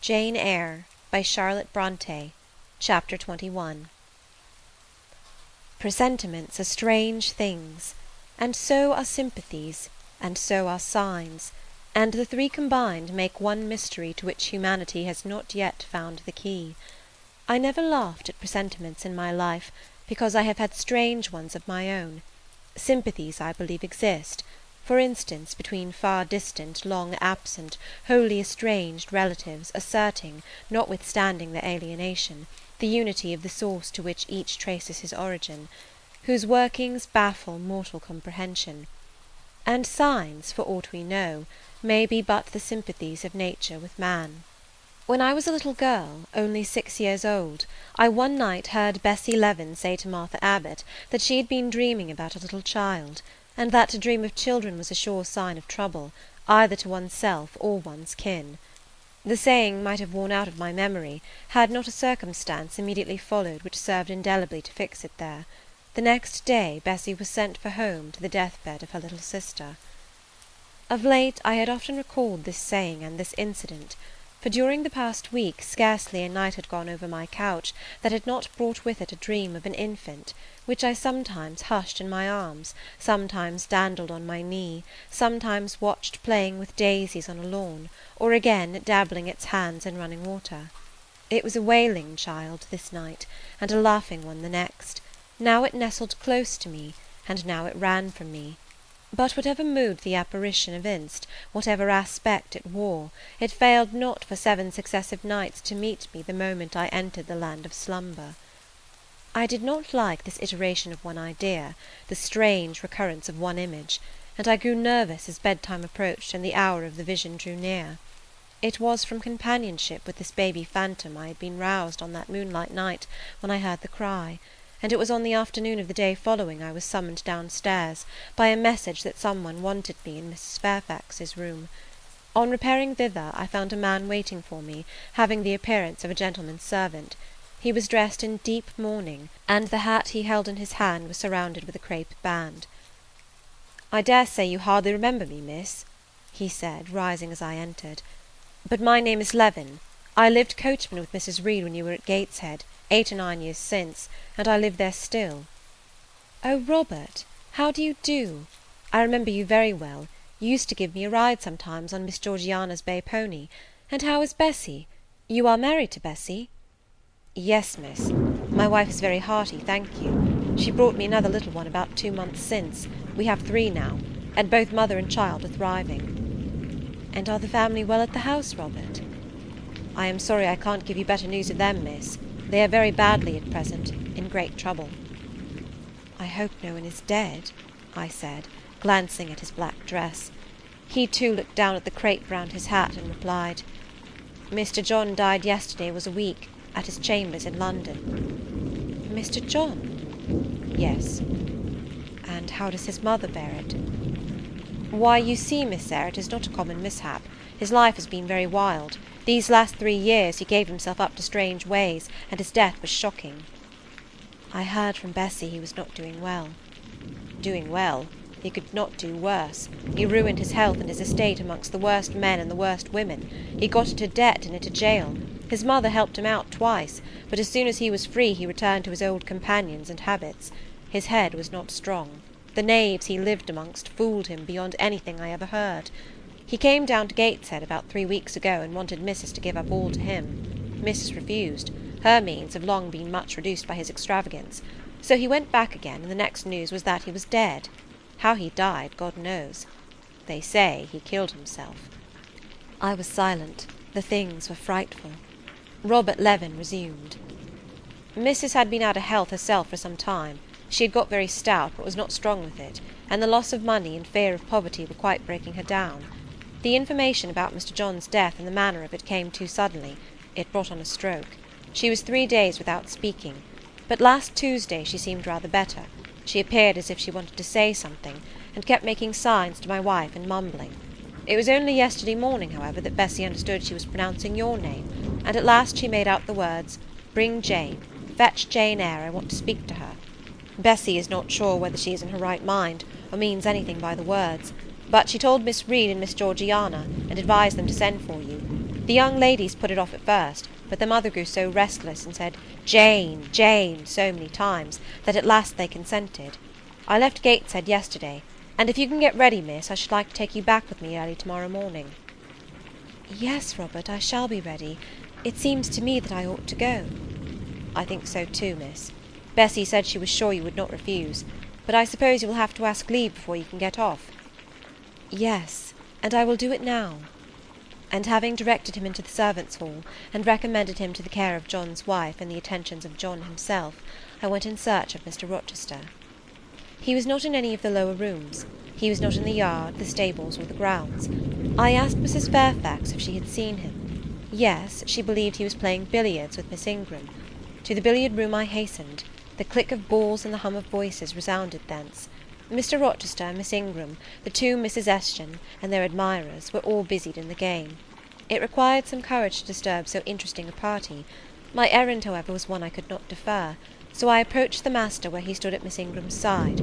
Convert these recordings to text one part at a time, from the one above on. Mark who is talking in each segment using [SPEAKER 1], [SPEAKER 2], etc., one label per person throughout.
[SPEAKER 1] Jane Eyre by Charlotte Brontë. Chapter 21. Presentiments are strange things, and so are sympathies, and so are signs, and the three combined make one mystery to which humanity has not yet found the key. I never laughed at presentiments in my life, because I have had strange ones of my own. Sympathies, I believe, exist, for instance, between far distant, long absent, wholly estranged relatives asserting, notwithstanding their alienation, the unity of the source to which each traces his origin, whose workings baffle mortal comprehension. And signs, for aught we know, may be but the sympathies of nature with man. When I was a little girl, only 6 years old, I one night heard Bessie Leaven say to Martha Abbott that she had been dreaming about a little child, and that to dream of children was a sure sign of trouble, either to one's self or one's kin. The saying might have worn out of my memory, had not a circumstance immediately followed which served indelibly to fix it there. The next day Bessie was sent for home to the death-bed of her little sister. Of late I had often recalled this saying and this incident, for during the past week scarcely a night had gone over my couch that had not brought with it a dream of an infant, which I sometimes hushed in my arms, sometimes dandled on my knee, sometimes watched playing with daisies on a lawn, or again dabbling its hands in running water. It was a wailing child this night, and a laughing one the next. Now it nestled close to me, and now it ran from me. But whatever mood the apparition evinced, whatever aspect it wore, it failed not for 7 successive nights to meet me the moment I entered the land of slumber. I did not like this iteration of one idea, the strange recurrence of one image, and I grew nervous as bedtime approached and the hour of the vision drew near. It was from companionship with this baby phantom I had been roused on that moonlight night when I heard the cry, and it was on the afternoon of the day following I was summoned downstairs by a message that some one wanted me in Mrs. Fairfax's room. On repairing thither I found a man waiting for me, having the appearance of a gentleman's servant. He was dressed in deep mourning, and the hat he held in his hand was surrounded with a crape band. "I dare say you hardly remember me, miss," he said, rising as I entered, "but my name is Leaven. I lived coachman with Mrs. Reed when you were at Gateshead, 8 or 9 years since, and I live there still." "Oh, Robert, how do you do? I remember you very well. You used to give me a ride sometimes on Miss Georgiana's bay pony. And how is Bessie? You are married to Bessie?" "Yes, miss. My wife is very hearty, thank you. She brought me another little one about 2 months since. We have 3 now, and both mother and child are thriving." "And are the family well at the house, Robert?" "I am sorry I can't give you better news of them, miss. They are very badly at present, in great trouble." "I hope no one is dead," I said, glancing at his black dress. He too looked down at the crape round his hat and replied, "Mr. John died yesterday was a week, at his chambers in London." "Mr. John?" "Yes." "And how does his mother bear it?" "Why, you see, Miss Eyre, it is not a common mishap. His life has been very wild. These last 3 years he gave himself up to strange ways, and his death was shocking." "I heard from Bessie he was not doing well." "Doing well? He could not do worse. He ruined his health and his estate amongst the worst men and the worst women. He got into debt and into jail. His mother helped him out twice, but as soon as he was free he returned to his old companions and habits. His head was not strong. The knaves he lived amongst fooled him beyond anything I ever heard. He came down to Gateshead about 3 weeks ago and wanted Mrs. to give up all to him. Mrs. refused. Her means have long been much reduced by his extravagance. So he went back again, and the next news was that he was dead. How he died, God knows. They say he killed himself." I was silent. The things were frightful. Robert Leaven resumed. "Mrs. had been out of health herself for some time. She had got very stout, but was not strong with it, and the loss of money and fear of poverty were quite breaking her down. The information about Mr. John's death and the manner of it came too suddenly. It brought on a stroke. She was 3 days without speaking, but last Tuesday she seemed rather better. She appeared as if she wanted to say something, and kept making signs to my wife and mumbling. It was only yesterday morning, however, that Bessie understood she was pronouncing your name, and at last she made out the words, 'Bring Jane. Fetch Jane Eyre. I want to speak to her.' Bessie is not sure whether she is in her right mind, or means anything by the words, but she told Miss Reed and Miss Georgiana, and advised them to send for you. The young ladies put it off at first, but the mother grew so restless and said, "Jane, Jane," so many times, that at last they consented. I left Gateshead yesterday, and if you can get ready, miss, I should like to take you back with me early tomorrow morning. Yes, Robert, I shall be ready. It seems to me that I ought to go. I think so too, miss. Bessie said she was sure you would not refuse, but I suppose you will have to ask leave before you can get off. Yes, and I will do it now. And having directed him into the servants' hall, and recommended him to the care of John's wife and the attentions of John himself, I went in search of Mr. Rochester. He was not in any of the lower rooms. He was not in the yard, the stables, or the grounds. I asked Mrs. Fairfax if she had seen him. Yes, she believed he was playing billiards with Miss Ingram. To the billiard-room I hastened. The click of balls and the hum of voices resounded thence. Mr. Rochester, Miss Ingram, the two Misses Eshton, and their admirers, were all busied in the game. It required some courage to disturb so interesting a party. My errand, however, was one I could not defer, so I approached the master where he stood at Miss Ingram's side.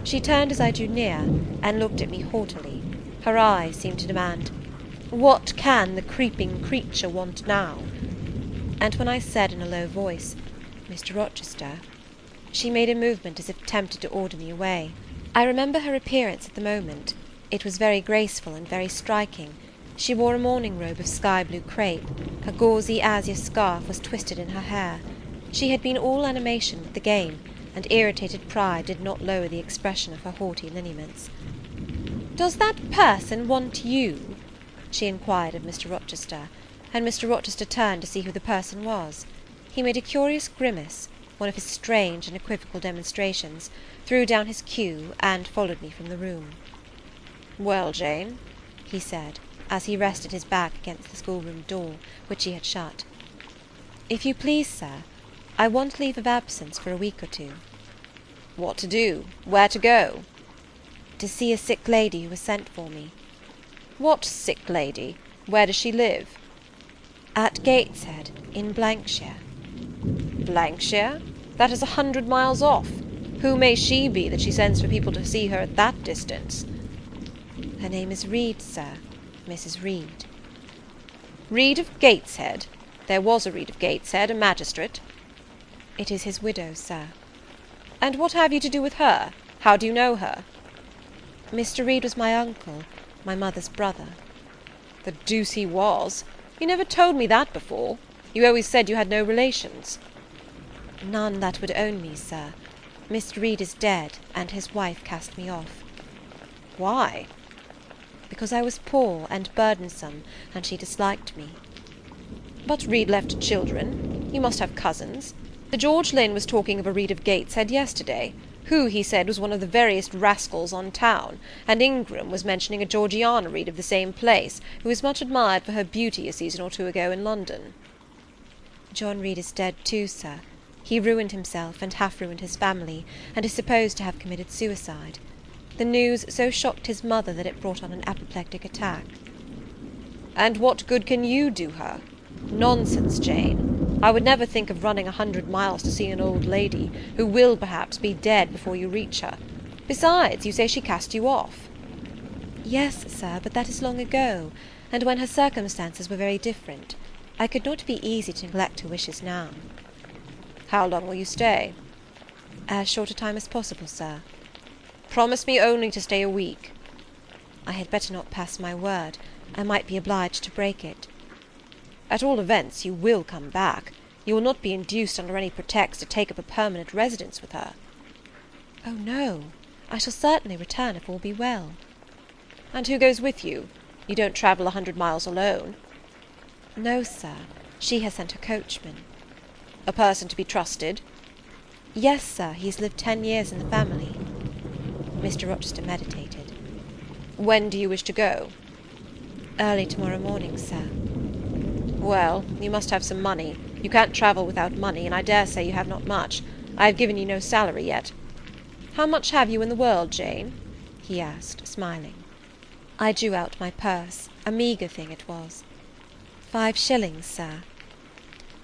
[SPEAKER 1] She turned as I drew near, and looked at me haughtily. Her eyes seemed to demand, "What can the creeping creature want now?" And when I said in a low voice, "Mr. Rochester," she made a movement as if tempted to order me away. I remember her appearance at the moment. It was very graceful and very striking. She wore a morning robe of sky-blue crape. A gauzy azure scarf was twisted in her hair. She had been all animation with the game, and irritated pride did not lower the expression of her haughty lineaments. "Does that person want you?" she inquired of Mr. Rochester, and Mr. Rochester turned to see who the person was. He made a curious grimace, one of his strange and equivocal demonstrations, threw down his cue, and followed me from the room. "Well, Jane," he said, as he rested his back against the schoolroom door, which he had shut. "If you please, sir, I want leave of absence for a week or two." "What to do? Where to go?" "To see a sick lady who has sent for me." "What sick lady? Where does she live?" "At Gateshead, in Blankshire." "Blankshire? That is 100 miles off. Who may she be that she sends for people to see her at that distance?" "Her name is Reed, sir, Mrs. Reed." "Reed of Gateshead? There was a Reed of Gateshead, a magistrate." "It is his widow, sir." "And what have you to do with her? How do you know her?" "Mr. Reed was my uncle, my mother's brother." "The deuce he was! You never told me that before. You always said you had no relations." "None that would own me, sir. Mr. Reed is dead, and his wife cast me off." "Why?" "Because I was poor and burdensome, and she disliked me." "But Reed left children. You must have cousins. The George Lynn was talking of a Reed of Gateshead yesterday, who, he said, was one of the veriest rascals on town, and Ingram was mentioning a Georgiana Reed of the same place, who was much admired for her beauty a season or two ago in London." "John Reed is dead too, sir. He ruined himself, and half ruined his family, and is supposed to have committed suicide. The news so shocked his mother that it brought on an apoplectic attack." "And what good can you do her? Nonsense, Jane. I would never think of running 100 miles to see an old lady, who will, perhaps, be dead before you reach her. Besides, you say she cast you off." "Yes, sir, but that is long ago, and when her circumstances were very different. I could not be easy to neglect her wishes now." "How long will you stay?" "As short a time as possible, sir." "Promise me only to stay a week." "I had better not pass my word. I might be obliged to break it." "At all events, you will come back. You will not be induced under any pretext to take up a permanent residence with her." "Oh, no. I shall certainly return if all be well." "And who goes with you? You don't travel 100 miles alone?" "No, sir. She has sent her coachman." "A person to be trusted?" "Yes, sir. He has lived 10 years in the family." Mr. Rochester meditated. "When do you wish to go?" "Early tomorrow morning, sir." "Well, you must have some money. You can't travel without money, and I dare say you have not much. I have given you no salary yet. How much have you in the world, Jane?" he asked, smiling. I drew out my purse. A meagre thing it was. 5 shillings, sir."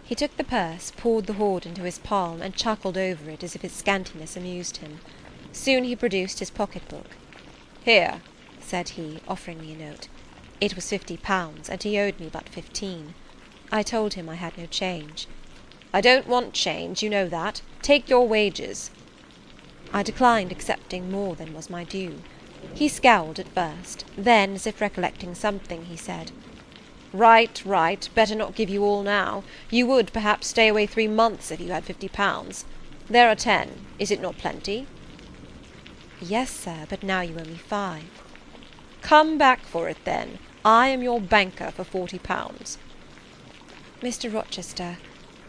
[SPEAKER 1] He took the purse, poured the hoard into his palm, and chuckled over it as if its scantiness amused him. Soon he produced his pocket-book. "Here," said he, offering me a note. It was £50, and he owed me but 15. I told him I had no change. "I don't want change, you know that. Take your wages." I declined accepting more than was my due. He scowled at first, then, as if recollecting something, he said, "Right, right, better not give you all now. You would, perhaps, stay away 3 months if you had £50. There are 10. Is it not plenty?" "Yes, sir, but now you owe me 5. "Come back for it, then. I am your banker for £40. "Mr. Rochester,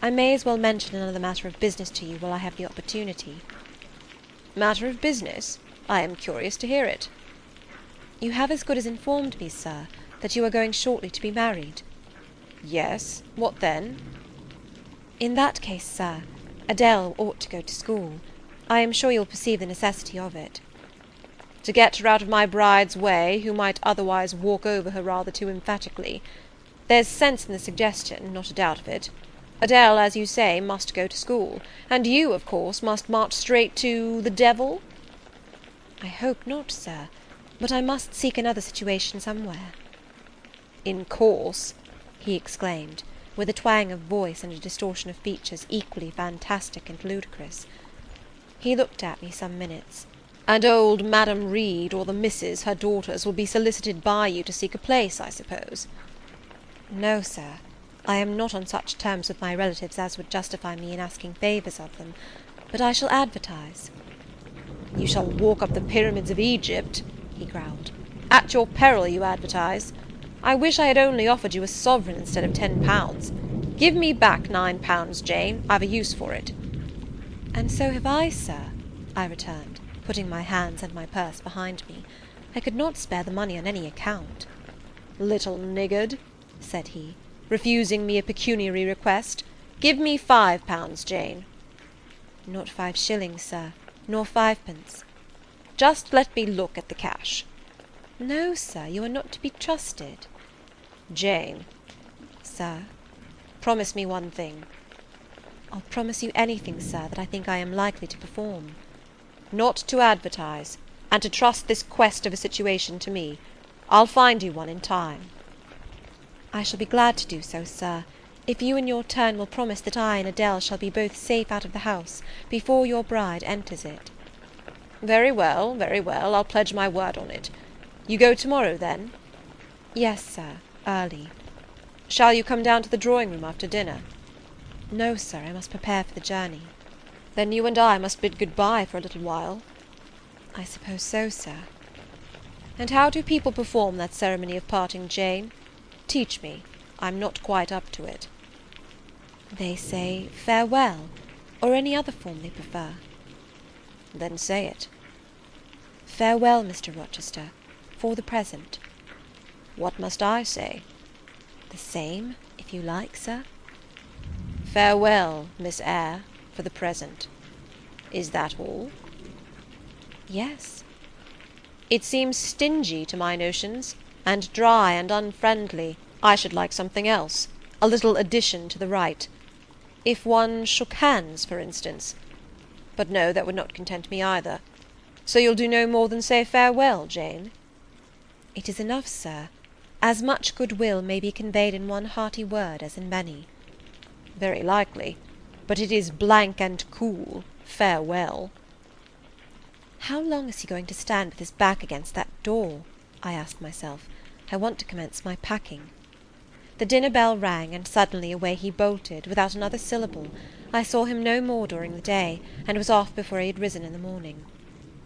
[SPEAKER 1] I may as well mention another matter of business to you while I have the opportunity." "Matter of business? I am curious to hear it." "You have as good as informed me, sir, that you are going shortly to be married." "Yes. What then?" "In that case, sir, Adele ought to go to school. I am sure you'll perceive the necessity of it." "To get her out of my bride's way, who might otherwise walk over her rather too emphatically. There's sense in the suggestion, not a doubt of it. Adele, as you say, must go to school, and you, of course, must march straight to the devil?" "I hope not, sir, but I must seek another situation somewhere." "In course," he exclaimed, with a twang of voice and a distortion of features equally fantastic and ludicrous. He looked at me some minutes. "And old Madam Reed, or the Misses, her daughters, will be solicited by you to seek a place, I suppose?" "No, sir. I am not on such terms with my relatives as would justify me in asking favours of them, but I shall advertise." "You shall walk up the pyramids of Egypt," he growled. "At your peril you advertise. I wish I had only offered you a sovereign instead of £10. Give me back £9, Jane. I've a use for it." "And so have I, sir," I returned, putting my hands and my purse behind me. I could not spare the money on any account. "Little niggard," said he, "refusing me a pecuniary request. Give me £5, Jane." "Not 5 shillings, sir, nor 5 pence." "Just let me look at the cash." "No, sir, you are not to be trusted." "Jane." "Sir?" "Promise me one thing." "I'll promise you anything, sir, that I think I am likely to perform." "Not to advertise, and to trust this quest of a situation to me. I'll find you one in time." "I shall be glad to do so, sir, if you in your turn will promise that I and Adele shall be both safe out of the house before your bride enters it." Very well, I'll pledge my word on it. You go to-morrow, then?" "Yes, sir, early." "Shall you come down to the drawing-room after dinner?" "No, sir, I must prepare for the journey." "Then you and I must bid good-bye for a little while." "I suppose so, sir." "And how do people perform that ceremony of parting, Jane? Teach me. I'm not quite up to it." "They say farewell, or any other form they prefer." "Then say it." "Farewell, Mr. Rochester, for the present." "What must I say?" "The same, if you like, sir." "Farewell, Miss Eyre, for the present. Is that all?" "Yes." "It seems stingy to my notions, and dry and unfriendly. I should like something else, a little addition to the rite. If one shook hands, for instance. But no, that would not content me either. So you'll do no more than say farewell, Jane?" "It is enough, sir. As much goodwill may be conveyed in one hearty word as in many." "Very likely. But it is blank and cool, farewell." "How long is he going to stand with his back against that door?" I asked myself. "I want to commence my packing." The dinner bell rang, and suddenly away he bolted, without another syllable. I saw him no more during the day, and was off before he had risen in the morning.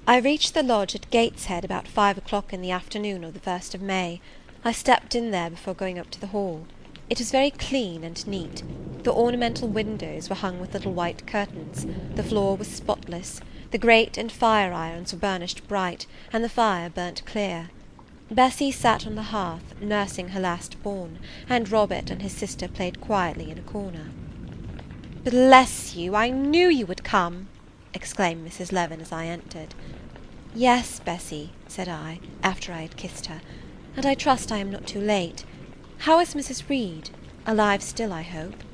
[SPEAKER 1] I reached the lodge at Gateshead about 5 o'clock in the afternoon of the 1st of May. I stepped in there before going up to the hall. It was very clean and neat. The ornamental windows were hung with little white curtains, the floor was spotless, the grate and fire-irons were burnished bright, and the fire burnt clear. Bessie sat on the hearth, nursing her last-born, and Robert and his sister played quietly in a corner. "Bless you, I knew you would come!" exclaimed Mrs. Leaven as I entered. "Yes, Bessie," said I, after I had kissed her, "and I trust I am not too late. How is Mrs. Reed? Alive still, I hope?"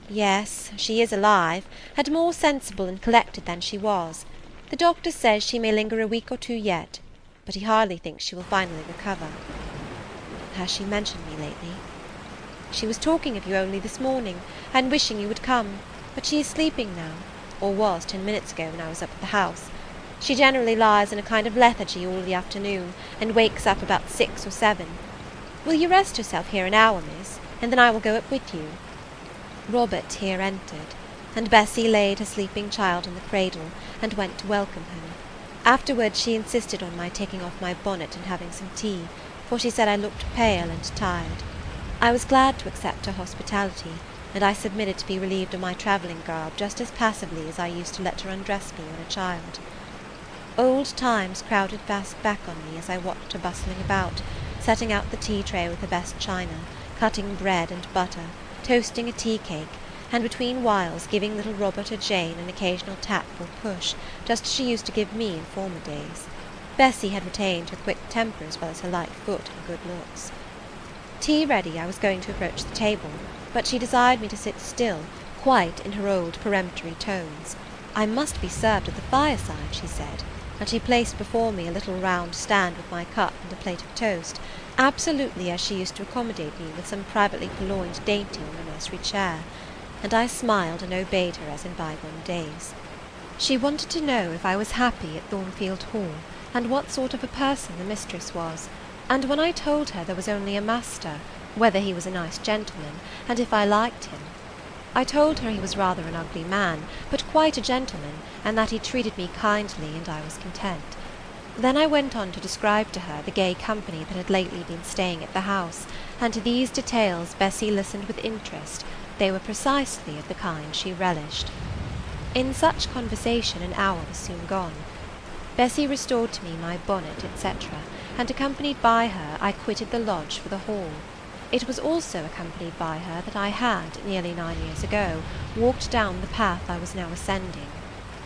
[SPEAKER 1] "Yes, she is alive, and more sensible and collected than she was. The doctor says she may linger a week or 2 yet, but he hardly thinks she will finally recover." Has she mentioned me lately?" "She was talking of you only this morning, and wishing you would come, but she is sleeping now, or was 10 minutes ago when I was up at the house. She generally lies in a kind of lethargy all the afternoon, and wakes up about 6 or 7. Will you rest yourself here an hour, miss, and then I will go up with you?" Robert here entered, and Bessie laid her sleeping child in the cradle, and went to welcome him. Afterwards she insisted on my taking off my bonnet and having some tea, for she said I looked pale and tired. I was glad to accept her hospitality, and I submitted to be relieved of my travelling garb just as passively as I used to let her undress me when a child. Old times crowded fast back on me as I watched her bustling about, setting out the tea tray with her best china, cutting bread and butter, toasting a tea cake, and between whiles giving little Robert or Jane an occasional tap or push, just as she used to give me in former days. Bessie had retained her quick temper as well as her light foot and good looks. Tea ready, I was going to approach the table, but she desired me to sit still, quite in her old peremptory tones. I must be served at the fireside, she said, and she placed before me a little round stand with my cup and a plate of toast, absolutely as she used to accommodate me with some privately purloined dainty on the nursery chair, and I smiled and obeyed her as in bygone days. She wanted to know if I was happy at Thornfield Hall, and what sort of a person the mistress was, and when I told her there was only a master, whether he was a nice gentleman, and if I liked him. I told her he was rather an ugly man, but quite a gentleman, and that he treated me kindly, and I was content. Then I went on to describe to her the gay company that had lately been staying at the house, and to these details Bessie listened with interest. They were precisely of the kind she relished. In such conversation an hour was soon gone. Bessie restored to me my bonnet, etc., and accompanied by her I quitted the lodge for the hall. It was also accompanied by her that I had, nearly 9 years ago, walked down the path I was now ascending.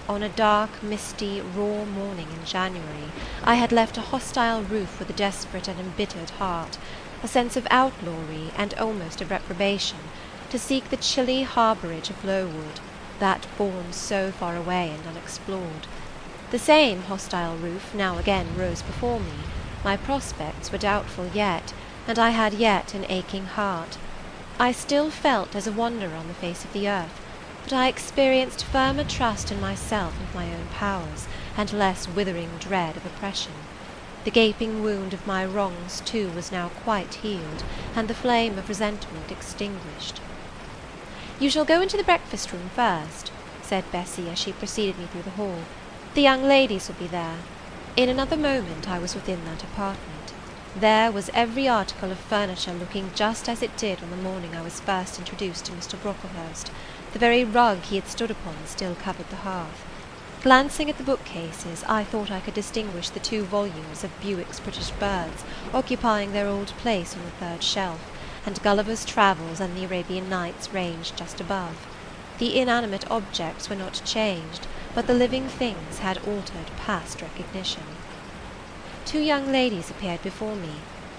[SPEAKER 1] On a dark, misty, raw morning in January, I had left a hostile roof with a desperate and embittered heart, a sense of outlawry and almost of reprobation, to seek the chilly harbourage of Lowood, that bourne so far away and unexplored. The same hostile roof now again rose before me. My prospects were doubtful yet, and I had yet an aching heart. I still felt as a wanderer on the face of the earth, but I experienced firmer trust in myself and my own powers, and less withering dread of oppression. The gaping wound of my wrongs, too, was now quite healed, and the flame of resentment extinguished. "You shall go into the breakfast-room first," said Bessie as she preceded me through the hall. "The young ladies will be there." In another moment I was within that apartment. There was every article of furniture looking just as it did on the morning I was first introduced to Mr. Brocklehurst. The very rug he had stood upon still covered the hearth. Glancing at the bookcases, I thought I could distinguish the 2 volumes of Bewick's British Birds occupying their old place on the 3rd shelf, and Gulliver's Travels and the Arabian Nights ranged just above. The inanimate objects were not changed, but the living things had altered past recognition. 2 young ladies appeared before me,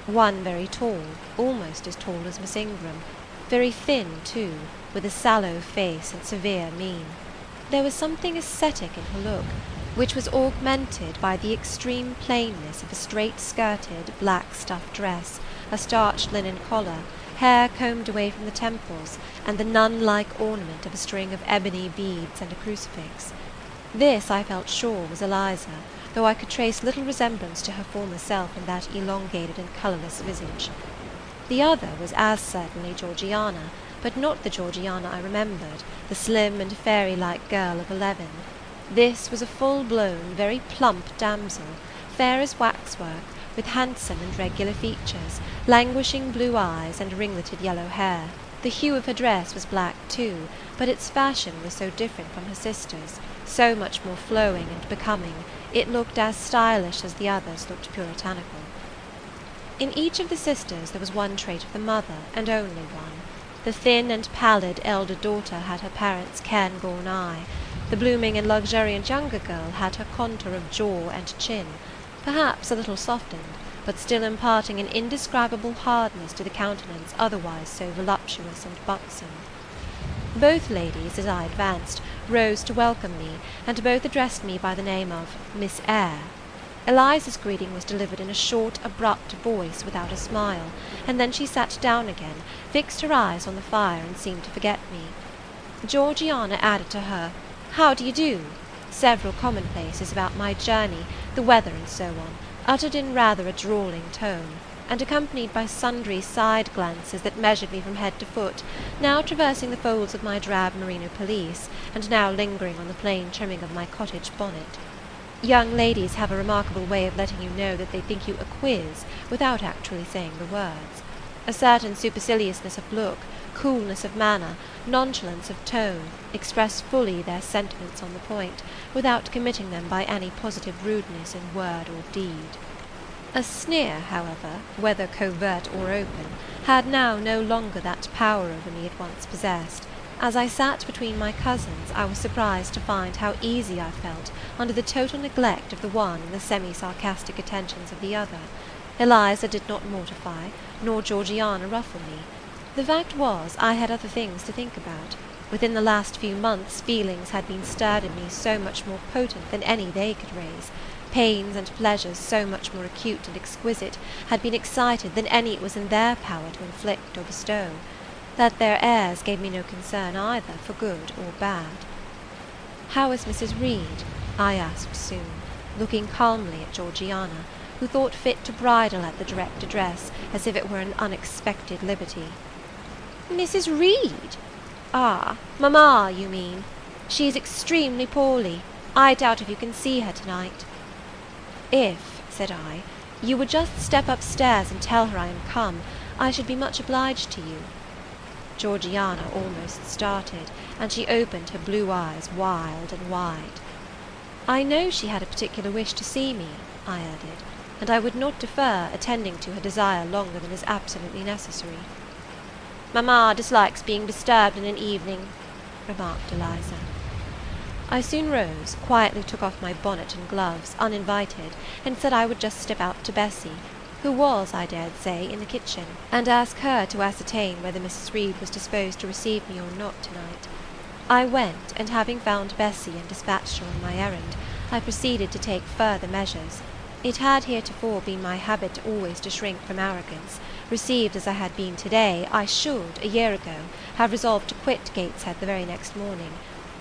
[SPEAKER 1] one very tall, almost as tall as Miss Ingram, very thin too, with a sallow face and severe mien. There was something ascetic in her look, which was augmented by the extreme plainness of a straight-skirted, black stuff dress, a starched linen collar, hair combed away from the temples, and the nun-like ornament of a string of ebony beads and a crucifix. This, I felt sure, was Eliza, though I could trace little resemblance to her former self in that elongated and colourless visage. The other was as certainly Georgiana, but not the Georgiana I remembered, the slim and fairy-like girl of 11. This was a full-blown, very plump damsel, fair as waxwork, with handsome and regular features, languishing blue eyes, and ringleted yellow hair. The hue of her dress was black too, but its fashion was so different from her sister's, so much more flowing and becoming, it looked as stylish as the others looked puritanical. In each of the sisters there was one trait of the mother, and only one. The thin and pallid elder daughter had her parents' cairn-born eye. The blooming and luxuriant younger girl had her contour of jaw and chin, perhaps a little softened, but still imparting an indescribable hardness to the countenance otherwise so voluptuous and buxom. Both ladies, as I advanced, rose to welcome me, and both addressed me by the name of Miss Eyre. Eliza's greeting was delivered in a short, abrupt voice, without a smile, and then she sat down again, fixed her eyes on the fire, and seemed to forget me. Georgiana added to her "How do you do?" several commonplaces about my journey, the weather, and so on, uttered in rather a drawling tone, and accompanied by sundry side glances that measured me from head to foot, now traversing the folds of my drab merino pelisse, and now lingering on the plain trimming of my cottage bonnet. Young ladies have a remarkable way of letting you know that they think you a quiz without actually saying the words. A certain superciliousness of look, coolness of manner, nonchalance of tone, express fully their sentiments on the point, without committing them by any positive rudeness in word or deed. A sneer, however, whether covert or open, had now no longer that power over me it once possessed. As I sat between my cousins, I was surprised to find how easy I felt under the total neglect of the one and the semi-sarcastic attentions of the other. Eliza did not mortify, nor Georgiana ruffle me. The fact was, I had other things to think about. Within the last few months feelings had been stirred in me so much more potent than any they could raise. Pains and pleasures so much more acute and exquisite had been excited than any it was in their power to inflict or bestow, that their airs gave me no concern either for good or bad. "How is Mrs. Reed?" I asked soon, looking calmly at Georgiana, who thought fit to bridle at the direct address, as if it were an unexpected liberty. "Mrs. Reed? Ah, mamma, you mean. She is extremely poorly. I doubt if you can see her to-night." "If," said I, "you would just step upstairs and tell her I am come, I should be much obliged to you." Georgiana almost started, and she opened her blue eyes wild and wide. "I know she had a particular wish to see me," I added, "and I would not defer attending to her desire longer than is absolutely necessary." "Mamma dislikes being disturbed in an evening," remarked Eliza. I soon rose, quietly took off my bonnet and gloves, uninvited, and said I would just step out to Bessie, who was, I dared say, in the kitchen, and ask her to ascertain whether Mrs. Reed was disposed to receive me or not to-night. I went, and having found Bessie and dispatched her on my errand, I proceeded to take further measures. It had heretofore been my habit always to shrink from arrogance. Received as I had been to-day, I should, a year ago, have resolved to quit Gateshead the very next morning.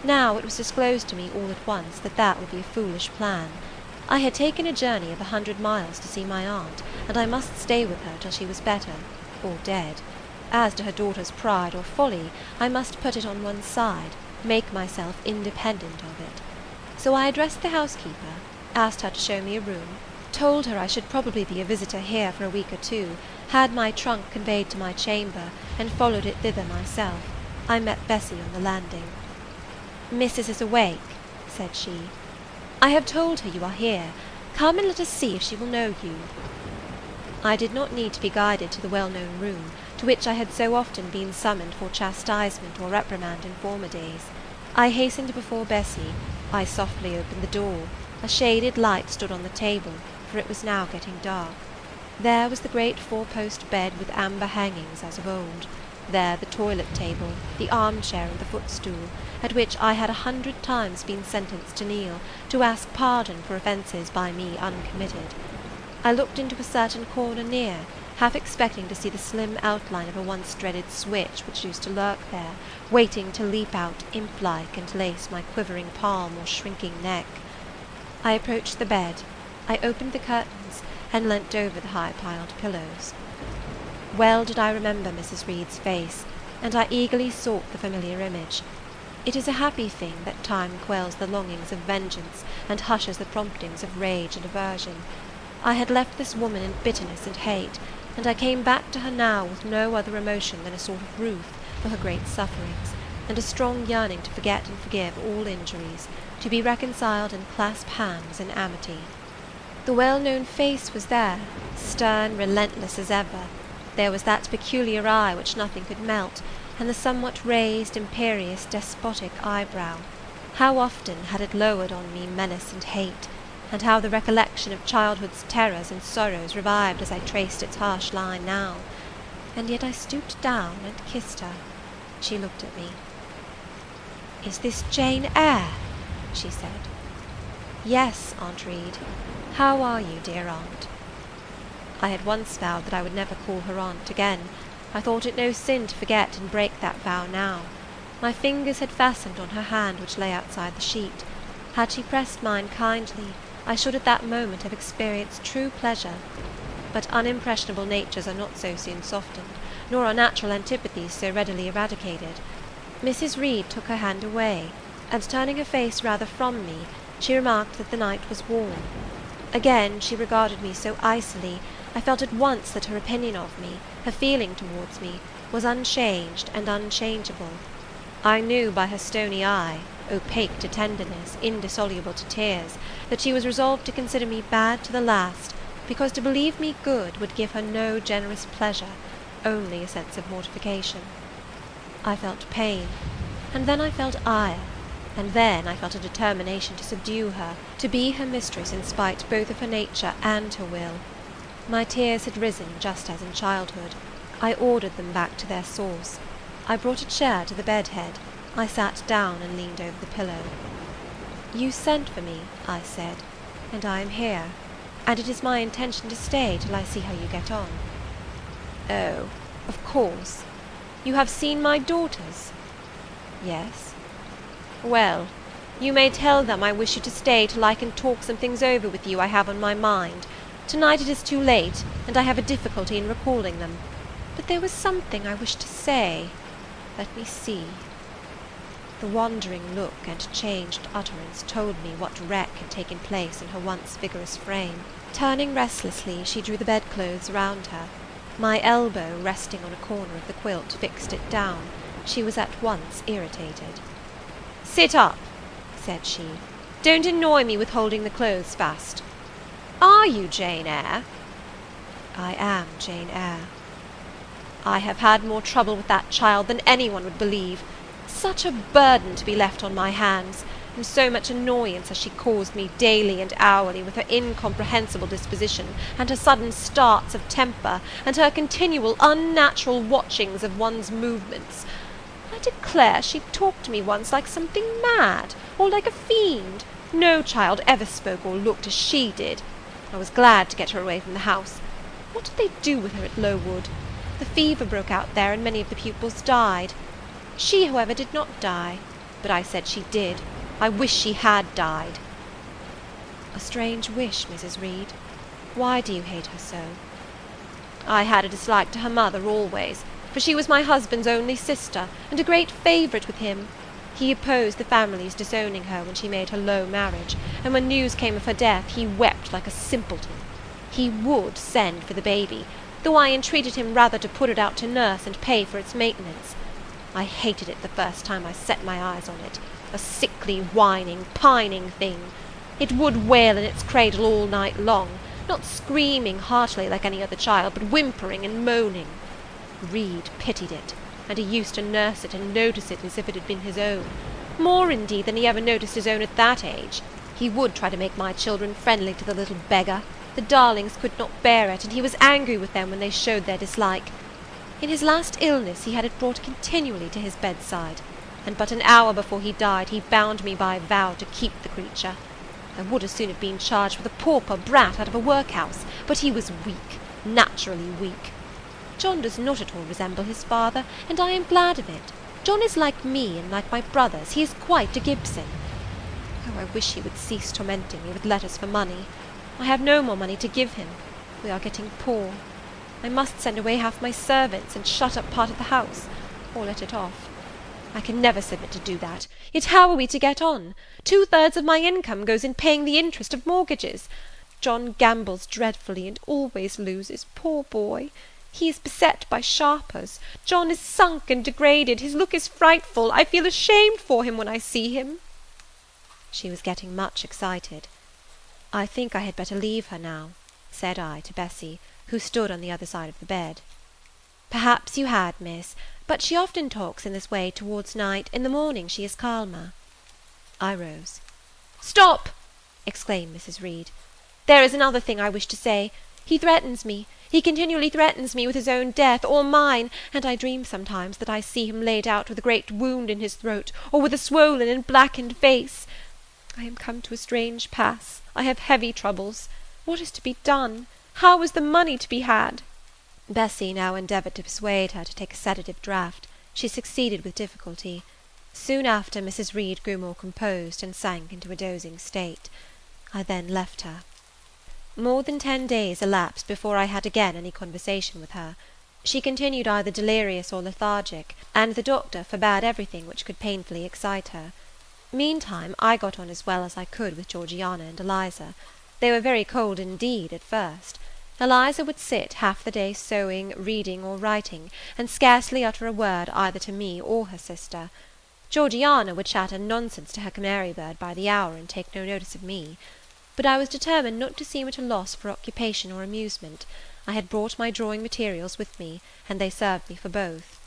[SPEAKER 1] Now it was disclosed to me all at once that that would be a foolish plan. I had taken a journey of 100 miles to see my aunt, and I must stay with her till she was better, or dead. As to her daughter's pride or folly, I must put it on one side, make myself independent of it. So I addressed the housekeeper, asked her to show me a room, told her I should probably be a visitor here for a week or two, had my trunk conveyed to my chamber, and followed it thither myself. I met Bessie on the landing. "Missus is awake," said she. "I have told her you are here. Come and let us see if she will know you." I did not need to be guided to the well-known room, to which I had so often been summoned for chastisement or reprimand in former days. I hastened before Bessie. I softly opened the door. A shaded light stood on the table, for it was now getting dark. There was the great four-post bed with amber hangings as of old. There the toilet table, the armchair and the footstool, at which I had 100 times been sentenced to kneel, to ask pardon for offences by me uncommitted. I looked into a certain corner near, half expecting to see the slim outline of a once-dreaded switch which used to lurk there, waiting to leap out imp-like and lace my quivering palm or shrinking neck. I approached the bed. I opened the curtains, and leant over the high-piled pillows. Well did I remember Mrs. Reed's face, and I eagerly sought the familiar image. It is a happy thing that time quells the longings of vengeance and hushes the promptings of rage and aversion. I had left this woman in bitterness and hate, and I came back to her now with no other emotion than a sort of ruth for her great sufferings, and a strong yearning to forget and forgive all injuries, to be reconciled and clasp hands in amity. The well-known face was there, stern, relentless as ever. There was that peculiar eye which nothing could melt, and the somewhat raised, imperious, despotic eyebrow. How often had it lowered on me menace and hate, and how the recollection of childhood's terrors and sorrows revived as I traced its harsh line now. And yet I stooped down and kissed her. She looked at me. "Is this Jane Eyre?" she said. "Yes, Aunt Reed. How are you, dear aunt?" I had once vowed that I would never call her aunt again. I thought it no sin to forget and break that vow now. My fingers had fastened on her hand which lay outside the sheet. Had she pressed mine kindly, I should at that moment have experienced true pleasure. But unimpressionable natures are not so soon softened, nor are natural antipathies so readily eradicated. Mrs. Reed took her hand away, and turning her face rather from me, she remarked that the night was warm. Again she regarded me so icily, I felt at once that her opinion of me, her feeling towards me, was unchanged and unchangeable. I knew by her stony eye, opaque to tenderness, indissoluble to tears, that she was resolved to consider me bad to the last, because to believe me good would give her no generous pleasure, only a sense of mortification. I felt pain, and then I felt ire, and then I felt a determination to subdue her, to be her mistress in spite both of her nature and her will. My tears had risen just as in childhood. I ordered them back to their source. I brought a chair to the bed head. I sat down and leaned over the pillow. "You sent for me," I said, "and I am here, and it is my intention to stay till I see how you get on." "Oh, of course. You have seen my daughters?" "Yes." "Well, you may tell them I wish you to stay till I can talk some things over with you I have on my mind. To-night it is too late, and I have a difficulty in recalling them. But there was something I wished to say. Let me see." The wandering look and changed utterance told me what wreck had taken place in her once vigorous frame. Turning restlessly, she drew the bedclothes round her. My elbow, resting on a corner of the quilt, fixed it down. She was at once irritated. "Sit up," said she. "Don't annoy me with holding the clothes fast. Are you Jane Eyre?" "I am Jane Eyre." "I have had more trouble with that child than anyone would believe. Such a burden to be left on my hands, and so much annoyance has she caused me daily and hourly with her incomprehensible disposition, and her sudden starts of temper, and her continual unnatural watchings of one's movements. I declare she talked to me once like something mad, or like a fiend. No child ever spoke or looked as she did. I was glad to get her away from the house. What did they do with her at Lowood? The fever broke out there, and many of the pupils died. She, however, did not die, but I said she did. I wish she had died." "A strange wish, Mrs. Reed. Why do you hate her so?" "I had a dislike to her mother always, for she was my husband's only sister, and a great favourite with him. He opposed the family's disowning her when she made her low marriage, and when news came of her death he wept like a simpleton. He would send for the baby, though I entreated him rather to put it out to nurse and pay for its maintenance. I hated it the first time I set my eyes on it, a sickly, whining, pining thing. It would wail in its cradle all night long, not screaming heartily like any other child, but whimpering and moaning. Reed pitied it, and he used to nurse it and notice it as if it had been his own, more indeed than he ever noticed his own at that age. He would try to make my children friendly to the little beggar. The darlings could not bear it, and he was angry with them when they showed their dislike. In his last illness he had it brought continually to his bedside, and but an hour before he died he bound me by vow to keep the creature. I would as soon have been charged with a pauper brat out of a workhouse, but he was weak, naturally weak. John does not at all resemble his father, and I am glad of it. John is like me and like my brothers. He is quite a Gibson. Oh, I wish he would cease tormenting me with letters for money. I have no more money to give him. We are getting poor. I must send away half my servants, and shut up part of the house, or let it off. I can never submit to do that. Yet how are we to get on? 2/3 of my income goes in paying the interest of mortgages. John gambles dreadfully, and always loses, poor boy. He is beset by sharpers. John is sunk and degraded. His look is frightful. I feel ashamed for him when I see him." She was getting much excited. "I think I had better leave her now," said I to Bessie, who stood on the other side of the bed. "Perhaps you had, miss, but she often talks in this way towards night. In the morning she is calmer." I rose. "Stop!" exclaimed Mrs. Reed. "There is another thing I wish to say. He threatens me. He continually threatens me with his own death, or mine, and I dream sometimes that I see him laid out with a great wound in his throat, or with a swollen and blackened face. I am come to a strange pass. I have heavy troubles. What is to be done? How is the money to be had?" Bessy now endeavoured to persuade her to take a sedative draught. She succeeded with difficulty. Soon after, Mrs. Reed grew more composed, and sank into a dozing state. I then left her. More than 10 days elapsed before I had again any conversation with her. She continued either delirious or lethargic, and the doctor forbade everything which could painfully excite her. Meantime, I got on as well as I could with Georgiana and Eliza. They were very cold indeed at first. Eliza would sit half the day sewing, reading, or writing, and scarcely utter a word either to me or her sister. Georgiana would chatter nonsense to her canary bird by the hour, and take no notice of me. But I was determined not to seem at a loss for occupation or amusement. I had brought my drawing materials with me, and they served me for both.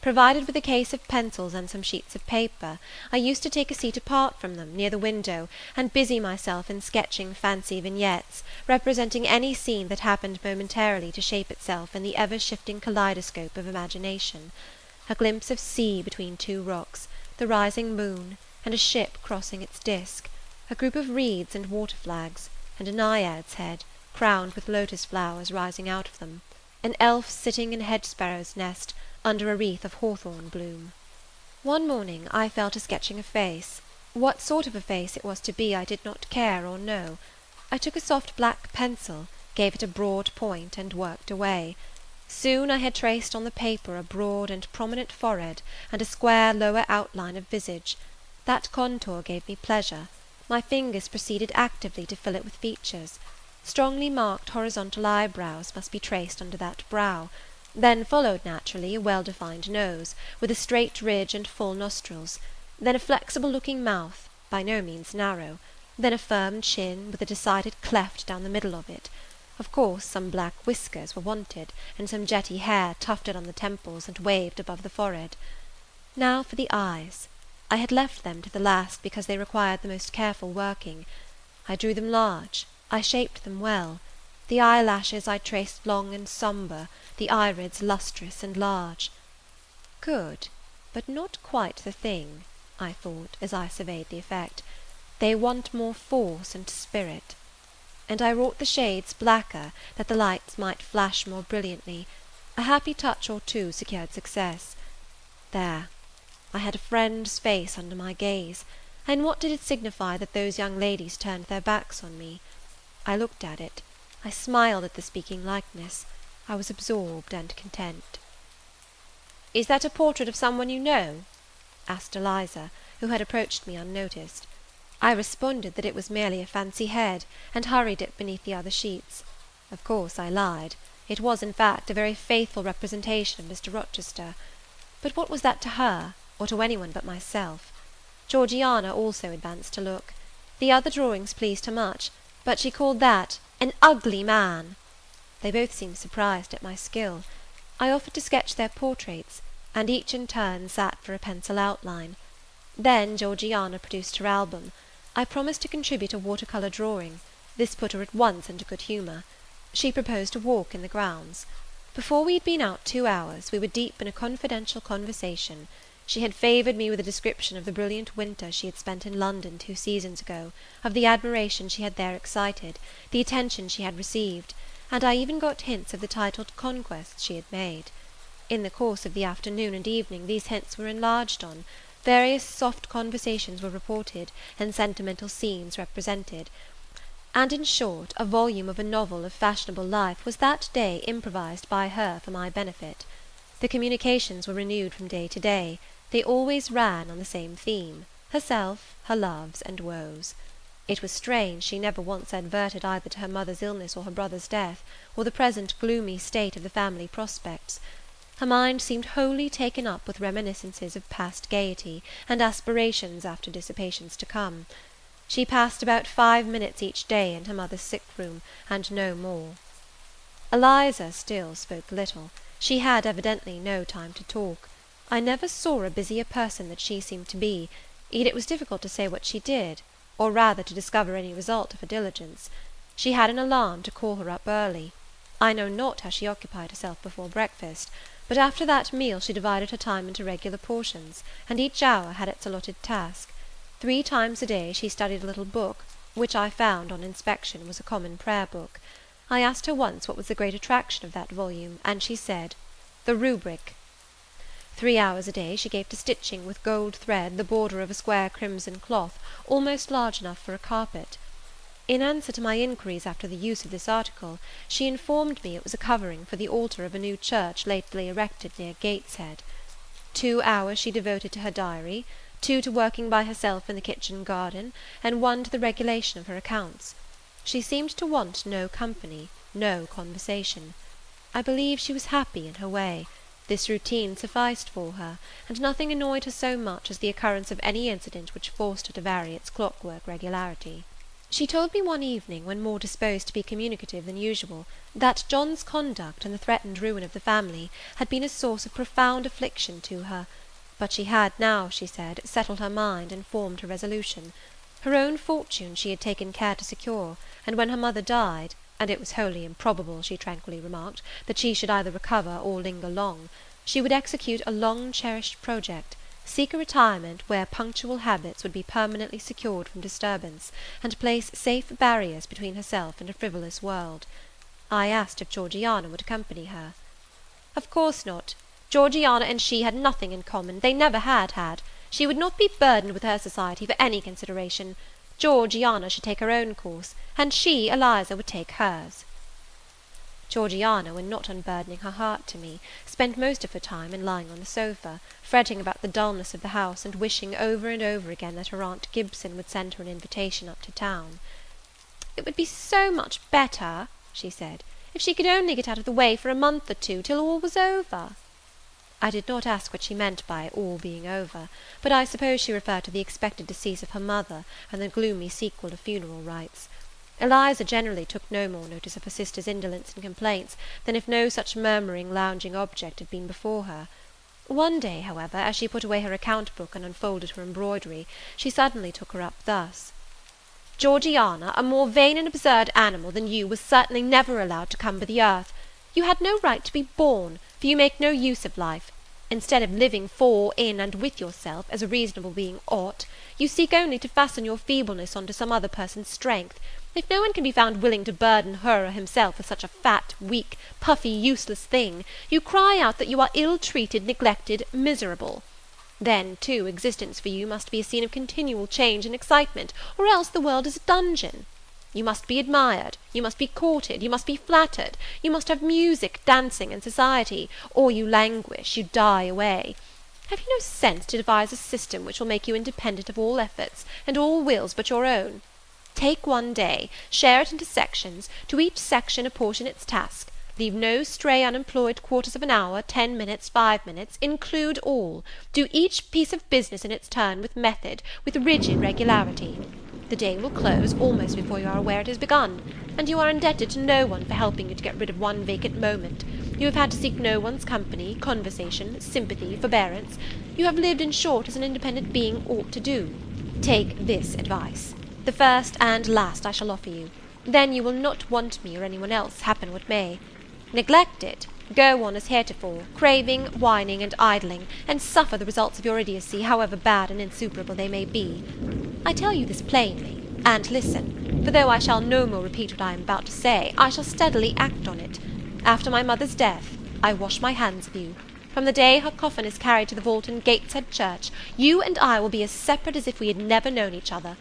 [SPEAKER 1] Provided with a case of pencils and some sheets of paper, I used to take a seat apart from them, near the window, and busy myself in sketching fancy vignettes, representing any scene that happened momentarily to shape itself in the ever-shifting kaleidoscope of imagination. A glimpse of sea between 2 rocks, the rising moon, and a ship crossing its disk, a group of reeds and water flags, and a naiad's head, crowned with lotus flowers rising out of them, an elf sitting in a hedge-sparrow's nest, under a wreath of hawthorn bloom. One morning I fell to sketching a face. What sort of a face it was to be I did not care or know. I took a soft black pencil, gave it a broad point, and worked away. Soon I had traced on the paper a broad and prominent forehead, and a square lower outline of visage. That contour gave me pleasure. My fingers proceeded actively to fill it with features. Strongly marked horizontal eyebrows must be traced under that brow. Then followed naturally a well-defined nose, with a straight ridge and full nostrils, then a flexible-looking mouth, by no means narrow, then a firm chin, with a decided cleft down the middle of it. Of course some black whiskers were wanted, and some jetty hair tufted on the temples and waved above the forehead. Now for the eyes. I had left them to the last because they required the most careful working. I drew them large, I shaped them well. The eyelashes I traced long and sombre, the irids lustrous and large. Good, but not quite the thing, I thought, as I surveyed the effect. They want more force and spirit. And I wrought the shades blacker, that the lights might flash more brilliantly. A happy touch or two secured success. There, I had a friend's face under my gaze, and what did it signify that those young ladies turned their backs on me? I looked at it. I smiled at the speaking likeness. I was absorbed and content. "Is that a portrait of some one you know?" asked Eliza, who had approached me unnoticed. I responded that it was merely a fancy head, and hurried it beneath the other sheets. Of course I lied. It was, in fact, a very faithful representation of Mr. Rochester. But what was that to her, or to any one but myself? Georgiana also advanced to look. The other drawings pleased her much, but she called that an ugly man. They both seemed surprised at my skill. I offered to sketch their portraits, and each in turn sat for a pencil outline. Then Georgiana produced her album. I promised to contribute a water-colour drawing. This put her at once into good humour. She proposed a walk in the grounds. Before we had been out 2 hours, we were deep in a confidential conversation. She had favoured me with a description of the brilliant winter she had spent in London 2 seasons ago, of the admiration she had there excited, the attention she had received, and I even got hints of the titled conquests she had made. In the course of the afternoon and evening these hints were enlarged on, various soft conversations were reported, and sentimental scenes represented, and in short a volume of a novel of fashionable life was that day improvised by her for my benefit. The communications were renewed from day to day. They always ran on the same theme, herself, her loves, and woes. It was strange she never once adverted either to her mother's illness or her brother's death, or the present gloomy state of the family prospects. Her mind seemed wholly taken up with reminiscences of past gaiety, and aspirations after dissipations to come. She passed about 5 minutes each day in her mother's sick-room, and no more. Eliza still spoke little. She had evidently no time to talk. I never saw a busier person than she seemed to be, yet it was difficult to say what she did, or rather to discover any result of her diligence. She had an alarm to call her up early. I know not how she occupied herself before breakfast, but after that meal she divided her time into regular portions, and each hour had its allotted task. 3 times a day she studied a little book, which I found, on inspection, was a common prayer book. I asked her once what was the great attraction of that volume, and she said, "The rubric." 3 hours a day she gave to stitching with gold thread the border of a square crimson cloth, almost large enough for a carpet. In answer to my inquiries after the use of this article, she informed me it was a covering for the altar of a new church lately erected near Gateshead. 2 hours she devoted to her diary, 2 to working by herself in the kitchen garden, and 1 to the regulation of her accounts. She seemed to want no company, no conversation. I believe she was happy in her way. This routine sufficed for her, and nothing annoyed her so much as the occurrence of any incident which forced her to vary its clockwork regularity. She told me one evening, when more disposed to be communicative than usual, that John's conduct and the threatened ruin of the family had been a source of profound affliction to her, but she had now, she said, settled her mind and formed her resolution. Her own fortune she had taken care to secure, and when her mother died, and it was wholly improbable, she tranquilly remarked, that she should either recover or linger long, she would execute a long-cherished project, seek a retirement where punctual habits would be permanently secured from disturbance, and place safe barriers between herself and a frivolous world. I asked if Georgiana would accompany her. Of course not. Georgiana and she had nothing in common, they never had had. She would not be burdened with her society for any consideration. Georgiana should take her own course, and she, Eliza, would take hers. Georgiana, when not unburdening her heart to me, spent most of her time in lying on the sofa, fretting about the dullness of the house, and wishing over and over again that her aunt Gibson would send her an invitation up to town. "It would be so much better," she said, "if she could only get out of the way for a month or 2, till all was over." I did not ask what she meant by all being over, but I suppose she referred to the expected decease of her mother, and the gloomy sequel of funeral rites. Eliza generally took no more notice of her sister's indolence and complaints than if no such murmuring, lounging object had been before her. One day, however, as she put away her account-book and unfolded her embroidery, she suddenly took her up thus: "Georgiana, a more vain and absurd animal than you was certainly never allowed to cumber the earth. You had no right to be born, for you make no use of life. Instead of living for, in, and with yourself, as a reasonable being ought, you seek only to fasten your feebleness on to some other person's strength. If no one can be found willing to burden her or himself with such a fat, weak, puffy, useless thing, you cry out that you are ill-treated, neglected, miserable. Then, too, existence for you must be a scene of continual change and excitement, or else the world is a dungeon. You must be admired, you must be courted, you must be flattered, you must have music, dancing, and society, or you languish, you die away. Have you no sense to devise a system which will make you independent of all efforts, and all wills but your own? Take one day, share it into sections, to each section apportion its task, leave no stray unemployed quarters of an hour, 10 minutes, 5 minutes, include all, do each piece of business in its turn with method, with rigid regularity. The day will close almost before you are aware it has begun, and you are indebted to no one for helping you to get rid of one vacant moment. You have had to seek no one's company, conversation, sympathy, forbearance. You have lived, in short, as an independent being ought to do. Take this advice. The first and last I shall offer you. Then you will not want me or any one else, happen what may. Neglect it. Go on as heretofore, craving, whining, and idling, and suffer the results of your idiocy, however bad and insuperable they may be. I tell you this plainly, and listen, for though I shall no more repeat what I am about to say, I shall steadily act on it. After my mother's death, I wash my hands of you. From the day her coffin is carried to the vault in Gateshead Church, you and I will be as separate as if we had never known each other.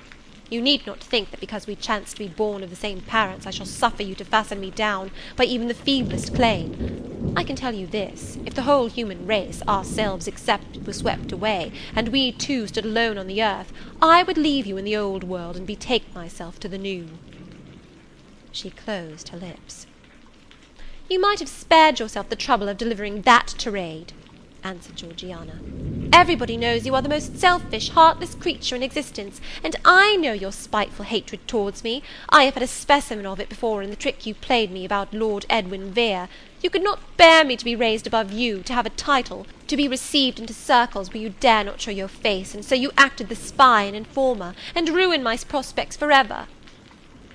[SPEAKER 1] You need not think that because we chance to be born of the same parents I shall suffer you to fasten me down by even the feeblest claim. I can tell you this, if the whole human race, ourselves excepted, were swept away, and we two stood alone on the earth, I would leave you in the old world and betake myself to the new." She closed her lips. "You might have spared yourself the trouble of delivering that tirade," answered Georgiana. "Everybody knows you are the most selfish, heartless creature in existence, and I know your spiteful hatred towards me. I have had a specimen of it before in the trick you played me about Lord Edwin Vere. You could not bear me to be raised above you, to have a title, to be received into circles where you dare not show your face, and so you acted the spy and informer, and ruined my prospects for ever."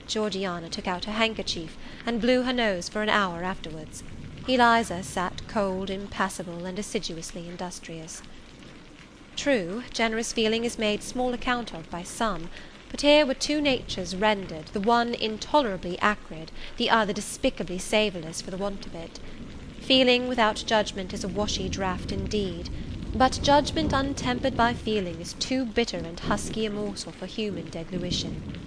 [SPEAKER 1] Georgiana took out her handkerchief, and blew her nose for an hour afterwards. Eliza sat cold, impassible, and assiduously industrious. True, generous feeling is made small account of by some, but here were two natures rendered, the one intolerably acrid, the other despicably savourless for the want of it. Feeling without judgment is a washy draught indeed, but judgment untempered by feeling is too bitter and husky a morsel for human deglution.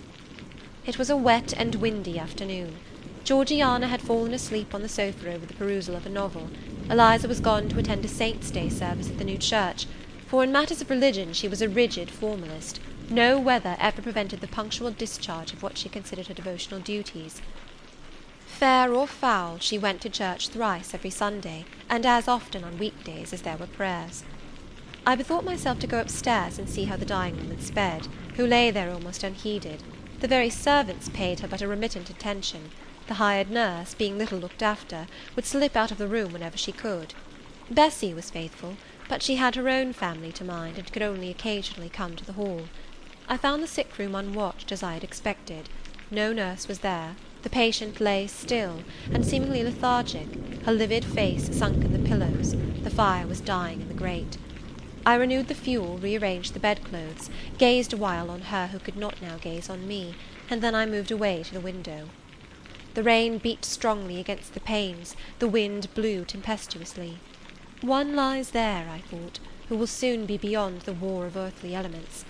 [SPEAKER 1] It was a wet and windy afternoon. Georgiana had fallen asleep on the sofa over the perusal of a novel. Eliza was gone to attend a Saint's Day service at the new church, for in matters of religion she was a rigid formalist. No weather ever prevented the punctual discharge of what she considered her devotional duties. Fair or foul, she went to church thrice every Sunday, and as often on weekdays as there were prayers. I bethought myself to go upstairs and see how the dying woman sped, who lay there almost unheeded. The very servants paid her but a remittent attention. The hired nurse, being little looked after, would slip out of the room whenever she could. Bessie was faithful, but she had her own family to mind, and could only occasionally come to the hall. I found the sick room unwatched, as I had expected. No nurse was there. The patient lay still, and seemingly lethargic, her livid face sunk in the pillows. The fire was dying in the grate. I renewed the fuel, rearranged the bedclothes, gazed a while on her who could not now gaze on me, and then I moved away to the window. The rain beat strongly against the panes, the wind blew tempestuously. One lies there, I thought, who will soon be beyond the war of earthly elements.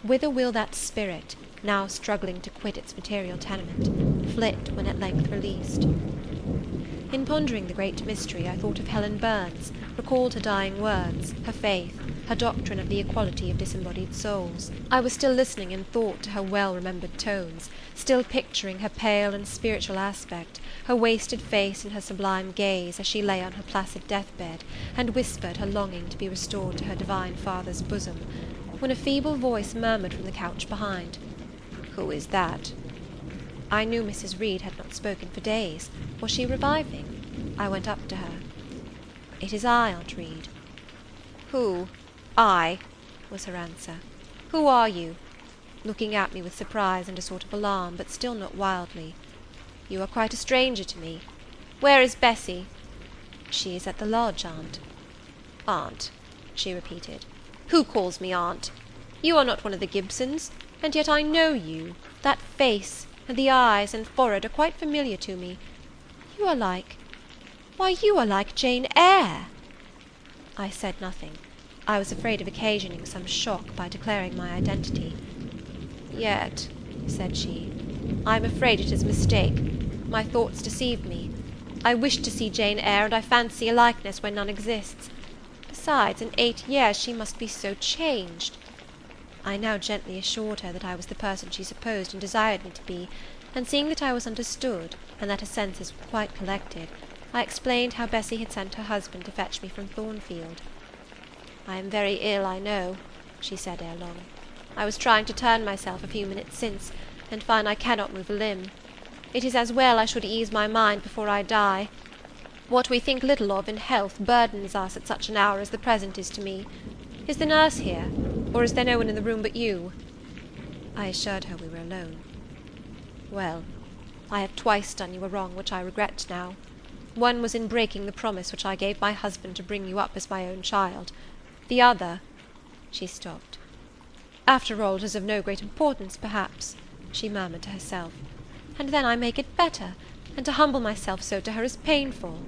[SPEAKER 1] Whither will that spirit, now struggling to quit its material tenement, flit when at length released? In pondering the great mystery, I thought of Helen Burns, recalled her dying words, her faith, her doctrine of the equality of disembodied souls. I was still listening in thought to her well-remembered tones, still picturing her pale and spiritual aspect, her wasted face and her sublime gaze, as she lay on her placid deathbed, and whispered her longing to be restored to her divine Father's bosom, when a feeble voice murmured from the couch behind, "Who is that?" I knew Mrs. Reed had not spoken for days. Was she reviving? I went up to her. "It is I, Aunt Reed." "Who? I?" was her answer. "Who are you?" looking at me with surprise and a sort of alarm, but still not wildly. "You are quite a stranger to me. Where is Bessie?" "She is at the lodge, aunt." "Aunt," she repeated. "Who calls me aunt? You are not one of the Gibsons, and yet I know you. That face, and the eyes and forehead are quite familiar to me. You are like— why, you are like Jane Eyre." I said nothing. I was afraid of occasioning some shock by declaring my identity. "Yet," said she, "I am afraid it is a mistake. My thoughts deceive me. I wished to see Jane Eyre, and I fancy a likeness where none exists. Besides, in 8 years she must be so changed." I now gently assured her that I was the person she supposed and desired me to be, and seeing that I was understood, and that her senses were quite collected, I explained how Bessie had sent her husband to fetch me from Thornfield. "I am very ill, I know," she said ere long. "I was trying to turn myself a few minutes since, and find I cannot move a limb. It is as well I should ease my mind before I die. What we think little of in health burdens us at such an hour as the present is to me. Is the nurse here, or is there no one in the room but you?" I assured her we were alone. "Well, I have twice done you a wrong which I regret now. One was in breaking the promise which I gave my husband to bring you up as my own child. The other—" She stopped. "After all, it is of no great importance, perhaps," she murmured to herself. "And then I make it better, and to humble myself so to her is painful."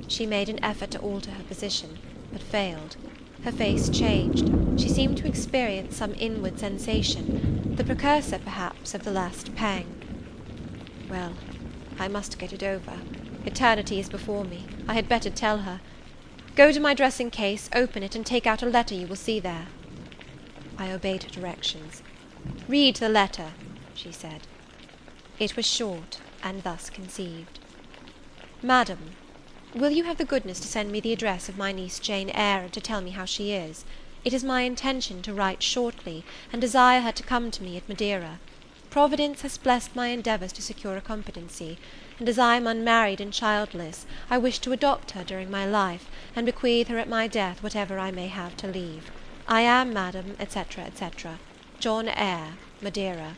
[SPEAKER 1] She made an effort to alter her position, but failed. Her face changed. She seemed to experience some inward sensation, the precursor, perhaps, of the last pang. "Well, I must get it over. Eternity is before me. I had better tell her. Go to my dressing-case, open it, and take out a letter you will see there." I obeyed her directions. "Read the letter," she said. It was short, and thus conceived. "Madam, will you have the goodness to send me the address of my niece Jane Eyre, and to tell me how she is? It is my intention to write shortly, and desire her to come to me at Madeira. Providence has blessed my endeavours to secure a competency, and as I am unmarried and childless, I wish to adopt her during my life, and bequeath her at my death whatever I may have to leave. I am, Madam, etc., etc., John Eyre, Madeira."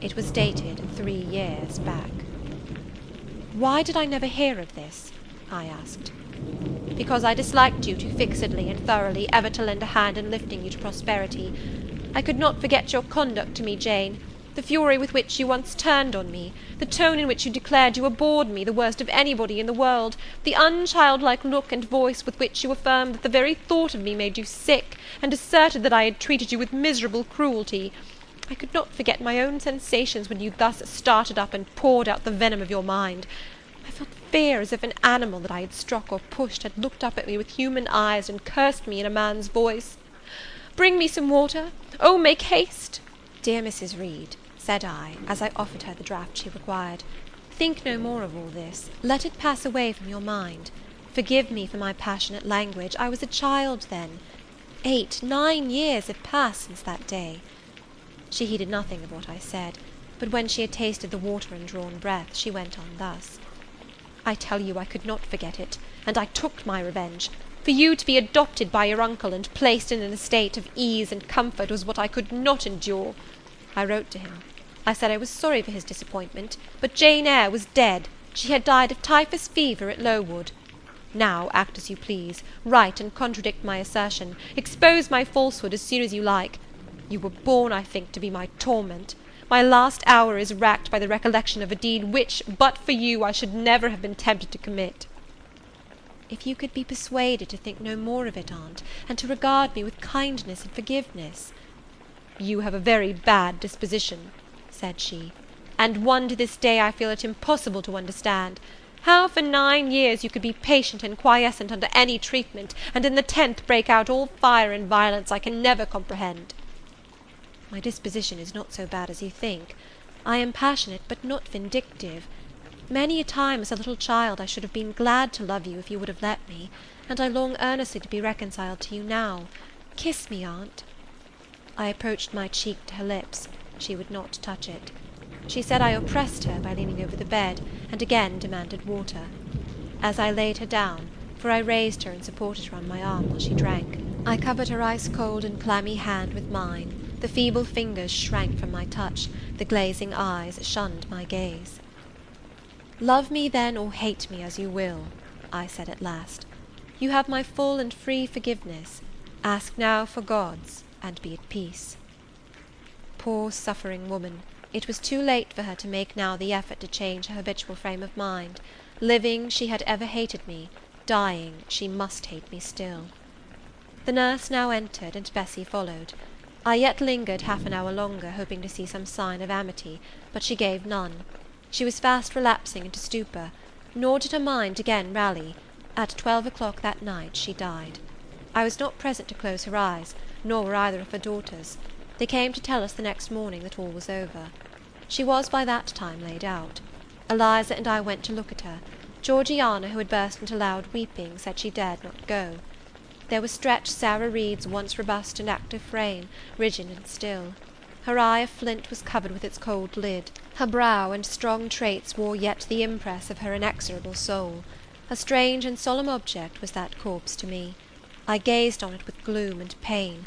[SPEAKER 1] It was dated 3 years back. Why did I never hear of this? I asked. because I disliked you too fixedly and thoroughly ever to lend a hand in lifting you to prosperity. I could not forget your conduct to me, Jane, the fury with which you once turned on me, the tone in which you declared you abhorred me, the worst of anybody in the world, the unchildlike look and voice with which you affirmed that the very thought of me made you sick, and asserted that I had treated you with miserable cruelty. I could not forget my own sensations when you thus started up and poured out the venom of your mind. I felt fear as if an animal that I had struck or pushed had looked up at me with human eyes and cursed me in a man's voice. "Bring me some water! Oh, make haste!" "Dear Mrs. Reed," said I, as I offered her the draught she required, "think no more of all this. Let it pass away from your mind. Forgive me for my passionate language. I was a child then. 8, 9 years have passed since that day." She heeded nothing of what I said, but when she had tasted the water and drawn breath, she went on thus: "I tell you I could not forget it, and I took my revenge. For you to be adopted by your uncle and placed in an estate of ease and comfort was what I could not endure. I wrote to him. I said I was sorry for his disappointment, but Jane Eyre was dead. She had died of typhus fever at Lowood. Now act as you please, write and contradict my assertion, expose my falsehood as soon as you like. You were born, I think, to be my torment. My last hour is racked by the recollection of a deed which, but for you, I should never have been tempted to commit." "If you could be persuaded to think no more of it, aunt, and to regard me with kindness and forgiveness." "You have a very bad disposition," said she, "and one to this day I feel it impossible to understand. How for 9 years you could be patient and quiescent under any treatment, and in the 10th break out all fire and violence, I can never comprehend." "My disposition is not so bad as you think. I am passionate, but not vindictive. Many a time as a little child I should have been glad to love you if you would have let me, and I long earnestly to be reconciled to you now. Kiss me, aunt." I approached my cheek to her lips. She would not touch it. She said I oppressed her by leaning over the bed, and again demanded water. As I laid her down, for I raised her and supported her on my arm while she drank, I covered her ice-cold and clammy hand with mine. The feeble fingers shrank from my touch, the glazing eyes shunned my gaze. "Love me, then, or hate me as you will," I said at last. "You have my full and free forgiveness. Ask now for God's, and be at peace." Poor suffering woman! It was too late for her to make now the effort to change her habitual frame of mind. Living, she had ever hated me; dying, she must hate me still. The nurse now entered, and Bessie followed. I yet lingered half an hour longer, hoping to see some sign of amity, but she gave none. She was fast relapsing into stupor, nor did her mind again rally. At 12 o'clock that night she died. I was not present to close her eyes, nor were either of her daughters. They came to tell us the next morning that all was over. She was by that time laid out. Eliza and I went to look at her. Georgiana, who had burst into loud weeping, said she dared not go. There was stretched Sarah Reed's once robust and active frame, rigid and still. Her eye of flint was covered with its cold lid. Her brow and strong traits wore yet the impress of her inexorable soul. A strange and solemn object was that corpse to me. I gazed on it with gloom and pain.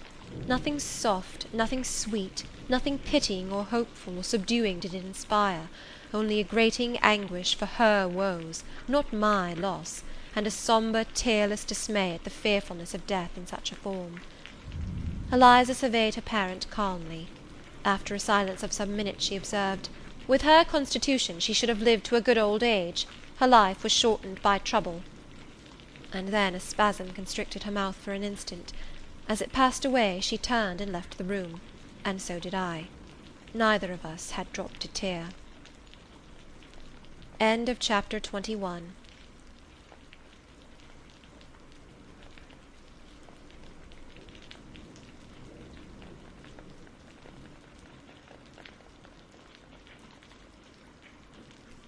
[SPEAKER 1] Nothing soft, nothing sweet, nothing pitying or hopeful or subduing did it inspire, only a grating anguish for her woes, not my loss, and a sombre, tearless dismay at the fearfulness of death in such a form. Eliza surveyed her parent calmly. After a silence of some minutes, she observed, "With her constitution she should have lived to a good old age. Her life was shortened by trouble." And then a spasm constricted her mouth for an instant. As it passed away, she turned and left the room, and so did I. Neither of us had dropped a tear. End of chapter 21.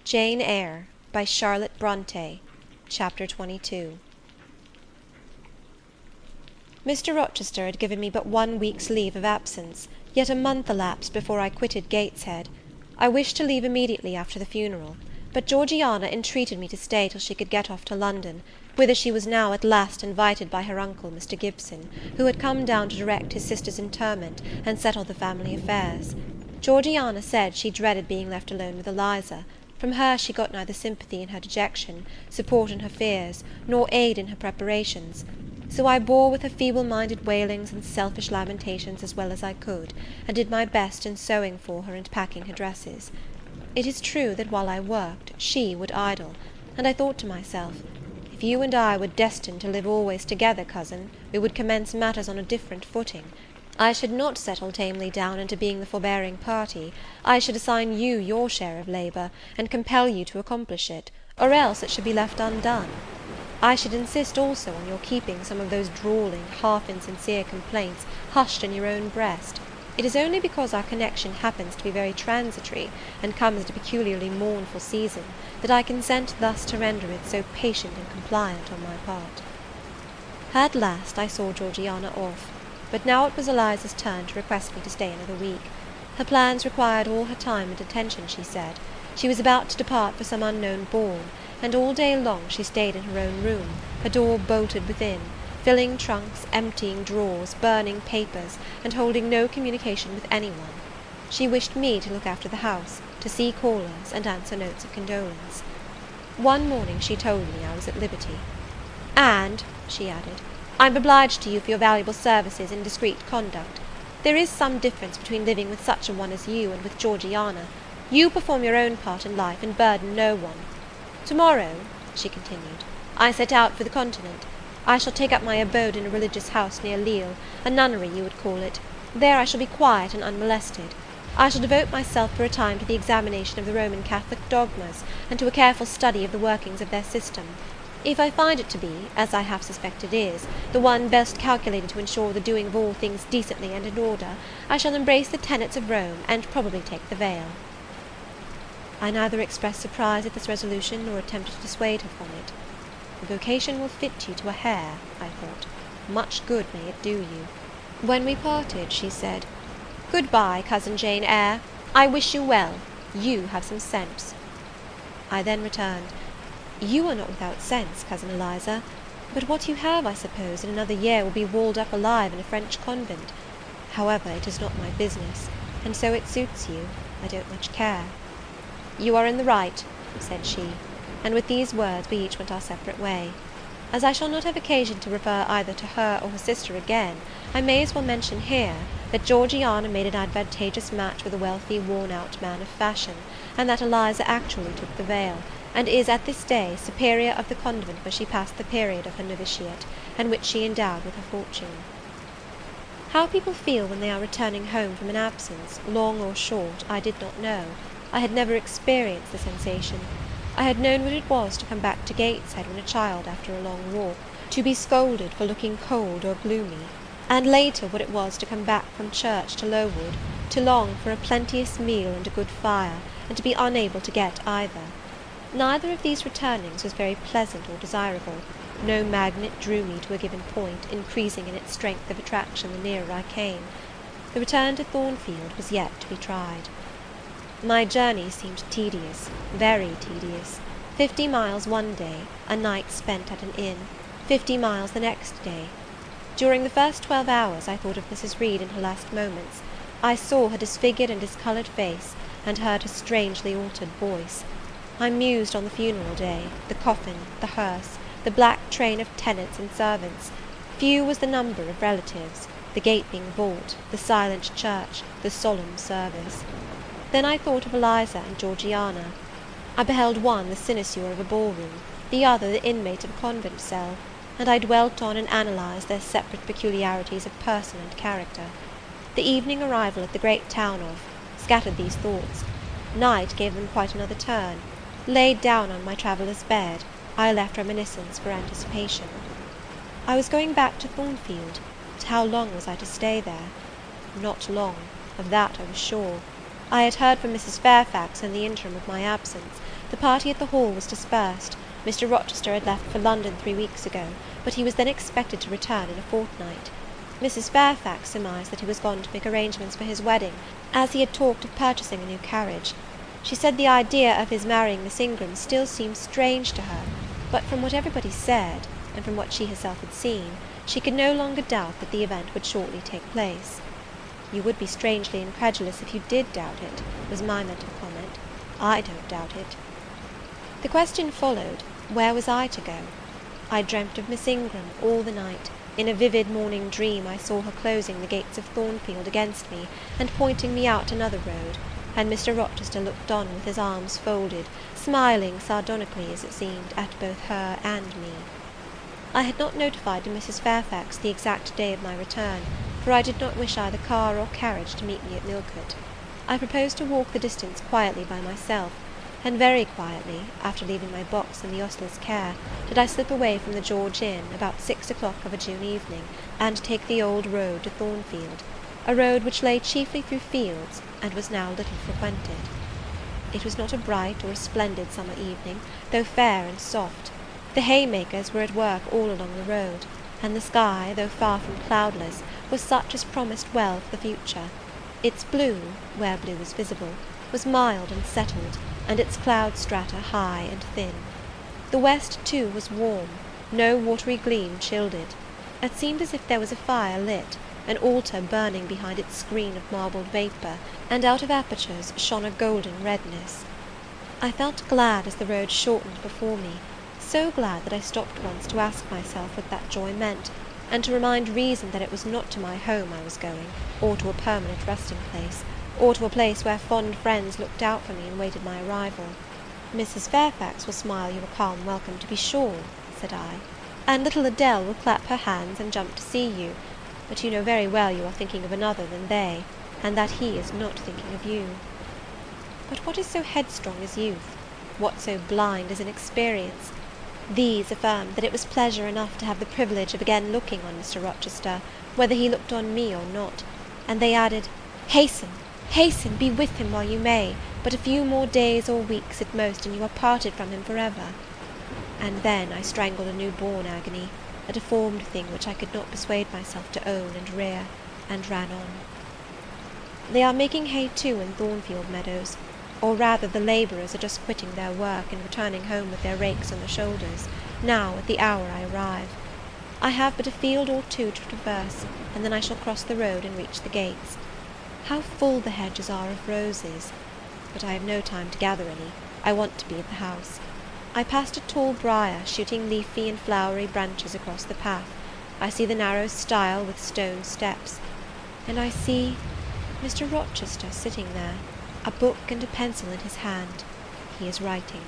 [SPEAKER 1] Jane Eyre by Charlotte Brontë. Chapter 22. Mr. Rochester had given me but 1 week's leave of absence, yet a month elapsed before I quitted Gateshead. I wished to leave immediately after the funeral, but Georgiana entreated me to stay till she could get off to London, whither she was now at last invited by her uncle, Mr. Gibson, who had come down to direct his sister's interment, and settle the family affairs. Georgiana said she dreaded being left alone with Eliza, From her she got neither sympathy in her dejection, support in her fears, nor aid in her preparations. So I bore with her feeble-minded wailings and selfish lamentations as well as I could, and did my best in sewing for her and packing her dresses. It is true that while I worked, she would idle, and I thought to myself, if you and I were destined to live always together, cousin, we would commence matters on a different footing. I should not settle tamely down into being the forbearing party. I should assign you your share of labour, and compel you to accomplish it, or else it should be left undone. I should insist also on your keeping some of those drawling, half-insincere complaints hushed in your own breast. It is only because our connection happens to be very transitory, and comes at a peculiarly mournful season, that I consent thus to render it so patient and compliant on my part. At last I saw Georgiana off, but now it was Eliza's turn to request me to stay another week. Her plans required all her time and attention, she said. She was about to depart for some unknown ball, and all day long she stayed in her own room, her door bolted within, filling trunks, emptying drawers, burning papers, and holding no communication with any one. She wished me to look after the house, to see callers, and answer notes of condolence. One morning she told me I was at liberty. "And," she added, "I'm obliged to you for your valuable services in discreet conduct. There is some difference between living with such a one as you and with Georgiana. You perform your own part in life, and burden no one. To-morrow," she continued, "I set out for the Continent. I shall take up my abode in a religious house near Lille, a nunnery you would call it. There I shall be quiet and unmolested. I shall devote myself for a time to the examination of the Roman Catholic dogmas, and to a careful study of the workings of their system. If I find it to be, as I half suspect it is, the one best calculated to ensure the doing of all things decently and in order, I shall embrace the tenets of Rome, and probably take the veil." I neither expressed surprise at this resolution, nor attempted to dissuade her from it. "The vocation will fit you to a hair," I thought. "Much good may it do you." When we parted, she said, "Good-bye, cousin Jane Eyre. I wish you well. You have some sense." I then returned, "You are not without sense, cousin Eliza, but what you have, I suppose, in another year will be walled up alive in a French convent. However, it is not my business, and so it suits you, I don't much care." "You are in the right," said she, and with these words we each went our separate way. As I shall not have occasion to refer either to her or her sister again, I may as well mention here, that Georgiana made an advantageous match with a wealthy, worn-out man of fashion, and that Eliza actually took the veil, and is at this day superior of the convent where she passed the period of her novitiate, and which she endowed with her fortune. How people feel when they are returning home from an absence, long or short, I did not know. I had never experienced the sensation. I had known what it was to come back to Gateshead when a child after a long walk, to be scolded for looking cold or gloomy, and later what it was to come back from church to Lowood, to long for a plenteous meal and a good fire, and to be unable to get either. Neither of these returnings was very pleasant or desirable. No magnet drew me to a given point, increasing in its strength of attraction the nearer I came. The return to Thornfield was yet to be tried. My journey seemed tedious, very tedious. 50 miles one day, a night spent at an inn, 50 miles the next day. During the first 12 hours I thought of Mrs. Reed in her last moments. I saw her disfigured and discoloured face, and heard her strangely altered voice. I mused on the funeral day, the coffin, the hearse, the black train of tenants and servants. Few was the number of relatives, the gaping vault, the silent church, the solemn service. Then I thought of Eliza and Georgiana. I beheld one the cynosure of a ball-room, the other the inmate of a convent cell, and I dwelt on and analysed their separate peculiarities of person and character. The evening arrival at the great town scattered these thoughts. Night gave them quite another turn. Laid down on my traveller's bed, I left reminiscence for anticipation. I was going back to Thornfield, but how long was I to stay there? Not long, of that I was sure. I had heard from Mrs. Fairfax in the interim of my absence. The party at the Hall was dispersed. Mr. Rochester had left for London 3 weeks ago, but he was then expected to return in a fortnight. Mrs. Fairfax surmised that he was gone to make arrangements for his wedding, as he had talked of purchasing a new carriage. She said the idea of his marrying Miss Ingram still seemed strange to her, but from what everybody said, and from what she herself had seen, she could no longer doubt that the event would shortly take place. "You would be strangely incredulous if you did doubt it," was my mental comment. "I don't doubt it." The question followed, where was I to go? I dreamt of Miss Ingram all the night. In a vivid morning dream I saw her closing the gates of Thornfield against me, and pointing me out another road, and Mr. Rochester looked on with his arms folded, smiling sardonically, as it seemed, at both her and me. I had not notified to Mrs. Fairfax the exact day of my return, for I did not wish either car or carriage to meet me at Millcote. I proposed to walk the distance quietly by myself, and very quietly, after leaving my box in the ostler's care, did I slip away from the George Inn about 6 o'clock of a June evening, and take the old road to Thornfield, a road which lay chiefly through fields, and was now little frequented. It was not a bright or a splendid summer evening, though fair and soft. The haymakers were at work all along the road, and the sky, though far from cloudless, was such as promised well for the future. Its blue, where blue was visible, was mild and settled, and its cloud strata high and thin. The west, too, was warm; no watery gleam chilled it. It seemed as if there was a fire lit, an altar burning behind its screen of marbled vapour, and out of apertures shone a golden redness. I felt glad as the road shortened before me, so glad that I stopped once to ask myself what that joy meant, and to remind reason that it was not to my home I was going, or to a permanent resting place, or to a place where fond friends looked out for me and waited my arrival. "Mrs. Fairfax will smile you a calm welcome, to be sure," said I, "and little Adele will clap her hands and jump to see you, but you know very well you are thinking of another than they, and that he is not thinking of you. But what is so headstrong as youth? What so blind as inexperience? These affirmed that it was pleasure enough to have the privilege of again looking on Mr. Rochester, whether he looked on me or not, and they added, "Hasten, hasten, be with him while you may, but a few more days or weeks at most, and you are parted from him for ever." And then I strangled a new-born agony, a deformed thing which I could not persuade myself to own and rear, and ran on. They are making hay too in Thornfield meadows, or rather the labourers are just quitting their work and returning home with their rakes on their shoulders, now at the hour I arrive. I have but a field or two to traverse, and then I shall cross the road and reach the gates. How full the hedges are of roses! But I have no time to gather any. I want to be at the house. I passed a tall briar, shooting leafy and flowery branches across the path. I see the narrow stile with stone steps, and I see Mr. Rochester sitting there, a book and a pencil in his hand. He is writing.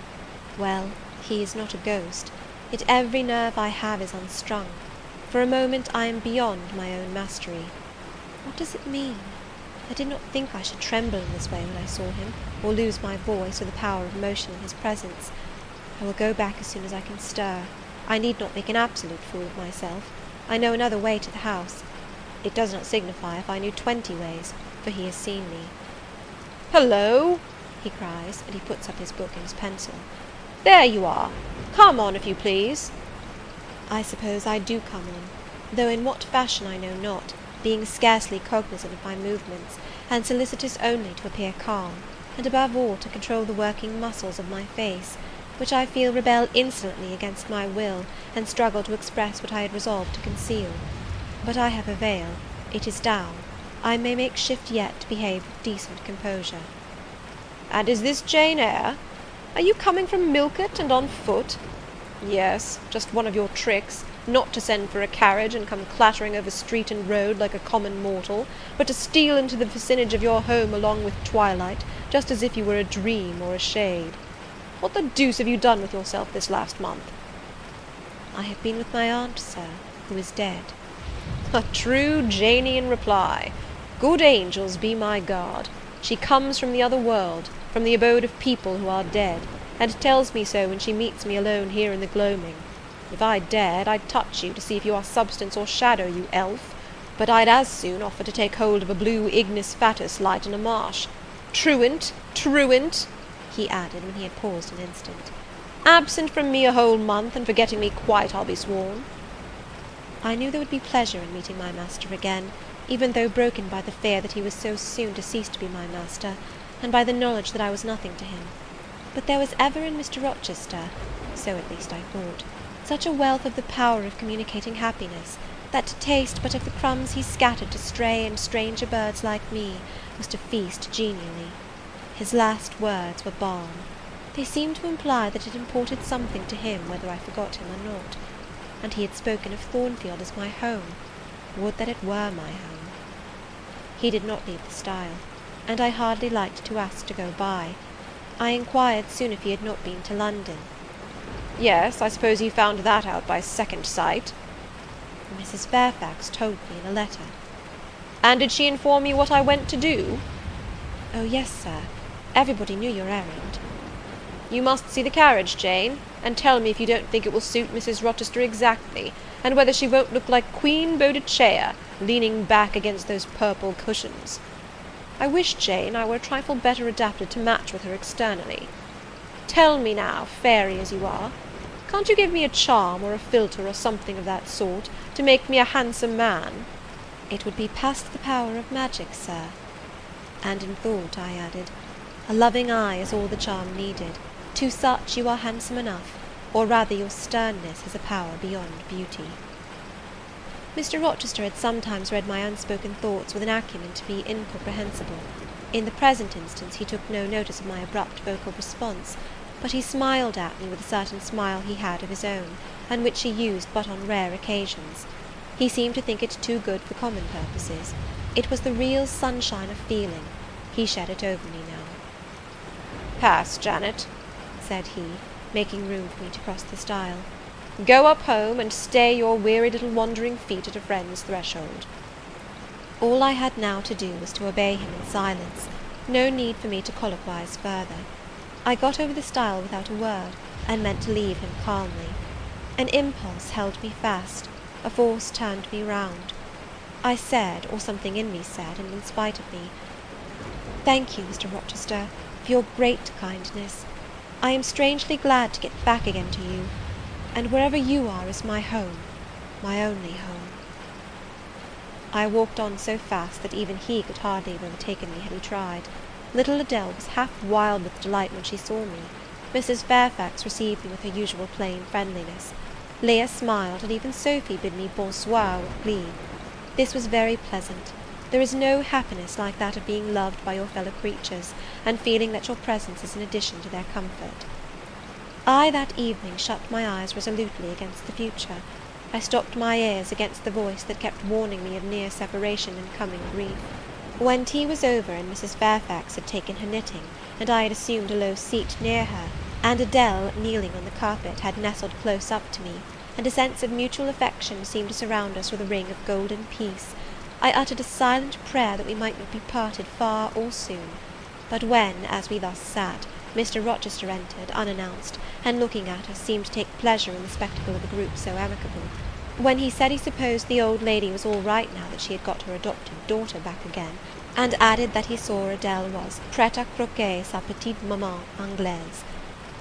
[SPEAKER 1] Well, he is not a ghost, yet every nerve I have is unstrung. For a moment I am beyond my own mastery. What does it mean? I did not think I should tremble in this way when I saw him, or lose my voice or the power of motion in his presence. I will go back as soon as I can stir. I need not make an absolute fool of myself. I know another way to the house. It does not signify if I knew 20 ways, for he has seen me. "Hullo!" he cries, and he puts up his book and his pencil. "There you are! Come on, if you please." I suppose I do come on, though in what fashion I know not, being scarcely cognizant of my movements, and solicitous only to appear calm, and above all to control the working muscles of my face, which I feel rebel insolently against my will, and struggle to express what I had resolved to conceal. But I have a veil. It is down. I may make shift yet to behave with decent composure. "And is this Jane Eyre? Are you coming from Millcote, and on foot?" "Yes, just one of your tricks, not to send for a carriage and come clattering over street and road like a common mortal, but to steal into the vicinage of your home along with twilight, just as if you were a dream or a shade. What the deuce have you done with yourself this last month?" "I have been with my aunt, sir, who is dead." "A true Janean reply. Good angels be my guard. She comes from the other world, from the abode of people who are dead, and tells me so when she meets me alone here in the gloaming. If I dared, I'd touch you to see if you are substance or shadow, you elf, but I'd as soon offer to take hold of a blue ignis fatuus light in a marsh. Truant, truant," he added, when he had paused an instant, "absent from me a whole month, and forgetting me quite, I'll be sworn." I knew there would be pleasure in meeting my master again, even though broken by the fear that he was so soon to cease to be my master, and by the knowledge that I was nothing to him. But there was ever in Mr. Rochester, so at least I thought, such a wealth of the power of communicating happiness, that to taste but of the crumbs he scattered to stray and stranger birds like me was to feast genially. His last words were balm. They seemed to imply that it imported something to him whether I forgot him or not, and he had spoken of Thornfield as my home. Would that it were my home! He did not leave the stile, and I hardly liked to ask to go by. I inquired soon if he had not been to London. "Yes, I suppose you found that out by second sight." "Mrs. Fairfax told me in a letter." "And did she inform you what I went to do?" "Oh, yes, Sir. Everybody knew your errand." "You must see the carriage, Jane, and tell me if you don't think it will suit Mrs. Rochester exactly, and whether she won't look like Queen Boadicea, leaning back against those purple cushions. I wish, Jane, I were a trifle better adapted to match with her externally. Tell me now, fairy as you are, can't you give me a charm or a philtre or something of that sort, to make me a handsome man?" "It would be past the power of magic, Sir." And in thought I added, "A loving eye is all the charm needed. To such you are handsome enough, or rather your sternness has a power beyond beauty." Mr. Rochester had sometimes read my unspoken thoughts with an acumen to be incomprehensible. In the present instance he took no notice of my abrupt vocal response, but he smiled at me with a certain smile he had of his own, and which he used but on rare occasions. He seemed to think it too good for common purposes. It was the real sunshine of feeling. He shed it over me now. "Pass, Janet," said he, making room for me to cross the stile. "Go up home, and stay your weary little wandering feet at a friend's threshold." All I had now to do was to obey him in silence. No need for me to colloquize further. I got over the stile without a word, and meant to leave him calmly. An impulse held me fast, a force turned me round. I said, or something in me said, and in spite of me, "Thank you, Mr. Rochester, for your great kindness. I am strangely glad to get back again to you, and wherever you are is my home, my only home." I walked on so fast that even he could hardly have overtaken me had he tried. Little Adele was half wild with delight when she saw me. Mrs. Fairfax received me with her usual plain friendliness. Leah smiled, and even Sophy bid me bonsoir with glee. This was very pleasant. There is no happiness like that of being loved by your fellow creatures, and feeling that your presence is an addition to their comfort. I that evening shut my eyes resolutely against the future. I stopped my ears against the voice that kept warning me of near separation and coming grief. When tea was over, and Mrs. Fairfax had taken her knitting, and I had assumed a low seat near her, and Adele, kneeling on the carpet, had nestled close up to me, and a sense of mutual affection seemed to surround us with a ring of golden peace, I uttered a silent prayer that we might not be parted far or soon. But when, as we thus sat, Mr. Rochester entered, unannounced, and looking at us, seemed to take pleasure in the spectacle of a group so amicable. When he said he supposed the old lady was all right now that she had got her adopted daughter back again, and added that he saw Adele was prête à croquer sa petite maman anglaise,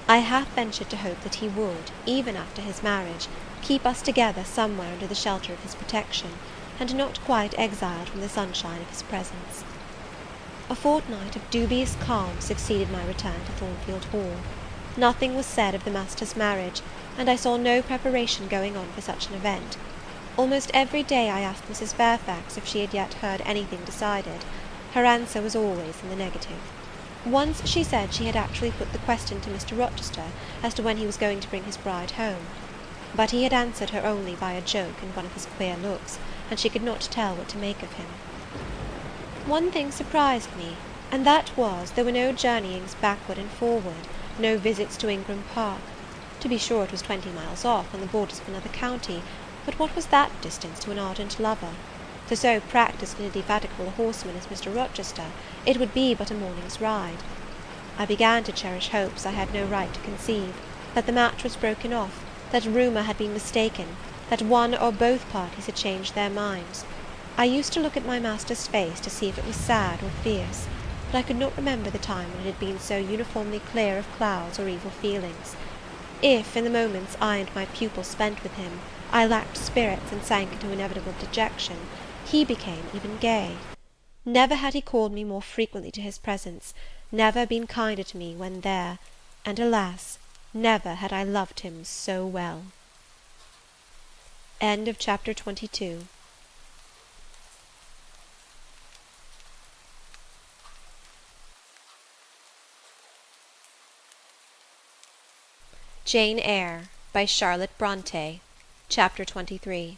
[SPEAKER 1] I half ventured to hope that he would, even after his marriage, keep us together somewhere under the shelter of his protection, and not quite exiled from the sunshine of his presence. A fortnight of dubious calm succeeded my return to Thornfield Hall. Nothing was said of the master's marriage, and I saw no preparation going on for such an event. Almost every day I asked Mrs. Fairfax if she had yet heard anything decided. Her answer was always in the negative. Once she said she had actually put the question to Mr. Rochester as to when he was going to bring his bride home. But he had answered her only by a joke and one of his queer looks, and she could not tell what to make of him. One thing surprised me, and that was, there were no journeyings backward and forward, no visits to Ingram Park. To be sure, it was 20 miles off, on the borders of another county, but what was that distance to an ardent lover? To so practised and indefatigable a horseman as Mr. Rochester, it would be but a morning's ride. I began to cherish hopes I had no right to conceive, that the match was broken off, that rumour had been mistaken, that one or both parties had changed their minds. I used to look at my master's face to see if it was sad or fierce, but I could not remember the time when it had been so uniformly clear of clouds or evil feelings. If, in the moments I and my pupil spent with him, I lacked spirits and sank into inevitable dejection, he became even gay. Never had he called me more frequently to his presence, never been kinder to me when there, and alas, never had I loved him so well. End of chapter 22. Jane Eyre, by Charlotte Brontë. Chapter 23.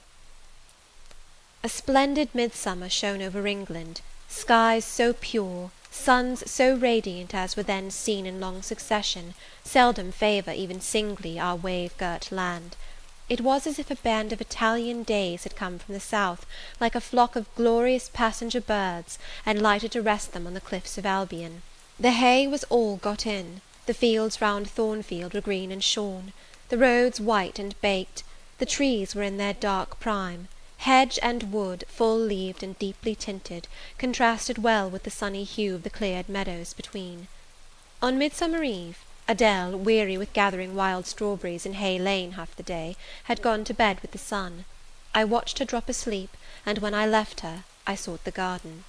[SPEAKER 1] A splendid midsummer shone over England, skies so pure, suns so radiant as were then seen in long succession seldom favour even singly our wave-girt land. It was as if a band of Italian days had come from the south, like a flock of glorious passenger birds, and lighted to rest them on the cliffs of Albion. The hay was all got in, the fields round Thornfield were green and shorn, the roads white and baked, the trees were in their dark prime, hedge and wood, full-leaved and deeply tinted, contrasted well with the sunny hue of the cleared meadows between. On Midsummer Eve, Adele, weary with gathering wild strawberries in Hay Lane half the day, had gone to bed with the sun. I watched her drop asleep, and when I left her, I sought the garden.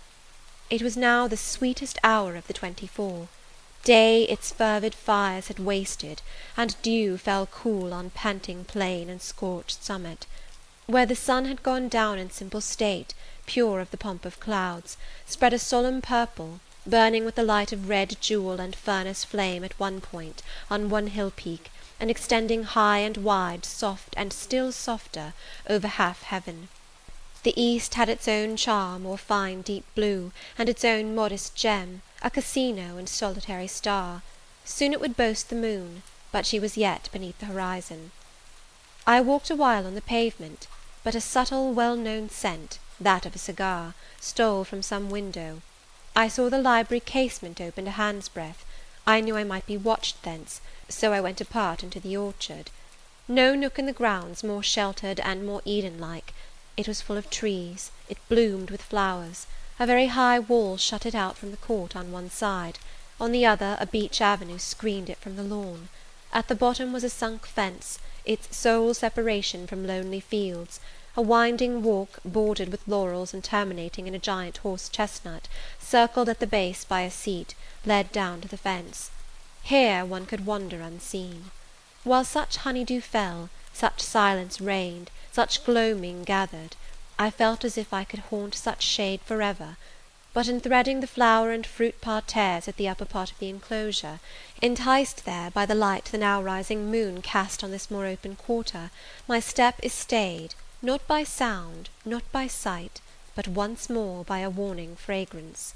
[SPEAKER 1] It was now the sweetest hour of the 24. Day its fervid fires had wasted, and dew fell cool on panting plain and scorched summit. Where the sun had gone down in simple state, pure of the pomp of clouds, spread a solemn purple, burning with the light of red jewel and furnace flame at one point, on one hill peak, and extending high and wide, soft and still softer, over half heaven. The east had its own charm, or fine deep blue, and its own modest gem, a casino and solitary star. Soon it would boast the moon, but she was yet beneath the horizon. I walked a while on the pavement, but a subtle, well-known scent, that of a cigar, stole from some window. I saw the library casement open a hand's breadth. I knew I might be watched thence, so I went apart into the orchard. No nook in the grounds more sheltered and more Eden-like. It was full of trees, it bloomed with flowers. A very high wall shut it out from the court on one side, on the other a beech avenue screened it from the lawn. At the bottom was a sunk fence, its sole separation from lonely fields, a winding walk, bordered with laurels and terminating in a giant horse-chestnut, circled at the base by a seat, led down to the fence. Here one could wander unseen. While such honey-dew fell, such silence reigned, such gloaming gathered, I felt as if I could haunt such shade forever. But in threading the flower and fruit parterres at the upper part of the enclosure, enticed there by the light the now rising moon cast on this more open quarter, my step is stayed, not by sound, not by sight, but once more by a warning fragrance.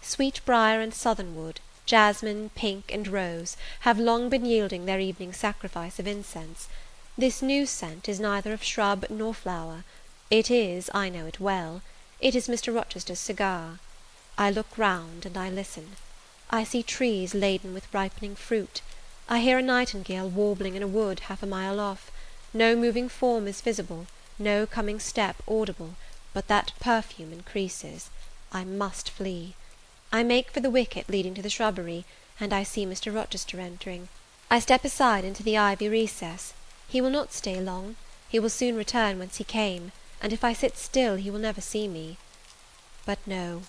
[SPEAKER 1] Sweet-briar and southernwood, jasmine, pink, and rose, have long been yielding their evening sacrifice of incense. This new scent is neither of shrub nor flower. It is, I know it well, it is Mr. Rochester's cigar. I look round and I listen. I see trees laden with ripening fruit. I hear a nightingale warbling in a wood half a mile off. No moving form is visible, no coming step audible, but that perfume increases. I must flee. I make for the wicket leading to the shrubbery, and I see Mr. Rochester entering. I step aside into the ivy recess. He will not stay long. He will soon return whence he came, and if I sit still he will never see me. But no,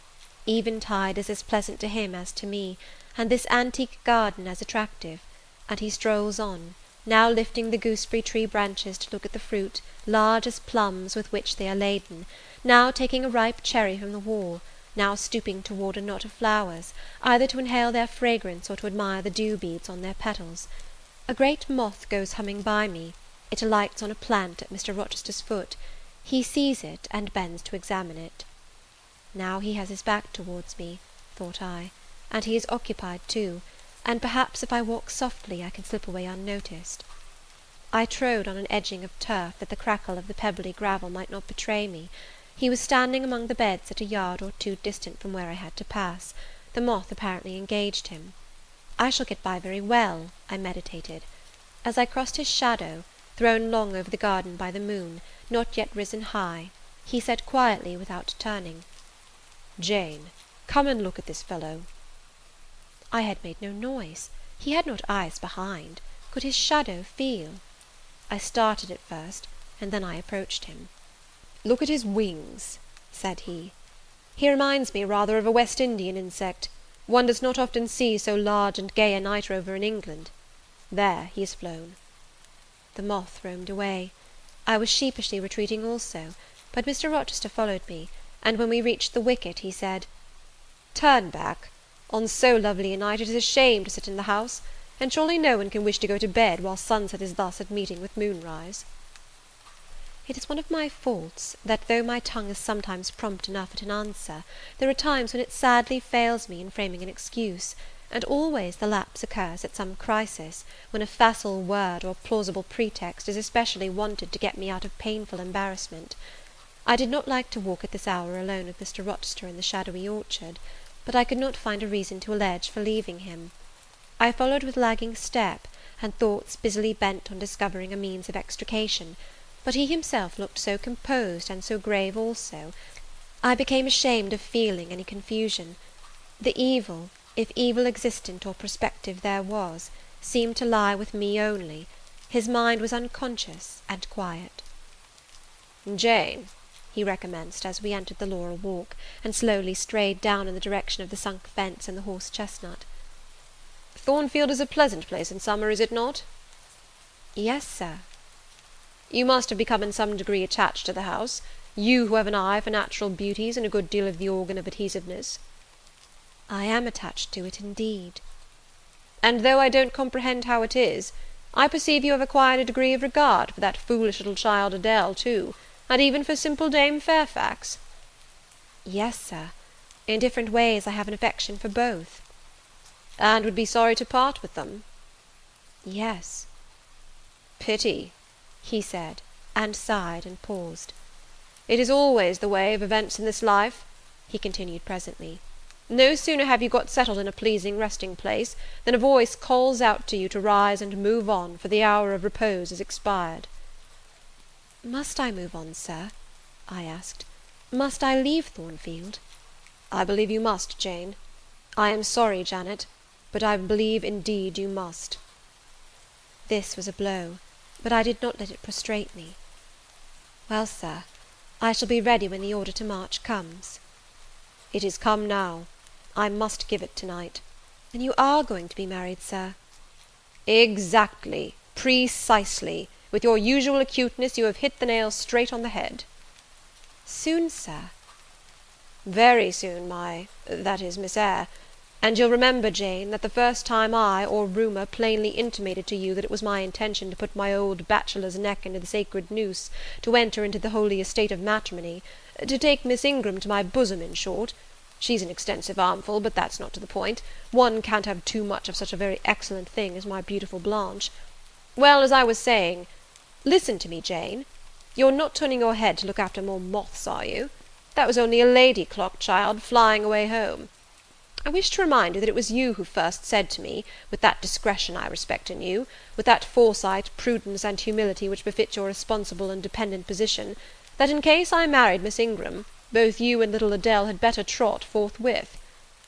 [SPEAKER 1] eventide is as pleasant to him as to me, and this antique garden as attractive, and he strolls on, now lifting the gooseberry tree branches to look at the fruit, large as plums, with which they are laden, now taking a ripe cherry from the wall, now stooping toward a knot of flowers, either to inhale their fragrance or to admire the dew-beads on their petals. A great moth goes humming by me. It alights on a plant at Mr. Rochester's foot. He sees it, and bends to examine it. Now he has his back towards me, thought I, and he is occupied too, and perhaps if I walk softly I can slip away unnoticed. I trode on an edging of turf, that the crackle of the pebbly gravel might not betray me. He was standing among the beds at a yard or two distant from where I had to pass. The moth apparently engaged him. I shall get by very well, I meditated. As I crossed his shadow, thrown long over the garden by the moon, not yet risen high, he said quietly, without turning, "Jane, come and look at this fellow." I had made no noise. He had not eyes behind. Could his shadow feel? I started at first, and then I approached him. "Look at his wings," said he. "He reminds me rather of a West Indian insect. One does not often see so large and gay a night rover in England. There, he has flown." The moth roamed away. I was sheepishly retreating also, but Mr. Rochester followed me, and when we reached the wicket, he said, "Turn back. On so lovely a night it is a shame to sit in the house, and surely no one can wish to go to bed while sunset is thus at meeting with moonrise. It is one of my faults, that though my tongue is sometimes prompt enough at an answer, there are times when it sadly fails me in framing an excuse, and always the lapse occurs at some crisis, when a facile word or plausible pretext is especially wanted to get me out of painful embarrassment. I did not like to walk at this hour alone with Mr. Rochester in the shadowy orchard, but I could not find a reason to allege for leaving him. I followed with lagging step, and thoughts busily bent on discovering a means of extrication, but he himself looked so composed and so grave also, I became ashamed of feeling any confusion. The evil, if evil existent or prospective there was, seemed to lie with me only. His mind was unconscious and quiet. "Jane," he recommenced, as we entered the laurel walk, and slowly strayed down in the direction of the sunk fence and the horse-chestnut, "Thornfield is a pleasant place in summer, is it not?" "Yes, sir." "You must have become in some degree attached to the house, you who have an eye for natural beauties and a good deal of the organ of adhesiveness." "I am attached to it, indeed." "And though I don't comprehend how it is, I perceive you have acquired a degree of regard for that foolish little child Adele, too, and even for simple Dame Fairfax." "Yes, sir, in different ways I have an affection for both." "And would be sorry to part with them?" "Yes." "Pity," he said, and sighed and paused. "It is always the way of events in this life," he continued presently. "No sooner have you got settled in a pleasing resting place, than a voice calls out to you to rise and move on, for the hour of repose is expired." "Must I move on, sir?" I asked. "Must I leave Thornfield?" "I believe you must, Jane. I am sorry, Janet, but I believe indeed you must." This was a blow, but I did not let it prostrate me. "Well, sir, I shall be ready when the order to march comes." "It is come now. I must give it to-night." "Then you are going to be married, sir?" "Exactly, precisely. With your usual acuteness, you have hit the nail straight on the head." "Soon, sir?" "Very soon, that is, Miss Eyre. And you'll remember, Jane, that the first time I, or rumour, plainly intimated to you that it was my intention to put my old bachelor's neck into the sacred noose, to enter into the holy estate of matrimony, to take Miss Ingram to my bosom, in short, she's an extensive armful, but that's not to the point, one can't have too much of such a very excellent thing as my beautiful Blanche. Well, as I was saying, listen to me, Jane, you're not turning your head to look after more moths, are you? That was only a lady clock, child, flying away home. I wish to remind you that it was you who first said to me, with that discretion I respect in you, with that foresight, prudence, and humility which befit your responsible and dependent position, that in case I married Miss Ingram, both you and little Adele had better trot forthwith.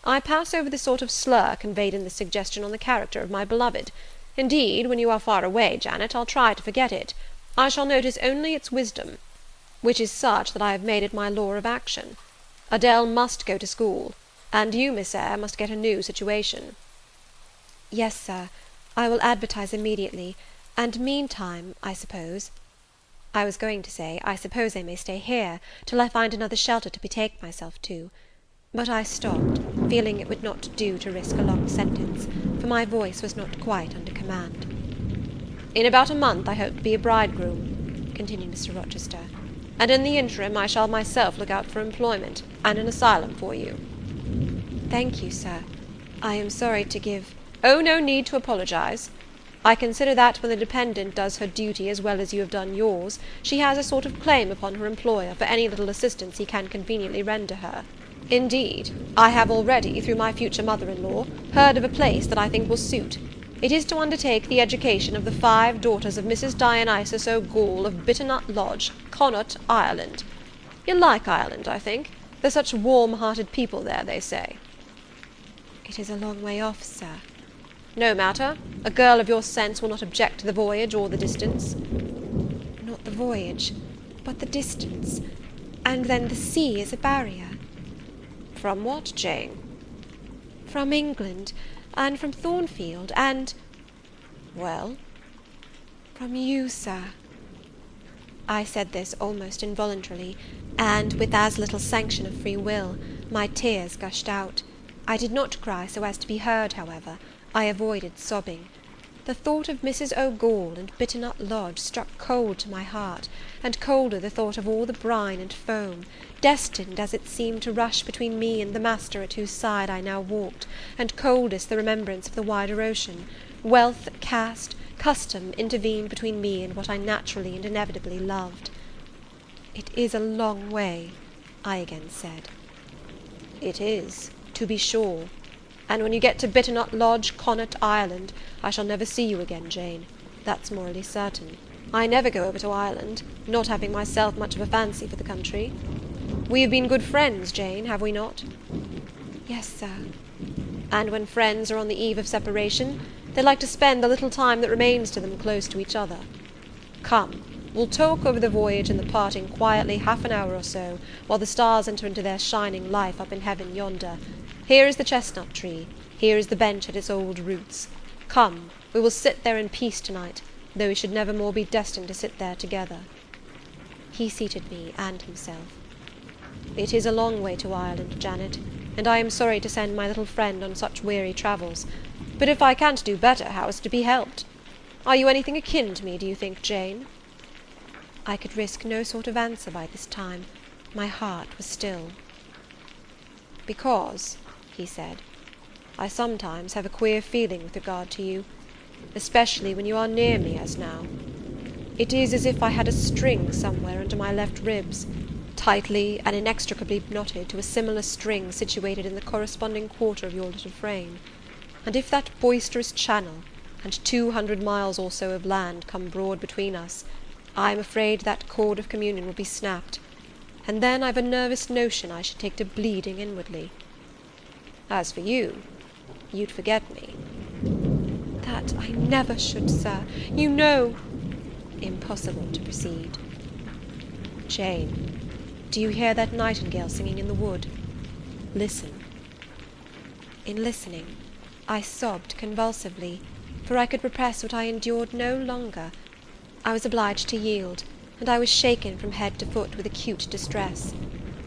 [SPEAKER 1] I pass over the sort of slur conveyed in this suggestion on the character of my beloved. Indeed, when you are far away, Janet, I'll try to forget it. I shall notice only its wisdom, which is such that I have made it my law of action. Adele must go to school, and you, Miss Eyre, must get a new situation." "Yes, sir, I will advertise immediately, and meantime, I suppose—" I was going to say, I suppose I may stay here, till I find another shelter to betake myself to; but I stopped, feeling it would not do to risk a long sentence, for my voice was not quite under command. "In about a month I hope to be a bridegroom," continued Mr. Rochester, "and in the interim I shall myself look out for employment, and an asylum for you." "Thank you, sir. I am sorry to give—" "Oh, no need to apologize. I consider that when the dependent does her duty as well as you have done yours, she has a sort of claim upon her employer for any little assistance he can conveniently render her. Indeed, I have already, through my future mother-in-law, heard of a place that I think will suit. It is to undertake the education of the 5 daughters of Mrs. Dionysus O'Gall of Bitternut Lodge, Connaught, Ireland. You'll like Ireland, I think. They're such warm-hearted people there, they say." "It is a long way off, sir." "No matter. A girl of your sense will not object to the voyage or the distance." "Not the voyage, but the distance. And then the sea is a barrier." "From what, Jane?" "From England, and from Thornfield, and—" "Well?" "From you, sir." I said this almost involuntarily, and, with as little sanction of free will, my tears gushed out. I did not cry so as to be heard, however. I avoided sobbing. The thought of Mrs. O'Gaull and Bitternut Lodge struck cold to my heart, and colder the thought of all the brine and foam, destined, as it seemed, to rush between me and the master at whose side I now walked, and coldest the remembrance of the wider ocean. Wealth, caste, custom intervened between me and what I naturally and inevitably loved. "It is a long way," I again said. "It is, to be sure. And when you get to Bitternut Lodge, Connaught Island, I shall never see you again, Jane. That's morally certain. I never go over to Ireland, not having myself much of a fancy for the country. We have been good friends, Jane, have we not?" "Yes, sir." "And when friends are on the eve of separation, they like to spend the little time that remains to them close to each other. Come, we'll talk over the voyage and the parting quietly half an hour or so, while the stars enter into their shining life up in heaven yonder. Here is the chestnut tree, here is the bench at its old roots. Come, we will sit there in peace tonight, though we should never more be destined to sit there together." He seated me and himself. "It is a long way to Ireland, Janet, and I am sorry to send my little friend on such weary travels, but if I can't do better, how is it to be helped? Are you anything akin to me, do you think, Jane?" I could risk no sort of answer by this time. My heart was still. "Because," he said, "I sometimes have a queer feeling with regard to you, especially when you are near me, as now. It is as if I had a string somewhere under my left ribs, tightly and inextricably knotted to a similar string situated in the corresponding quarter of your little frame; and if that boisterous channel, and 200 miles or so of land, come broad between us, I am afraid that cord of communion will be snapped, and then I've a nervous notion I should take to bleeding inwardly. As for you, you'd forget me." "That I never should, sir. You know—" Impossible to proceed. "Jane, do you hear that nightingale singing in the wood? Listen." In listening, I sobbed convulsively, for I could repress what I endured no longer. I was obliged to yield, and I was shaken from head to foot with acute distress.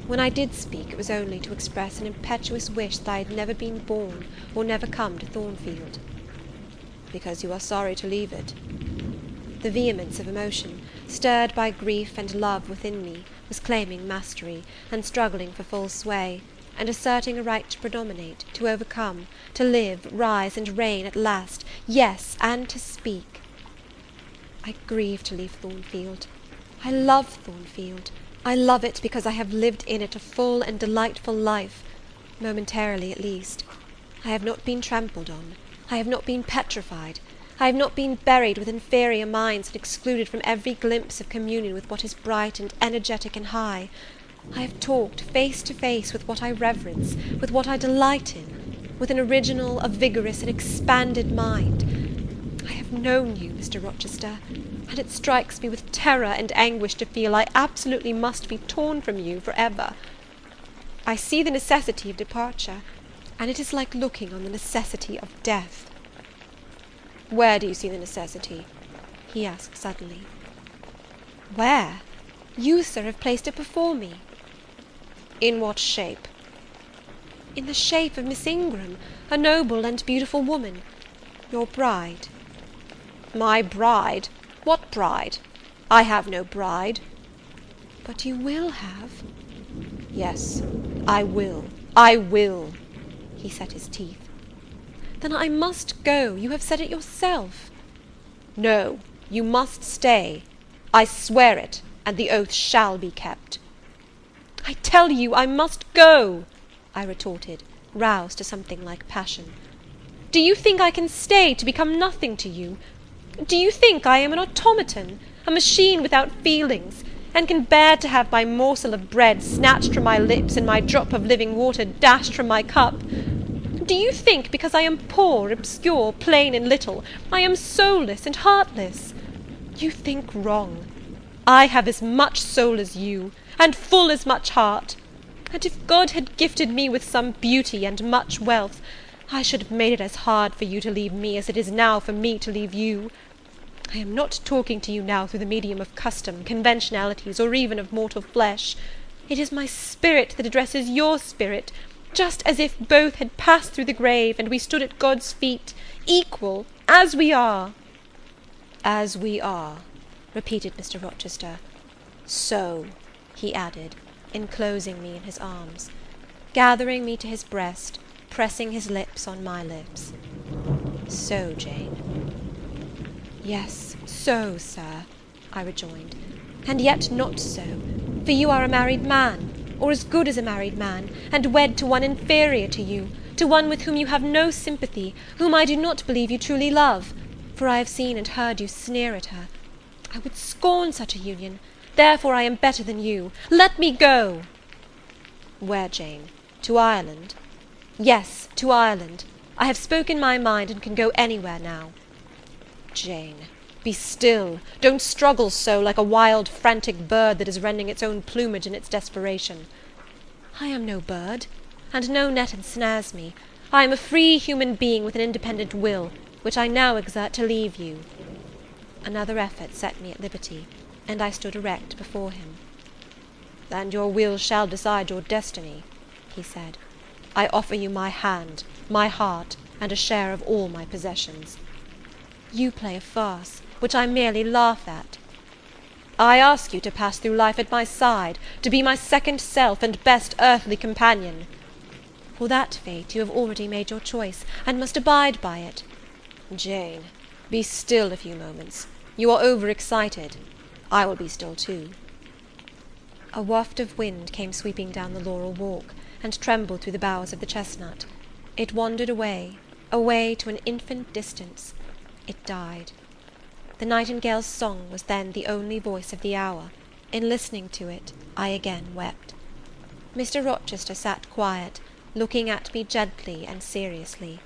[SPEAKER 1] When I did speak, it was only to express an impetuous wish that I had never been born, or never come to Thornfield. "Because you are sorry to leave it?" The vehemence of emotion, stirred by grief and love within me, was claiming mastery, and struggling for full sway, and asserting a right to predominate, to overcome, to live, rise, and reign at last, yes, and to speak. I grieve to leave Thornfield. I love Thornfield. I love it because I have lived in it a full and delightful life, momentarily at least. I have not been trampled on. I have not been petrified. I have not been buried with inferior minds and excluded from every glimpse of communion with what is bright and energetic and high. I have talked face to face with what I reverence, with what I delight in, with an original, a vigorous, and expanded mind. I have known you, Mr. Rochester, and it strikes me with terror and anguish to feel I absolutely must be torn from you for ever. I see the necessity of departure, and it is like looking on the necessity of death." "Where do you see the necessity?" he asked suddenly. "Where? You, sir, have placed it before me." "In what shape?" "In the shape of Miss Ingram, a noble and beautiful woman, your bride." "My bride? What bride? I have no bride." "But you will have." "Yes, I will, he set his teeth. "Then I must go, you have said it yourself." "No, you must stay. I swear it, and the oath shall be kept." "I tell you I must go," I retorted, roused to something like passion. "Do you think I can stay to become nothing to you? Do you think I am an automaton, a machine without feelings, and can bear to have my morsel of bread snatched from my lips and my drop of living water dashed from my cup? Do you think, because I am poor, obscure, plain, and little, I am soulless and heartless? You think wrong. I have as much soul as you, and full as much heart, and if God had gifted me with some beauty and much wealth, I should have made it as hard for you to leave me as it is now for me to leave you. I am not talking to you now through the medium of custom, conventionalities, or even of mortal flesh. It is my spirit that addresses your spirit, just as if both had passed through the grave, and we stood at God's feet, equal, as we are." "As we are," repeated Mr. Rochester. "So," he added, enclosing me in his arms, gathering me to his breast, pressing his lips on my lips. "So, Jane." "Yes, so, sir," I rejoined, "and yet not so, for you are a married man, or as good as a married man, and wed to one inferior to you, to one with whom you have no sympathy, whom I do not believe you truly love, for I have seen and heard you sneer at her. I would scorn such a union, therefore I am better than you. Let me go." "Where, Jane? To Ireland?" "Yes, to Ireland. I have spoken my mind, and can go anywhere now." "Jane, be still. Don't struggle so, like a wild, frantic bird that is rending its own plumage in its desperation." "I am no bird, and no net ensnares me. I am a free human being with an independent will, which I now exert to leave you." Another effort set me at liberty, and I stood erect before him. "And your will shall decide your destiny," he said. "I offer you my hand, my heart, and a share of all my possessions." "You play a farce, which I merely laugh at." "I ask you to pass through life at my side, to be my second self and best earthly companion." "For that fate you have already made your choice, and must abide by it." "Jane, be still a few moments. You are over-excited. I will be still too." A waft of wind came sweeping down the laurel walk, and trembled through the boughs of the chestnut. It wandered away, away to an infinite distance. It died. The nightingale's song was then the only voice of the hour. In listening to it, I again wept. Mr. Rochester sat quiet, looking at me gently and seriously.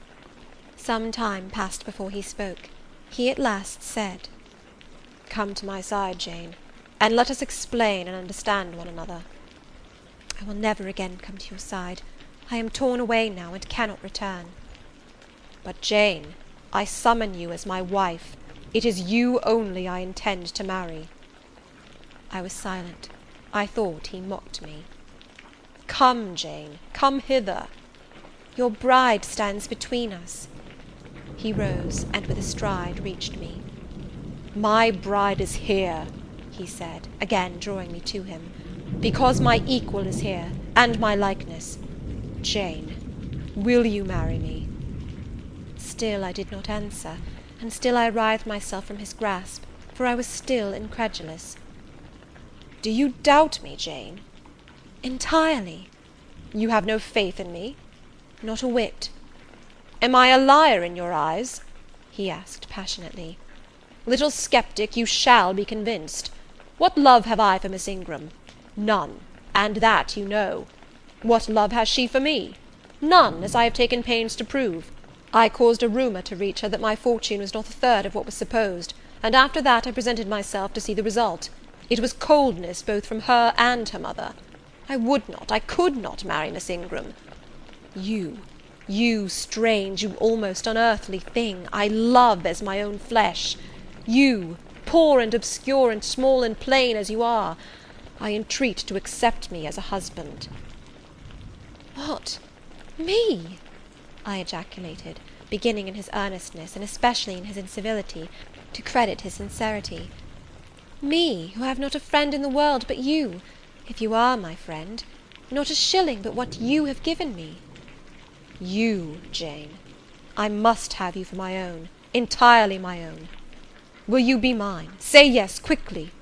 [SPEAKER 1] Some time passed before he spoke. He at last said, "Come to my side, Jane, and let us explain and understand one another." "I will never again come to your side. I am torn away now, and cannot return." "But, Jane, I summon you as my wife. It is you only I intend to marry." I was silent. I thought he mocked me. "Come, Jane, come hither." "Your bride stands between us." He rose, and with a stride reached me. "My bride is here," he said, again drawing me to him, "because my equal is here, and my likeness. Jane, will you marry me?" Still I did not answer, and still I writhed myself from his grasp, for I was still incredulous. "Do you doubt me, Jane?" "Entirely." "You have no faith in me?" "Not a whit." "Am I a liar in your eyes?" he asked passionately. "Little sceptic, you shall be convinced. What love have I for Miss Ingram? None, and that you know. What love has she for me? None, as I have taken pains to prove. I caused a rumour to reach her that my fortune was not a third of what was supposed, and after that I presented myself to see the result. It was coldness both from her and her mother. I would not, I could not marry Miss Ingram. You strange, you almost unearthly thing, I love as my own flesh. You, poor and obscure and small and plain as you are, I entreat to accept me as a husband." "What, me?" I ejaculated, beginning in his earnestness, and especially in his incivility, to credit his sincerity. "Me, who have not a friend in the world but you, if you are my friend, not a shilling but what you have given me." "You, Jane. I must have you for my own, entirely my own. Will you be mine? Say yes, quickly."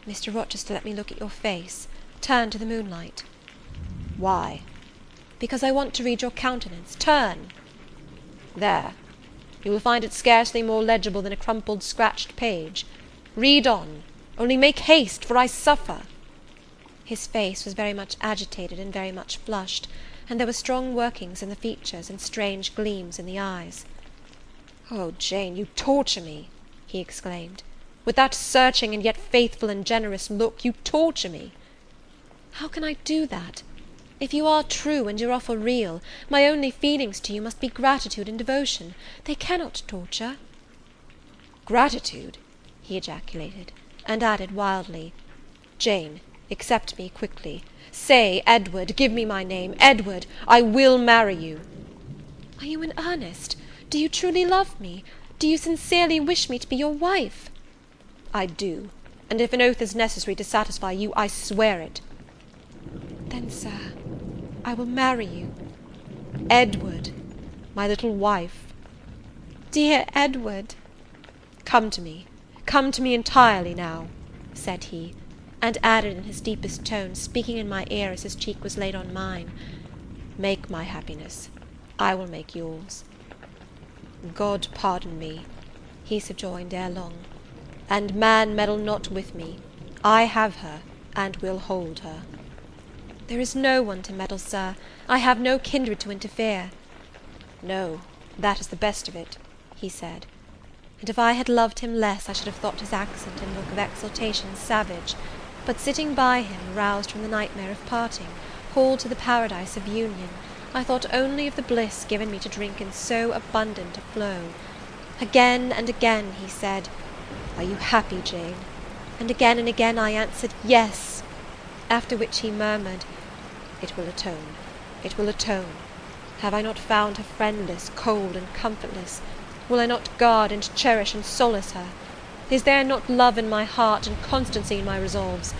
[SPEAKER 1] "Mr. Rochester, let me look at your face. Turn to the moonlight." "Why?" "Because I want to read your countenance. Turn." "There. You will find it scarcely more legible than a crumpled, scratched page. Read on, only make haste, for I suffer." His face was very much agitated and very much flushed, and there were strong workings in the features and strange gleams in the eyes. "Oh, Jane, you torture me!" he exclaimed. "With that searching and yet faithful and generous look, you torture me." "How can I do that? If you are true, and your offer real, my only feelings to you must be gratitude and devotion. They cannot torture." "Gratitude!" he ejaculated, and added wildly, "Jane, accept me quickly. Say, Edward, give me my name, Edward, I will marry you." "Are you in earnest? Do you truly love me? Do you sincerely wish me to be your wife?" "I do, and if an oath is necessary to satisfy you, I swear it." "Then, sir, I will marry you." "Edward, my little wife." "Dear Edward!" Come to me entirely now," said he, and added in his deepest tone, speaking in my ear as his cheek was laid on mine, "Make my happiness, I will make yours." "God pardon me," he subjoined ere long, "and man meddle not with me. I have her, and will hold her." "There is no one to meddle, sir. I have no kindred to interfere." "No, that is the best of it," he said, and if I had loved him less, I should have thought his accent and look of exultation savage; but sitting by him, roused from the nightmare of parting, called to the paradise of union, I thought only of the bliss given me to drink in so abundant a flow. Again and again he said, "Are you happy, Jane?" and again I answered, "Yes," after which he murmured, "It will atone, it will atone. Have I not found her friendless, cold, and comfortless? Will I not guard and cherish and solace her? Is there not love in my heart, and constancy in my resolves?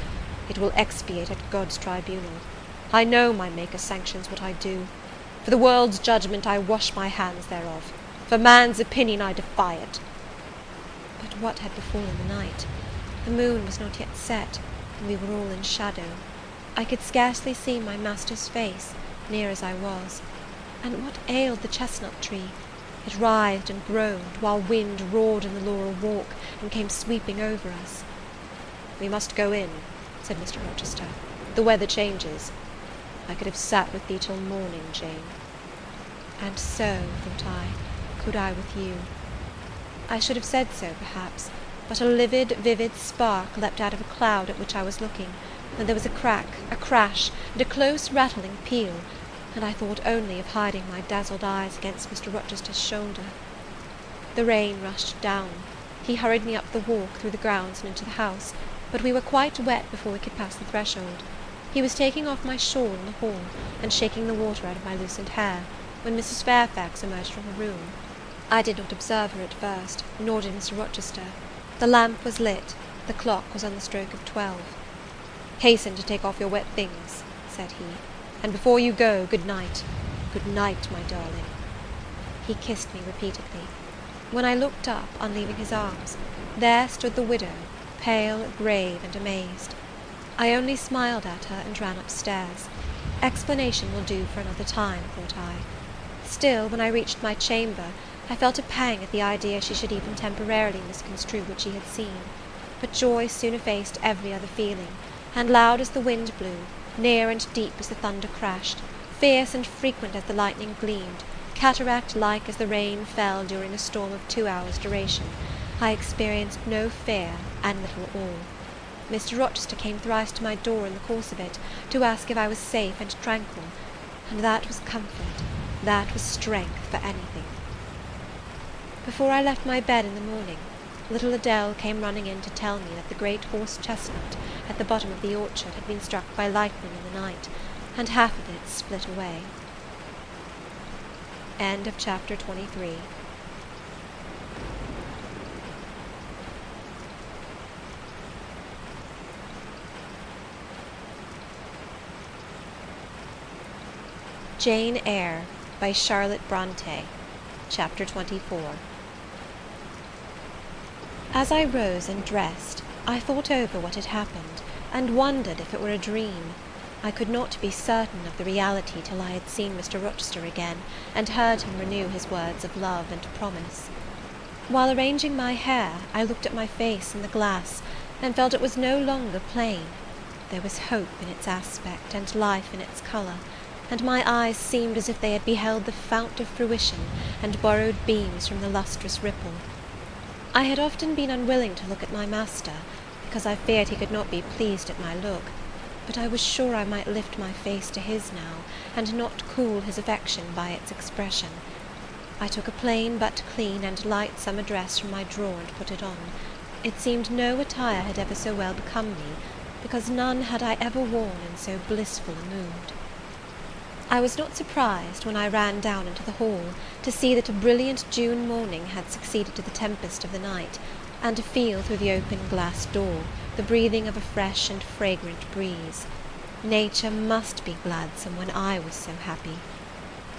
[SPEAKER 1] It will expiate at God's tribunal. I know my Maker sanctions what I do. For the world's judgment I wash my hands thereof. For man's opinion I defy it." But what had befallen the night? The moon was not yet set, and we were all in shadow. I could scarcely see my master's face, near as I was. And what ailed the chestnut tree? It writhed and groaned, while wind roared in the laurel walk, and came sweeping over us. "We must go in," said Mr. Rochester. "The weather changes. I could have sat with thee till morning, Jane." And so, thought I, could I with you. I should have said so, perhaps, but a livid, vivid spark leapt out of a cloud at which I was looking, and there was a crack, a crash, and a close rattling peal, and I thought only of hiding my dazzled eyes against Mr. Rochester's shoulder. The rain rushed down. He hurried me up the walk, through the grounds, and into the house, but we were quite wet before we could pass the threshold. He was taking off my shawl in the hall, and shaking the water out of my loosened hair, when Mrs. Fairfax emerged from her room. I did not observe her at first, nor did Mr. Rochester. The lamp was lit, the clock was on the stroke of 12. "Hasten to take off your wet things," said he, "and before you go, good night. Good night, my darling." He kissed me repeatedly. When I looked up, on leaving his arms, there stood the widow, pale, grave, and amazed. I only smiled at her, and ran upstairs. Explanation will do for another time, thought I. Still, when I reached my chamber, I felt a pang at the idea she should even temporarily misconstrue what she had seen; but joy soon effaced every other feeling, and loud as the wind blew, near and deep as the thunder crashed, fierce and frequent as the lightning gleamed, cataract-like as the rain fell during a storm of 2 hours' duration, I experienced no fear and little awe. Mr. Rochester came thrice to my door in the course of it, to ask if I was safe and tranquil, and that was comfort, that was strength for anything. Before I left my bed in the morning, little Adele came running in to tell me that the great horse chestnut at the bottom of the orchard had been struck by lightning in the night, and half of it split away. End of chapter 23. Jane Eyre by Charlotte Brontë. Chapter 24. As I rose and dressed, I thought over what had happened, and wondered if it were a dream. I could not be certain of the reality till I had seen Mr. Rochester again, and heard him renew his words of love and promise. While arranging my hair, I looked at my face in the glass, and felt it was no longer plain. There was hope in its aspect, and life in its colour, and my eyes seemed as if they had beheld the fount of fruition, and borrowed beams from the lustrous ripple. I had often been unwilling to look at my master, because I feared he could not be pleased at my look, but I was sure I might lift my face to his now, and not cool his affection by its expression. I took a plain but clean and light summer dress from my drawer and put it on. It seemed no attire had ever so well become me, because none had I ever worn in so blissful a mood. I was not surprised, when I ran down into the hall, to see that a brilliant June morning had succeeded to the tempest of the night, and to feel through the open glass door the breathing of a fresh and fragrant breeze. Nature must be gladsome when I was so happy.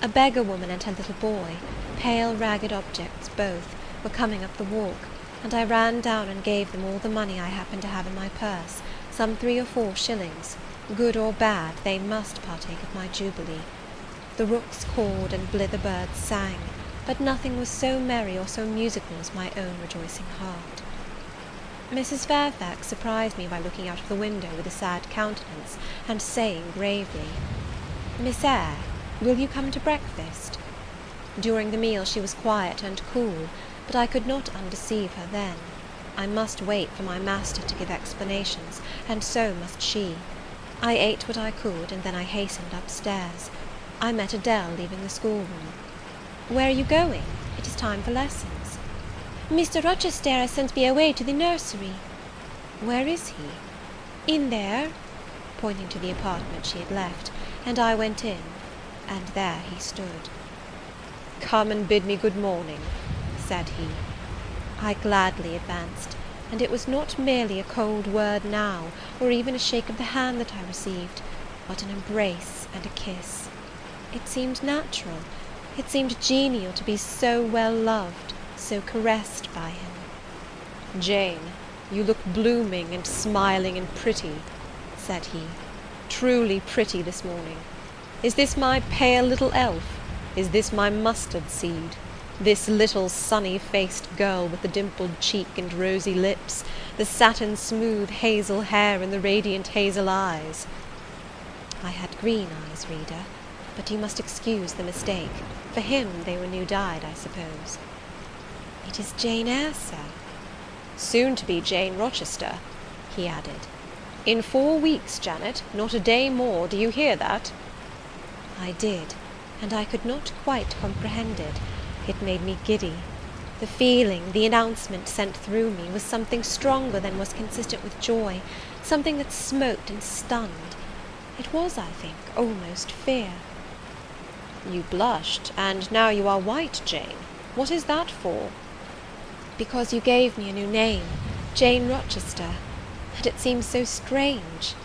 [SPEAKER 1] A beggar woman and her little boy, pale ragged objects both, were coming up the walk, and I ran down and gave them all the money I happened to have in my purse, some 3 or 4 shillings. Good or bad, they must partake of my jubilee. The rooks cawed and blither birds sang, but nothing was so merry or so musical as my own rejoicing heart. Mrs. Fairfax surprised me by looking out of the window with a sad countenance, and saying gravely, "Miss Eyre, will you come to breakfast?" During the meal she was quiet and cool, but I could not undeceive her then. I must wait for my master to give explanations, and so must she. I ate what I could, and then I hastened upstairs. I met Adele leaving the schoolroom. "Where are you going? It is time for lessons." "Mr. Rochester has sent me away to the nursery." "Where is he?" "In there," pointing to the apartment she had left, and I went in, and there he stood. "Come and bid me good morning," said he. I gladly advanced, and it was not merely a cold word now, or even a shake of the hand that I received, but an embrace and a kiss. It seemed natural, it seemed genial to be so well loved, so caressed by him. "Jane, you look blooming and smiling and pretty," said he, "truly pretty this morning. Is this my pale little elf? Is this my mustard seed? This little sunny-faced girl with the dimpled cheek and rosy lips, the satin-smooth hazel hair and the radiant hazel eyes?" I had green eyes, reader, but you must excuse the mistake. For him they were new-dyed, I suppose. "It is Jane Eyre, sir." "Soon to be Jane Rochester," he added. "In 4 weeks, Janet, not a day more, do you hear that?" I did, and I could not quite comprehend it. It made me giddy. The feeling, the announcement sent through me, was something stronger than was consistent with joy, something that smote and stunned. It was, I think, almost fear. "You blushed, and now you are white, Jane. What is that for?" "Because you gave me a new name, Jane Rochester, and it seems so strange."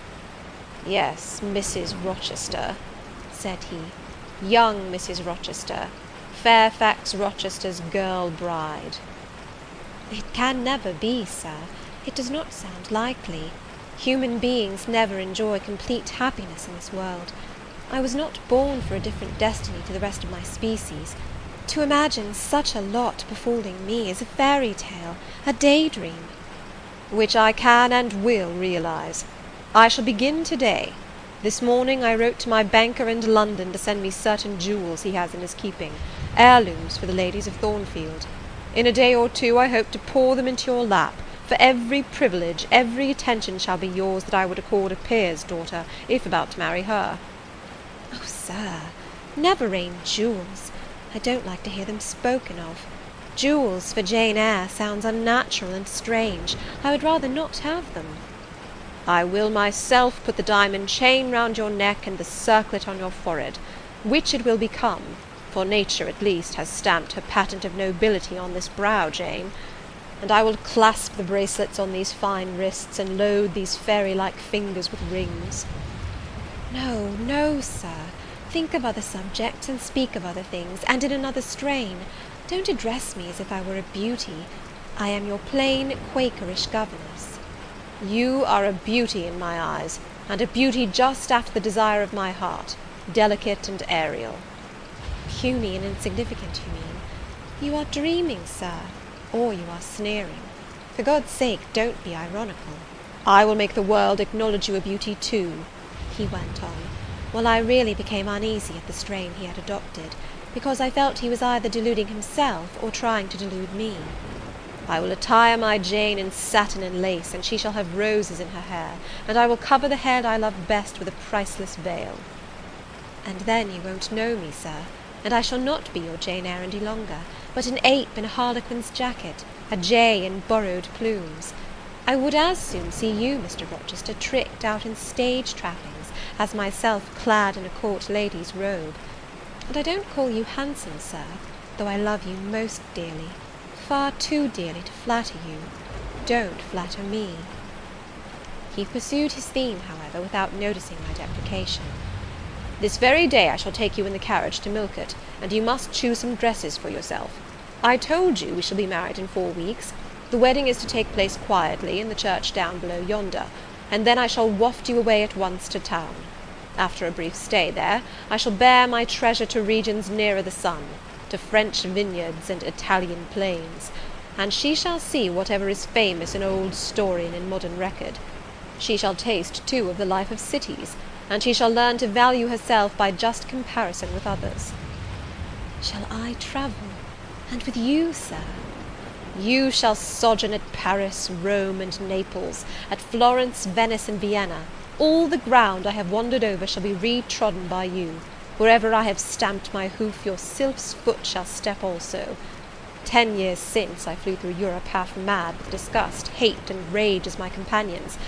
[SPEAKER 1] "Yes, Mrs. Rochester," said he, "young Mrs. Rochester, Fairfax Rochester's girl bride." "It can never be, sir. It does not sound likely. Human beings never enjoy complete happiness in this world. I was not born for a different destiny to the rest of my species. To imagine such a lot befalling me is a fairy tale, a daydream." "Which I can and will realize. I shall begin to-day. This morning I wrote to my banker in London to send me certain jewels he has in his keeping, heirlooms for the ladies of Thornfield. In a day or 2 I hope to pour them into your lap, for every privilege, every attention shall be yours that I would accord a peer's daughter, if about to marry her." "Oh, sir, never rain jewels. I don't like to hear them spoken of. Jewels for Jane Eyre sounds unnatural and strange. I would rather not have them." "I will myself put the diamond chain round your neck and the circlet on your forehead, which it will become, for nature at least has stamped her patent of nobility on this brow, Jane, and I will clasp the bracelets on these fine wrists, and load these fairy-like fingers with rings." "No, no, sir. Think of other subjects, and speak of other things, and in another strain. Don't address me as if I were a beauty. I am your plain Quakerish governess." "You are a beauty in my eyes, and a beauty just after the desire of my heart, delicate and aerial." "Puny and insignificant, you mean. You are dreaming, sir, or you are sneering. For God's sake, don't be ironical." "I will make the world acknowledge you a beauty too," he went on, while I really became uneasy at the strain he had adopted, because I felt he was either deluding himself or trying to delude me. "I will attire my Jane in satin and lace, and she shall have roses in her hair, and I will cover the head I love best with a priceless veil." "And then you won't know me, sir, and I shall not be your Jane Eyre any longer, but an ape in a harlequin's jacket, a jay in borrowed plumes. I would as soon see you, Mr. Rochester, tricked out in stage trappings, as myself clad in a court lady's robe. And I don't call you handsome, sir, though I love you most dearly, far too dearly to flatter you. Don't flatter me." He pursued his theme, however, without noticing my deprecation. "This very day I shall take you in the carriage to Millcote, and you must choose some dresses for yourself. I told you we shall be married in 4 weeks. The wedding is to take place quietly in the church down below yonder, and then I shall waft you away at once to town. After a brief stay there, I shall bear my treasure to regions nearer the sun, to French vineyards and Italian plains, and she shall see whatever is famous in old story and in modern record. She shall taste, too, of the life of cities, and she shall learn to value herself by just comparison with others." "Shall I travel? And with you, sir?" "You shall sojourn at Paris, Rome, and Naples, at Florence, Venice, and Vienna. All the ground I have wandered over shall be re-trodden by you. Wherever I have stamped my hoof, your sylph's foot shall step also. 10 years since, I flew through Europe half mad with disgust, hate, and rage as my companions.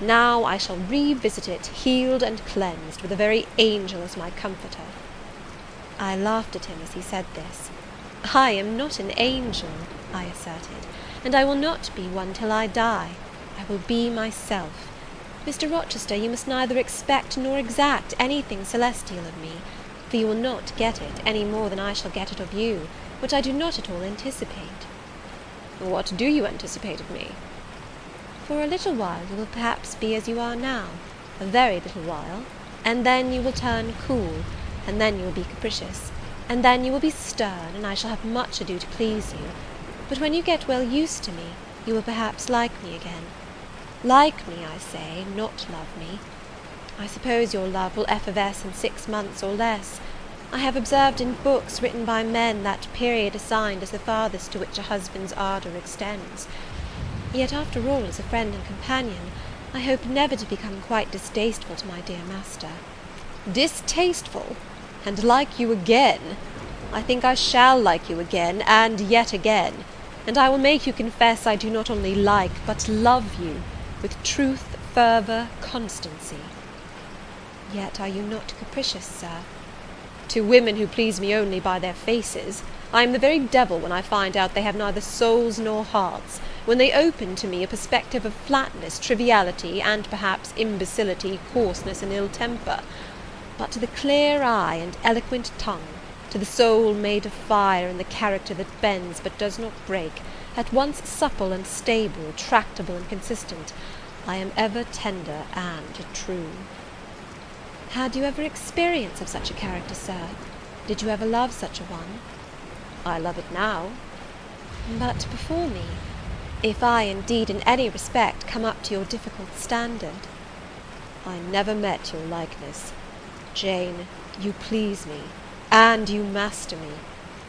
[SPEAKER 1] Now I shall revisit it, healed and cleansed, with a very angel as my comforter." I laughed at him as he said this. "I am not an angel," I asserted, "and I will not be one till I die. I will be myself. Mr. Rochester, you must neither expect nor exact anything celestial of me, for you will not get it, any more than I shall get it of you, which I do not at all anticipate." "What do you anticipate of me?" "For a little while you will perhaps be as you are now, a very little while, and then you will turn cool, and then you will be capricious, and then you will be stern, and I shall have much ado to please you. But when you get well used to me, you will perhaps like me again. Like me, I say, not love me. I suppose your love will effervesce in 6 months or less. I have observed in books written by men that period assigned as the farthest to which a husband's ardour extends. Yet, after all, as a friend and companion, I hope never to become quite distasteful to my dear master." "Distasteful? And like you again? I think I shall like you again, and yet again, and I will make you confess I do not only like, but love you, with truth, fervour, constancy." "Yet are you not capricious, sir?" "To women who please me only by their faces. I am the very devil when I find out they have neither souls nor hearts, when they open to me a perspective of flatness, triviality, and perhaps imbecility, coarseness, and ill temper. But to the clear eye and eloquent tongue, to the soul made of fire, and the character that bends but does not break, at once supple and stable, tractable and consistent, I am ever tender and true." "Had you ever experience of such a character, sir? Did you ever love such a one?" "I love it now." "But before me, if I indeed in any respect come up to your difficult standard?" "I never met your likeness. Jane, you please me, and you master me.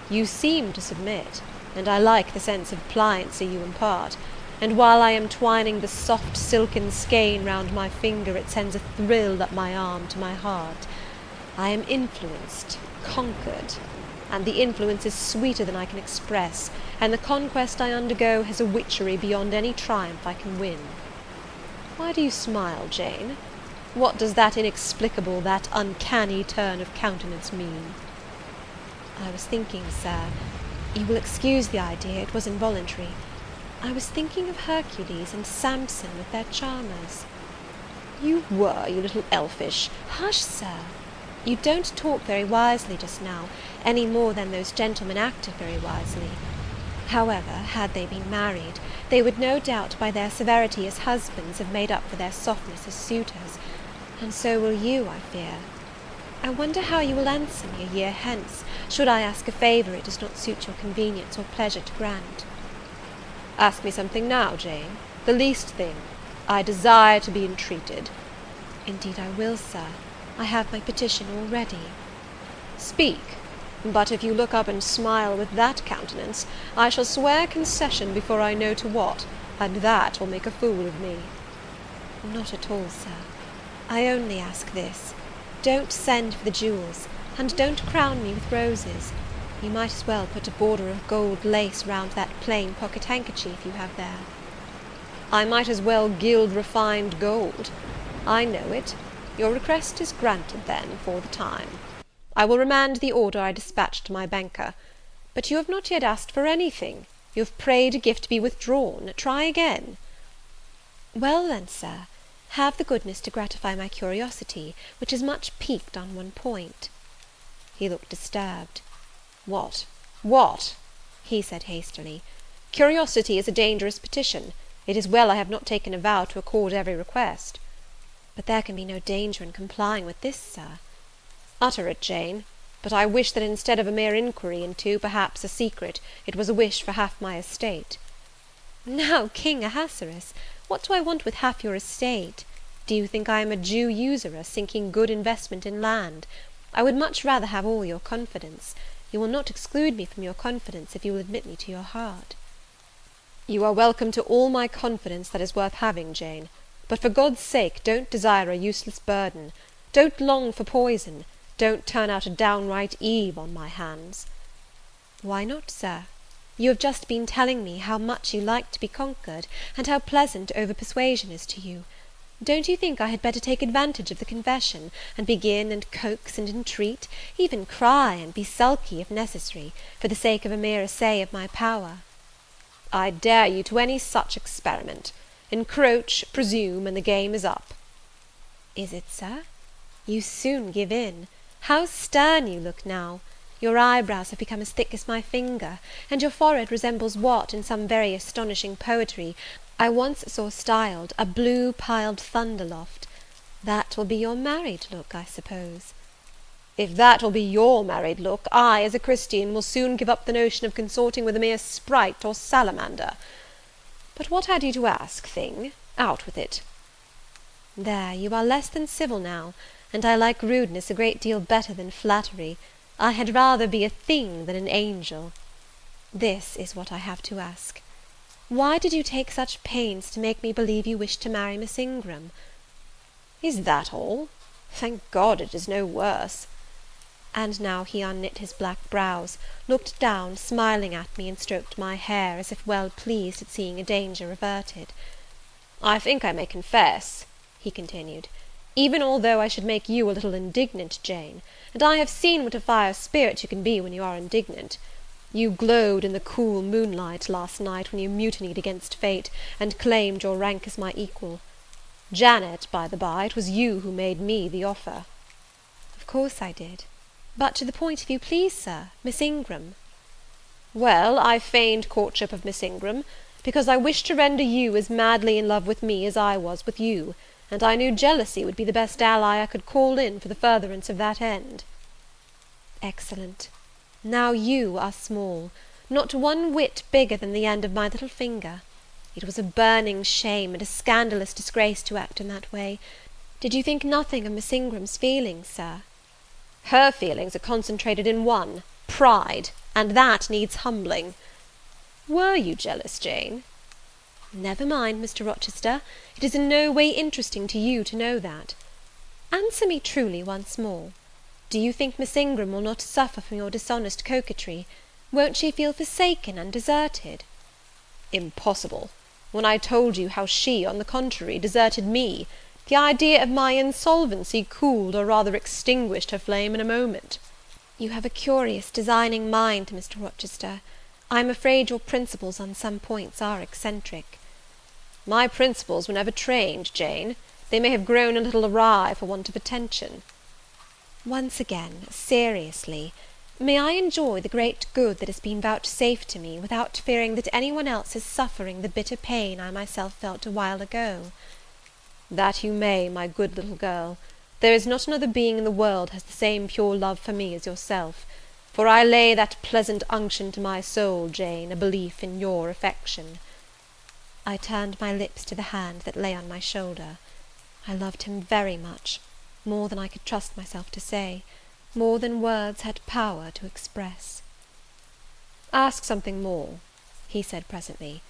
[SPEAKER 1] You seem to submit, and I like the sense of pliancy you impart, and while I am twining the soft silken skein round my finger, it sends a thrill up my arm to my heart. I am influenced, conquered, and the influence is sweeter than I can express, and the conquest I undergo has a witchery beyond any triumph I can win. Why do you smile, Jane? What does that inexplicable, that uncanny turn of countenance mean?" "I was thinking, sir, you will excuse the idea, it was involuntary, I was thinking of Hercules and Samson with their charmers." "You were, you little elfish—" "Hush, sir! You don't talk very wisely just now, any more than those gentlemen acted very wisely. However, had they been married, they would no doubt by their severity as husbands have made up for their softness as suitors, and so will you, I fear. I wonder how you will answer me a year hence, should I ask a favour it does not suit your convenience or pleasure to grant." "Ask me something now, Jane, the least thing. I desire to be entreated." "Indeed I will, sir. I have my petition all ready." "Speak. But if you look up and smile with that countenance, I shall swear concession before I know to what, and that will make a fool of me." "Not at all, sir. I only ask this. Don't send for the jewels, and don't crown me with roses. You might as well put a border of gold lace round that plain pocket handkerchief you have there." I might as well gild refined gold. I know it. Your request is granted, then, for the time. I will remand the order I dispatched to my banker. But you have not yet asked for anything. You have prayed a gift to be withdrawn. Try again." "Well, then, Sir, have the goodness to gratify my curiosity, which is much piqued on one point." He looked disturbed. "What? He said hastily. "Curiosity is a dangerous petition. It is well I have not taken a vow to accord every request." "But there can be no danger in complying with this, Sir." "Utter it, Jane. But I wish that instead of a mere inquiry into, perhaps, a secret, it was a wish for half my estate." "Now, King Ahasuerus, what do I want with half your estate? Do you think I am a Jew usurer, sinking good investment in land? I would much rather have all your confidence. You will not exclude me from your confidence, if you will admit me to your heart." "You are welcome to all my confidence that is worth having, Jane. But for God's sake, don't desire a useless burden. Don't long for poison. Don't turn out a downright Eve on my hands." "Why not, Sir? You have just been telling me how much you like to be conquered, and how pleasant over-persuasion is to you. Don't you think I had better take advantage of the confession, and begin and coax and entreat, even cry and be sulky, if necessary, for the sake of a mere essay of my power?" "I dare you to any such experiment. Encroach, presume, and the game is up." "Is it, Sir? You soon give in. How stern you look now! Your eyebrows have become as thick as my finger, and your forehead resembles what, in some very astonishing poetry, I once saw styled a blue piled thunder loft. That will be your married look, I suppose." "If that will be your married look, I, as a Christian, will soon give up the notion of consorting with a mere sprite or salamander. But what had you to ask, thing? Out with it." "There, you are less than civil now, and I like rudeness a great deal better than flattery. I had rather be a thing than an angel. This is what I have to ask. Why did you take such pains to make me believe you wished to marry Miss Ingram?" "Is that all? Thank God it is no worse." And now he unknit his black brows, looked down, smiling at me, and stroked my hair, as if well pleased at seeing a danger averted. "I think I may confess," he continued, "even although I should make you a little indignant, Jane, and I have seen what a fire spirit you can be when you are indignant. You glowed in the cool moonlight last night when you mutinied against fate, and claimed your rank as my equal. Janet, by the by, it was you who made me the offer." "Of course I did. But to the point, if you please, Sir, Miss Ingram." "Well, I feigned courtship of Miss Ingram, because I wished to render you as madly in love with me as I was with you, and I knew jealousy would be the best ally I could call in for the furtherance of that end." "Excellent. Now you are small, not one whit bigger than the end of my little finger. It was a burning shame and a scandalous disgrace to act in that way. Did you think nothing of Miss Ingram's feelings, Sir?" "Her feelings are concentrated in one, pride, and that needs humbling. Were you jealous, Jane?" "Never mind, Mr. Rochester, it is in no way interesting to you to know that. Answer me truly once more. Do you think Miss Ingram will not suffer from your dishonest coquetry? Won't she feel forsaken and deserted?" "Impossible! When I told you how she, on the contrary, deserted me, the idea of my insolvency cooled or rather extinguished her flame in a moment." "You have a curious, designing mind, Mr. Rochester. I am afraid your principles on some points are eccentric." "My principles were never trained, Jane. They may have grown a little awry for want of attention." "Once again, seriously, may I enjoy the great good that has been vouchsafed to me, without fearing that any one else is suffering the bitter pain I myself felt a while ago?" "That you may, my good little girl. There is not another being in the world has the same pure love for me as yourself; for I lay that pleasant unction to my soul, Jane, a belief in your affection." I turned my lips to the hand that lay on my shoulder. I loved him very much, more than I could trust myself to say, more than words had power to express. "Ask something more," he said presently.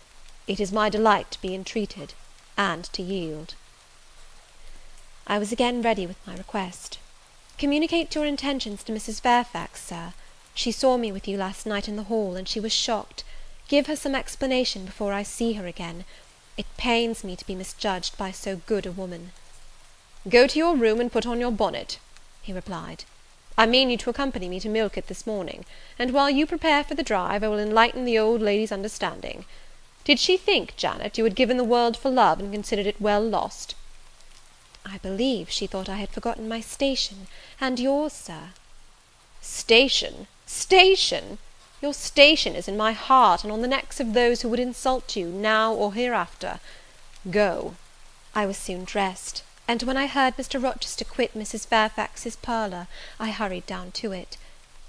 [SPEAKER 1] "It is my delight to be entreated, and to yield." I was again ready with my request. "Communicate your intentions to Mrs. Fairfax, Sir. She saw me with you last night in the hall, and she was shocked. Give her some explanation before I see her again. It pains me to be misjudged by so good a woman. "Go to your room and put on your bonnet," he replied. "I mean you to accompany me to Millcote this morning, and while you prepare for the drive, I will enlighten the old lady's understanding. Did she think, Janet, you had given the world for love, and considered it well lost?" "I believe she thought I had forgotten my station, and yours, Sir." "Station! Station! Your station is in my heart, and on the necks of those who would insult you, now or hereafter. Go." I was soon dressed, and when I heard Mr. Rochester quit Mrs. Fairfax's parlour, I hurried down to it.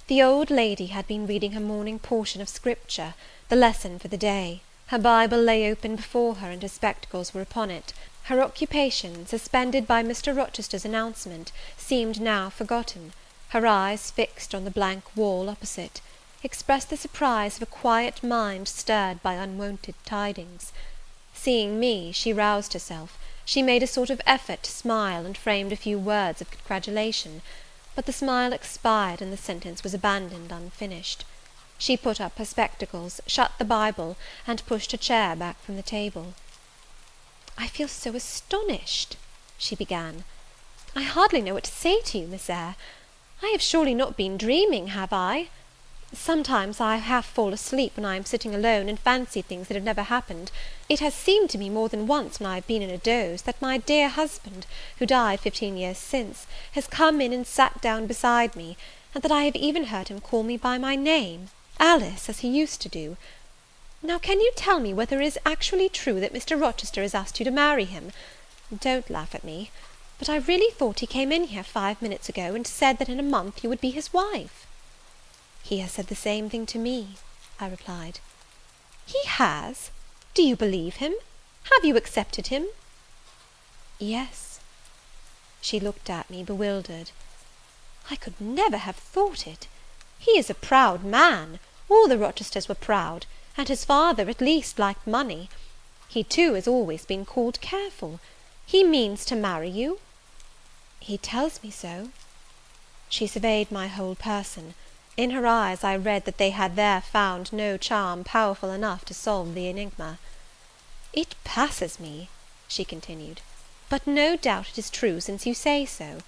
[SPEAKER 1] The old lady had been reading her morning portion of Scripture, the lesson for the day. Her Bible lay open before her, and her spectacles were upon it. Her occupation, suspended by Mr. Rochester's announcement, seemed now forgotten. Her eyes, fixed on the blank wall opposite, expressed the surprise of a quiet mind stirred by unwonted tidings. Seeing me, she roused herself. She made a sort of effort to smile, and framed a few words of congratulation; but the smile expired, and the sentence was abandoned unfinished. She put up her spectacles, shut the Bible, and pushed a chair back from the table. "I feel so astonished," she began. "I hardly know what to say to you, Miss Eyre. I have surely not been dreaming, have I? Sometimes I half fall asleep when I am sitting alone, and fancy things that have never happened. It has seemed to me more than once, when I have been in a doze, that my dear husband, who died 15 years since, has come in and sat down beside me, and that I have even heard him call me by my name, Alice, as he used to do. Now can you tell me whether it is actually true that Mr. Rochester has asked you to marry him? Don't laugh at me, but I really thought he came in here 5 minutes ago, and said that in a month you would be his wife." "He has said the same thing to me," I replied. "He has? Do you believe him? Have you accepted him?" "Yes." She looked at me bewildered. "I could never have thought it. He is a proud man. All the Rochesters were proud, and his father, at least, liked money. He, too, has always been called careful. He means to marry you?" "He tells me so." She surveyed my whole person. In her eyes I read that they had there found no charm powerful enough to solve the enigma. "It passes me," she continued, "but no doubt it is true, since you say so.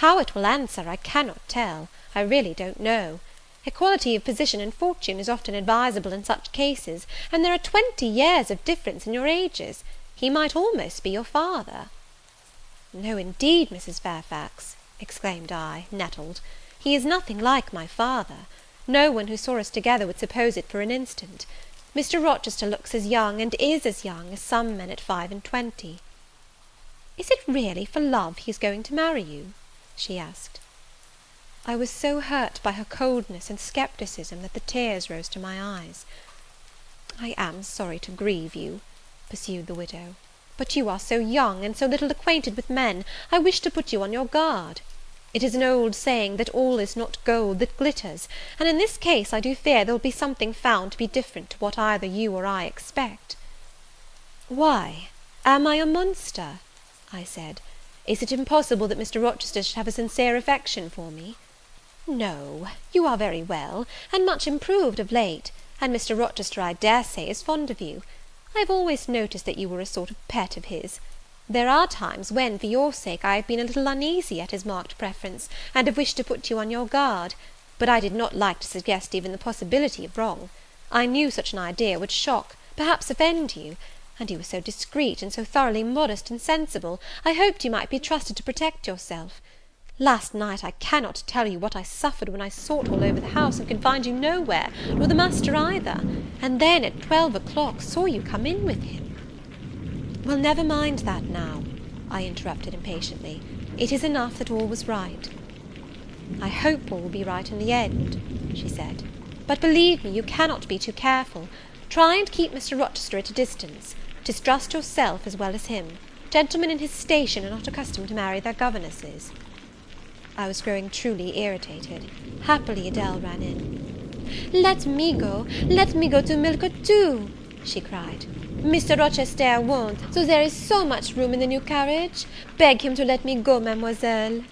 [SPEAKER 1] How it will answer I cannot tell. I really don't know. Equality of position and fortune is often advisable in such cases, and there are 20 years of difference in your ages. He might almost be your father." "No, indeed, Mrs. Fairfax," exclaimed I, nettled, "he is nothing like my father. No one who saw us together would suppose it for an instant. Mr. Rochester looks as young, and is as young, as some men at 25. "Is it really for love he is going to marry you?" she asked. I was so hurt by her coldness and scepticism that the tears rose to my eyes. "I am sorry to grieve you," pursued the widow, "but you are so young, and so little acquainted with men, I wish to put you on your guard. It is an old saying, that all is not gold that glitters, and in this case I do fear there will be something found to be different to what either you or I expect." "Why, am I a monster?" I said. "Is it impossible that Mr. Rochester should have a sincere affection for me?" "No, you are very well, and much improved of late, and Mr. Rochester, I dare say, is fond of you. I have always noticed that you were a sort of pet of his. There are times when, for your sake, I have been a little uneasy at his marked preference, and have wished to put you on your guard; but I did not like to suggest even the possibility of wrong. I knew such an idea would shock, perhaps offend you, and you were so discreet, and so thoroughly modest and sensible, I hoped you might be trusted to protect yourself. Last night I cannot tell you what I suffered when I sought all over the house, and could find you nowhere, nor the master either, and then at 12 o'clock saw you come in with him." "Well, never mind that now," I interrupted impatiently. "It is enough that all was right." "I hope all will be right in the end," she said; "but believe me, you cannot be too careful. Try and keep Mr. Rochester at a distance. Distrust yourself as well as him. Gentlemen in his station are not accustomed to marry their governesses." I was growing truly irritated. Happily Adele ran in. Let me go to Millcote too," she cried. "Mr. Rochester won't, so there is so much room in the new carriage. Beg him to let me go, mademoiselle."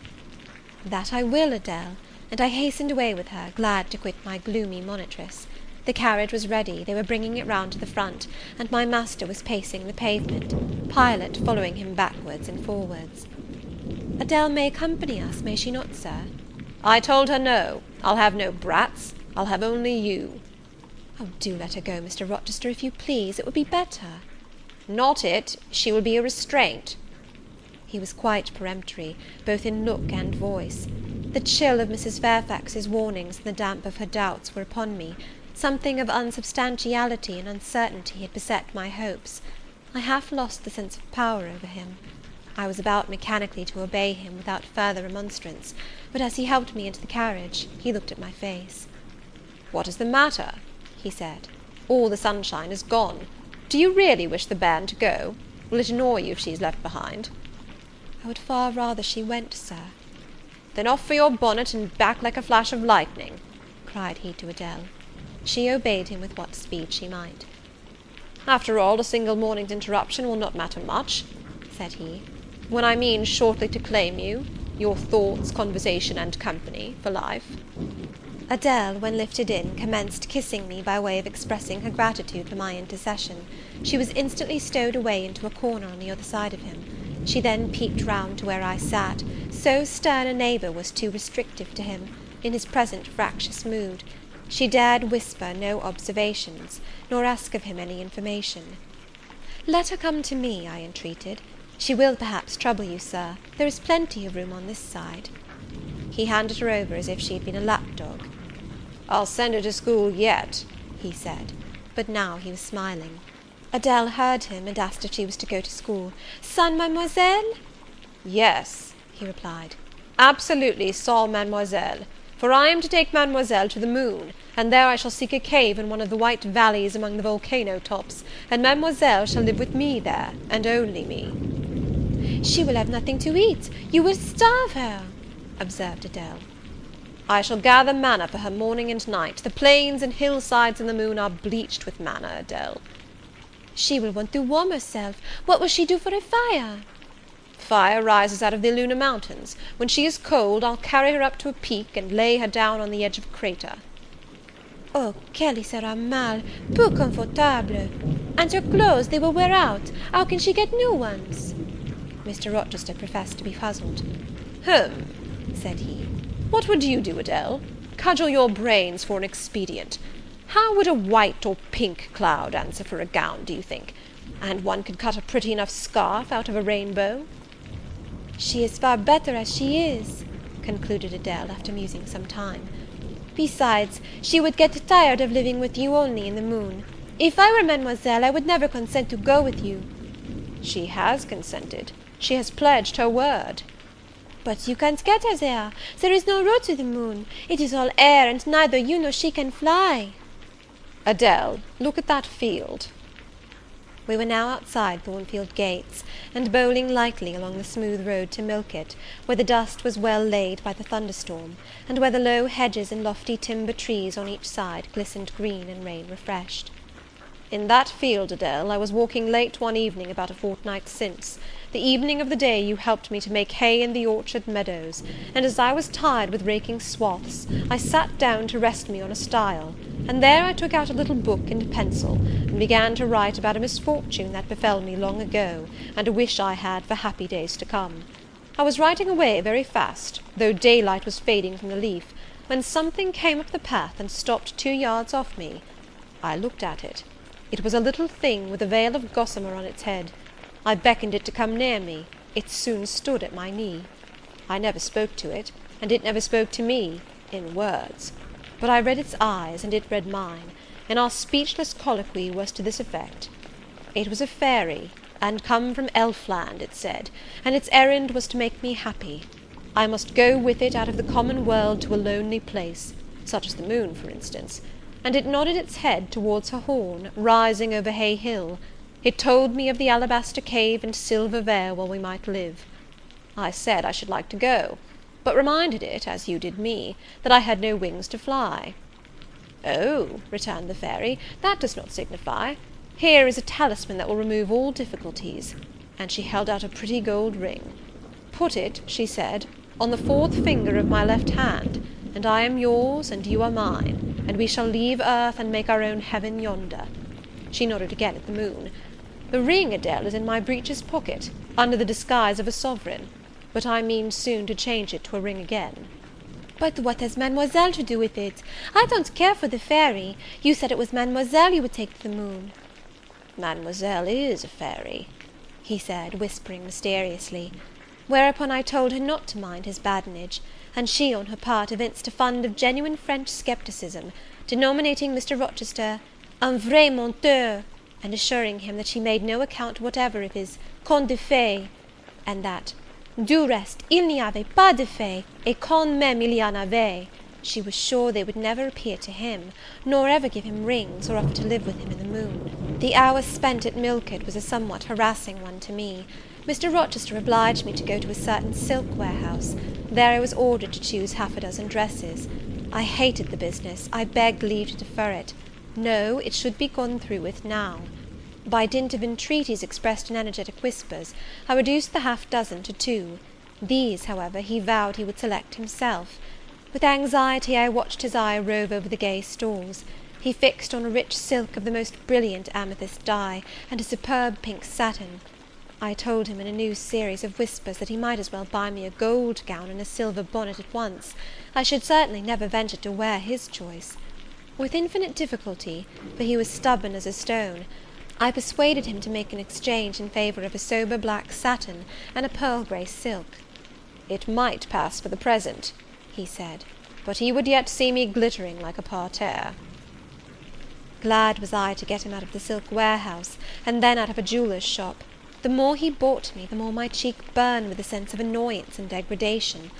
[SPEAKER 1] "That I will, Adele," and I hastened away with her, glad to quit my gloomy monitress. The carriage was ready, they were bringing it round to the front, and my master was pacing the pavement, Pilot following him backwards and forwards. "Adele may accompany us, may she not, sir?" "I told her no. I'll have no brats. I'll have only you." "Oh, do let her go, Mr. Rochester, if you please. It would be better." "Not it. She will be a restraint." He was quite peremptory, both in look and voice. The chill of Mrs. Fairfax's warnings and the damp of her doubts were upon me. Something of unsubstantiality and uncertainty had beset my hopes. I half lost the sense of power over him. I was about mechanically to obey him without further remonstrance, but as he helped me into the carriage, he looked at my face. "What is the matter?" he said. "All the sunshine is gone. Do you really wish the bairn to go? Will it annoy you if she is left behind?" "I would far rather she went, sir." "Then off for your bonnet, and back like a flash of lightning," cried he to Adele. She obeyed him with what speed she might. "After all, a single morning's interruption will not matter much," said he, "when I mean shortly to claim you, your thoughts, conversation, and company, for life." Adele, when lifted in, commenced kissing me by way of expressing her gratitude for my intercession. She was instantly stowed away into a corner on the other side of him. She then peeped round to where I sat, so stern a neighbour was too restrictive to him, in his present fractious mood. She dared whisper no observations, nor ask of him any information. "Let her come to me," I entreated. "She will perhaps trouble you, sir. There is plenty of room on this side." He handed her over as if she had been a lapdog. "I'll send her to school yet," he said, but now he was smiling. Adele heard him, and asked if she was to go to school. "Sans mademoiselle?" "Yes," he replied, "absolutely sans mademoiselle, for I am to take mademoiselle to the moon, and there I shall seek a cave in one of the white valleys among the volcano tops, and mademoiselle shall live with me there, and only me." "She will have nothing to eat. You will starve her," observed Adele. "I shall gather manna for her morning and night. The plains and hillsides in the moon are bleached with manna, Adele." "She will want to warm herself. What will she do for a fire?" "Fire rises out of the lunar mountains. When she is cold, I'll carry her up to a peak, and lay her down on the edge of a crater." "Oh, qu'elle y sera mal, peu confortable! And her clothes, they will wear out. How can she get new ones?" Mr. Rochester professed to be puzzled. Said he. "What would you do, Adele? Cudgel your brains for an expedient. How would a white or pink cloud answer for a gown, do you think? And one could cut a pretty enough scarf out of a rainbow." "She is far better as she is," concluded Adele, after musing some time. "Besides, she would get tired of living with you only in the moon. If I were mademoiselle, I would never consent to go with you." "She has consented. She has pledged her word." "But you can't get her there. There is no road to the moon. It is all air, and neither you nor she can fly."
[SPEAKER 2] "Adele, look at that field."
[SPEAKER 1] We were now outside Thornfield gates, and bowling lightly along the smooth road to Millcote, where the dust was well laid by the thunderstorm, and where the low hedges and lofty timber trees on each side glistened green and rain refreshed.
[SPEAKER 2] "In that field, Adele, I was walking late one evening about a fortnight since, the evening of the day you helped me to make hay in the orchard meadows, and as I was tired with raking swaths, I sat down to rest me on a stile, and there I took out a little book and pencil, and began to write about a misfortune that befell me long ago, and a wish I had for happy days to come. I was writing away very fast, though daylight was fading from the leaf, when something came up the path and stopped 2 yards off me. I looked at it. It was a little thing with a veil of gossamer on its head. I beckoned it to come near me. It soon stood at my knee. I never spoke to it, and it never spoke to me, in words. But I read its eyes, and it read mine, and our speechless colloquy was to this effect. It was a fairy, and come from Elfland, it said, and its errand was to make me happy. I must go with it out of the common world to a lonely place, such as the moon, for instance, and it nodded its head towards her horn, rising over Hay Hill. It told me of the alabaster cave and silver vale where we might live. I said I should like to go, but reminded it, as you did me, that I had no wings to fly. "Oh," returned the fairy, "that does not signify. Here is a talisman that will remove all difficulties," and she held out a pretty gold ring. "Put it," she said, "on the 4th finger of my left hand. and I am yours, and you are mine, and we shall leave earth and make our own heaven yonder." She nodded again at the moon. "The ring, Adele, is in my breeches pocket, under the disguise of a sovereign, but I mean soon to change it to a ring again."
[SPEAKER 1] "But what has Mademoiselle to do with it? I don't care for the fairy. You said it was Mademoiselle you would take to the moon."
[SPEAKER 2] "Mademoiselle is a fairy," he said, whispering mysteriously. Whereupon I told her not to mind his badinage, and she, on her part, evinced a fund of genuine French scepticism, denominating Mr. Rochester un vrai menteur, and assuring him that she made no account whatever of his contes de fées, and that du reste il n'y avait pas de fées, et quand même il y en avait. She was sure they would never appear to him, nor ever give him rings, or offer to live with him in the moon. The hour spent at Millcote was a somewhat harassing one to me. Mr. Rochester obliged me to go to a certain silk warehouse. There I was ordered to choose half a dozen dresses. I hated the business. I begged leave to defer it. No, it should be gone through with now. By dint of entreaties expressed in energetic whispers, I reduced the half dozen to 2. These, however, he vowed he would select himself. With anxiety I watched his eye rove over the gay stalls. He fixed on a rich silk of the most brilliant amethyst dye, and a superb pink satin. I told him in a new series of whispers that he might as well buy me a gold gown and a silver bonnet at once. I should certainly never venture to wear his choice. With infinite difficulty, for he was stubborn as a stone, I persuaded him to make an exchange in favour of a sober black satin and a pearl grey silk. "It might pass for the present," he said, "but he would yet see me glittering like a parterre." Glad was I to get him out of the silk warehouse, and then out of a jeweller's shop. The more he bought me, the more my cheek burned with a sense of annoyance and degradation.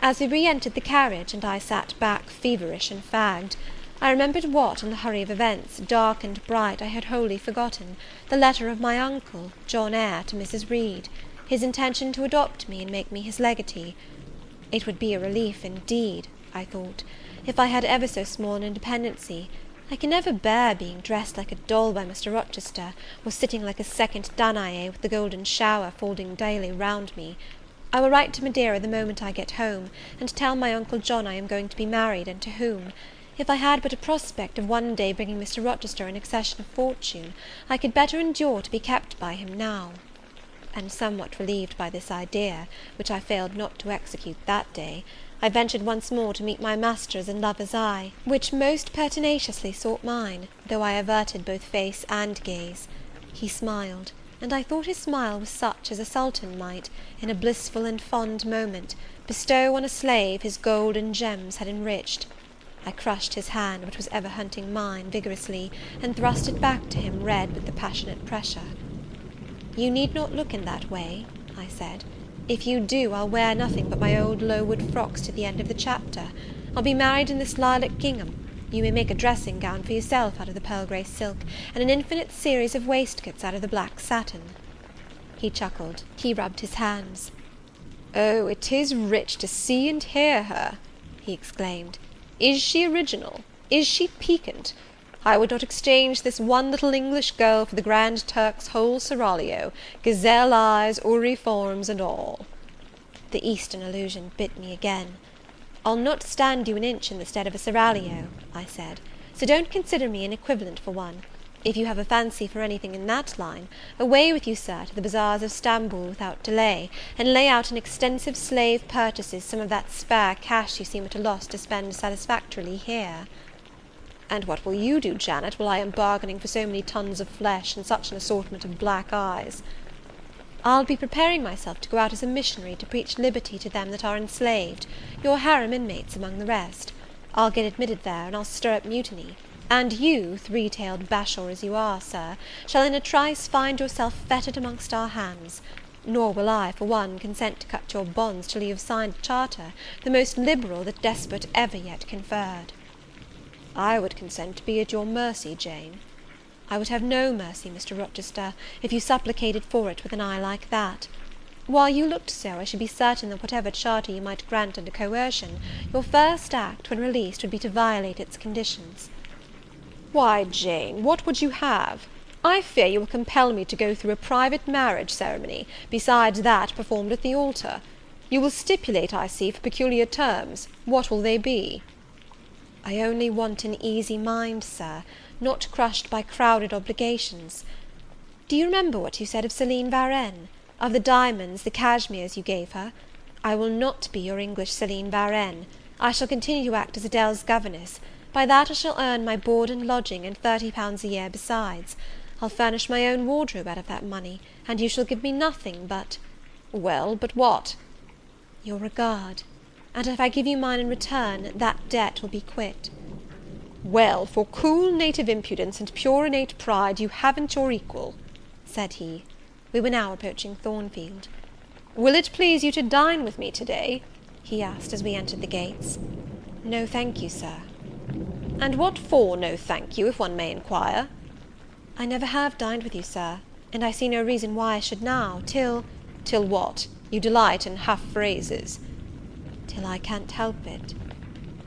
[SPEAKER 2] As we re-entered the carriage, and I sat back feverish and fagged, I remembered what, in the hurry of events, dark and bright, I had wholly forgotten, the letter of my uncle, Jane Eyre, to Mrs. Reed, his intention to adopt me and make me his legatee. It would be a relief, indeed, I thought, if I had ever so small an independency. I can never bear being dressed like a doll by Mr. Rochester, or sitting like a second Danae with the golden shower falling daily round me. I will write to Madeira the moment I get home, and tell my uncle John I am going to be married, and to whom. If I had but a prospect of one day bringing Mr. Rochester an accession of fortune, I could better endure to be kept by him now. And somewhat relieved by this idea, which I failed not to execute that day, I ventured once more to meet my master's and lover's eye, which most pertinaciously sought mine, though I averted both face and gaze. He smiled, and I thought his smile was such as a sultan might, in a blissful and fond moment, bestow on a slave his gold and gems had enriched. I crushed his hand, which was ever hunting mine, vigorously, and thrust it back to him, red with the passionate pressure. "You need not look in that way," I said. "If you do, I'll wear nothing but my old Lowood frocks to the end of the chapter. I'll be married in this lilac gingham. You may make a dressing gown for yourself out of the pearl grey silk, and an infinite series of waistcoats out of the black satin." He chuckled. He rubbed his hands. "Oh, it is rich to see and hear her!" he exclaimed. "Is she original? Is she piquant? I would not exchange this one little English girl for the Grand Turk's whole seraglio, gazelle eyes, houri forms, and all." The Eastern allusion bit me again. "I'll not stand you an inch in the stead of a seraglio," I said, "so don't consider me an equivalent for one. If you have a fancy for anything in that line, away with you, sir, to the bazaars of Stamboul without delay, and lay out in extensive slave purchases some of that spare cash you seem at a loss to spend satisfactorily here." "And what will you do, Janet, while I am bargaining for so many tons of flesh, and such an assortment of black eyes?" "I'll be preparing myself to go out as a missionary to preach liberty to them that are enslaved, your harem inmates among the rest. I'll get admitted there, and I'll stir up mutiny; and you, three-tailed bashaw as you are, sir, shall in a trice find yourself fettered amongst our hands. Nor will I, for one, consent to cut your bonds till you have signed a charter, the most liberal that despot ever yet conferred." "I would consent to be at your mercy, Jane." "I would have no mercy, Mr. Rochester, if you supplicated for it with an eye like that. While you looked so, I should be certain that whatever charter you might grant under coercion, your first act, when released, would be to violate its conditions." "Why, Jane, what would you have? I fear you will compel me to go through a private marriage ceremony, besides that performed at the altar. You will stipulate, I see, for peculiar terms. What will they be?"
[SPEAKER 1] "I only want an easy mind, Sir, not crushed by crowded obligations. Do you remember what you said of Céline Varenne? Of the diamonds, the cashmeres you gave her? I will not be your English Céline Varenne. I shall continue to act as Adèle's governess. By that I shall earn my board and lodging, and £30 a year besides. I'll furnish my own wardrobe out of that money, and you shall give me nothing but—"
[SPEAKER 2] "Well, but what?"
[SPEAKER 1] "Your regard; and if I give you mine in return, that debt will be quit."
[SPEAKER 2] "Well, for cool native impudence and pure innate pride, you haven't your equal," said he.
[SPEAKER 1] We were now approaching Thornfield.
[SPEAKER 2] "Will it please you to dine with me to-day?" he asked, as we entered the gates.
[SPEAKER 1] "No, thank you, Sir."
[SPEAKER 2] "And what for, no thank you, if one may inquire?"
[SPEAKER 1] "I never have dined with you, Sir, and I see no reason why I should now, till—"
[SPEAKER 2] "Till what? You delight in half-phrases."
[SPEAKER 1] "Till I can't help it."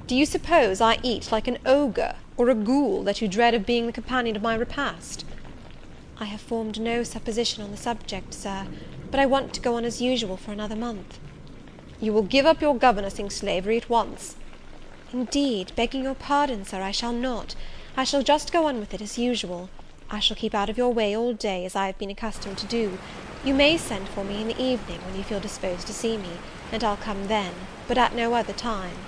[SPEAKER 2] "Do you suppose I eat like an ogre, or a ghoul, that you dread of being the companion of my repast?"
[SPEAKER 1] "I have formed no supposition on the subject, Sir, but I want to go on as usual for another month."
[SPEAKER 2] "You will give up your governessing slavery at once."
[SPEAKER 1] "Indeed, begging your pardon, Sir, I shall not. I shall just go on with it as usual. I shall keep out of your way all day, as I have been accustomed to do. You may send for me in the evening, when you feel disposed to see me, and I'll come then, but at no other time."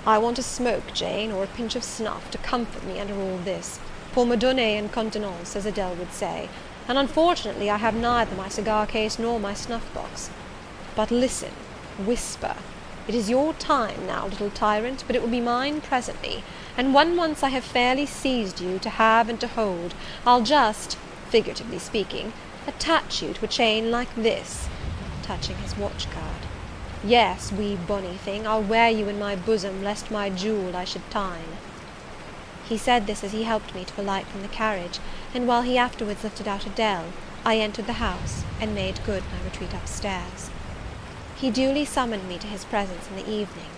[SPEAKER 2] "I want a smoke, Jane, or a pinch of snuff, to comfort me under all this, pour me donner une contenance, as Adèle would say, and unfortunately I have neither my cigar case nor my snuff box. But listen, whisper. It is your time now, little tyrant, but it will be mine presently, and when once I have fairly seized you, to have and to hold, I'll just, figuratively speaking, attach you to a chain like this," touching his watch-guard. "Yes, wee bonny thing, I'll wear you in my bosom, lest my jewel I should tine."
[SPEAKER 1] He said this as he helped me to alight from the carriage, and while he afterwards lifted out Adèle, I entered the house, and made good my retreat upstairs. He duly summoned me to his presence in the evening.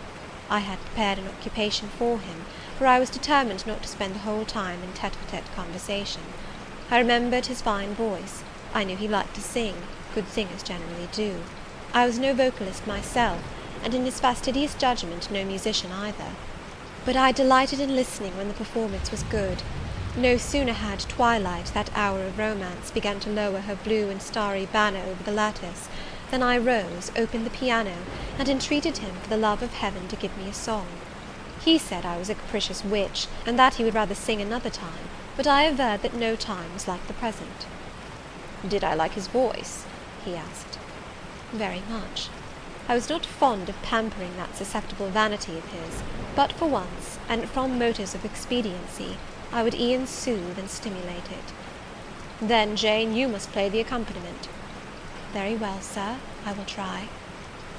[SPEAKER 1] I had prepared an occupation for him, for I was determined not to spend the whole time in tête-à-tête conversation. I remembered his fine voice. I knew he liked to sing; good singers generally do. I was no vocalist myself, and in his fastidious judgment no musician either. But I delighted in listening when the performance was good. No sooner had twilight, that hour of romance, begun to lower her blue and starry banner over the lattice, than I rose, opened the piano, and entreated him, for the love of heaven, to give me a song. He said I was a capricious witch, and that he would rather sing another time, but I averred that no time was like the present.
[SPEAKER 2] "Did I like his voice?" he asked.
[SPEAKER 1] "Very much. I was not fond of pampering that susceptible vanity of his, but for once, and from motives of expediency, I would e'en soothe and stimulate it."
[SPEAKER 2] "Then, Jane, you must play the accompaniment."
[SPEAKER 1] "Very well, Sir, I will try."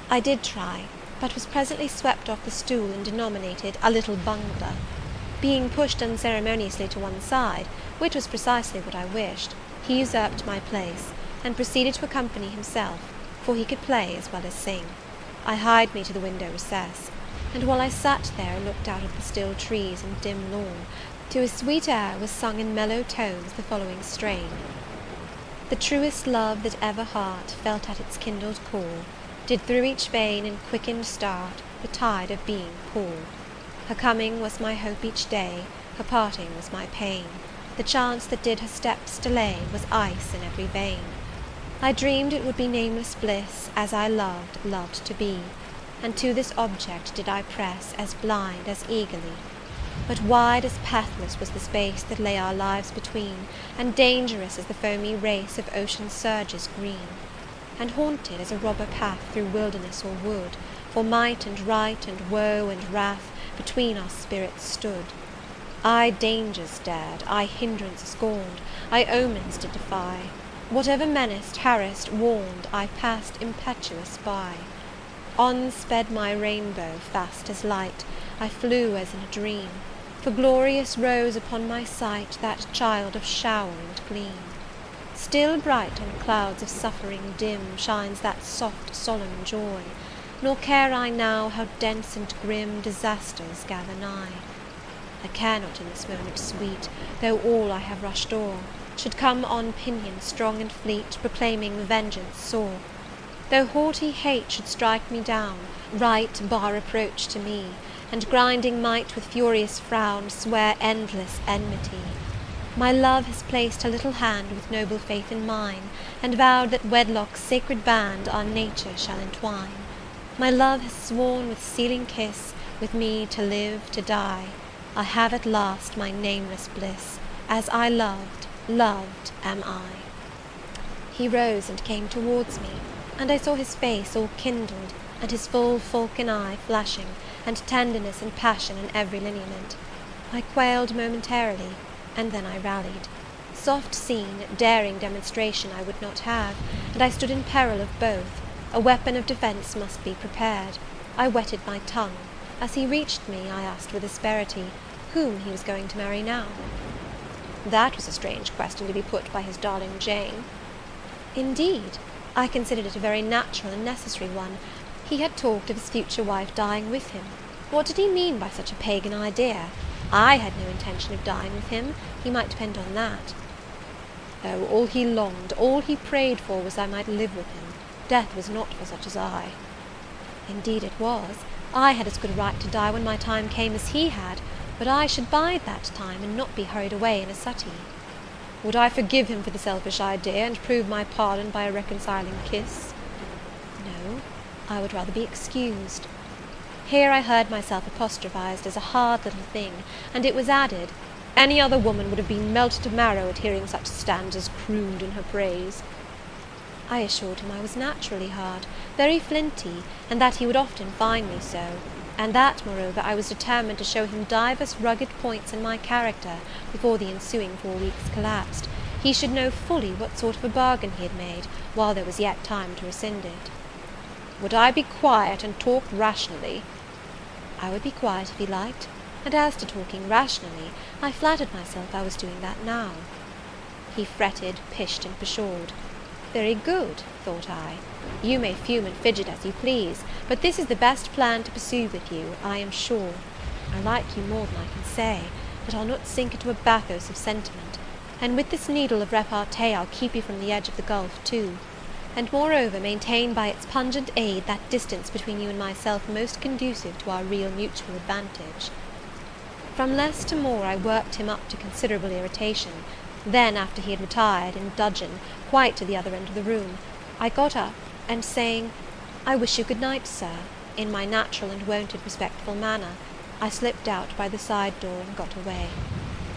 [SPEAKER 1] I did try, but was presently swept off the stool, and denominated a little bungler. Being pushed unceremoniously to one side, which was precisely what I wished, he usurped my place, and proceeded to accompany himself, for he could play as well as sing. I hied me to the window recess, and while I sat there and looked out at the still trees and dim lawn, to a sweet air was sung in mellow tones the following strain: "The truest love that ever heart felt at its kindled core, did through each vein and quickened start the tide of being pour. Her coming was my hope each day, her parting was my pain, the chance that did her steps delay was ice in every vein. I dreamed it would be nameless bliss, as I loved to be, and to this object did I press, as blind as eagerly. But wide as pathless was the space that lay our lives between, and dangerous as the foamy race of ocean's surges green. And haunted as a robber path through wilderness or wood, for might and right and woe and wrath between our spirits stood. I dangers dared, I hindrance scorned, I omens did defy. Whatever menaced, harassed, warned, I passed impetuous by. On sped my rainbow, fast as light, I flew as in a dream, for glorious rose upon my sight that child of shower and gleam. Still bright on clouds of suffering dim shines that soft solemn joy, nor care I now how dense and grim disasters gather nigh. I care not in this moment sweet, though all I have rushed o'er should come on pinion strong and fleet, proclaiming vengeance sore.
[SPEAKER 2] though haughty hate should strike me down, right bar reproach to me, and grinding might with furious frown swear endless enmity. My love has placed her little hand with noble faith in mine, and vowed that wedlock's sacred band our nature shall entwine. My love has sworn with sealing kiss, with me to live, to die. I have at last my nameless bliss, as I loved, loved am I. He rose and came towards me, and I saw his face all kindled, and his full falcon eye flashing, and tenderness and passion in every lineament. I quailed momentarily, and then I rallied. Soft scene, daring demonstration I would not have, and I stood in peril of both. A weapon of defence must be prepared. I wetted my tongue. As he reached me, I asked with asperity, whom he was going to marry now? That was a strange question to be put by his darling Jane. Indeed, I considered it a very natural and necessary one. He had talked of his future wife dying with him. What did he mean by such a pagan idea? I had no intention of dying with him, he might depend on that. Oh, all he longed, all he prayed for was I might live with him. Death was not for such as I. Indeed it was. I had as good a right to die when my time came as he had, but I should bide that time, and not be hurried away in a suttee. Would I forgive him for the selfish idea, and prove my pardon by a reconciling kiss? No, I would rather be excused. Here I heard myself apostrophized as a hard little thing, and it was added, any other woman would have been melted to marrow at hearing such stanzas crooned in her praise. I assured him I was naturally hard, very flinty, and that he would often find me so, and that, moreover, I was determined to show him divers rugged points in my character before the ensuing 4 weeks collapsed. He should know fully what sort of a bargain he had made, while there was yet time to rescind it. Would I be quiet and talk rationally? I would be quiet if he liked, and as to talking rationally, I flattered myself I was doing that now. He fretted, pished, and pshawed. Very good, thought I. You may fume and fidget as you please, but this is the best plan to pursue with you, I am sure. I like you more than I can say, but I'll not sink into a bathos of sentiment, and with this needle of repartee I'll keep you from the edge of the gulf too, and moreover maintain by its pungent aid that distance between you and myself most conducive to our real mutual advantage. From less to more I worked him up to considerable irritation. Then, after he had retired, in dudgeon, quite to the other end of the room, I got up, and saying, I wish you good night, sir, in my natural and wonted respectful manner, I slipped out by the side door and got away.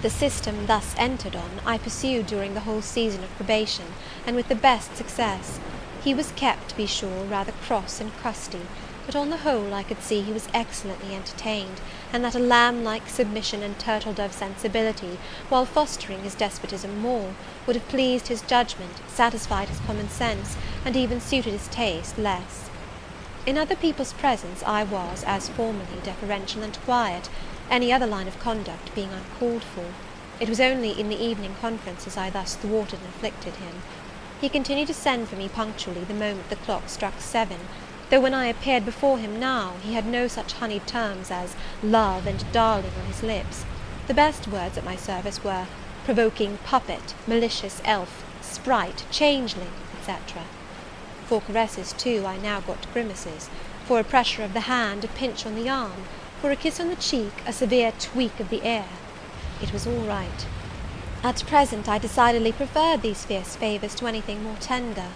[SPEAKER 2] The system thus entered on, I pursued during the whole season of probation, and with the best success. He was kept, to be sure, rather cross and crusty, but on the whole I could see he was excellently entertained, and that a lamb-like submission and turtle-dove sensibility, while fostering his despotism more, would have pleased his judgment, satisfied his common sense, and even suited his taste less. In other people's presence I was, as formerly, deferential and quiet, any other line of conduct being uncalled for. It was only in the evening conferences I thus thwarted and afflicted him. He continued to send for me punctually the moment the clock struck 7, though when I appeared before him now, he had no such honeyed terms as love and darling on his lips. The best words at my service were provoking puppet, malicious elf, sprite, changeling, etc. For caresses, too, I now got grimaces; for a pressure of the hand, a pinch on the arm; for a kiss on the cheek, a severe tweak of the ear. It was all right. At present I decidedly preferred these fierce favours to anything more tender.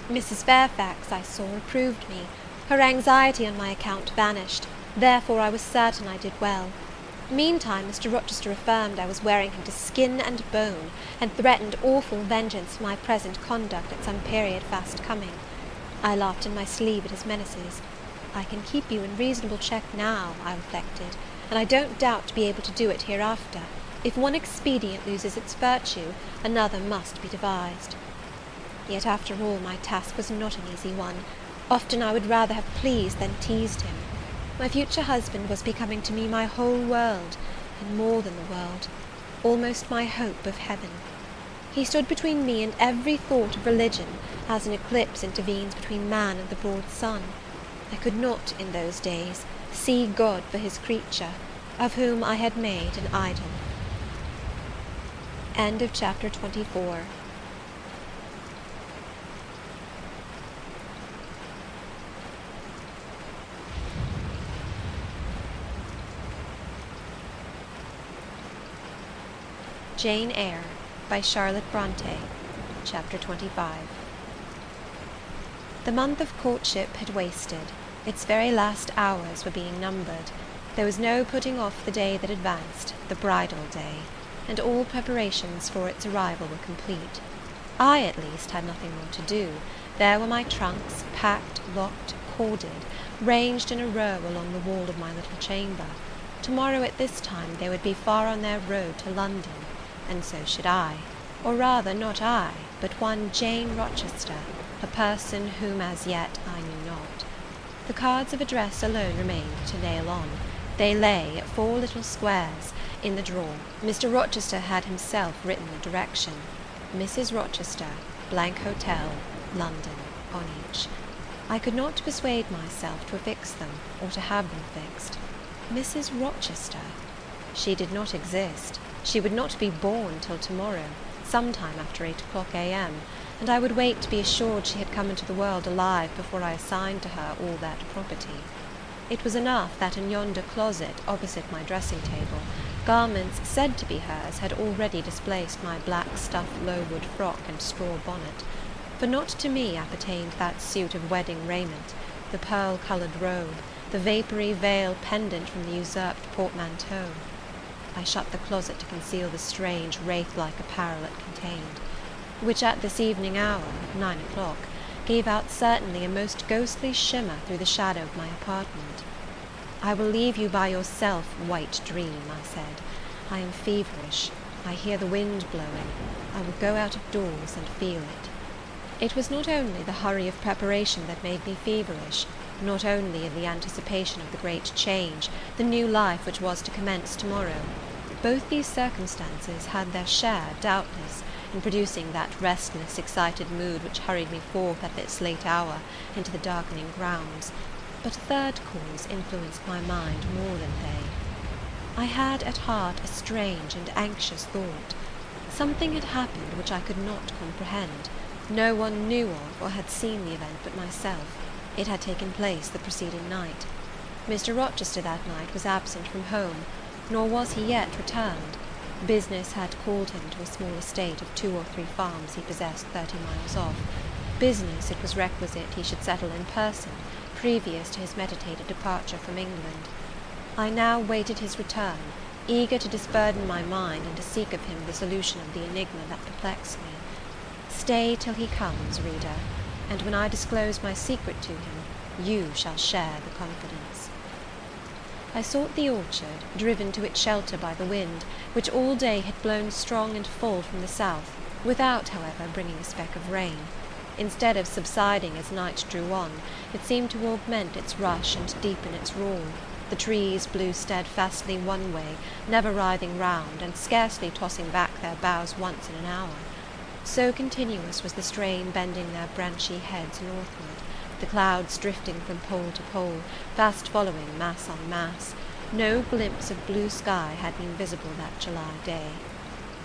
[SPEAKER 2] Mrs. Fairfax, I saw, approved me. Her anxiety on my account vanished, therefore I was certain I did well. Meantime Mr. Rochester affirmed I was wearing him to skin and bone, and threatened awful vengeance for my present conduct at some period fast coming. I laughed in my sleeve at his menaces. I can keep you in reasonable check now, I reflected, and I don't doubt to be able to do it hereafter. If one expedient loses its virtue, another must be devised. Yet, after all, my task was not an easy one. Often I would rather have pleased than teased him. My future husband was becoming to me my whole world, and more than the world, almost my hope of heaven. He stood between me and every thought of religion, as an eclipse intervenes between man and the broad sun. I could not, in those days, see God for his creature, of whom I had made an idol. End of chapter 24.
[SPEAKER 1] Jane Eyre, by Charlotte Brontë. Chapter 25. The month of courtship had wasted. Its very last hours were being numbered. There was no putting off the day that advanced, the bridal day, and all preparations for its arrival were complete. I, at least, had nothing more to do. There were my trunks, packed, locked, corded, ranged in a row along the wall of my little chamber. Tomorrow at this time they would be far on their road to London, and so should I. Or rather, not I, but one Jane Rochester, a person whom as yet I knew not. The cards of address alone remained to nail on. They lay, 4 little squares, in the drawer. Mr. Rochester had himself written the direction. Mrs. Rochester, Blank Hotel, London, on each. I could not persuade myself to affix them, or to have them fixed. Mrs. Rochester. She did not exist. She would not be born till tomorrow, sometime after 8 o'clock a.m., and I would wait to be assured she had come into the world alive before I assigned to her all that property. It was enough that in yonder closet, opposite my dressing-table, garments said to be hers had already displaced my black stuff low-wood frock and straw bonnet, for not to me appertained that suit of wedding raiment, the pearl-coloured robe, the vapoury veil pendant from the usurped portmanteau. I shut the closet to conceal the strange wraith-like apparel it contained, which at this evening hour, 9 o'clock, gave out certainly a most ghostly shimmer through the shadow of my apartment. "I will leave you by yourself, white dream," I said. "I am feverish. I hear the wind blowing. I will go out of doors and feel it." It was not only the hurry of preparation that made me feverish, not only the anticipation of the great change, the new life which was to commence tomorrow. Both these circumstances had their share, doubtless, in producing that restless, excited mood which hurried me forth at this late hour into the darkening grounds, but a third cause influenced my mind more than they. I had at heart a strange and anxious thought. Something had happened which I could not comprehend. No one knew of or had seen the event but myself. It had taken place the preceding night. Mr. Rochester that night was absent from home, nor was he yet returned. Business had called him to a small estate of 2 or 3 farms he possessed 30 miles off. Business it was requisite he should settle in person, previous to his meditated departure from England. I now waited his return, eager to disburden my mind and to seek of him the solution of the enigma that perplexed me. Stay till he comes, reader, and when I disclose my secret to him, you shall share the confidence. I sought the orchard, driven to its shelter by the wind, which all day had blown strong and full from the south, without, however, bringing a speck of rain. Instead of subsiding as night drew on, it seemed to augment its rush and deepen its roar. The trees blew steadfastly one way, never writhing round, and scarcely tossing back their boughs once in an hour. So continuous was the strain bending their branchy heads northward, the clouds drifting from pole to pole, fast following mass on mass. No glimpse of blue sky had been visible that July day.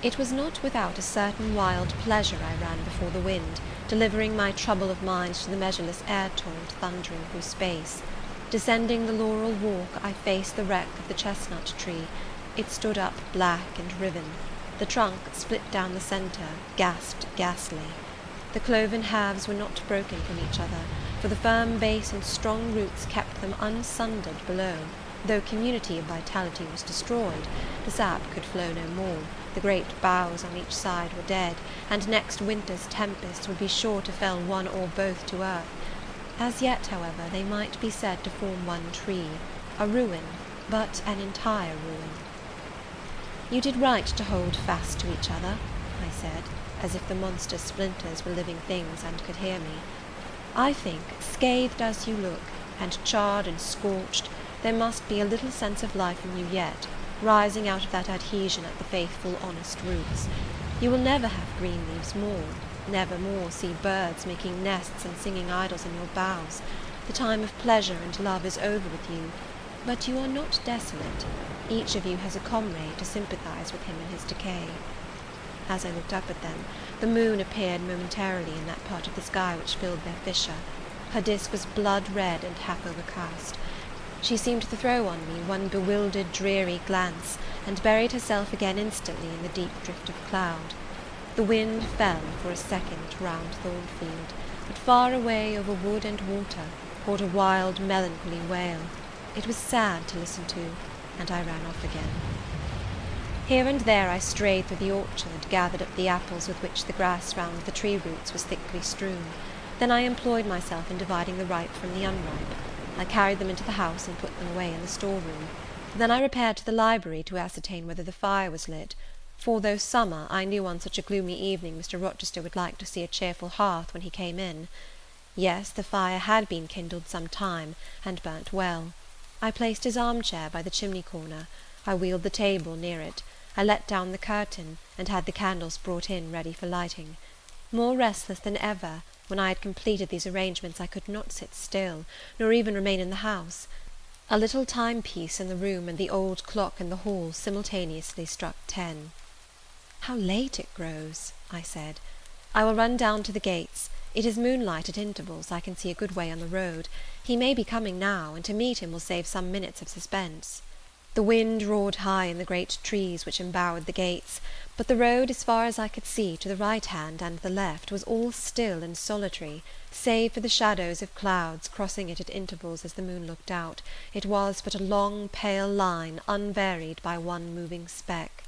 [SPEAKER 1] It was not without a certain wild pleasure I ran before the wind, delivering my trouble of mind to the measureless air-torrent thundering through space. Descending the laurel walk, I faced the wreck of the chestnut tree. It stood up black and riven. The trunk, split down the centre, gasped ghastly. The cloven halves were not broken from each other, for the firm base and strong roots kept them unsundered below. Though community of vitality was destroyed, the sap could flow no more. The great boughs on each side were dead, and next winter's tempest would be sure to fell one or both to earth. As yet, however, they might be said to form one tree, a ruin, but an entire ruin. "You did right to hold fast to each other," I said, as if the monster splinters were living things and could hear me. "I think, scathed as you look, and charred and scorched, there must be a little sense of life in you yet, rising out of that adhesion at the faithful, honest roots. You will never have green leaves more, never more see birds making nests and singing idyls in your boughs. The time of pleasure and love is over with you, but you are not desolate. Each of you has a comrade to sympathize with him in his decay." As I looked up at them, the moon appeared momentarily in that part of the sky which filled their fissure. Her disk was blood-red and half overcast. She seemed to throw on me one bewildered, dreary glance, and buried herself again instantly in the deep drift of cloud. The wind fell for a second round Thornfield, but far away over wood and water poured a wild, melancholy wail. It was sad to listen to, and I ran off again. Here and there I strayed through the orchard, gathered up the apples with which the grass round the tree roots was thickly strewn. Then I employed myself in dividing the ripe from the unripe. I carried them into the house and put them away in the store-room. Then I repaired to the library to ascertain whether the fire was lit, for, though summer, I knew on such a gloomy evening Mr. Rochester would like to see a cheerful hearth when he came in. Yes, the fire had been kindled some time, and burnt well. I placed his arm-chair by the chimney-corner. I wheeled the table near it. I let down the curtain, and had the candles brought in ready for lighting. More restless than ever, when I had completed these arrangements, I could not sit still, nor even remain in the house. A little timepiece in the room and the old clock in the hall simultaneously struck 10. "How late it grows," I said. "I will run down to the gates. It is moonlight at intervals, I can see a good way on the road. He may be coming now, and to meet him will save some minutes of suspense." The wind roared high in the great trees which embowered the gates, but the road, as far as I could see, to the right hand and the left, was all still and solitary, save for the shadows of clouds crossing it at intervals as the moon looked out. It was but a long pale line, unvaried by one moving speck.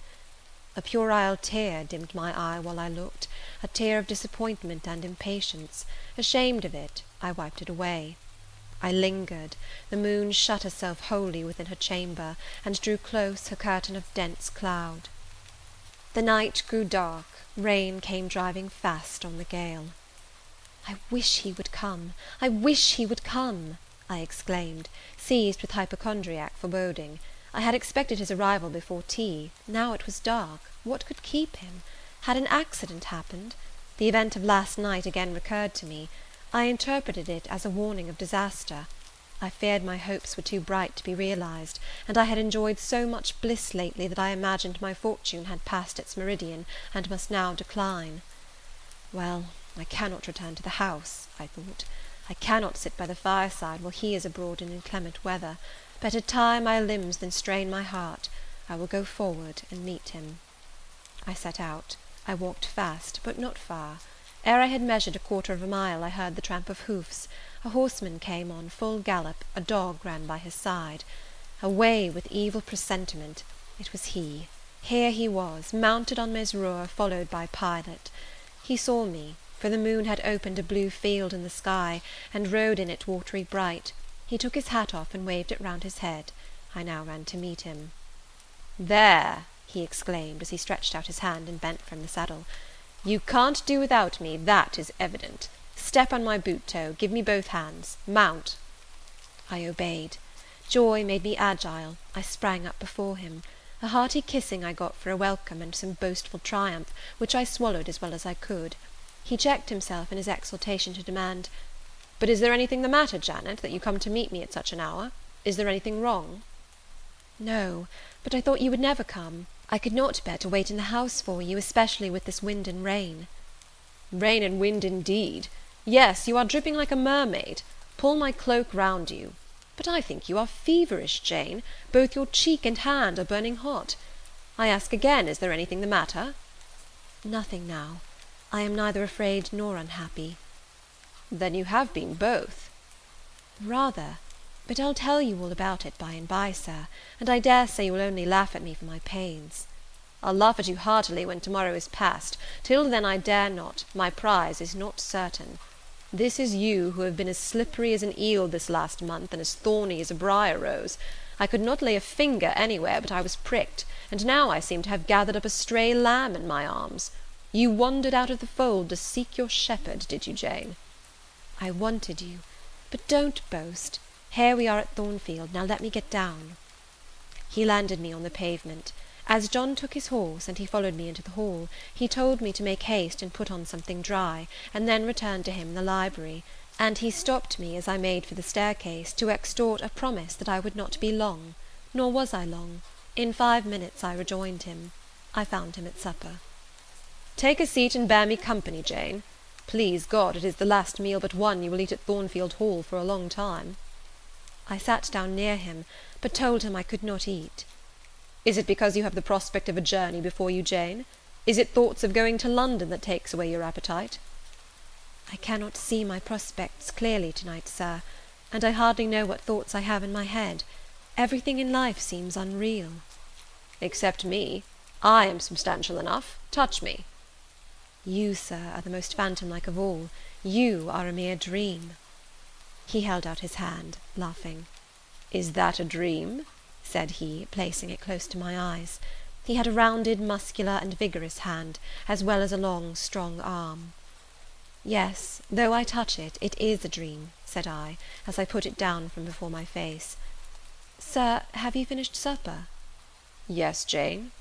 [SPEAKER 1] A puerile tear dimmed my eye while I looked, a tear of disappointment and impatience. Ashamed of it, I wiped it away. I lingered. The moon shut herself wholly within her chamber, and drew close her curtain of dense cloud. The night grew dark. Rain came driving fast on the gale. "I wish he would come! I wish he would come!" I exclaimed, seized with hypochondriac foreboding. I had expected his arrival before tea. Now it was dark. What could keep him? Had an accident happened? The event of last night again recurred to me. I interpreted it as a warning of disaster. I feared my hopes were too bright to be realized, and I had enjoyed so much bliss lately that I imagined my fortune had passed its meridian, and must now decline. Well, I cannot return to the house, I thought. I cannot sit by the fireside while he is abroad in inclement weather. Better tire my limbs than strain my heart. I will go forward and meet him. I set out. I walked fast, but not far. Ere I had measured 1/4 of a mile, I heard the tramp of hoofs. A horseman came on full gallop, a dog ran by his side. Away with evil presentiment! It was he. Here he was, mounted on Mesrour, followed by Pilot. He saw me, for the moon had opened a blue field in the sky, and rode in it watery bright. He took his hat off and waved it round his head. I now ran to meet him. "There!" he exclaimed, as he stretched out his hand and bent from the saddle. "You can't do without me, that is evident. Step on my boot toe, give me both hands. Mount." I obeyed. Joy made me agile. I sprang up before him. A hearty kissing I got for a welcome, and some boastful triumph, which I swallowed as well as I could. He checked himself in his exultation to demand, "But is there anything the matter, Janet, that you come to meet me at such an hour? Is there anything wrong?" "No, but I thought you would never come. I could not bear to wait in the house for you, especially with this wind and rain." "Rain and wind, indeed! Yes, you are dripping like a mermaid. Pull my cloak round you. But I think you are feverish, Jane. Both your cheek and hand are burning hot. I ask again, is there anything the matter?" "Nothing now. I am neither afraid nor unhappy." "Then you have been both." "Rather. But I'll tell you all about it by and by, sir, and I dare say you will only laugh at me for my pains." "I'll laugh at you heartily when tomorrow is past. Till then I dare not. My prize is not certain. This is you who have been as slippery as an eel this last month, and as thorny as a briar rose. I could not lay a finger anywhere but I was pricked, and now I seem to have gathered up a stray lamb in my arms. You wandered out of the fold to seek your shepherd, did you, Jane?" "I wanted you. But don't boast. Here we are at Thornfield. Now let me get down." He landed me on the pavement. As John took his horse, and he followed me into the hall, he told me to make haste and put on something dry, and then return to him in the library, and he stopped me as I made for the staircase, to extort a promise that I would not be long. Nor was I long. In 5 minutes I rejoined him. I found him at supper. "Take a seat and bear me company, Jane. Please God, it is the last meal but one you will eat at Thornfield Hall for a long time." I sat down near him, but told him I could not eat.
[SPEAKER 2] Is it because you have the prospect of a journey before you, Jane? Is it thoughts of going to London that takes away your appetite?
[SPEAKER 1] I cannot see my prospects clearly to-night, sir, and I hardly know what thoughts I have in my head. Everything in life seems unreal.
[SPEAKER 2] Except me. I am substantial enough. Touch me.
[SPEAKER 1] You, sir, are the most phantom-like of all. You are a mere dream. He held out his hand, laughing.
[SPEAKER 2] Is that a dream?
[SPEAKER 1] Said he, placing it close to my eyes. He had a rounded, muscular, and vigorous hand, as well as a long, strong arm. Yes, though I touch it, it is a dream, said I, as I put it down from before my face. Sir, have you finished supper?
[SPEAKER 2] Yes, Jane.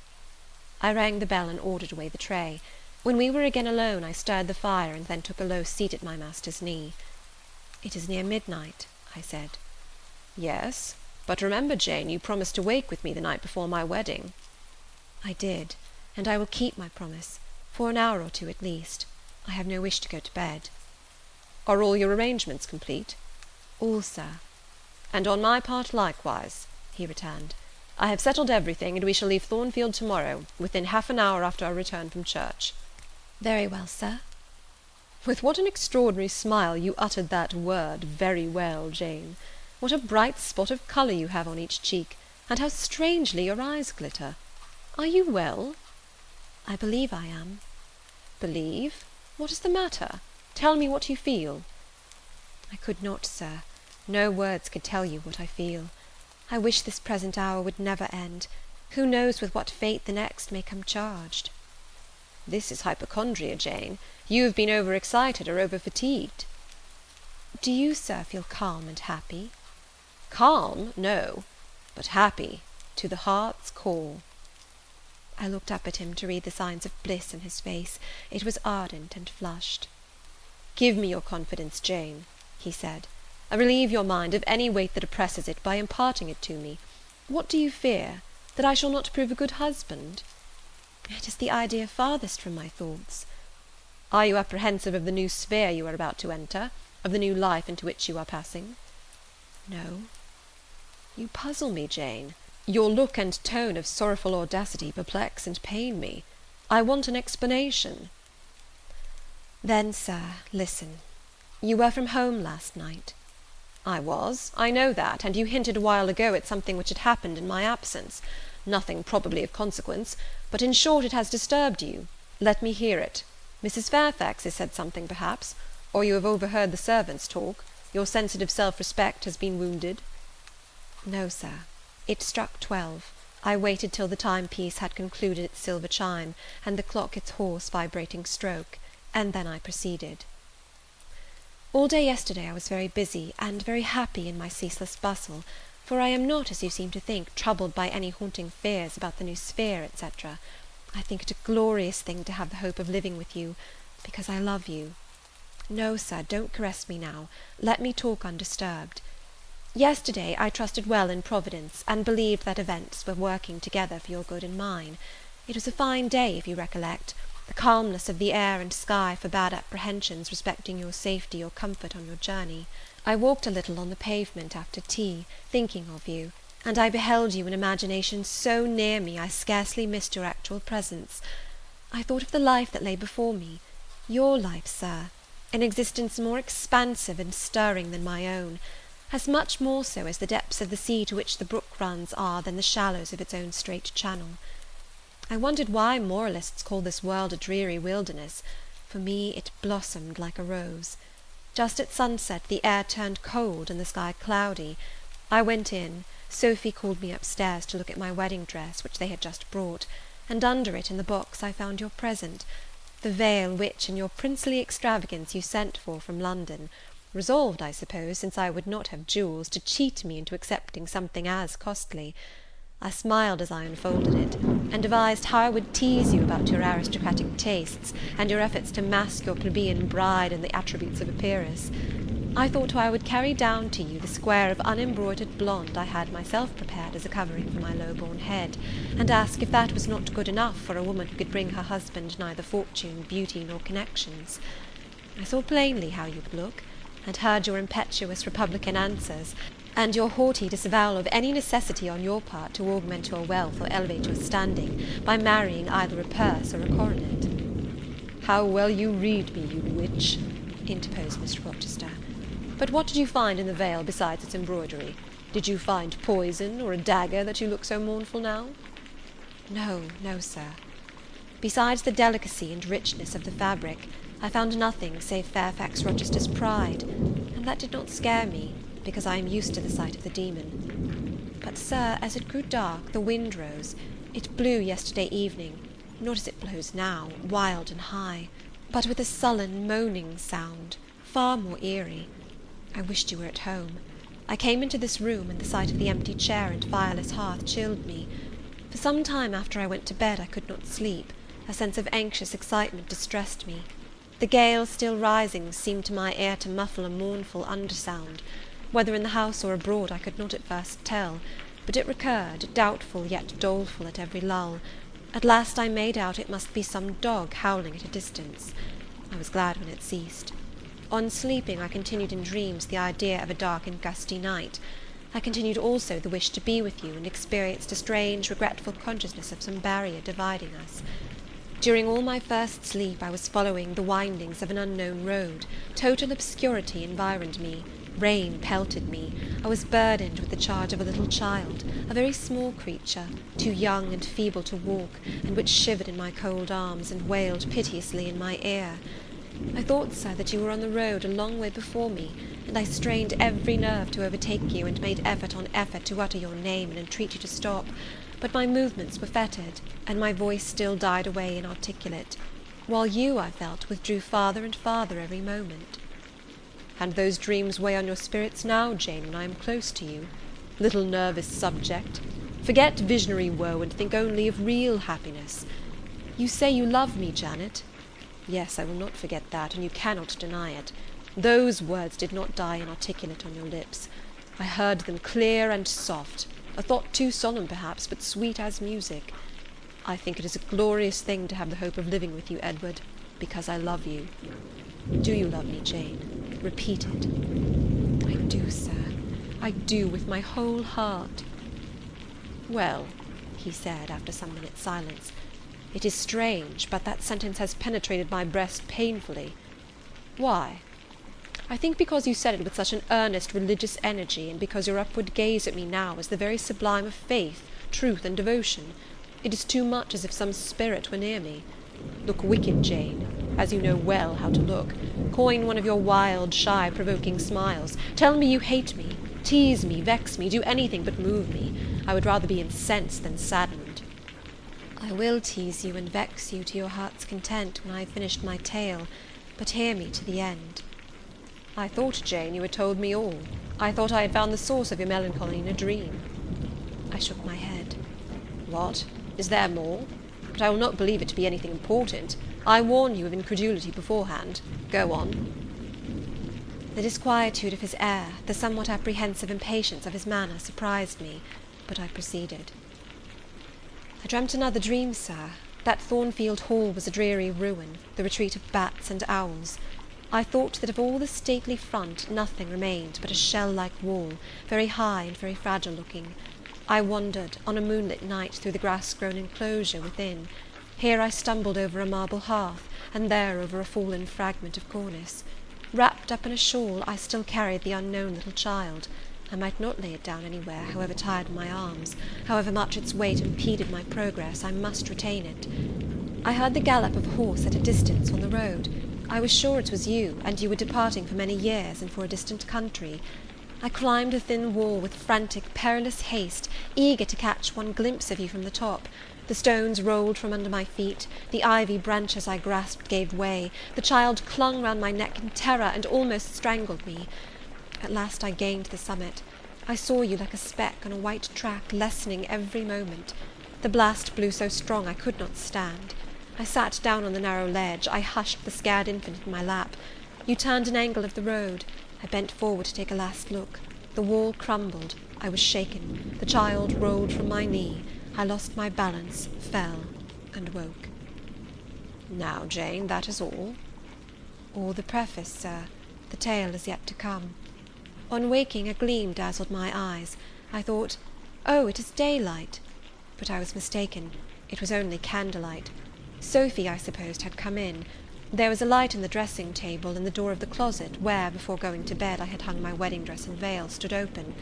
[SPEAKER 1] I rang the bell and ordered away the tray. When we were again alone, I stirred the fire, and then took a low seat at my master's knee. It is near midnight, I said.
[SPEAKER 2] Yes, but remember, Jane, you promised to wake with me the night before my wedding.
[SPEAKER 1] I did, and I will keep my promise, for an hour or two at least. I have no wish to go to bed.
[SPEAKER 2] Are all your arrangements complete?
[SPEAKER 1] All, sir.
[SPEAKER 2] And on my part likewise, he returned. I have settled everything, and we shall leave Thornfield to-morrow, within half an hour after our return from church.
[SPEAKER 1] Very well, sir.
[SPEAKER 2] With what an extraordinary smile you uttered that word, very well, Jane. What a bright spot of colour you have on each cheek, and how strangely your eyes glitter. Are you well?
[SPEAKER 1] I believe I am.
[SPEAKER 2] Believe? What is the matter? Tell me what you feel.
[SPEAKER 1] I could not, sir. No words could tell you what I feel. I wish this present hour would never end. Who knows with what fate the next may come charged?
[SPEAKER 2] This is hypochondria, Jane. You have been over-excited or over-fatigued.
[SPEAKER 1] Do you, sir, feel calm and happy?
[SPEAKER 2] Calm? No. But happy, to the heart's core.
[SPEAKER 1] I looked up at him to read the signs of bliss in his face. It was ardent and flushed.
[SPEAKER 2] Give me your confidence, Jane, he said. Relieve your mind of any weight that oppresses it by imparting it to me. What do you fear? That I shall not prove a good husband?
[SPEAKER 1] It is the idea farthest from my thoughts.
[SPEAKER 2] Are you apprehensive of the new sphere you are about to enter? Of the new life into which you are passing?
[SPEAKER 1] No.
[SPEAKER 2] You puzzle me, Jane. Your look and tone of sorrowful audacity perplex and pain me. I want an explanation.
[SPEAKER 1] Then, sir, listen. You were from home last night.
[SPEAKER 2] I was. I know that, and you hinted a while ago at something which had happened in my absence. Nothing probably of consequence, but in short it has disturbed you. Let me hear it. Mrs. Fairfax has said something, perhaps, or you have overheard the servants talk. Your sensitive self-respect has been wounded.
[SPEAKER 1] No, sir. It struck 12. I waited till the timepiece had concluded its silver chime, and the clock its hoarse vibrating stroke, and then I proceeded. All day yesterday I was very busy, and very happy in my ceaseless bustle, for I am not, as you seem to think, troubled by any haunting fears about the new sphere, etc. I think it a glorious thing to have the hope of living with you, because I love you. No, sir, don't caress me now. Let me talk undisturbed. Yesterday I trusted well in Providence, and believed that events were working together for your good and mine. It was a fine day, if you recollect. The calmness of the air and sky forbade apprehensions respecting your safety or comfort on your journey. I walked a little on the pavement after tea, thinking of you, and I beheld you in imagination so near me I scarcely missed your actual presence. I thought of the life that lay before me, your life, sir, an existence more expansive and stirring than my own, as much more so as the depths of the sea to which the brook runs are than the shallows of its own straight channel. I wondered why moralists call this world a dreary wilderness. For me it blossomed like a rose. Just at sunset the air turned cold and the sky cloudy. I went in. Sophy called me upstairs to look at my wedding dress, which they had just brought, and under it in the box I found your present, the veil which, in your princely extravagance, you sent for from London, resolved, I suppose, since I would not have jewels, to cheat me into accepting something as costly. I smiled as I unfolded it, and devised how I would tease you about your aristocratic tastes, and your efforts to mask your plebeian bride in the attributes of a peeress. I thought how I would carry down to you the square of unembroidered blonde I had myself prepared as a covering for my low-born head, and ask if that was not good enough for a woman who could bring her husband neither fortune, beauty, nor connections. I saw plainly how you would look, and heard your impetuous republican answers,
[SPEAKER 2] and your haughty disavowal of any necessity on your part to augment your wealth or elevate your standing by marrying either a purse or a coronet." "How well you read me, you witch," interposed Mr. Rochester. "But what did you find in the veil besides its embroidery? Did you find poison, or a dagger, that you look so mournful now?" "No, no, sir. Besides the delicacy and richness of the fabric, I found nothing save Fairfax Rochester's pride, and that did not scare me, because I am used to the sight of the demon. But, sir, as it grew dark, the wind rose. It blew yesterday evening, not as it blows now, wild and high, but with a sullen, moaning sound, far more eerie. I wished you were at home. I came into this room, and the sight of the empty chair and fireless hearth chilled me. For some time after I went to bed I could not sleep. A sense of anxious excitement distressed me. The gale still rising seemed to my ear to muffle a mournful undersound. Whether in the house or abroad I could not at first tell, but it recurred, doubtful yet doleful at every lull. At last I made out it must be some dog howling at a distance. I was glad when it ceased. On sleeping, I continued in dreams the idea of a dark and gusty night. I continued also the wish to be with you, and experienced a strange, regretful consciousness of some barrier dividing us. During all my first sleep I was following the windings of an unknown road. Total obscurity environed me. Rain pelted me. I was burdened with the charge of a little child, a very small creature, too young and feeble to walk, and which shivered in my cold arms, and wailed piteously in my ear. I thought, sir, that you were on the road a long way before me, and I strained every nerve to overtake you, and made effort on effort to utter your name and entreat you to stop, but my movements were fettered, and my voice still died away inarticulate, while you, I felt, withdrew farther and farther every moment. And those dreams weigh on your spirits now, Jane, when I am close to you? Little nervous subject, forget visionary woe, and think only of real happiness. You say you love me, Janet? Yes, I will not forget that, and you cannot deny it. Those words did not die inarticulate on your lips. I heard them clear and soft, a thought too solemn perhaps, but sweet as music. I think it is a glorious thing to have the hope of living with you, Edward, because I love you. Do you love me, Jane? Repeat it. I do, sir. I do, with my whole heart. Well, he said, after some minutes' silence, it is strange, but that sentence has penetrated my breast painfully. Why? I think because you said it with such an earnest religious energy, and because your upward gaze at me now is the very sublime of faith, truth, and devotion. It is too much as if some spirit were near me. Look wicked, Jane, as you know well how to look. Coin one of your wild, shy, provoking smiles. Tell me you hate me. Tease me, vex me, do anything but move me. I would rather be incensed than saddened. I will tease you and vex you to your heart's content when I have finished my tale, but hear me to the end. I thought, Jane, you had told me all. I thought I had found the source of your melancholy in a dream. I shook my head. What? Is there more? But I will not believe it to be anything important. I warn you of incredulity beforehand. Go on. The disquietude of his air, the somewhat apprehensive impatience of his manner, surprised me, but I proceeded. I dreamt another dream, sir. That Thornfield Hall was a dreary ruin, the retreat of bats and owls. I thought that of all the stately front nothing remained but a shell-like wall, very high and very fragile looking. I wandered, on a moonlit night, through the grass-grown enclosure within. Here I stumbled over a marble hearth, and there over a fallen fragment of cornice. Wrapped up in a shawl, I still carried the unknown little child. I might not lay it down anywhere, however tired my arms, however much its weight impeded my progress, I must retain it. I heard the gallop of a horse at a distance on the road. I was sure it was you, and you were departing for many years, and for a distant country. I climbed the thin wall with frantic, perilous haste, eager to catch one glimpse of you from the top. The stones rolled from under my feet, the ivy branches I grasped gave way, the child clung round my neck in terror, and almost strangled me. At last I gained the summit. I saw you like a speck on a white track, lessening every moment. The blast blew so strong I could not stand. I sat down on the narrow ledge. I hushed the scared infant in my lap. You turned an angle of the road. I bent forward to take a last look. The wall crumbled. I was shaken. The child rolled from my knee. I lost my balance, fell, and woke. Now, Jane, that is all? All the preface, sir. The tale is yet to come.
[SPEAKER 1] On waking, a gleam dazzled my eyes. I thought, oh, it is daylight. But I was mistaken. It was only candlelight. Sophy, I supposed, had come in. There was a light in the dressing table, and the door of the closet, where, before going to bed, I had hung my wedding dress and veil, stood open.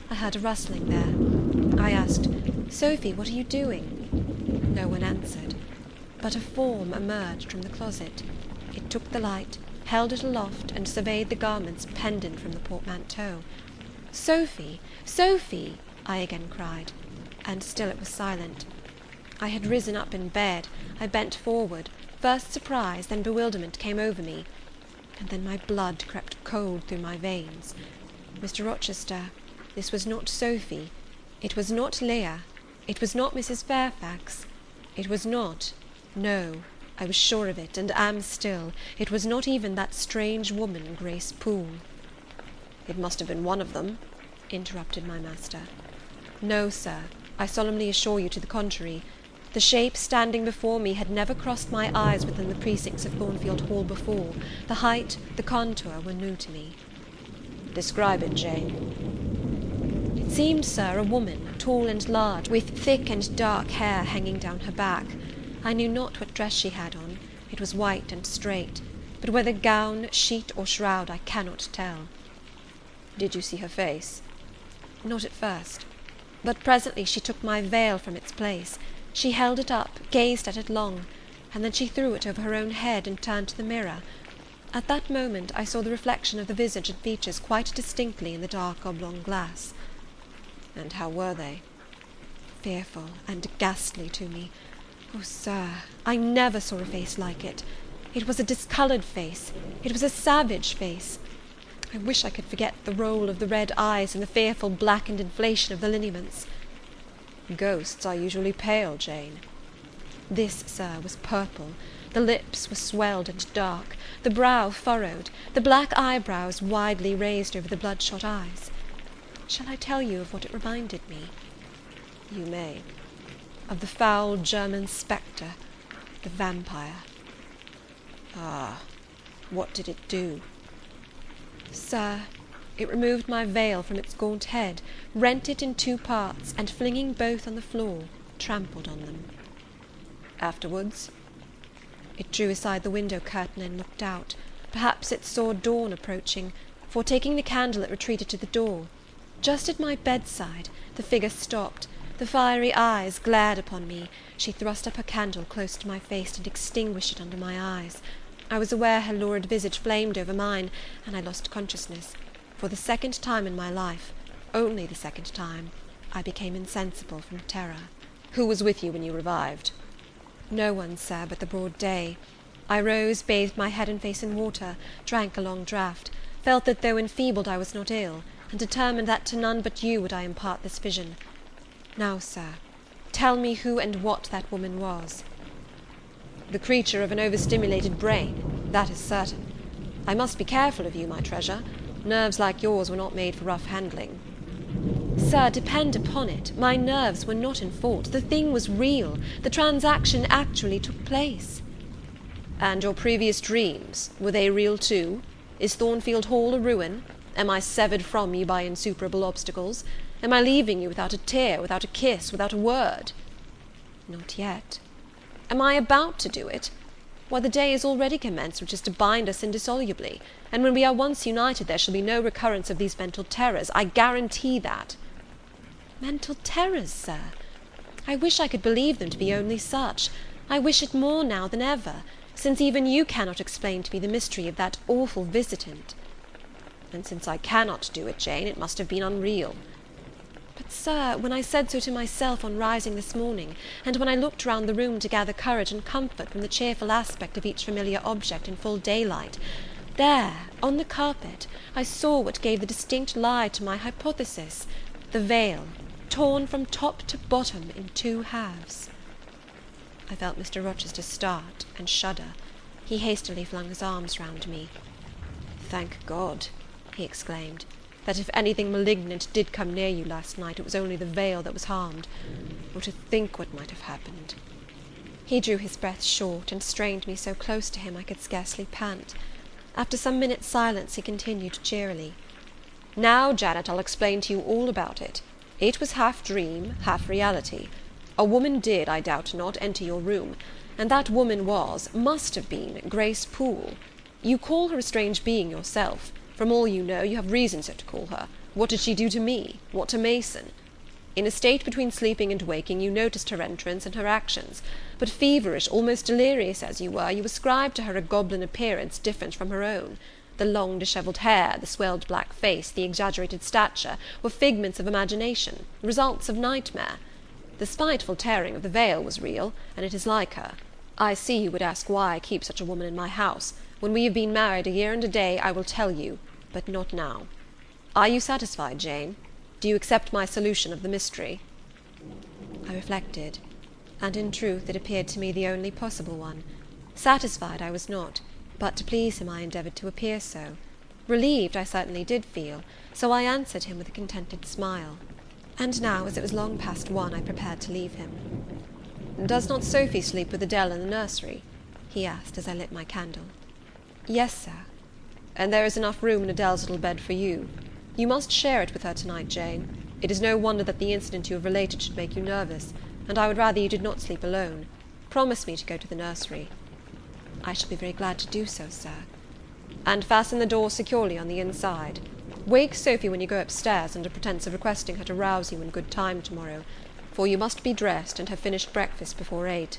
[SPEAKER 1] I heard a rustling there. I asked, Sophy, what are you doing? No one answered. But a form emerged from the closet. It took the light, held it aloft, and surveyed the garments pendant from the portmanteau. Sophy! Sophy! I again cried, and still it was silent. I had risen up in bed. I bent forward. First surprise, then bewilderment came over me, and then my blood crept cold through my veins. Mr. Rochester, this was not Sophy. It was not Leah. It was not Mrs. Fairfax. It was not, no, I was sure of it, and am still, it was not even that strange woman, Grace Poole. It must have been one of them, interrupted my master. No, sir, I solemnly assure you to the contrary. The shape standing before me had never crossed my eyes within the precincts of Thornfield Hall before. The height, the contour were new to me. Describe it, Jane. It seemed, sir, a woman, tall and large, with thick and dark hair hanging down her back. I knew not what dress she had on. It was white and straight, but whether gown, sheet, or shroud, I cannot tell. Did you see her face? Not at first, but presently she took my veil from its place. She held it up, gazed at it long, and then she threw it over her own head and turned to the mirror. At that moment I saw the reflection of the visage and features quite distinctly in the dark oblong glass. And how were they? Fearful and ghastly to me. Oh, sir, I never saw a face like it. It was a discoloured face. It was a savage face. I wish I could forget the roll of the red eyes and the fearful blackened inflation of the lineaments. Ghosts are usually pale, Jane. This, sir, was purple. The lips were swelled and dark, the brow furrowed, the black eyebrows widely raised over the bloodshot eyes. Shall I tell you of what it reminded me? You may. Of the foul German spectre, the vampire. Ah, what did it do? Sir, it removed my veil from its gaunt head, rent it in 2 parts, and flinging both on the floor, trampled on them. Afterwards? It drew aside the window curtain and looked out. Perhaps it saw dawn approaching, for taking the candle it retreated to the door. Just at my bedside, the figure stopped. The fiery eyes glared upon me. She thrust up her candle close to my face and extinguished it under my eyes. I was aware her lurid visage flamed over mine, and I lost consciousness. For the second time in my life, only the second time, I became insensible from terror. Who was with you when you revived? No one, sir, but the broad day. I rose, bathed my head and face in water, drank a long draught, felt that though enfeebled I was not ill, and determined that to none but you would I impart this vision. Now, sir, tell me who and what that woman was. The creature of an overstimulated brain, that is certain. I must be careful of you, my treasure. Nerves like yours were not made for rough handling. Sir, depend upon it, my nerves were not in fault. The thing was real. The transaction actually took place. And your previous dreams, were they real too? Is Thornfield Hall a ruin? Am I severed from you by insuperable obstacles? Am I leaving you without a tear, without a kiss, without a word? Not yet. Am I about to do it? Why, the day is already commenced which is to bind us indissolubly, and when we are once united there shall be no recurrence of these mental terrors. I guarantee that. Mental terrors, sir? I wish I could believe them to be only such. I wish it more now than ever, since even you cannot explain to me the mystery of that awful visitant. And since I cannot do it, Jane, it must have been unreal. But, sir, when I said so to myself on rising this morning, and when I looked round the room to gather courage and comfort from the cheerful aspect of each familiar object in full daylight, there, on the carpet, I saw what gave the distinct lie to my hypothesis, the veil, torn from top to bottom in 2 halves. I felt Mr. Rochester start and shudder. He hastily flung his arms round me. Thank God, he exclaimed, that if anything malignant did come near you last night, it was only the veil that was harmed. Or to think what might have happened. He drew his breath short, and strained me so close to him I could scarcely pant. After some minutes' silence, he continued cheerily,
[SPEAKER 2] Now, Janet, I'll explain to you all about it. It was half dream, half reality. A woman did, I doubt not, enter your room, and that woman must have been, Grace Poole. You call her a strange being yourself. From all you know, you have reason so to call her. What did she do to me? What to Mason? In a state between sleeping and waking, you noticed her entrance and her actions, but feverish, almost delirious as you were, you ascribed to her a goblin appearance different from her own. The long dishevelled hair, the swelled black face, the exaggerated stature, were figments of imagination, results of nightmare. The spiteful tearing of the veil was real, and it is like her. I see you would ask why I keep such a woman in my house. When we have been married a year and a day, I will tell you, but not now. Are you satisfied, Jane? Do you accept my solution of the mystery?" I reflected, and in truth it appeared to me the only possible one. Satisfied I was not, but to please him I endeavoured to appear so. Relieved I certainly did feel, so I answered him with a contented smile. And now, as it was long past 1, I prepared to leave him. "Does not Sophy sleep with Adele in the nursery?" he asked, as I lit my candle. "Yes, sir." "And there is enough room in Adele's little bed for you. You must share it with her tonight, Jane. It is no wonder that the incident you have related should make you nervous, and I would rather you did not sleep alone. Promise me to go to the nursery." "I shall be very glad to do so, sir." "And fasten the door securely on the inside. Wake Sophy when you go upstairs, under pretence of requesting her to rouse you in good time tomorrow, for you must be dressed, and have finished breakfast before 8.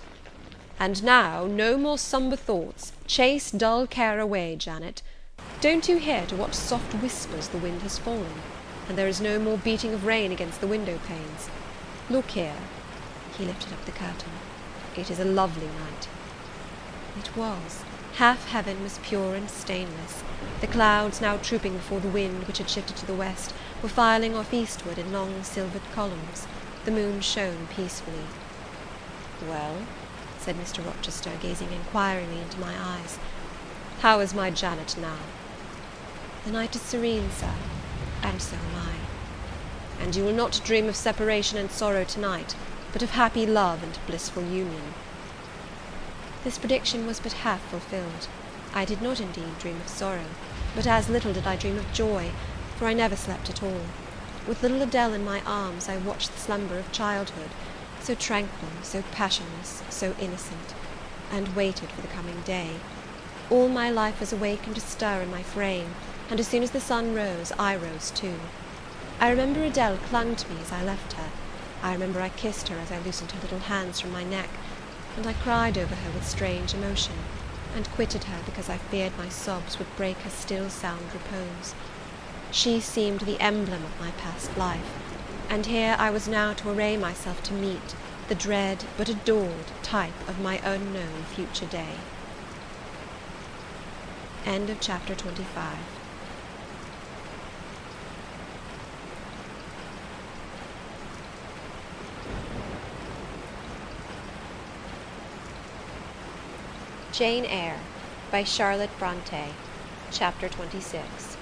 [SPEAKER 2] And now, no more sombre thoughts. Chase dull care away, Janet. Don't you hear to what soft whispers the wind has fallen? And there is no more beating of rain against the window panes. Look here." He lifted up the curtain. "It is a lovely night." It was. Half heaven was pure and stainless. The clouds, now trooping before the wind, which had shifted to the west, were filing off eastward in long silvered columns. The moon shone peacefully. "Well?" said Mr. Rochester, gazing inquiringly into my eyes. "How is my Janet now?" "The night is serene, sir, and so am I." "And you will not dream of separation and sorrow tonight, but of happy love and blissful union?" This prediction was but half fulfilled. I did not indeed dream of sorrow, but as little did I dream of joy, for I never slept at all. With little Adele in my arms, I watched the slumber of childhood, so tranquil, so passionless, so innocent, and waited for the coming day. All my life was awake and astir in my frame, and as soon as the sun rose, I rose too. I remember Adele clung to me as I left her. I remember I kissed her as I loosened her little hands from my neck, and I cried over her with strange emotion, and quitted her because I feared my sobs would break her still sound repose. She seemed the emblem of my past life, and here I was now to array myself to meet the dread but adored type of my unknown future day. End of chapter 25. Jane Eyre by Charlotte Brontë. Chapter 26.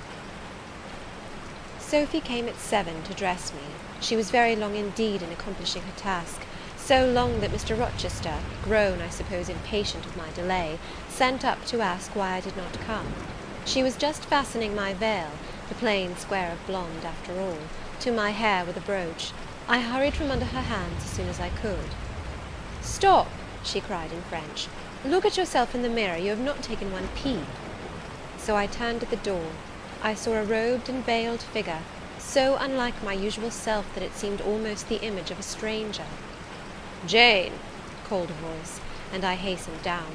[SPEAKER 2] Sophy came at 7 to dress me. She was very long indeed in accomplishing her task, so long that Mr. Rochester, grown, I suppose, impatient of my delay, sent up to ask why I did not come. She was just fastening my veil, the plain square of blonde after all, to my hair with a brooch. I hurried from under her hands as soon as I could. "Stop!" she cried in French. "Look at yourself in the mirror. You have not taken one peep." So I turned at the door. I saw a robed and veiled figure, so unlike my usual self that it seemed almost the image of a stranger. "Jane!" called a voice, and I hastened down.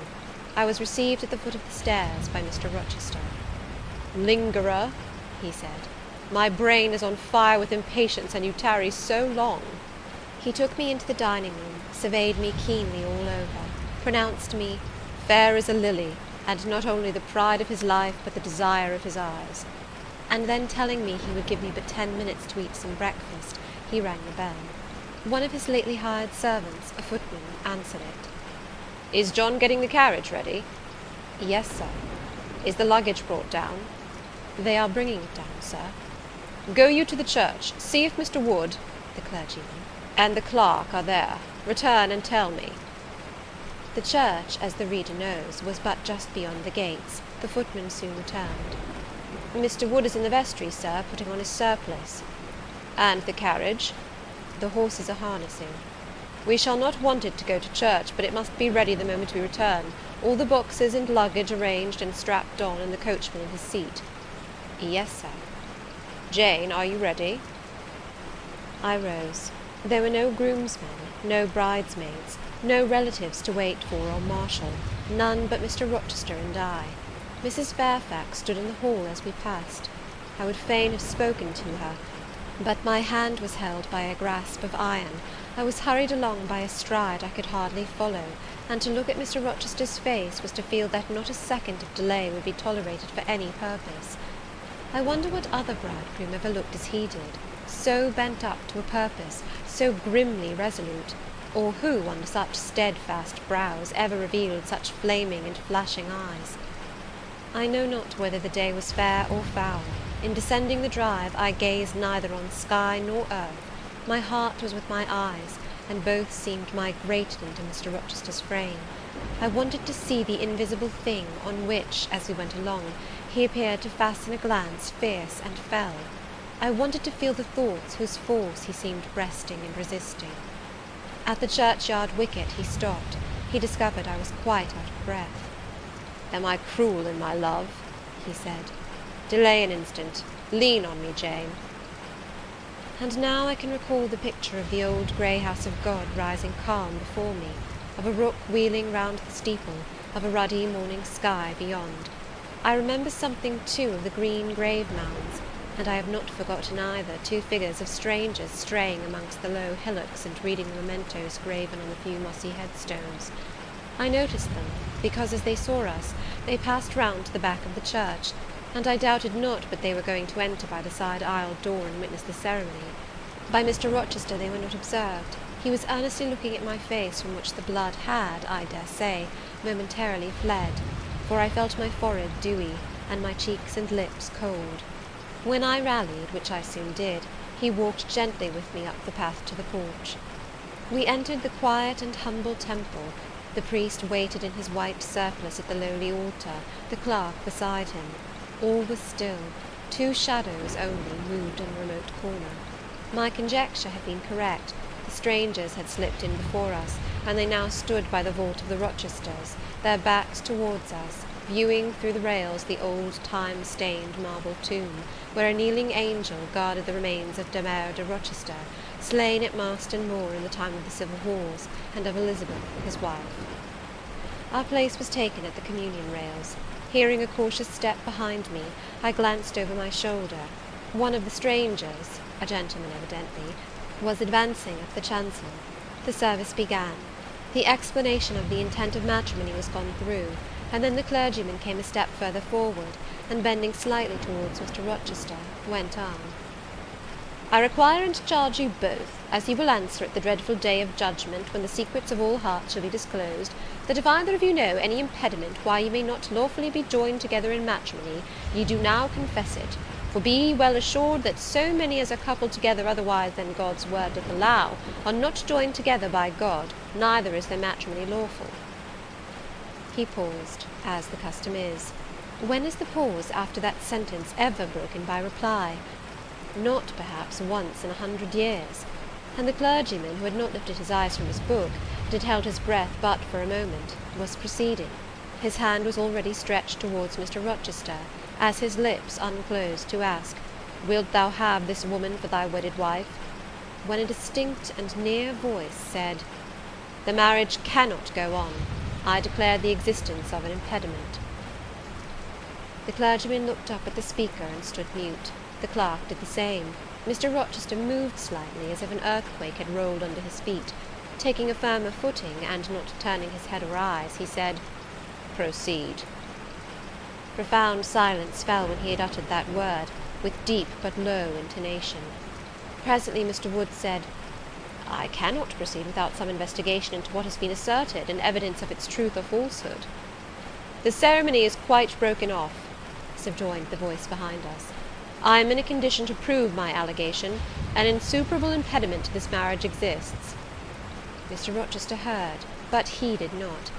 [SPEAKER 2] I was received at the foot of the stairs by Mr. Rochester. "Lingerer," he said, "my brain is on fire with impatience, and you tarry so long." He took me into the dining room, surveyed me keenly all over, pronounced me fair as a lily, and not only the pride of his life, but the desire of his eyes. And then, telling me he would give me but 10 minutes to eat some breakfast, he rang the bell. One of his lately hired servants, a footman, answered it. "Is John getting the carriage ready?" "Yes, sir." "Is the luggage brought down?" "They are bringing it down, sir." "Go you to the church. See if Mr. Wood," the clergyman, "and the clerk are there. Return and tell me." The church, as the reader knows, was but just beyond the gates. The footman soon returned. "Mr. Wood is in the vestry, sir, putting on his surplice." "And the carriage?" "The horses are harnessing." "We shall not want it to go to church, but it must be ready the moment we return. All the boxes and luggage arranged and strapped on, and the coachman in his seat." "Yes, sir." "Jane, are you ready?" I rose. There were no groomsmen, no bridesmaids, no relatives to wait for or marshal, none but Mr. Rochester and I. Mrs. Fairfax stood in the hall as we passed. I would fain have spoken to her, but my hand was held by a grasp of iron. I was hurried along by a stride I could hardly follow, and to look at Mr. Rochester's face was to feel that not a second of delay would be tolerated for any purpose. I wonder what other bridegroom ever looked as he did, so bent up to a purpose, so grimly resolute, or who, under such steadfast brows, ever revealed such flaming and flashing eyes. I know not whether the day was fair or foul. In descending the drive, I gazed neither on sky nor earth. My heart was with my eyes, and both seemed migrated into Mr. Rochester's frame. I wanted to see the invisible thing on which, as we went along, he appeared to fasten a glance fierce and fell. I wanted to feel the thoughts whose force he seemed breasting and resisting. At the churchyard wicket he stopped. He discovered I was quite out of breath. "Am I cruel in my love?" he said. "Delay an instant. Lean on me, Jane." And now I can recall the picture of the old grey house of God rising calm before me, of a rook wheeling round the steeple, of a ruddy morning sky beyond. I remember something, too, of the green grave mounds, and I have not forgotten either two figures of strangers straying amongst the low hillocks and reading the mementos graven on the few mossy headstones. I noticed them, because as they saw us, they passed round to the back of the church, and I doubted not but they were going to enter by the side aisle door and witness the ceremony. By Mr. Rochester they were not observed. He was earnestly looking at my face, from which the blood had, I dare say, momentarily fled, for I felt my forehead dewy, and my cheeks and lips cold. When I rallied, which I soon did, he walked gently with me up the path to the porch. We entered the quiet and humble temple. The priest waited in his white surplice at the lowly altar, the clerk beside him. All was still. Two shadows only moved in a remote corner. My conjecture had been correct. The strangers had slipped in before us, and they now stood by the vault of the Rochesters, their backs towards us, viewing through the rails the old time-stained marble tomb, where a kneeling angel guarded the remains of Eyre de Rochester, slain at Marston Moor in the time of the civil wars, and of Elizabeth, his wife. Our place was taken at the communion rails. Hearing a cautious step behind me, I glanced over my shoulder. One of the strangers, a gentleman evidently, was advancing up the chancel. The service began. The explanation of the intent of matrimony was gone through, and then the clergyman came a step further forward, and bending slightly towards Mr. Rochester, went on. "I require and charge you both, as you will answer at the dreadful day of judgment, when the secrets of all hearts shall be disclosed, that if either of you know any impediment why you may not lawfully be joined together in matrimony, ye do now confess it. For be ye well assured that so many as are coupled together otherwise than God's word doth allow, are not joined together by God, neither is their matrimony lawful." He paused, as the custom is. When is the pause after that sentence ever broken by reply? Not, perhaps, once in 100 years. And the clergyman, who had not lifted his eyes from his book, and had held his breath but for a moment, was proceeding. His hand was already stretched towards Mr. Rochester, as his lips unclosed to ask, "Wilt thou have this woman for thy wedded wife?" when a distinct and near voice said, "The marriage cannot go on. I declare the existence of an impediment." The clergyman looked up at the speaker and stood mute. The clerk did the same. Mr. Rochester moved slightly, as if an earthquake had rolled under his feet. Taking a firmer footing, and not turning his head or eyes, he said, "Proceed." Profound silence fell when he had uttered that word, with deep but low intonation. Presently Mr. Wood said, "I cannot proceed without some investigation into what has been asserted, and evidence of its truth or falsehood." "The ceremony is quite broken off," subjoined the voice behind us. "I am in a condition to prove my allegation. An insuperable impediment to this marriage exists." Mr. Rochester heard, but heeded not.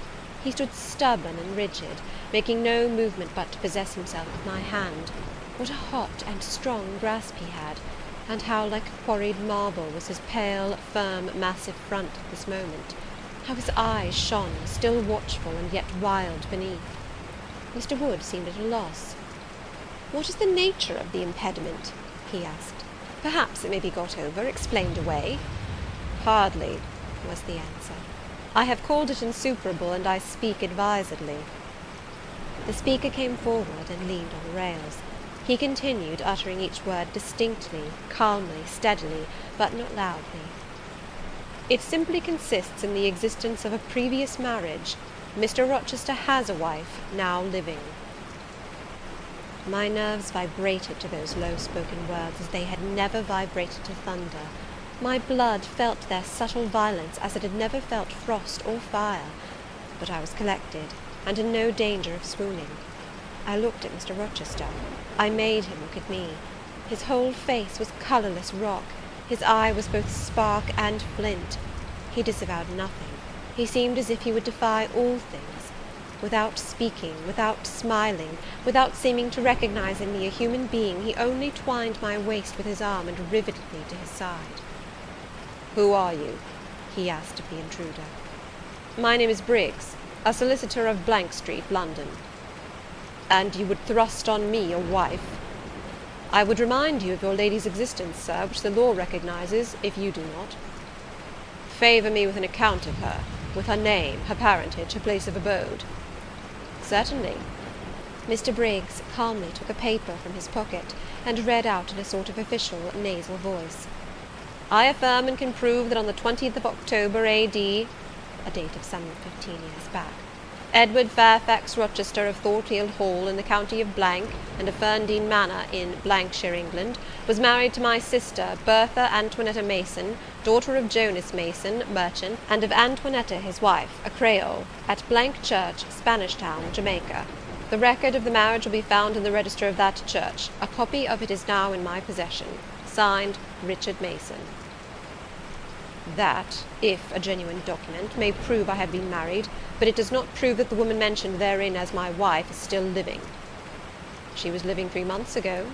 [SPEAKER 2] He stood stubborn and rigid, making no movement but to possess himself of my hand. What a hot and strong grasp he had, and how like quarried marble was his pale, firm, massive front at this moment! How his eyes shone, still watchful and yet wild beneath! Mr. Wood seemed at a loss. "What is the nature of the impediment?" he asked. "Perhaps it may be got over, explained away." "Hardly," was the answer. "I have called it insuperable, and I speak advisedly." The speaker came forward and leaned on the rails. He continued, uttering each word distinctly, calmly, steadily, but not loudly. "It simply consists in the existence of a previous marriage. Mr. Rochester has a wife, now living." My nerves vibrated to those low-spoken words as they had never vibrated to thunder. My blood felt their subtle violence as it had never felt frost or fire. But I was collected, and in no danger of swooning. I looked at Mr. Rochester. I made him look at me. His whole face was colourless rock. His eye was both spark and flint. He disavowed nothing. He seemed as if he would defy all things. Without speaking, without smiling, without seeming to recognise in me a human being, he only twined my waist with his arm and riveted me to his side. "Who are you?" he asked of the intruder. "My name is Briggs, a solicitor of Street, London." "And you would thrust on me a wife?" "I would remind you of your lady's existence, sir, which the law recognises, if you do not." "Favour me with an account of her, with her name, her parentage, her place of abode." "Certainly." Mr. Briggs calmly took a paper from his pocket, and read out in a sort of official, nasal voice. "I affirm and can prove that on the 20th of October, A.D., a date of some 15 years back, Edward Fairfax Rochester of Thornfield Hall in the county of and of Ferndean Manor in shire, England, was married to my sister, Bertha Antoinetta Mason, daughter of Jonas Mason, merchant, and of Antoinetta his wife, a Creole, at Church, Spanish Town, Jamaica. The record of the marriage will be found in the register of that church. A copy of it is now in my possession. Signed, Richard Mason. That, if a genuine document, may prove I have been married, but it does not prove that the woman mentioned therein as my wife is still living." "She was living 3 months ago,"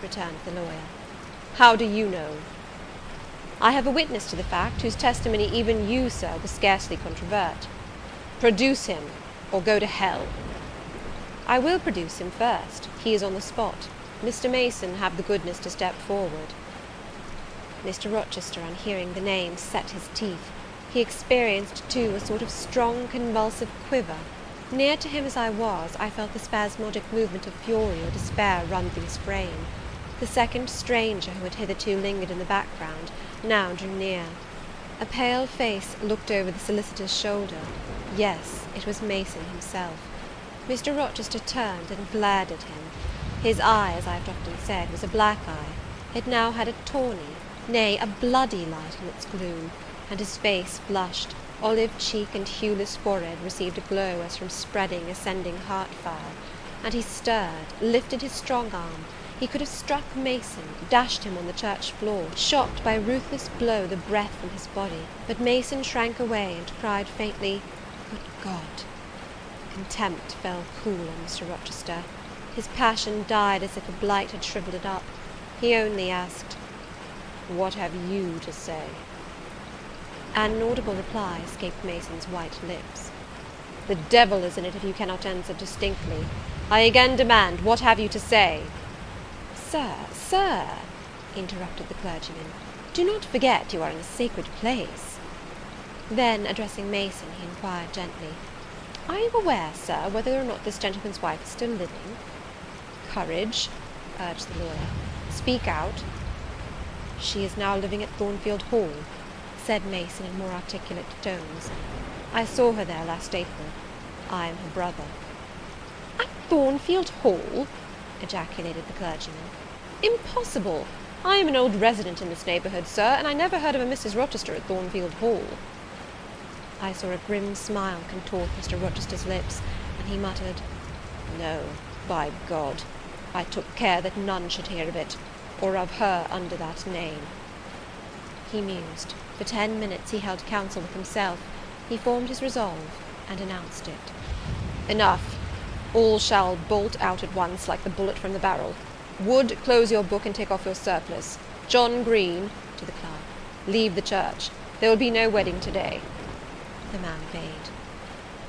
[SPEAKER 2] returned the lawyer. "How do you know?" "I have a witness to the fact, whose testimony even you, sir, will scarcely controvert." "Produce him, or go to hell." "I will produce him first. He is on the spot. Mr. Mason, have the goodness to step forward." Mr. Rochester, on hearing the name, set his teeth. He experienced, too, a sort of strong convulsive quiver. Near to him as I was, I felt the spasmodic movement of fury or despair run through his frame. The second stranger, who had hitherto lingered in the background, now drew near. A pale face looked over the solicitor's shoulder. Yes, it was Mason himself. Mr. Rochester turned and glared at him. His eye, as I have often said, was a black eye. It now had a tawny, nay, a bloody light in its gloom, and his face flushed, olive cheek and hueless forehead received a glow as from spreading, ascending heart-fire, and he stirred, lifted his strong arm. He could have struck Mason, dashed him on the church floor, shocked by a ruthless blow the breath from his body, but Mason shrank away and cried faintly, "Good God!" Contempt fell cool on Mr. Rochester. His passion died as if a blight had shrivelled it up. He only asked, "What have you to say?" An inaudible reply escaped Mason's white lips. "The devil is in it if you cannot answer distinctly. I again demand, what have you to say?" Sir, interrupted the clergyman, "do not forget you are in a sacred place." Then, addressing Mason, he inquired gently, "Are you aware, sir, whether or not this gentleman's wife is still living?" "Courage," urged the lawyer. "Speak out." "She is now living at Thornfield Hall," said Mason in more articulate tones. "I saw her there last April. I am her brother." "At Thornfield Hall!" ejaculated the clergyman. "Impossible! I am an old resident in this neighbourhood, sir, and I never heard of a Mrs. Rochester at Thornfield Hall." I saw a grim smile contort Mr. Rochester's lips, and he muttered, "No, by God! I took care that none should hear of it, or of her under that name." He mused. For 10 minutes he held counsel with himself. He formed his resolve, and announced it. "Enough! All shall bolt out at once like the bullet from the barrel. Wood, close your book and take off your surplice. John Green," to the clerk, "leave the church. There will be no wedding to-day."
[SPEAKER 1] The man obeyed.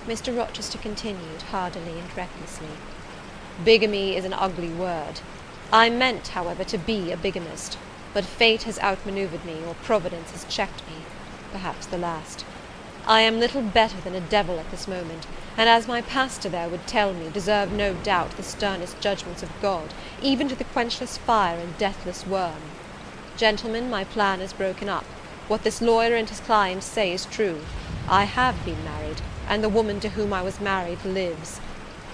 [SPEAKER 1] Mr. Rochester continued, hardily and recklessly.
[SPEAKER 2] "Bigamy is an ugly word. I meant, however, to be a bigamist, but fate has outmanoeuvred me, or Providence has checked me, perhaps the last. I am little better than a devil at this moment, and, as my pastor there would tell me, deserve no doubt the sternest judgments of God, even to the quenchless fire and deathless worm. Gentlemen, my plan is broken up. What this lawyer and his client say is true. I have been married, and the woman to whom I was married lives.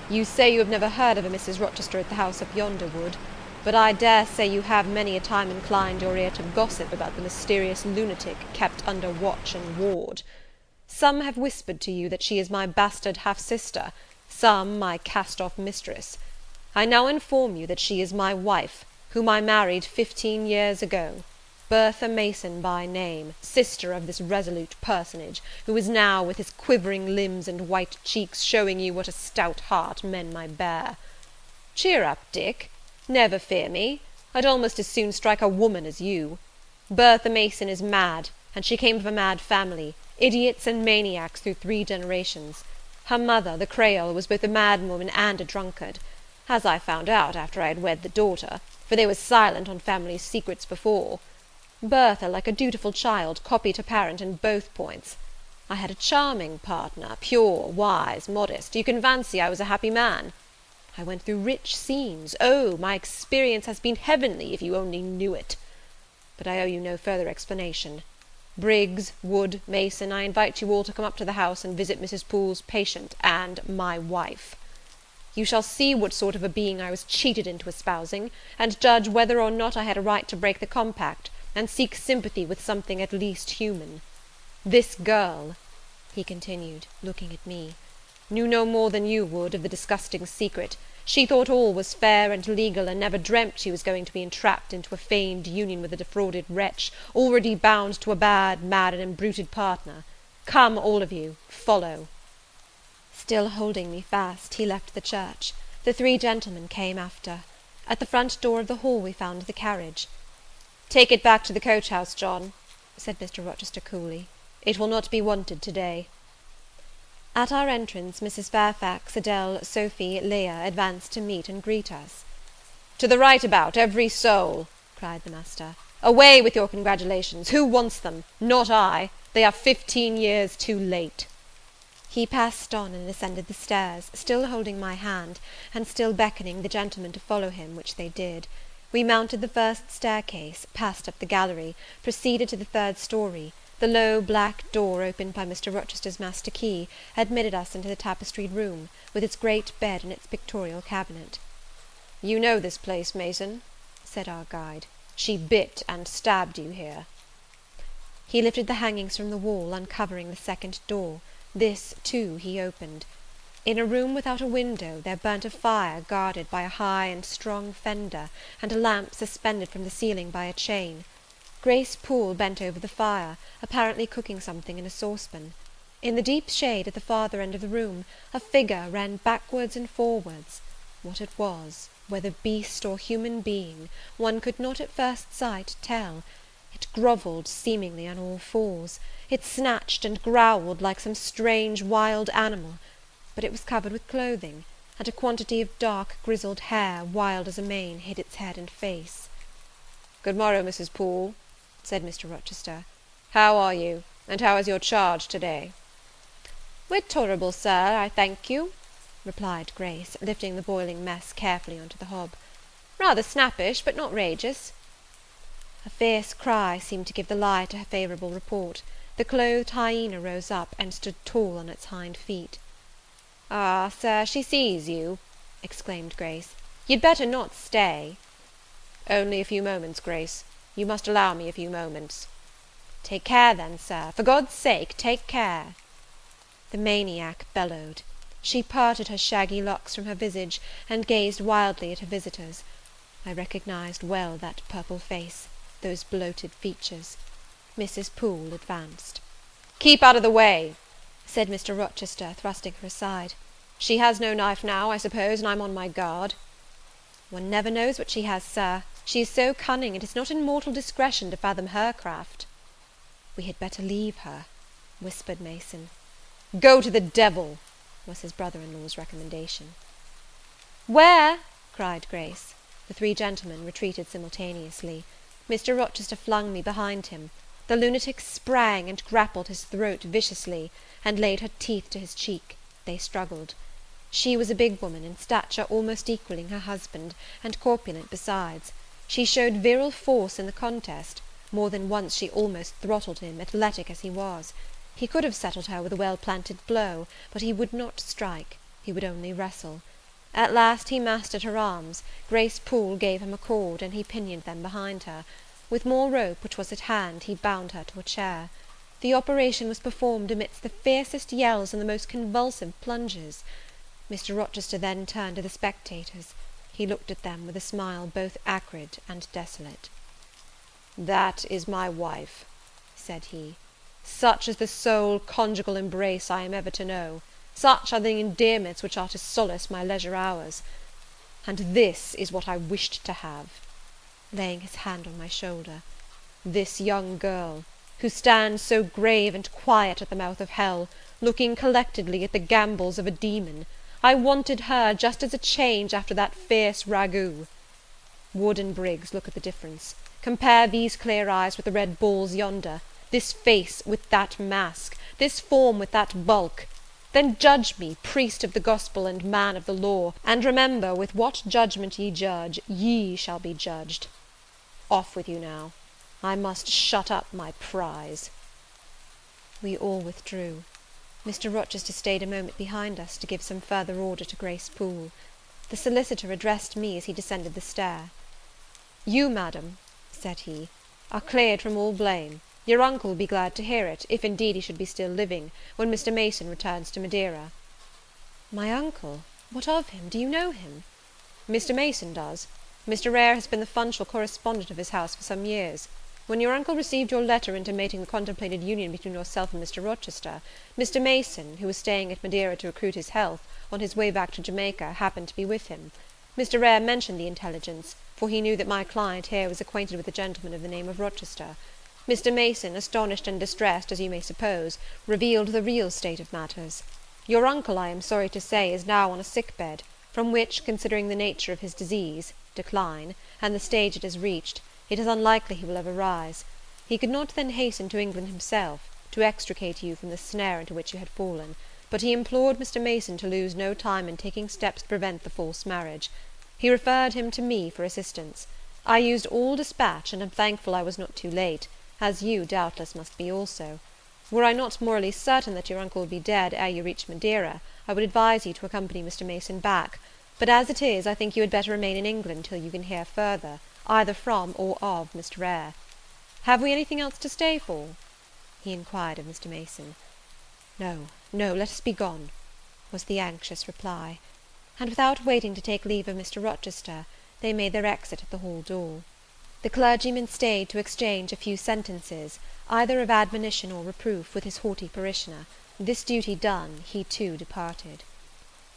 [SPEAKER 2] You say you have never heard of a Mrs. Rochester at the house up yonder, Wood, but I dare say you have many a time inclined your ear to gossip about the mysterious lunatic kept under watch and ward. Some have whispered to you that she is my bastard half-sister, some my cast-off mistress. I now inform you that she is my wife, whom I married 15 years ago, Bertha Mason by name, sister of this resolute personage, who is now, with his quivering limbs and white cheeks, showing you what a stout heart men may bear. Cheer up, Dick. Never fear me. I'd almost as soon strike a woman as you. Bertha Mason is mad, and she came of a mad family, idiots and maniacs through 3 generations. Her mother, the Creole, was both a madwoman and a drunkard, as I found out after I had wed the daughter, for they were silent on family secrets before. Bertha, like a dutiful child, copied her parent in both points. I had a charming partner, pure, wise, modest. You can fancy I was a happy man. I went through rich scenes. Oh, my experience has been heavenly, if you only knew it. But I owe you no further explanation. Briggs, Wood, Mason, I invite you all to come up to the house and visit Mrs. Poole's patient and my wife. You shall see what sort of a being I was cheated into espousing, and judge whether or not I had a right to break the compact, and seek sympathy with something at least human. This girl," he continued, looking at me, "knew no more than you would of the disgusting secret. She thought all was fair and legal, and never dreamt she was going to be entrapped into a feigned union with a defrauded wretch, already bound to a bad, mad, and embruted partner. Come, all of you, follow."
[SPEAKER 1] Still holding me fast, he left the church. The 3 gentlemen came after. At the front door of the hall we found the carriage.
[SPEAKER 2] "Take it back to the coach-house, John," said Mr. Rochester coolly. "It will not be wanted to-day."
[SPEAKER 1] At our entrance, Mrs. Fairfax, Adele, Sophy, Leah, advanced to meet and greet us.
[SPEAKER 2] "To the right about, every soul!" cried the master. "Away with your congratulations! Who wants them? Not I. They are 15 years too late."
[SPEAKER 1] He passed on and ascended the stairs, still holding my hand, and still beckoning the gentlemen to follow him, which they did. We mounted the first staircase, passed up the gallery, proceeded to the 3rd story. The low black door, opened by Mr. Rochester's master key, admitted us into the tapestried room, with its great bed and its pictorial cabinet.
[SPEAKER 2] "You know this place, Mason?" said our guide. "She bit and stabbed you here."
[SPEAKER 1] He lifted the hangings from the wall, uncovering the 2nd door. This, too, he opened. In a room without a window there burnt a fire guarded by a high and strong fender, and a lamp suspended from the ceiling by a chain. Grace Poole bent over the fire, apparently cooking something in a saucepan. In the deep shade at the farther end of the room, a figure ran backwards and forwards. What it was, whether beast or human being, one could not at first sight tell. It grovelled seemingly on all fours. It snatched and growled like some strange wild animal, but it was covered with clothing, and a quantity of dark grizzled hair, wild as a mane, hid its head and face.
[SPEAKER 2] "Good morrow, Mrs. Poole," said Mr. Rochester. "How are you, and how is your charge to-day?"
[SPEAKER 1] "We're tolerable, sir, I thank you," replied Grace, lifting the boiling mess carefully onto the hob. "Rather snappish, but not rageous." A fierce cry seemed to give the lie to her favourable report. The clothed hyena rose up, and stood tall on its hind feet.
[SPEAKER 2] "Ah, sir, she sees you," exclaimed Grace.
[SPEAKER 1] "You'd better not stay."
[SPEAKER 2] "Only a few moments, Grace. You must allow me a few moments."
[SPEAKER 1] "Take care, then, sir. For God's sake, take care." The maniac bellowed. She parted her shaggy locks from her visage, and gazed wildly at her visitors. I recognized well that purple face, those bloated features. Mrs. Poole advanced.
[SPEAKER 2] "Keep out of the way,"
[SPEAKER 1] said Mr. Rochester, thrusting her aside.
[SPEAKER 2] "She has no knife now, I suppose, and I'm on my guard." "One never knows what she has, sir. She is so cunning, it is not in mortal discretion to fathom her craft." "We had better leave her," whispered Mason. "Go to the devil!" was his brother-in-law's recommendation. "Where?" cried Grace. The three gentlemen retreated simultaneously. Mr. Rochester flung me behind him. The lunatic sprang and grappled his throat viciously, and laid her teeth to his cheek. They struggled. She was a big woman, in stature almost equalling her husband, and corpulent besides. She showed virile force in the contest. More than once she almost throttled him, athletic as he was. He could have settled her with a well-planted blow, but he would not strike. He would only wrestle. At last he mastered her arms. Grace Poole gave him a cord, and he pinioned them behind her. With more rope, which was at hand, he bound her to a chair. The operation was performed amidst the fiercest yells and the most convulsive plunges. Mr. Rochester then turned to the spectators. He looked at them with a smile both acrid and desolate. "That is my wife," said he. "Such is the sole conjugal embrace I am ever to know. Such are the endearments which are to solace my leisure hours. And this is what I wished to have," laying his hand on my shoulder, "this young girl, who stands so grave and quiet at the mouth of hell, looking collectedly at the gambols of a demon. I wanted her just as a change after that fierce ragout. Wood and Briggs, look at the difference. Compare these clear eyes with the red balls yonder, this face with that mask, this form with that bulk. Then judge me, priest of the gospel and man of the law, and remember, with what judgment ye judge, ye shall be judged. Off with you now. I must shut up my prize." We all withdrew. Mr. Rochester stayed a moment behind us, to give some further order to Grace Poole. The solicitor addressed me as he descended the stair. "You, madam," said he, "are cleared from all blame. Your uncle will be glad to hear it, if indeed he should be still living, when Mr. Mason returns to Madeira." "My uncle? What of him? Do you know him?" "Mr. Mason does. Mr. Eyre has been the functional correspondent of his house for some years. When your uncle received your letter intimating the contemplated union between yourself and Mr. Rochester, Mr. Mason, who was staying at Madeira to recruit his health, on his way back to Jamaica, happened to be with him. Mr. Eyre mentioned the intelligence, for he knew that my client here was acquainted with a gentleman of the name of Rochester. Mr. Mason, astonished and distressed, as you may suppose, revealed the real state of matters. Your uncle, I am sorry to say, is now on a sick bed, from which, considering the nature of his disease, decline, and the stage it has reached, it is unlikely he will ever rise. He could not then hasten to England himself, to extricate you from the snare into which you had fallen, but he implored Mr. Mason to lose no time in taking steps to prevent the false marriage. He referred him to me for assistance. I used all dispatch, and am thankful I was not too late, as you, doubtless, must be also. Were I not morally certain that your uncle would be dead ere you reach Madeira, I would advise you to accompany Mr. Mason back; but as it is, I think you had better remain in England till you can hear further, either from or of Mr. Eyre. Have we anything else to stay for?" he inquired of Mr. Mason. "No, no, let us be gone," was the anxious reply; and without waiting to take leave of Mr. Rochester, they made their exit at the hall door. The clergyman stayed to exchange a few sentences, either of admonition or reproof, with his haughty parishioner. This duty done, he too departed.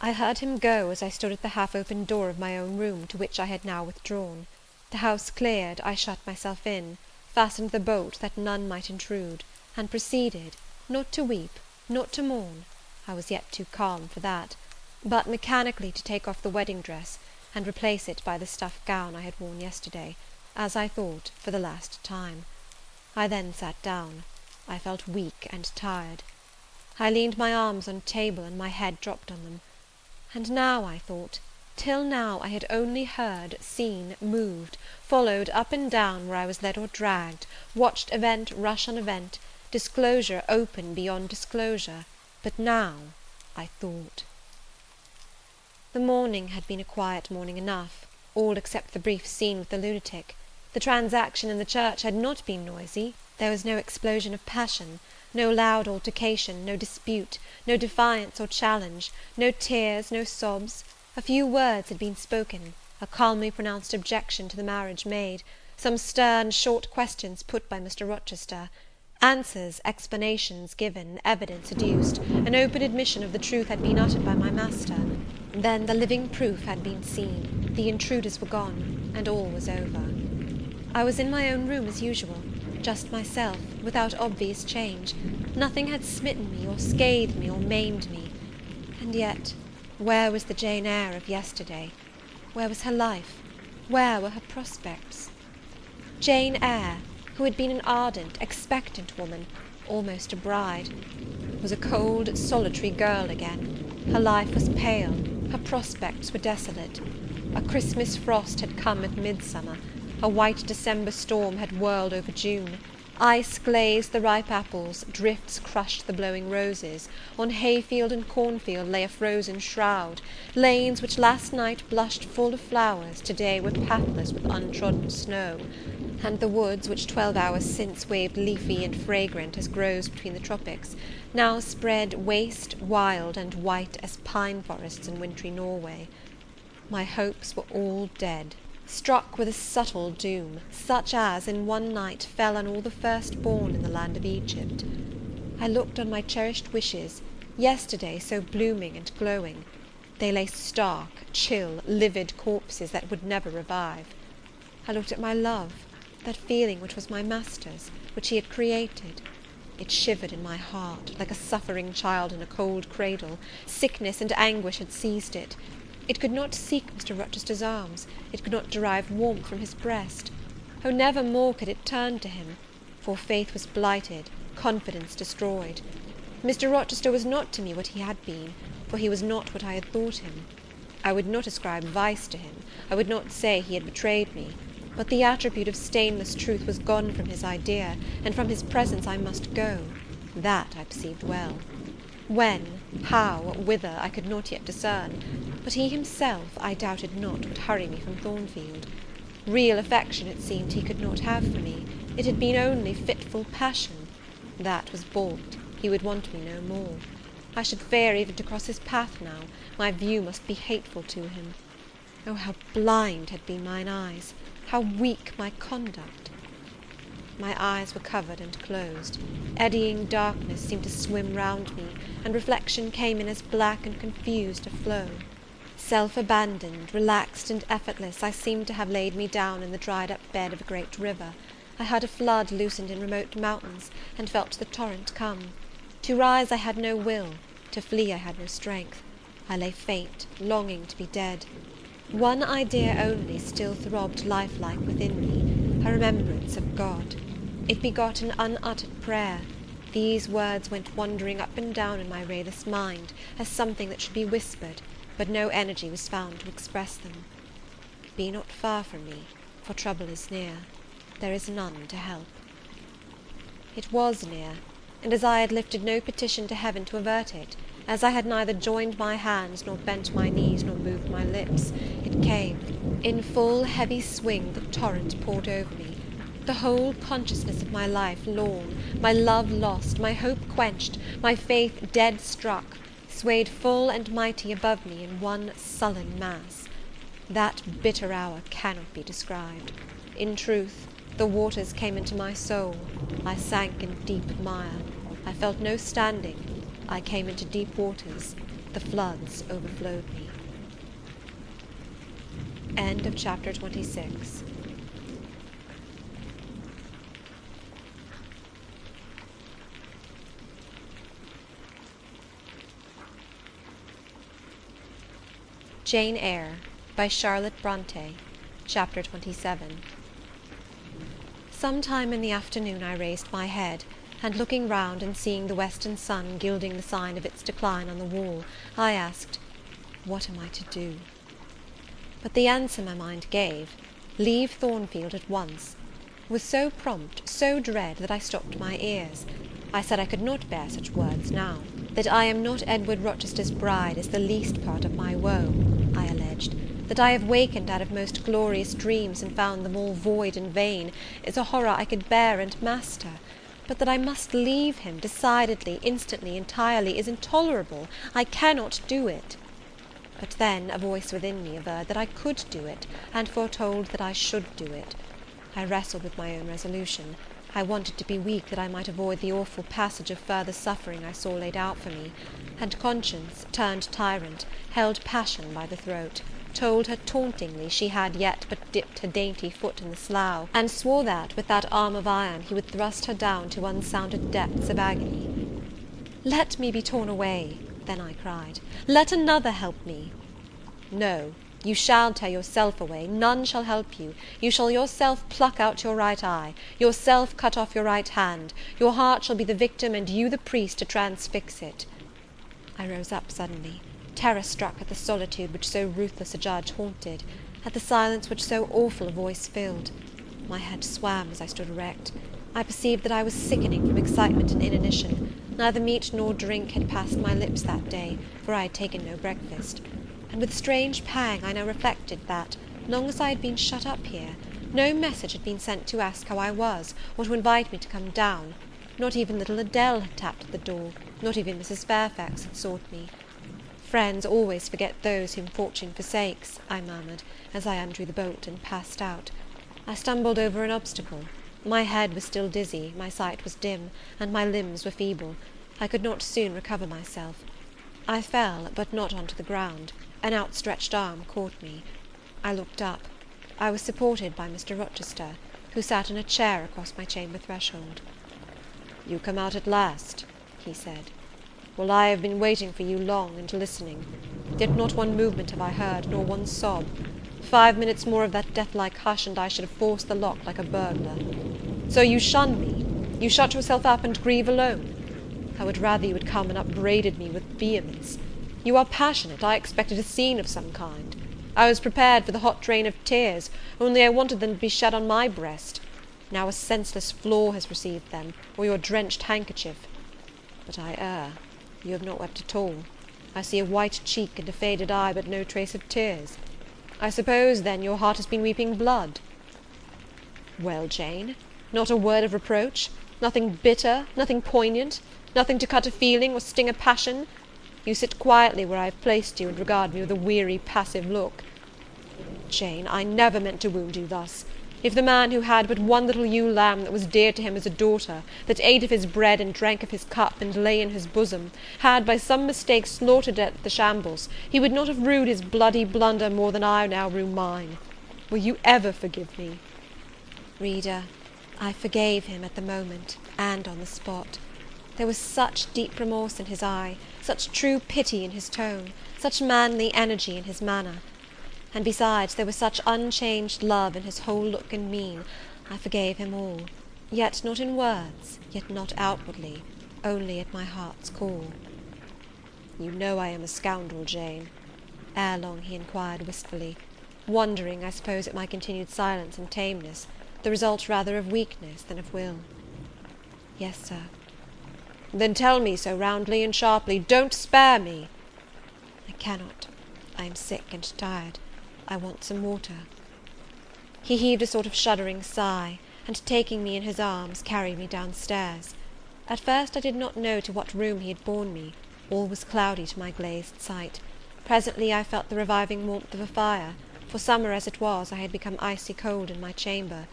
[SPEAKER 2] I heard him go as I stood at the half-open door of my own room, to which I had now withdrawn. The house cleared, I shut myself in, fastened the bolt that none might intrude, and proceeded, not to weep, not to mourn, I was yet too calm for that, but mechanically to take off the wedding dress, and replace it by the stuff gown I had worn yesterday, as I thought, for the last time. I then sat down. I felt weak and tired. I leaned my arms on a table, and my head dropped on them. And now, I thought, till now I had only heard, seen, moved, followed up and down where I was led or dragged, watched event rush on event, disclosure open beyond disclosure, but now I thought. The morning had been a quiet morning enough, all except the brief scene with the lunatic. The transaction in the church had not been noisy. There was no explosion of passion, no loud altercation, no dispute, no defiance or challenge, no tears, no sobs. A few words had been spoken, a calmly pronounced objection to the marriage made, some stern, short questions put by Mr. Rochester, answers, explanations given, evidence adduced, an open admission of the truth had been uttered by my master. Then the living proof had been seen, The intruders were gone, and all was over. I was in my own room as usual, just myself, without obvious change. Nothing had smitten me, or scathed me, or maimed me. And yet, where was the Jane Eyre of yesterday? Where was her life? Where were her prospects? Jane Eyre, who had been an ardent, expectant woman, almost a bride, was a cold, solitary girl again. Her life was pale, her prospects were desolate. A Christmas frost had come at midsummer, a white December storm had whirled over June. Ice glazed the ripe apples, drifts crushed the blowing roses. On hayfield and cornfield lay a frozen shroud. Lanes which last night blushed full of flowers, to-day were pathless with untrodden snow. And the woods, which 12 hours since waved leafy and fragrant as groves between the tropics, now spread waste, wild, and white as pine forests in wintry Norway. My hopes were all dead, struck with a subtle doom, such as in one night fell on all the firstborn in the land of Egypt. I looked on my cherished wishes, yesterday so blooming and glowing. They lay stark, chill, livid corpses that would never revive. I looked at my love, that feeling which was my master's, which he had created. It shivered in my heart, like a suffering child in a cold cradle. Sickness and anguish had seized it. It could not seek Mr. Rochester's arms, it could not derive warmth from his breast. Oh, never more could it turn to him, for faith was blighted, confidence destroyed. Mr. Rochester was not to me what he had been, for he was not what I had thought him. I would not ascribe vice to him, I would not say he had betrayed me, but the attribute of stainless truth was gone from his idea, and from his presence I must go. That I perceived well. When, how, whither, I could not yet discern, but he himself, I doubted not, would hurry me from Thornfield. Real affection, it seemed, he could not have for me. It had been only fitful passion. That was balked. He would want me no more. I should fear even to cross his path now. My view must be hateful to him. Oh, how blind had been mine eyes! How weak my conduct! My eyes were covered and closed. Eddying darkness seemed to swim round me, and reflection came in as black and confused a flow. Self-abandoned, relaxed and effortless, I seemed to have laid me down in the dried-up bed of a great river. I heard a flood loosened in remote mountains, and felt the torrent come. To rise I had no will, to flee I had no strength. I lay faint, longing to be dead. One idea only still throbbed lifelike within me, a remembrance of God. It begot an unuttered prayer. These words went wandering up and down in my rayless mind, as something that should be whispered, but no energy was found to express them. Be not far from me, for trouble is near. There is none to help. It was near, and as I had lifted no petition to heaven to avert it, as I had neither joined my hands, nor bent my knees, nor moved my lips, it came. In full, heavy swing the torrent poured over me. The whole consciousness of my life lorn, my love lost, my hope quenched, my faith dead struck, swayed full and mighty above me in one sullen mass. That bitter hour cannot be described. In truth, the waters came into my soul. I sank in deep mire. I felt no standing. I came into deep waters. The floods overflowed me. End of chapter 26. Jane Eyre by Charlotte Brontë, Chapter 27. Some time in the afternoon I raised my head, and looking round and seeing the western sun gilding the sign of its decline on the wall, I asked, what am I to do? But the answer my mind gave, leave Thornfield at once, was so prompt, so dread, that I stopped my ears. I said I could not bear such words now. That I am not Edward Rochester's bride is the least part of my woe, I alleged. That I have wakened out of most glorious dreams and found them all void and vain, is a horror I could bear and master. But that I must leave him, decidedly, instantly, entirely, is intolerable. I cannot do it. But then a voice within me averred that I could do it, and foretold that I should do it. I wrestled with my own resolution. I wanted to be weak, that I might avoid the awful passage of further suffering I saw laid out for me. and conscience, turned tyrant, held passion by the throat, told her tauntingly she had yet but dipped her dainty foot in the slough, and swore that, with that arm of iron, he would thrust her down to unsounded depths of agony. "Let me be torn away," then I cried. "Let another help me." "No, you shall tear yourself away, none shall help you. You shall yourself pluck out your right eye, yourself cut off your right hand, your heart shall be the victim, and you the priest to transfix it." I rose up suddenly, terror-struck at the solitude which so ruthless a judge haunted, at the silence which so awful a voice filled. My head swam as I stood erect. I perceived that I was sickening from excitement and inanition. Neither meat nor drink had passed my lips that day, for I had taken no breakfast. And with strange pang I now reflected that, long as I had been shut up here, no message had been sent to ask how I was, or to invite me to come down. Not even little Adele had tapped at the door, not even Mrs. Fairfax had sought me. "Friends always forget those whom fortune forsakes," I murmured, as I undrew the bolt and passed out. I stumbled over an obstacle. My head was still dizzy, my sight was dim, and my limbs were feeble. I could not soon recover myself. I fell, but not on to the ground. An outstretched arm caught me. I looked up. I was supported by Mr. Rochester, who sat in a chair across my chamber threshold. "You come out at last," he said. "Well, I have been waiting for you long, and listening. Yet not one movement have I heard, nor one sob. 5 minutes more of that death-like hush, and I should have forced the lock like a burglar. So you shun me? You shut yourself up and grieve alone? I would rather you had come and upbraided me with vehemence. You are passionate. I expected a scene of some kind. I was prepared for the hot rain of tears, only I wanted them to be shed on my breast. Now a senseless floor has received them, or your drenched handkerchief. But I err. You have not wept at all. I see a white cheek and a faded eye, but no trace of tears. I suppose, then, your heart has been weeping blood. Well, Jane, not a word of reproach? Nothing bitter, nothing poignant, nothing to cut a feeling or sting a passion? You sit quietly where I have placed you, and regard me with a weary, passive look. Jane, I never meant to wound you thus. If the man who had but one little ewe lamb that was dear to him as a daughter, that ate of his bread and drank of his cup and lay in his bosom, had by some mistake slaughtered it at the shambles, he would not have rued his bloody blunder more than I now rue mine. Will you ever forgive me?" Reader, I forgave him at the moment, and on the spot. There was such deep remorse in his eye, such true pity in his tone, such manly energy in his manner. And besides, there was such unchanged love in his whole look and mien, I forgave him all, yet not in words, yet not outwardly, only at my heart's core. "You know I am a scoundrel, Jane?" ere long he inquired wistfully, wondering, I suppose, at my continued silence and tameness, the result rather of weakness than of will. "Yes, sir." "Then tell me so roundly and sharply. Don't spare me." "I cannot. I am sick and tired. I want some water." He heaved a sort of shuddering sigh, and taking me in his arms, carried me downstairs. At first I did not know to what room he had borne me. All was cloudy to my glazed sight. Presently I felt the reviving warmth of a fire, for summer as it was, I had become icy cold in my chamber.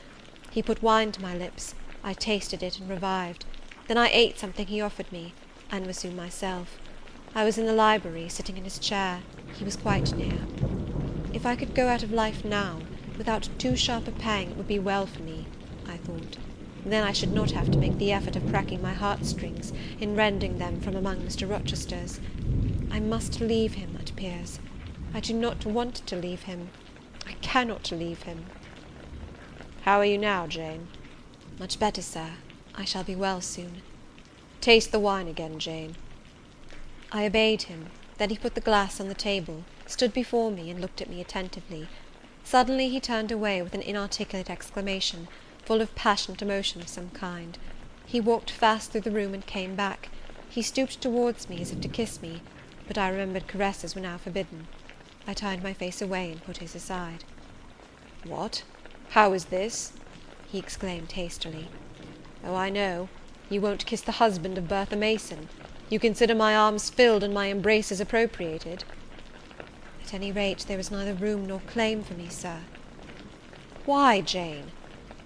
[SPEAKER 2] He put wine to my lips. I tasted it and revived. Then I ate something he offered me, and was soon myself. I was in the library, sitting in his chair. He was quite near. If I could go out of life now, without too sharp a pang, it would be well for me, I thought. Then I should not have to make the effort of cracking my heartstrings in rending them from among Mr. Rochester's. I must leave him, it appears. I do not want to leave him. I cannot leave him. How are you now, Jane? Much better, sir. I shall be well soon. Taste the wine again, Jane. I obeyed him. Then he put the glass on the table, stood before me, and looked at me attentively. Suddenly he turned away with an inarticulate exclamation, full of passionate emotion of some kind. He walked fast through the room and came back. He stooped towards me as if to kiss me, but I remembered caresses were now forbidden. I turned my face away and put his aside. "What? How is this?" he exclaimed hastily. "Oh, I know. You won't kiss the husband of Bertha Mason. You consider my arms filled and my embraces appropriated." "At any rate, there is neither room nor claim for me, sir." "Why, Jane?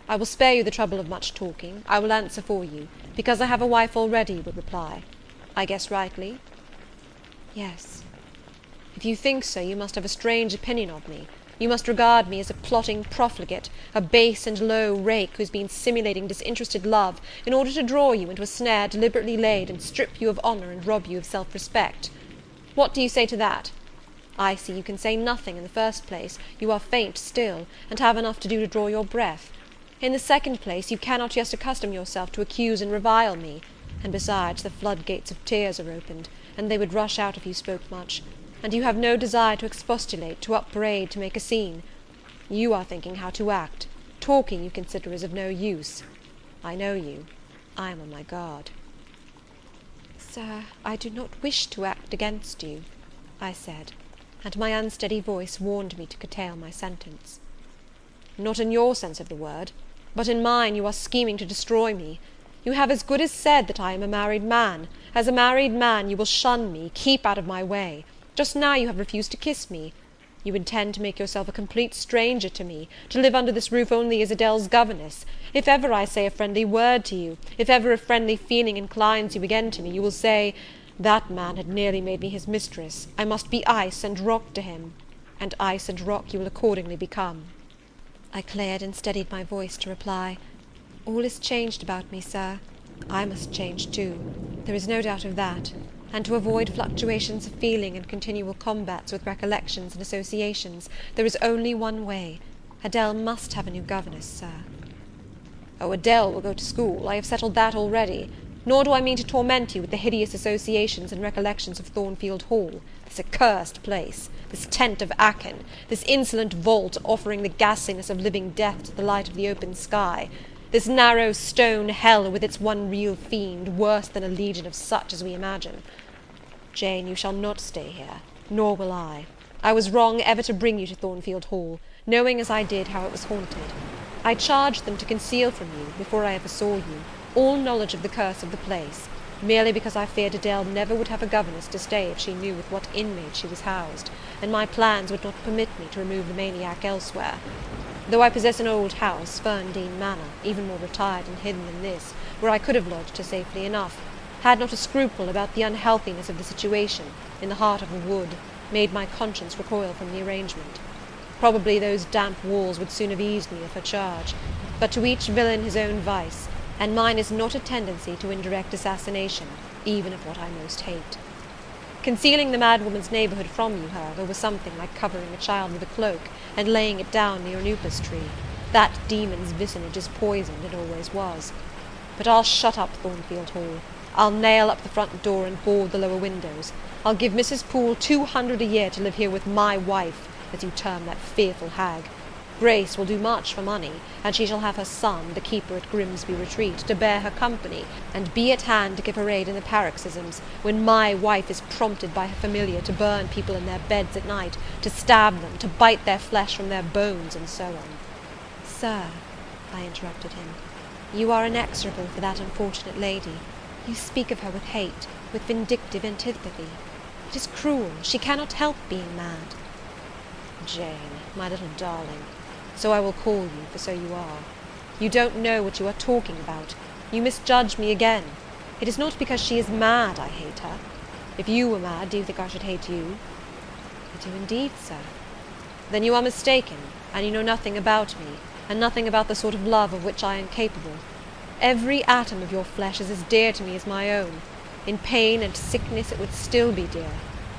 [SPEAKER 2] I will spare you the trouble of much talking. I will answer for you, because I have a wife already, you would reply. I guess rightly?" Yes. If you think so, you must have a strange opinion of me. You must regard me as a plotting profligate, a base and low rake who's been simulating disinterested love in order to draw you into a snare deliberately laid and strip you of honour and rob you of self-respect. What do you say to that? I see you can say nothing. In the first place, you are faint still, and have enough to do to draw your breath. In the second place, you cannot yet accustom yourself to accuse and revile me, and besides, the floodgates of tears are opened, and they would rush out if you spoke much, and you have no desire to expostulate, to upbraid, to make a scene. You are thinking how to act. Talking, you consider, is of no use. I know you. I am on my guard.
[SPEAKER 1] Sir, I do not wish to act against you, I said, and my unsteady voice warned me to curtail my sentence.
[SPEAKER 2] Not in your sense of the word, but in mine you are scheming to destroy me. You have as good as said that I am a married man. As a married man you will shun me, keep out of my way. Just now you have refused to kiss me. You intend to make yourself a complete stranger to me, to live under this roof only as Adele's governess. If ever I say a friendly word to you, if ever a friendly feeling inclines you again to me, you will say, that man had nearly made me his mistress. I must be ice and rock to him. And ice and rock you will accordingly become.
[SPEAKER 1] I cleared and steadied my voice to reply, all is changed about me, sir. I must change too. There is no doubt of that. And to avoid fluctuations of feeling and continual combats with recollections and associations, there is only one way. Adele must have a new governess, sir.
[SPEAKER 2] Oh, Adele will go to school. I have settled that already. Nor do I mean to torment you with the hideous associations and recollections of Thornfield Hall, this accursed place, this tent of Aachen, this insolent vault offering the ghastliness of living death to the light of the open sky, this narrow stone hell with its one real fiend, worse than a legion of such as we imagine. Jane, you shall not stay here, nor will I. I was wrong ever to bring you to Thornfield Hall, knowing as I did how it was haunted. I charged them to conceal from you, before I ever saw you, all knowledge of the curse of the place, merely because I feared Adele never would have a governess to stay if she knew with what inmates she was housed, and my plans would not permit me to remove the maniac elsewhere. Though I possess an old house, Ferndean Manor, even more retired and hidden than this, where I could have lodged her safely enough, had not a scruple about the unhealthiness of the situation, in the heart of a wood, made my conscience recoil from the arrangement. Probably those damp walls would soon have eased me of her charge, but to each villain his own vice, and mine is not a tendency to indirect assassination, even of what I most hate. Concealing the madwoman's neighbourhood from you, however, was something like covering a child with a cloak, and laying it down near an upas tree. That demon's vicinage is poisoned, and always was. But I'll shut up Thornfield Hall. I'll nail up the front door and board the lower windows. I'll give Mrs. Poole 200 a year to live here with my wife, as you term that fearful hag. Grace will do much for money, and she shall have her son, the keeper at Grimsby Retreat, to bear her company, and be at hand to give her aid in the paroxysms, when my wife is prompted by her familiar to burn people in their beds at night, to stab them, to bite their flesh from their bones, and so on.
[SPEAKER 1] Sir, I interrupted him, you are inexorable for that unfortunate lady. You speak of her with hate, with vindictive antipathy. It is cruel. She cannot help being mad.
[SPEAKER 2] Jane, my little darling, so I will call you, for so you are. You don't know what you are talking about. You misjudge me again. It is not because she is mad I hate her. If you were mad, do you think I should hate you?
[SPEAKER 1] I do indeed, sir.
[SPEAKER 2] Then you are mistaken, and you know nothing about me, and nothing about the sort of love of which I am capable. Every atom of your flesh is as dear to me as my own. In pain and sickness it would still be dear.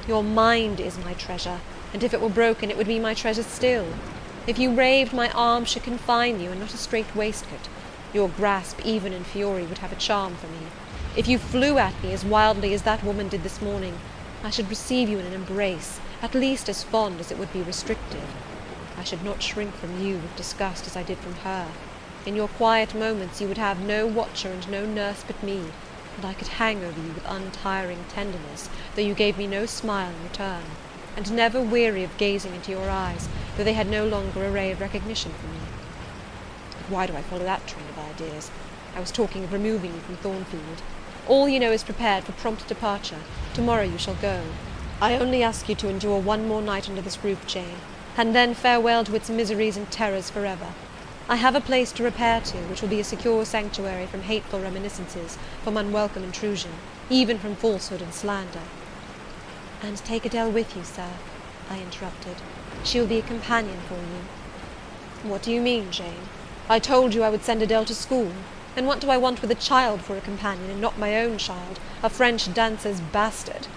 [SPEAKER 2] Your mind is my treasure, and if it were broken it would be my treasure still. If you raved, my arms should confine you, and not a strait waistcoat. Your grasp, even in fury, would have a charm for me. If you flew at me as wildly as that woman did this morning, I should receive you in an embrace, at least as fond as it would be restrictive. I should not shrink from you with disgust as I did from her. In your quiet moments you would have no watcher and no nurse but me, and I could hang over you with untiring tenderness, though you gave me no smile in return, and never weary of gazing into your eyes, though they had no longer a ray of recognition for me. But why do I follow that train of ideas? I was talking of removing you from Thornfield. All you know is prepared for prompt departure. Tomorrow you shall go. I only ask you to endure one more night under this roof, Jane, and then farewell to its miseries and terrors forever. I have a place to repair to, which will be a secure sanctuary from hateful reminiscences, from unwelcome intrusion, even from falsehood and slander.
[SPEAKER 1] "And take Adele with you, sir," I interrupted. "She will be a companion for you."
[SPEAKER 2] "What do you mean, Jane? I told you I would send Adele to school, and what do I want with a child for a companion, and not my own child, a French dancer's bastard?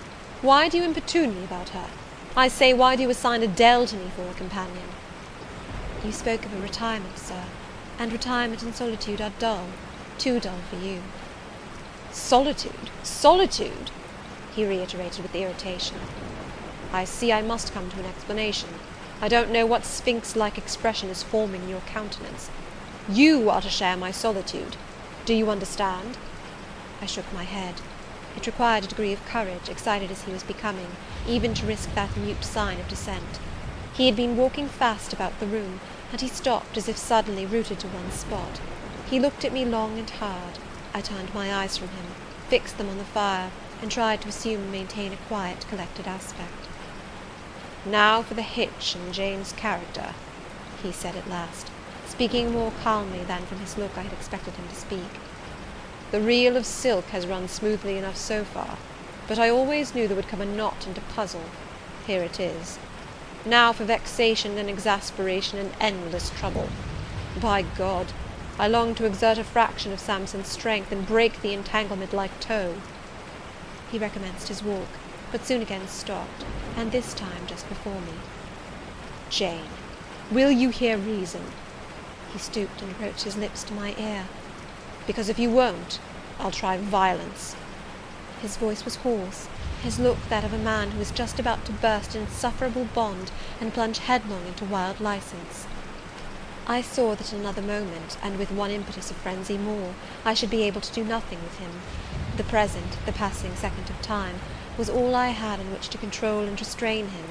[SPEAKER 2] Why do you importune me about her? I say, why do you assign Adele to me for a companion?"
[SPEAKER 1] "You spoke of a retirement, sir, and retirement and solitude are dull, too dull for you."
[SPEAKER 2] "Solitude? Solitude?" he reiterated with irritation. "I see I must come to an explanation. I don't know what sphinx-like expression is forming in your countenance. You are to share my solitude. Do you understand?"
[SPEAKER 1] I shook my head. It required a degree of courage, excited as he was becoming, even to risk that mute sign of dissent. He had been walking fast about the room, and he stopped as if suddenly rooted to one spot. He looked at me long and hard. I turned my eyes from him, fixed them on the fire, and tried to assume and maintain a quiet, collected aspect.
[SPEAKER 2] "Now for the hitch in Jane's character," he said at last, speaking more calmly than from his look I had expected him to speak. "The reel of silk has run smoothly enough so far, but I always knew there would come a knot and a puzzle. Here it is. Now for vexation and exasperation and endless trouble. By God, I long to exert a fraction of Samson's strength and break the entanglement like tow."
[SPEAKER 1] He recommenced his walk, but soon again stopped, and this time just before me.
[SPEAKER 2] "Jane, will you hear reason?"
[SPEAKER 1] He stooped and approached his lips to my ear.
[SPEAKER 2] "Because if you won't, I'll try violence."
[SPEAKER 1] His voice was hoarse, his look that of a man who is just about to burst an insufferable bond and plunge headlong into wild licence. I saw that in another moment, and with one impetus of frenzy more, I should be able to do nothing with him. The present, the passing second of time, was all I had in which to control and restrain him.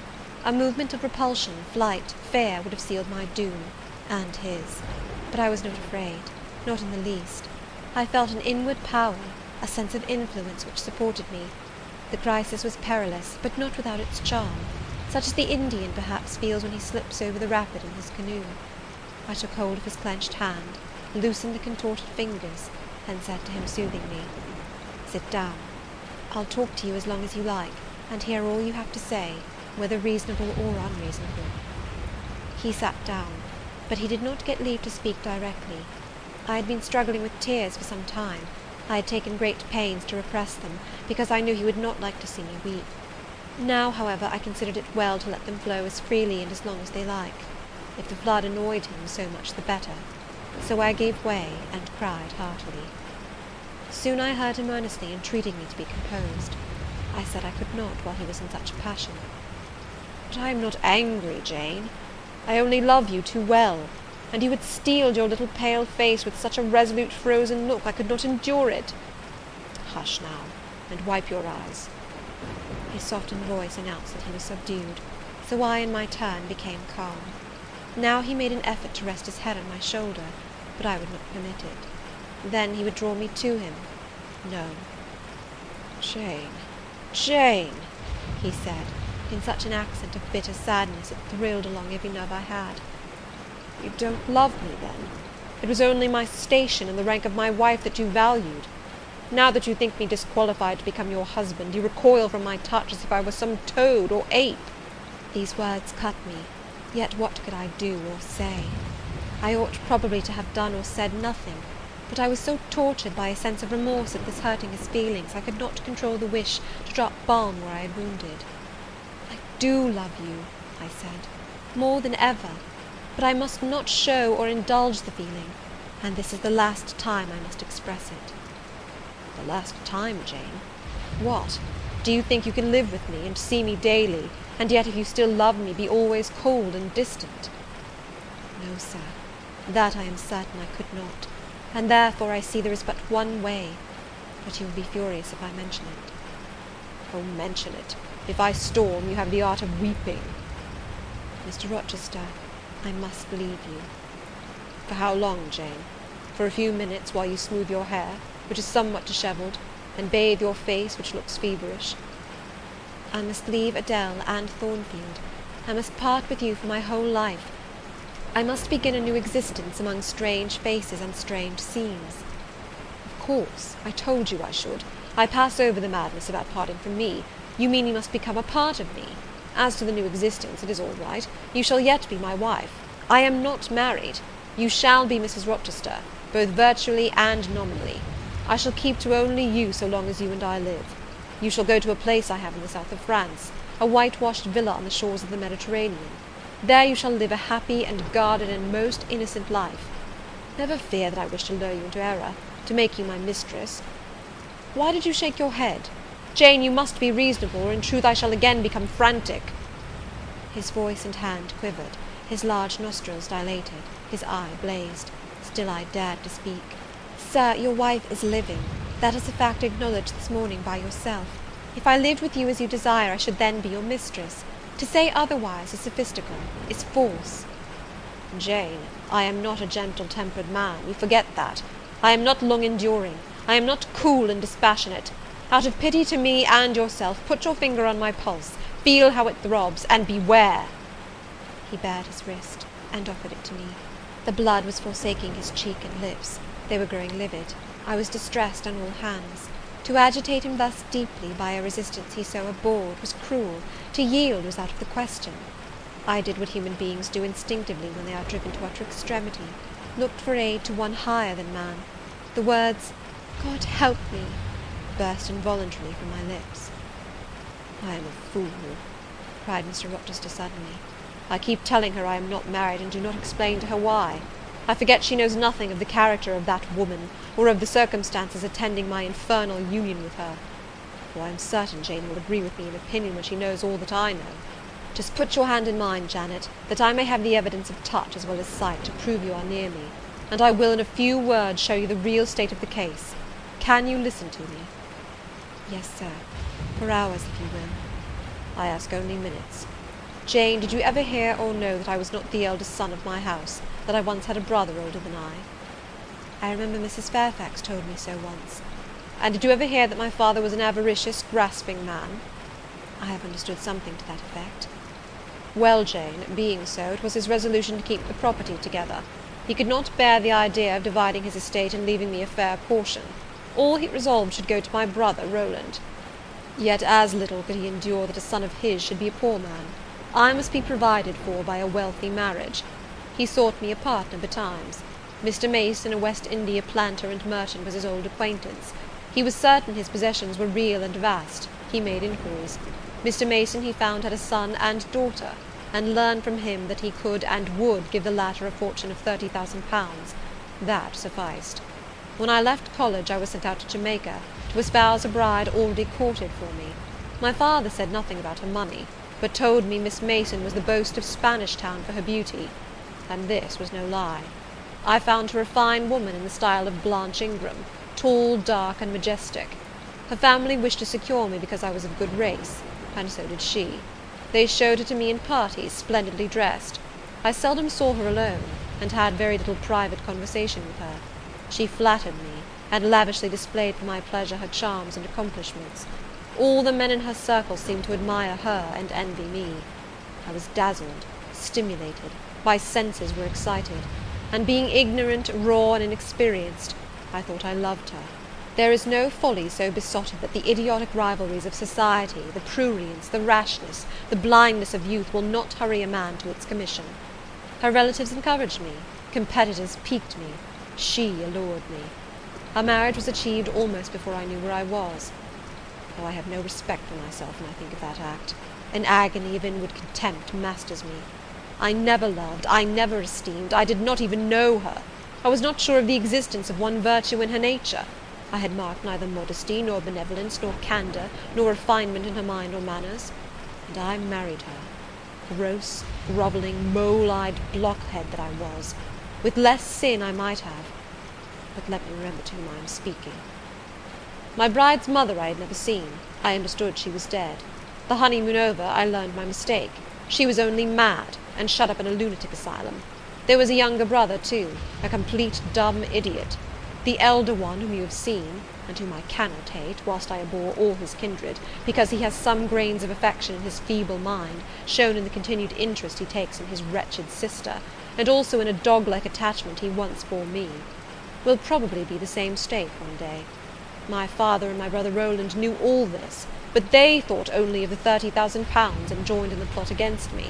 [SPEAKER 1] A movement of repulsion, flight, fear would have sealed my doom, and his. But I was not afraid, not in the least. I felt an inward power, a sense of influence which supported me. The crisis was perilous, but not without its charm, such as the Indian perhaps feels when he slips over the rapid in his canoe. I took hold of his clenched hand, loosened the contorted fingers, and said to him soothingly, "Sit down. I'll talk to you as long as you like, and hear all you have to say, whether reasonable or unreasonable." He sat down, but he did not get leave to speak directly. I had been struggling with tears for some time. I had taken great pains to repress them, because I knew he would not like to see me weep. Now, however, I considered it well to let them flow as freely and as long as they like. If the flood annoyed him, so much the better. So I gave way, and cried heartily. Soon I heard him earnestly entreating me to be composed. I said I could not while he was in such a passion.
[SPEAKER 2] "But I am not angry, Jane. I only love you too well, and you had steeled your little pale face with such a resolute frozen look, I could not endure it. Hush now, and wipe your eyes."
[SPEAKER 1] His softened voice announced that he was subdued, so I in my turn became calm. Now he made an effort to rest his head on my shoulder, but I would not permit it. Then he would draw me to him. No.
[SPEAKER 2] "Jane, Jane,"
[SPEAKER 1] he said, in such an accent of bitter sadness it thrilled along every nerve I had.
[SPEAKER 2] "You don't love me, then? It was only my station and the rank of my wife that you valued. Now that you think me disqualified to become your husband, you recoil from my touch as if I were some toad or ape."
[SPEAKER 1] These words cut me, yet what could I do or say? I ought probably to have done or said nothing, but I was so tortured by a sense of remorse at this hurting his feelings, I could not control the wish to drop balm where I had wounded. "I do love you," I said, "more than ever, but I must not show or indulge the feeling, and this is the last time I must express it."
[SPEAKER 2] "The last time, Jane? What? Do you think you can live with me, and see me daily, and yet, if you still love me, be always cold and distant?"
[SPEAKER 1] "No, sir, that I am certain I could not, and therefore I see there is but one way, but you will be furious if I mention it."
[SPEAKER 2] "Oh, mention it. If I storm, you have the art of weeping."
[SPEAKER 1] "Mr. Rochester, I must leave you."
[SPEAKER 2] "For how long, Jane? For a few minutes, while you smooth your hair, which is somewhat dishevelled, and bathe your face, which looks feverish?"
[SPEAKER 1] "I must leave Adele and Thornfield. I must part with you for my whole life. I must begin a new existence among strange faces and strange scenes."
[SPEAKER 2] "Of course. I told you I should. I pass over the madness about parting from me. You mean you must become a part of me. As to the new existence, it is all right. You shall yet be my wife. I am not married. You shall be Mrs. Rochester, both virtually and nominally. I shall keep to only you so long as you and I live. You shall go to a place I have in the south of France, a whitewashed villa on the shores of the Mediterranean. There you shall live a happy and guarded and most innocent life. Never fear that I wish to lure you into error, to make you my mistress. Why did you shake your head? Jane, you must be reasonable, or in truth I shall again become frantic." His voice and hand quivered, his large nostrils dilated, his eye blazed. Still I dared to speak. "Sir, your wife is living. That is a fact acknowledged this morning by yourself. If I lived with you as you desire, I should then be your mistress. To say otherwise is sophistical, is false." "Jane, I am not a gentle-tempered man, you forget that. I am not long-enduring. I am not cool and dispassionate. Out of pity to me and yourself, put your finger on my pulse, feel how it throbs, and beware."
[SPEAKER 1] He bared his wrist, and offered it to me. The blood was forsaking his cheek and lips. They were growing livid. I was distressed on all hands. To agitate him thus deeply by a resistance he so abhorred was cruel. To yield was out of the question. I did what human beings do instinctively when they are driven to utter extremity, looked for aid to one higher than man. The words, "God help me," burst involuntarily from my lips.
[SPEAKER 2] "I am a fool," cried Mr. Rochester suddenly. "I keep telling her I am not married, and do not explain to her why. I forget she knows nothing of the character of that woman, or of the circumstances attending my infernal union with her. For I am certain Jane will agree with me in opinion when she knows all that I know. Just put your hand in mine, Janet, that I may have the evidence of touch as well as sight to prove you are near me, and I will in a few words show you the real state of the case. Can you listen to me?"
[SPEAKER 1] "Yes, sir, for hours, if you will."
[SPEAKER 2] "I ask only minutes. Jane, did you ever hear or know that I was not the eldest son of my house, that I once had a brother older than I?"
[SPEAKER 1] "I remember Mrs. Fairfax told me so once."
[SPEAKER 2] "And did you ever hear that my father was an avaricious, grasping man?"
[SPEAKER 1] "I have understood something to that effect."
[SPEAKER 2] "Well, Jane, being so, it was his resolution to keep the property together. He could not bear the idea of dividing his estate and leaving me a fair portion. All he resolved should go to my brother Roland. Yet as little could he endure that a son of his should be a poor man. I must be provided for by a wealthy marriage. He sought me a partner betimes. Mr. Mason, a West India planter and merchant, was his old acquaintance. He was certain his possessions were real and vast. He made inquiries. Mr. Mason, he found, had a son and daughter, and learned from him that he could and would give the latter a fortune of £30,000. That sufficed. When I left college, I was sent out to Jamaica, to espouse a bride already courted for me. My father said nothing about her money, but told me Miss Mason was the boast of Spanish Town for her beauty, and this was no lie. I found her a fine woman in the style of Blanche Ingram, tall, dark, and majestic. Her family wished to secure me because I was of good race, and so did she. They showed her to me in parties, splendidly dressed. I seldom saw her alone, and had very little private conversation with her. She flattered me, and lavishly displayed for my pleasure her charms and accomplishments. All the men in her circle seemed to admire her and envy me. I was dazzled, stimulated, my senses were excited, and being ignorant, raw, and inexperienced, I thought I loved her. There is no folly so besotted that the idiotic rivalries of society, the prurience, the rashness, the blindness of youth will not hurry a man to its commission. Her relatives encouraged me, competitors piqued me, she allured me. Our marriage was achieved almost before I knew where I was. Oh, I have no respect for myself when I think of that act. An agony of inward contempt masters me. I never loved, I never esteemed, I did not even know her. I was not sure of the existence of one virtue in her nature. I had marked neither modesty, nor benevolence, nor candour, nor refinement in her mind or manners. And I married her. Gross, grovelling, mole-eyed blockhead that I was. With less sin I might have. But let me remember to whom I am speaking. My bride's mother I had never seen. I understood she was dead. The honeymoon over, I learned my mistake. She was only mad, and shut up in a lunatic asylum. There was a younger brother, too, a complete dumb idiot. The elder one, whom you have seen, and whom I cannot hate, whilst I abhor all his kindred, because he has some grains of affection in his feeble mind, shown in the continued interest he takes in his wretched sister, and also in a dog-like attachment he once bore me, will probably be the same state one day. My father and my brother Roland knew all this, but they thought only of the £30,000 and joined in the plot against me.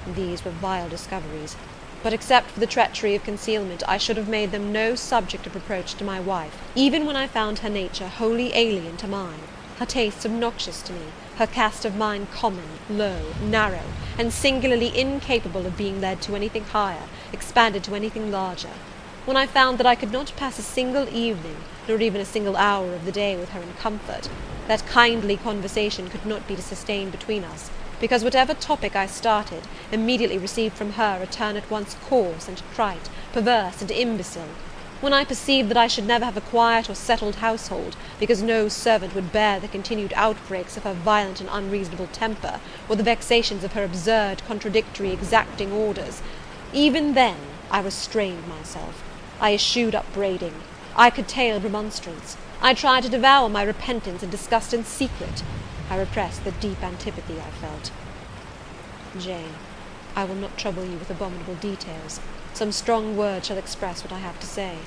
[SPEAKER 2] These were vile discoveries, but except for the treachery of concealment, I should have made them no subject of reproach to my wife, even when I found her nature wholly alien to mine, her tastes obnoxious to me, her cast of mind common, low, narrow, and singularly incapable of being led to anything higher, expanded to anything larger. When I found that I could not pass a single evening, nor even a single hour of the day with her in comfort, that kindly conversation could not be sustained between us, because whatever topic I started, immediately received from her a turn at once coarse and trite, perverse and imbecile; when I perceived that I should never have a quiet or settled household, because no servant would bear the continued outbreaks of her violent and unreasonable temper, or the vexations of her absurd, contradictory, exacting orders, even then I restrained myself. I eschewed upbraiding, I curtailed remonstrance, I tried to devour my repentance and disgust in secret, I repressed the deep antipathy I felt. Jane, I will not trouble you with abominable details. Some strong words shall express what I have to say.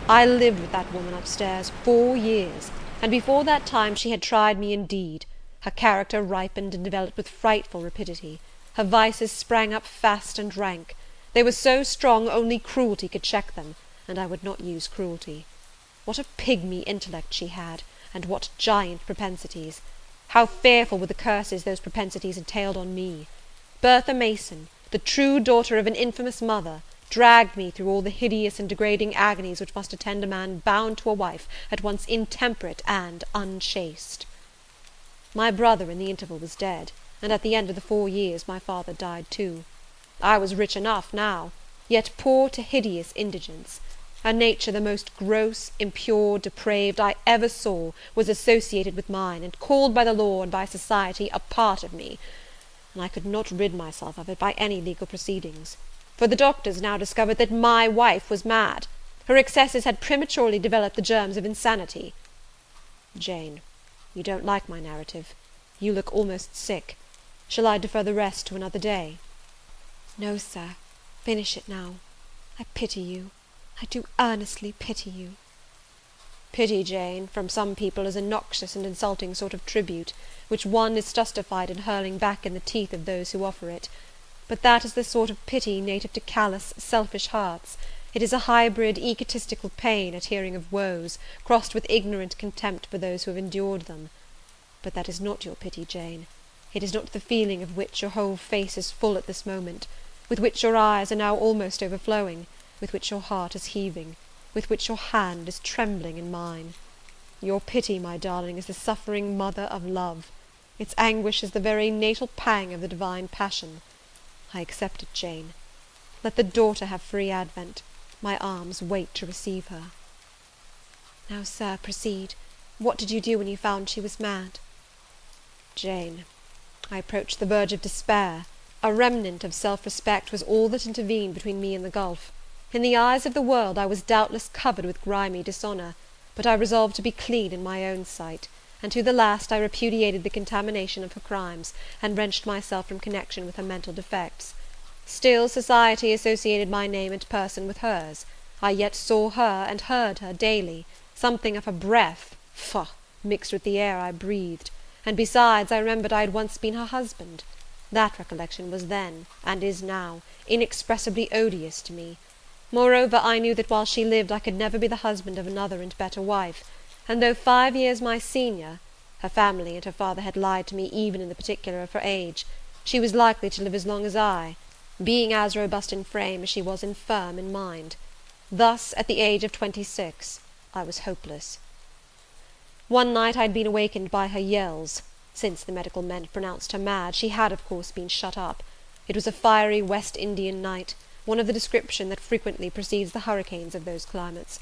[SPEAKER 2] I lived with that woman upstairs 4 years, and before that time she had tried me indeed. Her character ripened and developed with frightful rapidity. Her vices sprang up fast and rank. They were so strong only cruelty could check them, and I would not use cruelty. What a pigmy intellect she had, and what giant propensities! How fearful were the curses those propensities entailed on me! Bertha Mason, the true daughter of an infamous mother, dragged me through all the hideous and degrading agonies which must attend a man bound to a wife at once intemperate and unchaste. My brother in the interval was dead, and at the end of the 4 years my father died too. I was rich enough now, yet poor to hideous indigence. A nature the most gross, impure, depraved I ever saw was associated with mine, and called by the law and by society a part of me, and I could not rid myself of it by any legal proceedings; for the doctors now discovered that my wife was mad. Her excesses had prematurely developed the germs of insanity. Jane, you don't like my narrative. You look almost sick. Shall I defer the rest to another day?
[SPEAKER 1] No, sir. Finish it now. I pity you. I do earnestly pity you.
[SPEAKER 2] Pity, Jane, from some people is a noxious and insulting sort of tribute, which one is justified in hurling back in the teeth of those who offer it. But that is the sort of pity native to callous, selfish hearts. It is a hybrid, egotistical pain at hearing of woes, crossed with ignorant contempt for those who have endured them. But that is not your pity, Jane. It is not the feeling of which your whole face is full at this moment, with which your eyes are now almost overflowing, with which your heart is heaving, with which your hand is trembling in mine. Your pity, my darling, is the suffering mother of love. Its anguish is the very natal pang of the divine passion. I accept it, Jane. Let the daughter have free advent. My arms wait to receive her.
[SPEAKER 1] Now, sir, proceed. What did you do when you found she was mad?
[SPEAKER 2] Jane, I approached the verge of despair. A remnant of self-respect was all that intervened between me and the gulf. In the eyes of the world I was doubtless covered with grimy dishonour, but I resolved to be clean in my own sight, and to the last I repudiated the contamination of her crimes, and wrenched myself from connection with her mental defects. Still society associated my name and person with hers. I yet saw her and heard her daily. Something of her breath, faugh, mixed with the air I breathed, and besides I remembered I had once been her husband. That recollection was then, and is now, inexpressibly odious to me. Moreover, I knew that while she lived I could never be the husband of another and better wife, and though 5 years my senior, her family and her father had lied to me even in the particular of her age, she was likely to live as long as I, being as robust in frame as she was infirm in mind. Thus, at the age of 26, I was hopeless. One night I had been awakened by her yells. Since the medical men had pronounced her mad, she had, of course, been shut up. It was a fiery West Indian night, one of the description that frequently precedes the hurricanes of those climates.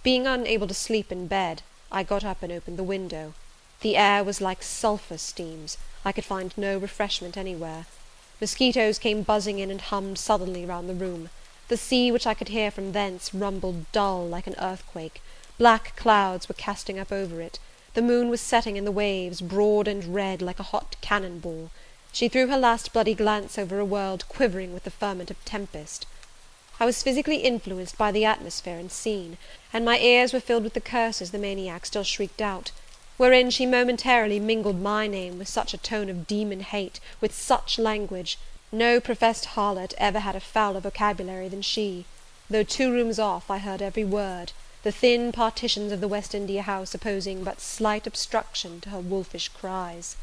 [SPEAKER 2] Being unable to sleep in bed, I got up and opened the window. The air was like sulphur steams. I could find no refreshment anywhere. Mosquitoes came buzzing in and hummed sullenly round the room. The sea, which I could hear from thence, rumbled dull like an earthquake. Black clouds were casting up over it. The moon was setting in the waves, broad and red like a hot cannon ball. She threw her last bloody glance over a world quivering with the ferment of tempest. I was physically influenced by the atmosphere and scene, and my ears were filled with the curses the maniac still shrieked out. wherein she momentarily mingled my name with such a tone of demon hate, with such language. No professed harlot ever had a fouler vocabulary than she. Though 2 rooms off, I heard every word, the thin partitions of the West India house opposing but slight obstruction to her wolfish cries.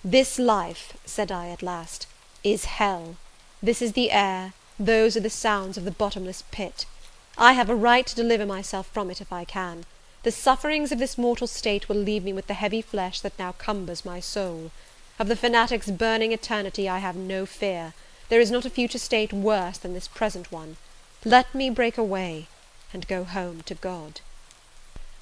[SPEAKER 2] "This life," said I at last, "is hell. This is the air, those are the sounds of the bottomless pit. I have a right to deliver myself from it if I can. The sufferings of this mortal state will leave me with the heavy flesh that now cumbers my soul. Of the fanatic's burning eternity I have no fear. There is not a future state worse than this present one. Let me break away, and go home to God."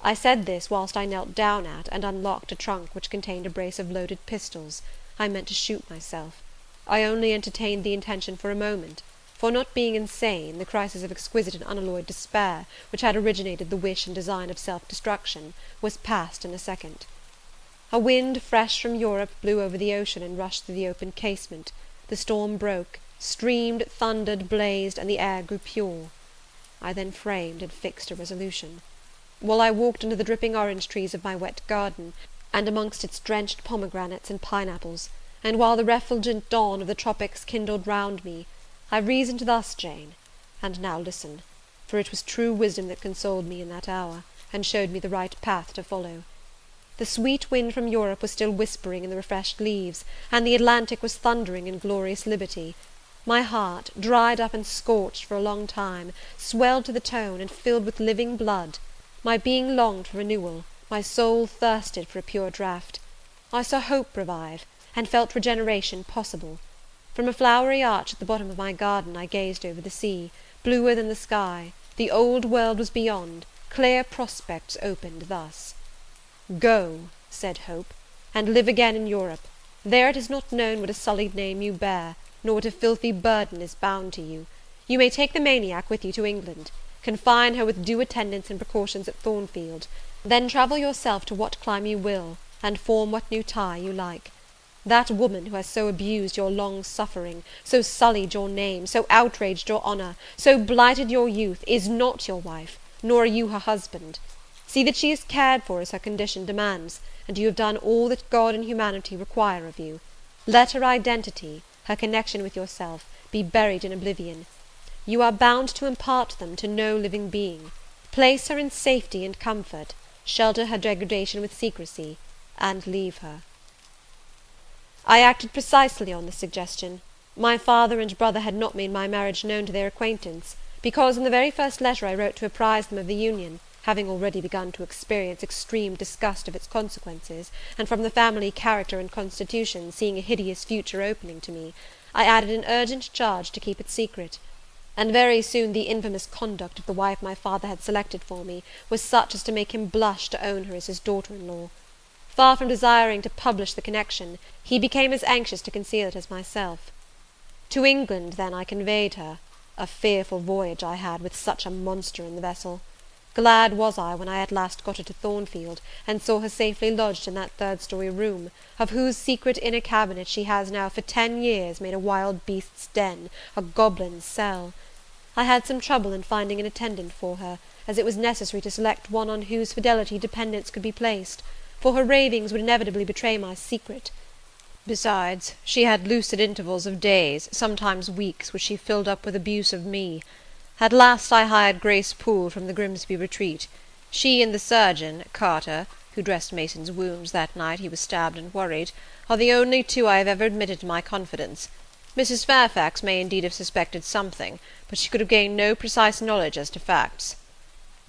[SPEAKER 2] I said this whilst I knelt down at and unlocked a trunk which contained a brace of loaded pistols. I meant to shoot myself. I only entertained the intention for a moment; for, not being insane, the crisis of exquisite and unalloyed despair, which had originated the wish and design of self-destruction, was past in a second. A wind fresh from Europe blew over the ocean and rushed through the open casement. The storm broke, streamed, thundered, blazed, and the air grew pure. I then framed and fixed a resolution. While I walked under the dripping orange trees of my wet garden, and amongst its drenched pomegranates and pineapples, and while the refulgent dawn of the tropics kindled round me, I reasoned thus, Jane, and now listen, for it was true wisdom that consoled me in that hour, and showed me the right path to follow. The sweet wind from Europe was still whispering in the refreshed leaves, and the Atlantic was thundering in glorious liberty. My heart, dried up and scorched for a long time, swelled to the tone, and filled with living blood. My being longed for renewal, my soul thirsted for a pure draught. I saw hope revive, and felt regeneration possible. From a flowery arch at the bottom of my garden I gazed over the sea, bluer than the sky. The old world was beyond, clear prospects opened thus. "Go," said Hope, "and live again in Europe. There it is not known what a sullied name you bear, nor what a filthy burden is bound to you. You may take the maniac with you to England. Confine her with due attendance and precautions at Thornfield. Then travel yourself to what clime you will, and form what new tie you like. That woman who has so abused your long suffering, so sullied your name, so outraged your honour, so blighted your youth, is not your wife, nor are you her husband. See that she is cared for as her condition demands, and you have done all that God and humanity require of you. Let her identity, her connection with yourself, be buried in oblivion. You are bound to impart them to no living being. Place her in safety and comfort, shelter her degradation with secrecy, and leave her." I acted precisely on this suggestion. My father and brother had not made my marriage known to their acquaintance, because in the very first letter I wrote to apprise them of the union, having already begun to experience extreme disgust of its consequences, and from the family character and constitution seeing a hideous future opening to me, I added an urgent charge to keep it secret. And very soon the infamous conduct of the wife my father had selected for me was such as to make him blush to own her as his daughter-in-law. Far from desiring to publish the connection, he became as anxious to conceal it as myself. To England, then, I conveyed her. A fearful voyage I had, with such a monster in the vessel. Glad was I when I at last got her to Thornfield, and saw her safely lodged in that 3rd-story room, of whose secret inner cabinet she has now for 10 years made a wild beast's den, a goblin's cell. I had some trouble in finding an attendant for her, as it was necessary to select one on whose fidelity dependence could be placed, for her ravings would inevitably betray my secret. Besides, she had lucid intervals of days, sometimes weeks, which she filled up with abuse of me. At last I hired Grace Poole from the Grimsby retreat. She and the surgeon, Carter, who dressed Mason's wounds that night he was stabbed and worried, are the only 2 I have ever admitted to my confidence. Mrs. Fairfax may indeed have suspected something, but she could have gained no precise knowledge as to facts.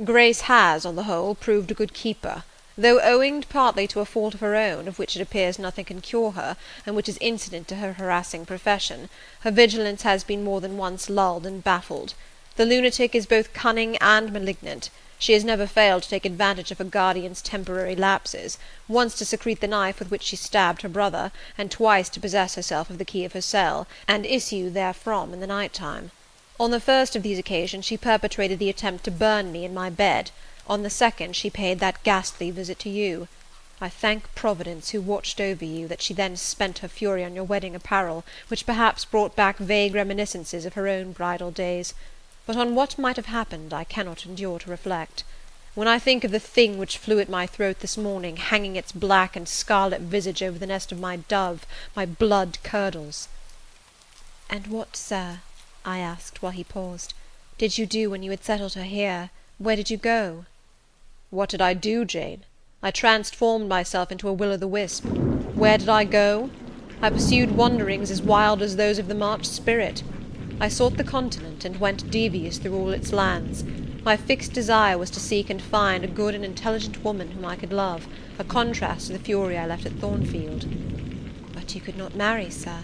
[SPEAKER 2] Grace has, on the whole, proved a good keeper, though owing partly to a fault of her own, of which it appears nothing can cure her, and which is incident to her harassing profession, her vigilance has been more than once lulled and baffled. The lunatic is both cunning and malignant. She has never failed to take advantage of her guardian's temporary lapses, once to secrete the knife with which she stabbed her brother, and twice to possess herself of the key of her cell, and issue therefrom in the night-time. On the first of these occasions she perpetrated the attempt to burn me in my bed. On the second she paid that ghastly visit to you. I thank Providence, who watched over you, that she then spent her fury on your wedding apparel, which perhaps brought back vague reminiscences of her own bridal days. But on what might have happened I cannot endure to reflect. When I think of the thing which flew at my throat this morning, hanging its black and scarlet visage over the nest of my dove, my blood curdles."
[SPEAKER 1] "And what, sir," I asked, while he paused, "did you do when you had settled her here? Where did you go?"
[SPEAKER 2] "What did I do, Jane? I transformed myself into a will-o'-the-wisp. Where did I go? I pursued wanderings as wild as those of the March spirit. I sought the continent, and went devious through all its lands. My fixed desire was to seek and find a good and intelligent woman whom I could love, a contrast to the fury I left at Thornfield."
[SPEAKER 1] "But you could not marry, sir."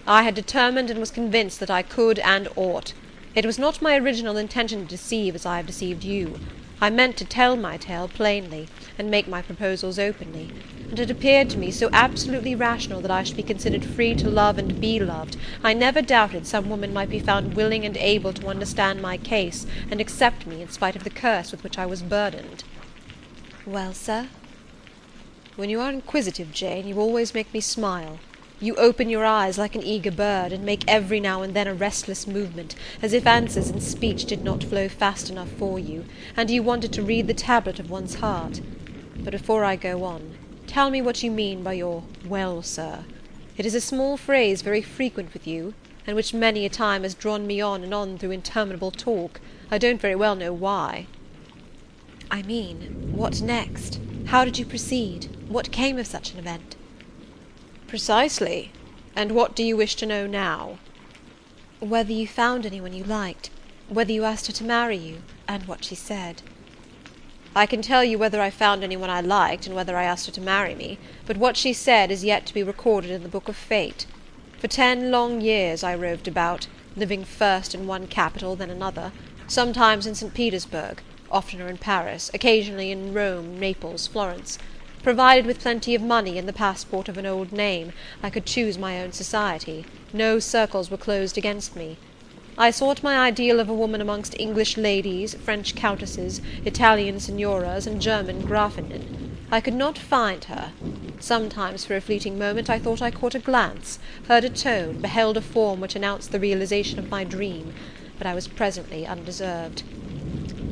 [SPEAKER 2] I had determined and was convinced that I could and ought. It was not my original intention to deceive as I have deceived you. I meant to tell my tale plainly, and make my proposals openly, and it appeared to me so absolutely rational that I should be considered free to love and be loved, I never doubted some woman might be found willing and able to understand my case, and accept me in spite of the curse with which I was burdened.
[SPEAKER 1] "Well, sir?"
[SPEAKER 2] "When you are inquisitive, Jane, you always make me smile. You open your eyes like an eager bird, and make every now and then a restless movement, as if answers in speech did not flow fast enough for you, and you wanted to read the tablet of one's heart. But before I go on, tell me what you mean by your 'well, sir.' It is a small phrase very frequent with you, and which many a time has drawn me on and on through interminable talk. I don't very well know why."
[SPEAKER 1] "I mean, what next? How did you proceed? What came of such an event?"
[SPEAKER 2] "Precisely. And what do you wish to know now?"
[SPEAKER 1] "Whether you found anyone you liked, whether you asked her to marry you, and what she said."
[SPEAKER 2] "I can tell you whether I found anyone I liked, and whether I asked her to marry me, but what she said is yet to be recorded in the book of fate. For 10 long years I roved about, living first in one capital, then another, sometimes in St. Petersburg, oftener in Paris, occasionally in Rome, Naples, Florence. Provided with plenty of money and the passport of an old name, I could choose my own society. No circles were closed against me. I sought my ideal of a woman amongst English ladies, French countesses, Italian signoras, and German Grafinnen. I could not find her. Sometimes for a fleeting moment I thought I caught a glance, heard a tone, beheld a form which announced the realization of my dream, but I was presently undeserved.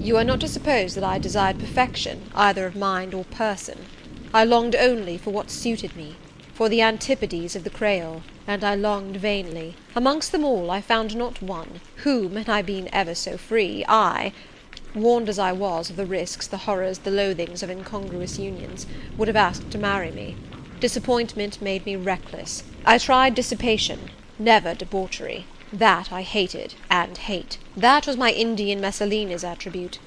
[SPEAKER 2] You are not to suppose that I desired perfection, either of mind or person. I longed only for what suited me, for the antipodes of the Creole, and I longed vainly. Amongst them all I found not one, whom, had I been ever so free, I, warned as I was of the risks, the horrors, the loathings of incongruous unions, would have asked to marry me. Disappointment made me reckless. I tried dissipation, never debauchery. That I hated, and hate. That was my Indian Messalina's attribute.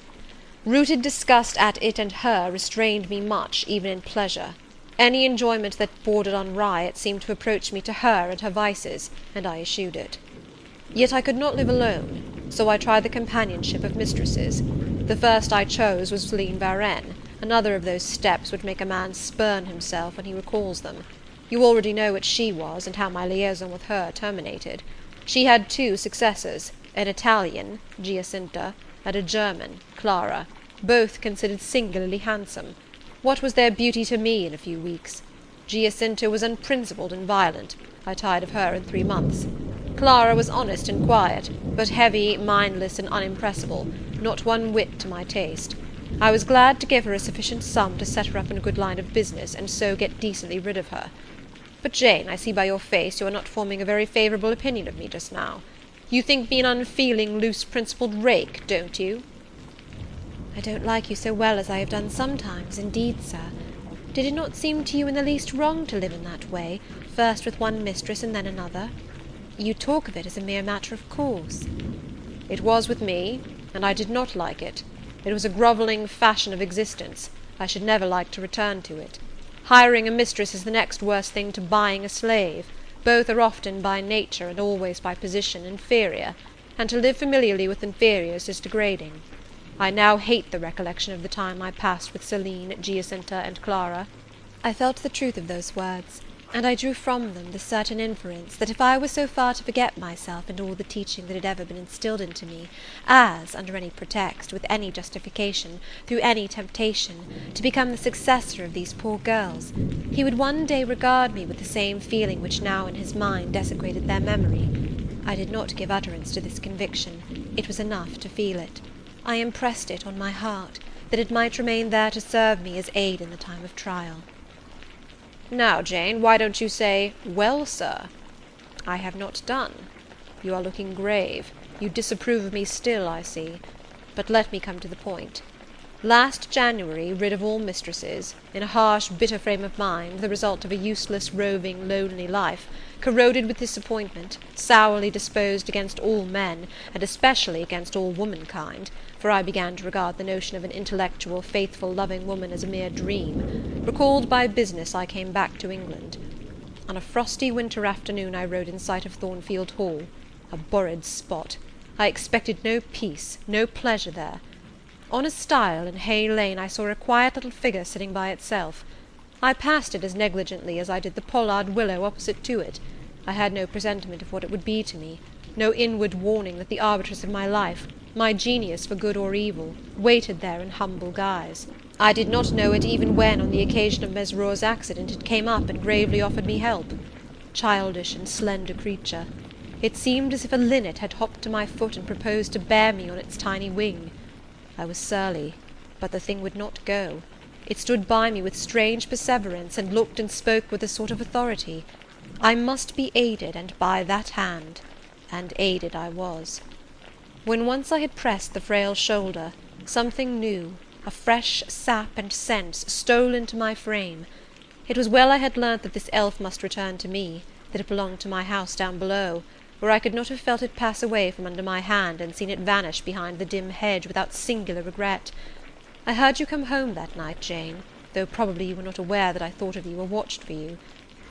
[SPEAKER 2] Rooted disgust at it and her restrained me much, even in pleasure. Any enjoyment that bordered on riot seemed to approach me to her and her vices, and I eschewed it. Yet I could not live alone, so I tried the companionship of mistresses. The first I chose was Celine Varenne, another of those steps which make a man spurn himself when he recalls them. You already know what she was, and how my liaison with her terminated. She had 2 successors, an Italian, Giacinta, and a German, Clara, both considered singularly handsome. What was their beauty to me in a few weeks? Giacinta was unprincipled and violent. I tired of her in 3 months. Clara was honest and quiet, but heavy, mindless, and unimpressible, not one whit to my taste. I was glad to give her a sufficient sum to set her up in a good line of business, and so get decently rid of her. But, Jane, I see by your face you are not forming a very favourable opinion of me just now. You think me an unfeeling, loose-principled rake, don't you?"
[SPEAKER 1] "I don't like you so well as I have done sometimes, indeed, sir. Did it not seem to you in the least wrong to live in that way, first with one mistress and then another? You talk of it as a mere matter of course."
[SPEAKER 2] "It was with me, and I did not like it. It was a grovelling fashion of existence. I should never like to return to it. Hiring a mistress is the next worst thing to buying a slave. Both are often by nature, and always by position, inferior, and to live familiarly with inferiors is degrading. I now hate the recollection of the time I passed with Celine, Giacinta, and Clara."
[SPEAKER 1] I felt the truth of those words, and I drew from them the certain inference that if I were so far to forget myself and all the teaching that had ever been instilled into me, as, under any pretext, with any justification, through any temptation, to become the successor of these poor girls, he would one day regard me with the same feeling which now in his mind desecrated their memory. I did not give utterance to this conviction. It was enough to feel it. I impressed it on my heart, that it might remain there to serve me as aid in the time of trial.
[SPEAKER 2] Now, Jane, why don't you say, "Well, sir"?
[SPEAKER 1] I have not done.
[SPEAKER 2] You are looking grave. You disapprove of me still, I see. But let me come to the point. Last January, rid of all mistresses, in a harsh, bitter frame of mind, the result of a useless, roving, lonely life, corroded with disappointment, sourly disposed against all men, and especially against all womankind, for I began to regard the notion of an intellectual, faithful, loving woman as a mere dream. Recalled by business, I came back to England. On a frosty winter afternoon I rode in sight of Thornfield Hall, a borrid spot. I expected no peace, no pleasure there. On a stile in Hay Lane I saw a quiet little figure sitting by itself. I passed it as negligently as I did the pollard willow opposite to it. I had no presentiment of what it would be to me, no inward warning that the arbitress of my life, my genius for good or evil, waited there in humble guise. I did not know it even when, on the occasion of Mesrour's accident, it came up and gravely offered me help. Childish and slender creature! It seemed as if a linnet had hopped to my foot and proposed to bear me on its tiny wing. I was surly, but the thing would not go. It stood by me with strange perseverance, and looked and spoke with a sort of authority. I must be aided, and by that hand, and aided I was. When once I had pressed the frail shoulder, something new, a fresh sap and sense, stole into my frame. It was well I had learnt that this elf must return to me, that it belonged to my house down below, where I could not have felt it pass away from under my hand, and seen it vanish behind the dim hedge without singular regret. I heard you come home that night, Jane, though probably you were not aware that I thought of you or watched for you.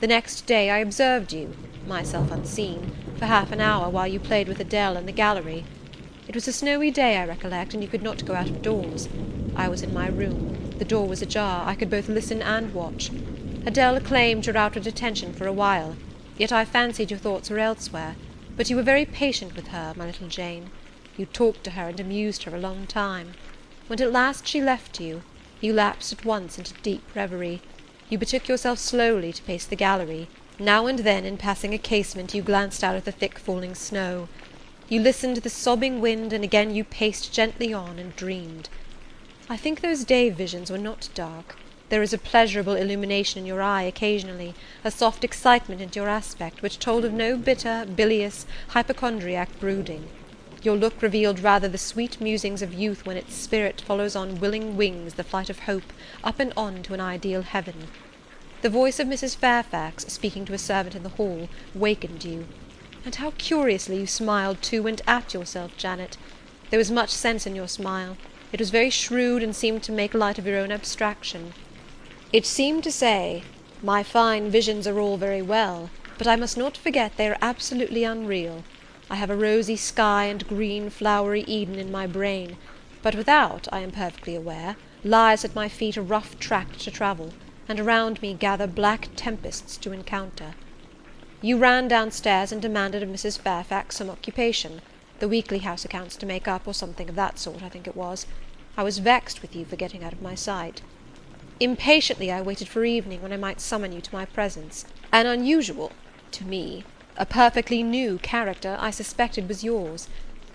[SPEAKER 2] The next day I observed you, myself unseen, for half an hour while you played with Adele in the gallery. It was a snowy day, I recollect, and you could not go out of doors. I was in my room. The door was ajar. I could both listen and watch. Adele claimed your outward attention for a while, yet I fancied your thoughts were elsewhere. But you were very patient with her, my little Jane. You talked to her and amused her a long time. When at last she left you, you lapsed at once into deep reverie. You betook yourself slowly to pace the gallery. Now and then, in passing a casement, you glanced out at the thick falling snow. You listened to the sobbing wind, and again you paced gently on and dreamed. I think those day visions were not dark. There is a pleasurable illumination in your eye occasionally, a soft excitement in your aspect, which told of no bitter, bilious, hypochondriac brooding. Your look revealed rather the sweet musings of youth when its spirit follows on willing wings the flight of hope, up and on to an ideal heaven. The voice of Mrs. Fairfax, speaking to a servant in the hall, wakened you. And how curiously you smiled to and at yourself, Janet! There was much sense in your smile. It was very shrewd, and seemed to make light of your own abstraction. It seemed to say, "My fine visions are all very well, but I must not forget they are absolutely unreal. I have a rosy sky and green, flowery Eden in my brain, but without, I am perfectly aware, lies at my feet a rough tract to travel, and around me gather black tempests to encounter." You ran downstairs and demanded of Mrs. Fairfax some occupation, the weekly house accounts to make up, or something of that sort, I think it was. I was vexed with you for getting out of my sight. Impatiently I waited for evening, when I might summon you to my presence. An unusual, to me, a perfectly new character, I suspected was yours.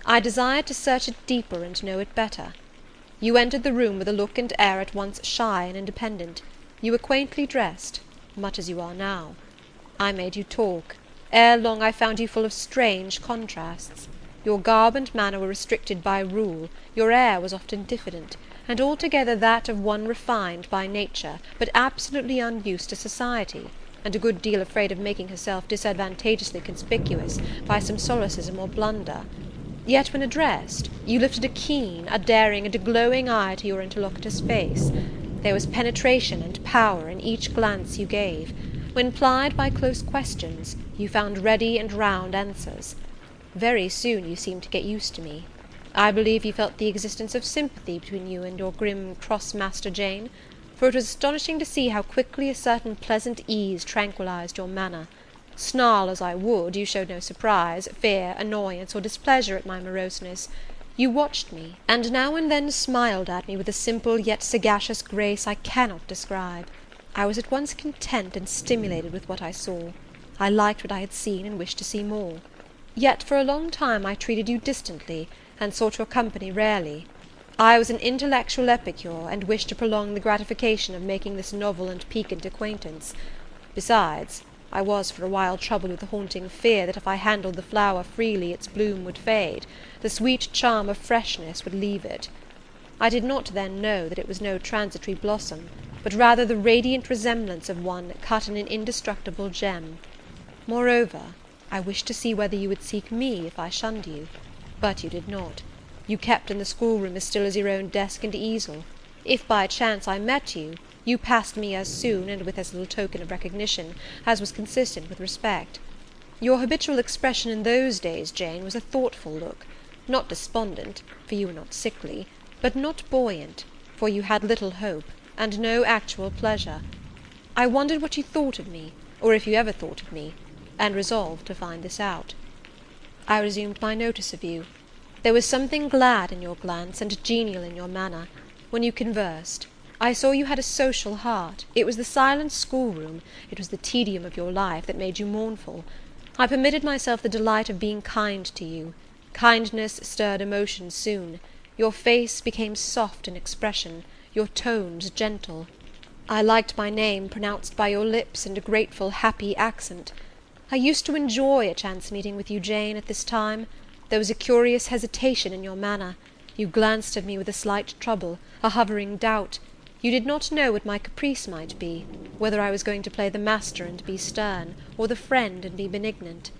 [SPEAKER 2] I desired to search it deeper and know it better. You entered the room with a look and air at once shy and independent. You were quaintly dressed, much as you are now. I made you talk. Ere long I found you full of strange contrasts. Your garb and manner were restricted by rule, your air was often diffident, and altogether that of one refined by nature, but absolutely unused to society, and a good deal afraid of making herself disadvantageously conspicuous by some solecism or blunder. Yet when addressed, you lifted a keen, a daring, and a glowing eye to your interlocutor's face. There was penetration and power in each glance you gave. When plied by close questions, you found ready and round answers. Very soon you seemed to get used to me. I believe you felt the existence of sympathy between you and your grim cross-master Jane, for it was astonishing to see how quickly a certain pleasant ease tranquillized your manner. Snarl as I would, you showed no surprise, fear, annoyance, or displeasure at my moroseness. You watched me, and now and then smiled at me with a simple yet sagacious grace I cannot describe. I was at once content and stimulated with what I saw. I liked what I had seen, and wished to see more. Yet for a long time I treated you distantly, and sought your company rarely. I was an intellectual epicure, and wished to prolong the gratification of making this novel and piquant acquaintance. Besides, I was for a while troubled with the haunting fear that if I handled the flower freely its bloom would fade, the sweet charm of freshness would leave it. I did not then know that it was no transitory blossom, but rather the radiant resemblance of one cut in an indestructible gem. Moreover, I wished to see whether you would seek me if I shunned you. But you did not. You kept in the schoolroom as still as your own desk and easel. If by chance I met you, you passed me as soon, and with as little token of recognition, as was consistent with respect. Your habitual expression in those days, Jane, was a thoughtful look, not despondent, for you were not sickly, but not buoyant, for you had little hope, and no actual pleasure. I wondered what you thought of me, or if you ever thought of me, and resolved to find this out. I resumed my notice of you. There was something glad in your glance, and genial in your manner. When you conversed, I saw you had a social heart. It was the silent schoolroom, it was the tedium of your life, that made you mournful. I permitted myself the delight of being kind to you. Kindness stirred emotion soon. Your face became soft in expression, your tones gentle. I liked my name pronounced by your lips in a grateful, happy accent. I used to enjoy a chance meeting with you, Jane, at this time. There was a curious hesitation in your manner. You glanced at me with a slight trouble, a hovering doubt. You did not know what my caprice might be, whether I was going to play the master and be stern, or the friend and be benignant.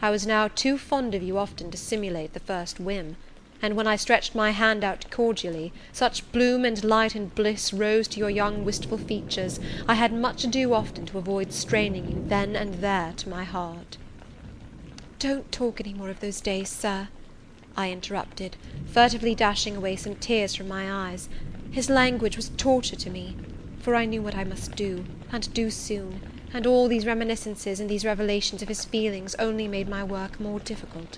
[SPEAKER 2] I was now too fond of you often to simulate the first whim, and when I stretched my hand out cordially, such bloom and light and bliss rose to your young wistful features, I had much ado often to avoid straining you then and there to my heart. "Don't talk any more of those days, sir," I interrupted, furtively dashing away some tears from my eyes. His language was torture to me, for I knew what I must do, and do soon, and all these reminiscences and these revelations of his feelings only made my work more difficult.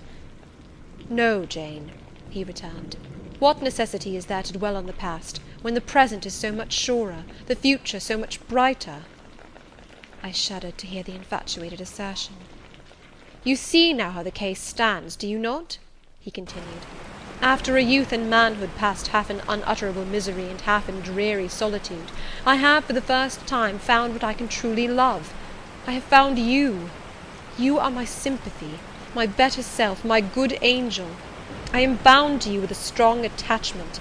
[SPEAKER 2] "No, Jane," he returned, "what necessity is there to dwell on the past, when the present is so much surer, the future so much brighter?" I shuddered to hear the infatuated assertion. "You see now how the case stands, do you not?" he continued. "After a youth and manhood passed half in unutterable misery and half in dreary solitude, I have for the first time found what I can truly love. I have found you. You are my sympathy, my better self, my good angel. I am bound to you with a strong attachment.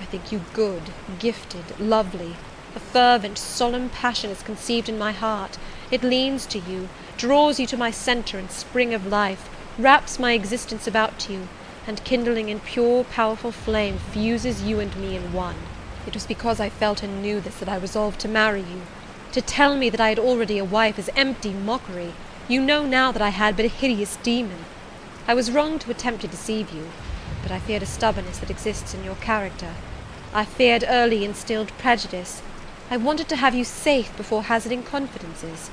[SPEAKER 2] I think you good, gifted, lovely. A fervent, solemn passion is conceived in my heart. It leans to you, draws you to my centre and spring of life, wraps my existence about you, and kindling in pure, powerful flame, fuses you and me in one. It was because I felt and knew this that I resolved to marry you. To tell me that I had already a wife is empty mockery. You know now that I had but a hideous demon. I was wrong to attempt to deceive you, but I feared a stubbornness that exists in your character. I feared early instilled prejudice. I wanted to have you safe before hazarding confidences.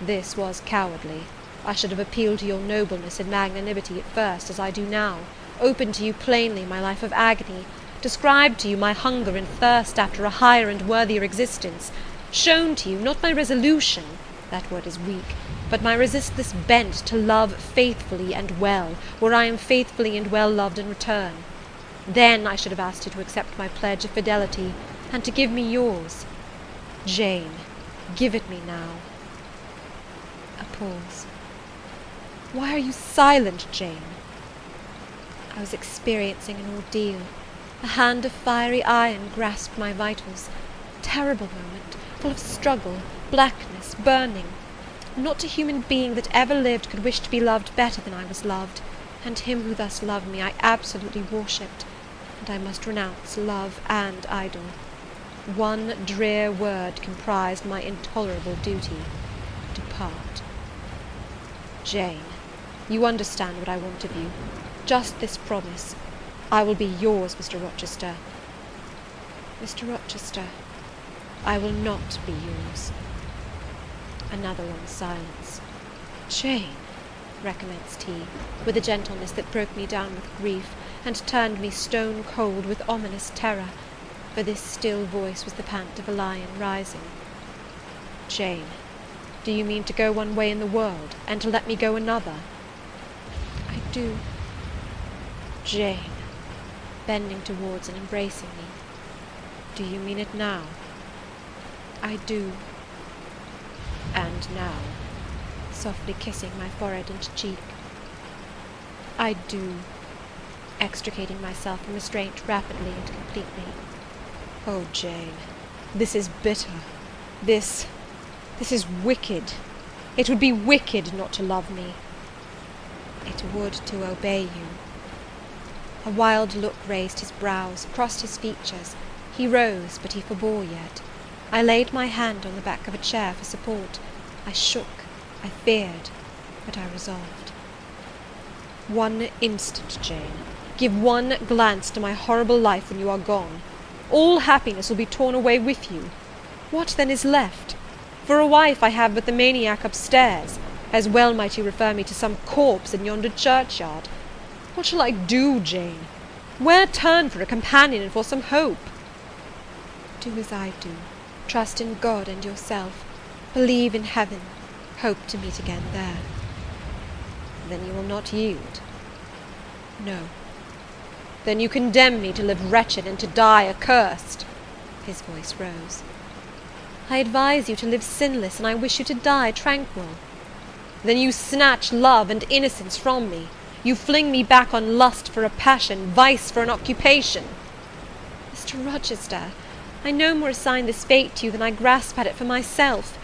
[SPEAKER 2] This was cowardly. I should have appealed to your nobleness and magnanimity at first, as I do now, opened to you plainly my life of agony, described to you my hunger and thirst after a higher and worthier existence, shown to you, not my resolution, that word is weak, but my resistless bent to love faithfully and well, where I am faithfully and well loved in return. Then I should have asked you to accept my pledge of fidelity, and to give me yours. Jane, give it me now." A pause. "Why are you silent, Jane?" I was experiencing an ordeal. A hand of fiery iron grasped my vitals. Terrible moment, full of struggle, blackness, burning. Not a human being that ever lived could wish to be loved better than I was loved, and him who thus loved me I absolutely worshipped, and I must renounce love and idol. One drear word comprised my intolerable duty: depart. Jane, you understand what I want of you. Just this promise. I will be yours, Mr. Rochester. Mr. Rochester, I will not be yours. Another long silence. Jane, recommenced he, with a gentleness that broke me down with grief, and turned me stone cold with ominous terror, for this still voice was the pant of a lion rising. Jane, do you mean to go one way in the world, and to let me go another? I do. Jane,
[SPEAKER 1] bending towards and embracing me.
[SPEAKER 2] Do you mean it now?
[SPEAKER 1] I do.
[SPEAKER 2] And now?
[SPEAKER 1] Softly kissing my forehead and cheek. I do, extricating myself from restraint rapidly and completely.
[SPEAKER 2] Oh, Jane, this is bitter. This is wicked. It would be wicked not to love me.
[SPEAKER 1] It would to obey you. A wild look raised his brows, crossed his features. He rose, but he forbore yet. I laid my hand on the back of a chair for support. I shook, I feared, but I resolved.
[SPEAKER 2] One instant, Jane. Give one glance to my horrible life when you are gone. All happiness will be torn away with you. What then is left? For a wife I have but the maniac upstairs. As well might you refer me to some corpse in yonder churchyard. What shall I do, Jane? Where turn for a companion and for some hope?
[SPEAKER 1] Do as I do. Trust in God and yourself. Believe in heaven. Hope to meet again there.
[SPEAKER 2] Then you will not yield?
[SPEAKER 1] No.
[SPEAKER 2] Then you condemn me to live wretched and to die accursed.
[SPEAKER 1] His voice rose. I advise you to live sinless, and I wish you to die tranquil.
[SPEAKER 2] Then you snatch love and innocence from me. You fling me back on lust for a passion, vice for an occupation.
[SPEAKER 1] Mr. Rochester, I no more assign this fate to you than I grasp at it for myself.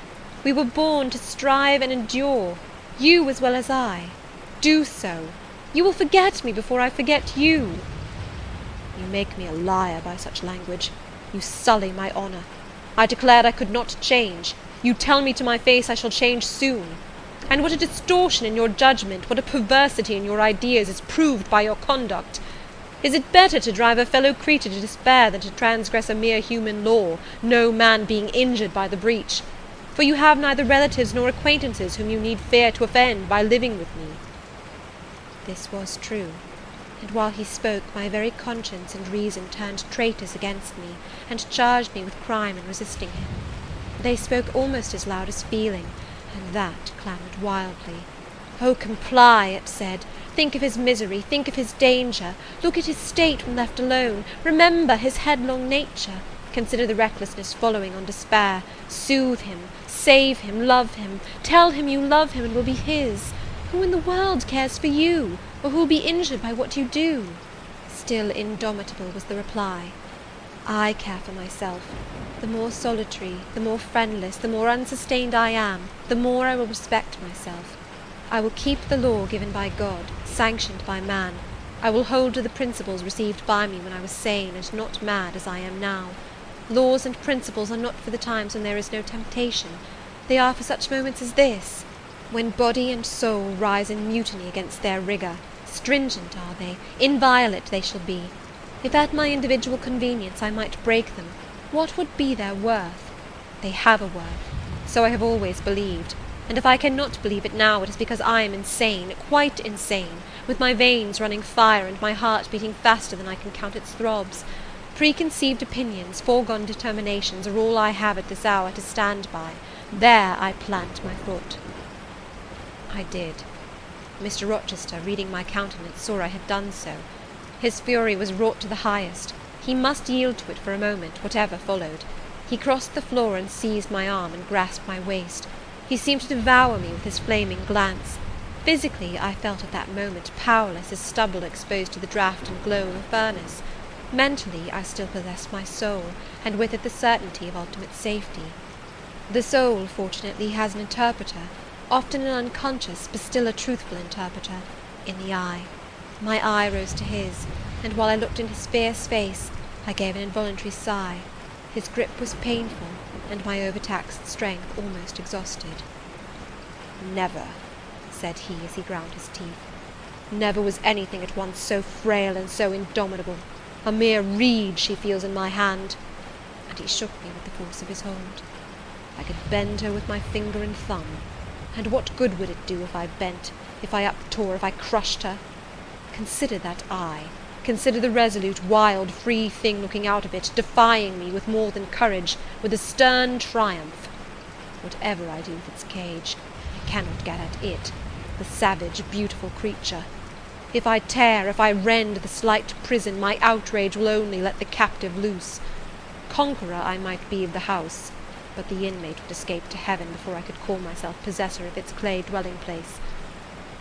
[SPEAKER 1] We were born to strive and endure, you as well as I. Do so. You will forget me before I forget you.
[SPEAKER 2] You make me a liar by such language. You sully my honour. I declared I could not change. You tell me to my face I shall change soon. And what a distortion in your judgment, what a perversity in your ideas is proved by your conduct. Is it better to drive a fellow creature to despair than to transgress a mere human law, no man being injured by the breach? For you have neither relatives nor acquaintances whom you need fear to offend by living with me.
[SPEAKER 1] This was true, and while he spoke, my very conscience and reason turned traitors against me, and charged me with crime in resisting him. They spoke almost as loud as feeling, and that clamoured wildly. "Oh, comply," it said. "Think of his misery, think of his danger. Look at his state when left alone. Remember his headlong nature. Consider the recklessness following on despair. Soothe him, save him, love him. Tell him you love him and will be his. Who in the world cares for you, or who will be injured by what you do?" Still indomitable was the reply. "I care for myself. The more solitary, the more friendless, the more unsustained I am, the more I will respect myself. I will keep the law given by God, sanctioned by man. I will hold to the principles received by me when I was sane and not mad as I am now. Laws and principles are not for the times when there is no temptation. They are for such moments as this, when body and soul rise in mutiny against their rigour. Stringent are they, inviolate they shall be. If at my individual convenience I might break them, what would be their worth? They have a worth. So I have always believed, and if I cannot believe it now, it is because I am insane, quite insane, with my veins running fire and my heart beating faster than I can count its throbs. Preconceived opinions, foregone determinations, are all I have at this hour to stand by. There I plant my foot." I did. Mr. Rochester, reading my countenance, saw I had done so. His fury was wrought to the highest. He must yield to it for a moment, whatever followed. He crossed the floor and seized my arm and grasped my waist. He seemed to devour me with his flaming glance. Physically, I felt at that moment powerless as stubble exposed to the draught and glow of a furnace. Mentally, I still possessed my soul, and with it the certainty of ultimate safety. The soul, fortunately, has an interpreter, often an unconscious, but still a truthful interpreter, in the eye. My eye rose to his, and while I looked in his fierce face, I gave an involuntary sigh. His grip was painful, and my overtaxed strength almost exhausted. "Never," said he, as he ground his teeth, "never was anything at once so frail and so indomitable. A mere reed she feels in my hand." And he shook me with the force of his hold. I could bend her with my finger and thumb. And what good would it do if I bent, if I uptore, if I crushed her? Consider that eye. Consider the resolute, wild, free thing looking out of it, defying me with more than courage, with a stern triumph. Whatever I do with its cage, I cannot get at it, the savage, beautiful creature.
[SPEAKER 2] If I tear, if I rend the slight prison, my outrage will only let the captive loose. Conqueror I might be of the house, but the inmate would escape to heaven before I could call myself possessor of its clay dwelling-place.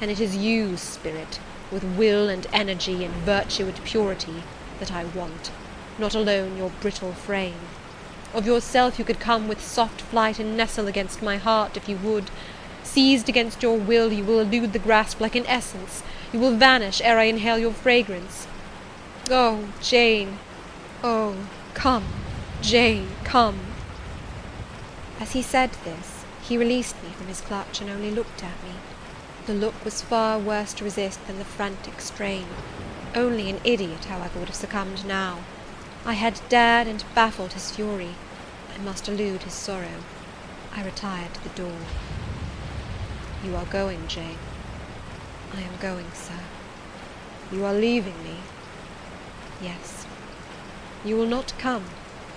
[SPEAKER 2] And it is you, spirit, with will and energy and virtue and purity, that I want, not alone your brittle frame. Of yourself you could come with soft flight and nestle against my heart if you would. Seized against your will, you will elude the grasp like an essence. You will vanish ere I inhale your fragrance. Oh, Jane! Oh, come, Jane, come!" As he said this, he released me from his clutch and only looked at me. The look was far worse to resist than the frantic strain. Only an idiot, however, would have succumbed now. I had dared and baffled his fury. I must elude his sorrow. I retired to the door. "You are going, Jane?" "I am going, sir." "You are leaving me?" "Yes." "You will not come?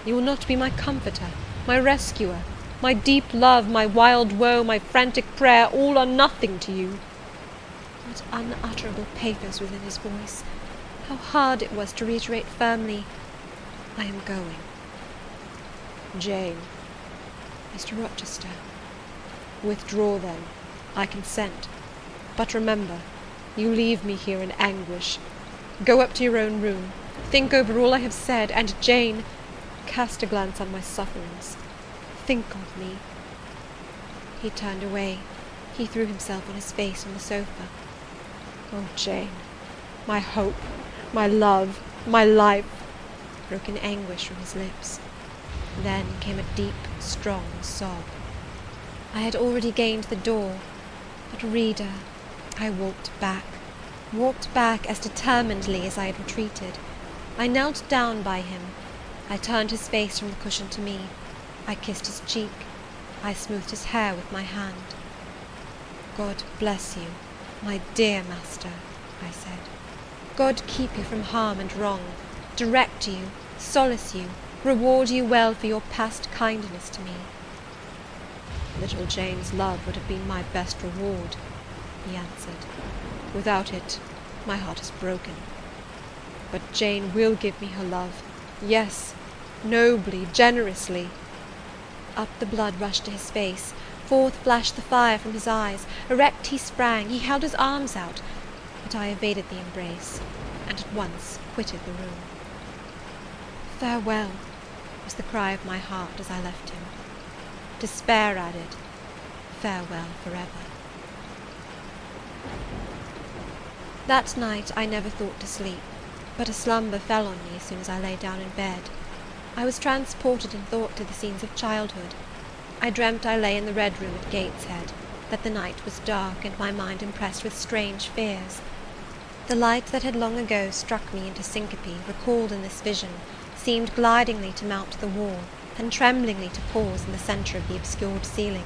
[SPEAKER 2] You will not be my comforter, my rescuer? My deep love, my wild woe, my frantic prayer, all are nothing to you?" What unutterable pathos was in his voice! How hard it was to reiterate firmly, "I am going." "Jane." "Mr. Rochester." "Withdraw, then. I consent. But remember, you leave me here in anguish. Go up to your own room. Think over all I have said, and, Jane, cast a glance on my sufferings. Think of me." He turned away. He threw himself on his face on the sofa. "Oh, Jane, my hope, my love, my life!" broke in anguish from his lips. Then came a deep, strong sob. I had already gained the door, but, reader, I walked back as determinedly as I had retreated. I knelt down by him. I turned his face from the cushion to me. I kissed his cheek. I smoothed his hair with my hand. "God bless you, my dear master," I said. "God keep you from harm and wrong, direct you, solace you, reward you well for your past kindness to me." "Little Jane's love would have been my best reward," he answered. "Without it, my heart is broken. But Jane will give me her love, yes, nobly, generously." Up the blood rushed to his face, forth flashed the fire from his eyes, erect he sprang, he held his arms out, but I evaded the embrace, and at once quitted the room. "Farewell," was the cry of my heart as I left him. Despair added, "Farewell forever." That night I never thought to sleep, but a slumber fell on me as soon as I lay down in bed. I was transported in thought to the scenes of childhood. I dreamt I lay in the Red Room at Gateshead, that the night was dark, and my mind impressed with strange fears. The light that had long ago struck me into syncope, recalled in this vision, seemed glidingly to mount the wall, and tremblingly to pause in the centre of the obscured ceiling.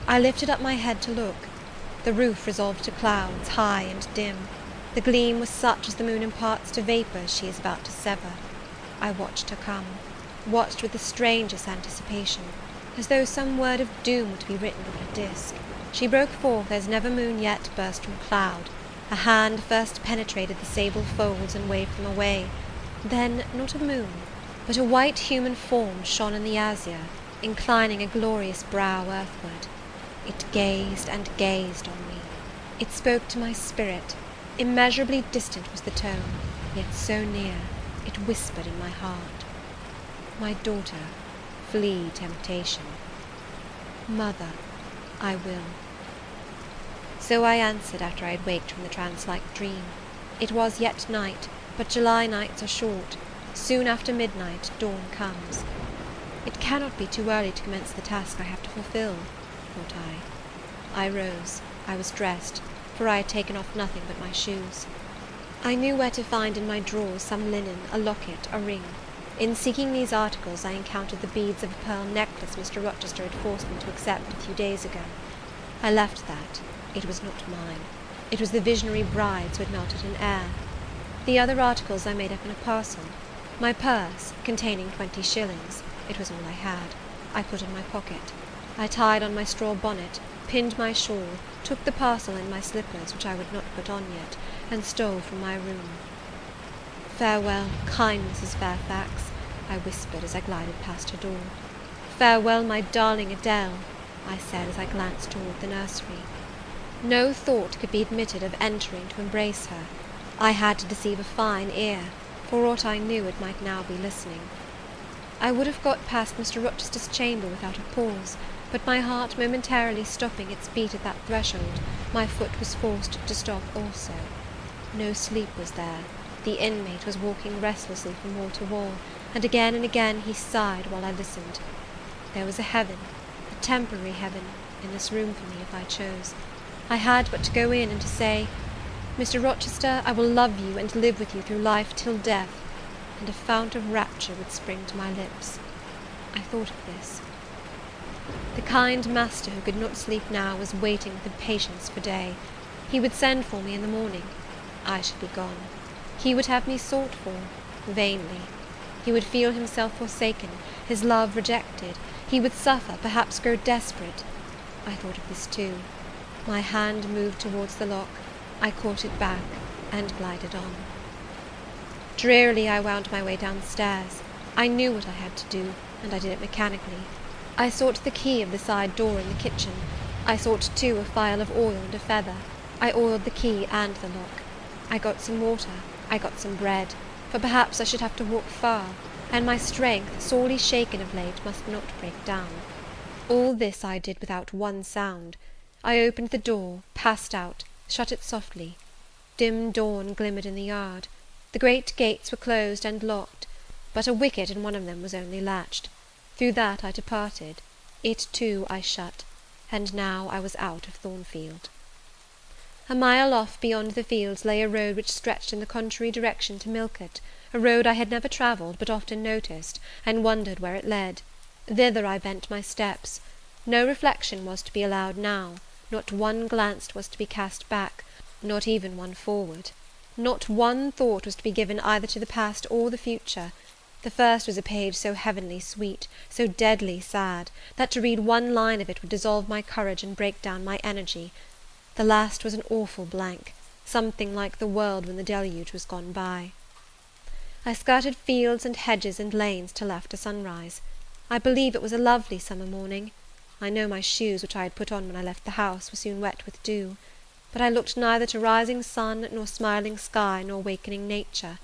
[SPEAKER 2] I lifted up my head to look. The roof resolved to clouds, high and dim. The gleam was such as the moon imparts to vapours she is about to sever. I watched her come, watched with the strangest anticipation, as though some word of doom were to be written on her disk. She broke forth as never moon yet burst from cloud. A hand first penetrated the sable folds and waved them away. Then, not a moon, but a white human form shone in the azure, inclining a glorious brow earthward. It gazed and gazed on me. It spoke to my spirit. Immeasurably distant was the tone, yet so near, it whispered in my heart. "My daughter, flee temptation." "Mother, I will." So I answered after I had waked from the trance-like dream. It was yet night, but July nights are short. Soon after midnight dawn comes. It cannot be too early to commence the task I have to fulfil, thought I. I rose. I was dressed, for I had taken off nothing but my shoes. I knew where to find in my drawers some linen, a locket, a ring. In seeking these articles I encountered the beads of a pearl necklace Mr. Rochester had forced me to accept a few days ago. I left that. It was not mine. It was the visionary bride's who had melted in air. The other articles I made up in a parcel. My purse, containing 20 shillings, it was all I had, I put in my pocket. I tied on my straw bonnet, pinned my shawl, took the parcel and my slippers, which I would not put on yet, and stole from my room. "Farewell, kind Mrs. Fairfax," I whispered as I glided past her door. "Farewell, my darling Adele," I said as I glanced toward the nursery. No thought could be admitted of entering to embrace her. I had to deceive a fine ear; for aught I knew, it might now be listening. I would have got past Mr. Rochester's chamber without a pause, but my heart momentarily stopping its beat at that threshold, my foot was forced to stop also. No sleep was there. The inmate was walking restlessly from wall to wall, and again he sighed while I listened. There was a heaven, a temporary heaven, in this room for me if I chose. I had but to go in and to say, "Mr. Rochester, I will love you and live with you through life till death," and a fount of rapture would spring to my lips. I thought of this. The kind master who could not sleep now was waiting with impatience for day. He would send for me in the morning. I should be gone. He would have me sought for, vainly. He would feel himself forsaken, his love rejected. He would suffer, perhaps grow desperate. I thought of this too. My hand moved towards the lock. I caught it back and glided on. Drearily I wound my way downstairs. I knew what I had to do, and I did it mechanically. I sought the key of the side door in the kitchen. I sought too a phial of oil and a feather. I oiled the key and the lock. I got some water. I got some bread, for perhaps I should have to walk far, and my strength, sorely shaken of late, must not break down. All this I did without one sound. I opened the door, passed out, shut it softly. Dim dawn glimmered in the yard. The great gates were closed and locked, but a wicket in one of them was only latched. Through that I departed. It too I shut, and now I was out of Thornfield. A mile off beyond the fields lay a road which stretched in the contrary direction to Millcote, a road I had never travelled, but often noticed, and wondered where it led. Thither I bent my steps. No reflection was to be allowed now, not one glance was to be cast back, not even one forward. Not one thought was to be given either to the past or the future. The first was a page so heavenly sweet, so deadly sad, that to read one line of it would dissolve my courage and break down my energy. The last was an awful blank, something like the world when the deluge was gone by. I skirted fields and hedges and lanes till after sunrise. I believe it was a lovely summer morning. I know my shoes, which I had put on when I left the house, were soon wet with dew. But I looked neither to rising sun, nor smiling sky, nor wakening nature.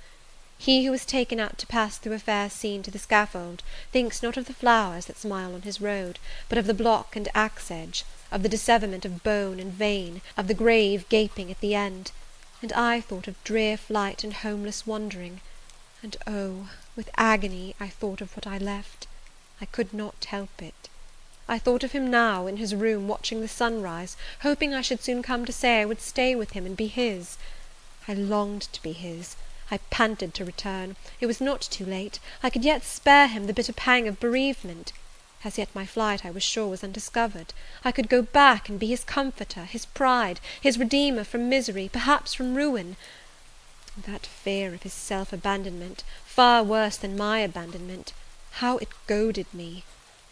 [SPEAKER 2] He who is taken out to pass through a fair scene to the scaffold thinks not of the flowers that smile on his road, but of the block and axe edge, of the disseverment of bone and vein, of the grave gaping at the end. And I thought of drear flight and homeless wandering. And oh, with agony I thought of what I left. I could not help it. I thought of him now, in his room, watching the sunrise, hoping I should soon come to say I would stay with him and be his. I longed to be his. I panted to return. It was not too late. I could yet spare him the bitter pang of bereavement. As yet my flight, I was sure, was undiscovered. I could go back and be his comforter, his pride, his redeemer from misery, perhaps from ruin. That fear of his self-abandonment, far worse than my abandonment, how it goaded me!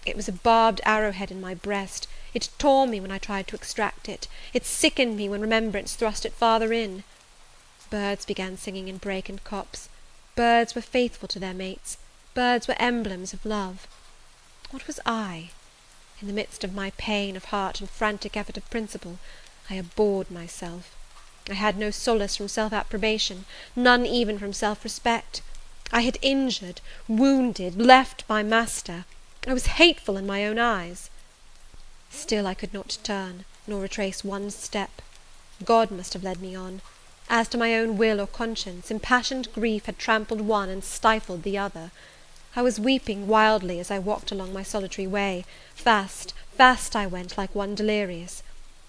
[SPEAKER 2] It was a barbed arrowhead in my breast. It tore me when I tried to extract it. It sickened me when remembrance thrust it farther in. Birds began singing in brake and copse. Birds were faithful to their mates. Birds were emblems of love. What was I? In the midst of my pain of heart and frantic effort of principle, I abhorred myself. I had no solace from self-approbation, none even from self-respect. I had injured, wounded, left my master. I was hateful in my own eyes. Still I could not turn, nor retrace one step. God must have led me on. As to my own will or conscience, impassioned grief had trampled one and stifled the other. I was weeping wildly as I walked along my solitary way. Fast, fast I went, like one delirious.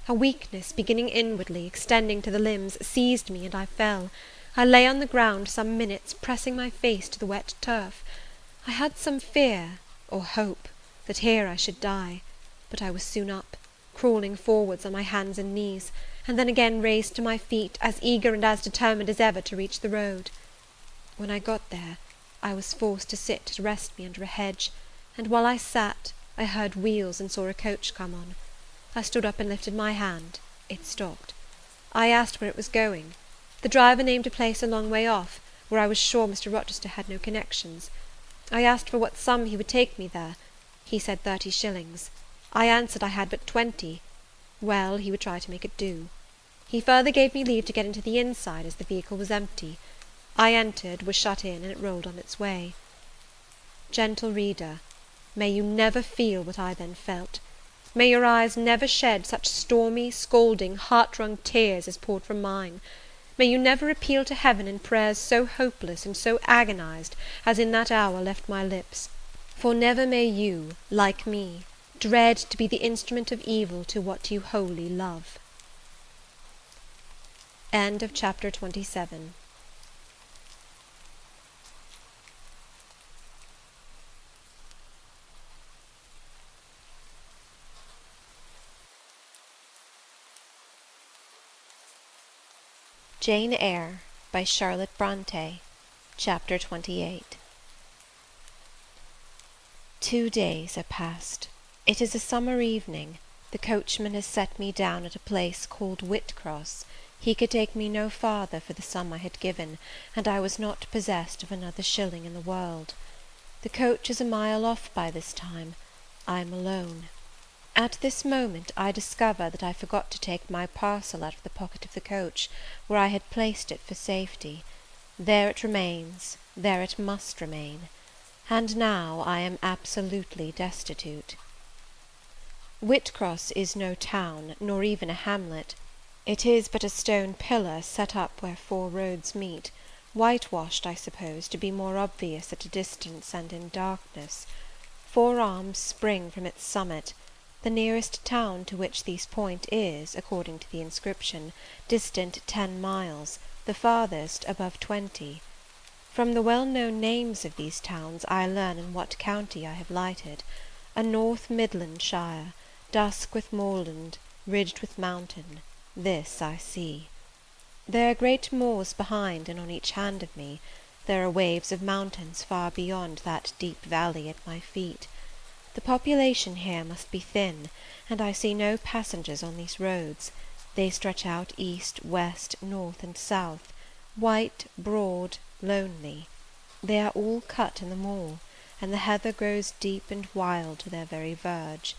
[SPEAKER 2] A weakness, beginning inwardly, extending to the limbs, seized me, and I fell. I lay on the ground some minutes, pressing my face to the wet turf. I had some fear, or hope, that here I should die, but I was soon up, crawling forwards on my hands and knees, and then again raised to my feet, as eager and as determined as ever to reach the road. When I got there, I was forced to sit to rest me under a hedge, and while I sat, I heard wheels and saw a coach come on. I stood up and lifted my hand. It stopped. I asked where it was going. The driver named a place a long way off, where I was sure Mr. Rochester had no connections. I asked for what sum he would take me there. He said 30 shillings. I answered I had but 20. Well, he would try to make it do. He further gave me leave to get into the inside, as the vehicle was empty. I entered, was shut in, and it rolled on its way. Gentle reader, may you never feel what I then felt. May your eyes never shed such stormy, scalding, heart-wrung tears as poured from mine. May you never appeal to heaven in prayers so hopeless and so agonized as in that hour left my lips. For never may you, like me, dread to be the instrument of evil to what you wholly love. End of chapter 27. Jane Eyre by Charlotte Brontë. Chapter 28. 2 days are past. It is a summer evening. The coachman has set me down at a place called Whitcross. He could take me no farther for the sum I had given, and I was not possessed of another shilling in the world. The coach is a mile off by this time. I am alone. At this moment I discover that I forgot to take my parcel out of the pocket of the coach, where I had placed it for safety. There it remains, there it must remain. And now I am absolutely destitute. Whitcross is no town, nor even a hamlet. It is but a stone pillar set up where 4 roads meet, whitewashed, I suppose, to be more obvious at a distance and in darkness. 4 arms spring from its summit. The nearest town to which these point is, according to the inscription, distant 10 miles, the farthest above 20. From the well-known names of these towns I learn in what county I have lighted: a North Midland shire, dusk with moorland, ridged with mountain. This I see. There are great moors behind and on each hand of me. There are waves of mountains far beyond that deep valley at my feet. The population here must be thin, and I see no passengers on these roads. They stretch out east, west, north, and south, white, broad, lonely. They are all cut in the moor, and the heather grows deep and wild to their very verge.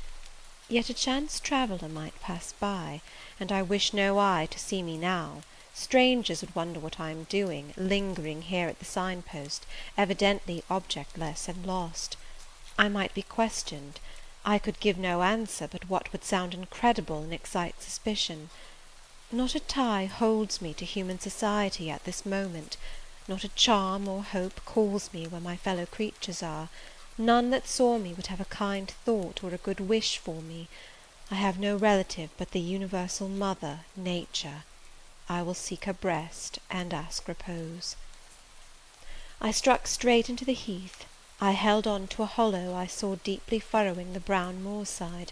[SPEAKER 2] Yet a chance traveller might pass by, and I wish no eye to see me now. Strangers would wonder what I am doing, lingering here at the signpost, evidently objectless and lost. I might be questioned. I could give no answer but what would sound incredible and excite suspicion. Not a tie holds me to human society at this moment. Not a charm or hope calls me where my fellow creatures are. None that saw me would have a kind thought or a good wish for me. I have no relative but the universal mother, Nature. I will seek her breast and ask repose. I struck straight into the heath. I held on to a hollow I saw deeply furrowing the brown moorside.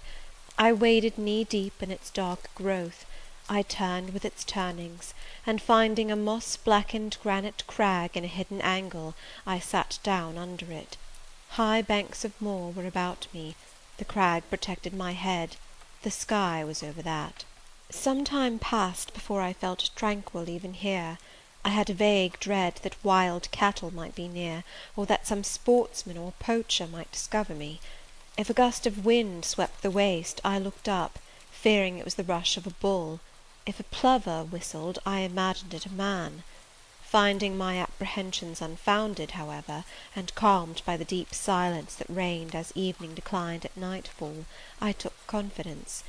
[SPEAKER 2] I waded knee-deep in its dark growth. I turned with its turnings, and finding a moss-blackened granite crag in a hidden angle, I sat down under it. High banks of moor were about me. The crag protected my head. The sky was over that. Some time passed before I felt tranquil even here. I had a vague dread that wild cattle might be near, or that some sportsman or poacher might discover me. If a gust of wind swept the waste, I looked up, fearing it was the rush of a bull. If a plover whistled, I imagined it a man. Finding my apprehensions unfounded, however, and calmed by the deep silence that reigned as evening declined at nightfall, I took confidence.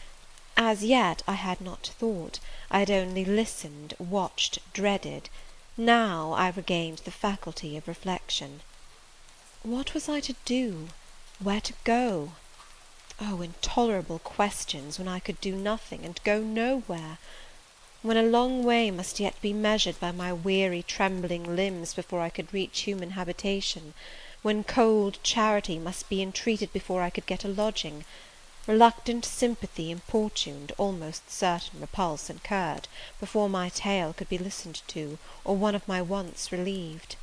[SPEAKER 2] As yet I had not thought, I had only listened, watched, dreaded. Now I regained the faculty of reflection. What was I to do? Where to go? Oh, intolerable questions, when I could do nothing and go nowhere! When a long way must yet be measured by my weary trembling limbs before I could reach human habitation, when cold charity must be entreated before I could get a lodging, reluctant sympathy importuned, almost certain repulse incurred, before my tale could be listened to, or one of my wants relieved.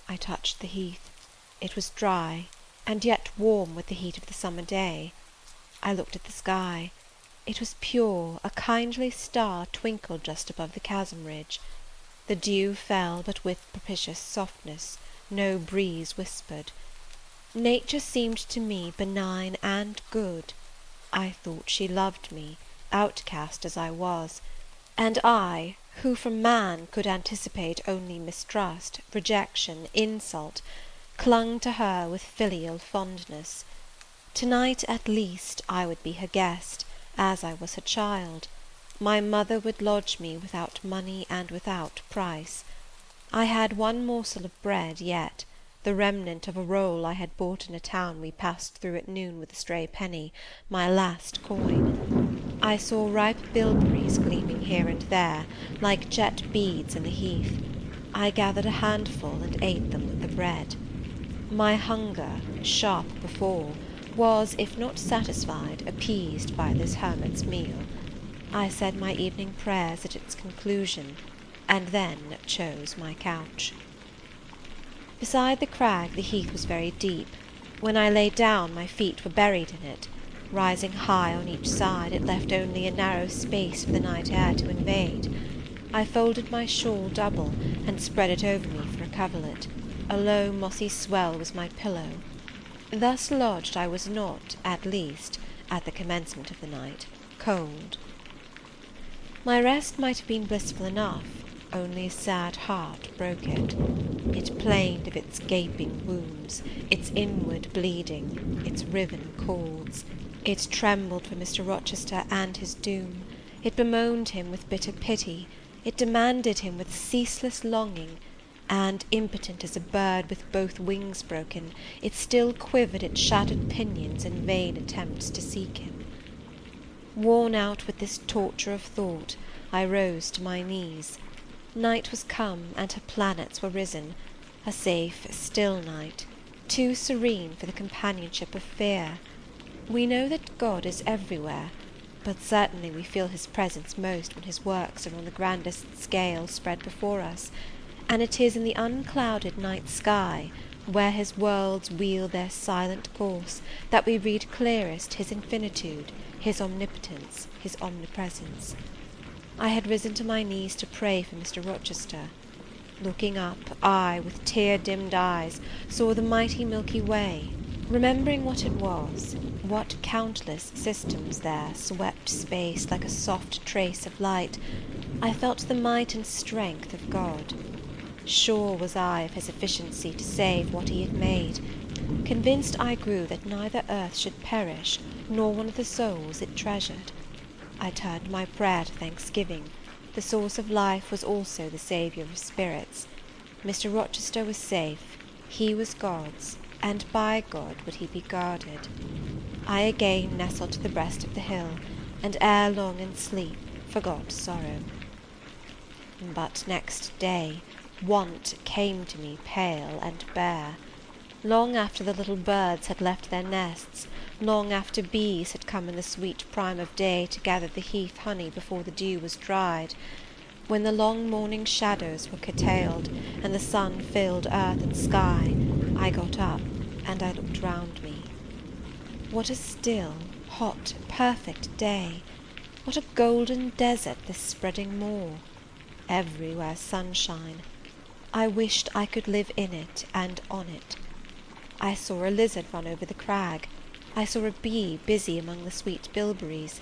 [SPEAKER 2] I touched the heath. It was dry, and yet warm with the heat of the summer day. I looked at the sky. It was pure. A kindly star twinkled just above the chasm ridge.
[SPEAKER 1] The dew fell, but with propitious softness, no breeze whispered. Nature seemed to me benign and good. I thought she loved me, outcast as I was, and I, who from man could anticipate only mistrust, rejection, insult, clung to her with filial fondness. To-night, at least, I would be her guest, as I was her child. My mother would lodge me without money and without price. I had one morsel of bread yet, the remnant of a roll I had bought in a town we passed through at noon with a stray penny, my last coin. I saw ripe bilberries gleaming here and there, like jet beads in the heath. I gathered a handful and ate them with the bread. My hunger, sharp before, was, if not satisfied, appeased by this hermit's meal. I said my evening prayers at its conclusion, and then chose my couch. Beside the crag the heath was very deep. When I lay down, my feet were buried in it. Rising high on each side, it left only a narrow space for the night air to invade. I folded my shawl double, and spread it over me for a coverlet. A low mossy swell was my pillow. Thus lodged, I was not, at least, at the commencement of the night, cold. My rest might have been blissful enough, only a sad heart broke it. It plained of its gaping wounds, its inward bleeding, its riven cords. It trembled for Mr. Rochester and his doom. It bemoaned him with bitter pity. It demanded him with ceaseless longing, and, impotent as a bird with both wings broken, it still quivered its shattered pinions in vain attempts to seek him. Worn out with this torture of thought, I rose to my knees. Night was come, and her planets were risen, a safe, still night, too serene for the companionship of fear. We know that God is everywhere, but certainly we feel his presence most when his works are on the grandest scale spread before us, and it is in the unclouded night sky, where his worlds wheel their silent course, that we read clearest his infinitude, his omnipotence, his omnipresence. I had risen to my knees to pray for Mr. Rochester. Looking up, I, with tear-dimmed eyes, saw the mighty Milky Way. Remembering what it was, what countless systems there swept space like a soft trace of light, I felt the might and strength of God. Sure was I of his efficiency to save what he had made. Convinced I grew that neither earth should perish, nor one of the souls it treasured. I turned my prayer to thanksgiving. The source of life was also the saviour of spirits. Mr. Rochester was safe, he was God's, and by God would he be guarded. I again nestled to the breast of the hill, and ere long in sleep forgot sorrow. But next day want came to me pale and bare. Long after the little birds had left their nests, long after bees had come in the sweet prime of day to gather the heath honey before the dew was dried, when the long morning shadows were curtailed, and the sun filled earth and sky, I got up, and I looked round me. What a still, hot, perfect day! What a golden desert this spreading moor! Everywhere sunshine. I wished I could live in it and on it. I saw a lizard run over the crag. I saw a bee busy among the sweet bilberries.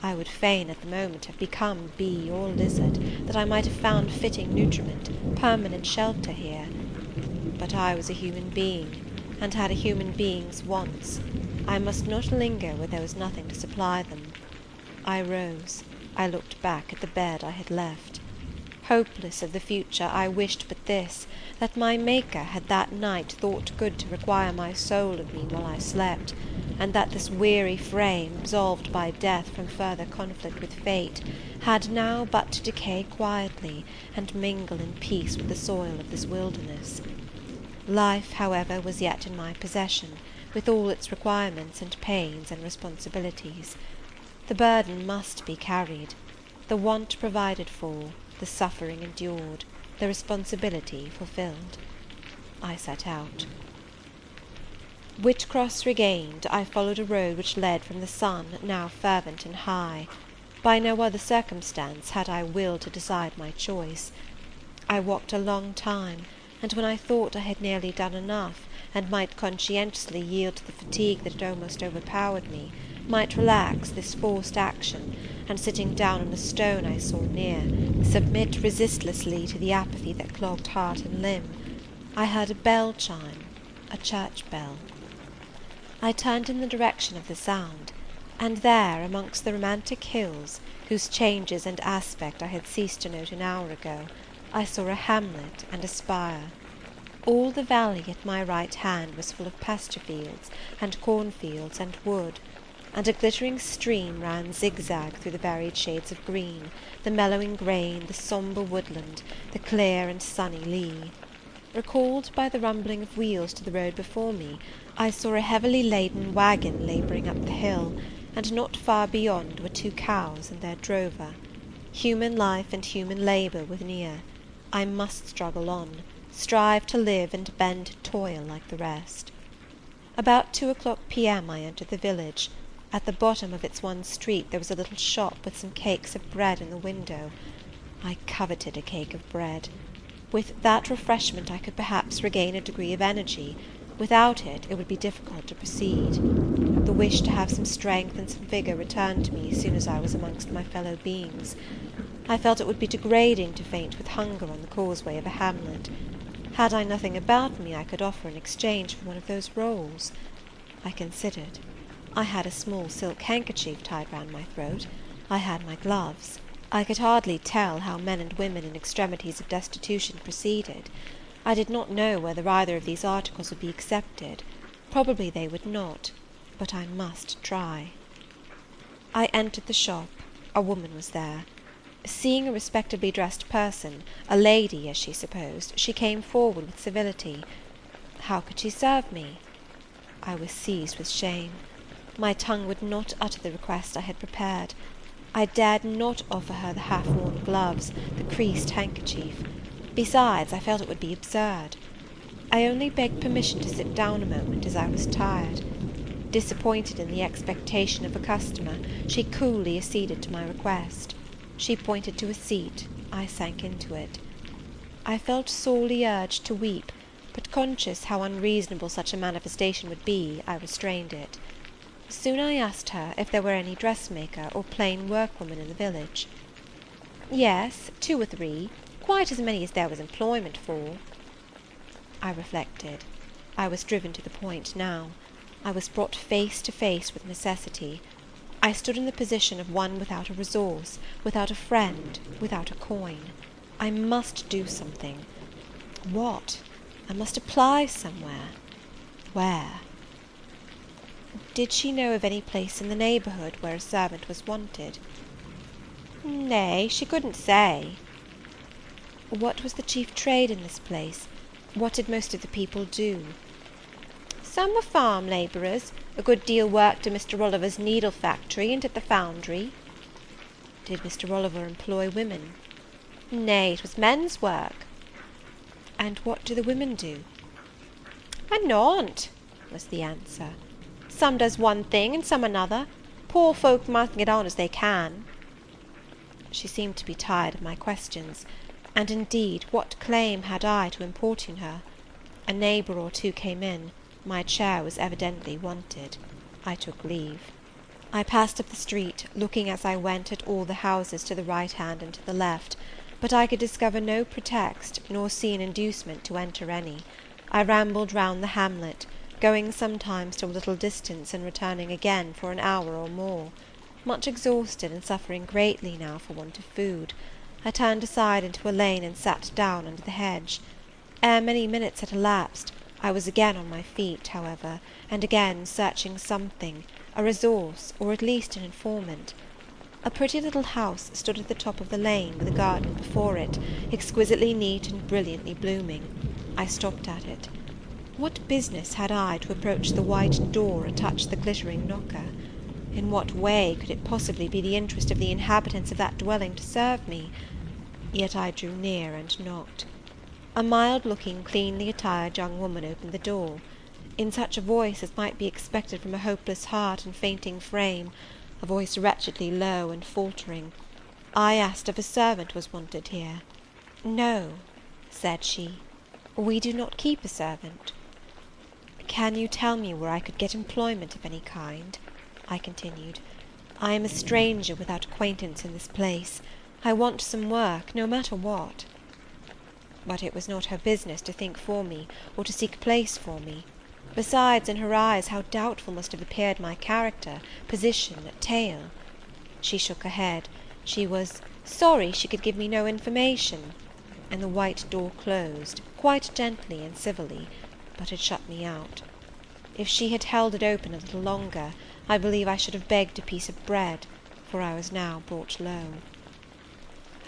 [SPEAKER 1] I would fain at the moment have become bee or lizard, that I might have found fitting nutriment, permanent shelter here. But I was a human being, and had a human being's wants. I must not linger where there was nothing to supply them. I rose. I looked back at the bed I had left. Hopeless of the future, I wished but this, that my Maker had that night thought good to require my soul of me while I slept, and that this weary frame, absolved by death from further conflict with fate, had now but to decay quietly, and mingle in peace with the soil of this wilderness. Life, however, was yet in my possession, with all its requirements and pains and responsibilities. The burden must be carried, the want provided for, the suffering endured, the responsibility fulfilled. I set out. Whitcross regained, I followed a road which led from the sun, now fervent and high. By no other circumstance had I will to decide my choice. I walked a long time, and when I thought I had nearly done enough, and might conscientiously yield to the fatigue that had almost overpowered me, might relax this forced action, and sitting down on a stone I saw near, submit resistlessly to the apathy that clogged heart and limb, I heard a bell chime, a church bell. I turned in the direction of the sound, and there, amongst the romantic hills, whose changes and aspect I had ceased to note an hour ago, I saw a hamlet and a spire. All the valley at my right hand was full of pasture fields, and cornfields, and wood, and a glittering stream ran zigzag through the varied shades of green, the mellowing grain, the sombre woodland, the clear and sunny lea. Recalled by the rumbling of wheels to the road before me, I saw a heavily laden waggon labouring up the hill, and not far beyond were 2 cows and their drover. Human life and human labour were near. I must struggle on, strive to live and bend to toil like the rest. About 2 o'clock p.m. I entered the village. At the bottom of its one street there was a little shop with some cakes of bread in the window. I coveted a cake of bread. With that refreshment I could perhaps regain a degree of energy. Without it, it would be difficult to proceed. The wish to have some strength and some vigour returned to me as soon as I was amongst my fellow beings. I felt it would be degrading to faint with hunger on the causeway of a hamlet. Had I nothing about me I could offer in exchange for one of those rolls? I considered. I had a small silk handkerchief tied round my throat. I had my gloves. I could hardly tell how men and women in extremities of destitution proceeded. I did not know whether either of these articles would be accepted. Probably they would not, but I must try. I entered the shop. A woman was there. Seeing a respectably dressed person, a lady, as she supposed, she came forward with civility. How could she serve me? I was seized with shame. My tongue would not utter the request I had prepared. I dared not offer her the half-worn gloves, the creased handkerchief. Besides, I felt it would be absurd. I only begged permission to sit down a moment, as I was tired. Disappointed in the expectation of a customer, she coolly acceded to my request. She pointed to a seat. I sank into it. I felt sorely urged to weep, but conscious how unreasonable such a manifestation would be, I restrained it. Soon I asked her if there were any dressmaker or plain workwoman in the village. Yes, 2 or 3, quite as many as there was employment for. I reflected. I was driven to the point now. I was brought face to face with necessity. I stood in the position of one without a resource, without a friend, without a coin. I must do something. What? I must apply somewhere. Where? Did she know of any place in the neighbourhood where a servant was wanted? Nay, she couldn't say. What was the chief trade in this place? What did most of the people do? Some were farm labourers. A good deal worked at Mr. Rolliver's needle factory and at the foundry. Did Mr. Rolliver employ women? Nay, it was men's work. And what do the women do? A naught, was the answer. Some does one thing and some another. Poor folk must get on as they can. She seemed to be tired of my questions, and indeed what claim had I to importune her? A neighbour or 2 came in. My chair was evidently wanted. I took leave. I passed up the street, looking as I went at all the houses to the right hand and to the left, but I could discover no pretext, nor see an inducement to enter any. I rambled round the hamlet, going sometimes to a little distance and returning again for an hour or more. Much exhausted and suffering greatly now for want of food, I turned aside into a lane and sat down under the hedge. Ere many minutes had elapsed, I was again on my feet, however, and again searching something, a resource, or at least an informant. A pretty little house stood at the top of the lane, with a garden before it, exquisitely neat and brilliantly blooming. I stopped at it. What business had I to approach the white door and touch the glittering knocker? In what way could it possibly be the interest of the inhabitants of that dwelling to serve me? Yet I drew near and knocked. A mild-looking, cleanly attired young woman opened the door. In such a voice as might be expected from a hopeless heart and fainting frame, a voice wretchedly low and faltering, I asked if a servant was wanted here. No, said she. "We do not keep a servant." "Can you tell me where I could get employment of any kind?" I continued. "I am a stranger without acquaintance in this place. I want some work, no matter what." But it was not her business to think for me, or to seek a place for me. Besides, in her eyes, how doubtful must have appeared my character, position, tale! She shook her head. She was sorry she could give me no information, and the white door closed, quite gently and civilly, but had shut me out. If she had held it open a little longer, I believe I should have begged a piece of bread, for I was now brought low.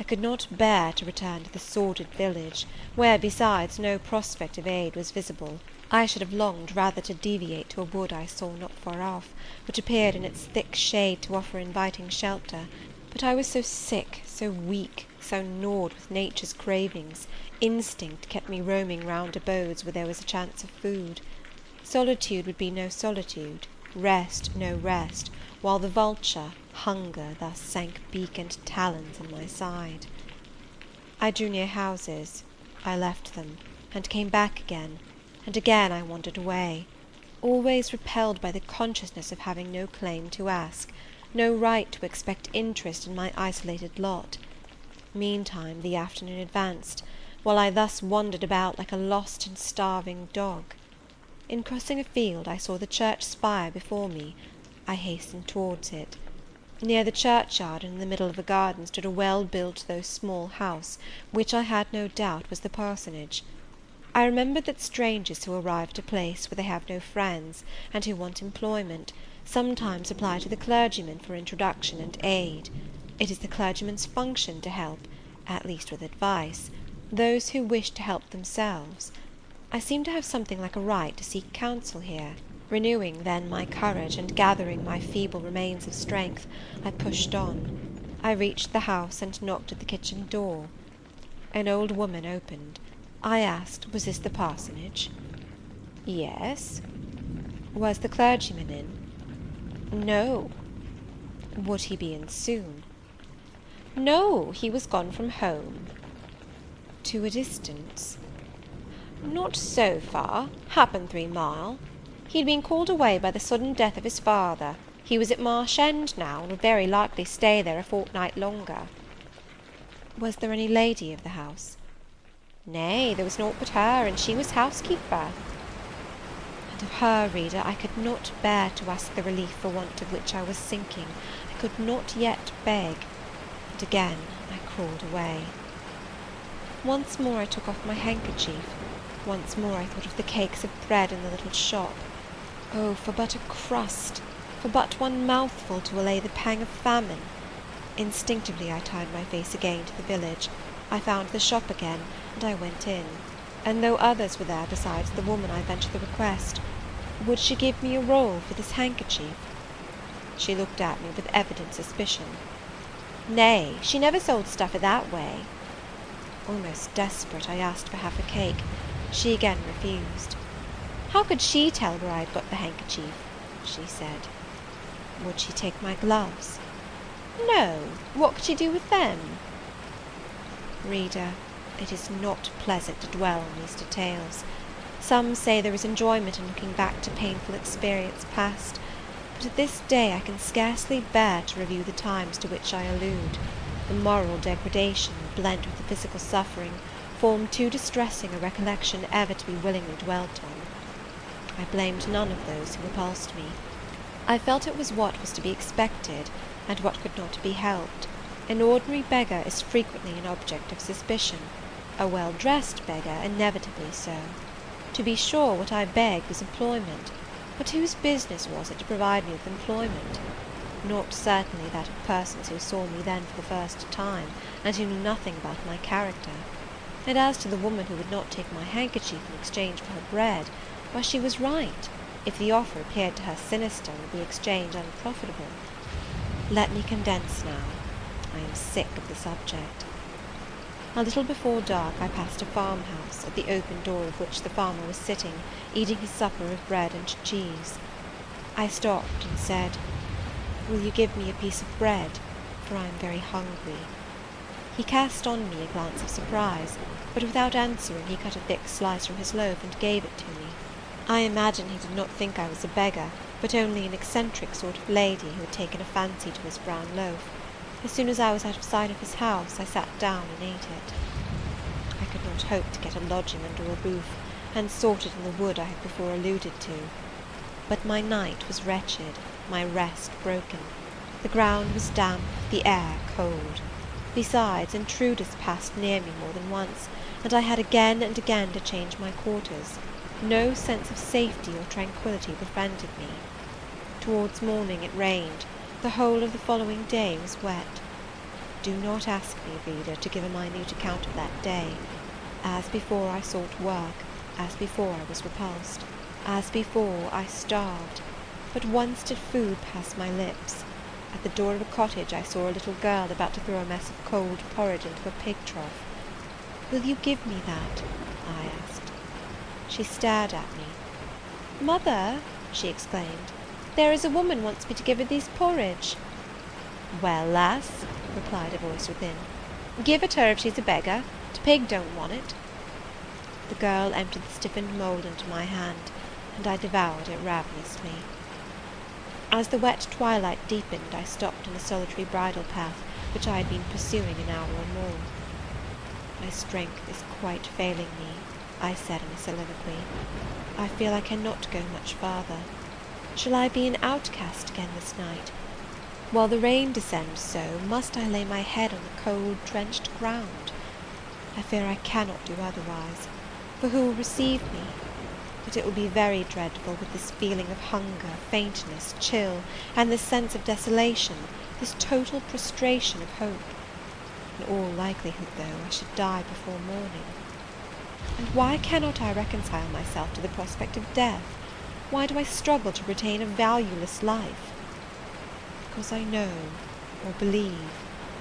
[SPEAKER 1] I could not bear to return to the sordid village, where, besides, no prospect of aid was visible. I should have longed rather to deviate to a wood I saw not far off, which appeared in its thick shade to offer inviting shelter; but I was so sick, so weak, so gnawed with nature's cravings, instinct kept me roaming round abodes where there was a chance of food. Solitude would be no solitude, rest no rest, while the vulture, hunger, thus sank beak and talons in my side. I drew near houses. I left them, and came back again, and again I wandered away, always repelled by the consciousness of having no claim to ask, no right to expect interest in my isolated lot. Meantime the afternoon advanced, while I thus wandered about like a lost and starving dog. In crossing a field, I saw the church spire before me. I hastened towards it. Near the churchyard, and in the middle of a garden, stood a well-built though small house, which I had no doubt was the parsonage. I remembered that strangers who arrive at a place where they have no friends, and who want employment, sometimes apply to the clergyman for introduction and aid. It is the clergyman's function to help, at least with advice, those who wish to help themselves. I seemed to have something like a right to seek counsel here. Renewing, then, my courage, and gathering my feeble remains of strength, I pushed on. I reached the house, and knocked at the kitchen door. An old woman opened. I asked, was this the parsonage? Yes. Was the clergyman in? No. Would he be in soon? No, he was gone from home. To a distance? Not so far, happen 3 mile. He'd been called away by the sudden death of his father. He was at Marsh End now, and would very likely stay there a fortnight longer. Was there any lady of the house? Nay, there was naught but her, and she was housekeeper. And of her, reader, I could not bear to ask the relief for want of which I was sinking. I could not yet beg, and again I crawled away. Once more I took off my handkerchief. Once more I thought of the cakes of bread in the little shop. Oh, for but a crust, for but one mouthful to allay the pang of famine! Instinctively I turned my face again to the village. I found the shop again, and I went in, and though others were there besides the woman, I ventured the request, would she give me a roll for this handkerchief? She looked at me with evident suspicion. Nay, she never sold stuff that way. Almost desperate, I asked for half a cake. She again refused. How could she tell where I had got the handkerchief? She said. Would she take my gloves? No, what could she do with them? Reader, it is not pleasant to dwell on these details. Some say there is enjoyment in looking back to painful experience past, but at this day I can scarcely bear to review the times to which I allude. The moral degradation, blent with the physical suffering, formed too distressing a recollection ever to be willingly dwelt on. I blamed none of those who repulsed me. I felt it was what was to be expected, and what could not be helped. An ordinary beggar is frequently an object of suspicion, a well-dressed beggar inevitably so. To be sure, what I begged was employment, but whose business was it to provide me with employment? Not certainly that of persons who saw me then for the first time, and who knew nothing about my character. And as to the woman who would not take my handkerchief in exchange for her bread, why, she was right. If the offer appeared to her sinister, and the exchange unprofitable. Let me condense now. I am sick of the subject. A little before dark I passed a farmhouse, at the open door of which the farmer was sitting, eating his supper of bread and cheese. I stopped and said, "Will you give me a piece of bread, for I am very hungry?" He cast on me a glance of surprise, but without answering he cut a thick slice from his loaf and gave it to me. I imagine he did not think I was a beggar, but only an eccentric sort of lady who had taken a fancy to his brown loaf. As soon as I was out of sight of his house, I sat down and ate it. I could not hope to get a lodging under a roof, and sought it in the wood I have before alluded to. But my night was wretched, my rest broken. The ground was damp, the air cold. Besides, intruders passed near me more than once, and I had again and again to change my quarters. No sense of safety or tranquillity befriended me. Towards morning it rained. The whole of the following day was wet. Do not ask me, reader, to give a minute account of that day. As before I sought work, as before I was repulsed, as before I starved. But once did food pass my lips. At the door of a cottage I saw a little girl about to throw a mess of cold porridge into a pig trough. "Will you give me that?" I asked. She stared at me. "Mother," she exclaimed, "there is a woman wants me to give her this porridge." "Well, lass," replied a voice within, "give it her if she's a beggar. The pig don't want it." The girl emptied the stiffened mould into my hand, and I devoured it ravenously. As the wet twilight deepened, I stopped in a solitary bridle path which I had been pursuing an hour or more. "My strength is quite failing me," I said in a soliloquy. "I feel I cannot go much farther. Shall I be an outcast again this night? While the rain descends so, must I lay my head on the cold, drenched ground? I fear I cannot do otherwise, for who will receive me? But it will be very dreadful with this feeling of hunger, faintness, chill, and this sense of desolation, this total prostration of hope. In all likelihood, though, I should die before morning. And why cannot I reconcile myself to the prospect of death? Why do I struggle to retain a valueless life? Because I know, or believe,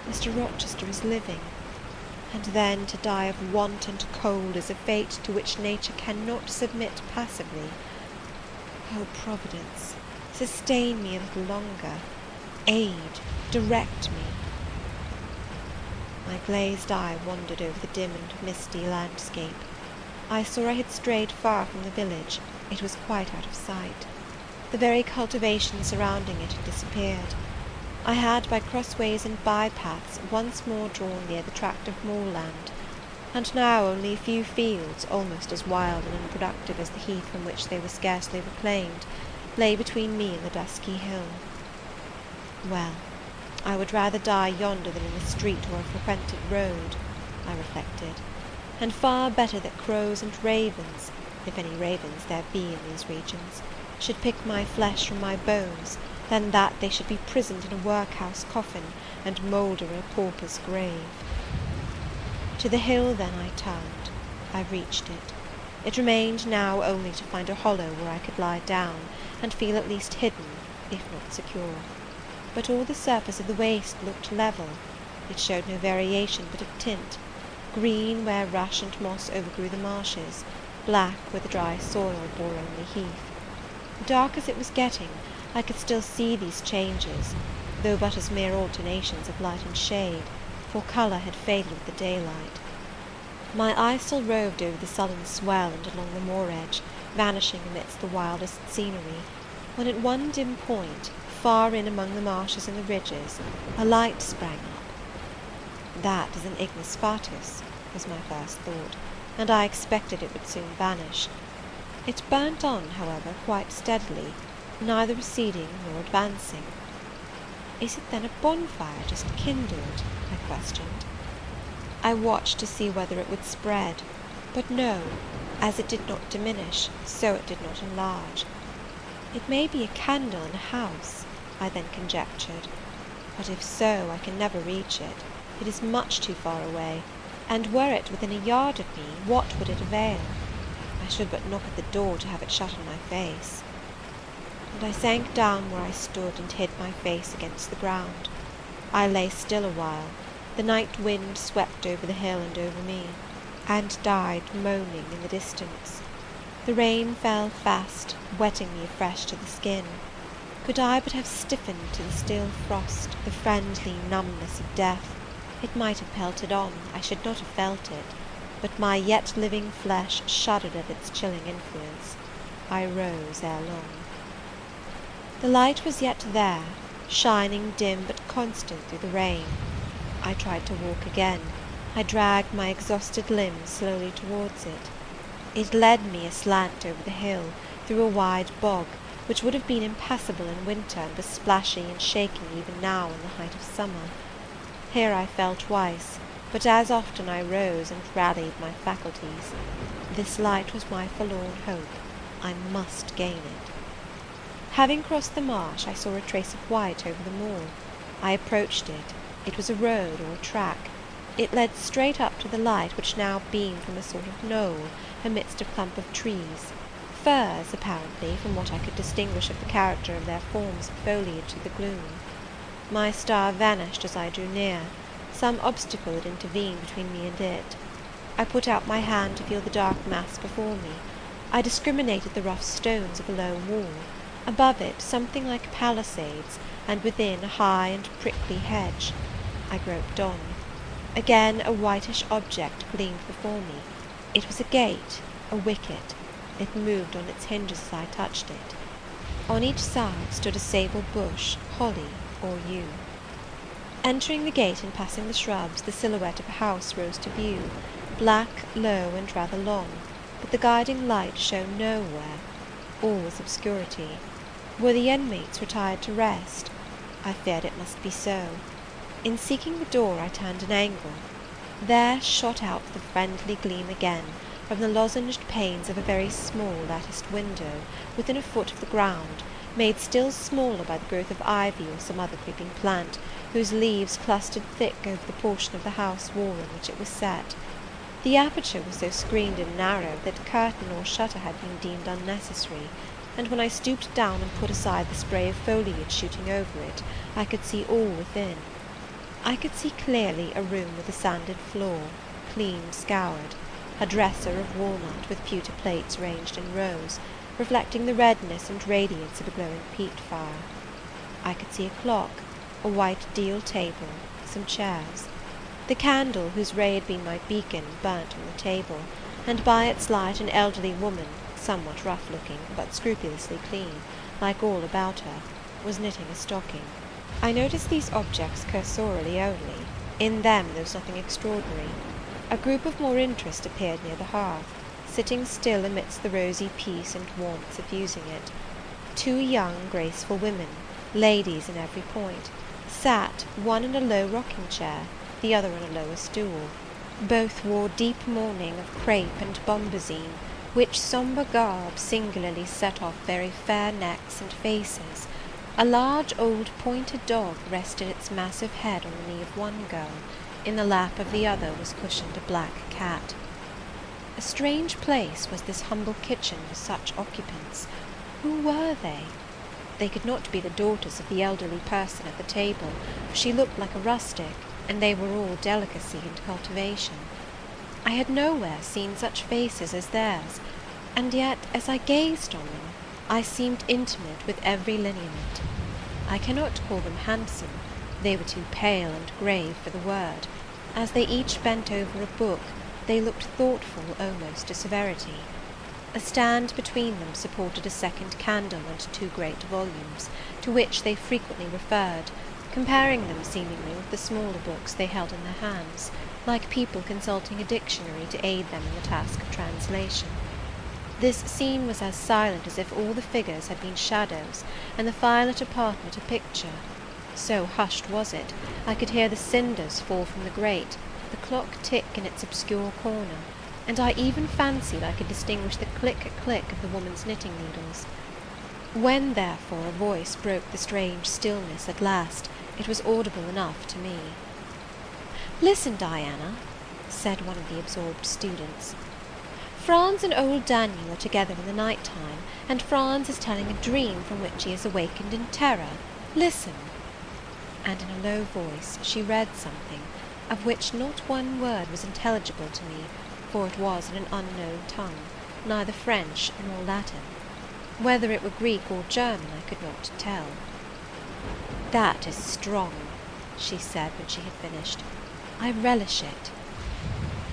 [SPEAKER 1] Mr. Rochester is living, and then to die of want and cold is a fate to which nature cannot submit passively. Oh, Providence, sustain me a little longer, aid, direct me." My glazed eye wandered over the dim and misty landscape. I saw I had strayed far from the village. It was quite out of sight. The very cultivation surrounding it had disappeared. I had, by crossways and by-paths, once more drawn near the tract of moorland, and now only a few fields, almost as wild and unproductive as the heath from which they were scarcely reclaimed, lay between me and the dusky hill. Well, I would rather die yonder than in a street or a frequented road, I reflected, and far better that crows and ravens, if any ravens there be in these regions, should pick my flesh from my bones, than that they should be prisoned in a workhouse coffin, and moulder in a pauper's grave. To the hill then I turned. I reached it. It remained now only to find a hollow where I could lie down, and feel at least hidden, if not secure. But all the surface of the waste looked level. It showed no variation but of tint, green where rush and moss overgrew the marshes, black where the dry soil bore only heath. Dark as it was getting, I could still see these changes, though but as mere alternations of light and shade, for colour had faded with the daylight. My eye still roved over the sullen swell and along the moor edge, vanishing amidst the wildest scenery, when at one dim point, far in among the marshes and the ridges, a light sprang up. That is an ignis fatuus, was my first thought, and I expected it would soon vanish. It burnt on, however, quite steadily, neither receding nor advancing. "Is it then a bonfire just kindled?" I questioned. I watched to see whether it would spread, but no, as it did not diminish, so it did not enlarge. It may be a candle in a house, I then conjectured, but if so, I can never reach it. It is much too far away, and were it within a yard of me, what would it avail? I should but knock at the door to have it shut in my face. And I sank down where I stood and hid my face against the ground. I lay still a while. The night wind swept over the hill and over me, and died moaning in the distance. The rain fell fast, wetting me afresh to the skin. Could I but have stiffened to the still frost, the friendly numbness of death, It might have pelted on, I should not have felt it, but my yet living flesh shuddered at its chilling influence. I rose ere long. The light was yet there, shining dim but constant through the rain. I tried to walk again. I dragged my exhausted limbs slowly towards it. It led me aslant over the hill, through a wide bog, which would have been impassable in winter and was splashy and shaking even now in the height of summer. Here I fell twice, but as often I rose and rallied my faculties. This light was my forlorn hope. I must gain it. Having crossed the marsh, I saw a trace of white over the moor. I approached it. It was a road or a track. It led straight up to the light, which now beamed from a sort of knoll amidst a clump of trees, firs, apparently, from what I could distinguish of the character of their forms and foliage through the gloom. My star vanished as I drew near. Some obstacle had intervened between me and it. I put out my hand to feel the dark mass before me. I discriminated the rough stones of a low wall. Above it, something like palisades, and within, a high and prickly hedge. I groped on. Again a whitish object gleamed before me. It was a gate, a wicket. It moved on its hinges as I touched it. On each side stood a sable bush, holly or yew. Entering the gate and passing the shrubs, the silhouette of a house rose to view, black, low, and rather long, but the guiding light shone nowhere. All was obscurity. Were the inmates retired to rest? I feared it must be so. In seeking the door, I turned an angle. There shot out the friendly gleam again from the lozenged panes of a very small latticed window, within a foot of the ground, made still smaller by the growth of ivy or some other creeping plant, whose leaves clustered thick over the portion of the house wall in which it was set. The aperture was so screened and narrow that curtain or shutter had been deemed unnecessary, and when I stooped down and put aside the spray of foliage shooting over it, I could see all within. I could see clearly a room with a sanded floor, clean scoured, a dresser of walnut with pewter plates ranged in rows, reflecting the redness and radiance of a glowing peat fire. I could see a clock, a white deal table, some chairs. The candle, whose ray had been my beacon, burnt on the table, and by its light an elderly woman, somewhat rough-looking, but scrupulously clean, like all about her, was knitting a stocking. I noticed these objects cursorily only. In them there was nothing extraordinary. A group of more interest appeared near the hearth, sitting still amidst the rosy peace and warmth suffusing it. Two young, graceful women, ladies in every point, sat, one in a low rocking-chair, the other on a lower stool. Both wore deep mourning of crape and bombazine, which sombre garb singularly set off very fair necks and faces. A large old pointed dog rested its massive head on the knee of one girl. In the lap of the other was cushioned a black cat. A strange place was this humble kitchen for such occupants. Who were they? They could not be the daughters of the elderly person at the table, for she looked like a rustic, and they were all delicacy and cultivation. I had nowhere seen such faces as theirs, and yet, as I gazed on them, I seemed intimate with every lineament. I cannot call them handsome, they were too pale and grave for the word. As they each bent over a book, they looked thoughtful almost to severity. A stand between them supported a second candle and two great volumes, to which they frequently referred, comparing them seemingly with the smaller books they held in their hands, like people consulting a dictionary to aid them in the task of translation. This scene was as silent as if all the figures had been shadows, and the firelit apartment a picture. So hushed was it, I could hear the cinders fall from the grate, the clock tick in its obscure corner, and I even fancied I could distinguish the click-click of the woman's knitting needles. When, therefore, a voice broke the strange stillness at last, it was audible enough to me. "Listen, Diana," said one of the absorbed students. "Franz and old Daniel are together in the night-time, and Franz is telling a dream from which he is awakened in terror. Listen." And in a low voice she read something, of which not one word was intelligible to me, for it was in an unknown tongue, neither French nor Latin. Whether it were Greek or German I could not tell. "That is strong," she said when she had finished. I relish it."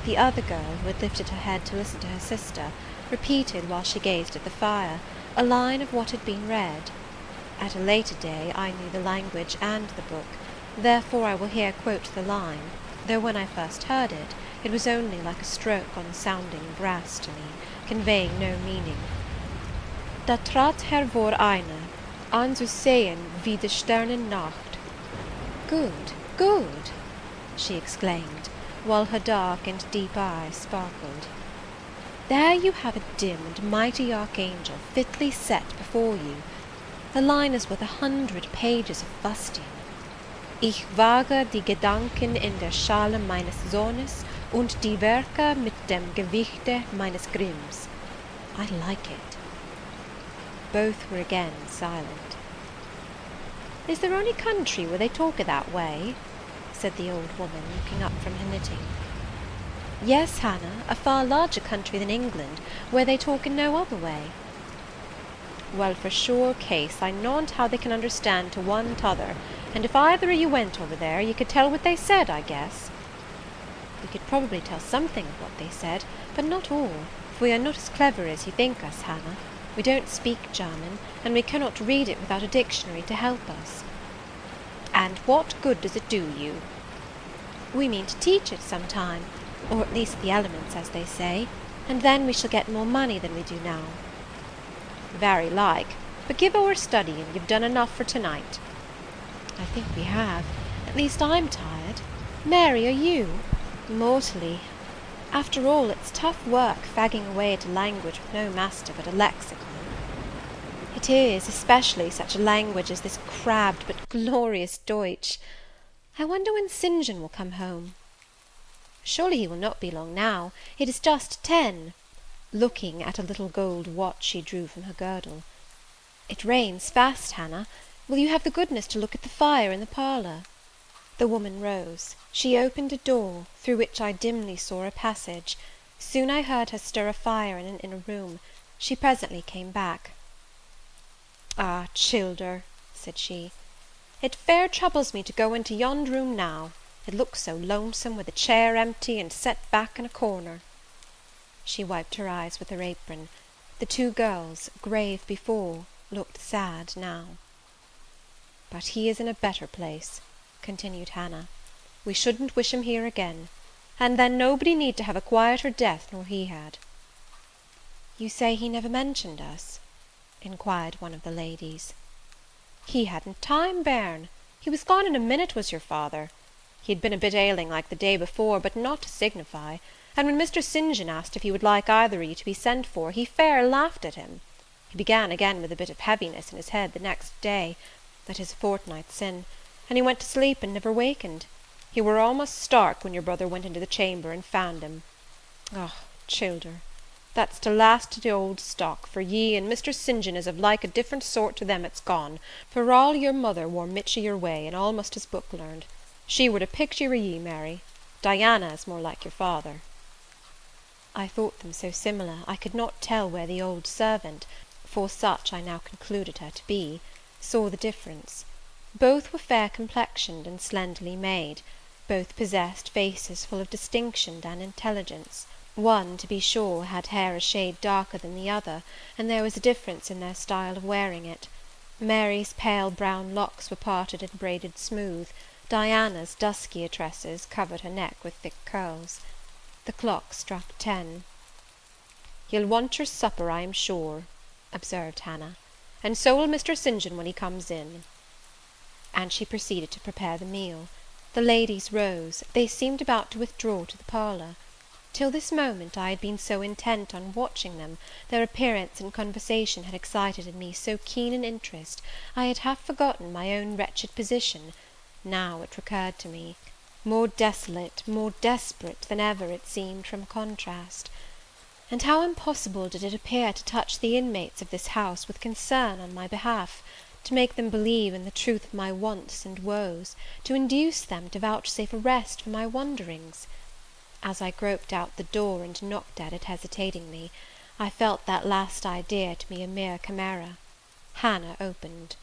[SPEAKER 1] The other girl, who had lifted her head to listen to her sister, repeated, while she gazed at the fire, a line of what had been read. At a later day I knew the language and the book, therefore I will here quote the line, though when I first heard it, it was only like a stroke on sounding brass to me, conveying no meaning. Da trat hervor eine, an zu sehen wie die Sternennacht. Good, good, she exclaimed, while her dark and deep eyes sparkled. There you have a dim and mighty archangel fitly set before you. The line is worth 100 pages of fustian. Ich wage die Gedanken in der Schale meines Sohnes und die Werke mit dem Gewichte meines Grimms. I like it. Both were again silent. Is there any country where they talk it that way? Said the old woman, looking up from her knitting. Yes, Hannah, a far larger country than England, where they talk in no other way. Well, for sure case, I knownt how they can understand to one t'other, and if either of you went over there, you could tell what they said, I guess. We could probably tell something of what they said, but not all, for we are not as clever as you think us, Hannah. We don't speak German, and we cannot read it without a dictionary to help us. And what good does it do you? We mean to teach it some time, or at least the elements, as they say, and then we shall get more money than we do now. Very like, but give o'er studying, you've done enough for to-night. I think we have. At least I'm tired. Mary, are you? Mortally. After all, it's tough work fagging away at a language with no master but a lexicon. It is, especially such a language as this crabbed but glorious Deutsch. I wonder when St. John will come home. Surely he will not be long now. It is just 10, looking at a little gold watch she drew from her girdle. It rains fast, Hannah. Will you have the goodness to look at the fire in the parlour? The woman rose. She opened a door, through which I dimly saw a passage. Soon I heard her stir a fire in an inner room. She presently came back. Ah, childer, said she, it fair troubles me to go into yond room now. It looks so lonesome, with a chair empty and set back in a corner. She wiped her eyes with her apron. The two girls, grave before, looked sad now. But he is in a better place, continued Hannah. We shouldn't wish him here again, and then nobody need to have a quieter death nor he had. You say he never mentioned us? Inquired one of the ladies. He hadn't time, bairn. He was gone in a minute, was your father. He had been a bit ailing like the day before, but not to signify, and when Mr. St. John asked if he would like either of you to be sent for, he fair laughed at him. He began again with a bit of heaviness in his head the next day, that is a fortnight sin, and he went to sleep and never wakened. He were almost stark when your brother went into the chamber and found him. Oh, childer, that's to last to the old stock, for ye and Mr. St. John is of like a different sort to them that's gone, for all your mother wore Mitchy your way, and almost as book learned. She were the picture of ye, Mary. Diana is more like your father. I thought them so similar, I could not tell where the old servant, for such I now concluded her to be, saw the difference. Both were fair-complexioned and slenderly made. Both possessed faces full of distinction and intelligence. One, to be sure, had hair a shade darker than the other, and there was a difference in their style of wearing it. Mary's pale brown locks were parted and braided smooth. Diana's duskier tresses covered her neck with thick curls. The clock struck 10. "You'll want your supper, I am sure," observed Hannah, "and so will Mr. St. John when he comes in." And she proceeded to prepare the meal. The ladies rose. They seemed about to withdraw to the parlour. Till this moment I had been so intent on watching them, their appearance and conversation had excited in me so keen an interest, I had half forgotten my own wretched position. Now it recurred to me, more desolate, more desperate than ever it seemed from contrast. And how impossible did it appear to touch the inmates of this house with concern on my behalf, to make them believe in the truth of my wants and woes, to induce them to vouchsafe a rest for my wanderings. As I groped out the door and knocked at it hesitatingly, I felt that last idea to be a mere chimera. Hannah opened.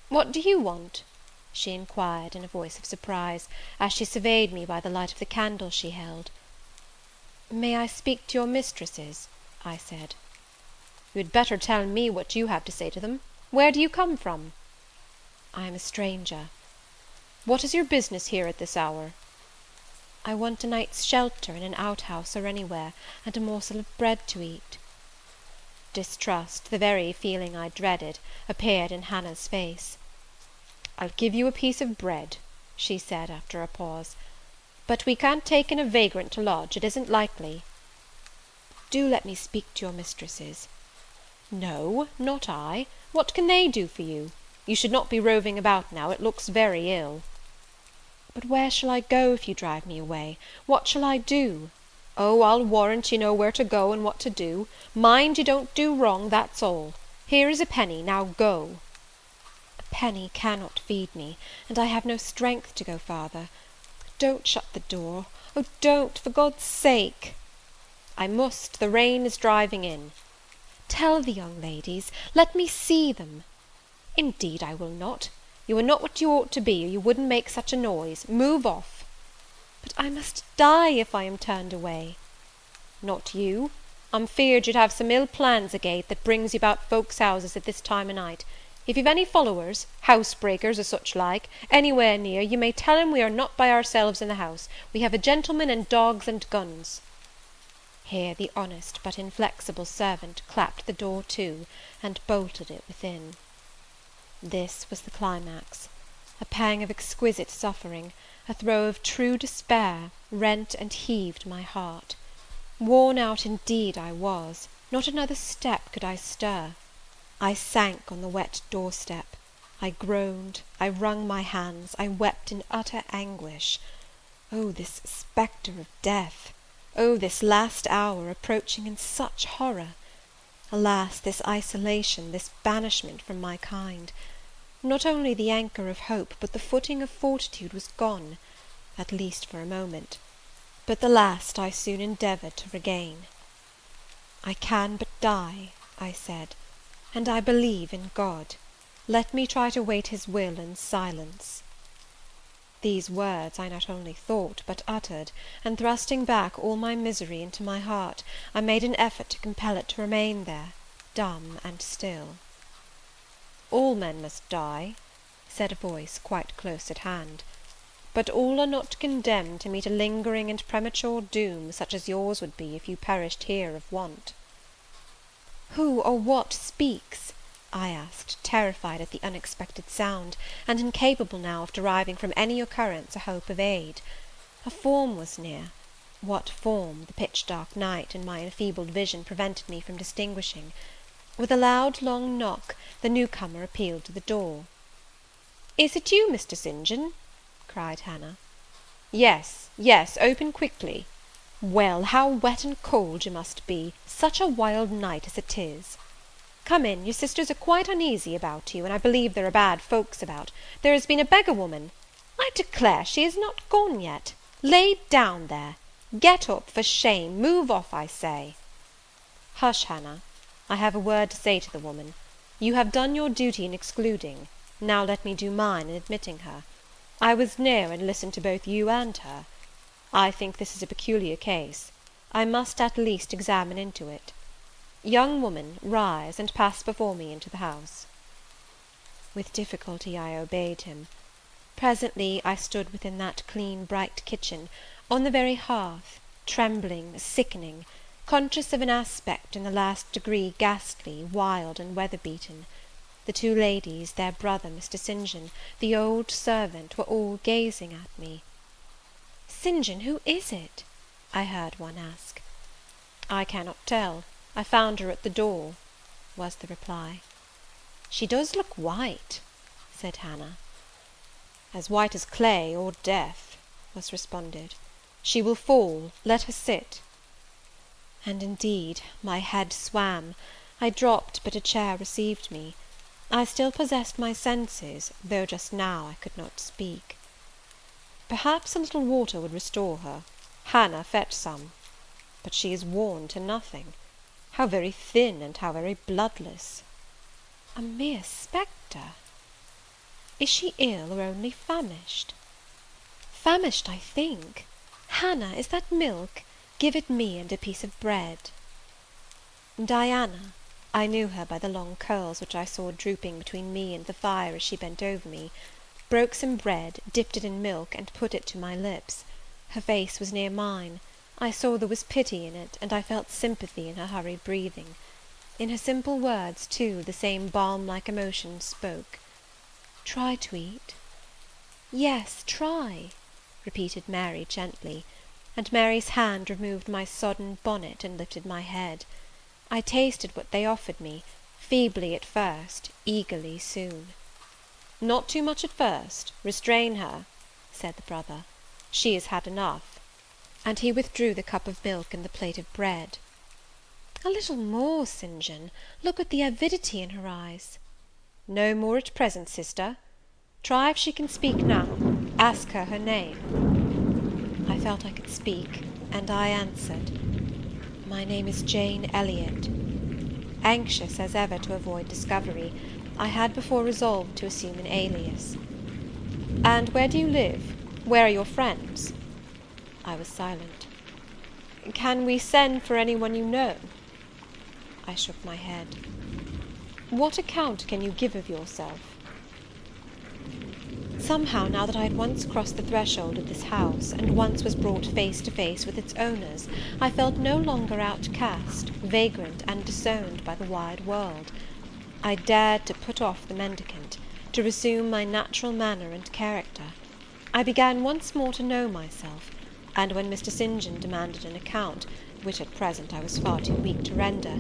[SPEAKER 1] "What do you want?" she inquired in a voice of surprise, as she surveyed me by the light of the candle she held. "May I speak to your mistresses?" I said. "You had better tell me what you have to say to them. Where do you come from?" "I am a stranger." "What is your business here at this hour?" "I want a night's shelter in an outhouse or anywhere, and a morsel of bread to eat." Distrust, the very feeling I dreaded, appeared in Hannah's face. "I'll give you a piece of bread," she said after a pause, "but we can't take in a vagrant to lodge. It isn't likely." "Do let me speak to your mistresses." "No, not I. What can they do for you? You should not be roving about now. It looks very ill." "But where shall I go if you drive me away? What shall I do?" "Oh, I'll warrant you know where to go and what to do. Mind you don't do wrong, that's all. Here is a penny, now go." "A penny cannot feed me, and I have no strength to go farther. Don't shut the door. Oh, don't, for God's sake!" "I must. The rain is driving in." "Tell the young ladies. Let me see them." "Indeed I will not. You are not what you ought to be, or you wouldn't make such a noise. Move off." "But I must die if I am turned away." "Not you. I'm feared you'd have some ill plans agate that brings you about folks' houses at this time o' night. If you've any followers, housebreakers, or such like, anywhere near, you may tell 'em we are not by ourselves in the house. We have a gentleman and dogs and guns." Here the honest but inflexible servant clapped the door to, and bolted it within. This was the climax. A pang of exquisite suffering, a throe of true despair, rent and heaved my heart. Worn out indeed I was. Not another step could I stir. I sank on the wet doorstep. I groaned, I wrung my hands, I wept in utter anguish. Oh, this spectre of death! Oh, this last hour approaching in such horror! Alas, this isolation, this banishment from my kind! Not only the anchor of hope, but the footing of fortitude was gone, at least for a moment, but the last I soon endeavoured to regain. "I can but die," I said, "and I believe in God. Let me try to wait His will in silence." These words I not only thought, but uttered, and thrusting back all my misery into my heart, I made an effort to compel it to remain there, dumb and still. "All men must die," said a voice quite close at hand, "but all are not condemned to meet a lingering and premature doom, such as yours would be if you perished here of want." "Who or what speaks?" I asked, terrified at the unexpected sound, and incapable now of deriving from any occurrence a hope of aid. A form was near. What form, the pitch-dark night and my enfeebled vision prevented me from distinguishing. With a loud long knock, the newcomer appealed to the door. "Is it you, Mr. St. John?" cried Hannah. "Yes, yes, open quickly." "Well, how wet and cold you must be, such a wild night as it is. Come in, your sisters are quite uneasy about you, and I believe there are bad folks about. There has been a beggar woman. I declare she is not gone yet. Lay down there. Get up, for shame. Move off, I say." "Hush, Hannah. I have a word to say to the woman. You have done your duty in excluding. Now let me do mine in admitting her. I was near and listened to both you and her. I think this is a peculiar case. I must at least examine into it. Young woman, rise, and pass before me into the house." With difficulty I obeyed him. Presently I stood within that clean bright kitchen, on the very hearth, trembling, sickening, conscious of an aspect in the last degree ghastly, wild, and weather-beaten. The two ladies, their brother, Mr. St. John, the old servant, were all gazing at me. "St. John, who is it?" I heard one ask. "I cannot tell. I found her at the door," was the reply. "She does look white," said Hannah. "As white as clay or death," was responded. "She will fall. Let her sit." And indeed my head swam. I dropped, but a chair received me. I still possessed my senses, though just now I could not speak. "Perhaps a little water would restore her. Hannah, fetch some. But she is worn to nothing. How very thin, and how very bloodless!" "A mere spectre!"
[SPEAKER 2] Is she ill, or only famished?" "Famished, I think. Hannah, is that milk? Give it me and a piece of bread." Diana, I knew her by the long curls which I saw drooping between me and the fire as she bent over me, broke some bread, dipped it in milk, and put it to my lips. Her face was near mine. I saw there was pity in it, and I felt sympathy in her hurried breathing. In her simple words, too, the same balm-like emotion spoke. "Try to eat." "Yes, try," repeated Mary gently, and Mary's hand removed my sodden bonnet and lifted my head. I tasted what they offered me, feebly at first, eagerly soon. "Not too much at first. Restrain her," said the brother. "She has had enough." And he withdrew the cup of milk and the plate of bread. "A little more, St. John. Look at the avidity in her eyes." "No more at present, sister. Try if she can speak now. Ask her name." I felt I could speak, and I answered, "My name is Jane Elliot." Anxious as ever to avoid discovery, I had before resolved to assume an alias. "And where do you live? Where are your friends?" I was silent. "Can we send for any one you know?" I shook my head. "What account can you give of yourself?" Somehow, now that I had once crossed the threshold of this house, and once was brought face to face with its owners, I felt no longer outcast, vagrant, and disowned by the wide world. I dared to put off the mendicant, to resume my natural manner and character. I began once more to know myself, and when Mr. St. John demanded an account, which at present I was far too weak to render,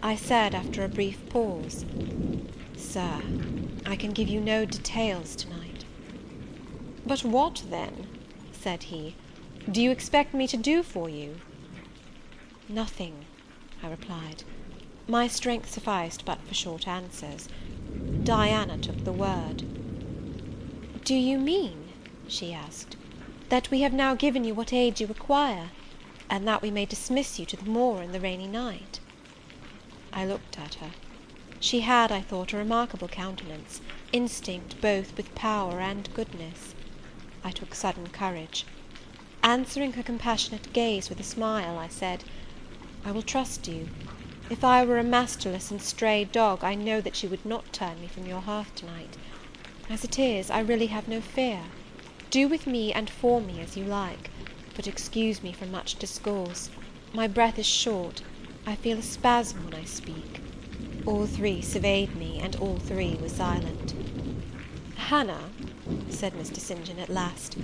[SPEAKER 2] I said, after a brief pause, "Sir, I can give you no details to-night." "But what, then," said he, "do you expect me to do for you?" "Nothing," I replied. My strength sufficed but for short answers. Diana took the word. "Do you mean," she asked, "that we have now given you what aid you require, and that we may dismiss you to the moor in the rainy night?" I looked at her. She had, I thought, a remarkable countenance, instinct both with power and goodness. I took sudden courage. Answering her compassionate gaze with a smile, I said, "I will trust you. If I were a masterless and stray dog, I know that you would not turn me from your hearth to-night. As it is, I really have no fear. Do with me and for me as you like, but excuse me from much discourse. My breath is short. I feel a spasm when I speak." All three surveyed me, and all three were silent. "Hannah," said Mr. St. John at last,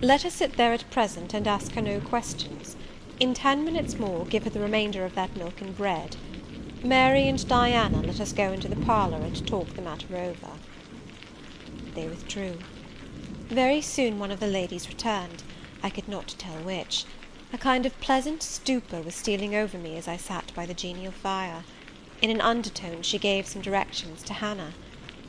[SPEAKER 2] "let her sit there at present, and ask her no questions. In 10 minutes more, give her the remainder of that milk and bread. Mary and Diana, let us go into the parlour, and talk the matter over." They withdrew. Very soon one of the ladies returned, I could not tell which. A kind of pleasant stupor was stealing over me as I sat by the genial fire. In an undertone she gave some directions to Hannah.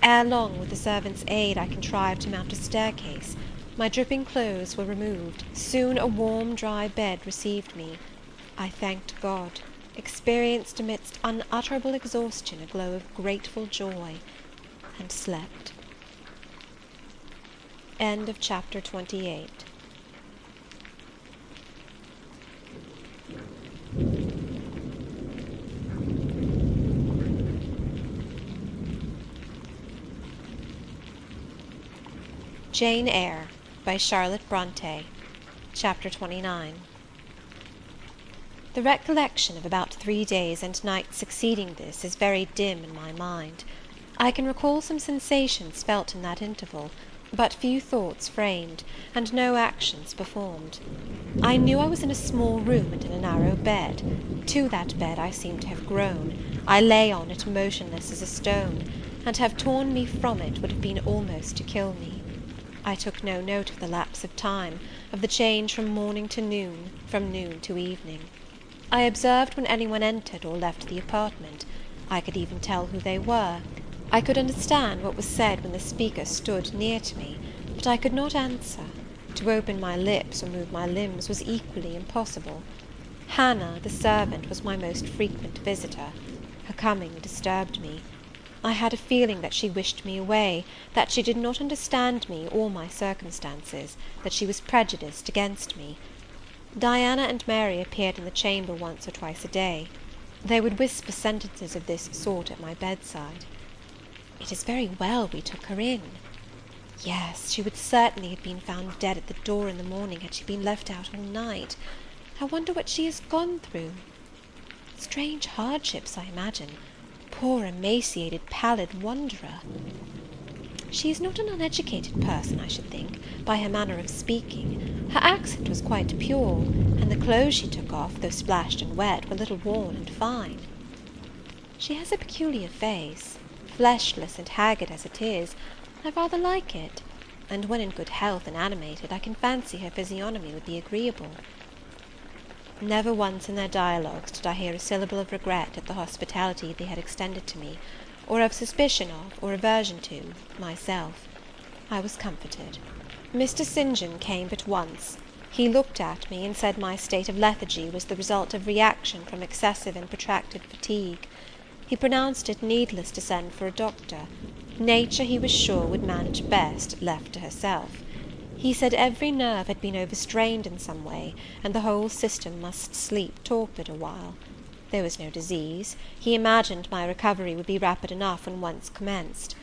[SPEAKER 2] Ere long, with the servant's aid, I contrived to mount a staircase. My dripping clothes were removed. Soon a warm, dry bed received me. I thanked God, experienced amidst unutterable exhaustion a glow of grateful joy, and slept. End of chapter 28. Jane Eyre, by Charlotte Brontë. Chapter 29. The recollection of about 3 days and nights succeeding this is very dim in my mind. I can recall some sensations felt in that interval, but few thoughts framed, and no actions performed. I knew I was in a small room and in a narrow bed. To that bed I seemed to have grown. I lay on it motionless as a stone, and to have torn me from it would have been almost to kill me. I took no note of the lapse of time, of the change from morning to noon, from noon to evening. I observed when any one entered or left the apartment. I could even tell who they were. I could understand what was said when the speaker stood near to me, but I could not answer. To open my lips or move my limbs was equally impossible. Hannah, the servant, was my most frequent visitor. Her coming disturbed me. I had a feeling that she wished me away, that she did not understand me or my circumstances, that she was prejudiced against me. Diana and Mary appeared in the chamber once or twice a day. They would whisper sentences of this sort at my bedside. "It is very well we took her in." "Yes, she would certainly have been found dead at the door in the morning had she been left out all night. I wonder what she has gone through. Strange hardships, I imagine. Poor emaciated, pallid wanderer. She is not an uneducated person, I should think, by her manner of speaking. Her accent was quite pure, and the clothes she took off, though splashed and wet, were little worn and fine. She has a peculiar face, fleshless and haggard as it is. I rather like it, and when in good health and animated, I can fancy her physiognomy would be agreeable." Never once in their dialogues did I hear a syllable of regret at the hospitality they had extended to me, or of suspicion of, or aversion to, myself. I was comforted. Mr. St. John came but once. He looked at me, and said my state of lethargy was the result of reaction from excessive and protracted fatigue. He pronounced it needless to send for a doctor. Nature, he was sure, would manage best, left to herself. He said every nerve had been overstrained in some way, and the whole system must sleep torpid a while. There was no disease. He imagined my recovery would be rapid enough when once commenced.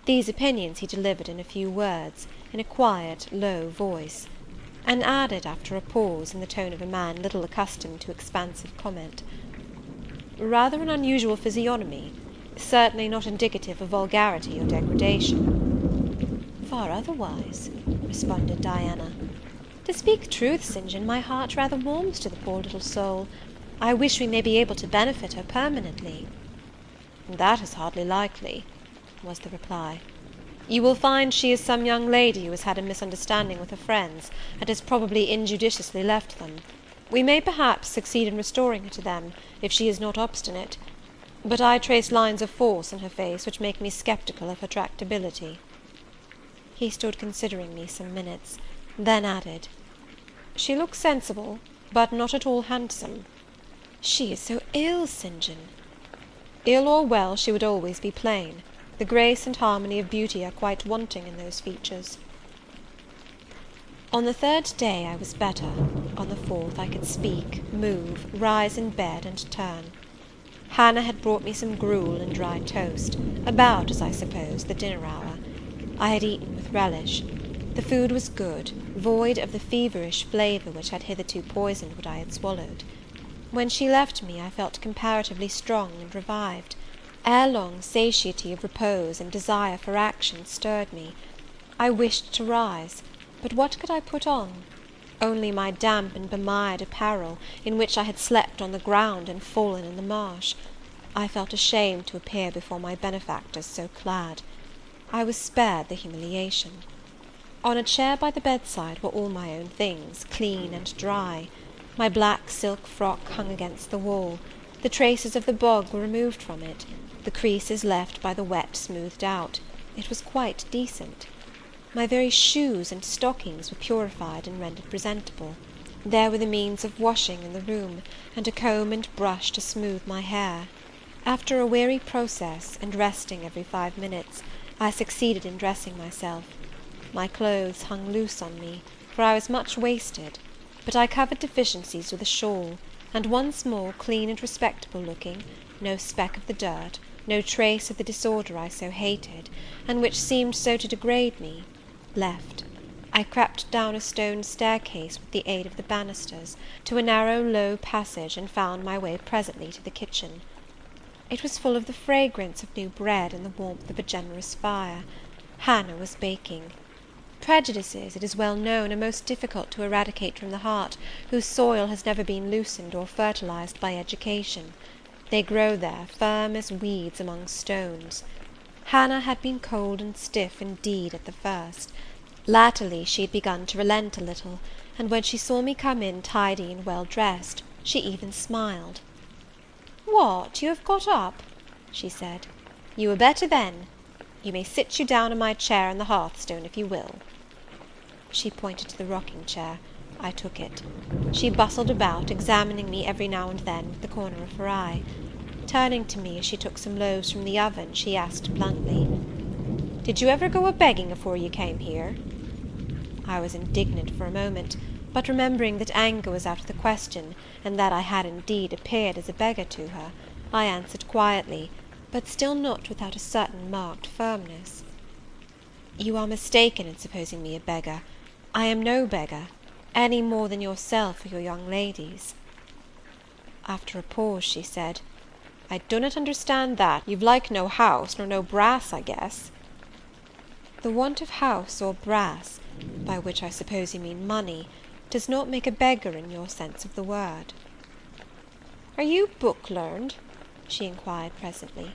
[SPEAKER 2] These opinions he delivered in a few words, in a quiet, low voice, and added, after a pause, in the tone of a man little accustomed to expansive comment, "Rather an unusual physiognomy. Certainly not indicative of vulgarity or degradation." "Far otherwise," responded Diana. "To speak truth, St. John, my heart rather warms to the poor little soul. I wish we may be able to benefit her permanently." "That is hardly likely," was the reply. "You will find she is some young lady who has had a misunderstanding with her friends, and has probably injudiciously left them. We may perhaps succeed in restoring her to them, if she is not obstinate; but I trace lines of force in her face which make me sceptical of her tractability." He stood considering me some minutes, then added, "She looks sensible, but not at all handsome." "She is so ill, St. John." "Ill or well, she would always be plain. The grace and harmony of beauty are quite wanting in those features." On the third day I was better. On the fourth I could speak, move, rise in bed, and turn. Hannah had brought me some gruel and dry toast, about, as I suppose, the dinner hour. I had eaten with relish. The food was good, void of the feverish flavour which had hitherto poisoned what I had swallowed. When she left me, I felt comparatively strong and revived. Ere long, satiety of repose and desire for action stirred me. I wished to rise, but what could I put on? Only my damp and bemired apparel, in which I had slept on the ground and fallen in the marsh. I felt ashamed to appear before my benefactors so clad. I was spared the humiliation. On a chair by the bedside were all my own things, clean and dry. My black silk frock hung against the wall. The traces of the bog were removed from it, the creases left by the wet smoothed out. It was quite decent. My very shoes and stockings were purified and rendered presentable. There were the means of washing in the room, and a comb and brush to smooth my hair. After a weary process, and resting every 5 minutes, I succeeded in dressing myself. My clothes hung loose on me, for I was much wasted, but I covered deficiencies with a shawl, and once more, clean and respectable looking, no speck of the dirt, no trace of the disorder I so hated, and which seemed so to degrade me, left. I crept down a stone staircase with the aid of the banisters, to a narrow low passage, and found my way presently to the kitchen. It was full of the fragrance of new bread and the warmth of a generous fire. Hannah was baking. Prejudices, it is well known, are most difficult to eradicate from the heart, whose soil has never been loosened or fertilized by education. They grow there, firm as weeds among stones. Hannah had been cold and stiff indeed at the first. Latterly she had begun to relent a little, and when she saw me come in tidy and well dressed, she even smiled. "What, you have got up?" she said. "You were better then. You may sit you down in my chair on the hearthstone, if you will." She pointed to the rocking chair. I took it. She bustled about, examining me every now and then with the corner of her eye. Turning to me as she took some loaves from the oven, she asked bluntly, "Did you ever go a-begging afore you came here?" I was indignant for a moment, but remembering that anger was out of the question, and that I had indeed appeared as a beggar to her, I answered quietly, but still not without a certain marked firmness. "You are mistaken in supposing me a beggar. I am no beggar, any more than yourself or your young ladies." After a pause, she said, "I do not understand that. You've like no house, nor no brass, I guess." "The want of house or brass, by which I suppose you mean money, does not make a beggar in your sense of the word." "Are you book-learned?" she inquired presently.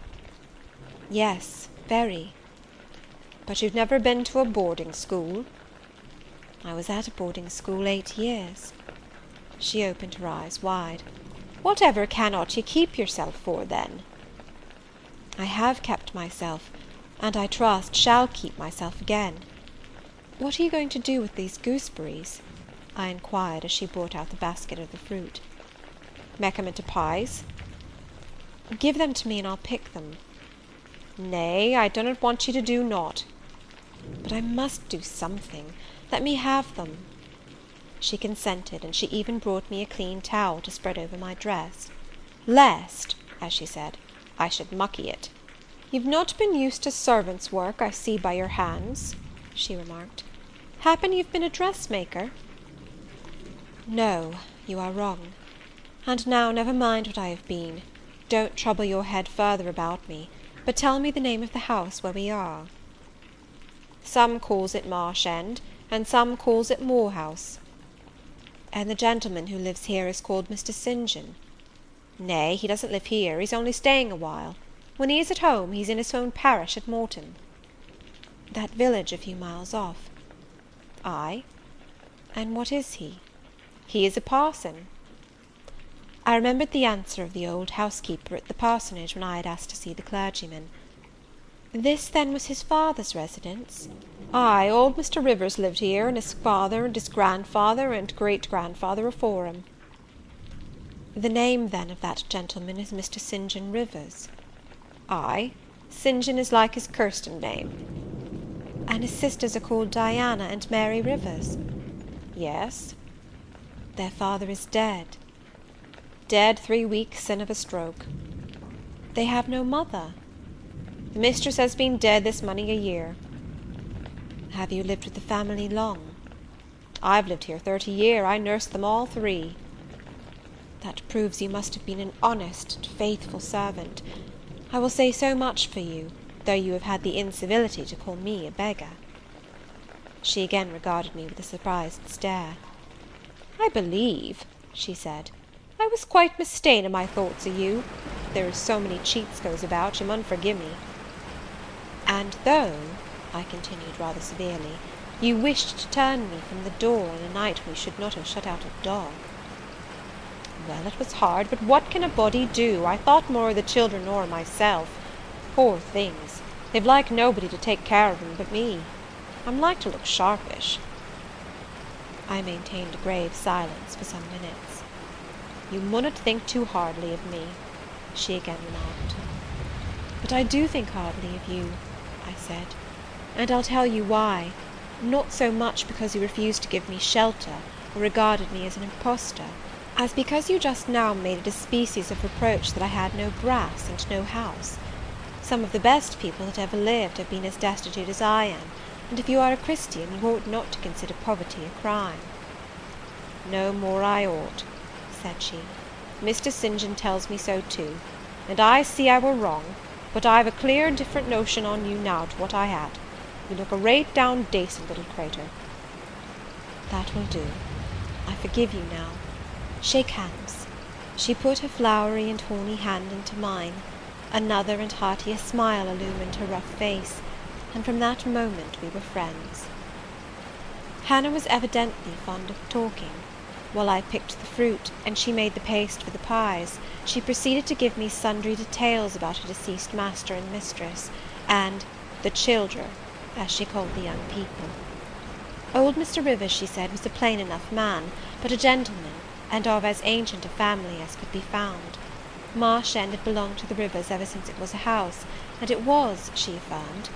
[SPEAKER 2] "Yes, very." "But you've never been to a boarding-school?" "I was at a boarding-school 8 years." She opened her eyes wide. "Whatever cannot you keep yourself for, then?" "I have kept myself, and I trust shall keep myself again. What are you going to do with these gooseberries?" I inquired, as she brought out the basket of the fruit. "Make 'em into pies?" "Give them to me, and I'll pick them." "Nay, I do not want you to do naught." "But I must do something. Let me have them." She consented, and she even brought me a clean towel to spread over my dress, "lest," as she said, "I should mucky it." "You've not been used to servant's work, I see by your hands," she remarked. "Happen you've been a dressmaker?" "No, you are wrong. And now never mind what I have been. Don't trouble your head further about me, but tell me the name of the house where we are." "Some calls it Marsh End, and some calls it Moor House." "And the gentleman who lives here is called Mr. St. John?" "Nay, he doesn't live here, he's only staying a while. When he is at home, he's in his own parish at Morton." "That village a few miles off?" "Ay." "And what is he?" "He is a parson." I remembered the answer of the old housekeeper at the parsonage when I had asked to see the clergyman. This, then, was his father's residence? "Ay, old Mr. Rivers lived here, and his father, and his grandfather, and great-grandfather afore him."
[SPEAKER 1] "The name, then, of that gentleman is Mr. St. John Rivers?"
[SPEAKER 2] "Ay, St. John is like his Kirsten name."
[SPEAKER 1] "And his sisters are called Diana and Mary Rivers?"
[SPEAKER 2] "Yes."
[SPEAKER 1] "Their father is dead?"
[SPEAKER 2] "Dead 3 weeks sin' of a stroke."
[SPEAKER 1] "They have no mother?"
[SPEAKER 2] "The mistress has been dead this many a year."
[SPEAKER 1] "Have you lived with the family long?"
[SPEAKER 2] "I've lived here 30 year. I nursed them all 3.
[SPEAKER 1] "That proves you must have been an honest and faithful servant. I will say so much for you, though you have had the incivility to call me a beggar." She again regarded me with a surprised stare.
[SPEAKER 2] "I believe," she said, "I was quite mista'en in my thoughts o' you. There is so many cheats goes about, you mun forgive me."
[SPEAKER 1] "And though," I continued rather severely, "you wished to turn me from the door on a night when you should not have shut out a dog."
[SPEAKER 2] "Well, it was hard, but what can a body do? I thought more of the children nor of myself. Poor things, they've like nobody to take care of 'em but me. I'm like to look sharpish."
[SPEAKER 1] I maintained a grave silence for some minutes.
[SPEAKER 2] "You munnot think too hardly of me," she again remarked.
[SPEAKER 1] "But I do think hardly of you," I said, "and I'll tell you why. Not so much because you refused to give me shelter, or regarded me as an impostor, as because you just now made it a species of reproach that I had no brass and no house. Some of the best people that ever lived have been as destitute as I am, and if you are a Christian, you ought not to consider poverty a crime."
[SPEAKER 2] "No more I ought," said she. "Mr. St. John tells me so too, and I see I were wrong, but I've a clear different notion on you now to what I had. You look a rate down dacent little cratur."
[SPEAKER 1] "That will do. I forgive you now. Shake hands." She put her flowery and horny hand into mine. Another and heartier smile illumined her rough face, and from that moment we were friends. Hannah was evidently fond of talking. While I picked the fruit, and she made the paste for the pies, she proceeded to give me sundry details about her deceased master and mistress, and the "children," as she called the young people. Old Mr. Rivers, she said, was a plain enough man, but a gentleman, and of as ancient a family as could be found.
[SPEAKER 2] Marsh End had belonged to the Rivers ever since it was a house, and it was, she affirmed,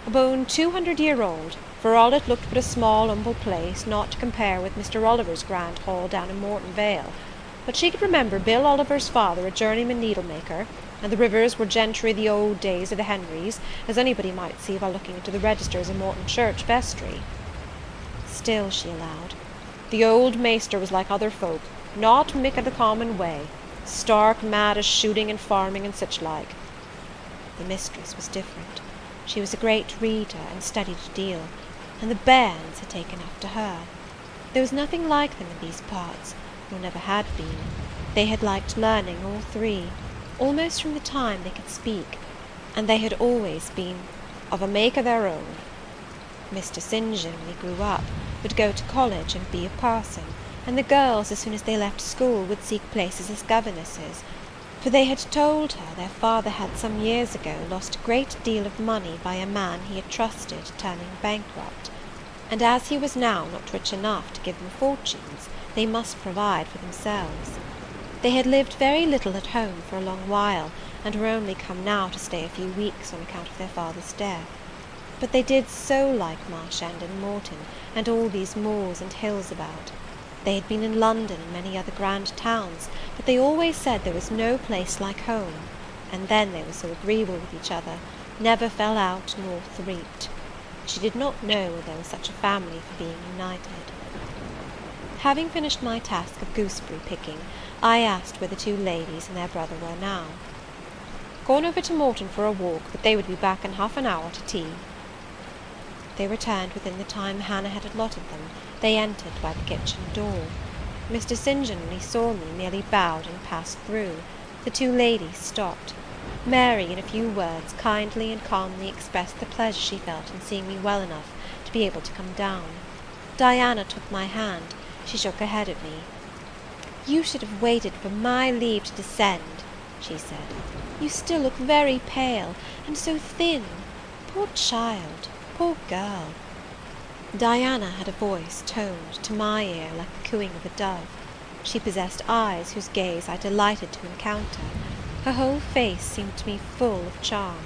[SPEAKER 2] abone 200-year-old, for all it looked but a small humble place, not to compare with Mr. Oliver's grand hall down in Morton Vale. But she could remember Bill Oliver's father a journeyman needle-maker, and the Rivers were gentry the old days of the Henrys, as anybody might see by looking into the registers in Morton Church vestry. Still, she allowed, the old maester was like other folk, not mick of the common way, stark mad as shooting and farming and such like. The mistress was different. She was a great reader, and studied a deal, and the bairns had taken after her. There was nothing like them in these parts, nor never had been. They had liked learning, all three, almost from the time they could speak, and they had always been of a make of their own. Mr. St. John, when he grew up, would go to college and be a parson, and the girls, as soon as they left school, would seek places as governesses, for they had told her their father had some years ago lost a great deal of money by a man he had trusted turning bankrupt, and as he was now not rich enough to give them fortunes, they must provide for themselves. They had lived very little at home for a long while, and were only come now to stay a few weeks on account of their father's death. But they did so like Marsh End and Morton, and all these moors and hills about. They had been in London and many other grand towns, but they always said there was no place like home, and then they were so agreeable with each other, never fell out nor threaped. She did not know there was such a family for being united. Having finished my task of gooseberry picking, I asked where the two ladies and their brother were now. Gone over to Morton for a walk, but they would be back in half an hour to tea. They returned within the time Hannah had allotted them. They entered by the kitchen door. Mr. St. John, when he saw me, merely bowed and passed through. The two ladies stopped. Mary, in a few words, kindly and calmly expressed the pleasure she felt in seeing me well enough to be able to come down. Diana took my hand. She shook her head at me. "You should have waited for my leave to descend," she said. "You still look very pale, and so thin. Poor child, poor girl." Diana had a voice toned to my ear like the cooing of a dove. She possessed eyes whose gaze I delighted to encounter. Her whole face seemed to me full of charm.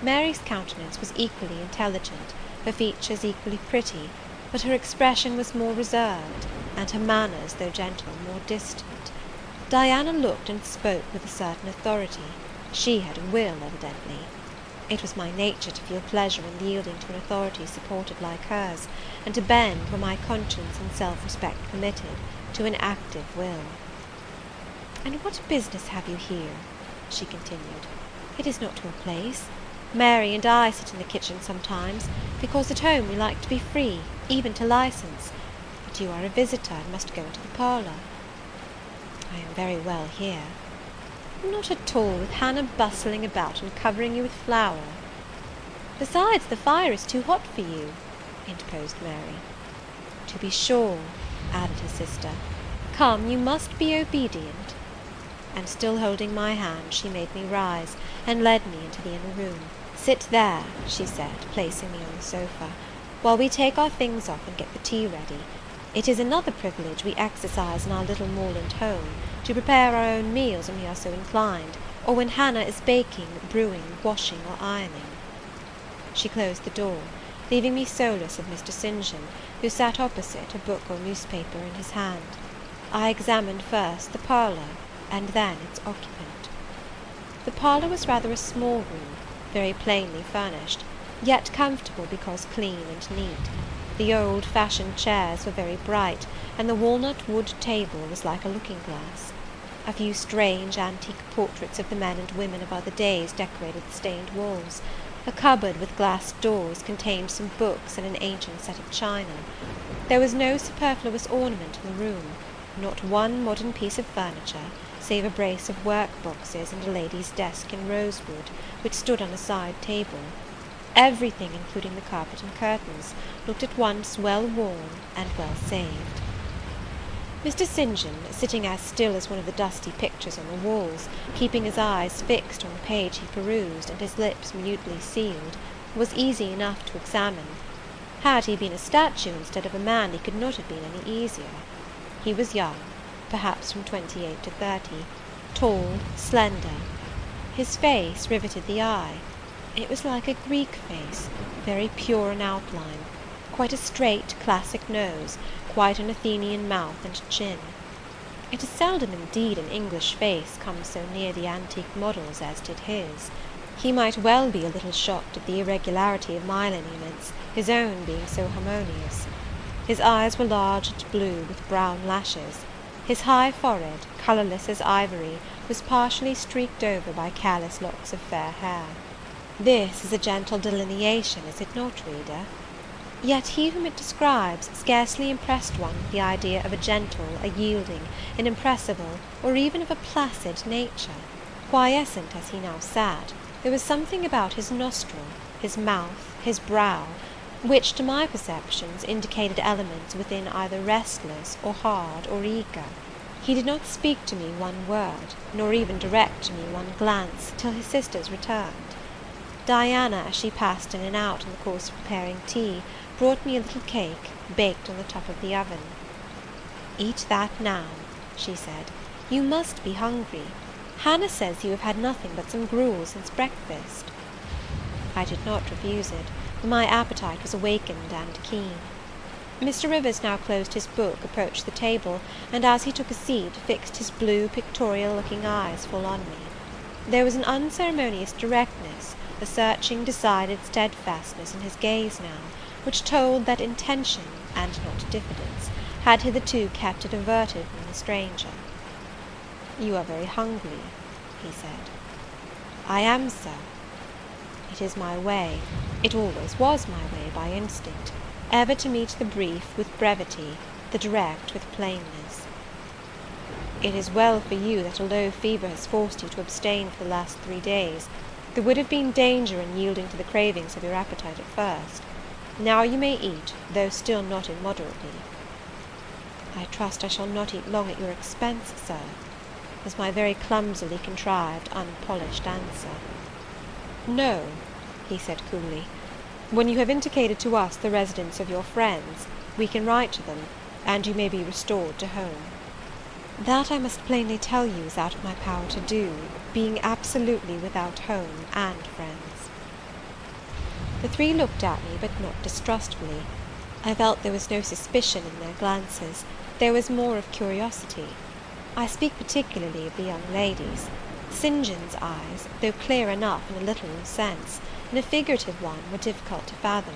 [SPEAKER 2] Mary's countenance was equally intelligent, her features equally pretty, but her expression was more reserved, and her manners, though gentle, more distant. Diana looked and spoke with a certain authority. She had a will, evidently. It was my nature to feel pleasure in yielding to an authority supported like hers, and to bend, where my conscience and self-respect permitted, to an active will. "And what business have you here?" she continued. "It is not your place. Mary and I sit in the kitchen sometimes, because at home we like to be free, even to license. But you are a visitor, and must go into the parlour." "I am very well here." "Not at all, with Hannah bustling about and covering you with flour." "Besides, the fire is too hot for you," interposed Mary. "To be sure," added her sister. "Come, you must be obedient." And still holding my hand, she made me rise, and led me into the inner room. "Sit there," she said, placing me on the sofa, "while we take our things off and get the tea ready. It is another privilege we exercise in our little moorland home, to prepare our own meals when we are so inclined, or when Hannah is baking, brewing, washing, or ironing." She closed the door, leaving me solus of Mr. St. John, who sat opposite, a book or newspaper in his hand. I examined first the parlour, and then its occupant. The parlour was rather a small room, very plainly furnished, yet comfortable because clean and neat. The old-fashioned chairs were very bright, and the walnut wood table was like a looking-glass. A few strange antique portraits of the men and women of other days decorated the stained walls. A cupboard with glass doors contained some books and an ancient set of china. There was no superfluous ornament in the room, not one modern piece of furniture, save a brace of work-boxes and a lady's desk in rosewood, which stood on a side table. Everything, including the carpet and curtains, looked at once well worn and well saved. Mr. St. John, sitting as still as one of the dusty pictures on the walls, keeping his eyes fixed on the page he perused, and his lips minutely sealed, was easy enough to examine. Had he been a statue instead of a man, he could not have been any easier. He was young, perhaps from 28 to 30.
[SPEAKER 1] tall, slender. His face riveted the eye. It was like a Greek face, very pure in outline, quite a straight, classic nose, quite an Athenian mouth and chin. It is seldom indeed an English face comes so near the antique models as did his. He might well be a little shocked at the irregularity of my lineaments, his own being so harmonious. His eyes were large and blue, with brown lashes. His high forehead, colourless as ivory, was partially streaked over by careless locks of fair hair. This is a gentle delineation, is it not, reader? Yet he whom it describes scarcely impressed one with the idea of a gentle, a yielding, an impressible, or even of a placid nature. Quiescent as he now sat, there was something about his nostril, his mouth, his brow, which to my perceptions indicated elements within either restless, or hard, or eager. He did not speak to me one word, nor even direct to me one glance, till his sisters returned. Diana, as she passed in and out in the course of preparing tea, brought me a little cake, baked on the top of the oven. "Eat that now," she said. "You must be hungry. Hannah says you have had nothing but some gruel since breakfast." I did not refuse it, for my appetite was awakened and keen. Mr. Rivers now closed his book, approached the table, and as he took a seat, fixed his blue, pictorial-looking eyes full on me. There was an unceremonious directness, a searching, decided steadfastness in his gaze now, which told that intention, and not diffidence, had hitherto kept it averted from the stranger. "You are very hungry," he said. "I am, sir. It is my way, it always was my way by instinct, ever to meet the brief with brevity, the direct with plainness. It is well for you that a low fever has forced you to abstain for the last 3 days. There would have been danger in yielding to the cravings of your appetite at first. Now you may eat, though still not immoderately." "I trust I shall not eat long at your expense, sir," was my very clumsily contrived, unpolished answer. "No," he said coolly. "When you have indicated to us the residence of your friends, we can write to them, and you may be restored to home." "That I must plainly tell you is out of my power to do, being absolutely without home and friends." The three looked at me, but not distrustfully. I felt there was no suspicion in their glances, there was more of curiosity. I speak particularly of the young ladies. St. John's eyes, though clear enough in a literal sense, in a figurative one were difficult to fathom.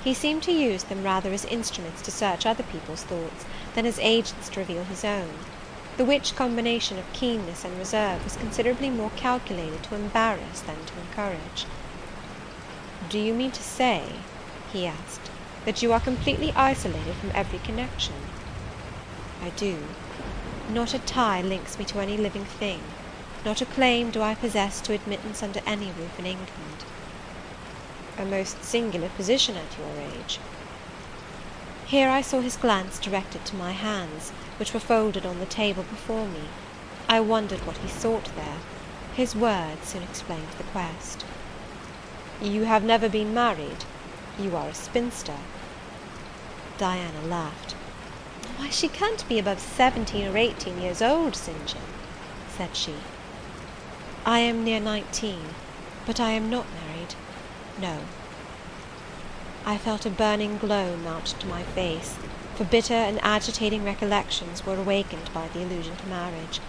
[SPEAKER 1] He seemed to use them rather as instruments to search other people's thoughts, than as agents to reveal his own, the which combination of keenness and reserve was considerably more calculated to embarrass than to encourage. "Do you mean to say," he asked, "that you are completely isolated from every connection?" "I do. Not a tie links me to any living thing, not a claim do I possess to admittance under any roof in England." "A most singular position at your age." Here I saw his glance directed to my hands, which were folded on the table before me. I wondered what he sought there. His words soon explained the quest. "You have never been married? You are a spinster?" Diana laughed. "Why, she can't be above 17 or 18 years old, St. John," said she. "I am near 19, but I am not married. No." I felt a burning glow mount to my face, for bitter and agitating recollections were awakened by the allusion to marriage.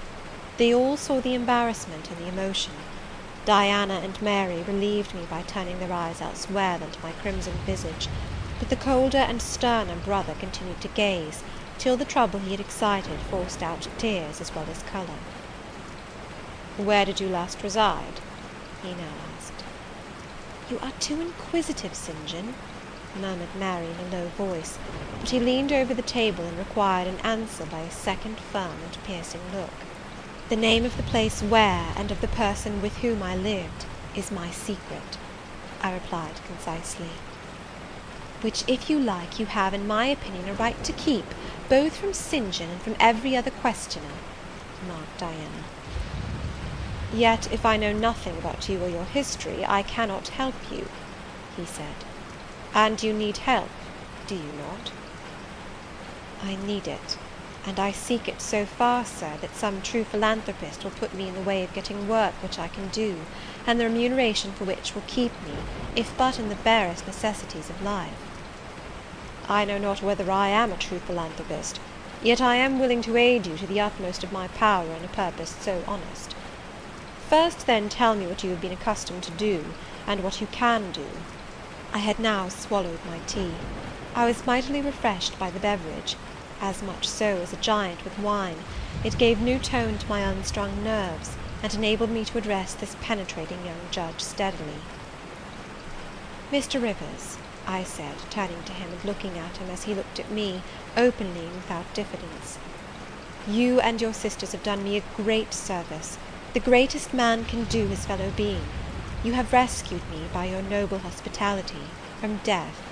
[SPEAKER 1] They all saw the embarrassment and the emotion. Diana and Mary relieved me by turning their eyes elsewhere than to my crimson visage, but the colder and sterner brother continued to gaze, till the trouble he had excited forced out tears as well as colour. "Where did you last reside?" he now asked. "You are too inquisitive, St. John," murmured Mary in a low voice, but he leaned over the table and required an answer by a second firm and piercing look. "The name of the place where, and of the person with whom I lived, is my secret," I replied concisely. "Which, if you like, you have, in my opinion, a right to keep, both from St. John and from every other questioner," remarked Diana. "Yet, if I know nothing about you or your history, I cannot help you," he said. "And you need help, do you not?" "I need it," and I seek it so far, sir, that some true philanthropist will put me in the way of getting work which I can do, and the remuneration for which will keep me, if but in the barest necessities of life. I know not whether I am a true philanthropist, yet I am willing to aid you to the utmost of my power in a purpose so honest. First, then, tell me what you have been accustomed to do, and what you can do. I had now swallowed my tea. I was mightily refreshed by the beverage, as much so as a giant with wine. It gave new tone to my unstrung nerves, and enabled me to address this penetrating young judge steadily. Mr. Rivers, I said, turning to him and looking at him as he looked at me, openly and without diffidence, you and your sisters have done me a great service, the greatest man can do his fellow being. You have rescued me, by your noble hospitality, from death.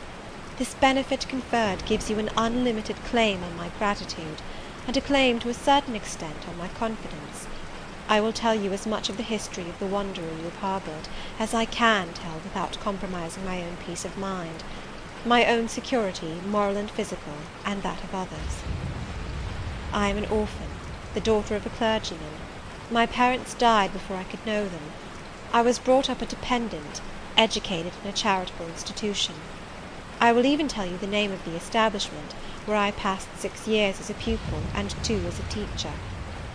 [SPEAKER 1] This benefit conferred gives you an unlimited claim on my gratitude, and a claim to a certain extent on my confidence. I will tell you as much of the history of the wanderer you have harboured as I can tell without compromising my own peace of mind, my own security, moral and physical, and that of others. I am an orphan, the daughter of a clergyman. My parents died before I could know them. I was brought up a dependent, educated in a charitable institution. I will even tell you the name of the establishment, where I passed 6 years as a pupil and 2 as a teacher.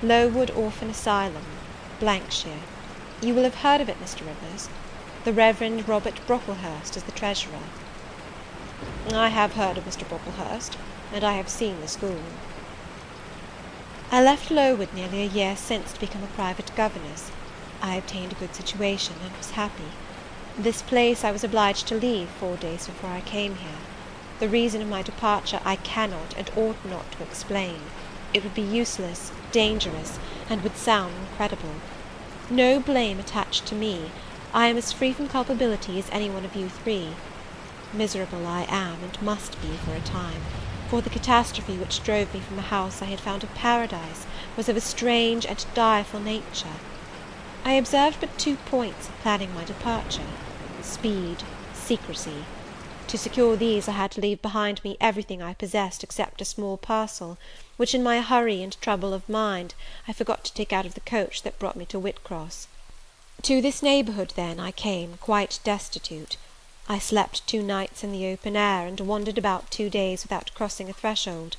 [SPEAKER 1] Lowood Orphan Asylum, Blankshire. You will have heard of it, Mr. Rivers. The Reverend Robert Brocklehurst is the treasurer. I have heard of Mr. Brocklehurst, and I have seen the school. I left Lowood nearly a year since to become a private governess. I obtained a good situation, and was happy. This place I was obliged to leave 4 days before I came here. The reason of my departure I cannot and ought not to explain. It would be useless, dangerous, and would sound incredible. No blame attached to me. I am as free from culpability as any one of you 3. Miserable I am, and must be for a time, for the catastrophe which drove me from a house I had found a paradise was of a strange and direful nature. I observed but 2 points in planning my departure: speed, secrecy. To secure these I had to leave behind me everything I possessed except a small parcel, which in my hurry and trouble of mind I forgot to take out of the coach that brought me to Whitcross. To this neighbourhood, then, I came, quite destitute. I slept 2 nights in the open air, and wandered about 2 days without crossing a threshold.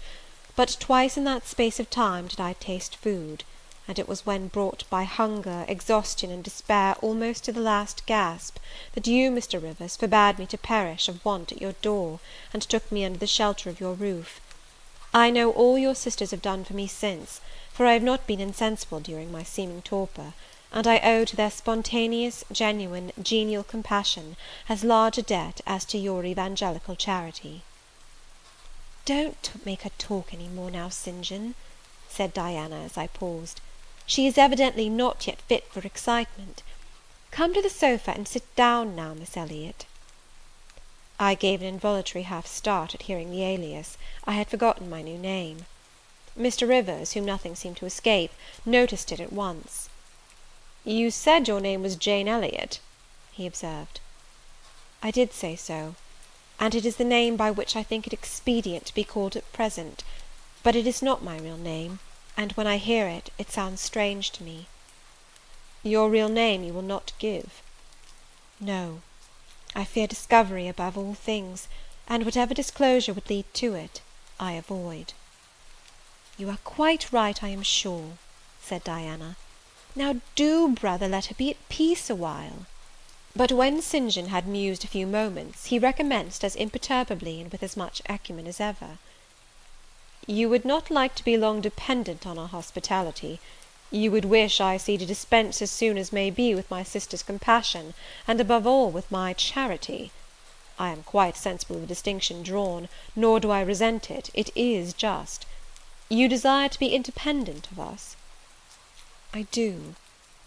[SPEAKER 1] But twice in that space of time did I taste food, and it was when brought by hunger, exhaustion, and despair almost to the last gasp, that you, Mr. Rivers, forbade me to perish of want at your door, and took me under the shelter of your roof. I know all your sisters have done for me since, for I have not been insensible during my seeming torpor, and I owe to their spontaneous, genuine, genial compassion as large a debt as to your evangelical charity. "Don't make her talk any more now, St. John," said Diana, as I paused. "She is evidently not yet fit for excitement. Come to the sofa and sit down now, Miss Elliot." I gave an involuntary half start at hearing the alias. I had forgotten my new name. Mr. Rivers, whom nothing seemed to escape, noticed it at once. "You said your name was Jane Elliot," he observed. "I did say so, and it is the name by which I think it expedient to be called at present; but it is not my real name, and when I hear it, it sounds strange to me." "Your real name you will not give?" "No. I fear discovery above all things, and whatever disclosure would lead to it, I avoid." "You are quite right, I am sure," said Diana. "Now do, brother, let her be at peace a while." But when St. John had mused a few moments, he recommenced as imperturbably and with as much acumen as ever. "You would not like to be long dependent on our hospitality. You would wish, I see, to dispense as soon as may be with my sister's compassion, and above all with my charity. I am quite sensible of the distinction drawn, nor do I resent it; it is just. You desire to be independent of us?" "I do.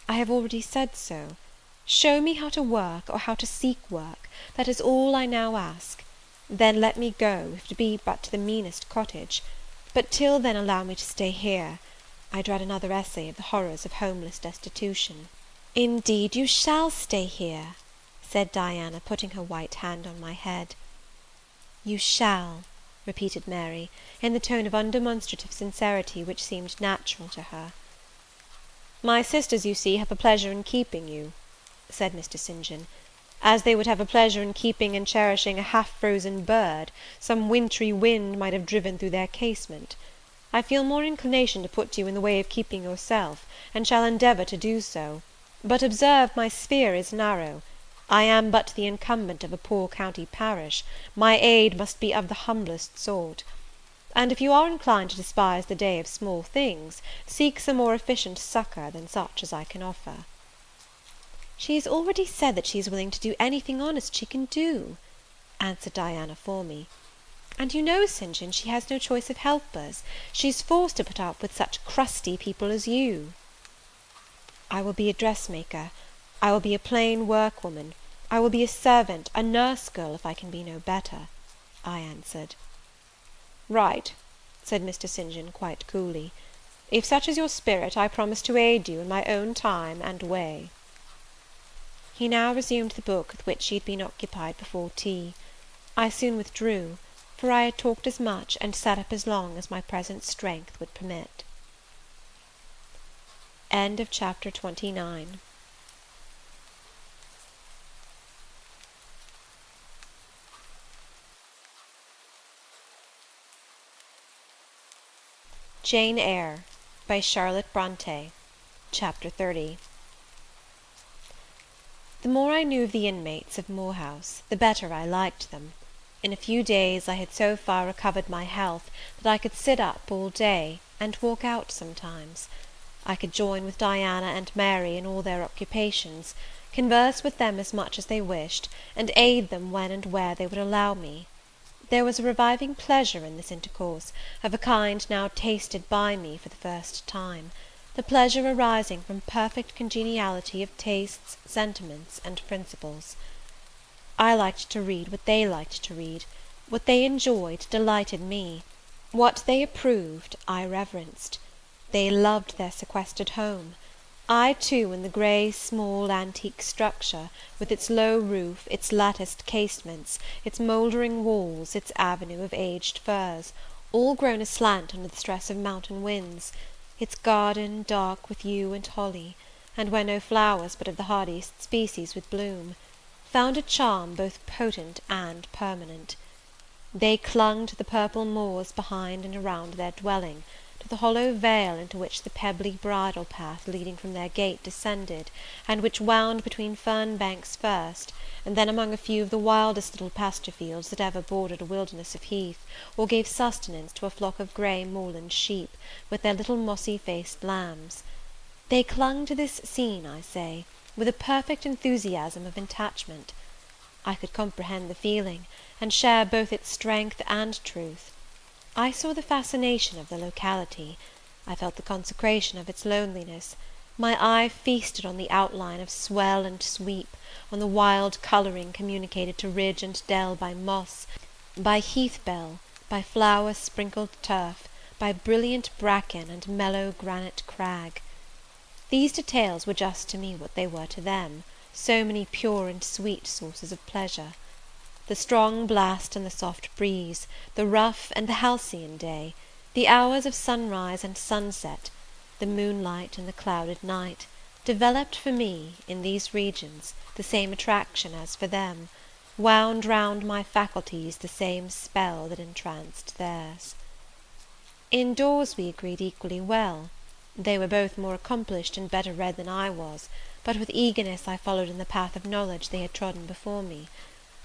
[SPEAKER 1] I have already said so. Show me how to work, or how to seek work; that is all I now ask. Then let me go, if it be but to the meanest cottage; but till then allow me to stay here. I dread another essay of the horrors of homeless destitution." "Indeed you shall stay here," said Diana, putting her white hand on my head. "You shall," repeated Mary, in the tone of undemonstrative sincerity which seemed natural to her. "My sisters, you see, have a pleasure in keeping you," said Mr. St. John, "as they would have a pleasure in keeping and cherishing a half-frozen bird some wintry wind might have driven through their casement. I feel more inclination to put you in the way of keeping yourself, and shall endeavour to do so; but observe, my sphere is narrow. I am but the incumbent of a poor county parish, my aid must be of the humblest sort; and if you are inclined to despise the day of small things, seek some more efficient succour than such as I can offer." "She has already said that she is willing to do anything honest she can do," answered Diana for me; "and you know, St. John, she has no choice of helpers; she is forced to put up with such crusty people as you." "I will be a dressmaker, I will be a plain workwoman, I will be a servant, a nurse girl, if I can be no better," I answered. "Right," said Mr. St. John, quite coolly; "if such is your spirit, I promise to aid you in my own time and way." He now resumed the book with which he had been occupied before tea. I soon withdrew, for I had talked as much and sat up as long as my present strength would permit. Chapter 29. Jane Eyre, by Charlotte Brontë. Chapter 30. The more I knew of the inmates of Moor House, the better I liked them. In a few days I had so far recovered my health, that I could sit up all day, and walk out sometimes. I could join with Diana and Mary in all their occupations, converse with them as much as they wished, and aid them when and where they would allow me. There was a reviving pleasure in this intercourse, of a kind now tasted by me for the first time; the pleasure arising from perfect congeniality of tastes, sentiments, and principles. I liked to read what they liked to read; what they enjoyed delighted me; what they approved I reverenced. They loved their sequestered home; I too, in the grey, small, antique structure, with its low roof, its latticed casements, its mouldering walls, its avenue of aged firs, all grown aslant under the stress of mountain winds; its garden, dark with yew and holly, and where no flowers but of the hardiest species would bloom, found a charm both potent and permanent. They clung to the purple moors behind and around their dwelling, to the hollow vale into which the pebbly bridle path leading from their gate descended, and which wound between fern banks first, and then among a few of the wildest little pasture fields that ever bordered a wilderness of heath, or gave sustenance to a flock of grey moorland sheep, with their little mossy-faced lambs. They clung to this scene, I say, with a perfect enthusiasm of attachment. I could comprehend the feeling, and share both its strength and truth. I saw the fascination of the locality; I felt the consecration of its loneliness; my eye feasted on the outline of swell and sweep, on the wild colouring communicated to ridge and dell by moss, by heath bell, by flower-sprinkled turf, by brilliant bracken and mellow granite crag. These details were just to me what they were to them, so many pure and sweet sources of pleasure. The strong blast and the soft breeze, the rough and the halcyon day, the hours of sunrise and sunset, the moonlight and the clouded night, developed for me, in these regions, the same attraction as for them, wound round my faculties the same spell that entranced theirs. Indoors we agreed equally well. They were both more accomplished and better read than I was, but with eagerness I followed in the path of knowledge they had trodden before me.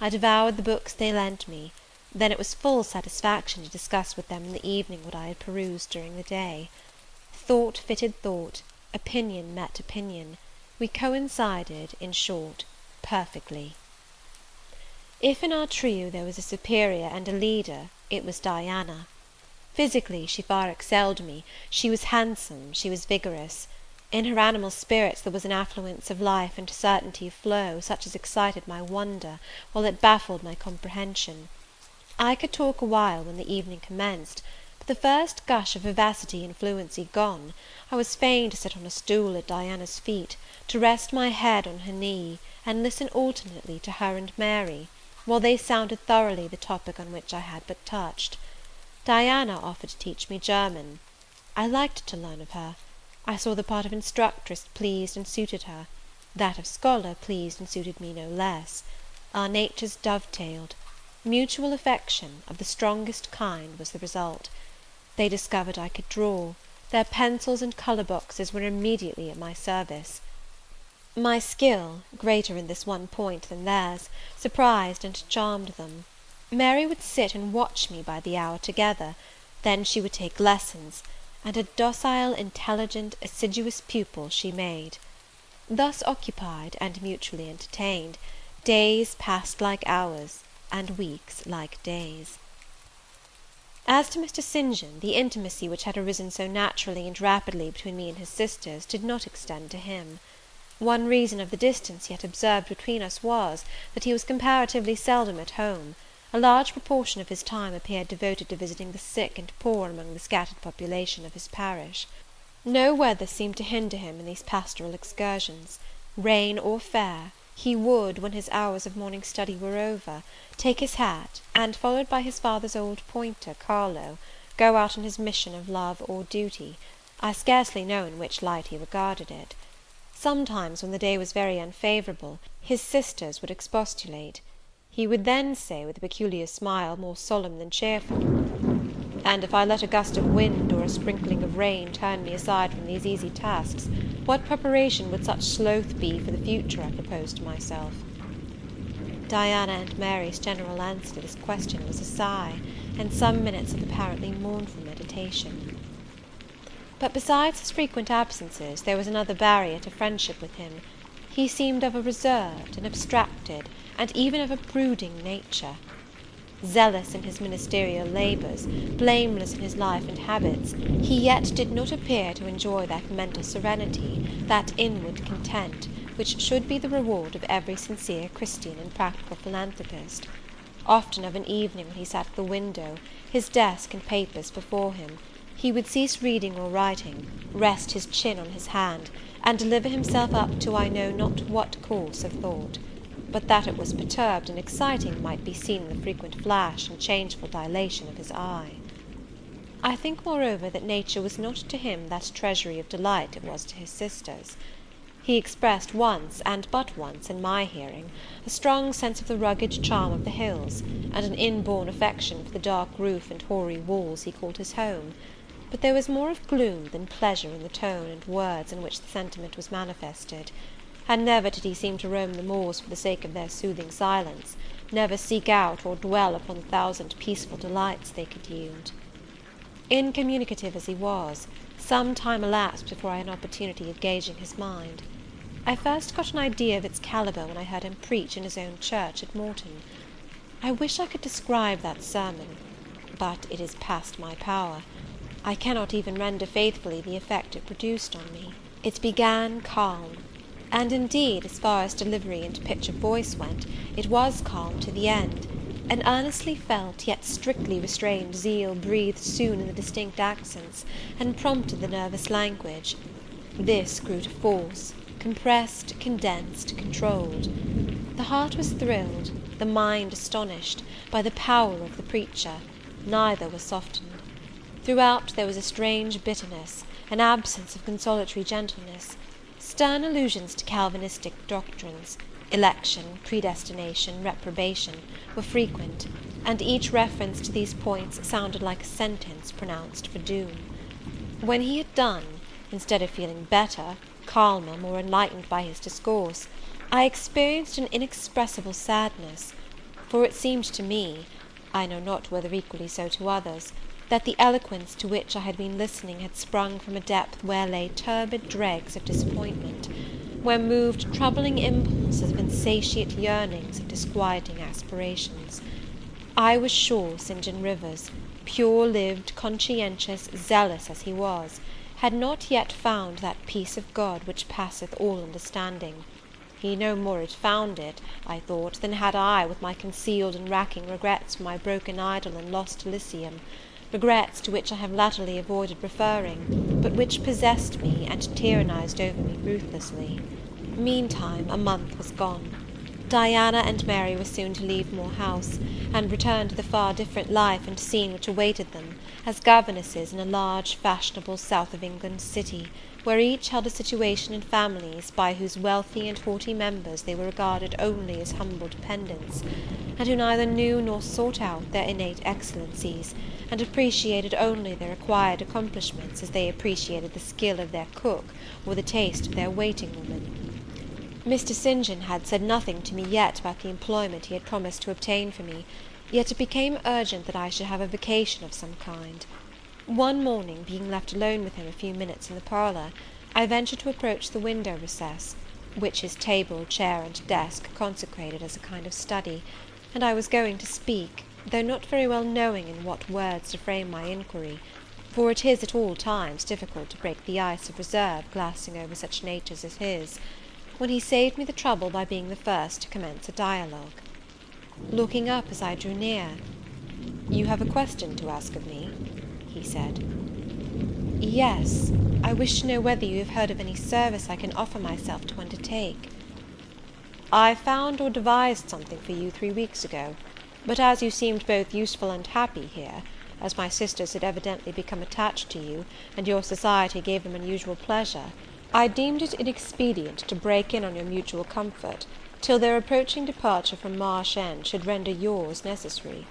[SPEAKER 1] I devoured the books they lent me; then it was full satisfaction to discuss with them in the evening what I had perused during the day. Thought fitted thought, opinion met opinion; we coincided, in short, perfectly. If in our trio there was a superior and a leader, it was Diana. Physically she far excelled me; she was handsome, she was vigorous. In her animal spirits there was an affluence of life and certainty of flow, such as excited my wonder, while it baffled my comprehension. I could talk a while when the evening commenced, but the first gush of vivacity and fluency gone, I was fain to sit on a stool at Diana's feet, to rest my head on her knee, and listen alternately to her and Mary, while they sounded thoroughly the topic on which I had but touched. Diana offered to teach me German. I liked to learn of her. I saw the part of instructress pleased and suited her; that of scholar pleased and suited me no less. Our natures dovetailed. Mutual affection, of the strongest kind, was the result. They discovered I could draw; their pencils and colour boxes were immediately at my service. My skill, greater in this one point than theirs, surprised and charmed them. Mary would sit and watch me by the hour together; then she would take lessons, and a docile, intelligent, assiduous pupil she made. Thus occupied, and mutually entertained, days passed like hours, and weeks like days. As to Mr. St. John, the intimacy which had arisen so naturally and rapidly between me and his sisters did not extend to him. One reason of the distance yet observed between us was, that he was comparatively seldom at home. A large proportion of his time appeared devoted to visiting the sick and poor among the scattered population of his parish. No weather seemed to hinder him in these pastoral excursions. Rain or fair, he would, when his hours of morning study were over, take his hat, and, followed by his father's old pointer, Carlo, go out on his mission of love or duty. I scarcely know in which light he regarded it. Sometimes, when the day was very unfavourable, his sisters would expostulate. He would then say, with a peculiar smile, more solemn than cheerful, "And if I let a gust of wind, or a sprinkling of rain, turn me aside from these easy tasks, what preparation would such sloth be for the future I propose to myself?" Diana and Mary's general answer to this question was a sigh, and some minutes of apparently mournful meditation. But besides his frequent absences, there was another barrier to friendship with him. He seemed of a reserved, an abstracted, and even of a brooding nature. Zealous in his ministerial labours, blameless in his life and habits, he yet did not appear to enjoy that mental serenity, that inward content, which should be the reward of every sincere Christian and practical philanthropist. Often of an evening, when he sat at the window, his desk and papers before him, he would cease reading or writing, rest his chin on his hand, and deliver himself up to I know not what course of thought; but that it was perturbed and exciting might be seen in the frequent flash and changeful dilation of his eye. I think, moreover, that nature was not to him that treasury of delight it was to his sisters. He expressed once, and but once, in my hearing, a strong sense of the rugged charm of the hills, and an inborn affection for the dark roof and hoary walls he called his home; but there was more of gloom than pleasure in the tone and words in which the sentiment was manifested; and never did he seem to roam the moors for the sake of their soothing silence, never seek out or dwell upon the thousand peaceful delights they could yield. Incommunicative as he was, some time elapsed before I had an opportunity of gauging his mind. I first got an idea of its calibre when I heard him preach in his own church at Morton. I wish I could describe that sermon, but it is past my power. I cannot even render faithfully the effect it produced on me. It began calm, and indeed, as far as delivery and pitch of voice went, it was calm to the end. An earnestly felt, yet strictly restrained zeal breathed soon in the distinct accents, and prompted the nervous language. This grew to force, compressed, condensed, controlled. The heart was thrilled, the mind astonished, by the power of the preacher; neither was softened. Throughout there was a strange bitterness, an absence of consolatory gentleness. Stern allusions to Calvinistic doctrines, election, predestination, reprobation, were frequent, and each reference to these points sounded like a sentence pronounced for doom. When he had done, instead of feeling better, calmer, more enlightened by his discourse, I experienced an inexpressible sadness; for it seemed to me, I know not whether equally so to others, that the eloquence to which I had been listening had sprung from a depth where lay turbid dregs of disappointment, where moved troubling impulses of insatiate yearnings and disquieting aspirations. I was sure St. John Rivers, pure-lived, conscientious, zealous as he was, had not yet found that peace of God which passeth all understanding. He no more had found it, I thought, than had I, with my concealed and racking regrets for my broken idol and lost Elysium, regrets to which I have latterly avoided referring, but which possessed me and tyrannized over me ruthlessly. Meantime a month was gone.
[SPEAKER 2] Diana and Mary were soon to leave Moor House, and return to the far different life and scene which awaited them, as governesses in a large, fashionable south of England city, where each held a situation in families by whose wealthy and haughty members they were regarded only as humble dependents, and who neither knew nor sought out their innate excellencies, and appreciated only their acquired accomplishments as they appreciated the skill of their cook or the taste of their waiting-woman. Mr. St. John had said nothing to me yet about the employment he had promised to obtain for me, yet it became urgent that I should have a vacation of some kind. One morning, being left alone with him a few minutes in the parlour, I ventured to approach the window recess, which his table, chair, and desk consecrated as a kind of study, and I was going to speak, though not very well knowing in what words to frame my inquiry, for it is at all times difficult to break the ice of reserve glassing over such natures as his, when he saved me the trouble by being the first to commence a dialogue. Looking up as I drew near, "You have a question to ask of me?" he said. "Yes, I wish to know whether you have heard of any service I can offer myself to undertake." "I found or devised something for you 3 weeks ago, but as you seemed both useful and happy here, as my sisters had evidently become attached to you, and your society gave them unusual pleasure, I deemed it inexpedient to break in on your mutual comfort, till their approaching departure from Marsh End should render yours necessary."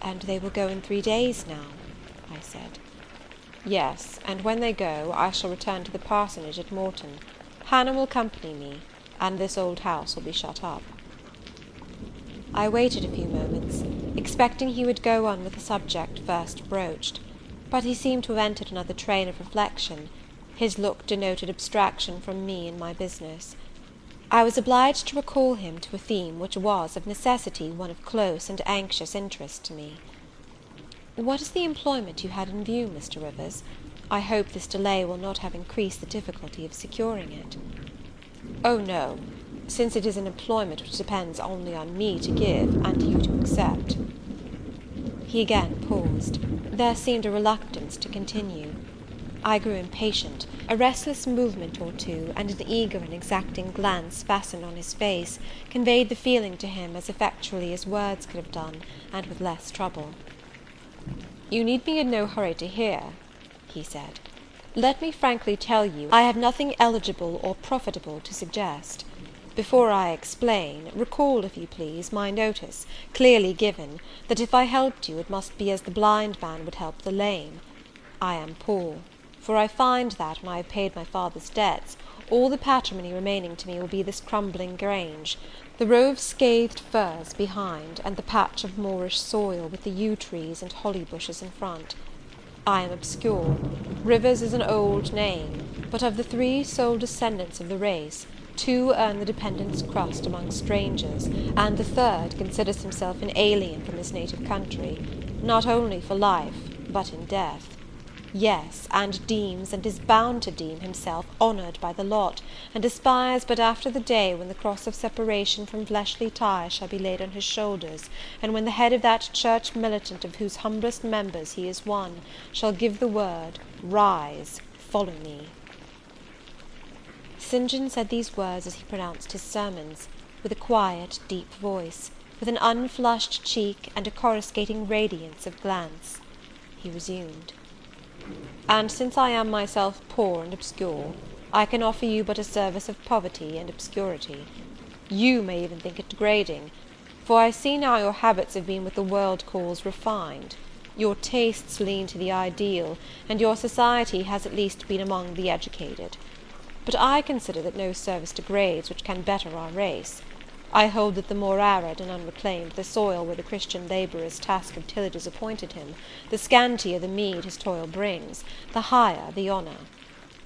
[SPEAKER 2] "And they will go in 3 days now?" I said. "Yes, and when they go, I shall return to the parsonage at Morton. Hannah will accompany me, and this old house will be shut up." I waited a few moments, expecting he would go on with the subject first broached, but he seemed to have entered another train of reflection. His look denoted abstraction from me and my business. I was obliged to recall him to a theme which was, of necessity, one of close and anxious interest to me. "What is the employment you had in view, Mr. Rivers? I hope this delay will not have increased the difficulty of securing it." "Oh, no, since it is an employment which depends only on me to give, and you to accept." He again paused. There seemed a reluctance to continue. I grew impatient. A restless movement or two, and an eager and exacting glance fastened on his face, conveyed the feeling to him as effectually as words could have done, and with less trouble. "You need be in no hurry to hear," he said. "Let me frankly tell you, I have nothing eligible or profitable to suggest. Before I explain, recall, if you please, my notice, clearly given, that if I helped you, it must be as the blind man would help the lame. I am poor, for I find that, when I have paid my father's debts, all the patrimony remaining to me will be this crumbling grange, the row of scathed firs behind, and the patch of moorish soil, with the yew trees and holly bushes in front. I am obscure. Rivers is an old name, but of the 3 sole descendants of the race, 2 earn the dependent's crust among strangers, and the 3rd considers himself an alien from his native country, not only for life, but in death. Yes, and deems, and is bound to deem, himself honoured by the lot, and aspires but after the day when the cross of separation from fleshly ties shall be laid on his shoulders, and when the head of that church militant of whose humblest members he is one, shall give the word, "Rise, follow me." St. John said these words as he pronounced his sermons, with a quiet, deep voice, with an unflushed cheek, and a coruscating radiance of glance. He resumed: "And since I am myself poor and obscure, I can offer you but a service of poverty and obscurity. You may even think it degrading, for I see now your habits have been what the world calls refined. Your tastes lean to the ideal, and your society has at least been among the educated. But I consider that no service degrades which can better our race. I hold that the more arid and unreclaimed the soil where the Christian labourer's task of tillage is appointed him, the scantier the meed his toil brings, the higher the honour.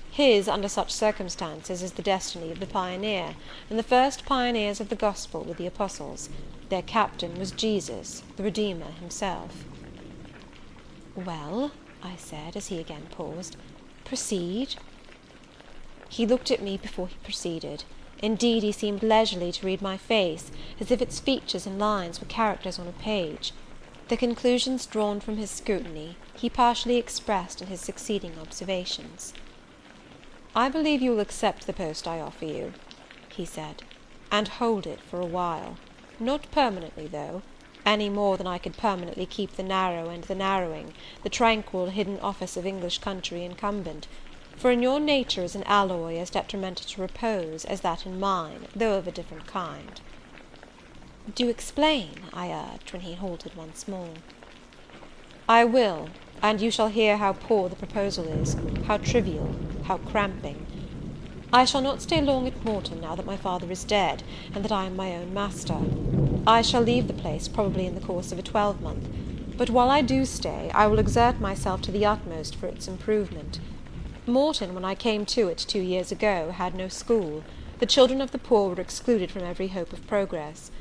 [SPEAKER 2] His, under such circumstances, is the destiny of the pioneer, and the first pioneers of the gospel were the apostles. Their captain was Jesus, the Redeemer himself." "Well," I said, as he again paused, "proceed." He looked at me before he proceeded. Indeed, he seemed leisurely to read my face, as if its features and lines were characters on a page. The conclusions drawn from his scrutiny he partially expressed in his succeeding observations. "I believe you will accept the post I offer you," he said, and hold it for a while. Not permanently, though, any more than I could permanently keep the narrow and the narrowing, the tranquil hidden office of English country incumbent; for in your nature is an alloy as detrimental to repose as that in mine, though of a different kind.
[SPEAKER 1] Do explain, I urged, when he halted once more.
[SPEAKER 2] I will, and you shall hear how poor the proposal is, how trivial, how cramping. I shall not stay long at Morton now that my father is dead, and that I am my own master. I shall leave the place probably in the course of a 12-month, but while I do stay, I will exert myself to the utmost for its improvement. Morton, when I came to it 2 years ago, had no school. The children of the poor were excluded from every hope of progress.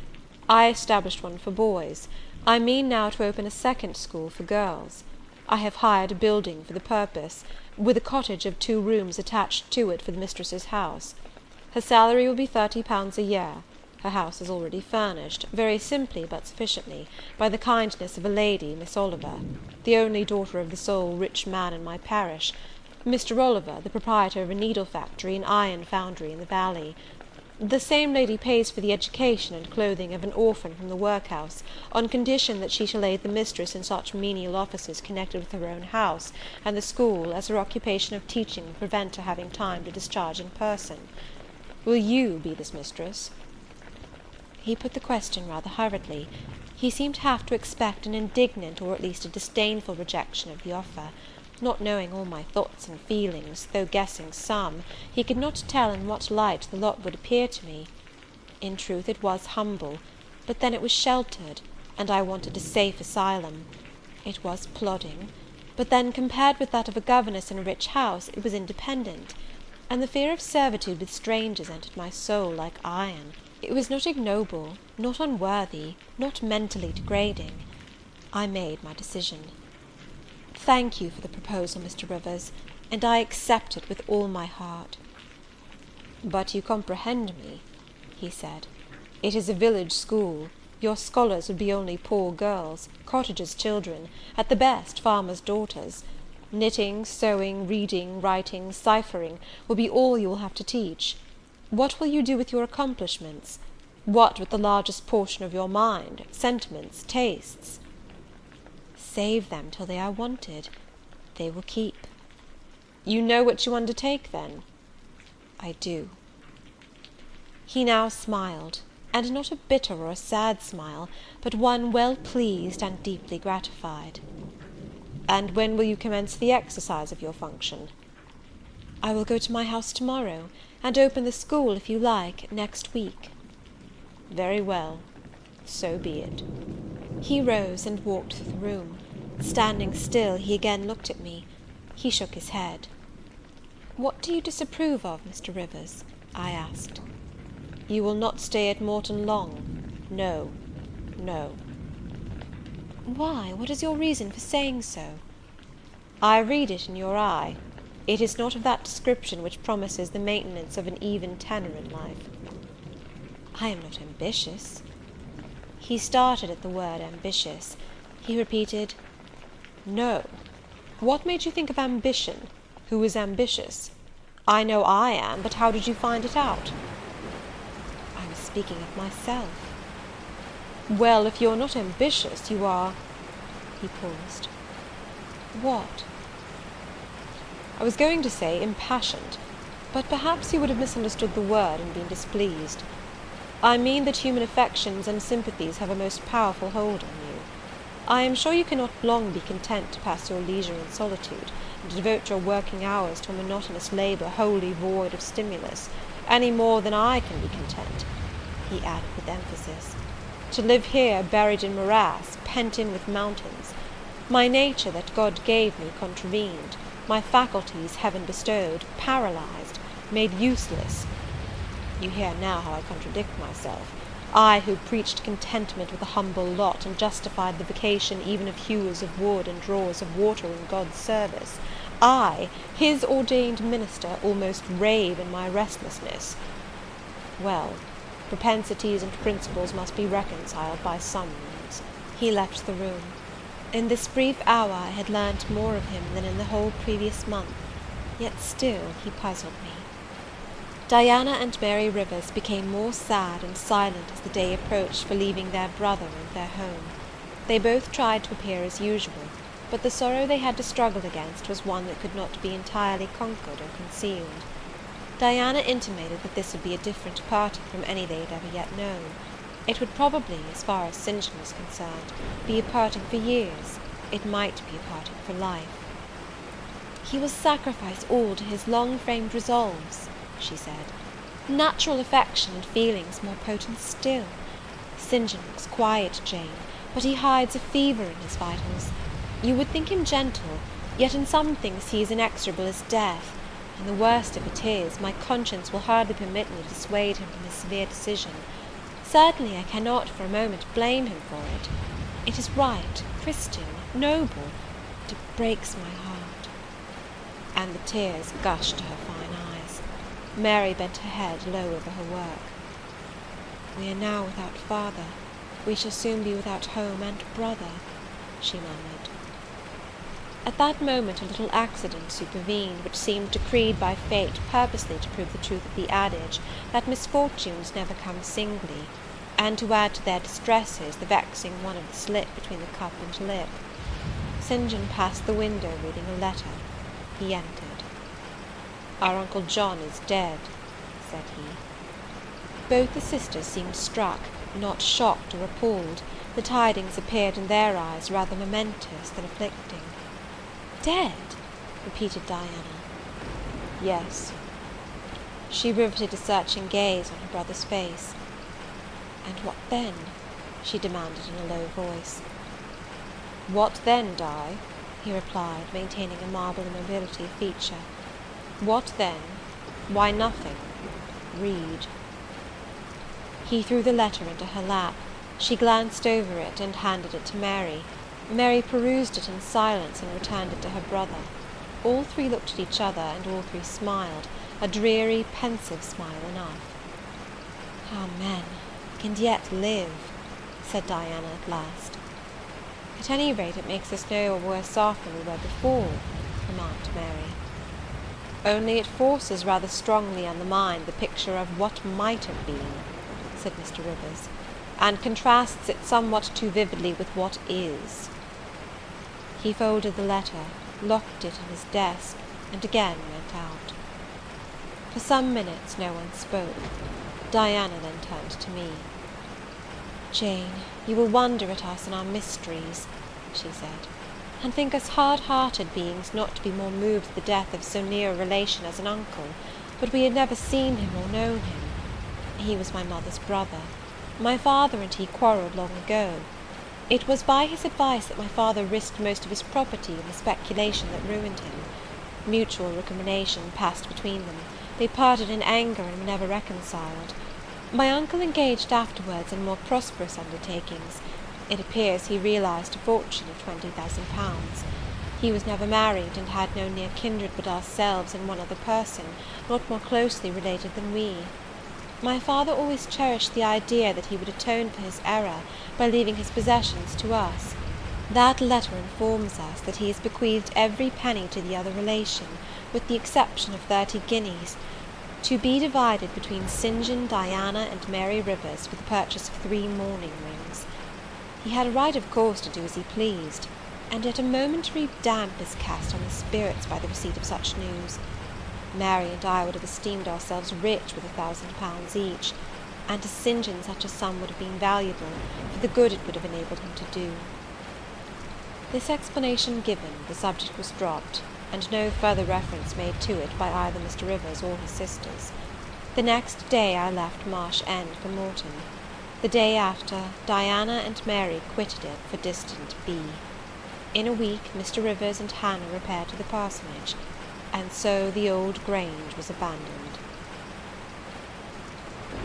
[SPEAKER 2] I established one for boys. I mean now to open a second school for girls. I have hired a building for the purpose, with a cottage of 2 rooms attached to it for the mistress's house. Her salary will be £30 a year. Her house is already furnished, very simply but sufficiently, by the kindness of a lady, Miss Oliver, the only daughter of the sole rich man in my parish, Mr. Oliver, the proprietor of a needle factory and iron foundry in the valley. The same lady pays for the education and clothing of an orphan from the workhouse, on condition that she shall aid the mistress in such menial offices connected with her own house and the school as her occupation of teaching will prevent her having time to discharge in person. Will you be this mistress?
[SPEAKER 1] He put the question rather hurriedly. He seemed half to expect an indignant or at least a disdainful rejection of the offer. Not knowing all my thoughts and feelings, though guessing some, he could not tell in what light the lot would appear to me. In truth, it was humble, but then it was sheltered, and I wanted a safe asylum. It was plodding, but then, compared with that of a governess in a rich house, it was independent, and the fear of servitude with strangers entered my soul like iron. It was not ignoble, not unworthy, not mentally degrading. I made my decision. Thank you for the proposal, Mr. Rivers, and I accept it with all my heart.
[SPEAKER 2] But you comprehend me, he said. It is a village school. Your scholars would be only poor girls, cottagers' children, at the best farmers' daughters. Knitting, sewing, reading, writing, ciphering, will be all you will have to teach. What will you do with your accomplishments? What with the largest portion of your mind, sentiments, tastes?
[SPEAKER 1] Save them till they are wanted. They will keep.
[SPEAKER 2] You know what you undertake, then?
[SPEAKER 1] I do.
[SPEAKER 2] He now smiled, and not a bitter or a sad smile, but one well pleased and deeply gratified. And when will you commence the exercise of your function?
[SPEAKER 1] I will go to my house to-morrow, and open the school, if you like, next week.
[SPEAKER 2] Very well, so be it.
[SPEAKER 1] He rose and walked through the room. Standing still, he again looked at me. He shook his head. What do you disapprove of, Mr. Rivers? I asked.
[SPEAKER 2] You will not stay at Morton long. No, no.
[SPEAKER 1] Why, what is your reason for saying so?
[SPEAKER 2] I read it in your eye. It is not of that description which promises the maintenance of an even tenor in life.
[SPEAKER 1] I am not ambitious.
[SPEAKER 2] He started at the word ambitious. He repeated, No. What made you think of ambition? Who is ambitious? I know I am, but how did you find it out?
[SPEAKER 1] I was speaking of myself.
[SPEAKER 2] Well, if you're not ambitious, you are... He paused.
[SPEAKER 1] What?
[SPEAKER 2] I was going to say impassioned, but perhaps you would have misunderstood the word and been displeased. I mean that human affections and sympathies have a most powerful hold on you. I am sure you cannot long be content to pass your leisure in solitude, and to devote your working hours to a monotonous labour wholly void of stimulus, any more than I can be content, he added with emphasis, to live here buried in morass, pent in with mountains. My nature that God gave me contravened, my faculties heaven bestowed, paralysed, made useless. You hear now how I contradict myself. I, who preached contentment with a humble lot, and justified the vocation even of hewers of wood and drawers of water in God's service, I, his ordained minister, almost rave in my restlessness. Well, propensities and principles must be reconciled by some means.
[SPEAKER 1] He left the room. In this brief hour I had learnt more of him than in the whole previous month, yet still he puzzled me.
[SPEAKER 2] Diana and Mary Rivers became more sad and silent as the day approached for leaving their brother and their home. They both tried to appear as usual, but the sorrow they had to struggle against was one that could not be entirely conquered or concealed. Diana intimated that this would be a different parting from any they had ever yet known. It would probably, as far as St. John was concerned, be a parting for years. It might be a parting for life. "He will sacrifice all to his long-framed resolves," she said. "Natural affection and feelings more potent still. St. John looks quiet, Jane, but he hides a fever in his vitals. You would think him gentle, yet in some things he is inexorable as death, and the worst of it is, my conscience will hardly permit me to dissuade him from his severe decision. Certainly I cannot for a moment blame him for it. It is right, Christian, noble, but it breaks my heart." And the tears gushed to her fine eyes. Mary bent her head low over her work. "We are now without father. We shall soon be without home and brother," she murmured. At that moment a little accident supervened, which seemed decreed by fate purposely to prove the truth of the adage that misfortunes never come singly, and to add to their distresses the vexing one of the slit between the cup and lip. St. John passed the window reading a letter. He entered. "Our Uncle John is dead," said he. Both the sisters seemed struck, not shocked or appalled. The tidings appeared in their eyes rather momentous than afflicting. "Dead?" repeated Diana. "Yes." She riveted a searching gaze on her brother's face. "And what then?" she demanded in a low voice. "What then, Di?" he replied, maintaining a marble immobility of feature. "What then? Why, nothing. Read." He threw the letter into her lap. She glanced over it and handed it to Mary. Mary perused it in silence and returned it to her brother. All three looked at each other, and all three smiled, a dreary, pensive smile enough. "Ah, men can yet live," said Diana at last. "At any rate it makes us no worse off than we were before," remarked Mary. "Only it forces rather strongly on the mind the picture of what might have been," said Mr. Rivers, "and contrasts it somewhat too vividly with what is." He folded the letter, locked it in his desk, and again went out. For some minutes no one spoke. Diana then turned to me. "Jane, you will wonder at us and our mysteries," she said, "and think us hard-hearted beings not to be more moved at the death of so near a relation as an uncle, but we had never seen him or known him. He was my mother's brother. My father and he quarrelled long ago. It was by his advice that my father risked most of his property in the speculation that ruined him. Mutual recrimination passed between them. They parted in anger and were never reconciled. My uncle engaged afterwards in more prosperous undertakings. It appears he realized a fortune of £20,000. He was never married, and had no near kindred but ourselves and one other person, not more closely related than we. My father always cherished the idea that he would atone for his error by leaving his possessions to us. That letter informs us that he has bequeathed every penny to the other relation, with the exception of 30 guineas, to be divided between St. John, Diana, and Mary Rivers for the purchase of 3 mourning rings. He had a right, of course, to do as he pleased, and yet a momentary damp is cast on his spirits by the receipt of such news. Mary and I would have esteemed ourselves rich with £1,000 each, and to St. John such a sum would have been valuable, for the good it would have enabled him to do. This explanation given, the subject was dropped, and no further reference made to it by either Mr. Rivers or his sisters. The next day I left Marsh End for Morton. The day after, Diana and Mary quitted it for distant B. In a week Mr. Rivers and Hannah repaired to the parsonage, and so the old Grange was abandoned.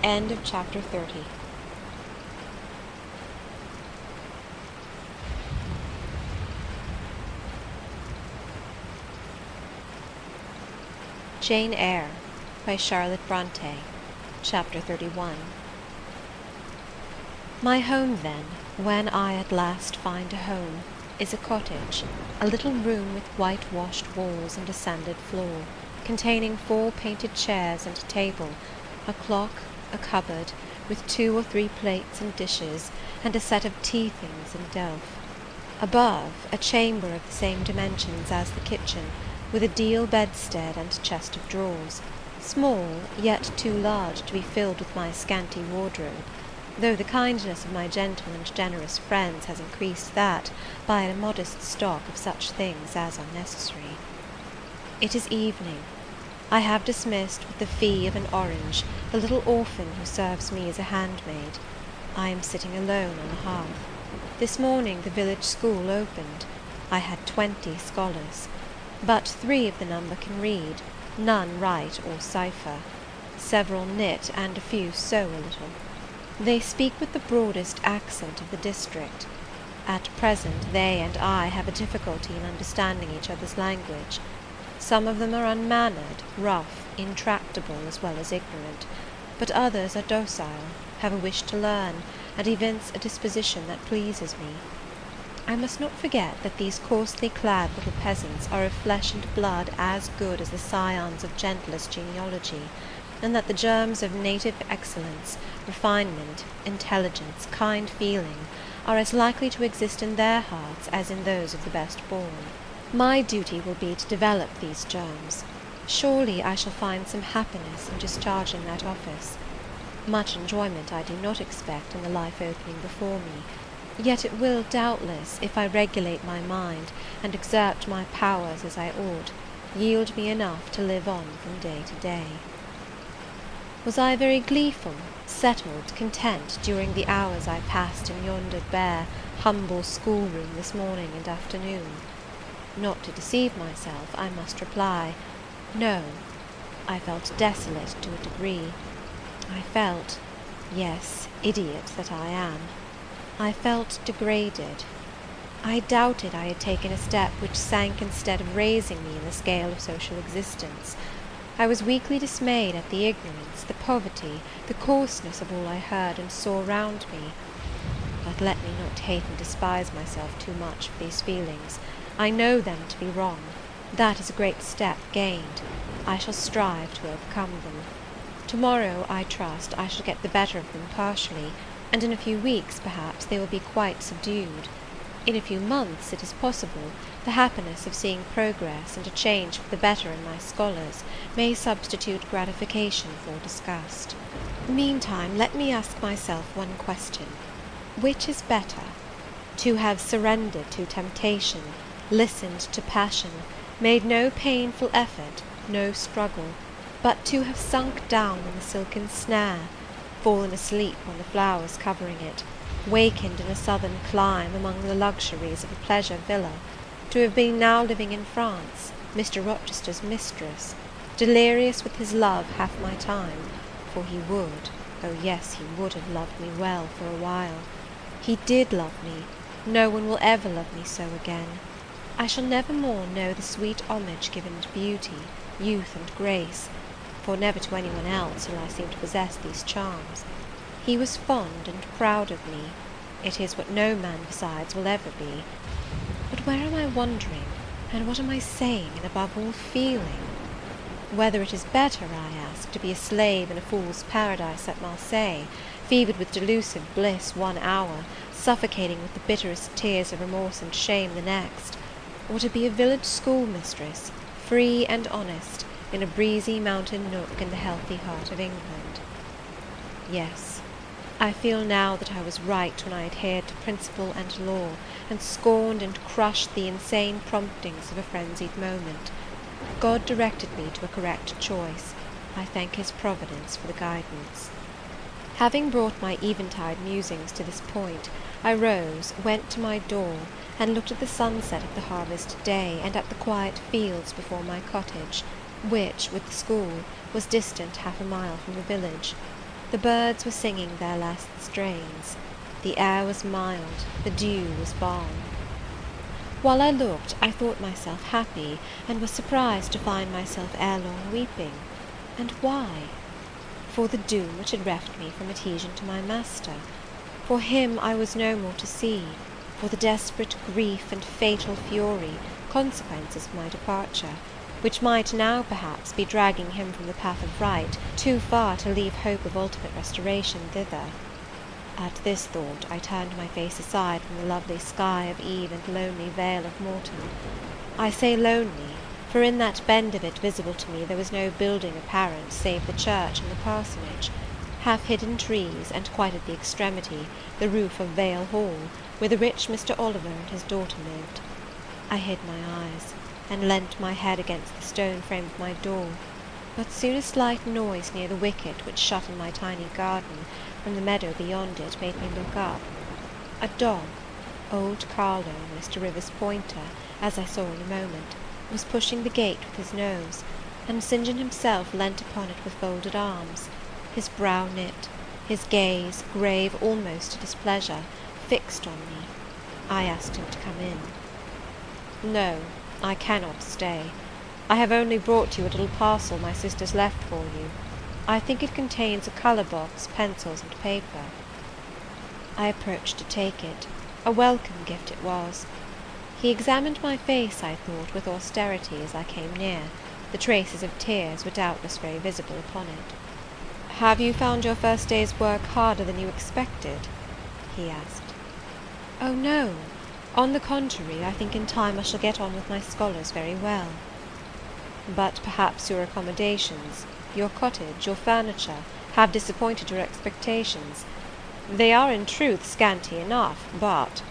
[SPEAKER 2] End of chapter 30.
[SPEAKER 1] Jane Eyre by Charlotte Brontë. Chapter 31. My home, then, when I at last find a home, is a cottage, a little room with whitewashed walls and a sanded floor, containing 4 painted chairs and a table, a clock, a cupboard, with 2 or 3 plates and dishes, and a set of tea things in delf. Above, a chamber of the same dimensions as the kitchen, with a deal bedstead and chest of drawers, small, yet too large to be filled with my scanty wardrobe, though the kindness of my gentle and generous friends has increased that by a modest stock of such things as are necessary. It is evening. I have dismissed with the fee of an orange the little orphan who serves me as a handmaid. I am sitting alone on the hearth. This morning the village school opened. I had 20 scholars, but 3 of the number can read, none write or cipher. Several knit, and a few sew a little. They speak with the broadest accent of the district. At present they and I have a difficulty in understanding each other's language. Some of them are unmannered, rough, intractable, as well as ignorant, but others are docile, have a wish to learn, and evince a disposition that pleases me. I must not forget that these coarsely clad little peasants are of flesh and blood as good as the scions of gentlest genealogy, and that the germs of native excellence, refinement, intelligence, kind feeling, are as likely to exist in their hearts as in those of the best born. My duty will be to develop these germs. Surely I shall find some happiness in discharging that office. Much enjoyment I do not expect in the life opening before me, yet it will, doubtless, if I regulate my mind, and exert my powers as I ought, yield me enough to live on from day to day. Was I very gleeful, settled, content, during the hours I passed in yonder bare, humble schoolroom this morning and afternoon? Not to deceive myself, I must reply, no. I felt desolate to a degree. I felt, yes, idiot that I am, I felt degraded. I doubted I had taken a step which sank instead of raising me in the scale of social existence. I was weakly dismayed at the ignorance, the poverty, the coarseness of all I heard and saw round me. But let me not hate and despise myself too much for these feelings. I know them to be wrong. That is a great step gained. I shall strive to overcome them. To-morrow, I trust, I shall get the better of them partially, and in a few weeks, perhaps, they will be quite subdued. In a few months, it is possible, the happiness of seeing progress and a change for the better in my scholars may substitute gratification for disgust. Meantime, let me ask myself one question. Which is better? To have surrendered to temptation, listened to passion, made no painful effort, no struggle, but to have sunk down in the silken snare, fallen asleep on the flowers covering it, wakened in a southern clime among the luxuries of a pleasure villa, to have been now living in France, Mr. Rochester's mistress, delirious with his love half my time, for he would, oh yes, he would have loved me well for a while. He did love me. No one will ever love me so again. I shall never more know the sweet homage given to beauty, youth, and grace, for never to any one else will I seem to possess these charms. He was fond and proud of me. It is what no man besides will ever be. But where am I wandering, and what am I saying, and above all feeling? Whether it is better, I ask, to be a slave in a fool's paradise at Marseilles, fevered with delusive bliss one hour, suffocating with the bitterest tears of remorse and shame the next, or to be a village schoolmistress, free and honest, in a breezy mountain nook in the healthy heart of England? Yes, I feel now that I was right when I adhered to principle and law, and scorned and crushed the insane promptings of a frenzied moment. God directed me to a correct choice. I thank his providence for the guidance. Having brought my eventide musings to this point, I rose, went to my door, and looked at the sunset of the harvest day, and at the quiet fields before my cottage, which, with the school, was distant half a mile from the village. The birds were singing their last strains. The air was mild, the dew was balm. While I looked, I thought myself happy, and was surprised to find myself ere long weeping. And why? For the doom which had reft me from adhesion to my master. For him I was no more to see. For the desperate grief and fatal fury, consequences of my departure, which might now perhaps be dragging him from the path of right, too far to leave hope of ultimate restoration thither. At this thought I turned my face aside from the lovely sky of Eve and lonely vale of Morton. I say lonely, for in that bend of it visible to me there was no building apparent save the church and the parsonage, half-hidden trees, and quite at the extremity, the roof of Vale Hall, where the rich Mr. Oliver and his daughter lived. I hid my eyes, and leant my head against the stone frame of my door, but soon a slight noise near the wicket which shut in my tiny garden from the meadow beyond it made me look up. A dog, old Carlo, Mr. Rivers' pointer, as I saw in a moment, was pushing the gate with his nose, and St. John himself leant upon it with folded arms, his brow knit, his gaze, grave almost to displeasure, fixed on me. I asked him to come in. "No, I cannot stay. I have only brought you a little parcel my sisters left for you. I think it contains a colour box, pencils, and paper." I approached to take it. A welcome gift it was. He examined my face, I thought, with austerity as I came near. The traces of tears were doubtless very visible upon it. "Have you found your first day's work harder than you expected?" he asked. "Oh, no. On the contrary, I think in time I shall get on with my scholars very well." "But perhaps your accommodations, your cottage, your furniture, have disappointed your expectations. They are in truth scanty enough, but—"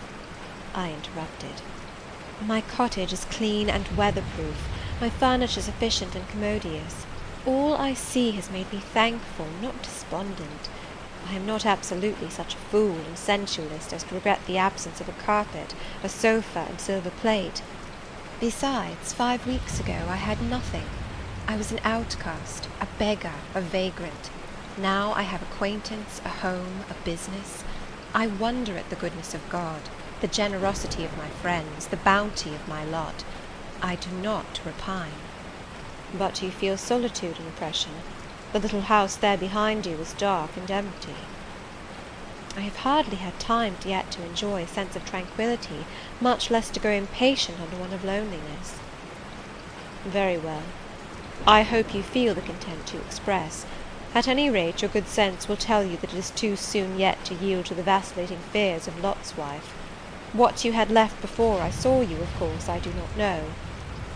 [SPEAKER 1] I interrupted. "My cottage is clean and weatherproof, my furniture sufficient and commodious. All I see has made me thankful, not despondent. I am not absolutely such a fool and sensualist as to regret the absence of a carpet, a sofa, and silver plate. Besides, 5 weeks ago I had nothing. I was an outcast, a beggar, a vagrant. Now I have acquaintance, a home, a business. I wonder at the goodness of God, the generosity of my friends, the bounty of my lot. I do not repine." "But you feel solitude and oppression. The little house there behind you is dark and empty." "I have hardly had time yet to enjoy a sense of tranquillity, much less to grow impatient under one of loneliness." "Very well. I hope you feel the content you express. At any rate, your good sense will tell you that it is too soon yet to yield to the vacillating fears of Lot's wife. What you had left before I saw you, of course, I do not know.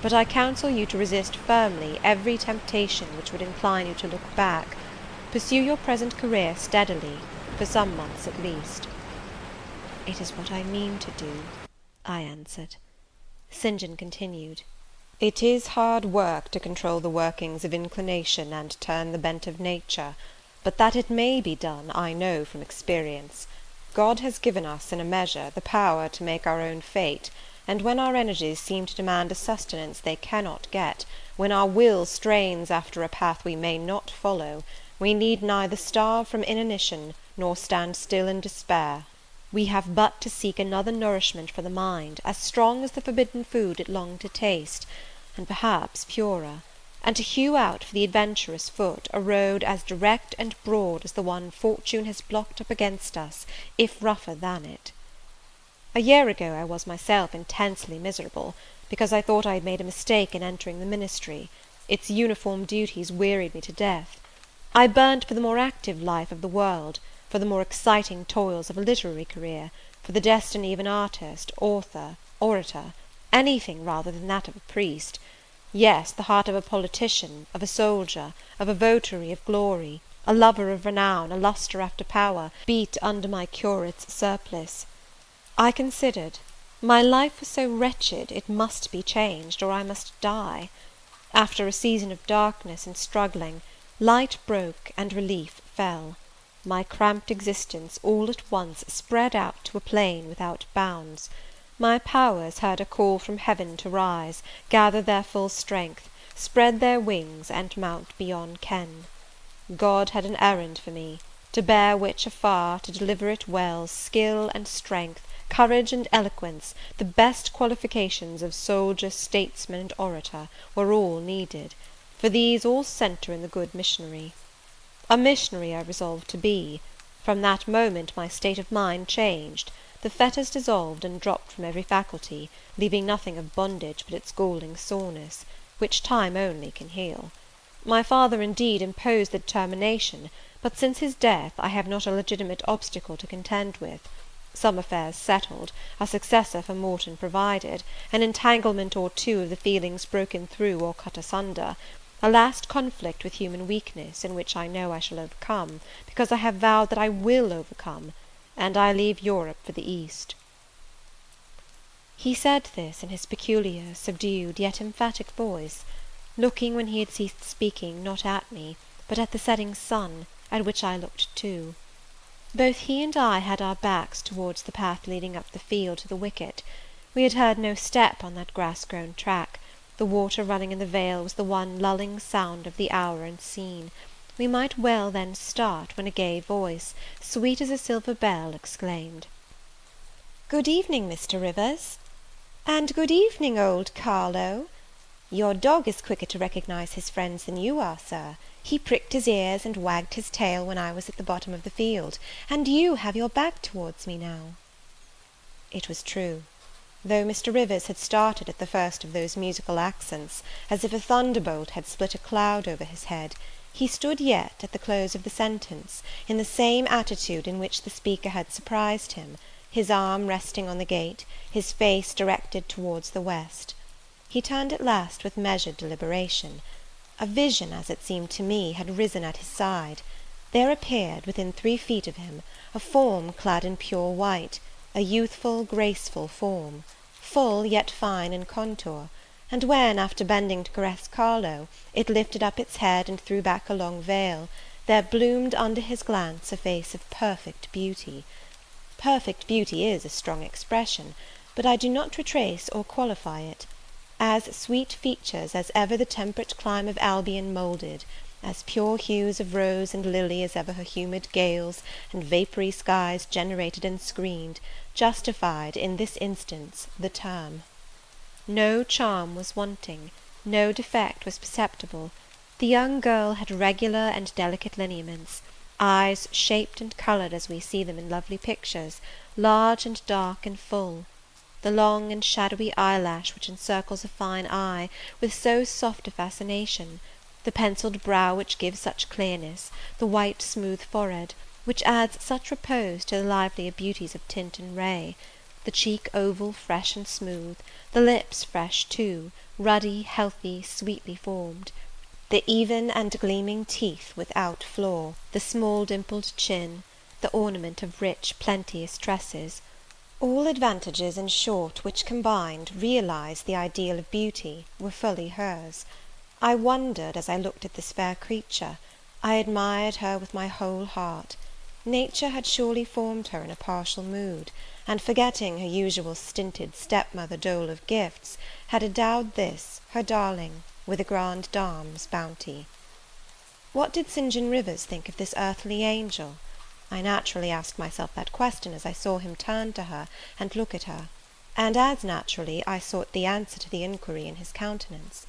[SPEAKER 1] But I counsel you to resist firmly every temptation which would incline you to look back. Pursue your present career steadily, for some months at least." "It is what I mean to do," I answered. St. John continued. "It is hard work to control the workings of inclination and turn the bent of nature, but that it may be done I know from experience. God has given us, in a measure, the power to make our own fate, and when our energies seem to demand a sustenance they cannot get, when our will strains after a path we may not follow, we need neither starve from inanition nor stand still in despair. We have but to seek another nourishment for the mind, as strong as the forbidden food it longed to taste, and perhaps purer, and to hew out for the adventurous foot a road as direct and broad as the one fortune has blocked up against us, if rougher than it. A year ago I was myself intensely miserable, because I thought I had made a mistake in entering the ministry. Its uniform duties wearied me to death. I burnt for the more active life of the world, for the more exciting toils of a literary career, for the destiny of an artist, author, orator, anything rather than that of a priest. Yes, the heart of a politician, of a soldier, of a votary of glory, a lover of renown, a lustre after power, beat under my curate's surplice. I considered. My life was so wretched, it must be changed, or I must die. After a season of darkness and struggling, light broke and relief fell. My cramped existence all at once spread out to a plain without bounds. My powers heard a call from heaven to rise, gather their full strength, spread their wings, and mount beyond ken. God had an errand for me, to bear which afar, to deliver it well, skill and strength, courage and eloquence, the best qualifications of soldier, statesman, and orator, were all needed, for these all centre in the good missionary. A missionary I resolved to be. From that moment my state of mind changed. The fetters dissolved and dropped from every faculty, leaving nothing of bondage but its galling soreness.
[SPEAKER 2] which time only can heal. My father, indeed, imposed the determination, but since his death I have not a legitimate obstacle to contend with. Some affairs settled, a successor for Morton provided, an entanglement or two of the feelings broken through or cut asunder, a last conflict with human weakness, in which I know I shall overcome, because I have vowed that I will overcome, and I leave Europe for the East. He said this in his peculiar, subdued, yet emphatic voice, looking, when he had ceased speaking, not at me, but at the setting sun, at which I looked too. Both he and I had our backs towards the path leading up the field to the wicket. We had heard no step on that grass-grown track. The water running in the vale was the one lulling sound of the hour and scene. We might well then start, when a gay voice, sweet as a silver bell, exclaimed, "Good evening, Mr. Rivers." "And good evening, old Carlo. Your dog is quicker to recognise his friends than you are, sir. He pricked his ears and wagged his tail when I was at the bottom of the field, and you have your back towards me now." It was true. Though Mr. Rivers had started at the first of those musical accents, as if a thunderbolt had split a cloud over his head, he stood yet, at the close of the sentence, in the same attitude in which the speaker had surprised him, his arm resting on the gate, his face directed towards the west. He turned at last with measured deliberation. A vision, as it seemed to me, had risen at his side. There appeared, within 3 feet of him, a form clad in pure white, a youthful, graceful form, full yet fine in contour, and when, after bending to caress Carlo, it lifted up its head and threw back a long veil, there bloomed under his glance a face of perfect beauty. Perfect beauty is a strong expression, but I do not retrace or qualify it. As sweet features as ever the temperate clime of Albion moulded, as pure hues of rose and lily as ever her humid gales and vapoury skies generated and screened, justified, in this instance, the term. No charm was wanting, no defect was perceptible. The young girl had regular and delicate lineaments, eyes shaped and coloured as we see them in lovely pictures, large and dark and full. The long and shadowy eyelash which encircles a fine eye with so soft a fascination, the pencilled brow which gives such clearness, the white smooth forehead, which adds such repose to the livelier beauties of tint and ray, the cheek oval, fresh and smooth, the lips fresh too, ruddy, healthy, sweetly formed, the even and gleaming teeth without flaw, the small dimpled chin, the ornament of rich plenteous tresses, all advantages, in short, which combined realised the ideal of beauty, were fully hers. I wondered as I looked at this fair creature. I admired her with my whole heart. Nature had surely formed her in a partial mood, and forgetting her usual stinted stepmother dole of gifts, had endowed this, her darling, with a grande dame's bounty. What did St. John Rivers think of this earthly angel? I naturally asked myself that question as I saw him turn to her and look at her, and as naturally I sought the answer to the inquiry in his countenance.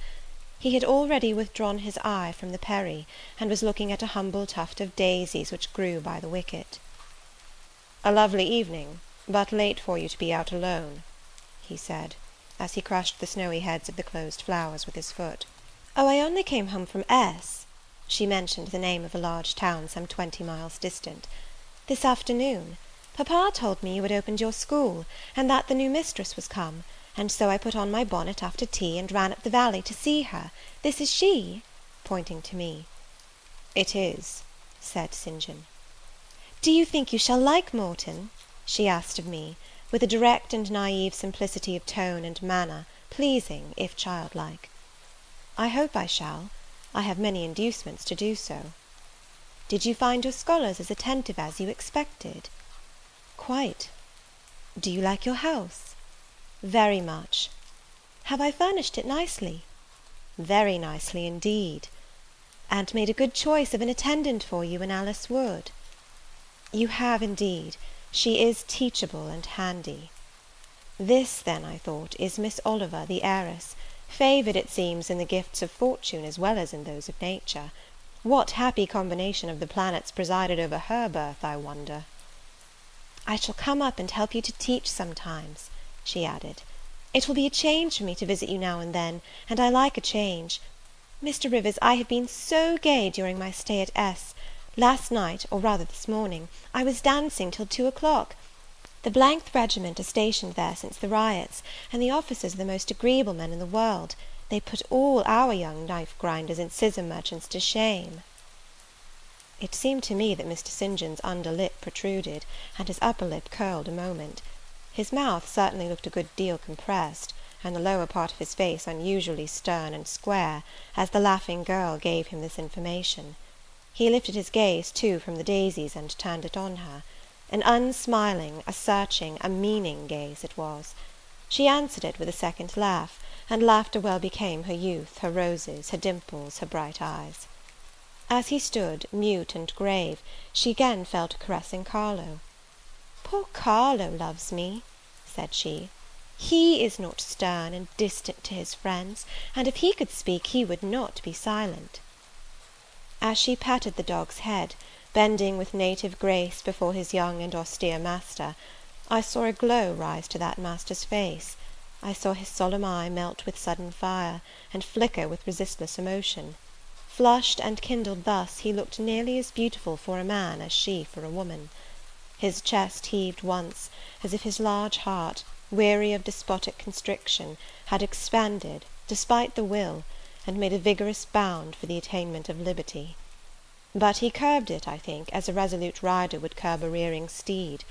[SPEAKER 2] He had already withdrawn his eye from the Perry, and was looking at a humble tuft of daisies which grew by the wicket. "A lovely evening, but late for you to be out alone," he said, as he crushed the snowy heads of the closed flowers with his foot. "Oh, I only came home from S." She mentioned the name of a large town some 20 miles distant. "This afternoon. Papa told me you had opened your school, and that the new mistress was come, and so I put on my bonnet after tea and ran up the valley to see her. This is she?" pointing to me. "It is," said St. John. "Do you think you shall like Morton?" she asked of me, with a direct and naïve simplicity of tone and manner, pleasing, if childlike. "I hope I shall. I have many inducements to do so." "Did you find your scholars as attentive as you expected?" "Quite." "Do you like your house?" "Very much." "Have I furnished it nicely?" "Very nicely indeed." "And made a good choice of an attendant for you in Alice Wood?" "You have indeed. She is teachable and handy." This, then, I thought, is Miss Oliver, the heiress, favoured, it seems, in the gifts of fortune as well as in those of nature. What happy combination of the planets presided over her birth, I wonder? "I shall come up and help you to teach sometimes," she added.
[SPEAKER 1] It will be a change for me to visit you now and then, and I like a change. Mr. Rivers, I have been so gay during my stay at S. Last night, or rather this morning, I was dancing till 2 o'clock. The th regiment are stationed there since the riots, and the officers are the most agreeable men in the world. They put all our young knife grinders and scissor merchants to shame." It seemed to me that Mr. St. John's under lip protruded, and his upper lip curled a moment. His mouth certainly looked a good deal compressed, and the lower part of his face unusually stern and square, as the laughing girl gave him this information. He lifted his gaze, too, from the daisies, and turned it on her. An unsmiling, a searching, a meaning gaze it was. She answered it with a second laugh, and laughter well became her youth, her roses, her dimples, her bright eyes. As he stood, mute and grave, she again fell to caressing Carlo. "Poor Carlo loves me," said she. "He is not stern and distant to his friends, and if he could speak, he would not be silent." As she patted the dog's head, bending with native grace before his young and austere master, I saw a glow rise to that master's face. I saw his solemn eye melt with sudden fire, and flicker with resistless emotion. Flushed and kindled thus, he looked nearly as beautiful for a man as she for a woman. His chest heaved once, as if his large heart, weary of despotic constriction, had expanded, despite the will, and made a vigorous bound for the attainment of liberty. But he curbed it, I think, as a resolute rider would curb a rearing steed.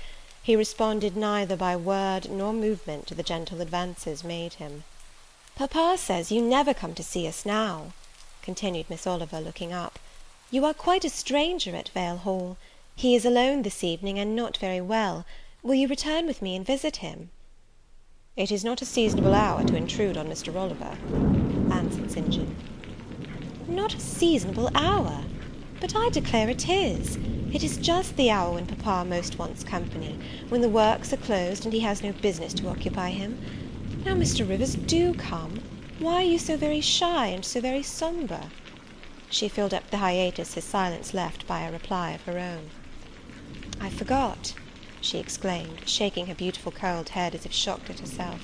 [SPEAKER 1] He responded neither by word nor movement to the gentle advances made him. "Papa says you never come to see us now," continued Miss Oliver, looking up. "You are quite a stranger at Vale Hall. He is alone this evening, and not very well. Will you return with me and visit him?" "It is not a seasonable hour to intrude on Mr. Oliver," answered St. John. "Not a seasonable hour! But I declare it is. It is just the hour when papa most wants company, when the works are closed, and he has no business to occupy him. Now, Mr. Rivers, do come. Why are you so very shy, and so very sombre?" She filled up the hiatus his silence left by a reply of her own. "I forgot," she exclaimed, shaking her beautiful curled head as if shocked at herself.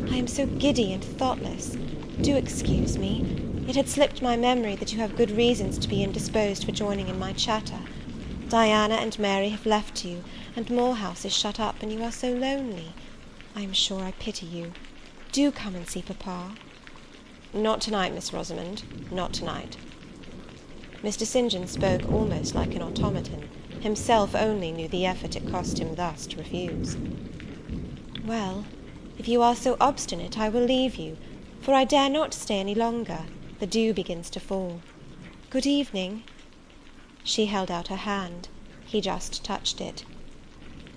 [SPEAKER 1] "I am so giddy and thoughtless. Do excuse me. It had slipped my memory that you have good reasons to be indisposed for joining in my chatter. Diana and Mary have left you, and Moor House is shut up, and you are so lonely. I am sure I pity you. Do come and see papa." "Not to-night, Miss Rosamond, not to-night." Mr. St. John spoke almost like an automaton. Himself only knew the effort it cost him thus to refuse. "Well, if you are so obstinate, I will leave you, for I dare not stay any longer. The dew begins to fall. Good evening." She held out her hand. He just touched it.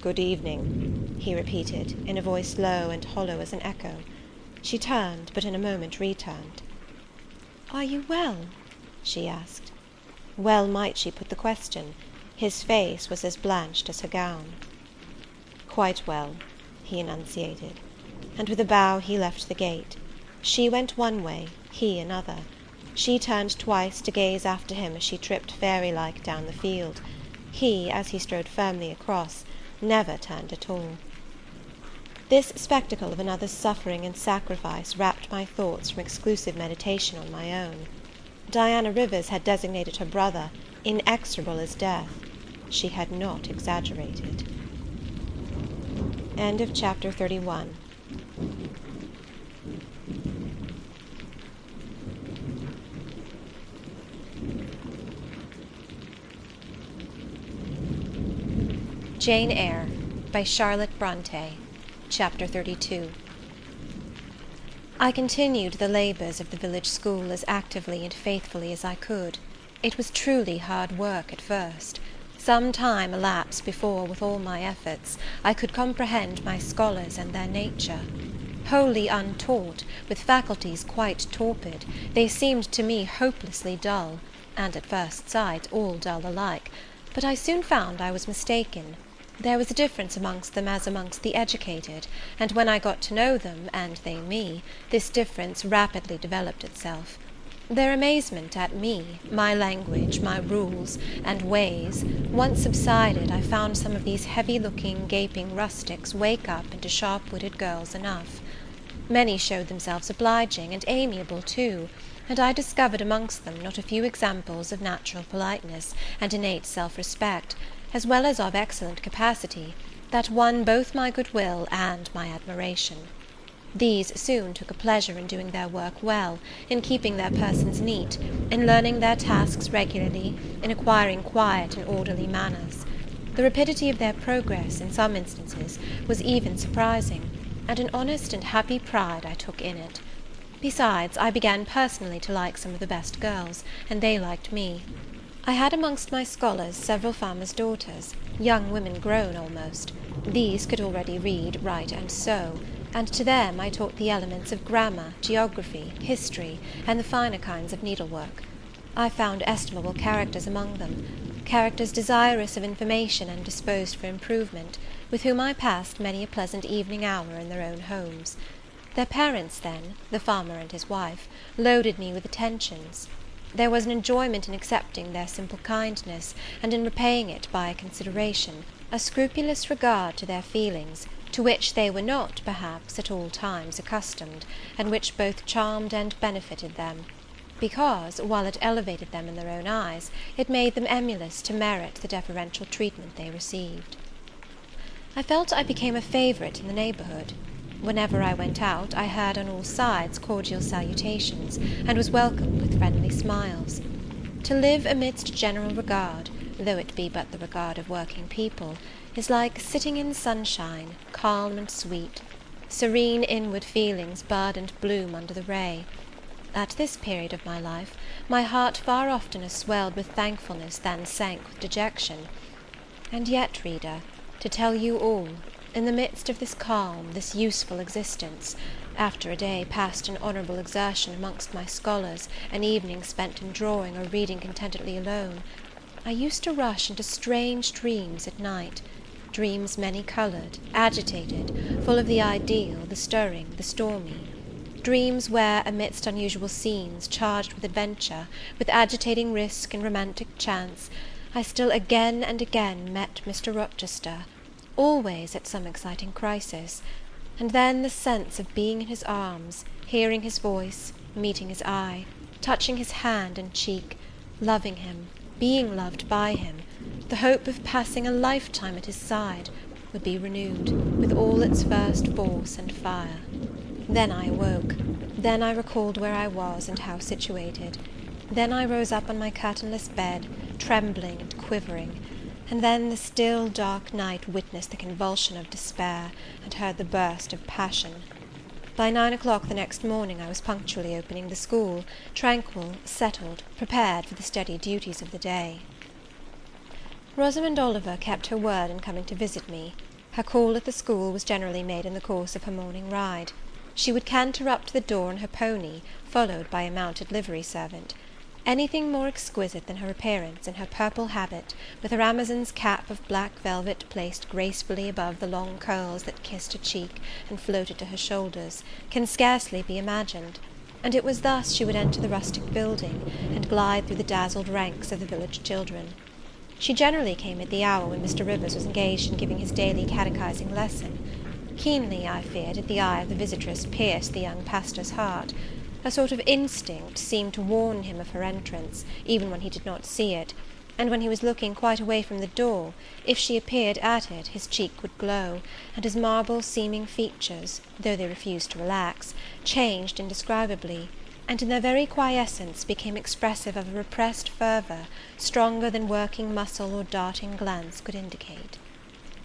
[SPEAKER 1] "Good evening," he repeated, in a voice low and hollow as an echo. She turned, but in a moment returned. "Are you well?" she asked. Well might she put the question. His face was as blanched as her gown. "Quite well," he enunciated, and with a bow he left the gate. She went one way, he another. She turned twice to gaze after him as she tripped fairy-like down the field. He, as he strode firmly across, never turned at all. This spectacle of another's suffering and sacrifice rapt my thoughts from exclusive meditation on my own. Diana Rivers had designated her brother inexorable as death. She had not exaggerated. End of chapter 31.
[SPEAKER 2] Jane Eyre by Charlotte Brontë. Chapter 32. I continued the labours of the village school as actively and faithfully as I could. It was truly hard work at first. Some time elapsed before, with all my efforts, I could comprehend my scholars and their nature. Wholly untaught, with faculties quite torpid, they seemed to me hopelessly dull, and at first sight all dull alike, but I soon found I was mistaken. There was a difference amongst them as amongst the educated, and when I got to know them, and they me, this difference rapidly developed itself. Their amazement at me, my language, my rules, and ways, once subsided, I found some of these heavy-looking, gaping rustics wake up into sharp-witted girls enough.
[SPEAKER 1] Many showed themselves obliging, and amiable too, and I discovered amongst them not a few examples of natural politeness and innate self-respect, as well as of excellent capacity, that won both my good-will and my admiration. These soon took a pleasure in doing their work well, in keeping their persons neat, in learning their tasks regularly, in acquiring quiet and orderly manners. The rapidity of their progress, in some instances, was even surprising, and an honest and happy pride I took in it. Besides, I began personally to like some of the best girls, and they liked me. I had amongst my scholars several farmers' daughters, young women grown almost. These could already read, write, and sew, and to them I taught the elements of grammar, geography, history, and the finer kinds of needlework. I found estimable characters among them, characters desirous of information and disposed for improvement, with whom I passed many a pleasant evening hour in their own homes. Their parents then, the farmer and his wife, loaded me with attentions. There was an enjoyment in accepting their simple kindness, and in repaying it by a consideration, a scrupulous regard to their feelings, to which they were not, perhaps, at all times accustomed, and which both charmed and benefited them; because, while it elevated them in their own eyes, it made them emulous to merit the deferential treatment they received. I felt I became a favourite in the neighbourhood. Whenever I went out, I heard on all sides cordial salutations, and was welcomed with friendly smiles. To live amidst general regard, though it be but the regard of working people, is like sitting in sunshine, calm and sweet. Serene inward feelings bud and bloom under the ray. At this period of my life, my heart far oftener swelled with thankfulness than sank with dejection. And yet, reader, to tell you all, in the midst of this calm, this useful existence, after a day passed in honourable exertion amongst my scholars, an evening spent in drawing or reading contentedly alone, I used to rush into strange dreams at night, dreams many-coloured, agitated, full of the ideal, the stirring, the stormy; dreams where, amidst unusual scenes, charged with adventure, with agitating risk and romantic chance, I still again and again met Mr. Rochester, always at some exciting crisis, and then the sense of being in his arms, hearing his voice, meeting his eye, touching his hand and cheek, loving him, being loved by him, the hope of passing a lifetime at his side, would be renewed, with all its first force and fire. Then I awoke; then I recalled where I was, and how situated; then I rose up on my curtainless bed, trembling and quivering; and then the still dark night witnessed the convulsion of despair, and heard the burst of passion. By 9 o'clock the next morning I was punctually opening the school, tranquil, settled, prepared for the steady duties of the day. Rosamond Oliver kept her word in coming to visit me. Her call at the school was generally made in the course of her morning ride. She would canter up to the door on her pony, followed by a mounted livery servant. Anything more exquisite than her appearance, in her purple habit, with her Amazon's cap of black velvet placed gracefully above the long curls that kissed her cheek and floated to her shoulders, can scarcely be imagined; and it was thus she would enter the rustic building, and glide through the dazzled ranks of the village children. She generally came at the hour when Mr. Rivers was engaged in giving his daily catechizing lesson. Keenly, I fear, did the eye of the visitress pierce the young pastor's heart. A sort of instinct seemed to warn him of her entrance, even when he did not see it, and when he was looking quite away from the door, if she appeared at it, his cheek would glow, and his marble-seeming features, though they refused to relax, changed indescribably, and in their very quiescence became expressive of a repressed fervour, stronger than working muscle or darting glance could indicate.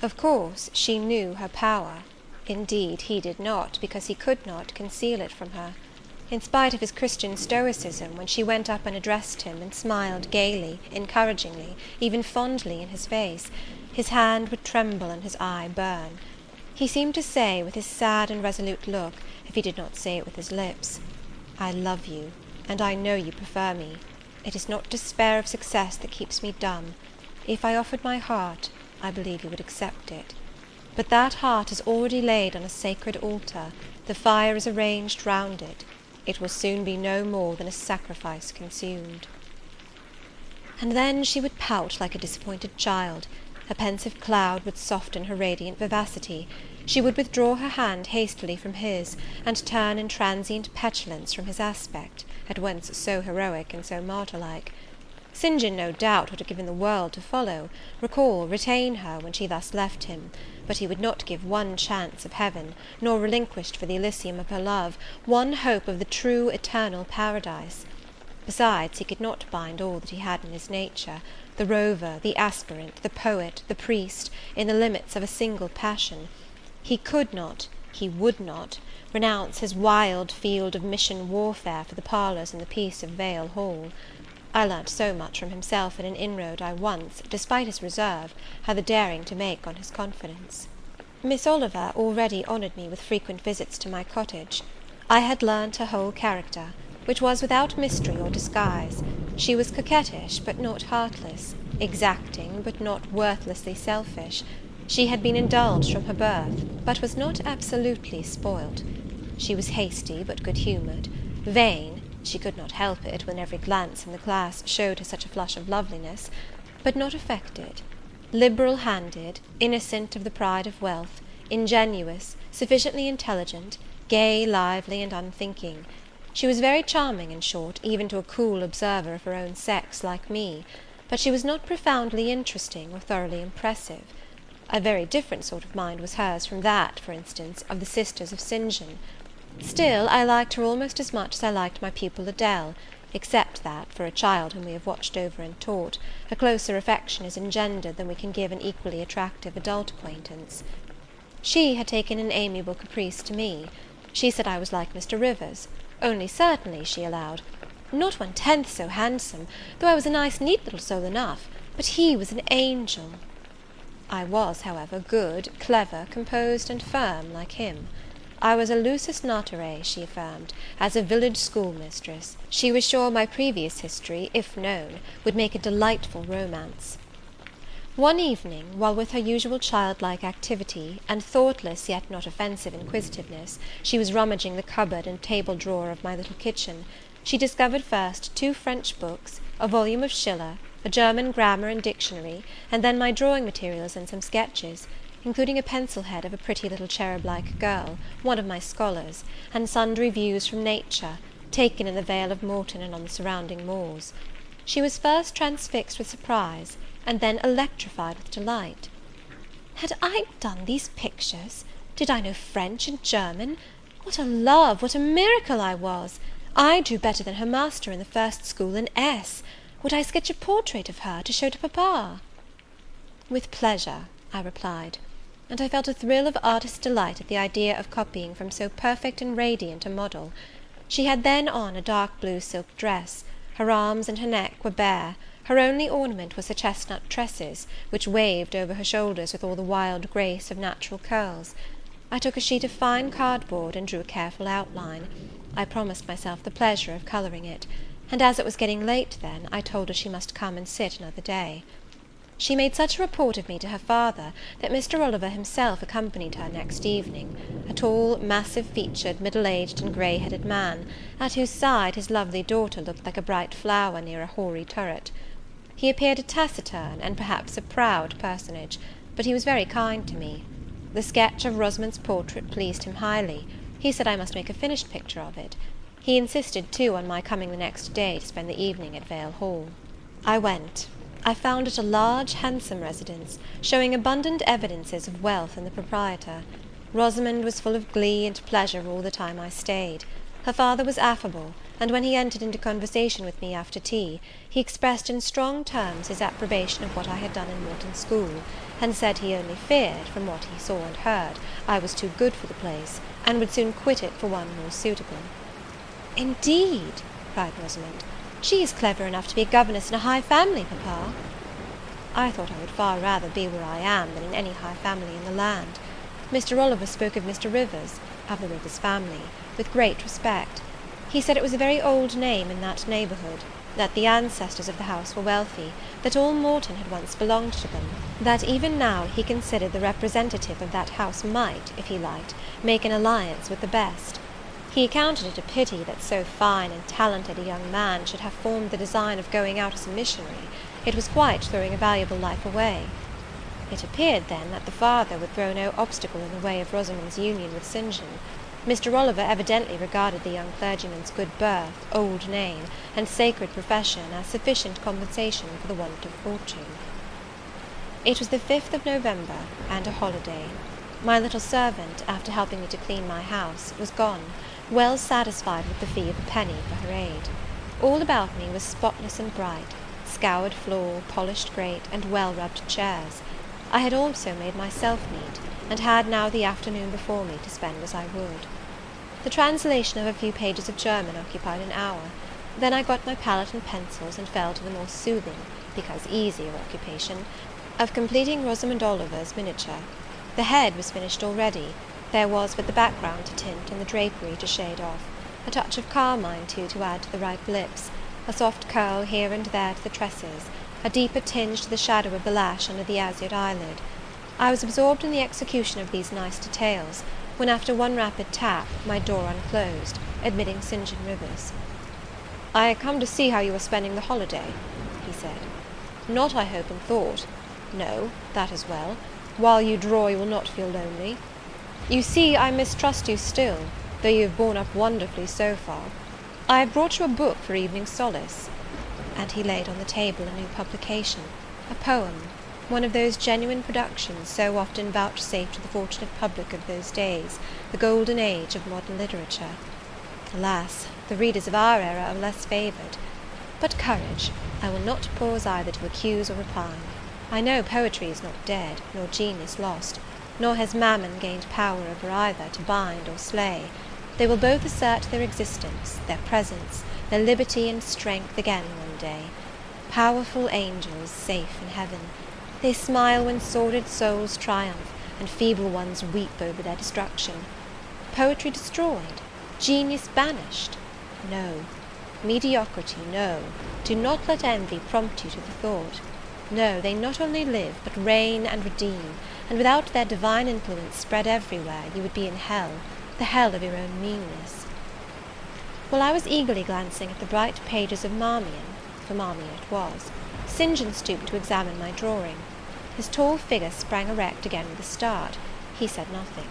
[SPEAKER 1] Of course, she knew her power. Indeed, he did not, because he could not conceal it from her. In spite of his Christian stoicism, when she went up and addressed him, and smiled gaily, encouragingly, even fondly in his face, his hand would tremble and his eye burn. He seemed to say, with his sad and resolute look, if he did not say it with his lips, "I love you, and I know you prefer me. It is not despair of success that keeps me dumb. If I offered my heart, I believe you would accept it. But that heart is already laid on a sacred altar, the fire is arranged round it. It will soon be no more than a sacrifice consumed." And then she would pout like a disappointed child,
[SPEAKER 2] A pensive cloud would soften her radiant vivacity. She would withdraw her hand hastily from his, and turn in transient petulance from his aspect, at once so heroic and so martyr-like. St. John, no doubt, would have given the world to follow, recall, retain her, when she thus left him; but he would not give one chance of heaven, nor relinquished for the Elysium of her love one hope of the true eternal paradise. Besides, he could not bind all that he had in his nature, the rover, the aspirant, the poet, the priest, in the limits of a single passion. He could not, he would not, renounce his wild field of mission warfare for the parlours and the peace of Vale Hall. I learnt so much from himself in an inroad I once, despite his reserve, had the daring to make on his confidence. Miss Oliver already honoured me with frequent visits to my cottage. I had learnt her whole character, which was without mystery or disguise. She was coquettish, but not heartless; exacting, but not worthlessly selfish. She had been indulged from her birth, but was not absolutely spoilt. She was hasty, but good-humoured; vain, she could not help it when every glance in the class showed her such a flush of loveliness, but not affected; liberal-handed, innocent of the pride of wealth, ingenuous, sufficiently intelligent, gay, lively, and unthinking. She was very charming, in short, even to a cool observer of her own sex like me; but she was not profoundly interesting or thoroughly impressive. A very different sort of mind was hers from that, for instance, of the sisters of St. John. Still, I liked her almost as much as I liked my pupil Adele, except that, for a child whom we have watched over and taught, a closer affection is engendered than we can give an equally attractive adult acquaintance. She had taken an amiable caprice to me. She said I was like Mr. Rivers, only certainly, she allowed, not 1/10 so handsome, though I was a nice neat little soul enough, but he was an angel. I was, however, good, clever, composed, and firm, like him. I was a lusus naturae, she affirmed, as a village schoolmistress. She was sure my previous history, if known, would make a delightful romance. One evening, while with her usual childlike activity, and thoughtless yet not offensive inquisitiveness, she was rummaging the cupboard and table drawer of my little kitchen, she discovered first 2 French books, a volume of Schiller, a German grammar and dictionary, and then my drawing materials and some sketches, including a pencil head of a pretty little cherub-like girl, one of my scholars, and sundry views from nature, taken in the Vale of Morton and on the surrounding moors. She was first transfixed with surprise, and then electrified with delight. Had I done these pictures? Did I know French and German? What a love, what a miracle I was! I drew better than her master in the first school in S. Would I sketch a portrait of her, to show to papa? With pleasure, I replied; and I felt a thrill of artist's delight at the idea of copying from so perfect and radiant a model. She had then on a dark blue silk dress; her arms and her neck were bare; her only ornament was her chestnut tresses, which waved over her shoulders with all the wild grace of natural curls. I took a sheet of fine cardboard, and drew a careful outline. I promised myself the pleasure of colouring it; and as it was getting late then, I told her she must come and sit another day. She made such a report of me to her father, that Mr. Oliver himself accompanied her next evening, a tall, massive-featured, middle-aged, and grey-headed man, at whose side his lovely daughter looked like a bright flower near a hoary turret. He appeared a taciturn, and perhaps a proud personage, but he was very kind to me. The sketch of Rosamond's portrait pleased him highly. He said I must make a finished picture of it. He insisted, too, on my coming the next day to spend the evening at Vale Hall. I went. I found it a large, handsome residence, showing abundant evidences of wealth in the proprietor. Rosamond was full of glee and pleasure all the time I stayed. Her father was affable, and when he entered into conversation with me after tea, he expressed in strong terms his approbation of what I had done in Morton School, and said he only feared, from what he saw and heard, I was too good for the place, and would soon quit it for one more suitable. "Indeed!" cried Rosamond, "she is clever enough to be a governess in a high family, papa." I thought I would far rather be where I am than in any high family in the land. Mr. Oliver spoke of Mr. Rivers, of the Rivers family, with great respect. He said it was a very old name in that neighbourhood, that the ancestors of the house were wealthy, that all Morton had once belonged to them, that even now he considered the representative of that house might, if he liked, make an alliance with the best. He accounted it a pity that so fine and talented a young man should have formed the design of going out as a missionary. It was quite throwing a valuable life away. It appeared, then, that the father would throw no obstacle in the way of Rosamond's union with St. John. Mr. Oliver evidently regarded the young clergyman's good birth, old name, and sacred profession as sufficient compensation for the want of fortune. It was the 5th of November, and a holiday. My little servant, after helping me to clean my house, was gone, well satisfied with the fee of a penny for her aid. All about me was spotless and bright, scoured floor, polished grate, and well-rubbed chairs. I had also made myself neat, and had now the afternoon before me to spend as I would. The translation of a few pages of German occupied an hour. Then I got my palette and pencils, and fell to the more soothing, because easier occupation, of completing Rosamond Oliver's miniature. The head was finished already. There was but the background to tint and the drapery to shade off, a touch of carmine, too, to add to the ripe lips, a soft curl here and there to the tresses, a deeper tinge to the shadow of the lash under the azured eyelid. I was absorbed in the execution of these nice details, when after one rapid tap, my door unclosed, admitting St. John Rivers. "I come to see how you are spending the holiday," he said. "Not, I hope, in thought. No, that is well. While you draw, you will not feel lonely. You see, I mistrust you still, though you have borne up wonderfully so far. I have brought you a book for evening solace." And he laid on the table a new publication, a poem, one of those genuine productions so often vouchsafed to the fortunate public of those days, the golden age of modern literature. Alas, the readers of our era are less favoured. But courage, I will not pause either to accuse or repine. I know poetry is not dead, nor genius lost, nor has Mammon gained power over either to bind or slay. They will both assert their existence, their presence, their liberty and strength again one day. Powerful angels, safe in heaven. They smile when sordid souls triumph, and feeble ones weep over their destruction. Poetry destroyed? Genius banished? No. Mediocrity, no. Do not let envy prompt you to the thought. No, they not only live, but reign and redeem, and without their divine influence spread everywhere, you would be in hell, the hell of your own meanness. While I was eagerly glancing at the bright pages of Marmion, for Marmion it was, St. John stooped to examine my drawing. His tall figure sprang erect again with a start. He said nothing.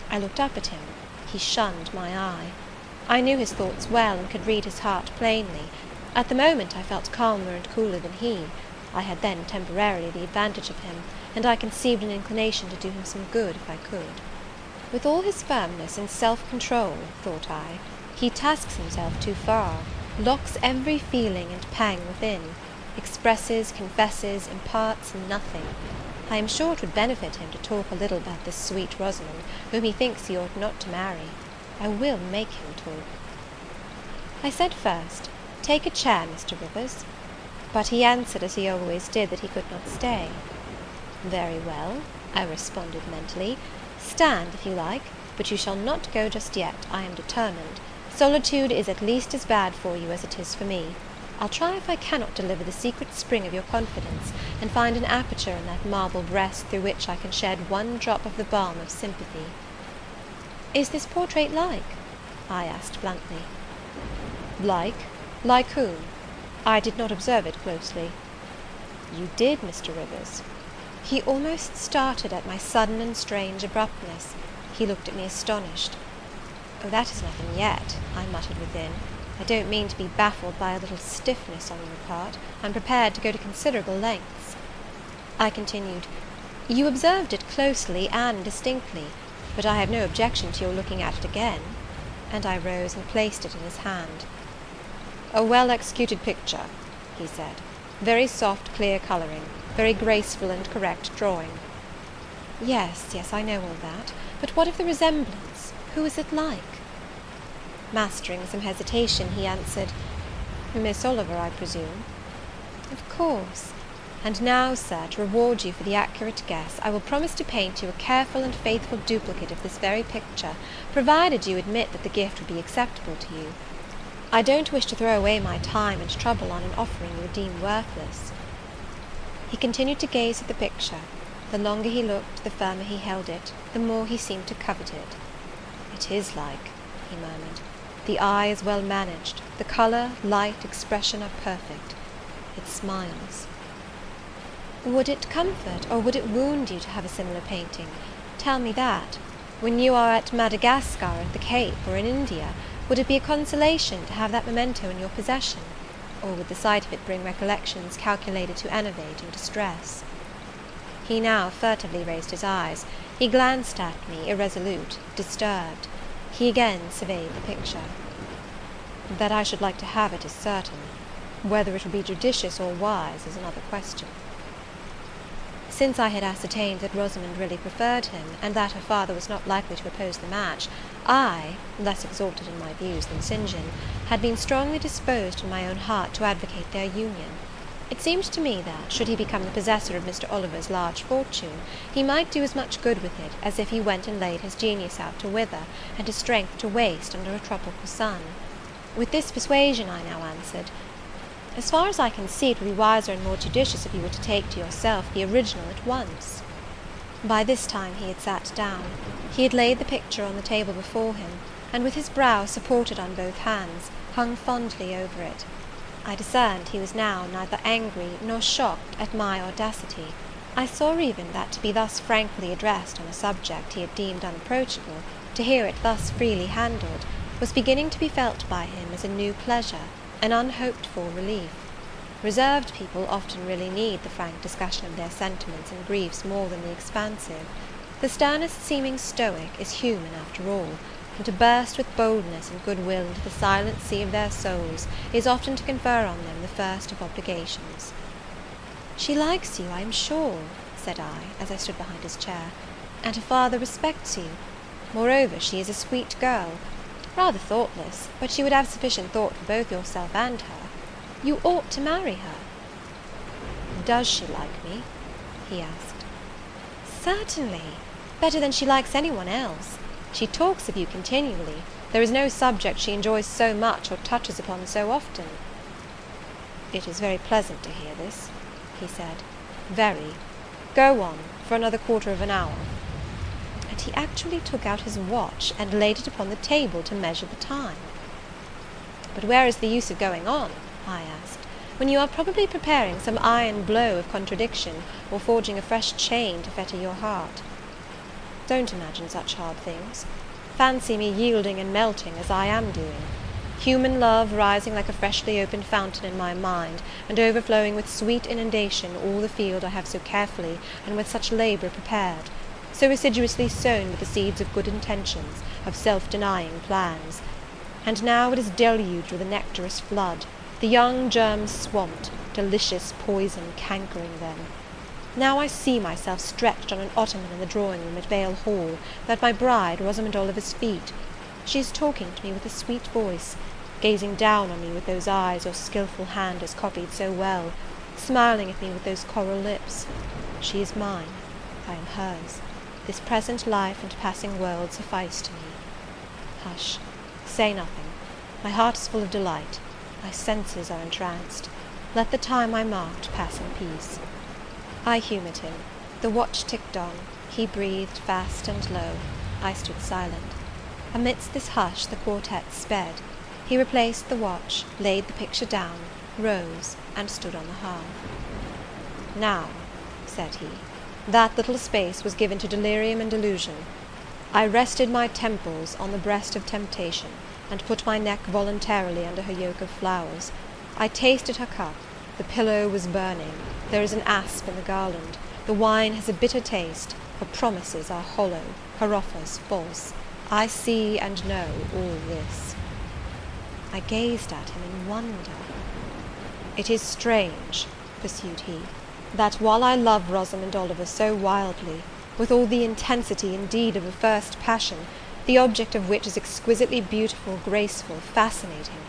[SPEAKER 2] I looked up at him. He shunned my eye. I knew his thoughts well, and could read his heart plainly. At the moment I felt calmer and cooler than he. I had then temporarily the advantage of him, and I conceived an inclination to do him some good if I could. With all his firmness and self-control, thought I, he tasks himself too far, locks every feeling and pang within, expresses, confesses, imparts nothing. I am sure it would benefit him to talk a little about this sweet Rosamond, whom he thinks he ought not to marry. I will make him talk. I said first, "Take a chair, Mr. Rivers." But he answered, as he always did, that he could not stay. "Very well," I responded mentally. "Stand, if you like, but you shall not go just yet. I am determined. Solitude is at least as bad for you as it is for me. I'll try if I cannot deliver the secret spring of your confidence, and find an aperture in that marble breast through which I can shed one drop of the balm of sympathy." "Is this portrait like?" I asked bluntly. "Like? Like whom? I did not observe it closely." "You did, Mr. Rivers." He almost started at my sudden and strange abruptness. He looked at me astonished. "Oh, that is nothing yet," I muttered within. "I don't mean to be baffled by a little stiffness on your part. I'm prepared to go to considerable lengths." I continued, "You observed it closely and distinctly, but I have no objection to your looking at it again," and I rose and placed it in his hand. "A well-executed picture," he said. "Very soft, clear colouring, very graceful and correct drawing." Yes, I know all that. But what of the resemblance? Who is it like?" Mastering some hesitation, he answered, "Miss Oliver, I presume?" "Of course. And now, sir, to reward you for the accurate guess, I will promise to paint you a careful and faithful duplicate of this very picture, provided you admit that the gift would be acceptable to you. I don't wish to throw away my time and trouble on an offering you would deem worthless." He continued to gaze at the picture. The longer he looked, the firmer he held it, the more he seemed to covet it. "It is like," he murmured. "The eye is well managed, the colour, light, expression are perfect. It smiles."
[SPEAKER 1] Would it comfort or would it wound you to have a similar painting? Tell me that. When you are at Madagascar, at the Cape, or in India, would it be a consolation to have that memento in your possession? Or would the sight of it bring recollections calculated to enervate and distress? He now furtively raised his eyes. He glanced at me, irresolute, disturbed. He again surveyed the picture. That I should like to have it is certain. Whether it will be judicious or wise is another question. Since I had ascertained that Rosamond really preferred him, and that her father was not likely to oppose the match, I, less exalted in my views than St. John, had been strongly disposed in my own heart to advocate their union. It seemed to me that, should he become the possessor of Mr. Oliver's large fortune, he might do as much good with it as if he went and laid his genius out to wither, and his strength to waste under a tropical sun. With this persuasion I now answered, "As far as I can see, it would be wiser and more judicious if you were to take to yourself the original at once." By this time he had sat down. He had laid the picture on the table before him, and with his brow supported on both hands, hung fondly over it. I discerned he was now neither angry nor shocked at my audacity. I saw even that to be thus frankly addressed on a subject he had deemed unapproachable, to hear it thus freely handled, was beginning to be felt by him as a new pleasure, an unhoped-for relief. Reserved people often really need the frank discussion of their sentiments and griefs more than the expansive. The sternest seeming stoic is human after all, and to burst with boldness and goodwill into the silent sea of their souls is often to confer on them the first of obligations. "She likes you, I am sure," said I, as I stood behind his chair, "and her father respects you. Moreover, she is a sweet girl. Rather thoughtless, but she would have sufficient thought for both yourself and her. You ought to marry her." "Does she like me?" he asked. "Certainly. Better than she likes any one else. She talks of you continually. There is no subject she enjoys so much or touches upon so often." "It is very pleasant to hear this," he said. "Very. Go on, for another quarter of an hour." And he actually took out his watch and laid it upon the table to measure the time. "But where is the use of going on?" I asked, "when you are probably preparing some iron blow of contradiction, or forging a fresh chain to fetter your heart? Don't imagine such hard things. Fancy me yielding and melting as I am doing. Human love rising like a freshly opened fountain in my mind, and overflowing with sweet inundation all the field I have so carefully and with such labour prepared, so assiduously sown with the seeds of good intentions, of self-denying plans. And now it is deluged with a nectarous flood, the young germs swamped, delicious poison cankering them. Now I see myself stretched on an ottoman in the drawing-room at Vale Hall, without my bride, Rosamond Oliver's feet. She is talking to me with a sweet voice, gazing down on me with those eyes your skilful hand has copied so well, smiling at me with those coral lips. She is mine, I am hers. This present life and passing world suffice to me. Hush, say nothing. My heart is full of delight. My senses are entranced. Let the time I marked pass in peace." I humoured him. The watch ticked on. He breathed fast and low. I stood silent. Amidst this hush the quartet sped. He replaced the watch, laid the picture down, rose, and stood on the hearth. "Now," said he, "that little space was given to delirium and delusion. I rested my temples on the breast of temptation, and put my neck voluntarily under her yoke of flowers. I tasted her cup. The pillow was burning. There is an asp in the garland. The wine has a bitter taste. Her promises are hollow. Her offers false. I see and know all this." I gazed at him in wonder. "It is strange," pursued he, "that while I love Rosamond Oliver so wildly, with all the intensity indeed of a first passion, the object of which is exquisitely beautiful, graceful, fascinating,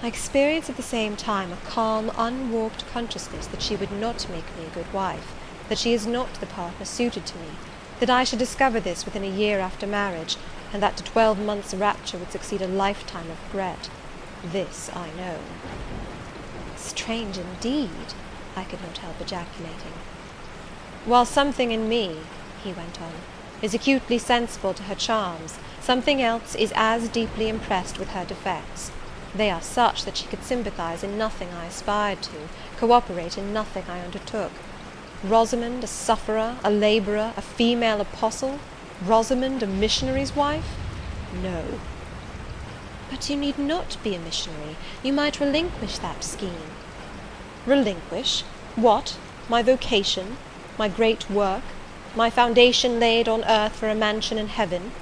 [SPEAKER 1] I experience at the same time a calm, unwarped consciousness that she would not make me a good wife, that she is not the partner suited to me, that I should discover this within a year after marriage, and that to 12 months' rapture would succeed a lifetime of regret. This I know." "Strange indeed," I could not help ejaculating. "While something in me," he went on, "is acutely sensible to her charms, something else is as deeply impressed with her defects. They are such that she could sympathize in nothing I aspired to, co-operate in nothing I undertook.
[SPEAKER 2] Rosamond a sufferer, a labourer, a female apostle? Rosamond a missionary's wife? No.
[SPEAKER 1] But you need not be a missionary. You might relinquish that scheme.
[SPEAKER 2] Relinquish? What? My vocation? My great work? My foundation laid on earth for a mansion in heaven?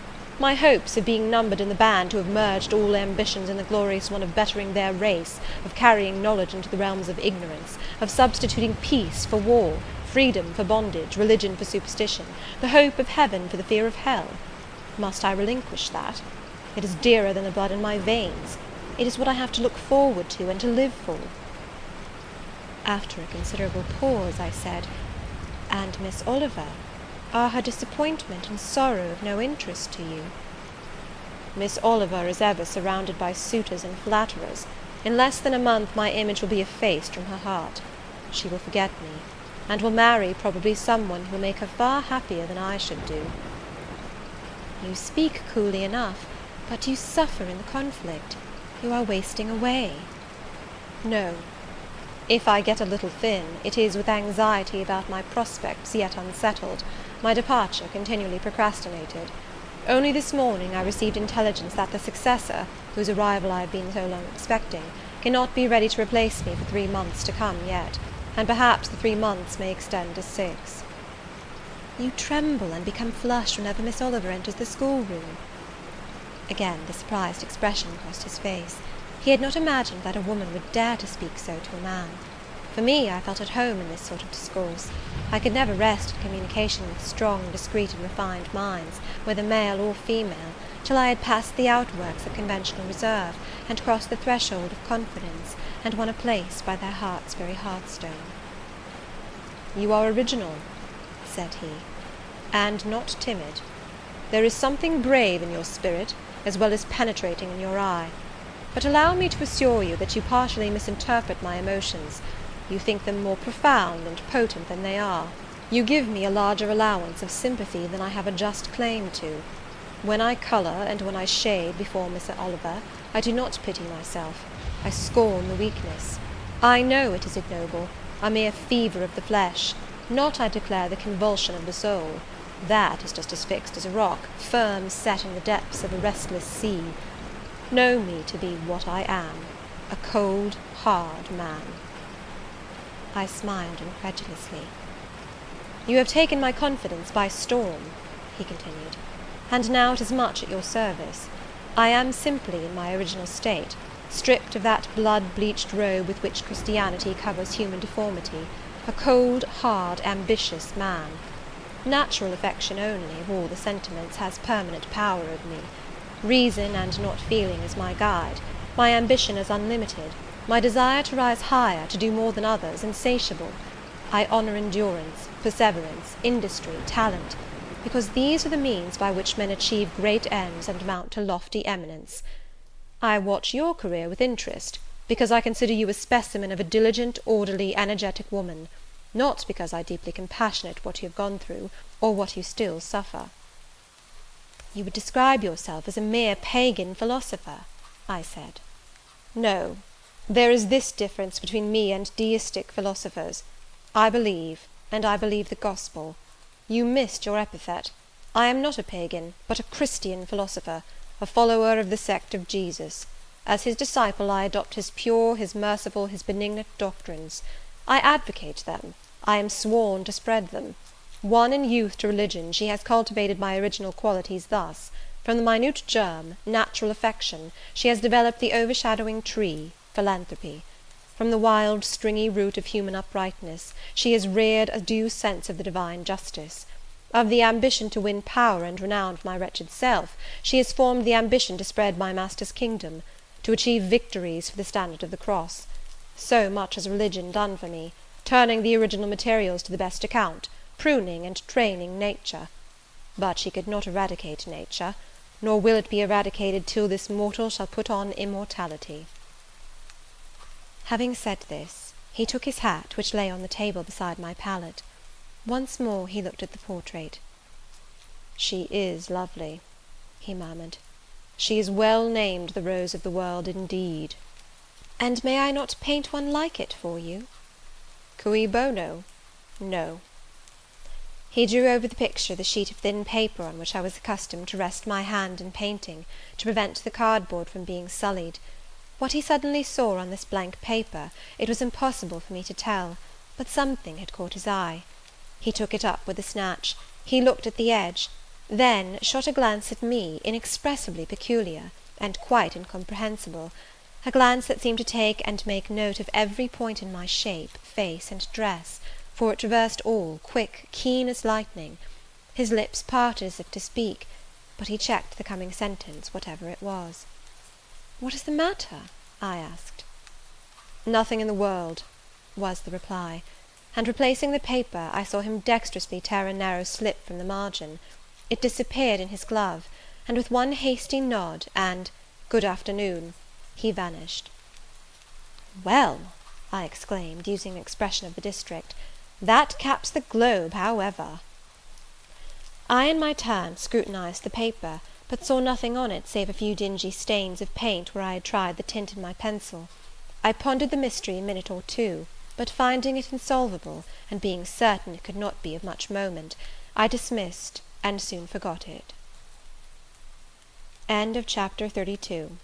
[SPEAKER 2] My hopes of being numbered in the band who have merged all ambitions in the glorious one of bettering their race, of carrying knowledge into the realms of ignorance, of substituting peace for war, freedom for bondage, religion for superstition, the hope of heaven for the fear of hell? Must I relinquish that? It is dearer than the blood in my veins. It is what I have to look forward to and to live for.
[SPEAKER 1] After a considerable pause, I said, "And Miss Oliver? Are her disappointment and sorrow of no interest to you?"
[SPEAKER 2] Miss Oliver is ever surrounded by suitors and flatterers. In less than a month my image will be effaced from her heart. She will forget me, and will marry probably someone who will make her far happier than I should do.
[SPEAKER 1] You speak coolly enough, but you suffer in the conflict. You are wasting away.
[SPEAKER 2] No. If I get a little thin, it is with anxiety about my prospects yet unsettled, my departure continually procrastinated. Only this morning I received intelligence that the successor, whose arrival I have been so long expecting, cannot be ready to replace me for 3 months to come yet, and perhaps the 3 months may extend to 6.
[SPEAKER 1] You tremble and become flushed whenever Miss Oliver enters the schoolroom. Again the surprised expression crossed his face. He had not imagined that a woman would dare to speak so to a man. For me, I felt at home in this sort of discourse. I could never rest in communication with strong, discreet, and refined minds, whether male or female, till I had passed the outworks of conventional reserve, and crossed the threshold of confidence, and won a place by their heart's very hearthstone.
[SPEAKER 2] You are original, said he, and not timid. There is something brave in your spirit, as well as penetrating in your eye. But allow me to assure you that you partially misinterpret my emotions. You think them more profound and potent than they are. You give me a larger allowance of sympathy than I have a just claim to. When I colour, and when I shade before Miss Oliver, I do not pity myself. I scorn the weakness. I know it is ignoble, a mere fever of the flesh, not, I declare, the convulsion of the soul. That is just as fixed as a rock, firm set in the depths of a restless sea. Know me to be what I am, a cold, hard man.
[SPEAKER 1] I smiled incredulously.
[SPEAKER 2] You have taken my confidence by storm, he continued, and now it is much at your service. I am simply in my original state, stripped of that blood-bleached robe with which Christianity covers human deformity, a cold, hard, ambitious man. Natural affection only, of all the sentiments, has permanent power over me. Reason and not feeling is my guide. My ambition is unlimited. My desire to rise higher, to do more than others, insatiable. I honour endurance, perseverance, industry, talent, because these are the means by which men achieve great ends and mount to lofty eminence. I watch your career with interest, because I consider you a specimen of a diligent, orderly, energetic woman, not because I deeply compassionate what you have gone through, or what you still suffer.
[SPEAKER 1] You would describe yourself as a mere pagan philosopher, I said.
[SPEAKER 2] No. There is this difference between me and deistic philosophers. I believe, and I believe the gospel. You missed your epithet. I am not a pagan, but a Christian philosopher, a follower of the sect of Jesus. As his disciple I adopt his pure, his merciful, his benignant doctrines. I advocate them. I am sworn to spread them. Won in youth to religion, she has cultivated my original qualities thus: from the minute germ, natural affection, she has developed the overshadowing tree, philanthropy. From the wild, stringy root of human uprightness, she has reared a due sense of the divine justice. Of the ambition to win power and renown for my wretched self, she has formed the ambition to spread my Master's kingdom, to achieve victories for the standard of the cross. So much has religion done for me, turning the original materials to the best account, pruning and training nature. But she could not eradicate nature, nor will it be eradicated till this mortal shall put on immortality.
[SPEAKER 1] Having said this, he took his hat, which lay on the table beside my pallet. Once more he looked at the portrait.
[SPEAKER 2] "She is lovely," he murmured. "She is well named the rose of the world indeed."
[SPEAKER 1] "And may I not paint one like it for you?"
[SPEAKER 2] Cui bono? No, He drew over the picture the sheet of thin paper on which I was accustomed to rest my hand in painting, to prevent the cardboard from being sullied. What he suddenly saw on this blank paper, it was impossible for me to tell, but something had caught his eye. He took it up with a snatch, he looked at the edge, then shot a glance at me inexpressibly peculiar, and quite incomprehensible, a glance that seemed to take and make note of every point in my shape, face, and dress, for it traversed all, quick, keen as lightning. His lips parted as if to speak, but he checked the coming sentence, whatever it was. "What is the matter?" I asked. "Nothing in the world," was the reply, and replacing the paper, I saw him dexterously tear a narrow slip from the margin. It disappeared in his glove, and with one hasty nod, and "Good afternoon," he vanished. "Well," I exclaimed, using an expression of the district, "that caps the globe, however." I, in my turn, scrutinized the paper, but saw nothing on it save a few dingy stains of paint where I had tried the tint in my pencil. I pondered the mystery a minute or two, but finding it insolvable, and being certain it could not be of much moment, I dismissed, and soon forgot it. Chapter 32.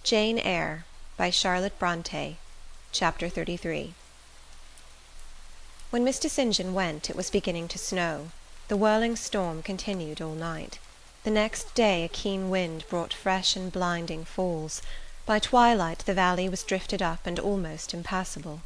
[SPEAKER 2] Jane Eyre, by Charlotte Brontë. Chapter 33. When Mr. St. John went, it was beginning to snow. The whirling storm continued all night. The next day a keen wind brought fresh and blinding falls. By twilight the valley was drifted up and almost impassable.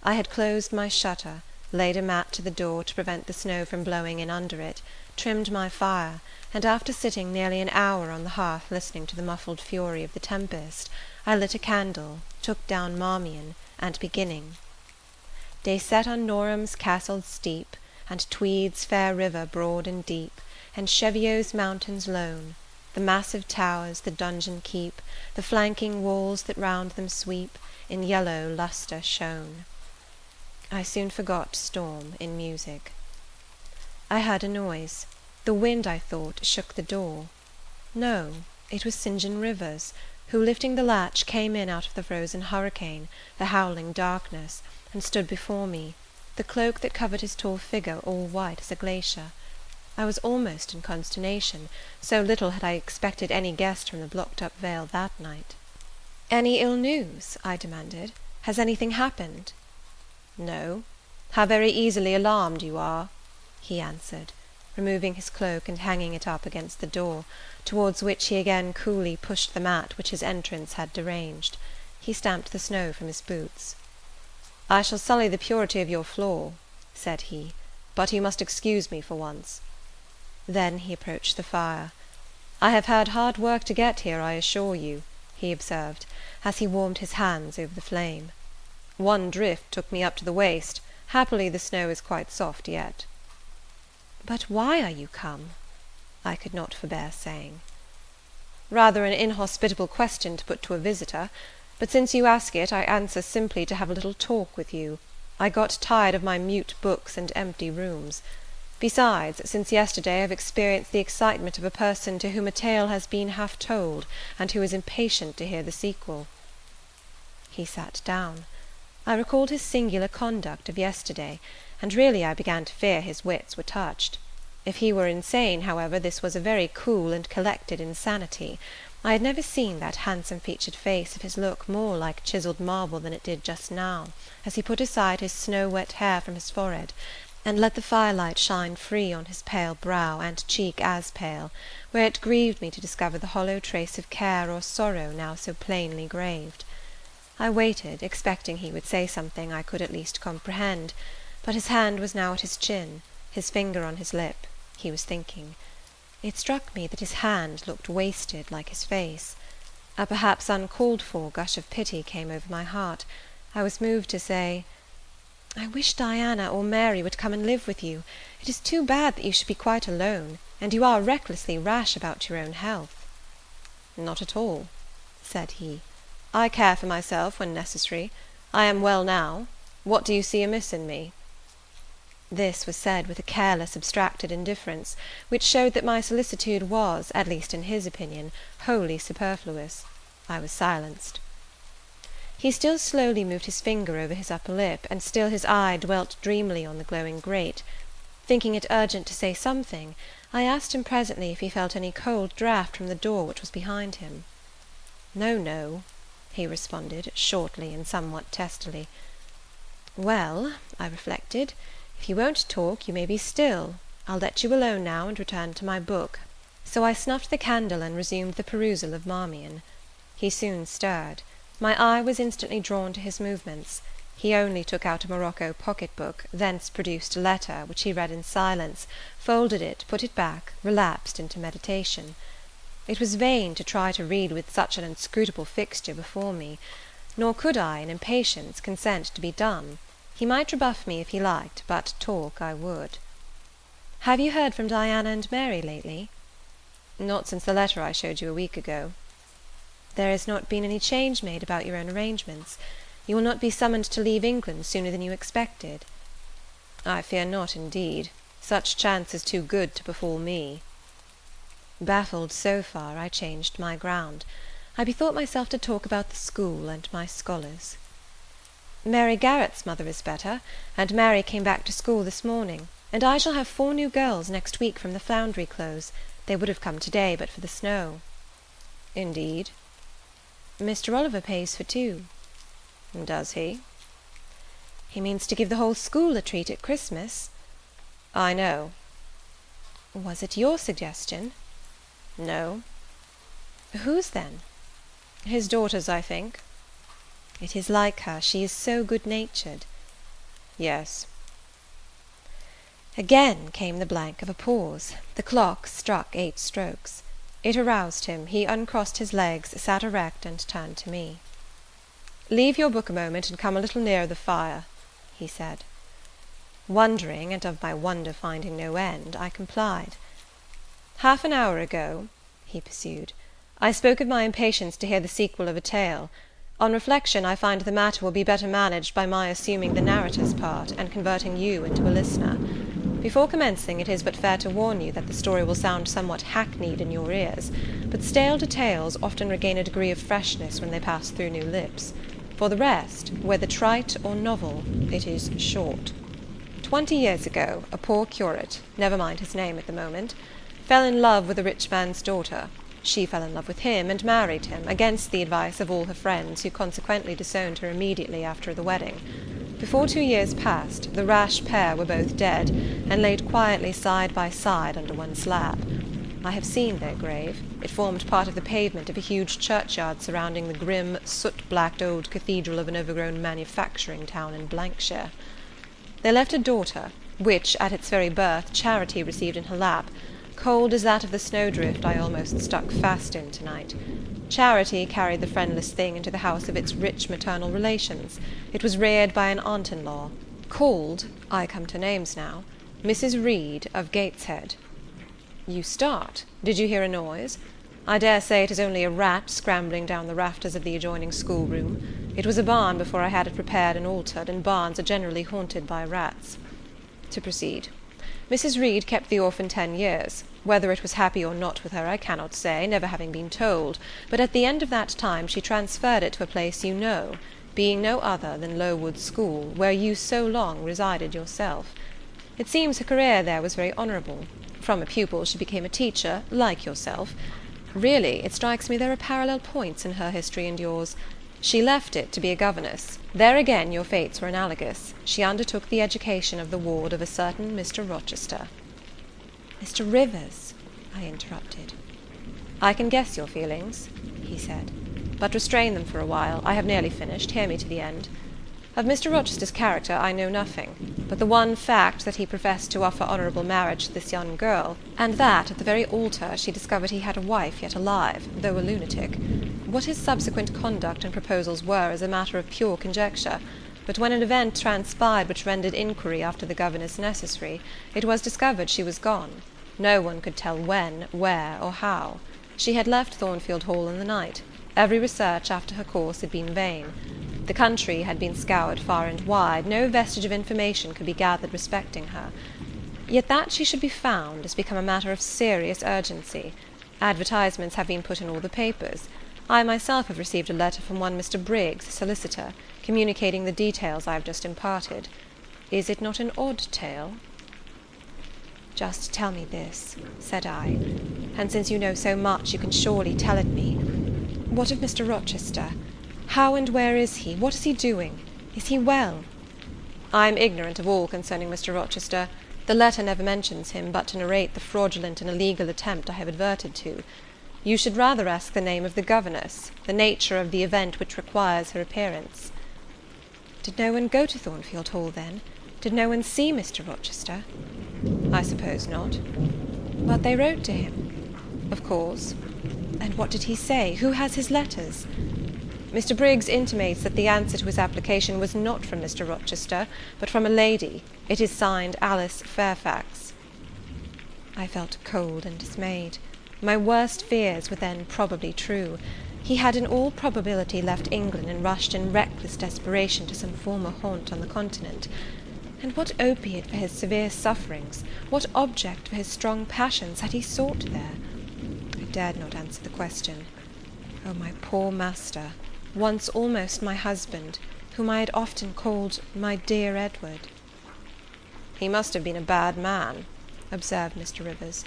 [SPEAKER 2] I had closed my shutter, laid a mat to the door to prevent the snow from blowing in under it, trimmed my fire, and after sitting nearly an hour on the hearth listening to the muffled fury of the tempest, I lit a candle, took down Marmion, and beginning "They set on Norham's castled steep, And Tweed's fair river broad and deep, And Cheviot's mountains lone, The massive towers the donjon keep, The flanking walls that round them sweep, In yellow lustre shone." I soon forgot storm in music. I heard a noise. The wind, I thought, shook the door. No, it was St. John Rivers, who, lifting the latch, came in out of the frozen hurricane, the howling darkness, and stood before me, the cloak that covered his tall figure all white as a glacier. I was almost in consternation, so little had I expected any guest from the blocked-up vale that night. "Any ill news?" I demanded. "Has anything happened?" "No. How very easily alarmed you are," he answered, removing his cloak and hanging it up against the door, towards which he again coolly pushed the mat which his entrance had deranged. He stamped the snow from his boots. "I shall sully the purity of your floor," said he, "but you must excuse me for once." Then he approached the fire. "I have had hard work to get here, I assure you," he observed, as he warmed his hands over the flame. "One drift took me up to the waist. Happily the snow is quite soft yet." "But why are you come?" I could not forbear saying. "Rather an inhospitable question to put to a visitor, but since you ask it, I answer simply to have a little talk with you. I got tired of my mute books and empty rooms. Besides, since yesterday I have experienced the excitement of a person to whom a tale has been half told, and who is impatient to hear the sequel." He sat down. I recalled his singular conduct of yesterday, and really I began to fear his wits were touched. If he were insane, however, this was a very cool and collected insanity. I had never seen that handsome-featured face of his look more like chiselled marble than it did just now, as he put aside his snow-wet hair from his forehead, and let the firelight shine free on his pale brow, and cheek as pale, where it grieved me to discover the hollow trace of care or sorrow now so plainly graved. I waited, expecting he would say something I could at least comprehend, but his hand was now at his chin, his finger on his lip. He was thinking. It struck me that his hand looked wasted like his face. A perhaps uncalled-for gush of pity came over my heart. I was moved to say, "I wish Diana or Mary would come and live with you. It is too bad that you should be quite alone, and you are recklessly rash about your own health." "Not at all," said he. "I care for myself when necessary. I am well now. What do you see amiss in me?"
[SPEAKER 1] This was said with a careless, abstracted indifference, which showed that my solicitude was, at least in his opinion, wholly superfluous. I was silenced. He still slowly moved his finger over his upper lip, and still his eye dwelt dreamily on the glowing grate. Thinking it urgent to say something, I asked him presently if he felt any cold draught from the door which was behind him. "No, no," he responded, shortly and somewhat testily. "Well," I reflected, "if you won't talk, you may be still. I'll let you alone now, and return to my book." So I snuffed the candle and resumed the perusal of Marmion. He soon stirred. My eye was instantly drawn to his movements. He only took out a morocco pocket-book, thence produced a letter, which he read in silence, folded it, put it back, relapsed into meditation. It was vain to try to read with such an inscrutable fixture before me, nor could I, in impatience, consent to be dumb. He might rebuff me if he liked, but talk I would. "Have you heard from Diana and Mary lately?" "Not since the letter I showed you a week ago." "There has not been any change made about your own arrangements? You will not be summoned to leave England sooner than you expected?" "I fear not, indeed. Such chance is too good to befall me." Baffled so far, I changed my ground. I bethought myself to talk about the school and my scholars. "Mary Garrett's mother is better, and Mary came back to school this morning, and I shall have 4 new girls next week from the Foundry Close. They would have come to-day but for the snow." "Indeed?" "Mr. Oliver pays for 2. "Does he?" "He means to give the whole school a treat at Christmas." "I know." "Was it your suggestion?" "No." "Whose, then?" "His daughter's, I think." "It is like her, she is so good-natured." "Yes." Again came the blank of a pause. The clock struck 8 strokes. It aroused him. He uncrossed his legs, sat erect, and turned to me. "Leave your book a moment, and come a little nearer the fire," he said. Wondering, and of my wonder finding no end, I complied. "Half an hour ago," he pursued, "I spoke of my impatience to hear the sequel of a tale. On reflection, I find the matter will be better managed by my assuming the narrator's part, and converting you into a listener. Before commencing, it is but fair to warn you that the story will sound somewhat hackneyed in your ears, but stale tales often regain a degree of freshness when they pass through new lips. For the rest, whether trite or novel, it is short. 20 years ago, a poor curate, never mind his name at the moment, fell in love with a rich man's daughter. She fell in love with him, and married him, against the advice of all her friends, who consequently disowned her immediately after the wedding. Before 2 years passed, the rash pair were both dead, and laid quietly side by side under one slab. I have seen their grave. It formed part of the pavement of a huge churchyard surrounding the grim, soot-blacked old cathedral of an overgrown manufacturing town in Blankshire. They left a daughter, which, at its very birth, Charity received in her lap, cold as that of the snowdrift I almost stuck fast in to-night. Charity carried the friendless thing into the house of its rich maternal relations. It was reared by an aunt-in-law, called, I come to names now, Mrs. Reed of Gateshead. You start. Did you hear a noise? I dare say it is only a rat scrambling down the rafters of the adjoining schoolroom. It was a barn before I had it repaired and altered, and barns are generally haunted by rats. To proceed. Mrs. Reed kept the orphan 10 years. Whether it was happy or not with her I cannot say, never having been told, but at the end of that time she transferred it to a place you know, being no other than Lowood School, where you so long resided yourself. It seems her career there was very honourable. From a pupil she became a teacher, like yourself. Really, it strikes me there are parallel points in her history and yours. She left it to be a governess. There again your fates were analogous. She undertook the education of the ward of a certain Mr. Rochester." "Mr. Rivers," I interrupted. "I can guess your feelings," he said, "but restrain them for a while. I have nearly finished. Hear me to the end. Of Mr. Rochester's character I know nothing, but the one fact that he professed to offer honourable marriage to this young girl, and that, at the very altar, she discovered he had a wife yet alive, though a lunatic. What his subsequent conduct and proposals were is a matter of pure conjecture, but when an event transpired which rendered inquiry after the governess necessary, it was discovered she was gone. No one could tell when, where, or how. She had left Thornfield Hall in the night. Every research after her course had been vain.
[SPEAKER 2] The country had been scoured far and wide, no vestige of information could be gathered respecting her. Yet that she should be found has become a matter of serious urgency. Advertisements have been put in all the papers. I myself have received a letter from one Mr. Briggs, solicitor, communicating the details I have just imparted. Is it not an odd tale?
[SPEAKER 1] Just tell me this, said I, and since you know so much, you can surely tell it me. What of Mr. Rochester? How and where is he? What is he doing? Is he well?
[SPEAKER 2] I am ignorant of all concerning Mr. Rochester. The letter never mentions him, but to narrate the fraudulent and illegal attempt I have adverted to. You should rather ask the name of the governess, the nature of the event which requires her appearance.
[SPEAKER 1] Did no one go to Thornfield Hall, then? Did no one see Mr. Rochester?
[SPEAKER 2] I suppose not.
[SPEAKER 1] But they wrote to him?
[SPEAKER 2] Of course.
[SPEAKER 1] And what did he say? Who has his letters?
[SPEAKER 2] Mr. Briggs intimates that the answer to his application was not from Mr. Rochester, but from a lady. It is signed Alice Fairfax.
[SPEAKER 1] I felt cold and dismayed. My worst fears were then probably true. He had in all probability left England and rushed in reckless desperation to some former haunt on the continent. And what opiate for his severe sufferings, what object for his strong passions had he sought there? I dared not answer the question. Oh, my poor master, once almost my husband, whom I had often called my dear Edward.
[SPEAKER 2] He must have been a bad man, observed Mr. Rivers.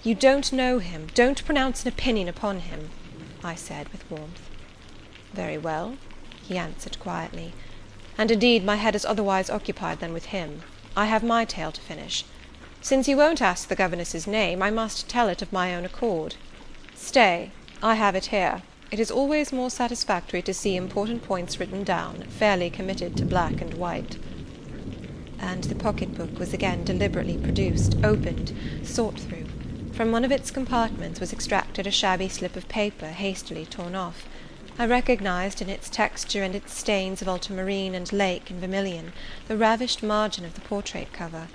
[SPEAKER 1] You don't know him, don't pronounce an opinion upon him, I said with warmth.
[SPEAKER 2] Very well, he answered quietly, and indeed my head is otherwise occupied than with him. I have my tale to finish. Since you won't ask the governess's name, I must tell it of my own accord. Stay, I have it here. It is always more satisfactory to see important points written down, fairly committed to black and white.
[SPEAKER 1] And the pocket-book was again deliberately produced, opened, sought through. From one of its compartments was extracted a shabby slip of paper, hastily torn off. I recognized in its texture and its stains of ultramarine and lake and vermilion the ravished margin of the portrait cover.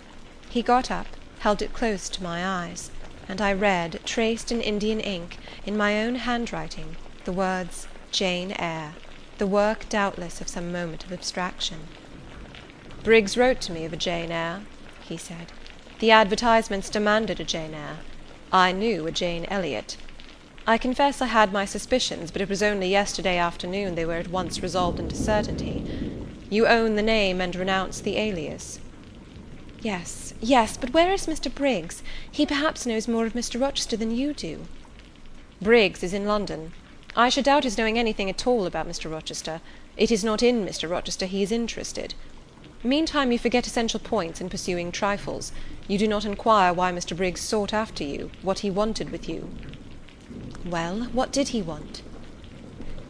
[SPEAKER 1] He got up, held it close to my eyes, and I read, traced in Indian ink, in my own handwriting, the words Jane Eyre, the work doubtless of some moment of abstraction.
[SPEAKER 2] Briggs wrote to me of a Jane Eyre, he said. The advertisements demanded a Jane Eyre. I knew a Jane Elliot. I confess I had my suspicions, but it was only yesterday afternoon they were at once resolved into certainty. You own the name and renounce the alias.
[SPEAKER 1] Yes, yes, but where is Mr. Briggs? He perhaps knows more of Mr. Rochester than you do.
[SPEAKER 2] Briggs is in London. I should doubt his knowing anything at all about Mr. Rochester. It is not in Mr. Rochester he is interested. Meantime you forget essential points in pursuing trifles. You do not inquire why Mr. Briggs sought after you, what he wanted with you.
[SPEAKER 1] Well, what did he want?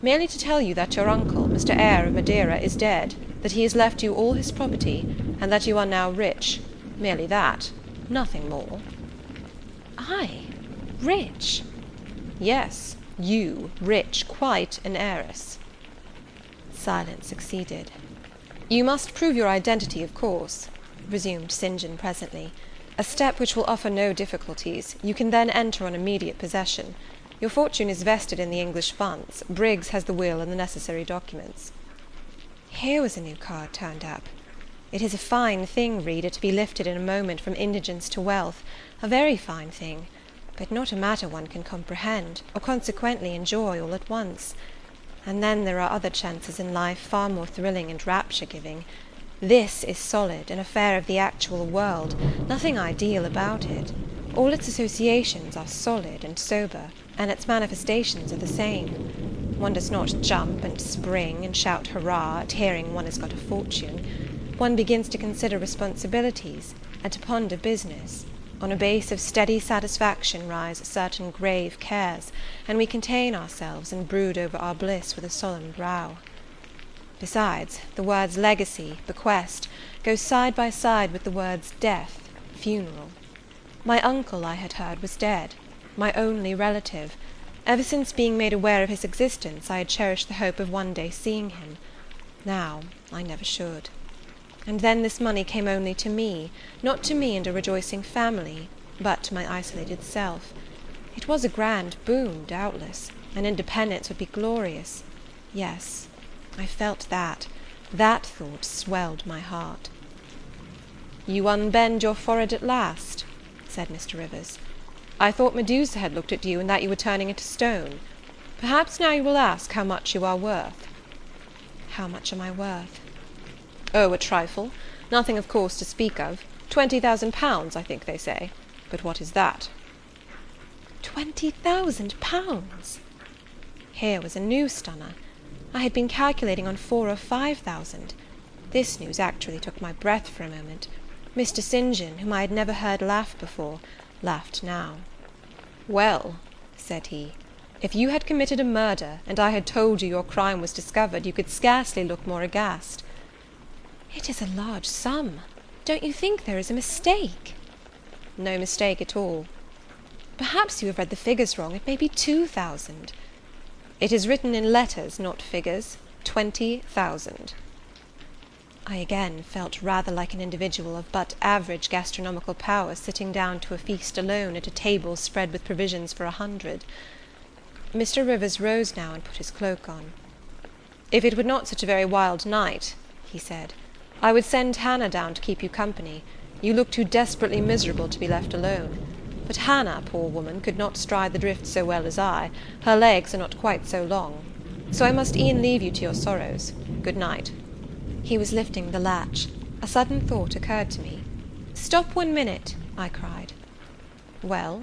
[SPEAKER 2] Merely to tell you that your uncle, Mr. Eyre of Madeira, is dead, that he has left you all his property, and that you are now rich. Merely that. Nothing more.
[SPEAKER 1] I? Rich?
[SPEAKER 2] Yes, you, rich, quite an heiress.
[SPEAKER 1] Silence succeeded.
[SPEAKER 2] You must prove your identity, of course, resumed St. John presently, a step which will offer no difficulties. You can then enter on immediate possession. Your fortune is vested in the English funds. Briggs has the will and the necessary documents.
[SPEAKER 1] Here was a new card turned up. It is a fine thing, reader, to be lifted in a moment from indigence to wealth, a very fine thing, but not a matter one can comprehend, or consequently enjoy all at once. And then there are other chances in life far more thrilling and rapture-giving. This is solid, an affair of the actual world, nothing ideal about it. All its associations are solid and sober, and its manifestations are the same. One does not jump and spring and shout hurrah at hearing one has got a fortune. One begins to consider responsibilities, and to ponder business. On a base of steady satisfaction rise certain grave cares, and we contain ourselves and brood over our bliss with a solemn brow. Besides, the words legacy, bequest, go side by side with the words death, funeral. My uncle, I had heard, was dead, my only relative. Ever since being made aware of his existence, I had cherished the hope of one day seeing him. Now I never should. And then this money came only to me, not to me and a rejoicing family, but to my isolated self. It was a grand boon, doubtless, and independence would be glorious. Yes, I felt that. That thought swelled my heart. "You unbend your forehead at last," said Mr. Rivers. "I thought Medusa had looked at you, and that you were turning into stone. Perhaps now you will ask how much you are worth." "How much am I worth?" "Oh, a trifle. Nothing, of course, to speak of. 20,000 pounds, I think they say. But what is that?" 20,000 pounds! Here was a new stunner. I had been calculating on 4,000 or 5,000. This news actually took my breath for a moment. Mr. St. John, whom I had never heard laugh before, laughed now. "Well," said he, "if you had committed a murder, and I had told you your crime was discovered, you could scarcely look more aghast." "It is a large sum. Don't you think there is a mistake?" "No mistake at all." "Perhaps you have read the figures wrong. It may be 2,000. "It is written in letters, not figures. 20,000. I again felt rather like an individual of but average gastronomical power sitting down to a feast alone at a table spread with provisions for 100. Mr. Rivers rose now and put his cloak on. "If it were not such a very wild night," he said, "I would send Hannah down to keep you company. You look too desperately miserable to be left alone. But Hannah, poor woman, could not stride the drift so well as I. Her legs are not quite so long. So I must e'en leave you to your sorrows. Good night." He was lifting the latch. A sudden thought occurred to me. "Stop 1 minute," I cried. "Well?"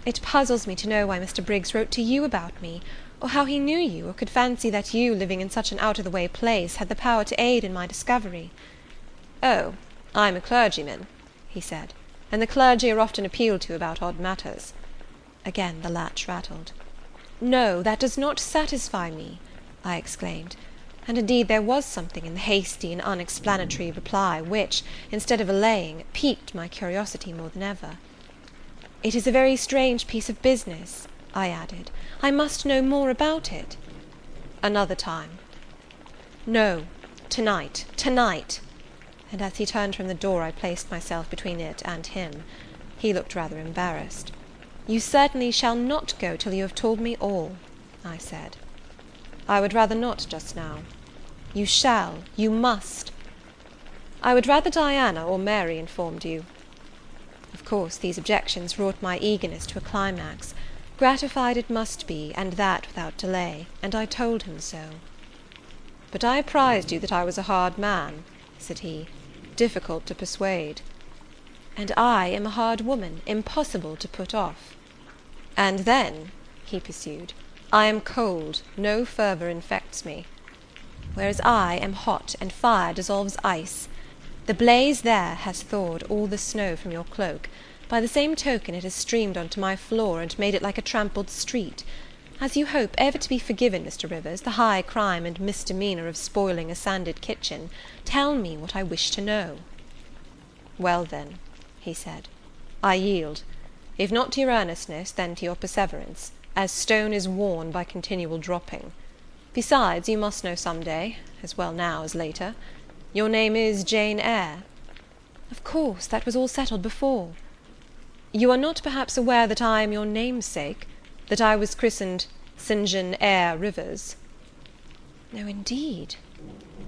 [SPEAKER 1] "It puzzles me to know why Mr. Briggs wrote to you about me, or how he knew you, or could fancy that you, living in such an out-of-the-way place, had the power to aid in my discovery." "Oh, I am a clergyman," he said, "and the clergy are often appealed to about odd matters." Again the latch rattled. "No, that does not satisfy me," I exclaimed; and indeed there was something in the hasty and unexplanatory reply which, instead of allaying, piqued my curiosity more than ever. "It is a very strange piece of business," I added. "I must know more about it." "Another time." "No, tonight, tonight." And as he turned from the door, I placed myself between it and him. He looked rather embarrassed. "You certainly shall not go till you have told me all," I said. "I would rather not just now." "You shall, you must." "I would rather Diana or Mary informed you." Of course these objections wrought my eagerness to a climax. Gratified it must be, and that without delay, and I told him so. "But I apprized you that I was a hard man," said he, "difficult to persuade." "And I am a hard woman, impossible to put off." "And then," he pursued, "I am cold, no fervour infects me." "Whereas I am hot, and fire dissolves ice. The blaze there has thawed all the snow from your cloak. By the same token it has streamed on to my floor, and made it like a trampled street. As you hope ever to be forgiven, Mr. Rivers, the high crime and misdemeanour of spoiling a sanded kitchen, tell me what I wish to know." "Well, then," he said, "I yield. If not to your earnestness, then to your perseverance, as stone is worn by continual dropping. Besides, you must know some day, as well now as later. Your name is Jane Eyre?" "Of course, that was all settled before." "You are not perhaps aware that I am your namesake, that I was christened St. John Eyre Rivers?" "No, indeed.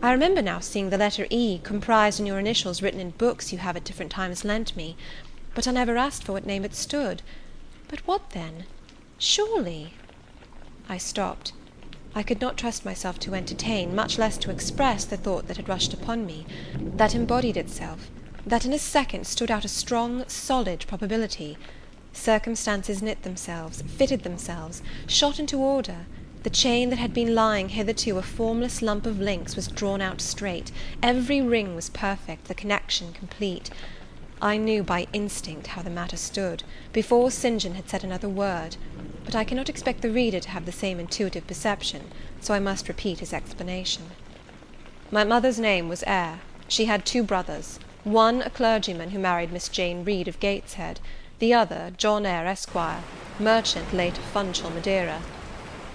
[SPEAKER 1] I remember now seeing the letter E comprised in your initials written in books you have at different times lent me, but I never asked for what name it stood. But what then? Surely—" I stopped. I could not trust myself to entertain, much less to express, the thought that had rushed upon me, that embodied itself, that in a second stood out a strong, solid probability. Circumstances knit themselves, fitted themselves, shot into order. The chain that had been lying hitherto a formless lump of links was drawn out straight, every ring was perfect, the connection complete. I knew by instinct how the matter stood, before St. John had said another word, but I cannot expect the reader to have the same intuitive perception, so I must repeat his explanation. My mother's name was Eyre. She had 2 brothers, one a clergyman who married Miss Jane Reed of Gateshead, the other John Eyre, Esquire, merchant late of Funchal, Madeira.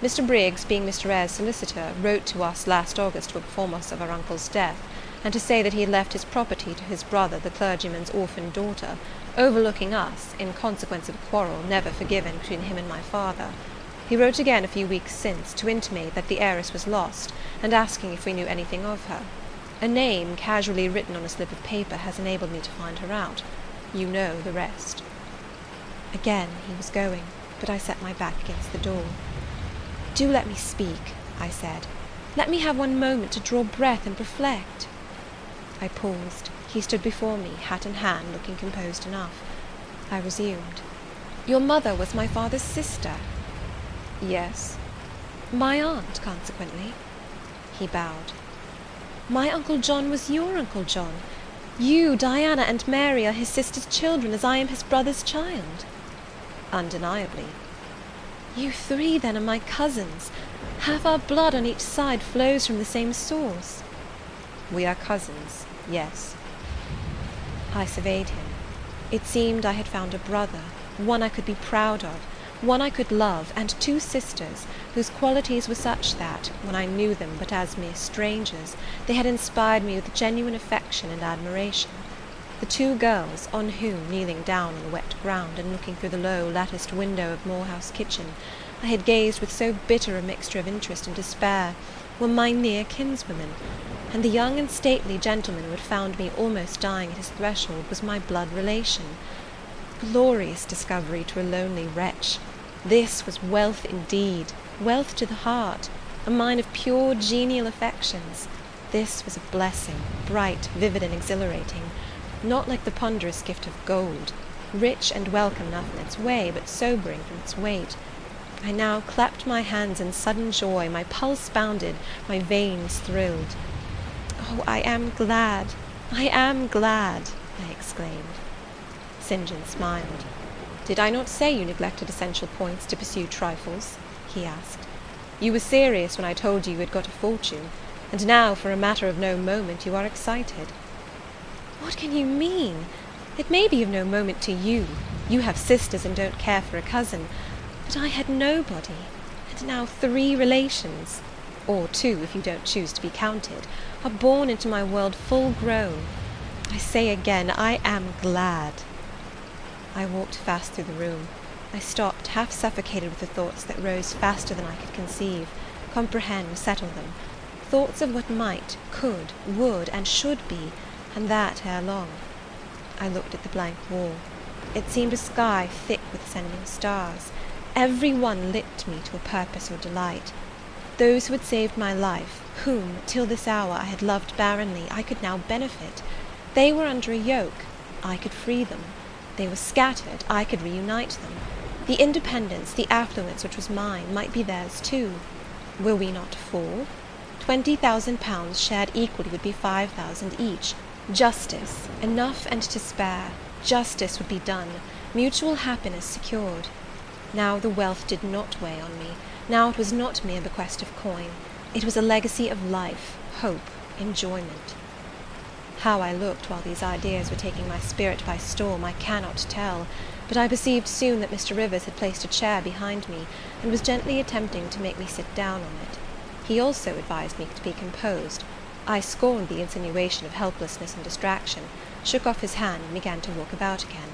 [SPEAKER 1] Mr. Briggs, being Mr. Eyre's solicitor, wrote to us last August to inform us of our uncle's death, and to say that he had left his property to his brother, the clergyman's orphan daughter, overlooking us, in consequence of a quarrel never forgiven between him and my father.
[SPEAKER 2] He wrote again a few weeks since, to intimate that the heiress was lost, and asking if we knew anything of her. A name, casually written on a slip of paper, has enabled me to find her out. You know the rest." Again he was going, but I set my back against the door. "Do let me speak," I said. "Let me have one moment to draw breath and reflect." I paused. He stood before me, hat in hand, looking composed enough. I resumed. "Your mother was my father's sister?" "Yes." "My aunt, consequently?" He bowed. "My Uncle John was your Uncle John. You, Diana, and Mary are his sister's children, as I am his brother's child?" "Undeniably." "You three, then, are my cousins. Half our blood on each side flows from the same source." "We are cousins, yes." I surveyed him. It seemed I had found a brother, one I could be proud of, one I could love, and two sisters, whose qualities were such that, when I knew them but as mere strangers, they had inspired me with genuine affection and admiration. The two girls, on whom, kneeling down on the wet ground, and looking through the low latticed window of Moor House kitchen, I had gazed with so bitter a mixture of interest and despair, were my near kinswomen, and the young and stately gentleman who had found me almost dying at his threshold was my blood relation. Glorious discovery to a lonely wretch! This was wealth indeed, wealth to the heart, a mine of pure, genial affections. This was a blessing, bright, vivid, and exhilarating, not like the ponderous gift of gold, rich and welcome enough in its way, but sobering from its weight. I now clapped my hands in sudden joy, my pulse bounded, my veins thrilled. "Oh, I am glad, I am glad!" I exclaimed. St. John smiled. "Did I not say you neglected essential points to pursue trifles?" he asked. "You were serious when I told you you had got a fortune, and now, for a matter of no moment, you are excited." "What can you mean? It may be of no moment to you. You have sisters and don't care for a cousin. But I had nobody, and now 3 relations, or 2 if you don't choose to be counted, are born into my world full grown. I say again, I am glad." I walked fast through the room. I stopped, half suffocated with the thoughts that rose faster than I could conceive, comprehend, settle them. Thoughts of what might, could, would, and should be, and that ere long. I looked at the blank wall. It seemed a sky thick with ascending stars. Every one lit me to a purpose or delight. Those who had saved my life, whom, till this hour, I had loved barrenly, I could now benefit. They were under a yoke, I could free them. They were scattered, I could reunite them. The independence, the affluence which was mine, might be theirs too. Were we not 4? 20,000 shared equally would be 5,000 each. Justice, enough and to spare. Justice would be done, mutual happiness secured. Now the wealth did not weigh on me. Now it was not mere bequest of coin. It was a legacy of life, hope, enjoyment. How I looked while these ideas were taking my spirit by storm I cannot tell, but I perceived soon that Mr. Rivers had placed a chair behind me, and was gently attempting to make me sit down on it. He also advised me to be composed. I scorned the insinuation of helplessness and distraction, shook off his hand, and began to walk about again.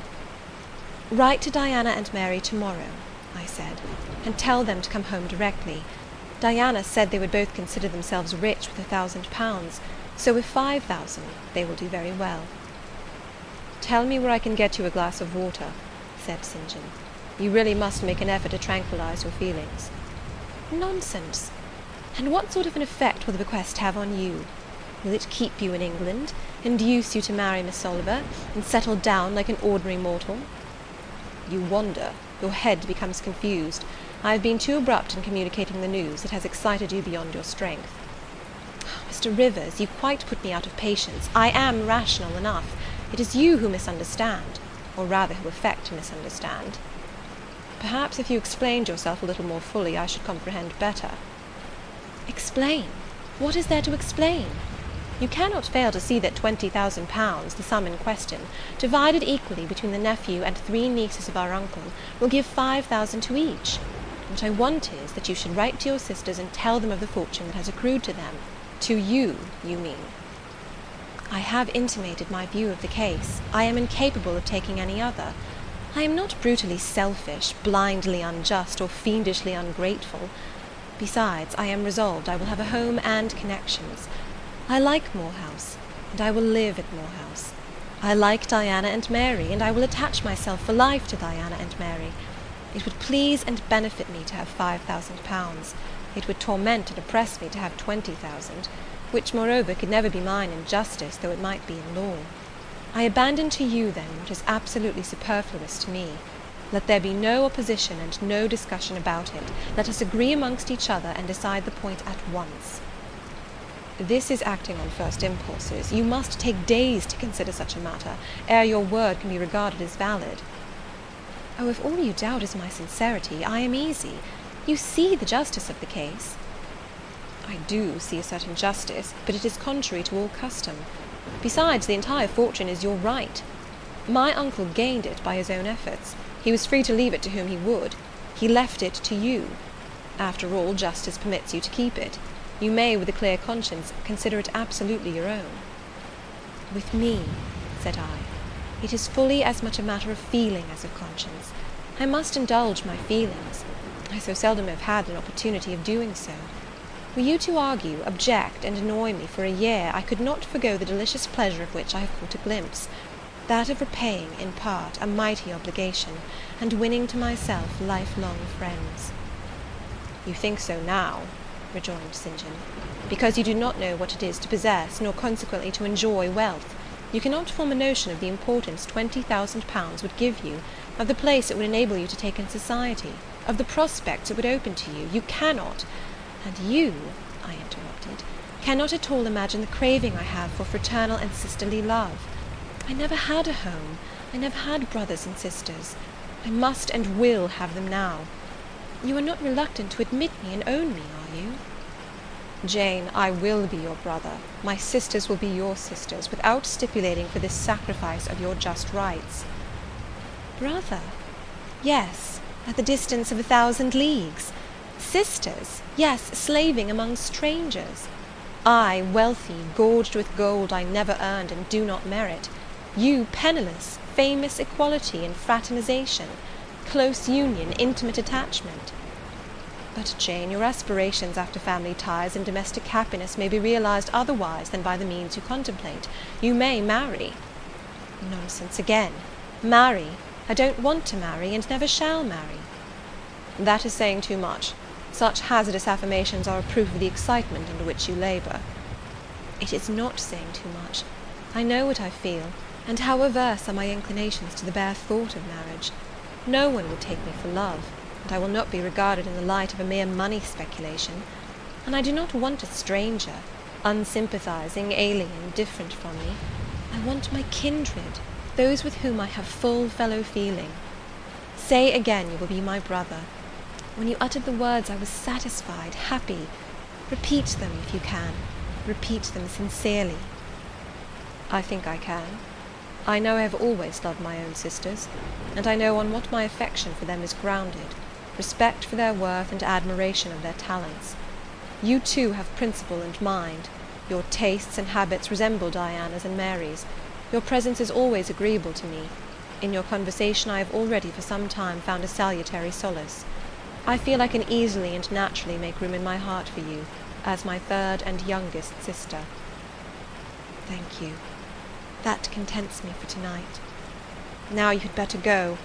[SPEAKER 2] "Write to Diana and Mary to-morrow," I said, "and tell them to come home directly. Diana said they would both consider themselves rich with £1,000, so with 5,000 they will do very well." "Tell me where I can get you a glass of water," said St. John. "You really must make an effort to tranquillize your feelings." "Nonsense! And what sort of an effect will the bequest have on you? Will it keep you in England, induce you to marry Miss Oliver, and settle down like an ordinary mortal?" "You wander. Your head becomes confused. I have been too abrupt in communicating the news. It has excited you beyond your strength." "Mr. Rivers, you quite put me out of patience. I am rational enough. It is you who misunderstand, or rather who affect to misunderstand." "Perhaps if you explained yourself a little more fully, I should comprehend better." "Explain? What is there to explain? You cannot fail to see that £20,000, the sum in question, divided equally between the nephew and 3 nieces of our uncle, will give 5,000 to each. What I want is, that you should write to your sisters and tell them of the fortune that has accrued to them. To you, you mean." "I have intimated my view of the case. I am incapable of taking any other.
[SPEAKER 1] I am not brutally selfish, blindly unjust, or fiendishly ungrateful. Besides, I am resolved I will have a home and connections. I like Moor House, and I will live at Moor House. I like Diana and Mary, and I will attach myself for life to Diana and Mary. It would please and benefit me to have £5,000. It would torment and oppress me to have 20,000, which, moreover, could never be mine in justice, though it might be in law. I abandon to you, then, what is absolutely superfluous to me. Let there be no opposition and no discussion about it. Let us agree amongst each other and decide the point at once. This is acting on first impulses. You must take days to consider such a matter, ere your word can be regarded as valid. Oh, if all you doubt is my sincerity, I am easy. You see the justice of the case. I do see a certain justice, but it is contrary to all custom. Besides, the entire fortune is your right. My uncle gained it by his own efforts. He was free to leave it to whom he would. He left it to you. After all, justice permits you to keep it. You may, with a clear conscience, consider it absolutely your own. With me, said I, it is fully as much a matter of feeling as of conscience. I must indulge my feelings. I so seldom have had an opportunity of doing so. Were you to argue, object, and annoy me for a year, I could not forego the delicious pleasure of which I have caught a glimpse, that of repaying, in part, a mighty obligation, and winning to myself lifelong friends. You think so now, rejoined St. John, because you do not know what it is to possess, nor consequently to enjoy wealth. You cannot form a notion of the importance £20,000 would give you, of the place it would enable you to take in society, of the prospects it would open to you. You cannot. And you, I interrupted, cannot at all imagine the craving I have for fraternal and sisterly love. I never had a home. I never had brothers and sisters. I must and will have them now. You are not reluctant to admit me and own me, are you? Jane, I will be your brother. My sisters will be your sisters, without stipulating for this sacrifice of your just rights. Brother? Yes, at the distance of 1,000 leagues. Sisters? Yes, slaving among strangers. I, wealthy, gorged with gold I never earned and do not merit. You, penniless, famous equality and fraternization, close union, intimate attachment. But, Jane, your aspirations after family ties and domestic happiness may be realized otherwise than by the means you contemplate. You may marry. Nonsense again. Marry? I don't want to marry, and never shall marry. That is saying too much. Such hazardous affirmations are a proof of the excitement under which you labour. It is not saying too much. I know what I feel, and how averse are my inclinations to the bare thought of marriage. No one would take me for love, and I will not be regarded in the light of a mere money speculation. And I do not want a stranger, unsympathizing, alien, different from me. I want my kindred, those with whom I have full fellow-feeling. Say again you will be my brother. When you uttered the words I was satisfied, happy. Repeat them, if you can. Repeat them sincerely. I think I can. I know I have always loved my own sisters, and I know on what my affection for them is grounded, respect for their worth and admiration of their talents. You too have principle and mind. Your tastes and habits resemble Diana's and Mary's. Your presence is always agreeable to me. In your conversation I have already for some time found a salutary solace. I feel I can easily and naturally make room in my heart for you, as my third and youngest sister. Thank you. That contents me for tonight. Now you had better go,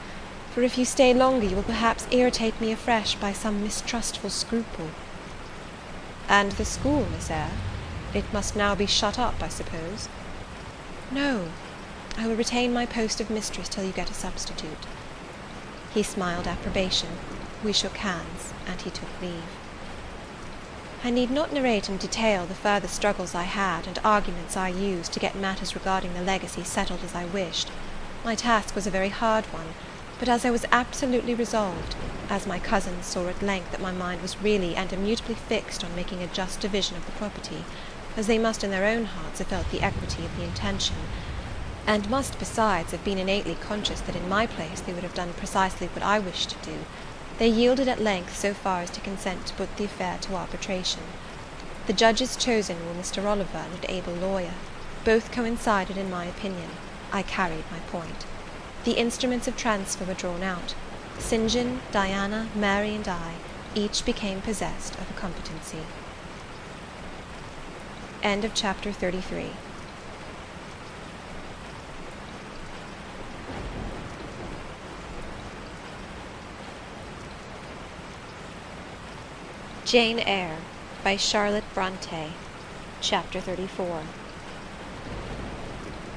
[SPEAKER 1] for if you stay longer you will perhaps irritate me afresh by some mistrustful scruple. And the school, Miss Eyre? It must now be shut up, I suppose? No, I will retain my post of mistress till you get a substitute. He smiled approbation. We shook hands, and he took leave. I need not narrate in detail the further struggles I had, and arguments I used, to get matters regarding the legacy settled as I wished. My task was a very hard one, but as I was absolutely resolved, as my cousins saw at length that my mind was really and immutably fixed on making a just division of the property, as they must in their own hearts have felt the equity of the intention, and must besides have been innately conscious that in my place they would have done precisely what I wished to do, they yielded at length so far as to consent to put the affair to arbitration. The judges chosen were Mr. Oliver and an able lawyer. Both coincided in my opinion. I carried my point. The instruments of transfer were drawn out. St. John, Diana, Mary, and I each became possessed of a competency. End of chapter 33. Jane Eyre by Charlotte Brontë. Chapter 34.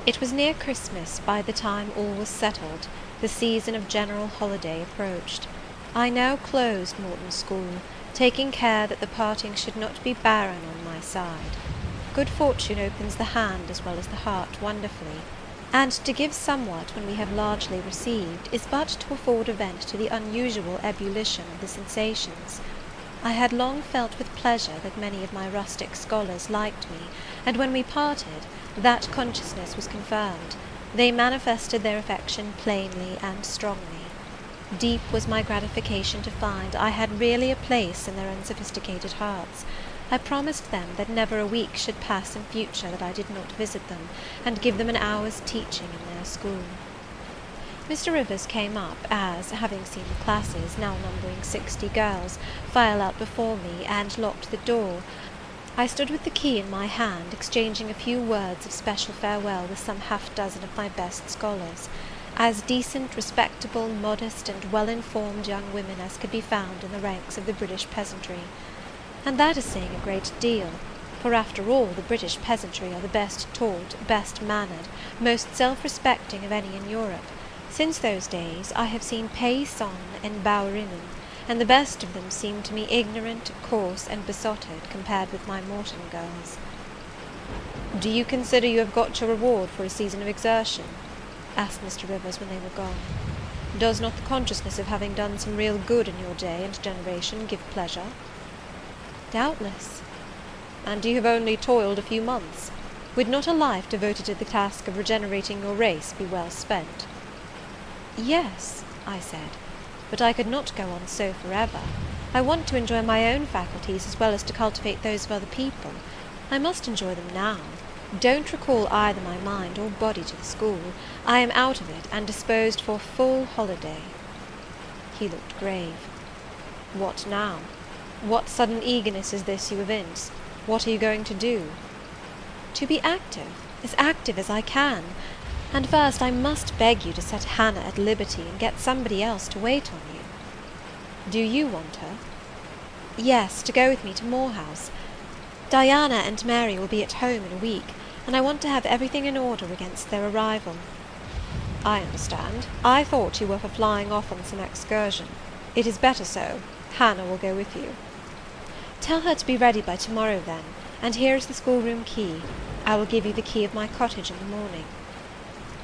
[SPEAKER 1] It was near Christmas by the time all was settled. The season of general holiday approached. I now closed Morton School, taking care that the parting should not be barren on my side. Good fortune opens the hand as well as the heart wonderfully, and to give somewhat when we have largely received is but to afford a vent to the unusual ebullition of the sensations. I had long felt with pleasure that many of my rustic scholars liked me, and when we parted, that consciousness was confirmed. They manifested their affection plainly and strongly. Deep was my gratification to find I had really a place in their unsophisticated hearts. I promised them that never a week should pass in future that I did not visit them, and give them an hour's teaching in their school. Mr. Rivers came up, as, having seen the classes, now numbering 60 girls, file out before me, and locked the door. I stood with the key in my hand, exchanging a few words of special farewell with some half-dozen of my best scholars, as decent, respectable, modest, and well-informed young women as could be found in the ranks of the British peasantry. And that is saying a great deal, for after all the British peasantry are the best taught, best mannered, most self-respecting of any in Europe. Since those days I have seen paysans and bourinons, and the best of them seemed to me ignorant, coarse, and besotted, compared with my Morton girls. "Do you consider you have got your reward for a season of exertion?" asked Mr. Rivers when they were gone. "Does not the consciousness of having done some real good in your day and generation give pleasure?" "Doubtless." "And you have only toiled a few months. Would not a life devoted to the task of regenerating your race be well spent?" "Yes," I said, "but I could not go on so forever. I want to enjoy my own faculties as well as to cultivate those of other people. I must enjoy them now. Don't recall either my mind or body to the school. I am out of it, and disposed for full holiday." He looked grave. "What now? What sudden eagerness is this you evince? What are you going to do?" "To be active as I can. And first I must beg you to set Hannah at liberty and get somebody else to wait on you." "Do you want her?" "Yes, to go with me to Moor House. Diana and Mary will be at home in a week, and I want to have everything in order against their arrival." "I understand. I thought you were for flying off on some excursion. It is better so. Hannah will go with you." "Tell her to be ready by tomorrow, then, and here is the schoolroom key. I will give you the key of my cottage in the morning."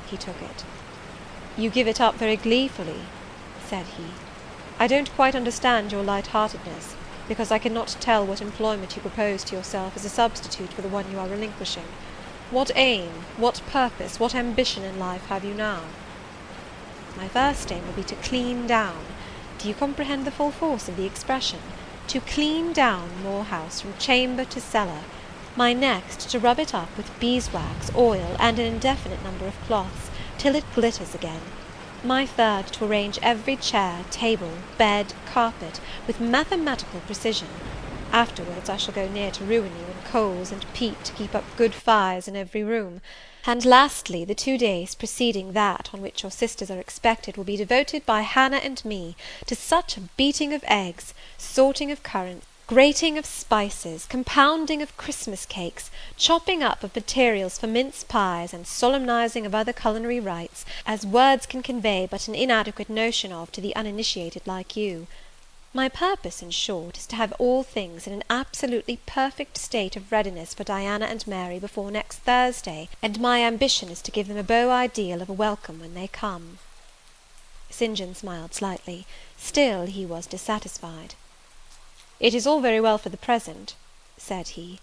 [SPEAKER 1] He took it. "You give it up very gleefully," said he. "I don't quite understand your light-heartedness, because I cannot tell what employment you propose to yourself as a substitute for the one you are relinquishing. What aim, what purpose, what ambition in life have you now?" "My first aim will be to clean down. Do you comprehend the full force of the expression? To clean down Moor House from chamber to cellar. My next, to rub it up with beeswax, oil, and an indefinite number of cloths, till it glitters again. My third, to arrange every chair, table, bed, carpet, with mathematical precision. Afterwards I shall go near to ruin you in coals and peat to keep up good fires in every room. And lastly, the 2 days preceding that on which your sisters are expected will be devoted by Hannah and me to such a beating of eggs, sorting of currants, grating of spices, compounding of Christmas cakes, chopping up of materials for mince pies, and solemnizing of other culinary rites, as words can convey but an inadequate notion of to the uninitiated like you. My purpose, in short, is to have all things in an absolutely perfect state of readiness for Diana and Mary before next Thursday, and my ambition is to give them a beau ideal of a welcome when they come." St. John smiled slightly. Still he was dissatisfied. "It is all very well for the present," said he,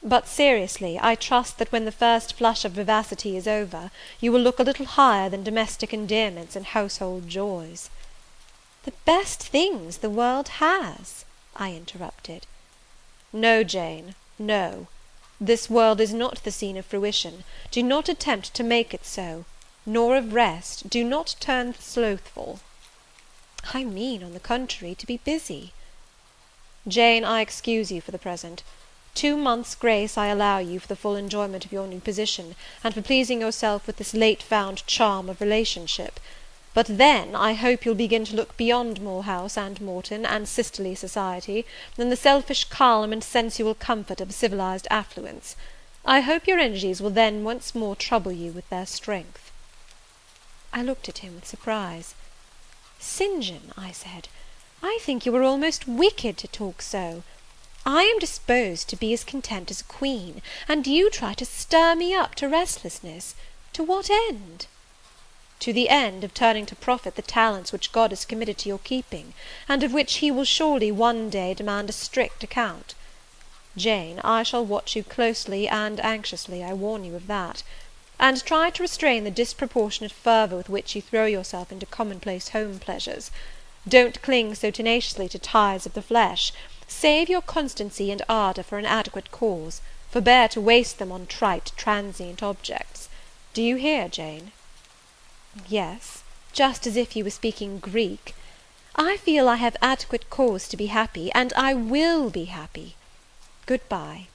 [SPEAKER 1] "but seriously, I trust that when the first flush of vivacity is over, you will look a little higher than domestic endearments and household joys." "The best things the world has," I interrupted. "No, Jane, no. This world is not the scene of fruition. Do not attempt to make it so.
[SPEAKER 2] nor of rest, do not turn slothful."
[SPEAKER 1] "I mean, on the contrary, to be busy."
[SPEAKER 2] "Jane, I excuse you for the present. 2 months' grace I allow you for the full enjoyment of your new position, and for pleasing yourself with this late-found charm of relationship. But then I hope you'll begin to look beyond Moor House and Morton, and sisterly society, than the selfish calm and sensual comfort of civilized affluence. I hope your energies will then once more trouble you with their strength."
[SPEAKER 1] I looked at him with surprise. "St. John," I said, "I think you are almost wicked to talk so. I am disposed to be as content as a queen, and you try to stir me up to restlessness. To what end?"
[SPEAKER 2] "To the end of turning to profit the talents which God has committed to your keeping, and of which he will surely one day demand a strict account. Jane, I shall watch you closely and anxiously, I warn you of that. And try to restrain the disproportionate fervour with which you throw yourself into commonplace home pleasures. Don't cling so tenaciously to ties of the flesh. Save your constancy and ardour for an adequate cause, forbear to waste them on trite, transient objects. Do you hear, Jane?"
[SPEAKER 1] "Yes, just as if you were speaking Greek. I feel I have adequate cause to be happy, and I will be happy. Good-bye."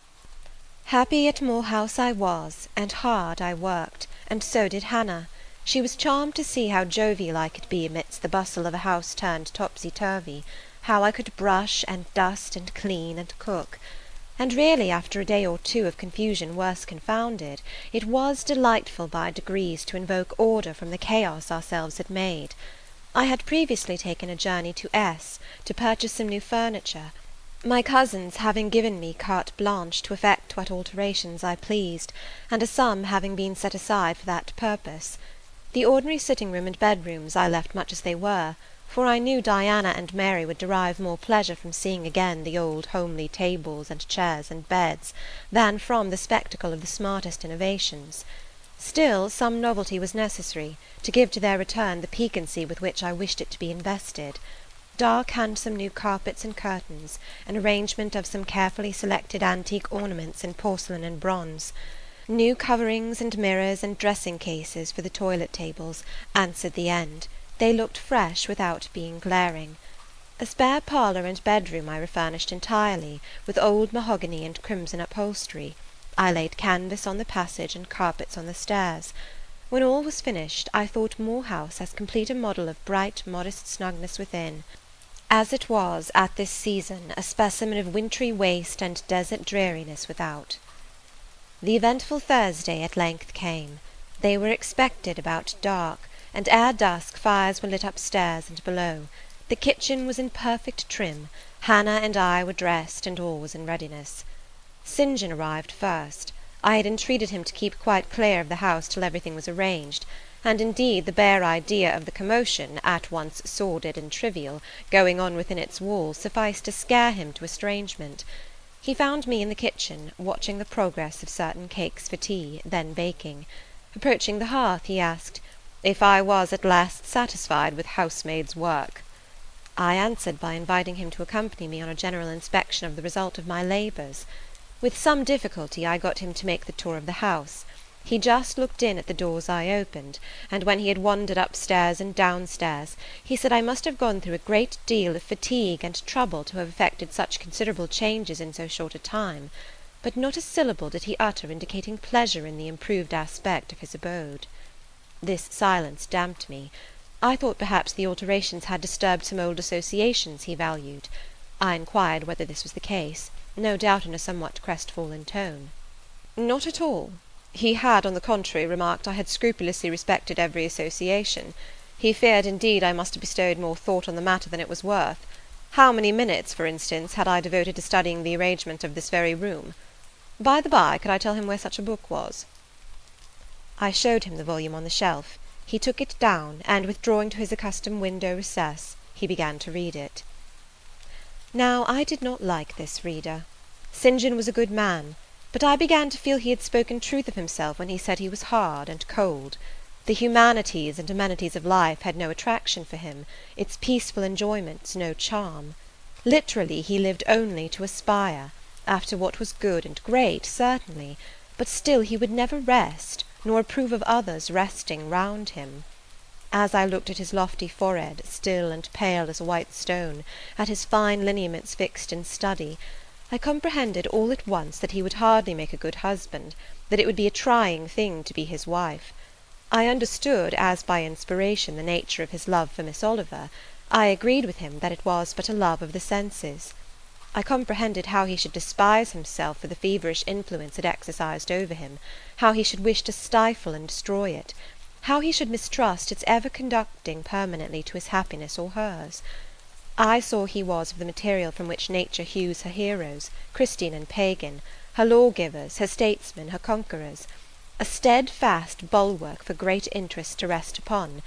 [SPEAKER 1] Happy at Moor House I was, and hard I worked, and so did Hannah. She was charmed to see how jovial I could be amidst the bustle of a house turned topsy-turvy, how I could brush and dust and clean and cook. And really, after a day or two of confusion worse confounded, it was delightful by degrees to invoke order from the chaos ourselves had made. I had previously taken a journey to S to purchase some new furniture, my cousins having given me carte blanche to effect what alterations I pleased, and a sum having been set aside for that purpose. The ordinary sitting-room and bedrooms I left much as they were, for I knew Diana and Mary would derive more pleasure from seeing again the old homely tables and chairs and beds, than from the spectacle of the smartest innovations. Still, some novelty was necessary, to give to their return the piquancy with which I wished it to be invested. Dark handsome new carpets and curtains, an arrangement of some carefully selected antique ornaments in porcelain and bronze, new coverings and mirrors and dressing-cases for the toilet-tables, answered the end. They looked fresh without being glaring. A spare parlour and bedroom I refurnished entirely, with old mahogany and crimson upholstery. I laid canvas on the passage and carpets on the stairs. When all was finished, I thought Moor House as complete a model of bright, modest snugness within, as it was, at this season, a specimen of wintry waste and desert dreariness without. The eventful Thursday at length came. They were expected about dark, and ere dusk fires were lit upstairs and below. The kitchen was in perfect trim. Hannah and I were dressed, and all was in readiness. St. John arrived first. I had entreated him to keep quite clear of the house till everything was arranged, and indeed the bare idea of the commotion, at once sordid and trivial, going on within its walls sufficed to scare him to estrangement. He found me in the kitchen, watching the progress of certain cakes for tea, then baking. Approaching the hearth, he asked, "If I was at last satisfied with housemaid's work?" I answered by inviting him to accompany me on a general inspection of the result of my labours. With some difficulty I got him to make the tour of the house. He just looked in at the doors I opened, and when he had wandered upstairs and downstairs, he said I must have gone through a great deal of fatigue and trouble to have effected such considerable changes in so short a time, but not a syllable did he utter indicating pleasure in the improved aspect of his abode. This silence damped me. I thought perhaps the alterations had disturbed some old associations he valued. I inquired whether this was the case, no doubt in a somewhat crestfallen tone. "Not at all. He had, on the contrary, remarked I had scrupulously respected every association. He feared, indeed, I must have bestowed more thought on the matter than it was worth. How many minutes, for instance, had I devoted to studying the arrangement of this very room? By the by, could I tell him where such a book was?" I showed him the volume on the shelf. He took it down, and withdrawing to his accustomed window recess, he began to read it. Now I did not like this reader. St. John was a good man, but I began to feel he had spoken truth of himself when he said he was hard and cold. The humanities and amenities of life had no attraction for him, its peaceful enjoyments no charm. Literally, he lived only to aspire, after what was good and great, certainly, but still he would never rest, nor approve of others resting round him. As I looked at his lofty forehead, still and pale as a white stone, at his fine lineaments fixed in study, I comprehended all at once that he would hardly make a good husband, that it would be a trying thing to be his wife. I understood, as by inspiration, the nature of his love for Miss Oliver. I agreed with him that it was but a love of the senses. I comprehended how he should despise himself for the feverish influence it exercised over him, how he should wish to stifle and destroy it, how he should mistrust its ever conducting permanently to his happiness or hers. I saw he was of the material from which nature hews her heroes, Christian and pagan, her lawgivers, her statesmen, her conquerors, a steadfast bulwark for great interests to rest upon,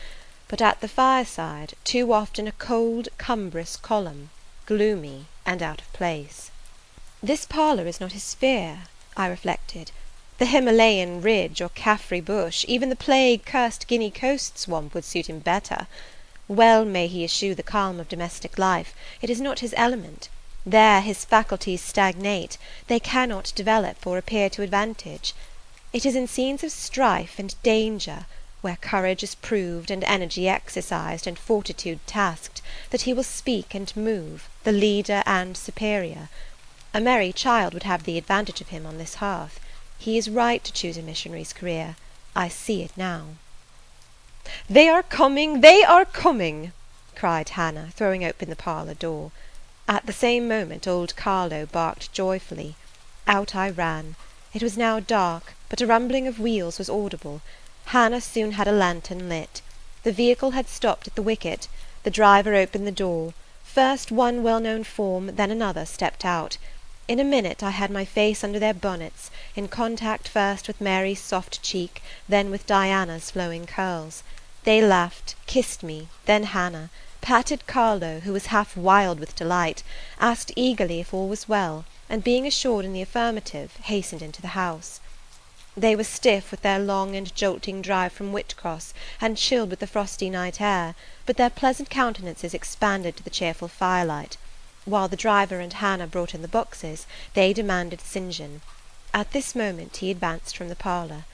[SPEAKER 1] but at the fireside too often a cold, cumbrous column, gloomy and out of place. This parlour is not his sphere, I reflected. The Himalayan ridge or Caffrey bush, even the plague-cursed Guinea coast swamp would suit him better. Well may he eschew the calm of domestic life, it is not his element. There his faculties stagnate, they cannot develop or appear to advantage. It is in scenes of strife and danger, where courage is proved, and energy exercised, and fortitude tasked, that he will speak and move, the leader and superior. A merry child would have the advantage of him on this hearth. He is right to choose a missionary's career. I see it now. "They are coming! They are coming!" cried Hannah, throwing open the parlour door. At the same moment old Carlo barked joyfully. Out I ran. It was now dark, but a rumbling of wheels was audible. Hannah soon had a lantern lit. The vehicle had stopped at the wicket. The driver opened the door. First one well-known form, then another, stepped out. In a minute I had my face under their bonnets, in contact first with Mary's soft cheek, then with Diana's flowing curls. They laughed, kissed me, then Hannah, patted Carlo, who was half wild with delight, asked eagerly if all was well, and being assured in the affirmative, hastened into the house. They were stiff with their long and jolting drive from Whitcross, and chilled with the frosty night air, but their pleasant countenances expanded to the cheerful firelight. While the driver and Hannah brought in the boxes, they demanded St. John. At this moment he advanced from the parlour.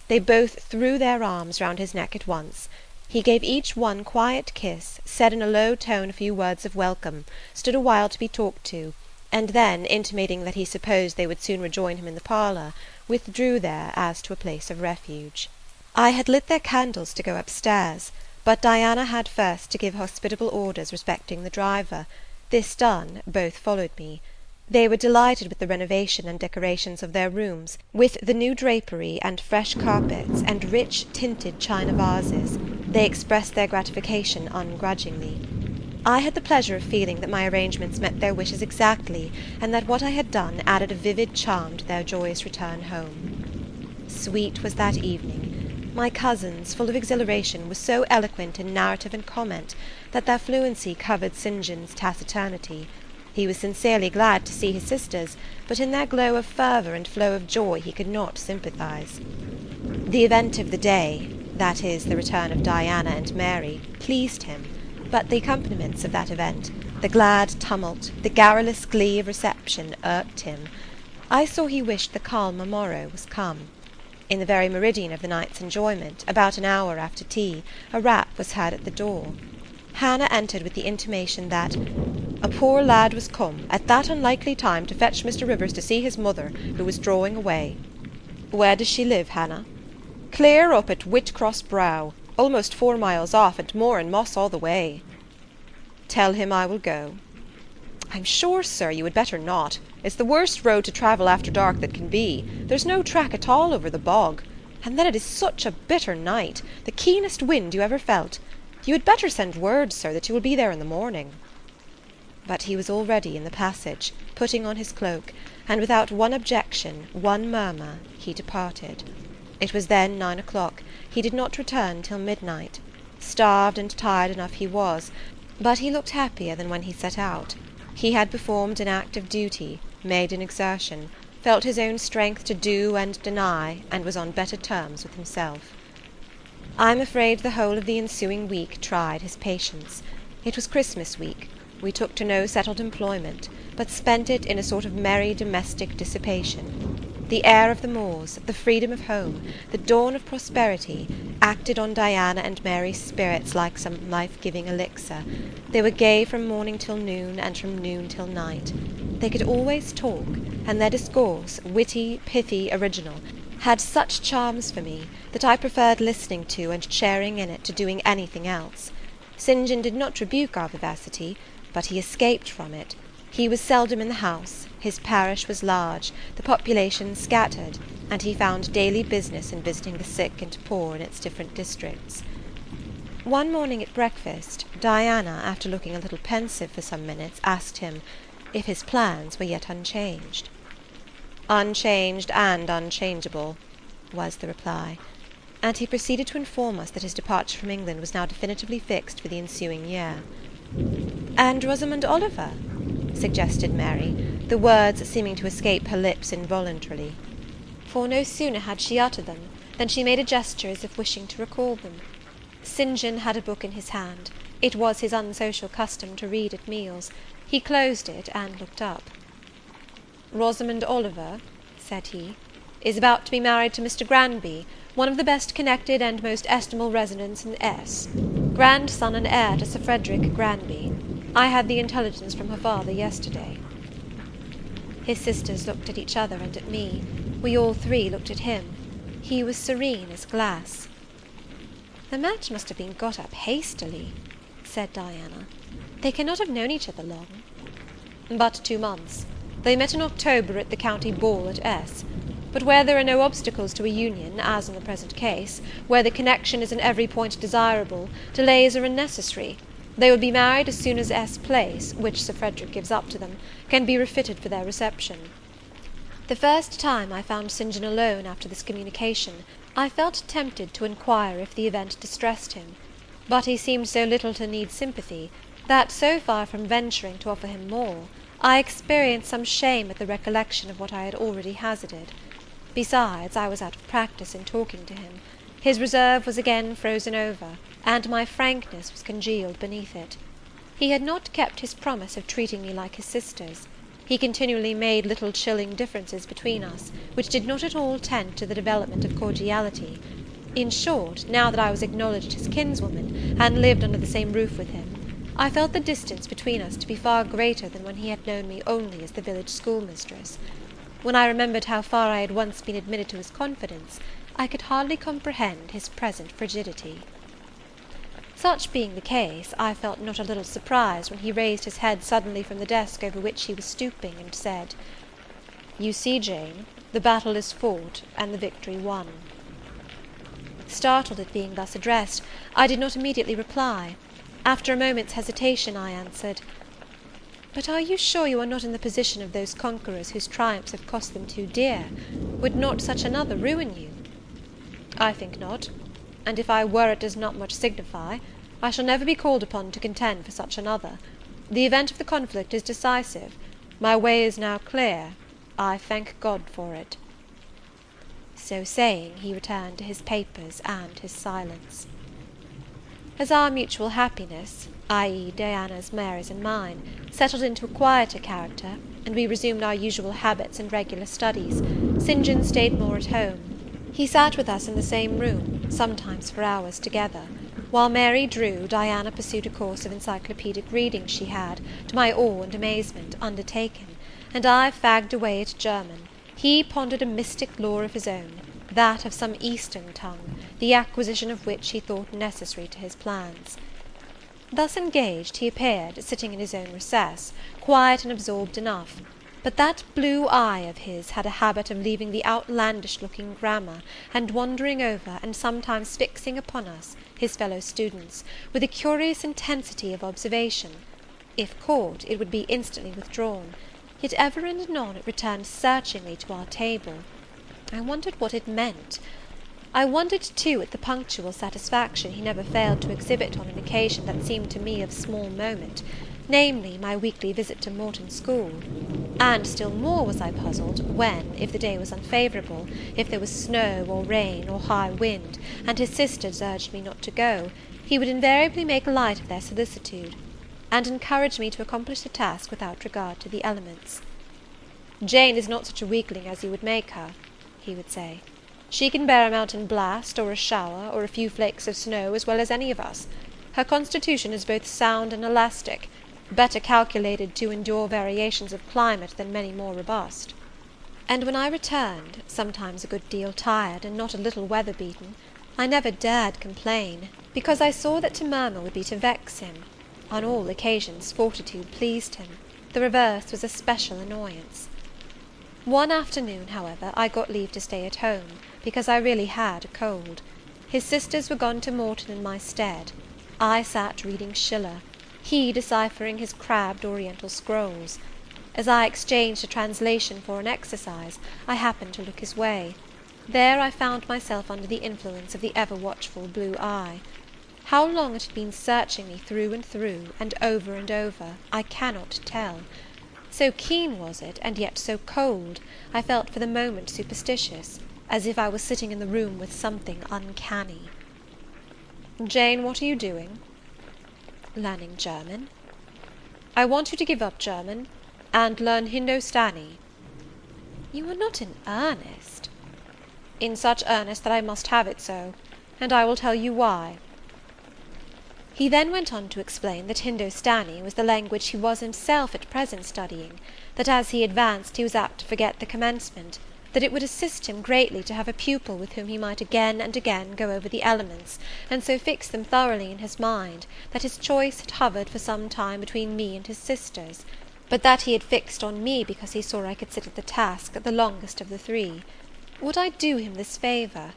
[SPEAKER 1] They both threw their arms round his neck at once. He gave each one quiet kiss, said in a low tone a few words of welcome, stood a while to be talked to, and then, intimating that he supposed they would soon rejoin him in the parlour, withdrew there as to a place of refuge. I had lit their candles to go upstairs, but Diana had first to give hospitable orders respecting the driver. This done, both followed me. They were delighted with the renovation and decorations of their rooms, with the new drapery and fresh carpets and rich tinted china vases. They expressed their gratification ungrudgingly. I had the pleasure of feeling that my arrangements met their wishes exactly, and that what I had done added a vivid charm to their joyous return home. Sweet was that evening. My cousins, full of exhilaration, were so eloquent in narrative and comment, that their fluency covered St. John's taciturnity. He was sincerely glad to see his sisters, but in their glow of fervour and flow of joy he could not sympathize. The event of the day, that is, the return of Diana and Mary, pleased him, but the accompaniments of that event, the glad tumult, the garrulous glee of reception, irked him. I saw he wished the calmer morrow was come. In the very meridian of the night's enjoyment, about an hour after tea, a rap was heard at the door. Hannah entered with the intimation that a poor lad was come, at that unlikely time, to fetch Mr. Rivers to see his mother, who was drawing away. Where does she live, Hannah? Clear up at Whitcross Brow, almost 4 miles off, and more in moss all the way. Tell him I will go. I'm sure, sir, you had better not. It's the worst road to travel after dark that can be. There's no track at all over the bog. And then it is such a bitter night, the keenest wind you ever felt. You had better send word, sir, that you will be there in the morning. But he was already in the passage, putting on his cloak, and without one objection, one murmur, he departed. It was then 9 o'clock. He did not return till midnight. Starved and tired enough he was, but he looked happier than when he set out. He had performed an act of duty, made an exertion, felt his own strength to do and deny, and was on better terms with himself. I am afraid the whole of the ensuing week tried his patience. It was Christmas week. We took to no settled employment, but spent it in a sort of merry domestic dissipation. The air of the moors, the freedom of home, the dawn of prosperity, acted on Diana and Mary's spirits like some life-giving elixir. They were gay from morning till noon, and from noon till night. They could always talk, and their discourse, witty, pithy, original, had such charms for me that I preferred listening to and sharing in it to doing anything else. St. John did not rebuke our vivacity, but he escaped from it. He was seldom in the house, his parish was large, the population scattered, and he found daily business in visiting the sick and poor in its different districts. One morning at breakfast, Diana, after looking a little pensive for some minutes, asked him if his plans were yet unchanged. "Unchanged and unchangeable," was the reply, and he proceeded to inform us that his departure from England was now definitively fixed for the ensuing year. "And Rosamond Oliver?" suggested Mary, the words seeming to escape her lips involuntarily. For no sooner had she uttered them than she made a gesture as if wishing to recall them. St. John had a book in his hand. It was his unsocial custom to read at meals. He closed it and looked up. "Rosamond Oliver," said he, "is about to be married to Mr. Granby, one of the best connected and most estimable residents in S., grandson and heir to Sir Frederick Granby. I had the intelligence from her father yesterday." His sisters looked at each other and at me. We all three looked at him. He was serene as glass. "The match must have been got up hastily," said Diana. "They cannot have known each other long." "But 2 months. They met in October at the county ball at S. But where there are no obstacles to a union, as in the present case, where the connection is in every point desirable, delays are unnecessary. They will be married as soon as S. Place, which Sir Frederick gives up to them, can be refitted for their reception." The first time I found St. John alone after this communication, I felt tempted to inquire if the event distressed him; but he seemed so little to need sympathy, that, so far from venturing to offer him more, I experienced some shame at the recollection of what I had already hazarded. Besides, I was out of practice in talking to him. His reserve was again frozen over, and my frankness was congealed beneath it. He had not kept his promise of treating me like his sisters. He continually made little chilling differences between us, which did not at all tend to the development of cordiality. In short, now that I was acknowledged his kinswoman, and lived under the same roof with him, I felt the distance between us to be far greater than when he had known me only as the village schoolmistress. When I remembered how far I had once been admitted to his confidence, I could hardly comprehend his present frigidity. Such being the case, I felt not a little surprised when he raised his head suddenly from the desk over which he was stooping, and said, "You see, Jane, the battle is fought, and the victory won." Startled at being thus addressed, I did not immediately reply. After a moment's hesitation, I answered, "But are you sure you are not in the position of those conquerors whose triumphs have cost them too dear? Would not such another ruin you?" "I think not; and if I were, it does not much signify. I shall never be called upon to contend for such another. The event of the conflict is decisive. My way is now clear. I thank God for it." So saying, he returned to his papers and his silence. As our mutual happiness, i.e. Diana's, Mary's, and mine, settled into a quieter character, and we resumed our usual habits and regular studies, St. John stayed more at home. He sat with us in the same room, sometimes for hours together. While Mary drew, Diana pursued a course of encyclopedic reading she had, to my awe and amazement, undertaken, and I fagged away at German. He pondered a mystic lore of his own, that of some Eastern tongue, the acquisition of which he thought necessary to his plans. Thus engaged, he appeared, sitting in his own recess, quiet and absorbed enough; but that blue eye of his had a habit of leaving the outlandish-looking grammar, and wandering over, and sometimes fixing upon us, his fellow students, with a curious intensity of observation. If caught, it would be instantly withdrawn, yet ever and anon it returned searchingly to our table. I wondered what it meant. I wondered, too, at the punctual satisfaction he never failed to exhibit on an occasion that seemed to me of small moment, namely, my weekly visit to Morton School; and still more was I puzzled, when, if the day was unfavourable, if there was snow, or rain, or high wind, and his sisters urged me not to go, he would invariably make light of their solicitude, and encourage me to accomplish the task without regard to the elements.
[SPEAKER 2] "Jane is not such a weakling as you would make her," he would say. "She can bear a mountain blast, or a shower, or a few flakes of snow, as well as any of us. Her constitution is both sound and elastic, better calculated to endure variations of climate than many more robust." And when I returned, sometimes a good deal tired, and not a little weather-beaten, I never dared complain, because I saw that to murmur would be to vex him. On all occasions fortitude pleased him; the reverse was a special annoyance. One afternoon, however, I got leave to stay at home, because I really had a cold. His sisters were gone to Morton in my stead. I sat reading Schiller, he deciphering his crabbed Oriental scrolls. As I exchanged a translation for an exercise, I happened to look his way. There I found myself under the influence of the ever-watchful blue eye. How long it had been searching me through, and over, I cannot tell. So keen was it, and yet so cold, I felt for the moment superstitious, as if I was sitting in the room with something uncanny. "Jane, what are you doing?" "Learning German." "I want you to give up German, and learn Hindostani." "You are not in earnest?" "In such earnest that I must have it so, and I will tell you why." He then went on to explain that Hindostani was the language he was himself at present studying; that as he advanced he was apt to forget the commencement; that it would assist him greatly to have a pupil with whom he might again and again go over the elements, and so fix them thoroughly in his mind, that his choice had hovered for some time between me and his sisters; but that he had fixed on me because he saw I could sit at the task the longest of the three. Would I do him this favour?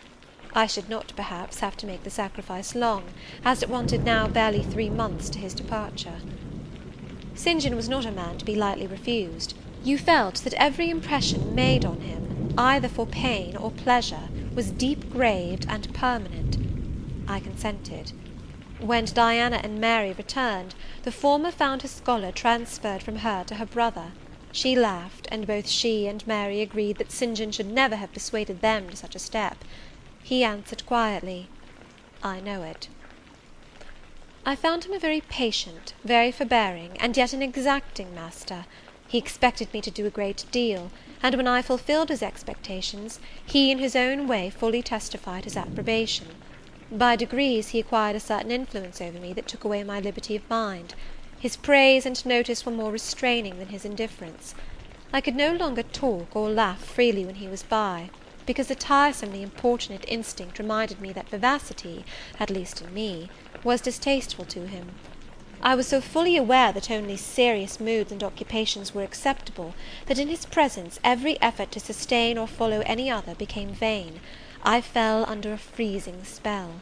[SPEAKER 2] I should not, perhaps, have to make the sacrifice long, as it wanted now barely 3 months to his departure. St. John was not a man to be lightly refused. You felt that every impression made on him, either for pain or pleasure, was deep-graved and permanent. I consented. When Diana and Mary returned, the former found her scholar transferred from her to her brother. She laughed, and both she and Mary agreed that St. John should never have persuaded them to such a step. He answered quietly, "I know it." I found him a very patient, very forbearing, and yet an exacting master. He expected me to do a great deal, and when I fulfilled his expectations, he in his own way fully testified his approbation. By degrees he acquired a certain influence over me that took away my liberty of mind. His praise and notice were more restraining than his indifference. I could no longer talk or laugh freely when he was by, because a tiresomely importunate instinct reminded me that vivacity, at least in me, was distasteful to him. I was so fully aware that only serious moods and occupations were acceptable, that in his presence every effort to sustain or follow any other became vain. I fell under a freezing spell.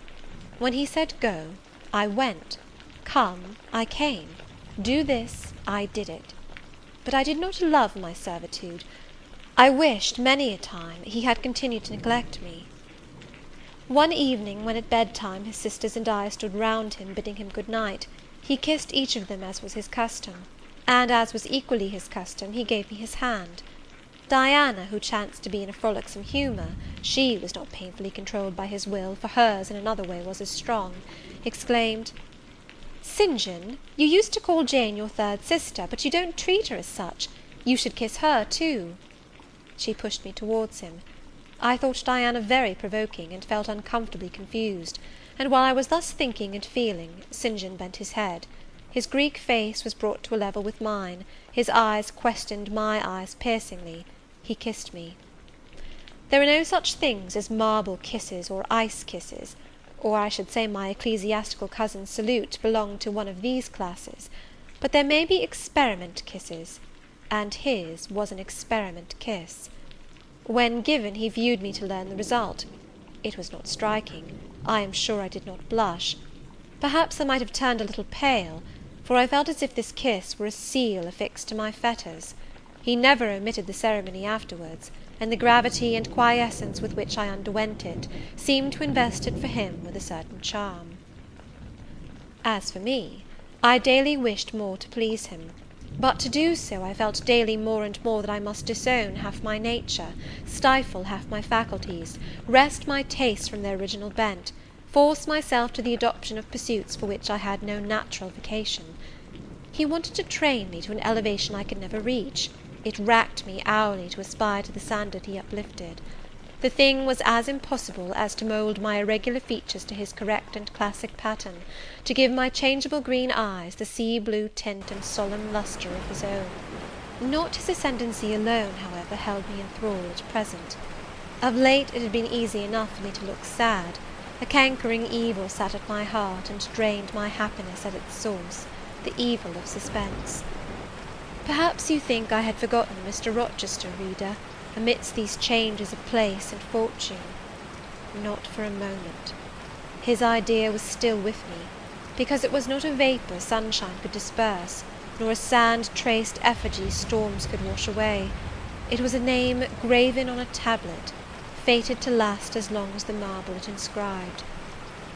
[SPEAKER 2] When he said go, I went; come, I came; do this, I did it. But I did not love my servitude. I wished, many a time, he had continued to neglect me. One evening, when at bedtime his sisters and I stood round him, bidding him good night, he kissed each of them as was his custom, and as was equally his custom, he gave me his hand. Diana, who chanced to be in a frolicsome humour, she was not painfully controlled by his will, for hers in another way was as strong, exclaimed, "St. John, you used to call Jane your third sister, but you don't treat her as such. You should kiss her too." She pushed me towards him. I thought Diana very provoking, and felt uncomfortably confused; and while I was thus thinking and feeling, St. John bent his head. His Greek face was brought to a level with mine, his eyes questioned my eyes piercingly. He kissed me. There are no such things as marble kisses or ice kisses, or I should say my ecclesiastical cousin's salute belonged to one of these classes; but there may be experiment kisses, and his was an experiment kiss. When given, he viewed me to learn the result. It was not striking. I am sure I did not blush. Perhaps I might have turned a little pale, for I felt as if this kiss were a seal affixed to my fetters. He never omitted the ceremony afterwards, and the gravity and quiescence with which I underwent it seemed to invest it for him with a certain charm. As for me, I daily wished more to please him; but to do so, I felt daily more and more that I must disown half my nature, stifle half my faculties, wrest my tastes from their original bent, force myself to the adoption of pursuits for which I had no natural vocation. He wanted to train me to an elevation I could never reach. It racked me hourly to aspire to the standard he uplifted. The thing was as impossible as to mould my irregular features to his correct and classic pattern, to give my changeable green eyes the sea-blue tint and solemn lustre of his own. Not his ascendancy alone, however, held me in thrall at present. Of late it had been easy enough for me to look sad. A cankering evil sat at my heart, and drained my happiness at its source, the evil of suspense. Perhaps you think I had forgotten Mr. Rochester, reader, amidst these changes of place and fortune. Not for a moment. His idea was still with me, because it was not a vapour sunshine could disperse, nor a sand-traced effigy storms could wash away. It was a name graven on a tablet, fated to last as long as the marble it inscribed.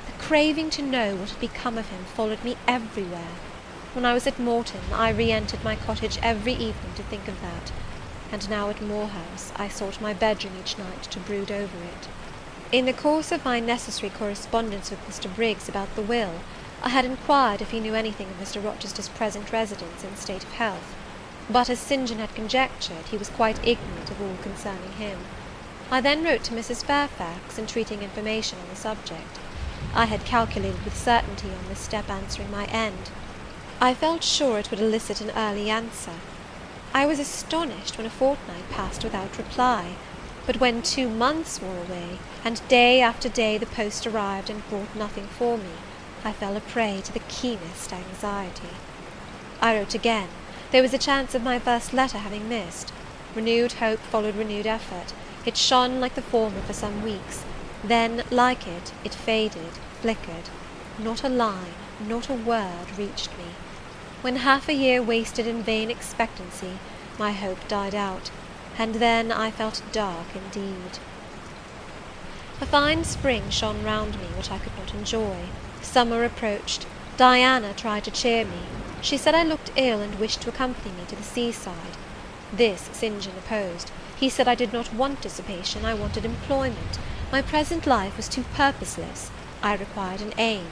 [SPEAKER 2] The craving to know what had become of him followed me everywhere. When I was at Morton, I re-entered my cottage every evening to think of that, and now at Moor House I sought my bedroom each night to brood over it. In the course of my necessary correspondence with Mr. Briggs about the will, I had inquired if he knew anything of Mr. Rochester's present residence and state of health, but, as St. John had conjectured, he was quite ignorant of all concerning him. I then wrote to Mrs. Fairfax, entreating information on the subject. I had calculated with certainty on this step answering my end. I felt sure it would elicit an early answer. I was astonished when a fortnight passed without reply, but when 2 months wore away, and day after day the post arrived and brought nothing for me, I fell a prey to the keenest anxiety. I wrote again. There was a chance of my first letter having missed. Renewed hope followed renewed effort. It shone like the former for some weeks. Then, like it, it faded, flickered. Not a line, not a word reached me. When half a year wasted in vain expectancy, my hope died out, and then I felt dark indeed. A fine spring shone round me, which I could not enjoy. Summer approached. Diana tried to cheer me. She said I looked ill, and wished to accompany me to the sea-side. This St. John opposed. He said I did not want dissipation, I wanted employment. My present life was too purposeless. I required an aim.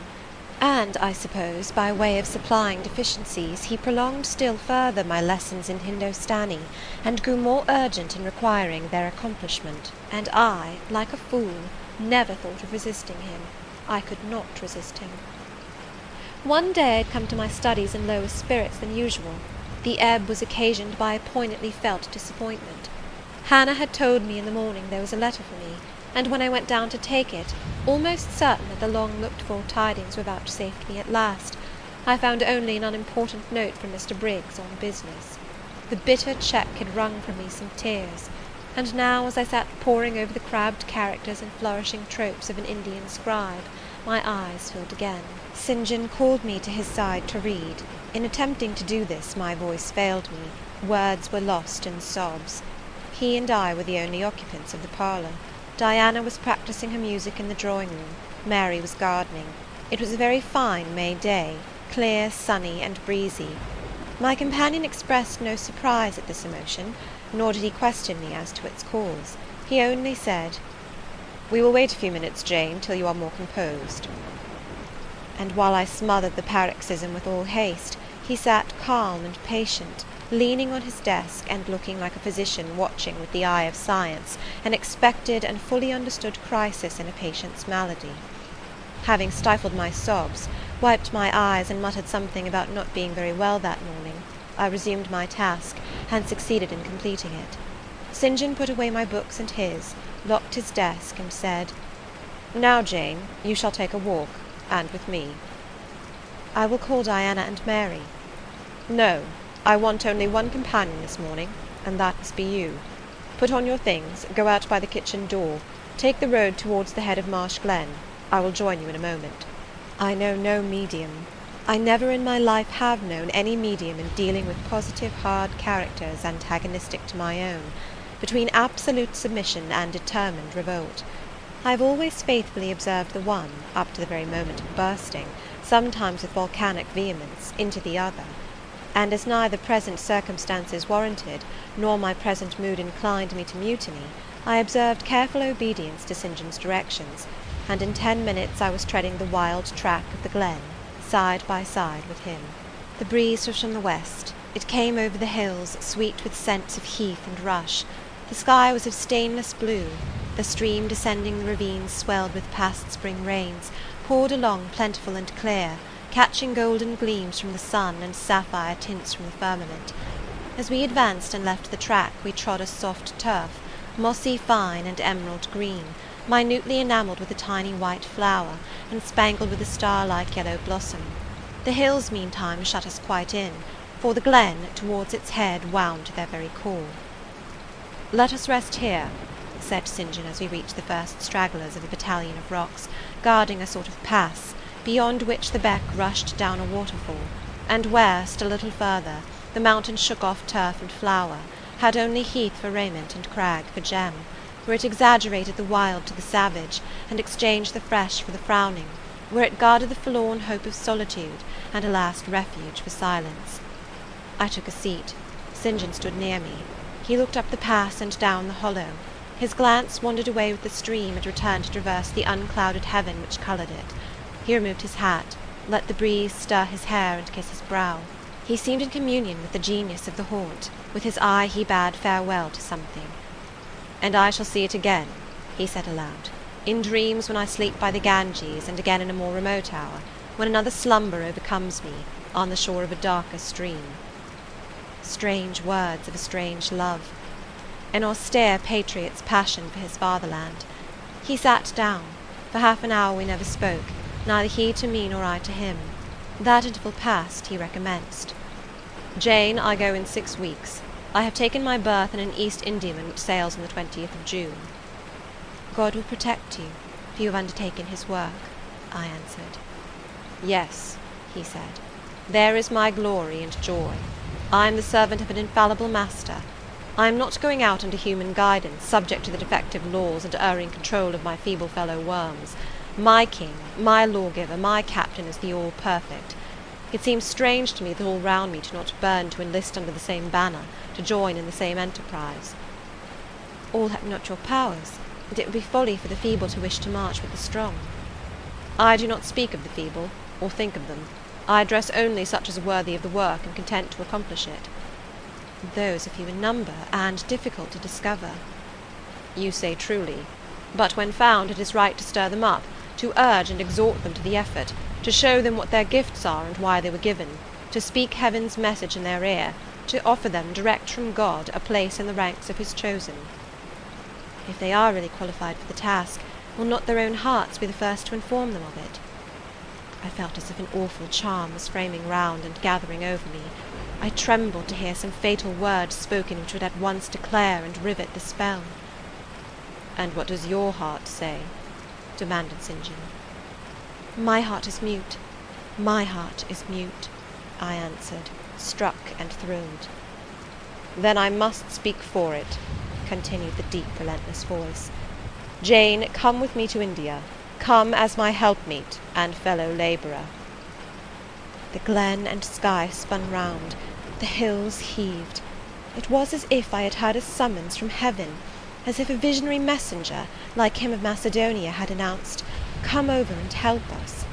[SPEAKER 2] And, I suppose, by way of supplying deficiencies, he prolonged still further my lessons in Hindostani, and grew more urgent in requiring their accomplishment. And I, like a fool, never thought of resisting him. I could not resist him. One day I had come to my studies in lower spirits than usual. The ebb was occasioned by a poignantly felt disappointment. Hannah had told me in the morning there was a letter for me, and when I went down to take it, almost certain that the long-looked-for tidings were vouchsafed me at last, I found only an unimportant note from Mr. Briggs on business. The bitter check had wrung from me some tears, and now, as I sat poring over the crabbed characters and flourishing tropes of an Indian scribe, my eyes filled again. St. John called me to his side to read. In attempting to do this, my voice failed me. Words were lost in sobs. He and I were the only occupants of the parlour. Diana was practising her music in the drawing-room. Mary was gardening. It was a very fine May day, clear, sunny, and breezy. My companion expressed no surprise at this emotion, nor did he question me as to its cause. He only said, "We will wait a few minutes, Jane, till you are more composed." And while I smothered the paroxysm with all haste, he sat calm and patient, leaning on his desk, and looking like a physician watching with the eye of science an expected and fully understood crisis in a patient's malady. Having stifled my sobs, wiped my eyes, and muttered something about not being very well that morning, I resumed my task, and succeeded in completing it. St. John put away my books and his, locked his desk, and said, "Now, Jane, you shall take a walk, and with me." "I will call Diana and Mary." "No, I want only one companion this morning, and that must be you. Put on your things, go out by the kitchen door, take the road towards the head of Marsh Glen. I will join you in a moment. I know no medium. I never in my life have known any medium in dealing with positive hard characters antagonistic to my own, between absolute submission and determined revolt. I have always faithfully observed the one, up to the very moment of bursting, sometimes with volcanic vehemence, into the other; and as neither present circumstances warranted, nor my present mood inclined me to mutiny, I observed careful obedience to St. John's directions, and in 10 minutes I was treading the wild track of the glen, side by side with him. The breeze was from the west.
[SPEAKER 1] It came over the hills, sweet with scents of heath and rush. The sky was of stainless blue. The stream descending the ravines swelled with past spring rains, poured along plentiful and clear, catching golden gleams from the sun and sapphire tints from the firmament. As we advanced and left the track, we trod a soft turf, mossy fine and emerald green, minutely enamelled with a tiny white flower, and spangled with a star-like yellow blossom. The hills, meantime, shut us quite in, for the glen, towards its head, wound to their very core. "Let us rest here," said St. John as we reached the first stragglers of a battalion of rocks, guarding a sort of pass, beyond which the beck rushed down a waterfall, and where, still a little further, the mountain shook off turf and flower, had only heath for raiment and crag for gem, where it exaggerated the wild to the savage, and exchanged the fresh for the frowning, where it guarded the forlorn hope of solitude, and a last refuge for silence. I took a seat. St. John stood near me. He looked up the pass and down the hollow. His glance wandered away with the stream, and returned to traverse the unclouded heaven which coloured it. He removed his hat, let the breeze stir his hair and kiss his brow. He seemed in communion with the genius of the haunt. With his eye he bade farewell to something. "And I shall see it again," he said aloud, "in dreams when I sleep by the Ganges, and again in a more remote hour, when another slumber overcomes me, on the shore of a darker stream." Strange words of a strange love. An austere patriot's passion for his fatherland. He sat down. For half an hour we never spoke, neither he to me nor I to him. That interval past, he recommenced. "Jane, I go in 6 weeks. I have taken my berth in an East Indiaman which sails on the 20th of June. "God will protect you, for you have undertaken his work," I answered. "Yes," he said, "there is my glory and joy. I am the servant of an infallible master. I am not going out under human guidance, subject to the defective laws and erring control of my feeble fellow worms. My king, my lawgiver, my captain is the all-perfect. It seems strange to me that all round me do not burn to enlist under the same banner, to join in the same enterprise." "All have not your powers, and it would be folly for the feeble to wish to march with the strong." "I do not speak of the feeble, or think of them. I address only such as are worthy of the work, and content to accomplish it." "Those are few in number, and difficult to discover." "You say truly. But when found, it is right to stir them up, to urge and exhort them to the effort, to show them what their gifts are and why they were given, to speak heaven's message in their ear, to offer them, direct from God, a place in the ranks of his chosen." "If they are really qualified for the task, will not their own hearts be the first to inform them of it?" I felt as if an awful charm was framing round and gathering over me. I trembled to hear some fatal words spoken which would at once declare and rivet the spell. "And what does your heart say?" demanded St. John. "My heart is mute. My heart is mute," I answered, struck and thrilled. "Then I must speak for it," continued the deep, relentless voice. "Jane, come with me to India. Come as my helpmeet and fellow labourer." The glen and sky spun round. The hills heaved. It was as if I had heard a summons from heaven, as if a visionary messenger, like him of Macedonia, had announced, "Come over and help us."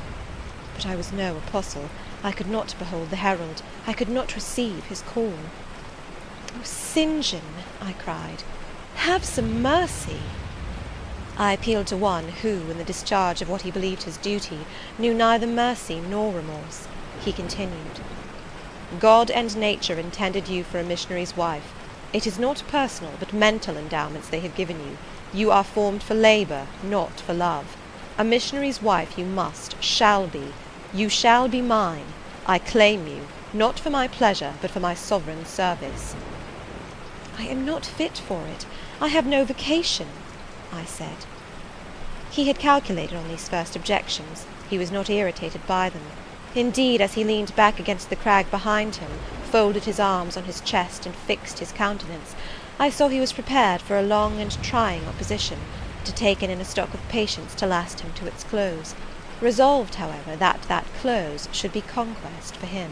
[SPEAKER 1] But I was no apostle. I could not behold the herald. I could not receive his call. "Oh, St. John," I cried, "have some mercy." I appealed to one who, in the discharge of what he believed his duty, knew neither mercy nor remorse. He continued, "God and nature intended you for a missionary's wife. It is not personal, but mental endowments they have given you. You are formed for labour, not for love. A missionary's wife you must, shall be. You shall be mine. I claim you, not for my pleasure, but for my sovereign service." "I am not fit for it. I have no vocation," I said. He had calculated on these first objections. He was not irritated by them. Indeed, as he leaned back against the crag behind him, folded his arms on his chest, and fixed his countenance, I saw he was prepared for a long and trying opposition, to take in a stock of patience to last him to its close, resolved, however, that that close should be conquest for him.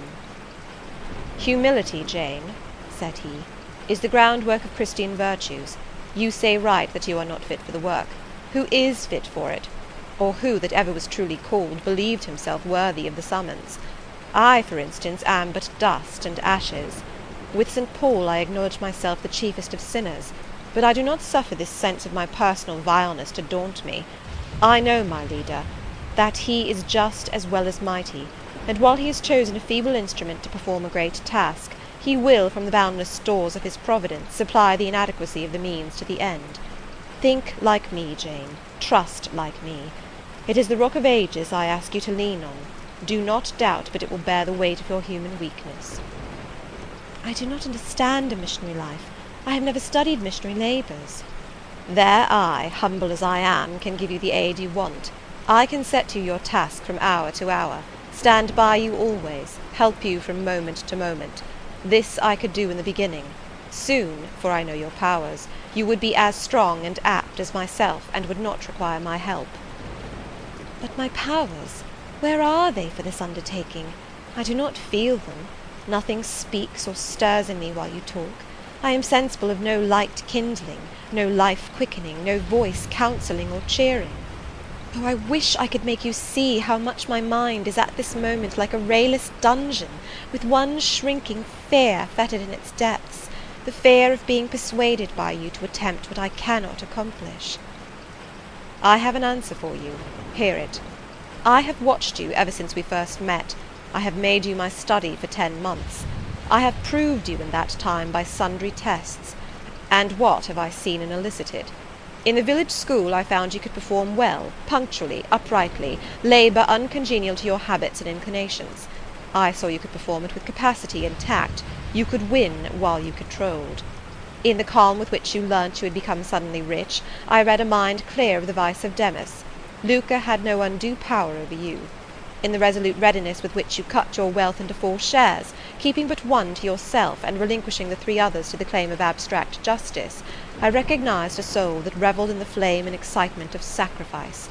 [SPEAKER 1] "Humility, Jane," said he, "is the groundwork of Christian virtues. You say right that you are not fit for the work. Who is fit for it? Or who, that ever was truly called, believed himself worthy of the summons? I, for instance, am but dust and ashes.
[SPEAKER 2] With St. Paul I acknowledge myself the chiefest of sinners, but I do not suffer this sense of my personal vileness to daunt me. I know my leader, that he is just as well as mighty, and while he has chosen a feeble instrument to perform a great task, he will, from the boundless stores of his providence, supply the inadequacy of the means to the end. Think like me, Jane. Trust like me. It is the rock of ages I ask you to lean on. Do not doubt but it will bear the weight of your human weakness.
[SPEAKER 1] I do not understand a missionary life. I have never studied missionary labours.
[SPEAKER 2] There I, humble as I am, can give you the aid you want. I can set you your task from hour to hour, stand by you always, help you from moment to moment. This I could do in the beginning. Soon, for I know your powers, you would be as strong and apt as myself, and would not require my help.
[SPEAKER 1] But my powers, where are they for this undertaking? I do not feel them. Nothing speaks or stirs in me while you talk. I am sensible of no light kindling, no life quickening, no voice counselling or cheering. Oh, I wish I could make you see how much my mind is at this moment like a rayless dungeon, with one shrinking fear fettered in its depths, the fear of being persuaded by you to attempt what I cannot accomplish.
[SPEAKER 2] I have an answer for you. Hear it. I have watched you ever since we first met. I have made you my study for 10 months. I have proved you in that time by sundry tests. And what have I seen and elicited? In the village school I found you could perform well, punctually, uprightly, labour uncongenial to your habits and inclinations. I saw you could perform it with capacity and tact. You could win while you controlled. In the calm with which you learnt you had become suddenly rich, I read a mind clear of the vice of Demas. Lucre had no undue power over you. In the resolute readiness with which you cut your wealth into 4 shares, keeping but one to yourself, and relinquishing the 3 others to the claim of abstract justice, I recognized a soul that revelled in the flame and excitement of sacrifice.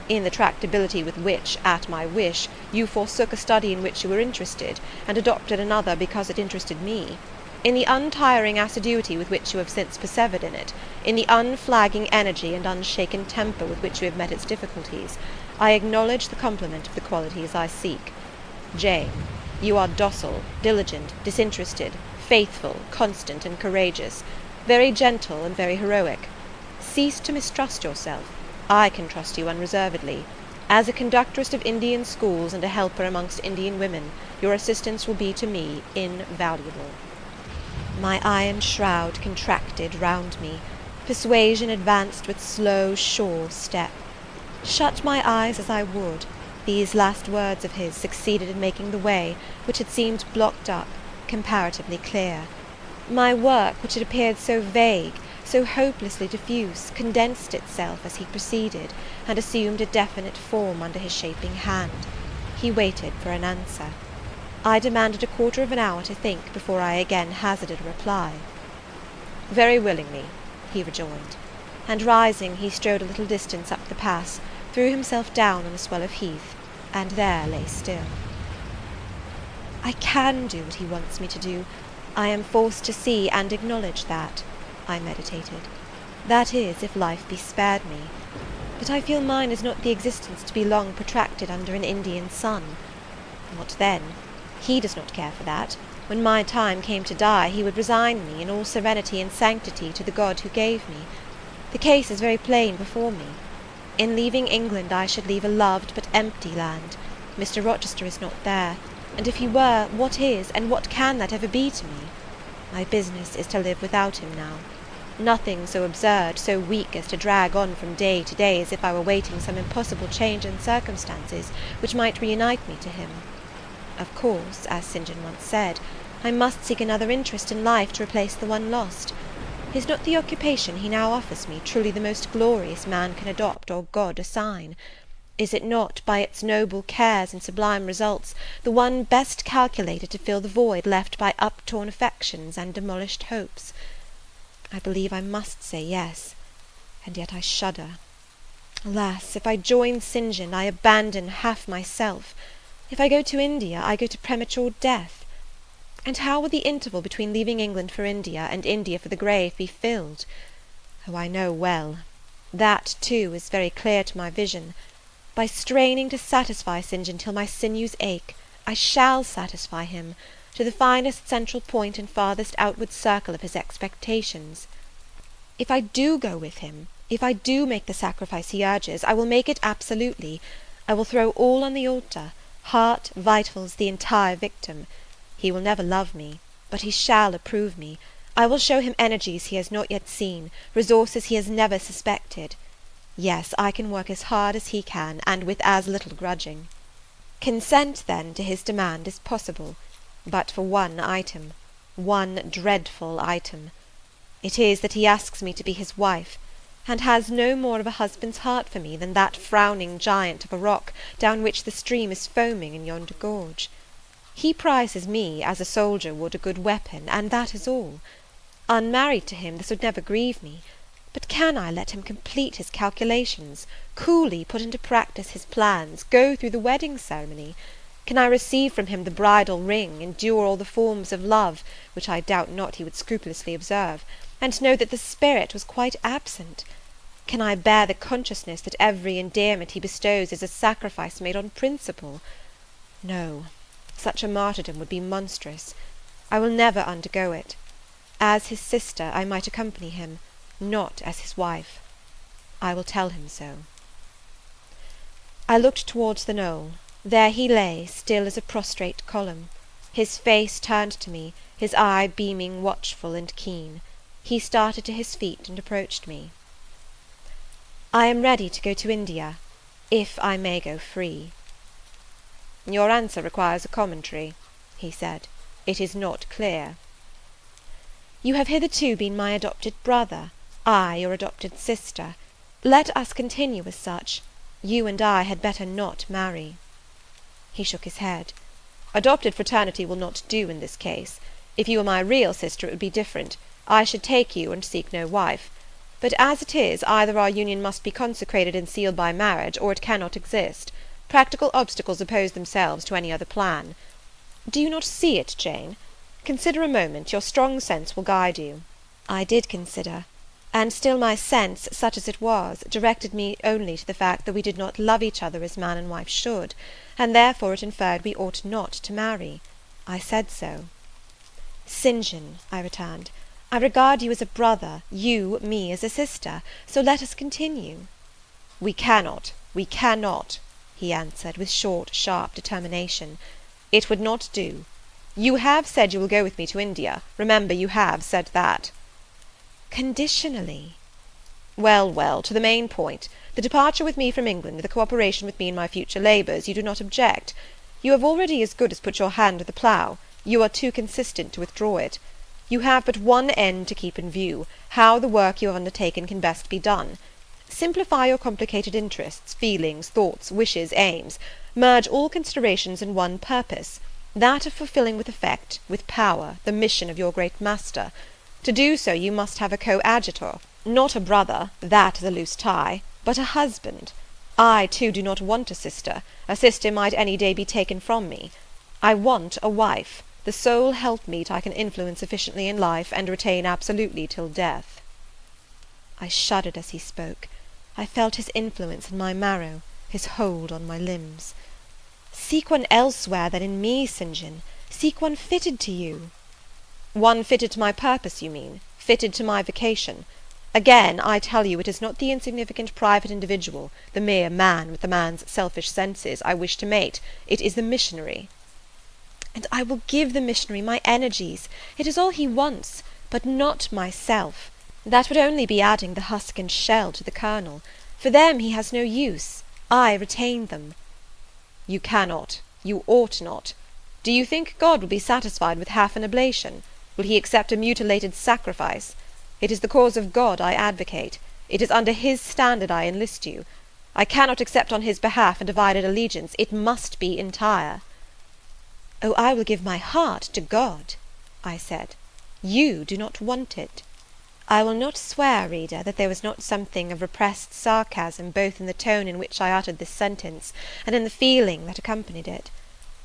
[SPEAKER 2] In the tractability with which, at my wish, you forsook a study in which you were interested, and adopted another because it interested me. In the untiring assiduity with which you have since persevered in it, in the unflagging energy and unshaken temper with which you have met its difficulties, I acknowledge the complement of the qualities I seek. Jane, you are docile, diligent, disinterested, faithful, constant, and courageous, very gentle and very heroic. Cease to mistrust yourself. I can trust you unreservedly. As a conductress of Indian schools and a helper amongst Indian women, your assistance will be to me invaluable.
[SPEAKER 1] My iron shroud contracted round me. Persuasion advanced with slow, sure step. Shut my eyes as I would, these last words of his succeeded in making the way, which had seemed blocked up, comparatively clear. My work, which had appeared so vague, so hopelessly diffuse, condensed itself as he proceeded, and assumed a definite form under his shaping hand. He waited for an answer. I demanded a quarter of an hour to think before I again hazarded a reply.
[SPEAKER 2] Very willingly, he rejoined,
[SPEAKER 1] and rising he strode a little distance up the pass, threw himself down on a swell of heath, and there lay still. I can do what he wants me to do. I am forced to see and acknowledge that, I meditated. That is, if life be spared me. But I feel mine is not the existence to be long protracted under an Indian sun. What then? He does not care for that. When my time came to die, he would resign me, in all serenity and sanctity, to the God who gave me. The case is very plain before me. In leaving England I should leave a loved but empty land. Mr. Rochester is not there, and if he were, what is, and what can that ever be to me? My business is to live without him now. Nothing so absurd, so weak as to drag on from day to day as if I were waiting some impossible change in circumstances which might reunite me to him. Of course, as St. John once said, I must seek another interest in life to replace the one lost. Is not the occupation he now offers me truly the most glorious man can adopt or God assign? Is it not, by its noble cares and sublime results, the one best calculated to fill the void left by uptorn affections and demolished hopes? I believe I must say yes, and yet I shudder. Alas, if I join St. John, I abandon half myself. If I go to India, I go to premature death. And how will the interval between leaving England for India and India for the grave be filled? Oh, I know well. That, too, is very clear to my vision. By straining to satisfy St. John till my sinews ache, I shall satisfy him. to the finest central point and farthest outward circle of his expectations. If I do go with him, if I do make the sacrifice he urges, I will make it absolutely. I will throw all on the altar, heart, vitals, the entire victim. He will never love me, but he shall approve me. I will show him energies he has not yet seen, resources he has never suspected. Yes, I can work as hard as he can, and with as little grudging. Consent, then, to his demand is possible, but for one item, one dreadful item. It is that he asks me to be his wife, and has no more of a husband's heart for me than that frowning giant of a rock down which the stream is foaming in yonder gorge. He prizes me as a soldier would a good weapon, and that is all. Unmarried to him, this would never grieve me. But can I let him complete his calculations, coolly put into practice his plans, go through the wedding ceremony? Can I receive from him the bridal ring, endure all the forms of love, which I doubt not he would scrupulously observe, and know that the spirit was quite absent? Can I bear the consciousness that every endearment he bestows is a sacrifice made on principle? No, such a martyrdom would be monstrous. I will never undergo it. As his sister I might accompany him, not as his wife. I will tell him so. I looked towards the knoll. There he lay, still as a prostrate column. His face turned to me, his eye beaming watchful and keen. He started to his feet and approached me. I am ready to go to India, if I may go free. Your answer requires a commentary, he said. It is not clear. You have hitherto been my adopted brother, I your adopted sister. Let us continue as such. You and I had better not marry. He shook his head. Adopted fraternity will not do in this case. If you were my real sister it would be different. I should take you and seek no wife. But as it is, either our union must be consecrated and sealed by marriage, or it cannot exist. Practical obstacles oppose themselves to any other plan. Do you not see it, Jane? Consider a moment, your strong sense will guide you. I did consider, and still my sense, such as it was, directed me only to the fact that we did not love each other as man and wife should, and therefore it inferred we ought not to marry. I said so. St. John, I returned, I regard you as a brother, you me as a sister, so let us continue. We cannot, he answered, with short, sharp determination. It would not do. You have said you will go with me to India. Remember, you have said that. Conditionally. Well, well, to the main point. The departure with me from England, the cooperation with me in my future labours, you do not object. You have already as good as put your hand to the plough. You are too consistent to withdraw it. You have but one end to keep in view, how the work you have undertaken can best be done. Simplify your complicated interests, feelings, thoughts, wishes, aims. Merge all considerations in one purpose, that of fulfilling with effect, with power, the mission of your great master. To do so you must have a coadjutor, not a brother, that is a loose tie, but a husband. I, too, do not want a sister. A sister might any day be taken from me. I want a wife, the sole helpmeet I can influence sufficiently in life, and retain absolutely till death. I shuddered as he spoke. I felt his influence in my marrow, his hold on my limbs. Seek one elsewhere than in me, St. John. Seek one fitted to you. One fitted to my purpose, you mean? Fitted to my vocation? Again, I tell you, it is not the insignificant private individual, the mere man with the man's selfish senses, I wish to mate. It is the missionary. And I will give the missionary my energies. It is all he wants, but not myself. That would only be adding the husk and shell to the kernel. For them he has no use. I retain them. You cannot. You ought not. Do you think God will be satisfied with half an oblation? Will he accept a mutilated sacrifice? It is the cause of God I advocate. It is under his standard I enlist you. I cannot accept on his behalf a divided allegiance. It must be entire. Oh, I will give my heart to God, I said. You do not want it. I will not swear, reader, that there was not something of repressed sarcasm both in the tone in which I uttered this sentence, and in the feeling that accompanied it.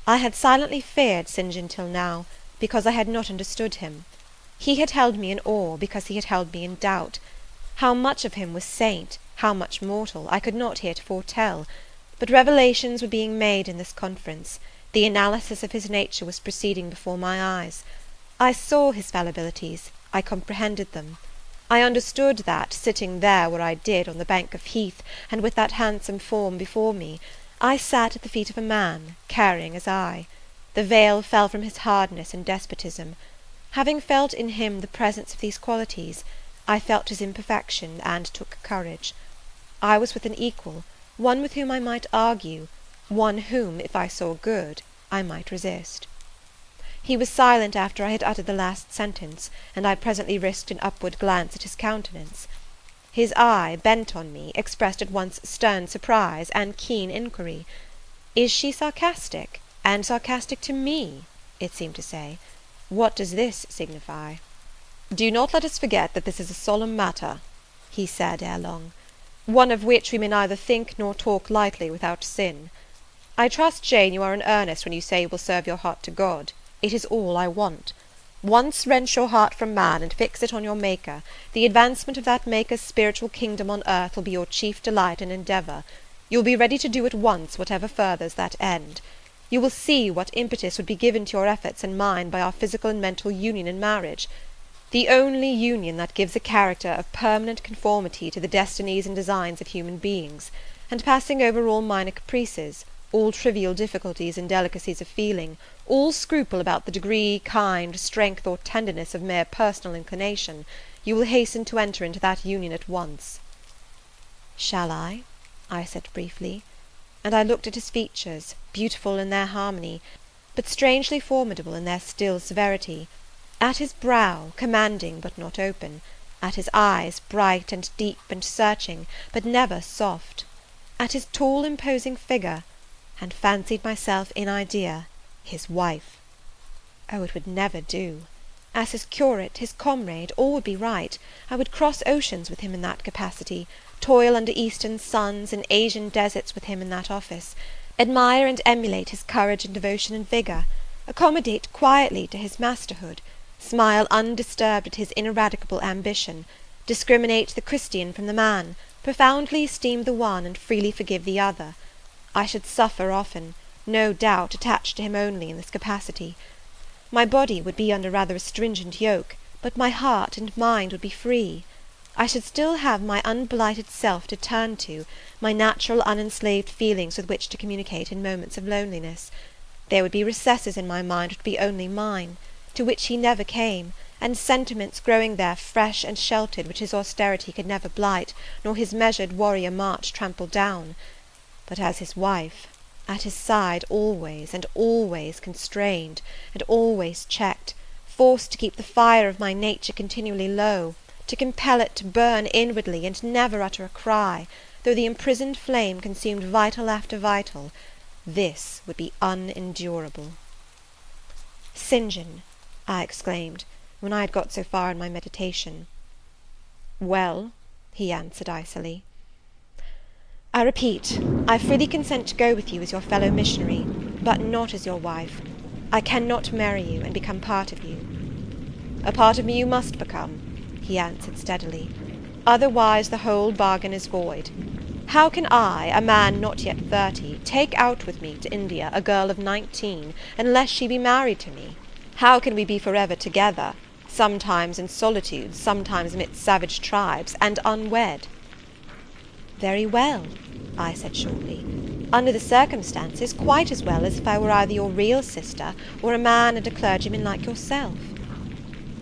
[SPEAKER 1] I had silently feared St. John till now, because I had not understood him. He had held me in awe, because he had held me in doubt. How much of him was saint, how much mortal, I could not heretofore tell, but revelations were being made in this conference, The analysis of his nature was proceeding before my eyes. I saw his fallibilities, I comprehended them. I understood that, sitting there where I did on the bank of heath, and with that handsome form before me, I sat at the feet of a man, caring as I. The veil fell from his hardness and despotism. Having felt in him the presence of these qualities, I felt his imperfection, and took courage. I was with an equal, one with whom I might argue, one whom, if I saw good, I might resist. He was silent after I had uttered the last sentence, and I presently risked an upward glance at his countenance. His eye, bent on me, expressed at once stern surprise and keen inquiry. Is she sarcastic, and sarcastic to me? It seemed to say. What does this signify? Do not let us forget that this is a solemn matter, he said ere long, one of which we may neither think nor talk lightly without sin. I trust, Jane, you are in earnest when you say you will serve your heart to God. It is all I want. Once wrench your heart from man, and fix it on your Maker. The advancement of that Maker's spiritual kingdom on earth will be your chief delight and endeavour. You will be ready to do at once whatever furthers that end. You will see what impetus would be given to your efforts and mine by our physical and mental union in marriage. The only union that gives a character of permanent conformity to the destinies and designs of human beings, and passing over all minor caprices, all trivial difficulties and delicacies of feeling, all scruple about the degree, kind, strength, or tenderness of mere personal inclination, you will hasten to enter into that union at once. Shall I said briefly, and I looked at his features, beautiful in their harmony, but strangely formidable in their still severity, at his brow, commanding but not open, at his eyes, bright and deep and searching, but never soft, at his tall imposing figure, and fancied myself in idea his wife. Oh, it would never do. As his curate, his comrade, all would be right. I would cross oceans with him in that capacity, toil under eastern suns and Asian deserts with him in that office, admire and emulate his courage and devotion and vigour, accommodate quietly to his masterhood, smile undisturbed at his ineradicable ambition, discriminate the Christian from the man, profoundly esteem the one and freely forgive the other. I should suffer often, no doubt, attached to him only in this capacity. My body would be under rather a stringent yoke, but my heart and mind would be free. I should still have my unblighted self to turn to, my natural unenslaved feelings with which to communicate in moments of loneliness. There would be recesses in my mind which would be only mine, to which he never came, and sentiments growing there fresh and sheltered which his austerity could never blight, nor his measured warrior march trample down. But as his wife, at his side always, and always constrained, and always checked, forced to keep the fire of my nature continually low, to compel it to burn inwardly, and never utter a cry, though the imprisoned flame consumed vital after vital, this would be unendurable. St. John, I exclaimed, when I had got so far in my meditation. Well, he answered icily. I repeat, I freely consent to go with you as your fellow missionary, but not as your wife. I cannot marry you, and become part of you. A part of me you must become, he answered steadily. Otherwise the whole bargain is void. How can I, a man not yet 30, take out with me to India a girl of 19, unless she be married to me? How can we be forever together, sometimes in solitude, sometimes amidst savage tribes, and unwed? Very well, I said shortly. Under the circumstances, quite as well as if I were either your real sister, or a man and a clergyman like yourself.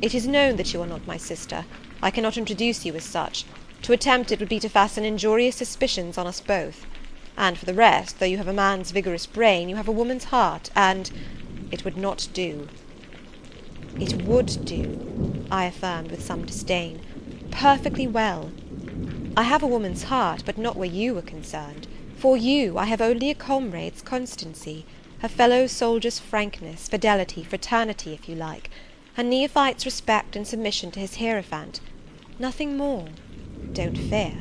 [SPEAKER 1] It is known that you are not my sister. I cannot introduce you as such. To attempt it would be to fasten injurious suspicions on us both. And for the rest, though you have a man's vigorous brain, you have a woman's heart, and it would not do. It would do, I affirmed with some disdain. Perfectly well. I have a woman's heart, but not where you are concerned. For you, I have only a comrade's constancy, a fellow soldier's frankness, fidelity, fraternity, if you like, a neophyte's respect and submission to his hierophant. Nothing more. Don't fear.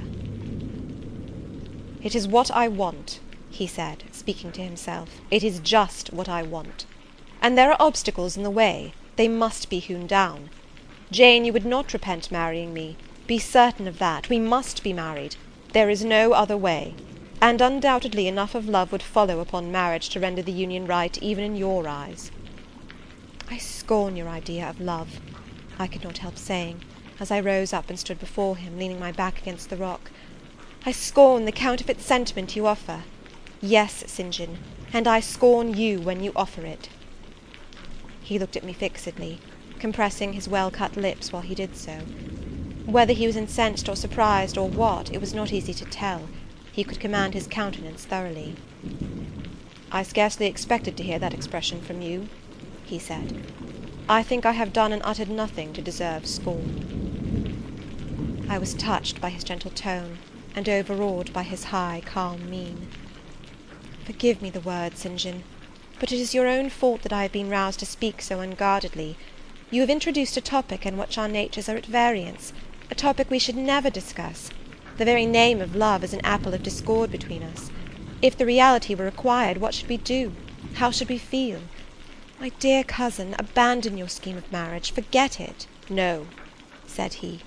[SPEAKER 1] It is what I want, he said, speaking to himself. It is just what I want. And there are obstacles in the way. They must be hewn down. Jane, you would not repent marrying me. Be certain of that. We must be married. There is no other way.
[SPEAKER 2] and undoubtedly enough of love would follow upon marriage to render the union right even in your eyes."
[SPEAKER 1] "I scorn your idea of love," I could not help saying, as I rose up and stood before him, leaning my back against the rock. "I scorn the counterfeit sentiment you offer. Yes, St. John, and I scorn you when you offer it." He looked at me fixedly, compressing his well-cut lips while he did so. Whether he was incensed or surprised, or what, it was not easy to tell. He could command his countenance thoroughly. "I scarcely expected to hear that expression from you," he said. "I think I have done and uttered nothing to deserve scorn." I was touched by his gentle tone, and overawed by his high, calm mien. "Forgive me the words, St. John, but it is your own fault that I have been roused to speak so unguardedly. You have introduced a topic in which our natures are at variance, a topic we should never discuss. The very name of love is an apple of discord between us. If the reality were required, what should we do? How should we feel? My dear cousin, abandon your scheme of marriage, forget it."
[SPEAKER 2] "No," said he,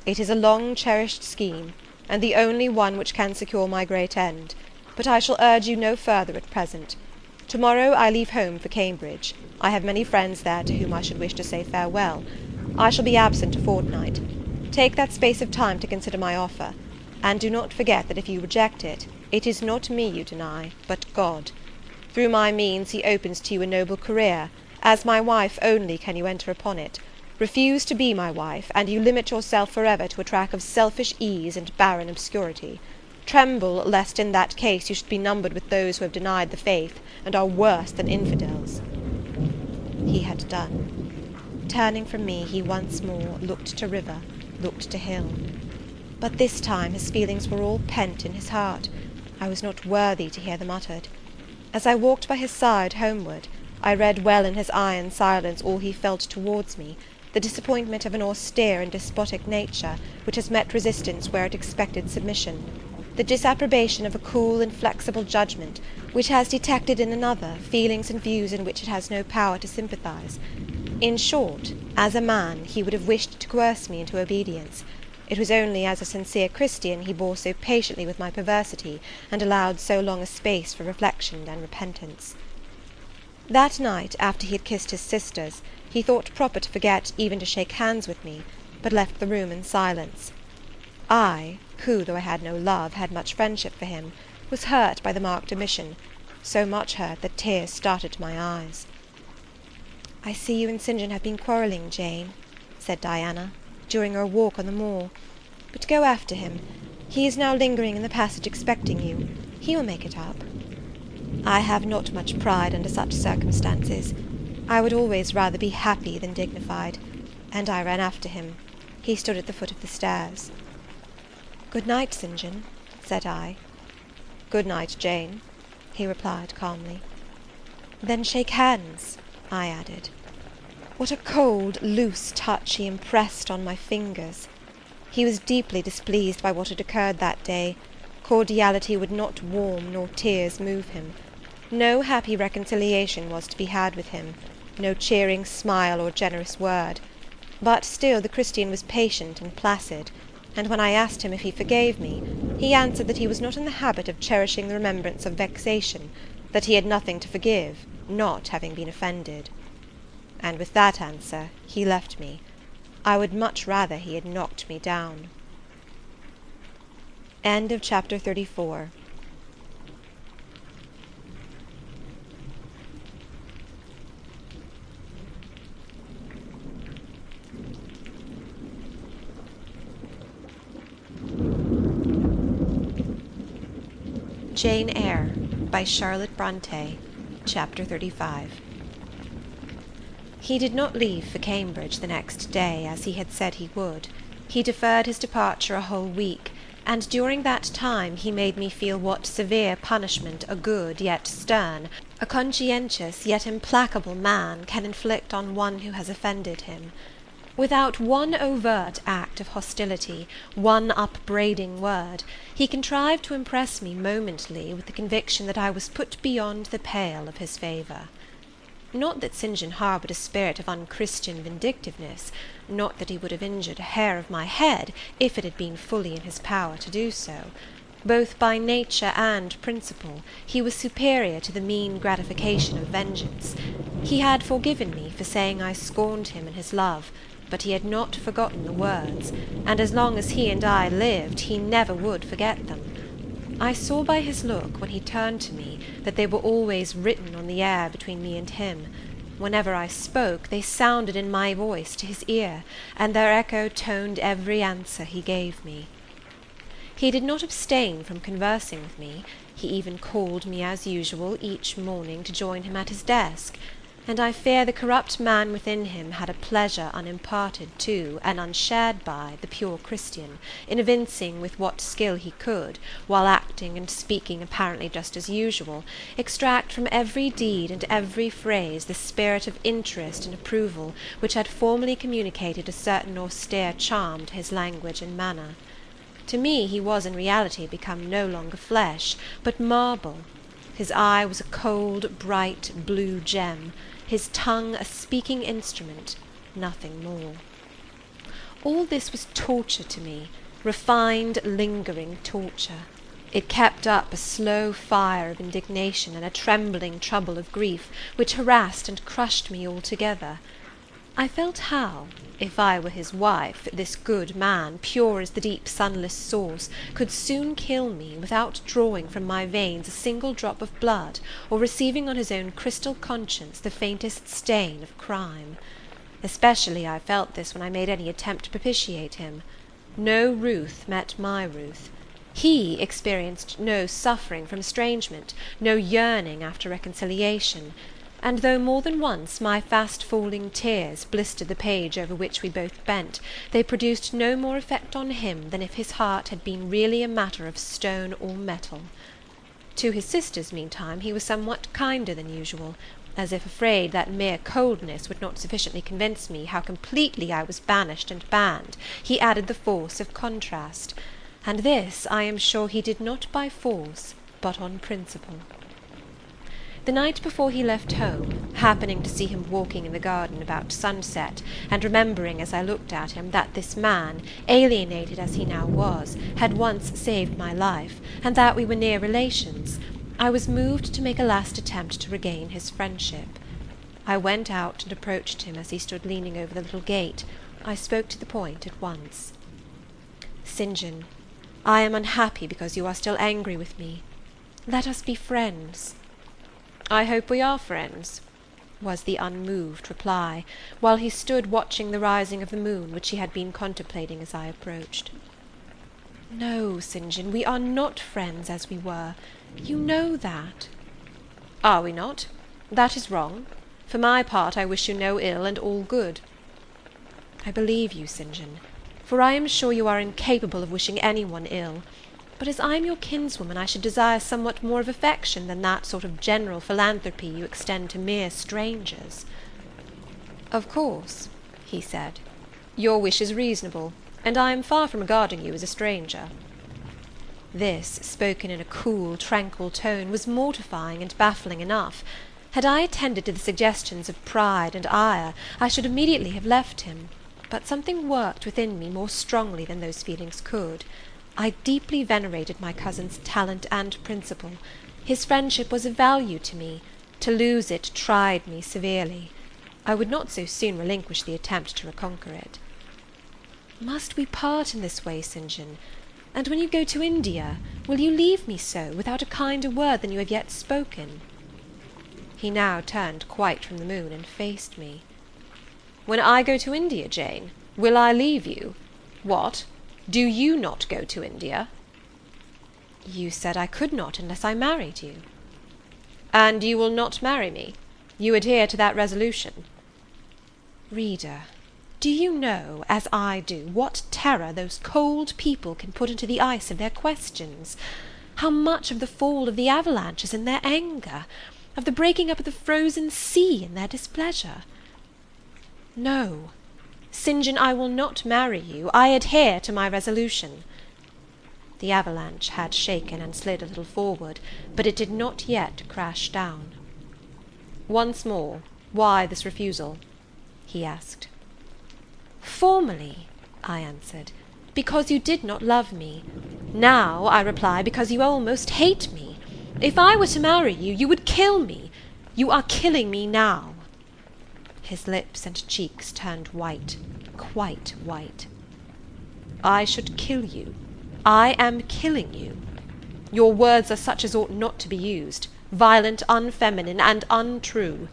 [SPEAKER 2] "it is a long-cherished scheme, and the only one which can secure my great end, but I shall urge you no further at present. To-morrow I leave home for Cambridge. I have many friends there to whom I should wish to say farewell. I shall be absent a fortnight. Take that space of time to consider my offer, and do not forget that if you reject it, it is not me you deny, but God. Through my means he opens to you a noble career. As my wife only can you enter upon it. Refuse to be my wife, and you limit yourself forever to a track of selfish ease and barren obscurity. Tremble lest in that case you should be numbered with those who have denied the faith, and are worse than infidels." He had done. Turning from me, he once more looked to river, looked to hill. But this time his feelings were all pent in his heart. I was not worthy to hear them uttered. As I walked by his side homeward, I read well in his iron silence all he felt towards me, the disappointment of an austere and despotic nature, which has met resistance where it expected submission, the disapprobation of a cool, inflexible judgment, which has detected in another feelings and views in which it has no power to sympathize. In short, as a man, he would have wished to coerce me into obedience. It was only as a sincere Christian he bore so patiently with my perversity, and allowed so long a space for reflection and repentance. That night, after he had kissed his sisters, he thought proper to forget even to shake hands with me, but left the room in silence. I, who, though I had no love, had much friendship for him, was hurt by the marked omission, so much hurt that tears started to my eyes. "I see you and St. John have been quarrelling, Jane," said Diana, during our walk on the moor, "but go after him. He is now lingering in the passage expecting you. He will make it up." I have not much pride under such circumstances. I would always rather be happy than dignified, and I ran after him. He stood at the foot of the stairs. "Good night, St. John," said I. "Good night, Jane," he replied calmly. "Then shake hands," I added. What a cold, loose touch he impressed on my fingers! He was deeply displeased by what had occurred that day. Cordiality would not warm, nor tears move him. No happy reconciliation was to be had with him, no cheering smile or generous word. But still the Christian was patient and placid, and when I asked him if he forgave me, he answered that he was not in the habit of cherishing the remembrance of vexation, that he had nothing to forgive, not having been offended. And with that answer he left me. I would much rather he had knocked me down. End of chapter 34. Jane Eyre by Charlotte Brontë. Chapter 35. He did not leave for Cambridge the next day, as he had said he would. He deferred his departure a whole week, and during that time he made me feel what severe punishment a good yet stern, a conscientious yet implacable man can inflict on one who has offended him. Without one overt act of hostility, one upbraiding word, he contrived to impress me momently with the conviction that I was put beyond the pale of his favour. Not that St. John harboured a spirit of unchristian vindictiveness, not that he would have injured a hair of my head, if it had been fully in his power to do so.
[SPEAKER 1] Both by nature and principle, he was superior to the mean gratification of vengeance. He had forgiven me for saying I scorned him in his love, but he had not forgotten the words, and as long as he and I lived, he never would forget them. I saw by his look, when he turned to me, that they were always written on the air between me and him. Whenever I spoke, they sounded in my voice to his ear, and their echo toned every answer he gave me. He did not abstain from conversing with me. He even called me as usual each morning to join him at his desk, and I fear the corrupt man within him had a pleasure unimparted to, and unshared by, the pure Christian, in evincing with what skill he could, while acting and speaking apparently just as usual, extract from every deed and every phrase the spirit of interest and approval which had formerly communicated a certain austere charm to his language and manner. To me he was in reality become no longer flesh, but marble. His eye was a cold, bright, blue gem, his tongue a speaking instrument, nothing more. All this was torture to me, refined, lingering torture. It kept up a slow fire of indignation and a trembling trouble of grief, which harassed and crushed me altogether. I felt how, if I were his wife, this good man, pure as the deep sunless source, could soon kill me, without drawing from my veins a single drop of blood, or receiving on his own crystal conscience the faintest stain of crime. Especially I felt this when I made any attempt to propitiate him. No ruth met my ruth. He experienced no suffering from estrangement, no yearning after reconciliation, and though more than once my fast-falling tears blistered the page over which we both bent, they produced no more effect on him than if his heart had been really a matter of stone or metal. To his sisters, meantime, he was somewhat kinder than usual, as if afraid that mere coldness would not sufficiently convince me how completely I was banished and banned. He added the force of contrast, and this I am sure he did not by force, but on principle. The night before he left home, happening to see him walking in the garden about sunset, and remembering as I looked at him that this man, alienated as he now was, had once saved my life, and that we were near relations, I was moved to make a last attempt to regain his friendship. I went out and approached him as he stood leaning over the little gate. I spoke to the point at once. "St. John, I am unhappy because you are still angry with me. Let us be friends." "I hope we are friends," was the unmoved reply, while he stood watching the rising of the moon, which he had been contemplating as I approached. "No, St. John, we are not friends as we were. You know that." "Are we not? That is wrong. For my part, I wish you no ill, and all good." "I believe you, St. John, for I am sure you are incapable of wishing any one ill. But as I am your kinswoman, I should desire somewhat more of affection than that sort of general philanthropy you extend to mere strangers." "Of course," he said, "your wish is reasonable, and I am far from regarding you as a stranger." This, spoken in a cool, tranquil tone, was mortifying and baffling enough. Had I attended to the suggestions of pride and ire, I should immediately have left him, but something worked within me more strongly than those feelings could. I deeply venerated my cousin's talent and principle. His friendship was of value to me. To lose it tried me severely. I would not so soon relinquish the attempt to reconquer it. "Must we part in this way, St. John? And when you go to India, will you leave me so, without a kinder word than you have yet spoken?" He now turned quite from the moon, and faced me. "When I go to India, Jane, will I leave you? What? Do you not go to India?" "You said I could not unless I married you." "And you will not marry me? You adhere to that resolution?" Reader, do you know, as I do, what terror those cold people can put into the ice of their questions? How much of the fall of the avalanche is in their anger, of the breaking up of the frozen sea in their displeasure? No, St. John, I will not marry you. I adhere to my resolution." The avalanche had shaken and slid a little forward, but it did not yet crash down. "Once more, why this refusal?" he asked. "Formerly," I answered, "because you did not love me.
[SPEAKER 2] Now, I reply, because you almost hate me. If I were to marry you, you would kill me. You are killing me now." His lips and cheeks turned white, quite white. "I should kill you. I am killing you. Your words are such as ought not to be used, violent, unfeminine, and untrue.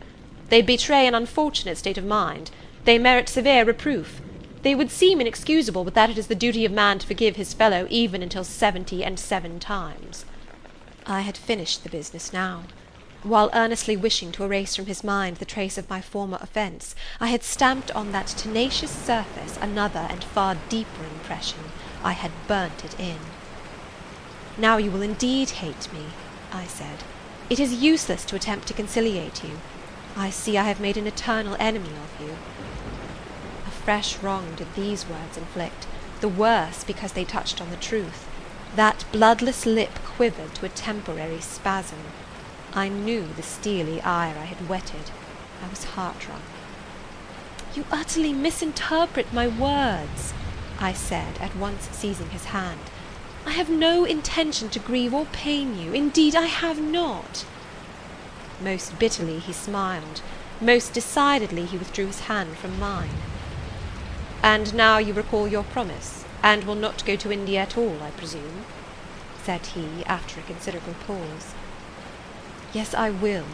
[SPEAKER 2] They betray an unfortunate state of mind. They merit severe reproof. They would seem inexcusable, but that it is the duty of man to forgive his fellow even until 77 times." I had finished the business now. While earnestly wishing to erase from his mind the trace of my former offence, I had stamped on that tenacious surface another and far deeper impression. I had burnt it in. "Now you will indeed hate me," I said. "It is useless to attempt to conciliate you. I see I have made an eternal enemy of you." A fresh wrong did these words inflict, the worse because they touched on the truth. That bloodless lip quivered to a temporary spasm. I knew the steely ire I had whetted. I was heart-wrung. "You utterly misinterpret my words," I said, at once seizing his hand. "I have no intention to grieve or pain you. Indeed, I have not." Most bitterly he smiled. Most decidedly he withdrew his hand from mine. "And now you recall your promise, and will not go to India at all, I presume?" said he, after a considerable pause. "Yes, I will,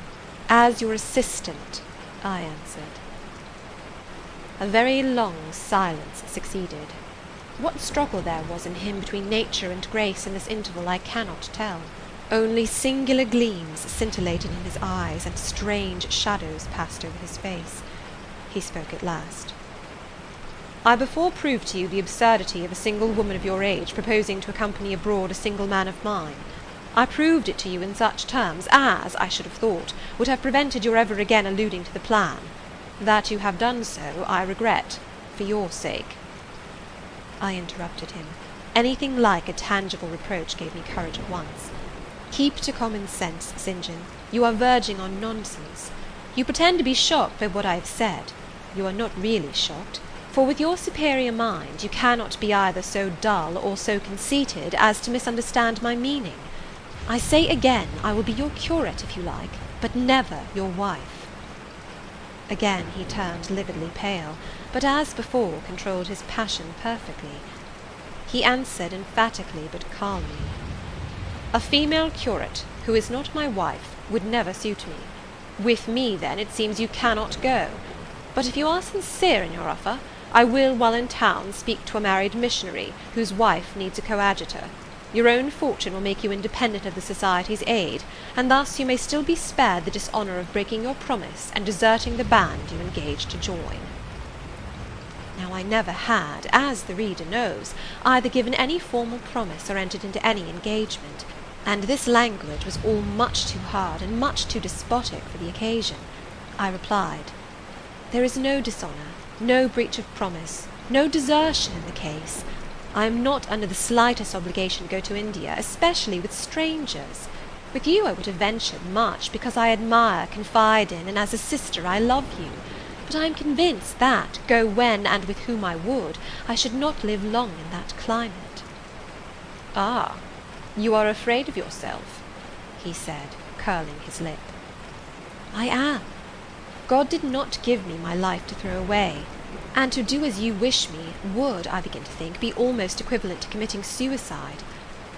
[SPEAKER 2] as your assistant," I answered. A very long silence succeeded. What struggle there was in him between nature and grace in this interval I cannot tell. Only singular gleams scintillated in his eyes, and strange shadows passed over his face. He spoke at last. "I before proved to you the absurdity of a single woman of your age proposing to accompany abroad a single man of mine. I proved it to you in such terms as, I should have thought, would have prevented your ever again alluding to the plan. That you have done so, I regret, for your sake." I interrupted him. Anything like a tangible reproach gave me courage at once. "Keep to common sense, St. John. You are verging on nonsense. You pretend to be shocked by what I have said. You are not really shocked, for with your superior mind you cannot be either so dull or so conceited as to misunderstand my meaning. I say again, I will be your curate if you like, but never your wife." Again he turned lividly pale, but as before controlled his passion perfectly. He answered emphatically but calmly, "A female curate, who is not my wife, would never suit me. With me, then, it seems you cannot go. But if you are sincere in your offer, I will, while in town, speak to a married missionary, whose wife needs a coadjutor. Your own fortune will make you independent of the Society's aid, and thus you may still be spared the dishonour of breaking your promise and deserting the band you engaged to join." Now I never had, as the reader knows, either given any formal promise or entered into any engagement, and this language was all much too hard and much too despotic for the occasion. I replied, "There is no dishonour, no breach of promise, no desertion in the case. I am not under the slightest obligation to go to India, especially with strangers. With you I would have ventured much, because I admire, confide in, and as a sister I love you. But I am convinced that, go when and with whom I would, I should not live long in that climate." "Ah, you are afraid of yourself," he said, curling his lip. "I am. God did not give me my life to throw away, and to do as you wish me would, I begin to think, be almost equivalent to committing suicide.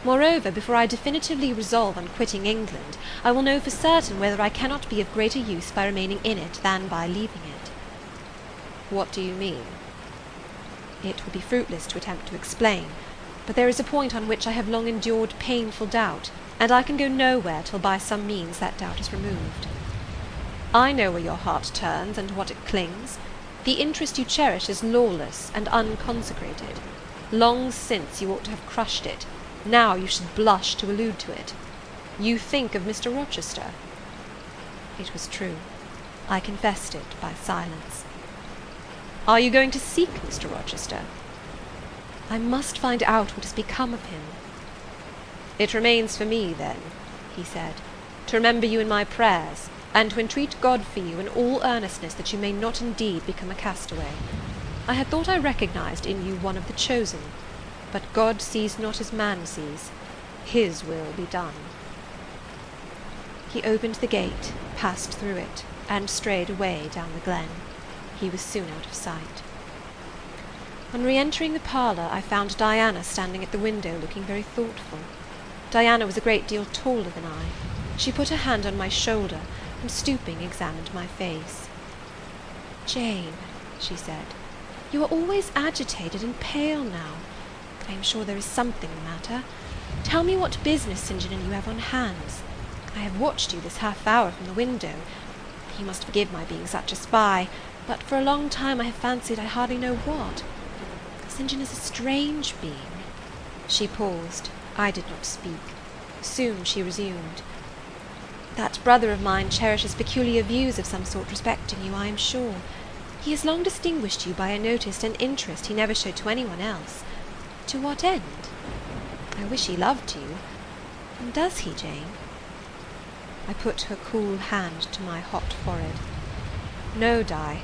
[SPEAKER 2] Moreover, before I definitively resolve on quitting England, I will know for certain whether I cannot be of greater use by remaining in it than by leaving it." "What do you mean?" It would be fruitless to attempt to explain, but there is a point on which I have long endured painful doubt, and I can go nowhere till by some means that doubt is removed. I know where your heart turns and to what it clings. The interest you cherish is lawless and unconsecrated. Long since you ought to have crushed it. Now you should blush to allude to it. You think of Mr. Rochester." It was true. I confessed it by silence. "Are you going to seek Mr. Rochester?" "I must find out what has become of him." "It remains for me, then," he said, "to remember you in my prayers, and to entreat God for you in all earnestness that you may not indeed become a castaway. I had thought I recognized in you one of the chosen, but God sees not as man sees. His will be done." He opened the gate, passed through it, and strayed away down the glen. He was soon out of sight. On re-entering the parlour, I found Diana standing at the window, looking very thoughtful. Diana was a great deal taller than I. She put her hand on my shoulder, and stooping examined my face. "Jane," she said, "you are always agitated and pale now. I am sure there is something the matter. Tell me what business St. John and you have on hands. I have watched you this half-hour from the window. You must forgive my being such a spy, but for a long time I have fancied I hardly know what. St. John is a strange being." She paused. I did not speak. Soon she resumed. "That brother of mine cherishes peculiar views of some sort respecting you, I am sure. He has long distinguished you by a notice and interest he never showed to anyone else. To what end? I wish he loved you. And does he, Jane?" I put her cool hand to my hot forehead. "No, Di,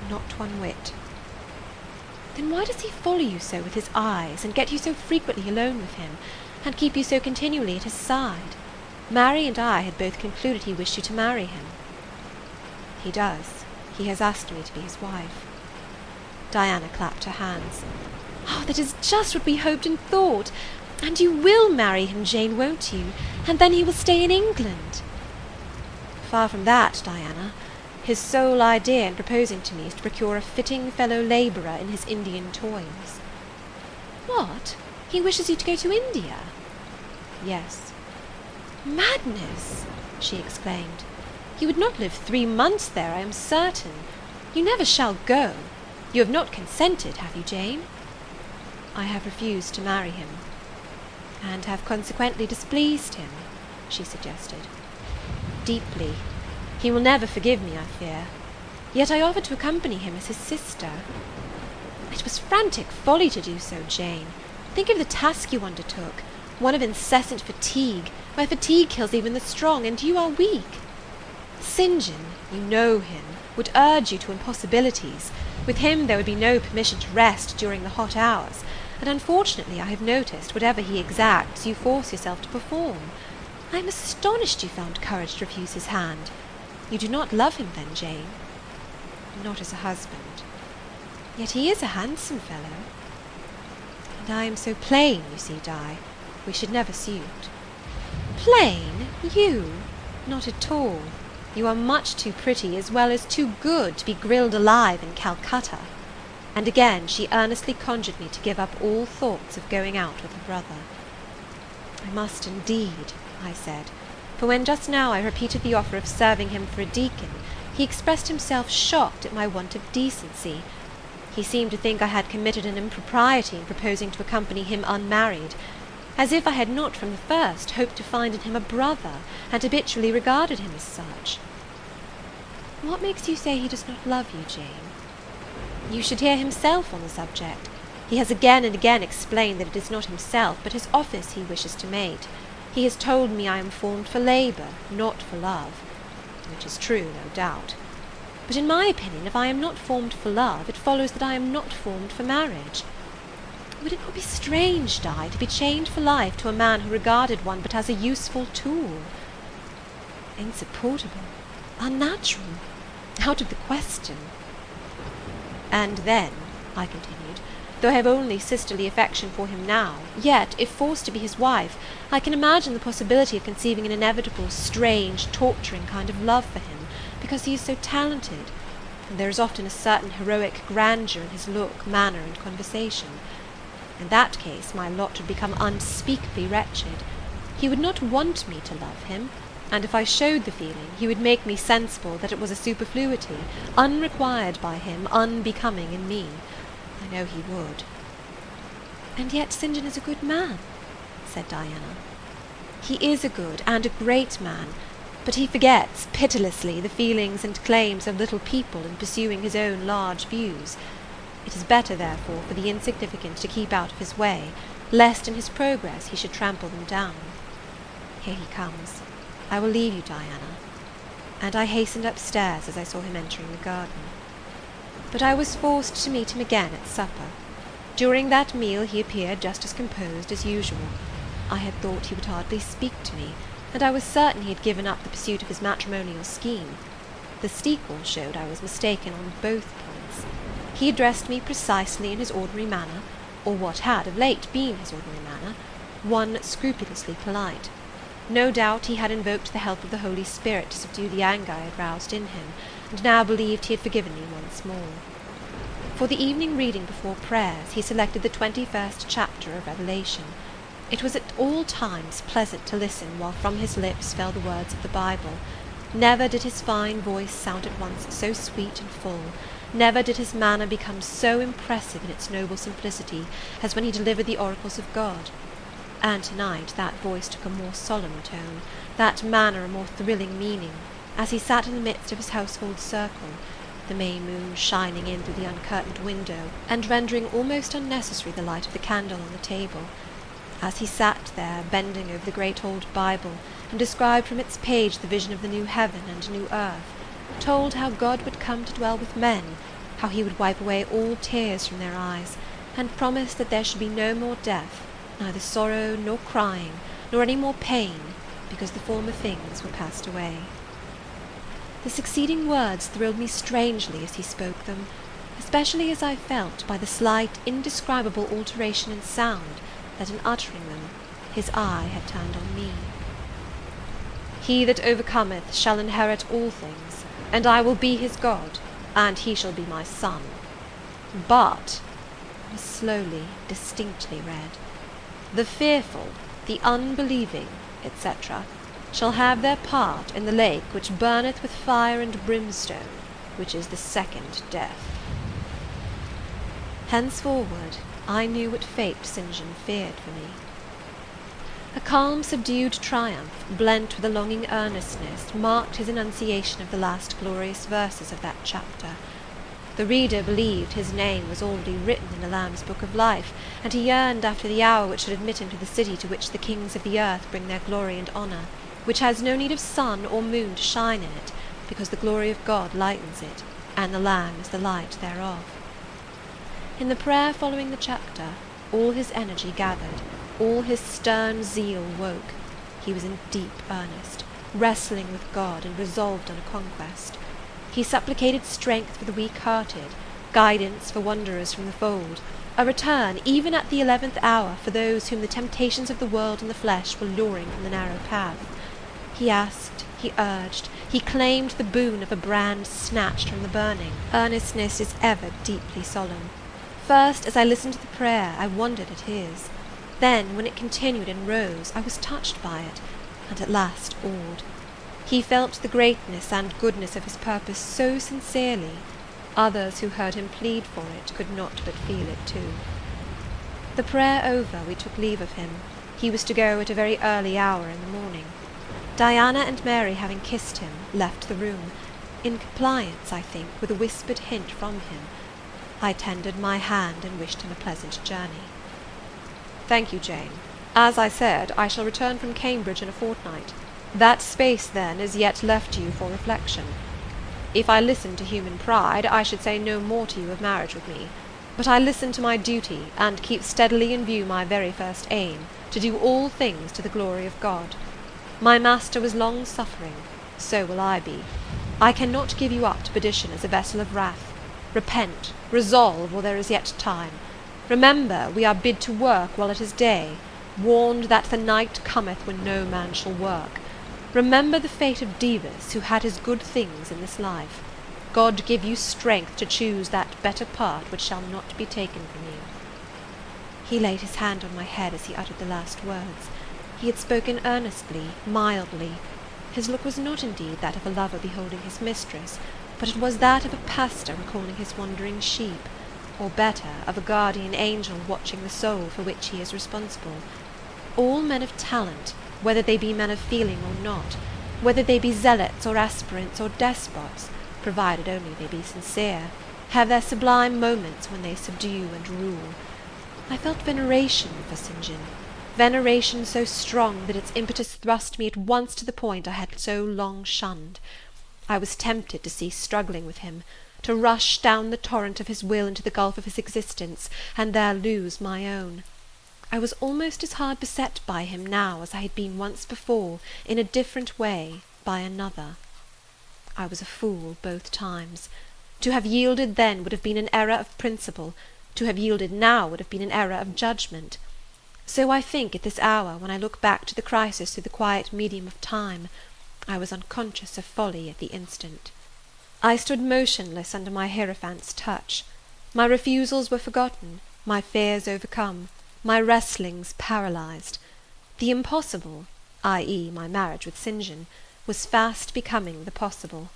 [SPEAKER 2] not one whit." "Then why does he follow you so with his eyes, and get you so frequently alone with him, and keep you so continually at his side? Mary and I had both concluded he wished you to marry him." "He does. He has asked me to be his wife." Diana clapped her hands. "Oh, that is just what we hoped and thought! And you will marry him, Jane, won't you? And then he will stay in England." "Far from that, Diana. His sole idea in proposing to me is to procure a fitting fellow-labourer in his Indian toils." "What? He wishes you to go to India?" "Yes." "Madness!" she exclaimed. "You would not live 3 months there, I am certain. You never shall go. You have not consented, have you, Jane?" "I have refused to marry him." "And have consequently displeased him," she suggested. "Deeply. He will never forgive me, I fear. Yet I offered to accompany him as his sister." "It was frantic folly to do so, Jane. Think of the task you undertook, one of incessant fatigue, where fatigue kills even the strong, and you are weak. St. John, you know him, would urge you to impossibilities. With him there would be no permission to rest during the hot hours, and unfortunately I have noticed whatever he exacts you force yourself to perform. I am astonished you found courage to refuse his hand. You do not love him then, Jane?" "Not as a husband." "Yet he is a handsome fellow." "And I am so plain, you see, Di. We should never suit." "Plain? You? Not at all. You are much too pretty as well as too good to be grilled alive in Calcutta." And again she earnestly conjured me to give up all thoughts of going out with her brother. "I must indeed," I said, for when just now I repeated the offer of serving him for a deacon, he expressed himself shocked at my want of decency. He seemed to think I had committed an impropriety in proposing to accompany him unmarried, as if I had not from the first hoped to find in him a brother, and habitually regarded him as such. "What makes you say he does not love you, Jane?" "You should hear himself on the subject. He has again and again explained that it is not himself, but his office he wishes to mate. He has told me I am formed for labour, not for love, which is true, no doubt. But in my opinion, if I am not formed for love, it follows that I am not formed for marriage. Would it not be strange, Di, to be chained for life to a man who regarded one but as a useful tool?" "Insupportable, unnatural, out of the question." "And then," I continued, "though I have only sisterly affection for him now, yet, if forced to be his wife, I can imagine the possibility of conceiving an inevitable, strange, torturing kind of love for him, because he is so talented, and there is often a certain heroic grandeur in his look, manner, and conversation. In that case my lot would become unspeakably wretched. He would not want me to love him, and if I showed the feeling, he would make me sensible that it was a superfluity, unrequired by him, unbecoming in me. I know he would." "And yet St. John is a good man," said Diana. "He is a good and a great man, but he forgets, pitilessly, the feelings and claims of little people in pursuing his own large views. It is better, therefore, for the insignificant to keep out of his way, lest in his progress he should trample them down. Here he comes. I will leave you, Diana." And I hastened upstairs as I saw him entering the garden. But I was forced to meet him again at supper. During that meal he appeared just as composed as usual. I had thought he would hardly speak to me, and I was certain he had given up the pursuit of his matrimonial scheme. The steeple showed I was mistaken on both points. He addressed me precisely in his ordinary manner, or what had of late been his ordinary manner, one scrupulously polite. No doubt he had invoked the help of the Holy Spirit to subdue the anger I had roused in him, and now believed he had forgiven me once more. For the evening reading before prayers he selected the 21st chapter of Revelation. It was at all times pleasant to listen while from his lips fell the words of the Bible. Never did his fine voice sound at once so sweet and full, never did his manner become so impressive in its noble simplicity as when he delivered the oracles of God. And to-night that voice took a more solemn tone, that manner a more thrilling meaning, as he sat in the midst of his household circle, the May moon shining in through the uncurtained window, and rendering almost unnecessary the light of the candle on the table. As he sat there, bending over the great old Bible, and described from its page the vision of the new heaven and new earth, told how God would come to dwell with men, how he would wipe away all tears from their eyes, and promised that there should be no more death, neither sorrow nor crying, nor any more pain, because the former things were passed away. The succeeding words thrilled me strangely as he spoke them, especially as I felt, by the slight, indescribable alteration in sound, that in uttering them his eye had turned on me. "He that overcometh shall inherit all things, and I will be his God, and he shall be my son. But," it was slowly, distinctly read, "the fearful, the unbelieving, etc., shall have their part in the lake which burneth with fire and brimstone, which is the second death." Henceforward I knew what fate St. John feared for me. A calm, subdued triumph, blent with a longing earnestness, marked his enunciation of the last glorious verses of that chapter. The reader believed his name was already written in the Lamb's book of life, and he yearned after the hour which should admit him to the city to which the kings of the earth bring their glory and honour, which has no need of sun or moon to shine in it, because the glory of God lightens it, and the Lamb is the light thereof. In the prayer following the chapter, all his energy gathered, all his stern zeal woke. He was in deep earnest, wrestling with God, and resolved on a conquest. He supplicated strength for the weak-hearted, guidance for wanderers from the fold, a return, even at the 11th hour, for those whom the temptations of the world and the flesh were luring from the narrow path. He asked, he urged, he claimed the boon of a brand snatched from the burning. Earnestness is ever deeply solemn. First, as I listened to the prayer, I wondered at his. Then, when it continued and rose, I was touched by it, and at last awed. He felt the greatness and goodness of his purpose so sincerely, others who heard him plead for it could not but feel it too. The prayer over, we took leave of him. He was to go at a very early hour in the morning. Diana and Mary, having kissed him, left the room, in compliance, I think, with a whispered hint from him. I tendered my hand and wished him a pleasant journey. "Thank you, Jane. As I said, I shall return from Cambridge in a fortnight. That space, then, is yet left to you for reflection. If I listened to human pride, I should say no more to you of marriage with me. But I listen to my duty, and keep steadily in view my very first aim, to do all things to the glory of God. My master was long-suffering, so will I be. I cannot give you up to perdition as a vessel of wrath. Repent, resolve, while there is yet time. Remember, we are bid to work while it is day, warned that the night cometh when no man shall work. Remember the fate of Dives, who had his good things in this life. God give you strength to choose that better part which shall not be taken from you." He laid his hand on my head as he uttered the last words. He had spoken earnestly, mildly. His look was not indeed that of a lover beholding his mistress, but it was that of a pastor recalling his wandering sheep, or better, of a guardian angel watching the soul for which he is responsible. All men of talent, whether they be men of feeling or not, whether they be zealots or aspirants or despots, provided only they be sincere, have their sublime moments when they subdue and rule. I felt veneration for St. John, veneration so strong that its impetus thrust me at once to the point I had so long shunned. I was tempted to cease struggling with him, to rush down the torrent of his will into the gulf of his existence, and there lose my own. I was almost as hard beset by him now as I had been once before, in a different way, by another. I was a fool both times. To have yielded then would have been an error of principle; to have yielded now would have been an error of judgment. So I think at this hour, when I look back to the crisis through the quiet medium of time, I was unconscious of folly at the instant. I stood motionless under my hierophant's touch. My refusals were forgotten, my fears overcome, my wrestlings paralysed. The impossible, i.e. my marriage with St. John, was fast becoming the possible.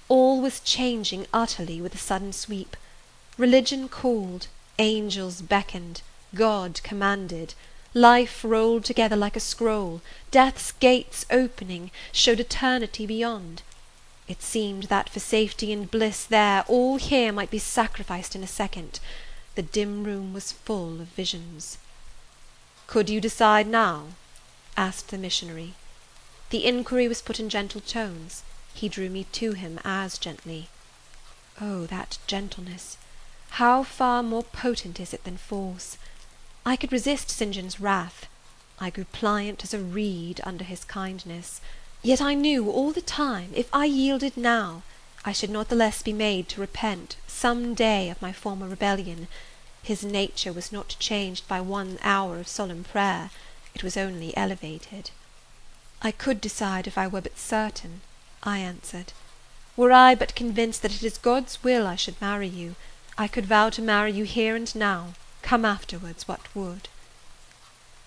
[SPEAKER 2] All was changing utterly with a sudden sweep. Religion called, angels beckoned, God commanded, life rolled together like a scroll, death's gates opening, showed eternity beyond. It seemed that for safety and bliss there, all here might be sacrificed in a second. The dim room was full of visions. "Could you decide now?" asked the missionary. The inquiry was put in gentle tones. He drew me to him as gently. Oh, that gentleness! How far more potent is it than force! I could resist St. John's wrath. I grew pliant as a reed under his kindness. Yet I knew all the time, if I yielded now, I should not the less be made to repent, some day, of my former rebellion. His nature was not changed by 1 hour of solemn prayer; it was only elevated. "I could decide if I were but certain," I answered. "Were I but convinced that it is God's will I should marry you, I could vow to marry you here and now, come afterwards what would."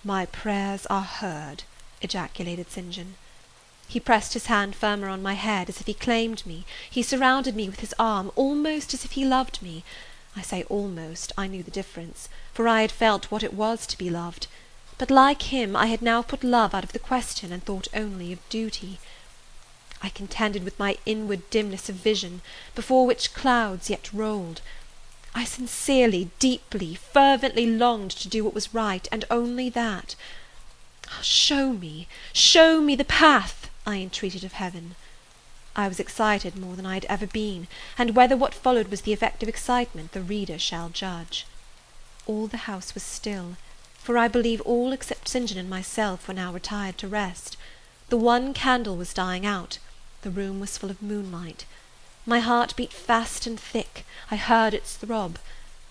[SPEAKER 2] "My prayers are heard," ejaculated St. John. He pressed his hand firmer on my head, as if he claimed me; he surrounded me with his arm, almost as if he loved me. I say almost, I knew the difference, for I had felt what it was to be loved. But like him, I had now put love out of the question, and thought only of duty. I contended with my inward dimness of vision, before which clouds yet rolled. I sincerely, deeply, fervently longed to do what was right, and only that. Show me the path," I entreated of heaven. I was excited more than I had ever been, and whether what followed was the effect of excitement the reader shall judge. All the house was still, for I believe all except St. John and myself were now retired to rest. The one candle was dying out. The room was full of moonlight. My heart beat fast and thick. I heard its throb.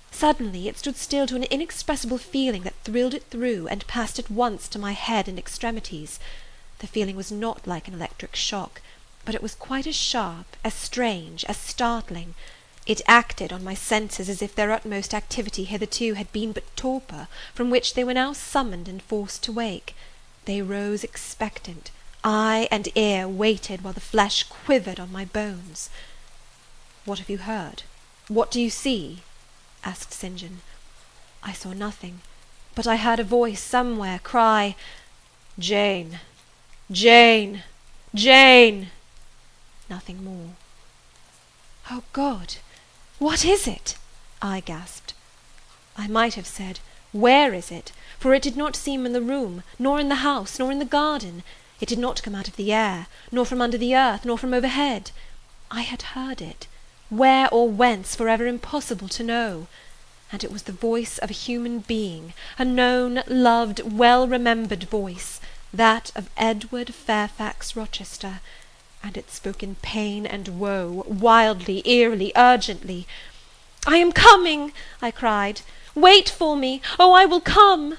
[SPEAKER 2] Suddenly it stood still to an inexpressible feeling that thrilled it through, and passed at once to my head and extremities. The feeling was not like an electric shock, but it was quite as sharp, as strange, as startling. It acted on my senses as if their utmost activity hitherto had been but torpor, from which they were now summoned and forced to wake. They rose expectant. Eye and ear waited while the flesh quivered on my bones. "What have you heard? What do you see?" asked St. John. I saw nothing, but I heard a voice somewhere cry, "Jane! Jane! Jane!" Nothing more. "Oh, God! What is it?" I gasped. I might have said, "Where is it?" for it did not seem in the room, nor in the house, nor in the garden. It did not come out of the air, nor from under the earth, nor from overhead. I had heard it. Where or whence, forever impossible to know. And it was the voice of a human being, a known, loved, well-remembered voice, that of Edward Fairfax Rochester, and it spoke in pain and woe, wildly, eerily, urgently. "I am coming!" I cried. "Wait for me! Oh, I will come!"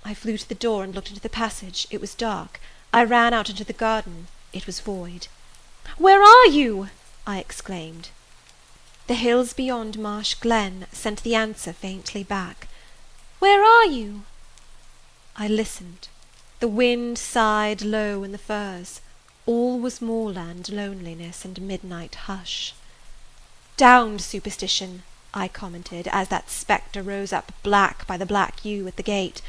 [SPEAKER 2] I flew to the door and looked into the passage. It was dark. I ran out into the garden. It was void. "Where are you?" I exclaimed. The hills beyond Marsh Glen sent the answer faintly back. "Where are you?" I listened. The wind sighed low in the firs. All was moorland loneliness and midnight hush. "Downed superstition," I commented, as that spectre rose up black by the black yew at the gate.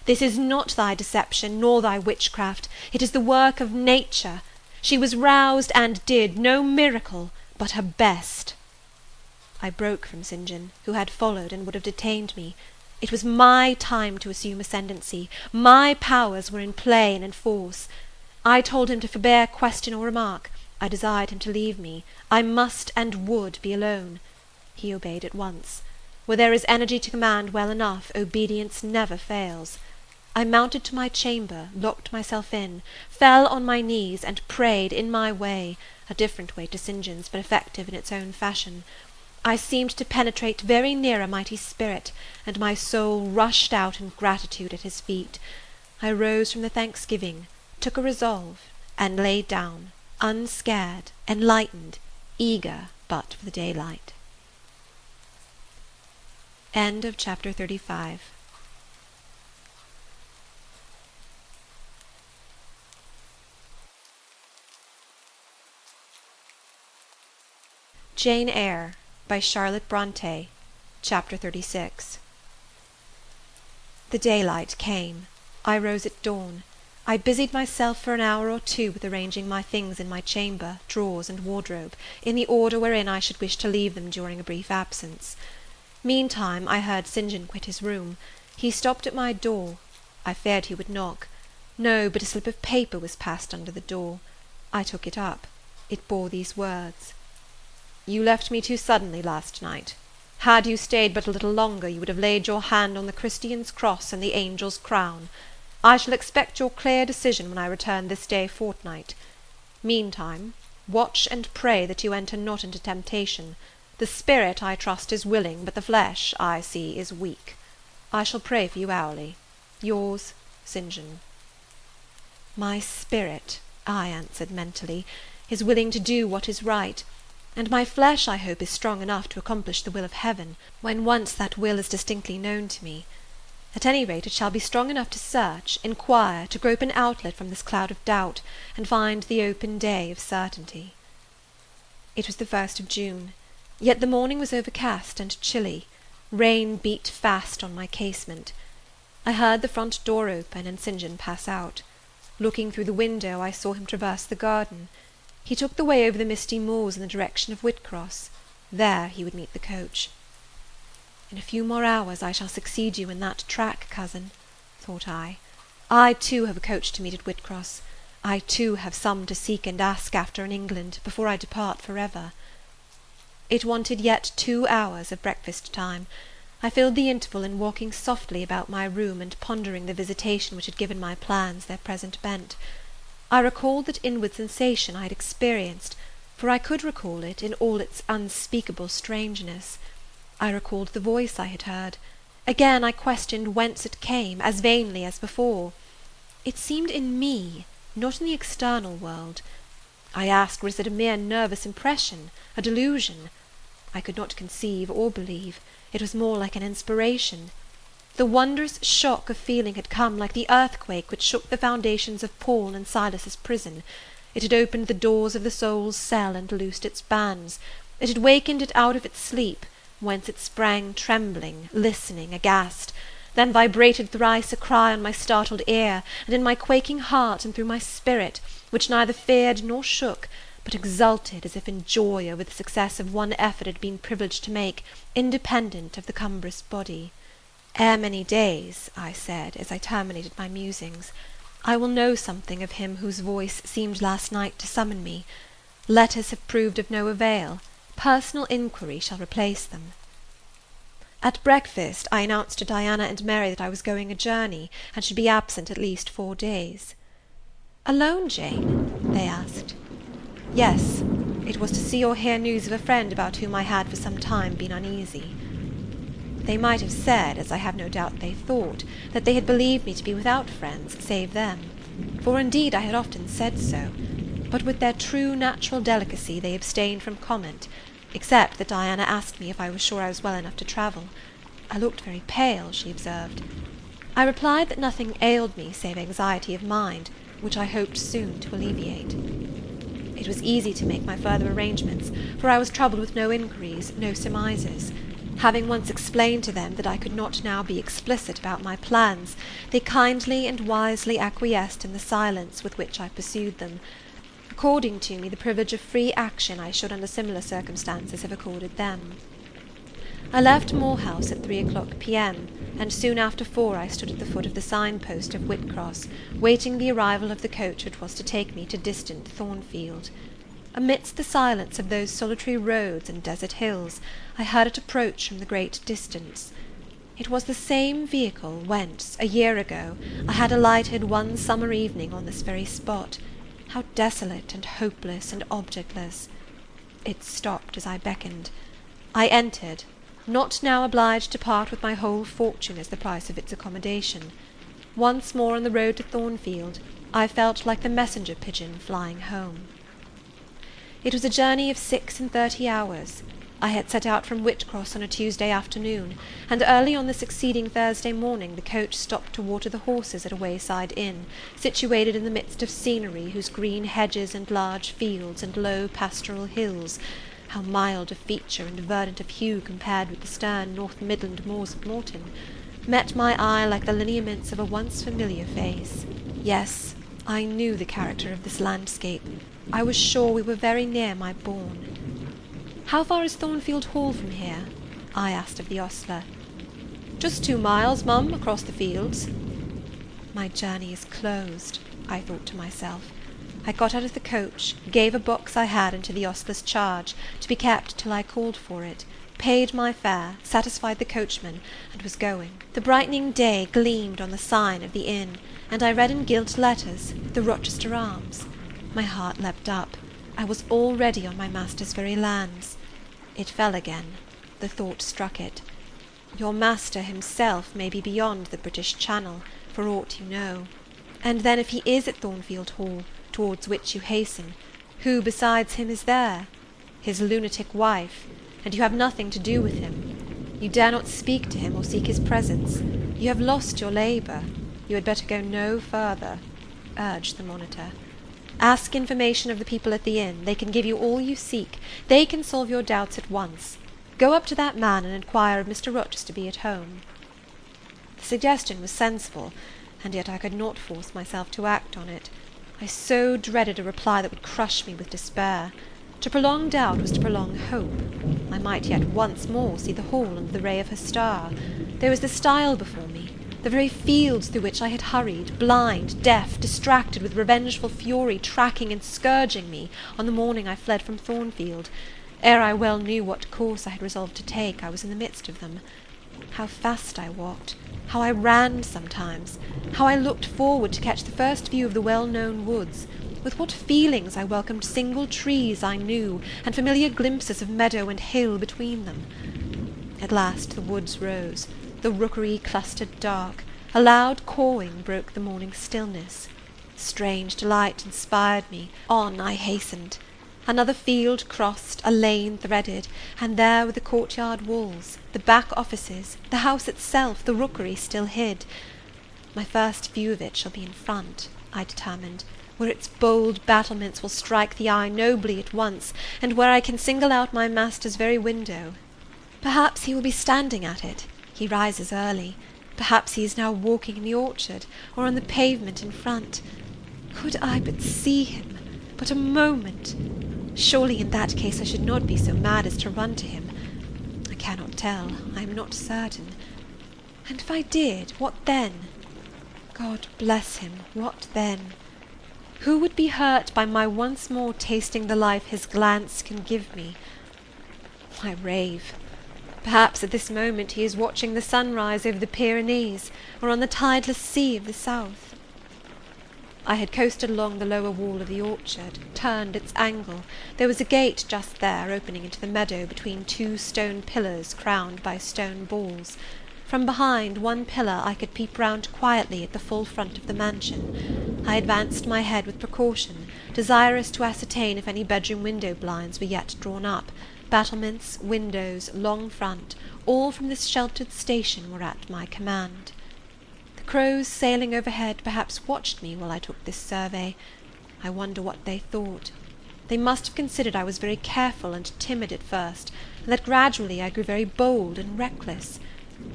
[SPEAKER 2] "This is not thy deception, nor thy witchcraft. It is the work of nature. She was roused, and did no miracle, but her best." I broke from St. John, who had followed and would have detained me. It was my time to assume ascendancy. My powers were in play and in force. I told him to forbear question or remark.
[SPEAKER 1] I desired him to leave me. I must and would be alone. He obeyed at once. Where there is energy to command well enough, obedience never fails. I mounted to my chamber, locked myself in, fell on my knees, and prayed in my way, a different way to St. John's, but effective in its own fashion. I seemed to penetrate very near a mighty spirit, and my soul rushed out in gratitude at his feet. I rose from the thanksgiving, took a resolve, and lay down, unscared, enlightened, eager but for the daylight. End of chapter 35. Jane Eyre by Charlotte Brontë. Chapter 36. The daylight came. I rose at dawn. I busied myself for an hour or two with arranging my things in my chamber, drawers, and wardrobe, in the order wherein I should wish to leave them during a brief absence. Meantime I heard St. John quit his room. He stopped at my door. I feared he would knock. No, but a slip of paper was passed under the door. I took it up. It bore these words: "You left me too suddenly last night. Had you stayed but a little longer, you would have laid your hand on the Christian's cross and the angel's crown. I shall expect your clear decision when I return this day fortnight. Meantime, watch and pray that you enter not into temptation. The spirit, I trust, is willing, but the flesh, I see, is weak. I shall pray for you hourly. Yours, St. John." My spirit, I answered mentally, is willing to do what is right, and my flesh, I hope, is strong enough to accomplish the will of heaven, when once that will is distinctly known to me. At any rate, it shall be strong enough to search, inquire, to grope an outlet from this cloud of doubt, and find the open day of certainty. It was the 1st of June, yet the morning was overcast and chilly. Rain beat fast on my casement. I heard the front door open, and St. John pass out. Looking through the window, I saw him traverse the garden. He took the way over the misty moors in the direction of Whitcross. There he would meet the coach. In a few more hours I shall succeed you in that track, cousin, thought I. I too have a coach to meet at Whitcross. I too have some to seek and ask after in England, before I depart for ever. It wanted yet 2 hours of breakfast time. I filled the interval in walking softly about my room, and pondering the visitation which had given my plans their present bent. I recalled that inward sensation I had experienced, for I could recall it in all its unspeakable strangeness. I recalled the voice I had heard. Again I questioned whence it came, as vainly as before. It seemed in me, not in the external world. I asked, was it a mere nervous impression, a delusion? I could not conceive or believe. It was more like an inspiration. The wondrous shock of feeling had come like the earthquake which shook the foundations of Paul and Silas's prison. It had opened the doors of the soul's cell and loosed its bands. It had wakened it out of its sleep, whence it sprang trembling, listening, aghast. Then vibrated thrice a cry on my startled ear, and in my quaking heart and through my spirit, which neither feared nor shook, but exulted as if in joy over the success of one effort it had been privileged to make, independent of the cumbrous body. "Ere many days," I said, as I terminated my musings, "I will know something of him whose voice seemed last night to summon me. Letters have proved of no avail. Personal inquiry shall replace them." At breakfast I announced to Diana and Mary that I was going a journey, and should be absent at least 4 days. "Alone, Jane?" they asked. "Yes. It was to see or hear news of a friend about whom I had for some time been uneasy." They might have said, as I have no doubt they thought, that they had believed me to be without friends, save them; for indeed I had often said so; but with their true natural delicacy they abstained from comment, except that Diana asked me if I was sure I was well enough to travel. I looked very pale, she observed. I replied that nothing ailed me save anxiety of mind, which I hoped soon to alleviate. It was easy to make my further arrangements, for I was troubled with no inquiries, no surmises. Having once explained to them that I could not now be explicit about my plans, they kindly and wisely acquiesced in the silence with which I pursued them, according to me the privilege of free action I should under similar circumstances have accorded them. I left Moor House at 3 p.m., and soon after 4 I stood at the foot of the sign-post of Whitcross, waiting the arrival of the coach which was to take me to distant Thornfield.
[SPEAKER 2] Amidst the silence of those solitary roads and desert hills, I heard it approach from the great distance. It was the same vehicle whence, a year ago, I had alighted one summer evening on this very spot. How desolate and hopeless and objectless! It stopped as I beckoned. I entered, not now obliged to part with my whole fortune as the price of its accommodation. Once more on the road to Thornfield, I felt like the messenger pigeon flying home. It was a journey of 36 hours. I had set out from Whitcross on a Tuesday afternoon, and early on the succeeding Thursday morning the coach stopped to water the horses at a wayside inn, situated in the midst of scenery whose green hedges and large fields and low pastoral hills, how mild of feature and verdant of hue compared with the stern North Midland moors of Morton, met my eye like the lineaments of a once familiar face. Yes, I knew the character of this landscape. I was sure we were very near my bourne. "How far is Thornfield Hall from here?" I asked of the ostler. "Just 2 miles, mum, across the fields." My journey is closed, I thought to myself. I got out of the coach, gave a box I had into the ostler's charge, to be kept till I called for it, paid my fare, satisfied the coachman, and was going. The brightening day gleamed on the sign of the inn, and I read in gilt letters, "The Rochester Arms." My heart leapt up. I was already on my master's very lands. It fell again. The thought struck it. Your master himself may be beyond the British Channel, for aught you know. And then if he is at Thornfield Hall, towards which you hasten, who besides him is there? His lunatic wife, and you have nothing to do with him. You dare not speak to him or seek his presence. You have lost your labour. You had better go no further, urged the monitor. Ask information of the people at the inn. They can give you all you seek. They can solve your doubts at once. Go up to that man and inquire if Mr. Rochester be at home. The suggestion was sensible, and yet I could not force myself to act on it. I so dreaded a reply that would crush me with despair. To prolong doubt was to prolong hope. I might yet once more see the Hall under the ray of her star. There was the stile before me, the very fields through which I had hurried, blind, deaf, distracted, with revengeful fury tracking and scourging me on the morning I fled from Thornfield. Ere I well knew what course I had resolved to take, I was in the midst of them. How fast I walked! How I ran sometimes! How I looked forward to catch the first view of the well-known woods! With what feelings I welcomed single trees I knew, and familiar glimpses of meadow and hill between them! At last the woods rose. The rookery clustered dark. A loud cawing broke the morning stillness. Strange delight inspired me. On I hastened. Another field crossed, a lane threaded, and there were the courtyard walls, the back offices, the house itself, the rookery still hid. My first view of it shall be in front, I determined, where its bold battlements will strike the eye nobly at once, and where I can single out my master's very window. Perhaps he will be standing at it. He rises early. Perhaps he is now walking in the orchard, or on the pavement in front. Could I but see him, but a moment! Surely in that case I should not be so mad as to run to him. I cannot tell. I am not certain. And if I did, what then? God bless him, what then? Who would be hurt by my once more tasting the life his glance can give me? I rave. Perhaps at this moment he is watching the sunrise over the Pyrenees, or on the tideless sea of the south. I had coasted along the lower wall of the orchard, turned its angle. There was a gate just there, opening into the meadow between 2 stone pillars crowned by stone balls. From behind one pillar I could peep round quietly at the full front of the mansion. I advanced my head with precaution, desirous to ascertain if any bedroom window blinds were yet drawn up. Battlements, windows, long front, all from this sheltered station were at my command. The crows sailing overhead perhaps watched me while I took this survey. I wonder what they thought. They must have considered I was very careful and timid at first, and that gradually I grew very bold and reckless.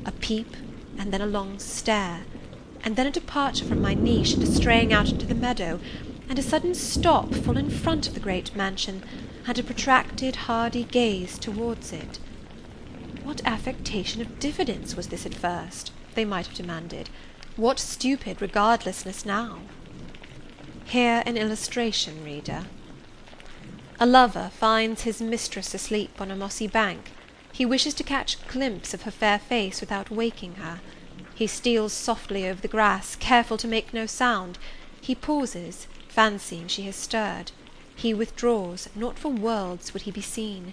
[SPEAKER 2] A peep, and then a long stare, and then a departure from my niche and a straying out into the meadow, and a sudden stop full in front of the great mansion, and a protracted hardy gaze towards it. What affectation of diffidence was this at first? They might have demanded. What stupid regardlessness now? Here an illustration, reader. A lover finds his mistress asleep on a mossy bank. He wishes to catch a glimpse of her fair face without waking her. He steals softly over the grass, careful to make no sound. He pauses, fancying she has stirred. He withdraws, not for worlds would he be seen.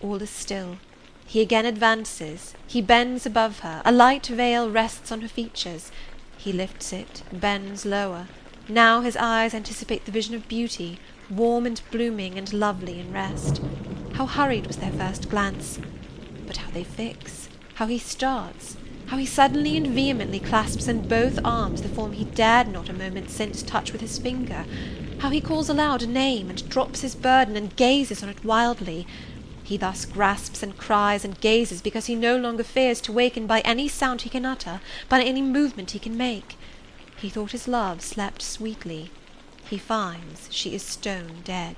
[SPEAKER 2] All is still. He again advances, he bends above her, a light veil rests on her features. He lifts it, bends lower. Now his eyes anticipate the vision of beauty, warm and blooming and lovely in rest. How hurried was their first glance! But how they fix! How he starts! How he suddenly and vehemently clasps in both arms the form he dared not a moment since touch with his finger! How he calls aloud a name, and drops his burden, and gazes on it wildly! He thus grasps and cries and gazes because he no longer fears to waken by any sound he can utter, by any movement he can make. He thought his love slept sweetly. He finds she is stone dead.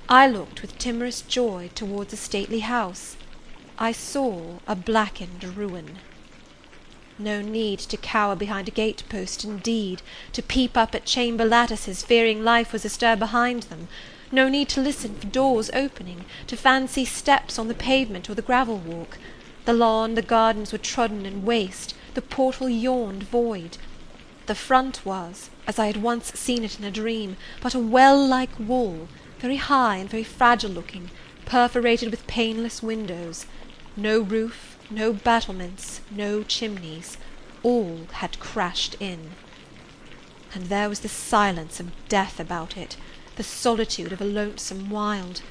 [SPEAKER 2] I looked with timorous joy towards a stately house. I saw a blackened ruin. No need to cower behind a gate-post, indeed, to peep up at chamber lattices, fearing life was astir behind them. No need to listen for doors opening, to fancy steps on the pavement or the gravel walk. The lawn, the gardens were trodden and waste, the portal yawned void. The front was, as I had once seen it in a dream, but a well-like wall, very high and very fragile-looking, perforated with paneless windows. No roof, no battlements, no chimneys. All had crashed in. And there was the silence of death about it, the solitude of a lonesome wild.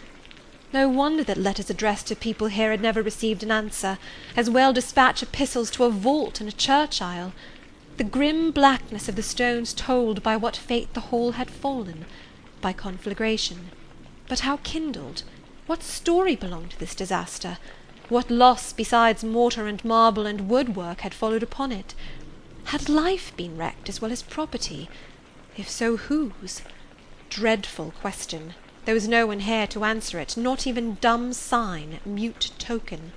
[SPEAKER 2] No wonder that letters addressed to people here had never received an answer. As well dispatch epistles to a vault in a church aisle. The grim blackness of the stones told by what fate the whole had fallen, by conflagration. But how kindled? What story belonged to this disaster? What loss besides mortar and marble and woodwork had followed upon it? Had life been wrecked as well as property? If so, whose? Dreadful question. There was no one here to answer it, not even dumb sign, mute token.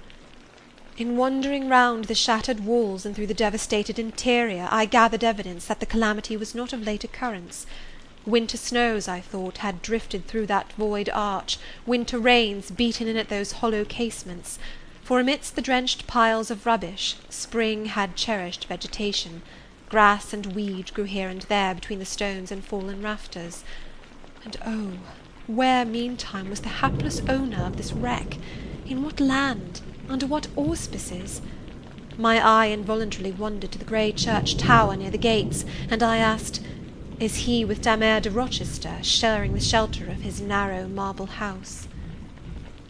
[SPEAKER 2] In wandering round the shattered walls and through the devastated interior, I gathered evidence that the calamity was not of late occurrence. Winter snows, I thought, had drifted through that void arch, winter rains beaten in at those hollow casements, for amidst the drenched piles of rubbish, spring had cherished vegetation. Grass and weed grew here and there between the stones and fallen rafters. And oh, where, meantime, was the hapless owner of this wreck? In what land? Under what auspices? My eye involuntarily wandered to the grey church tower near the gates, and I asked, is he with Dame Eyre de Rochester sharing the shelter of his narrow marble house?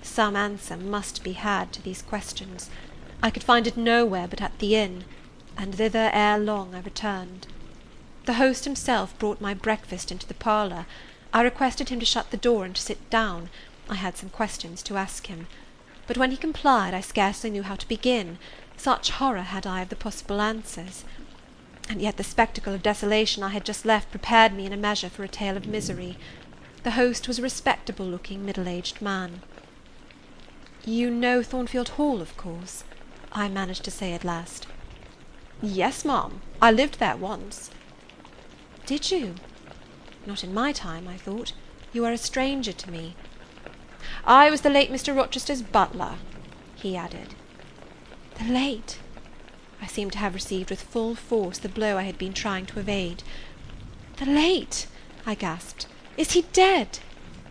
[SPEAKER 2] Some answer must be had to these questions. I could find it nowhere but at the inn, and thither ere long I returned. The host himself brought my breakfast into the parlour. I requested him to shut the door and to sit down. I had some questions to ask him. But when he complied, I scarcely knew how to begin, such horror had I of the possible answers. And yet the spectacle of desolation I had just left prepared me in a measure for a tale of misery. The host was a respectable-looking, middle-aged man. "You know Thornfield Hall, of course?" I managed to say at last. "Yes, ma'am. I lived there once." "Did you? Not in my time, I thought. You are a stranger to me." "I was the late Mr. Rochester's butler," he added. The late! I seemed to have received with full force the blow I had been trying to evade. "The late!" I gasped. "Is he dead?"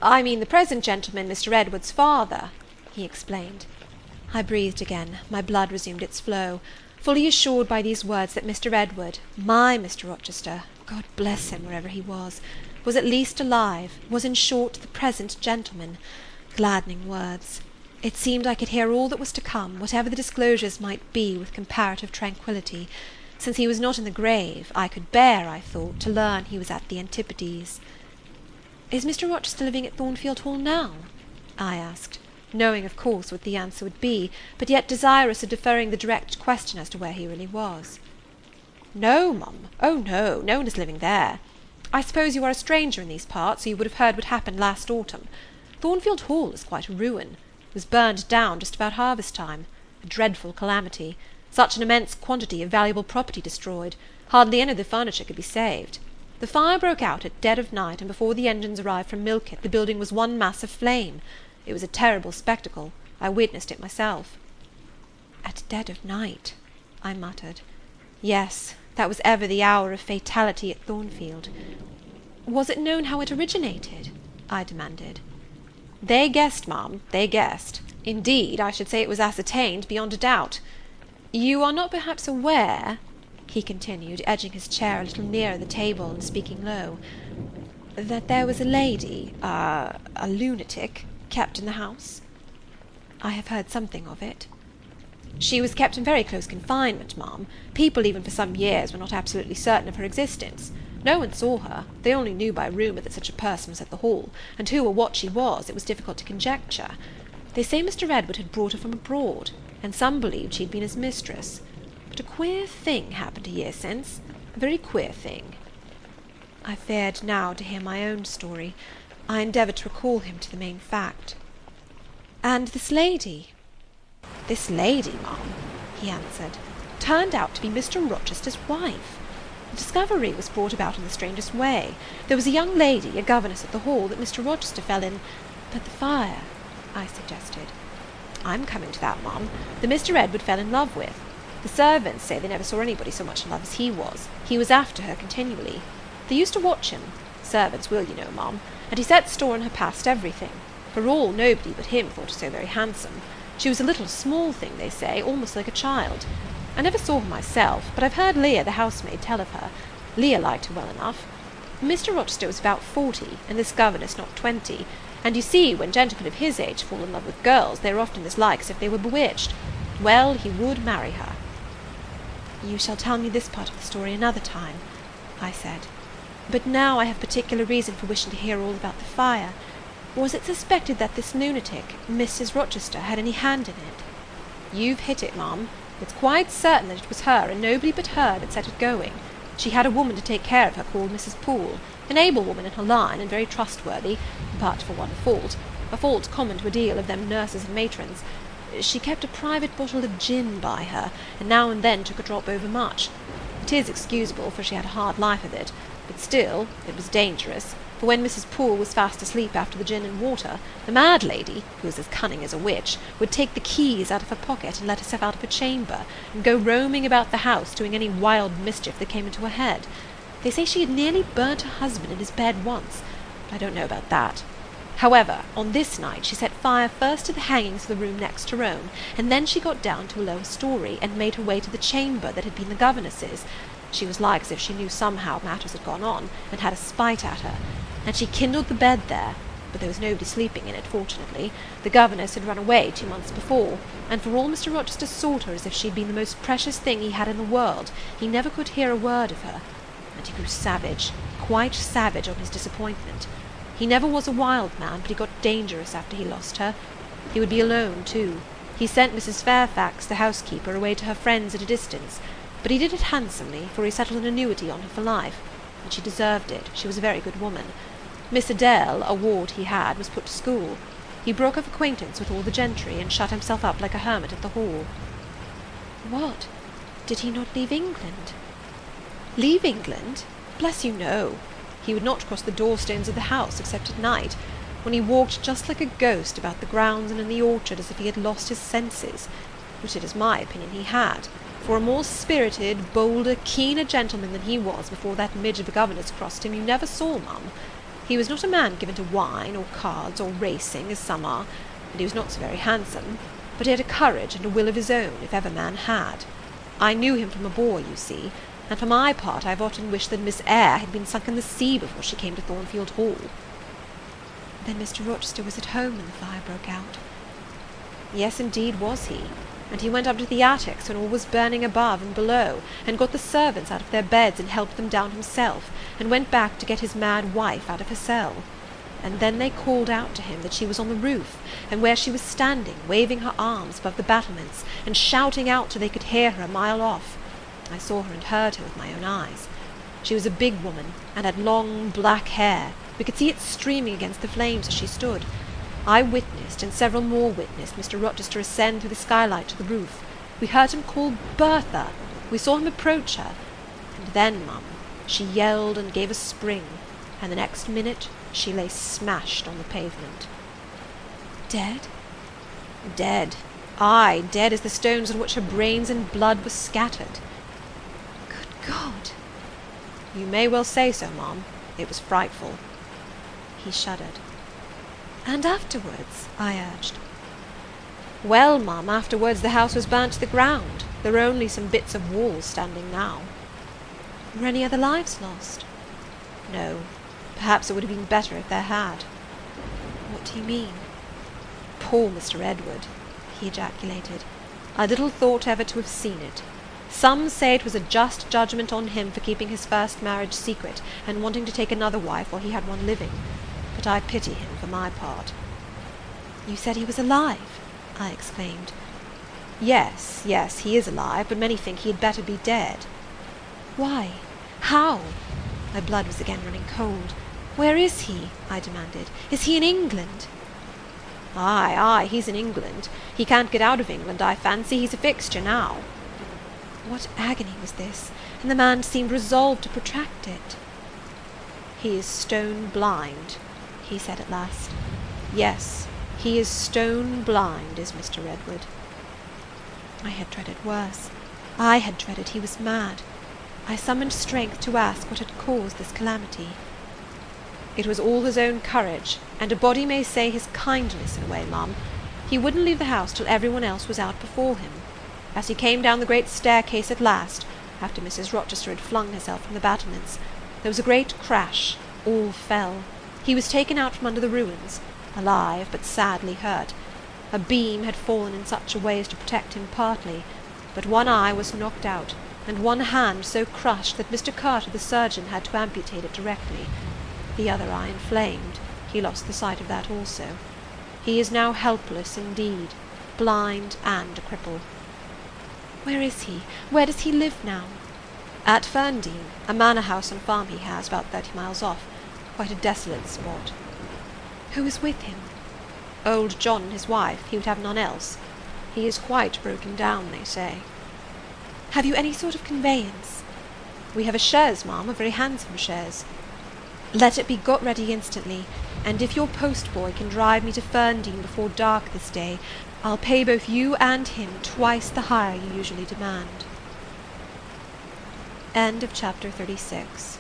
[SPEAKER 2] "I mean the present gentleman, Mr. Edward's father," he explained. I breathed again, my blood resumed its flow, fully assured by these words that Mr. Edward, my Mr. Rochester, God bless him wherever he was at least alive, was in short the present gentleman. Gladdening words. It seemed I could hear all that was to come, whatever the disclosures might be, with comparative tranquillity. Since he was not in the grave, I could bear, I thought, to learn he was at the Antipodes. "Is Mr. Rochester living at Thornfield Hall now?" I asked, knowing, of course, what the answer would be, but yet desirous of deferring the direct question as to where he really was. "No, mum. Oh, no, no one is living there. I suppose you are a stranger in these parts, or you would have heard what happened last autumn. Thornfield Hall is quite a ruin. It was burned down just about harvest time. A dreadful calamity. Such an immense quantity of valuable property destroyed. Hardly any of the furniture could be saved. The fire broke out at dead of night, and before the engines arrived from Millcote, the building was one mass of flame. It was a terrible spectacle. I witnessed it myself." "At dead of night," I muttered. "Yes, that was ever the hour of fatality at Thornfield." "Was it known how it originated?" I demanded. "They guessed, ma'am, they guessed. Indeed, I should say it was ascertained beyond a doubt. You are not perhaps aware," he continued, edging his chair a little nearer the table and speaking low, "that there was a lady, a lunatic, kept in the house?" "I have heard something of it." "She was kept in very close confinement, ma'am. People even for some years were not absolutely certain of her existence. No one saw her. They only knew by rumour that such a person was at the Hall, and who or what she was, it was difficult to conjecture. They say Mr. Edward had brought her from abroad, and some believed she had been his mistress. But a queer thing happened a year since, a very queer thing." I feared now to hear my own story. I endeavoured to recall him to the main fact. "And this lady?" "This lady, ma'am," he answered, "turned out to be Mr. Rochester's wife. The discovery was brought about in the strangest way. There was a young lady, a governess at the Hall, that Mr. Rochester fell in—" "But the fire," I suggested. "I'm coming to that, ma'am. The Mr. Edward fell in love with. The servants say they never saw anybody so much in love as he was. He was after her continually. They used to watch him. Servants will, you know, ma'am. And he set store on her past everything. For all, nobody but him thought her so very handsome. She was a little small thing, they say, almost like a child. I never saw her myself, but I've heard Leah, the housemaid, tell of her. Leah liked her well enough. Mr. Rochester was about 40, and this governess not 20, and you see, when gentlemen of his age fall in love with girls, they are often as like as if they were bewitched. Well, he would marry her." "You shall tell me this part of the story another time," I said. "But now I have particular reason for wishing to hear all about the fire. Was it suspected that this lunatic, Mrs. Rochester, had any hand in it?" "You've hit it, ma'am. It's quite certain that it was her, and nobody but her that set it going. She had a woman to take care of her called Mrs. Poole, an able woman in her line, and very trustworthy, but for one fault, a fault common to a deal of them nurses and matrons. She kept a private bottle of gin by her, and now and then took a drop overmuch. It is excusable, for she had a hard life of it, but still it was dangerous, for when Mrs. Poole was fast asleep after the gin and water, the mad lady, who was as cunning as a witch, would take the keys out of her pocket and let herself out of her chamber, and go roaming about the house, doing any wild mischief that came into her head. They say she had nearly burnt her husband in his bed once, but I don't know about that. However, on this night she set fire first to the hangings of the room next her own, and then she got down to a lower story, and made her way to the chamber that had been the governess's. She was like as if she knew somehow matters had gone on, and had a spite at her. And she kindled the bed there, but there was nobody sleeping in it, fortunately. The governess had run away 2 months before, and for all Mr. Rochester sought her as if she had been the most precious thing he had in the world, he never could hear a word of her. And he grew savage, quite savage on his disappointment. He never was a wild man, but he got dangerous after he lost her. He would be alone, too. He sent Mrs. Fairfax, the housekeeper, away to her friends at a distance, but he did it handsomely, for he settled an annuity on her for life, and she deserved it. She was a very good woman. Miss Adele, a ward he had, was put to school. He broke off acquaintance with all the gentry, and shut himself up like a hermit at the Hall." "What? Did he not leave England?" "Leave England? Bless you, no. He would not cross the door-stones of the house, except at night, when he walked just like a ghost about the grounds and in the orchard, as if he had lost his senses, which it is my opinion he had, for a more spirited, bolder, keener gentleman than he was before that midge of a governess crossed him you never saw, ma'am. He was not a man given to wine, or cards, or racing, as some are, and he was not so very handsome, but he had a courage and a will of his own, if ever man had. I knew him from a boy, you see, and for my part I have often wished that Miss Eyre had been sunk in the sea before she came to Thornfield Hall." "Then Mr. Rochester was at home when the fire broke out?" "Yes, indeed was he, and he went up to the attics when all was burning above and below, and got the servants out of their beds and helped them down himself, and went back to get his mad wife out of her cell. And then they called out to him that she was on the roof, and where she was standing, waving her arms above the battlements, and shouting out till they could hear her a mile off. I saw her and heard her with my own eyes. She was a big woman, and had long black hair. We could see it streaming against the flames as she stood. I witnessed, and several more witnessed, Mr. Rochester ascend through the skylight to the roof. We heard him call Bertha. We saw him approach her. And then, mum, She yelled and gave a spring, and the next minute she lay smashed on the pavement.
[SPEAKER 1] Dead?
[SPEAKER 2] Dead. Aye, dead as the stones on which her brains and blood were scattered.
[SPEAKER 1] Good God!
[SPEAKER 2] You may well say so, ma'am. It was frightful.
[SPEAKER 1] He shuddered. And afterwards? I urged.
[SPEAKER 2] Well, ma'am, afterwards the house was burnt to the ground. There are only some bits of walls standing now.
[SPEAKER 1] Were any other lives lost?
[SPEAKER 2] No. Perhaps it would have been better if there had.
[SPEAKER 1] What do you mean?
[SPEAKER 2] Poor Mr. Edward, he ejaculated. I little thought ever to have seen it. Some say it was a just judgment on him for keeping his first marriage secret, and wanting to take another wife while he had one living. But I pity him for my part.
[SPEAKER 1] You said he was alive? I exclaimed.
[SPEAKER 2] Yes, he is alive, but many think he had better be dead.
[SPEAKER 1] Why? How? My blood was again running cold. Where is he? I demanded. Is he in England?
[SPEAKER 2] Aye, he's in England. He can't get out of England, I fancy. He's a fixture now.
[SPEAKER 1] What agony was this? And the man seemed resolved to protract it.
[SPEAKER 2] He is stone blind, he said at last. Yes, he is stone blind, is Mr. Edward.
[SPEAKER 1] I had dreaded worse. I had dreaded he was mad. I summoned strength to ask what had caused this calamity.
[SPEAKER 2] It was all his own courage, and a body may say his kindness in a way, ma'am. He wouldn't leave the house till every one else was out before him. As he came down the great staircase at last, after Mrs. Rochester had flung herself from the battlements, there was a great crash. All fell. He was taken out from under the ruins, alive, but sadly hurt. A beam had fallen in such a way as to protect him partly, but one eye was knocked out, and one hand so crushed that Mr. Carter, the surgeon, had to amputate it directly. The other eye inflamed. He lost the sight of that also. He is now helpless indeed, blind and a cripple.
[SPEAKER 1] Where is he? Where does he live now?
[SPEAKER 2] At Ferndean, a manor house and farm he has, about 30 miles off. Quite a desolate spot.
[SPEAKER 1] Who is with him?
[SPEAKER 2] Old John and his wife. He would have none else. He is quite broken down, they say.
[SPEAKER 1] Have you any sort of conveyance?
[SPEAKER 2] We have a chaise, ma'am, a very handsome chaise.
[SPEAKER 1] Let it be got ready instantly, and if your post-boy can drive me to Ferndean before dark this day, I'll pay both you and him twice the hire you usually demand. End of chapter 36.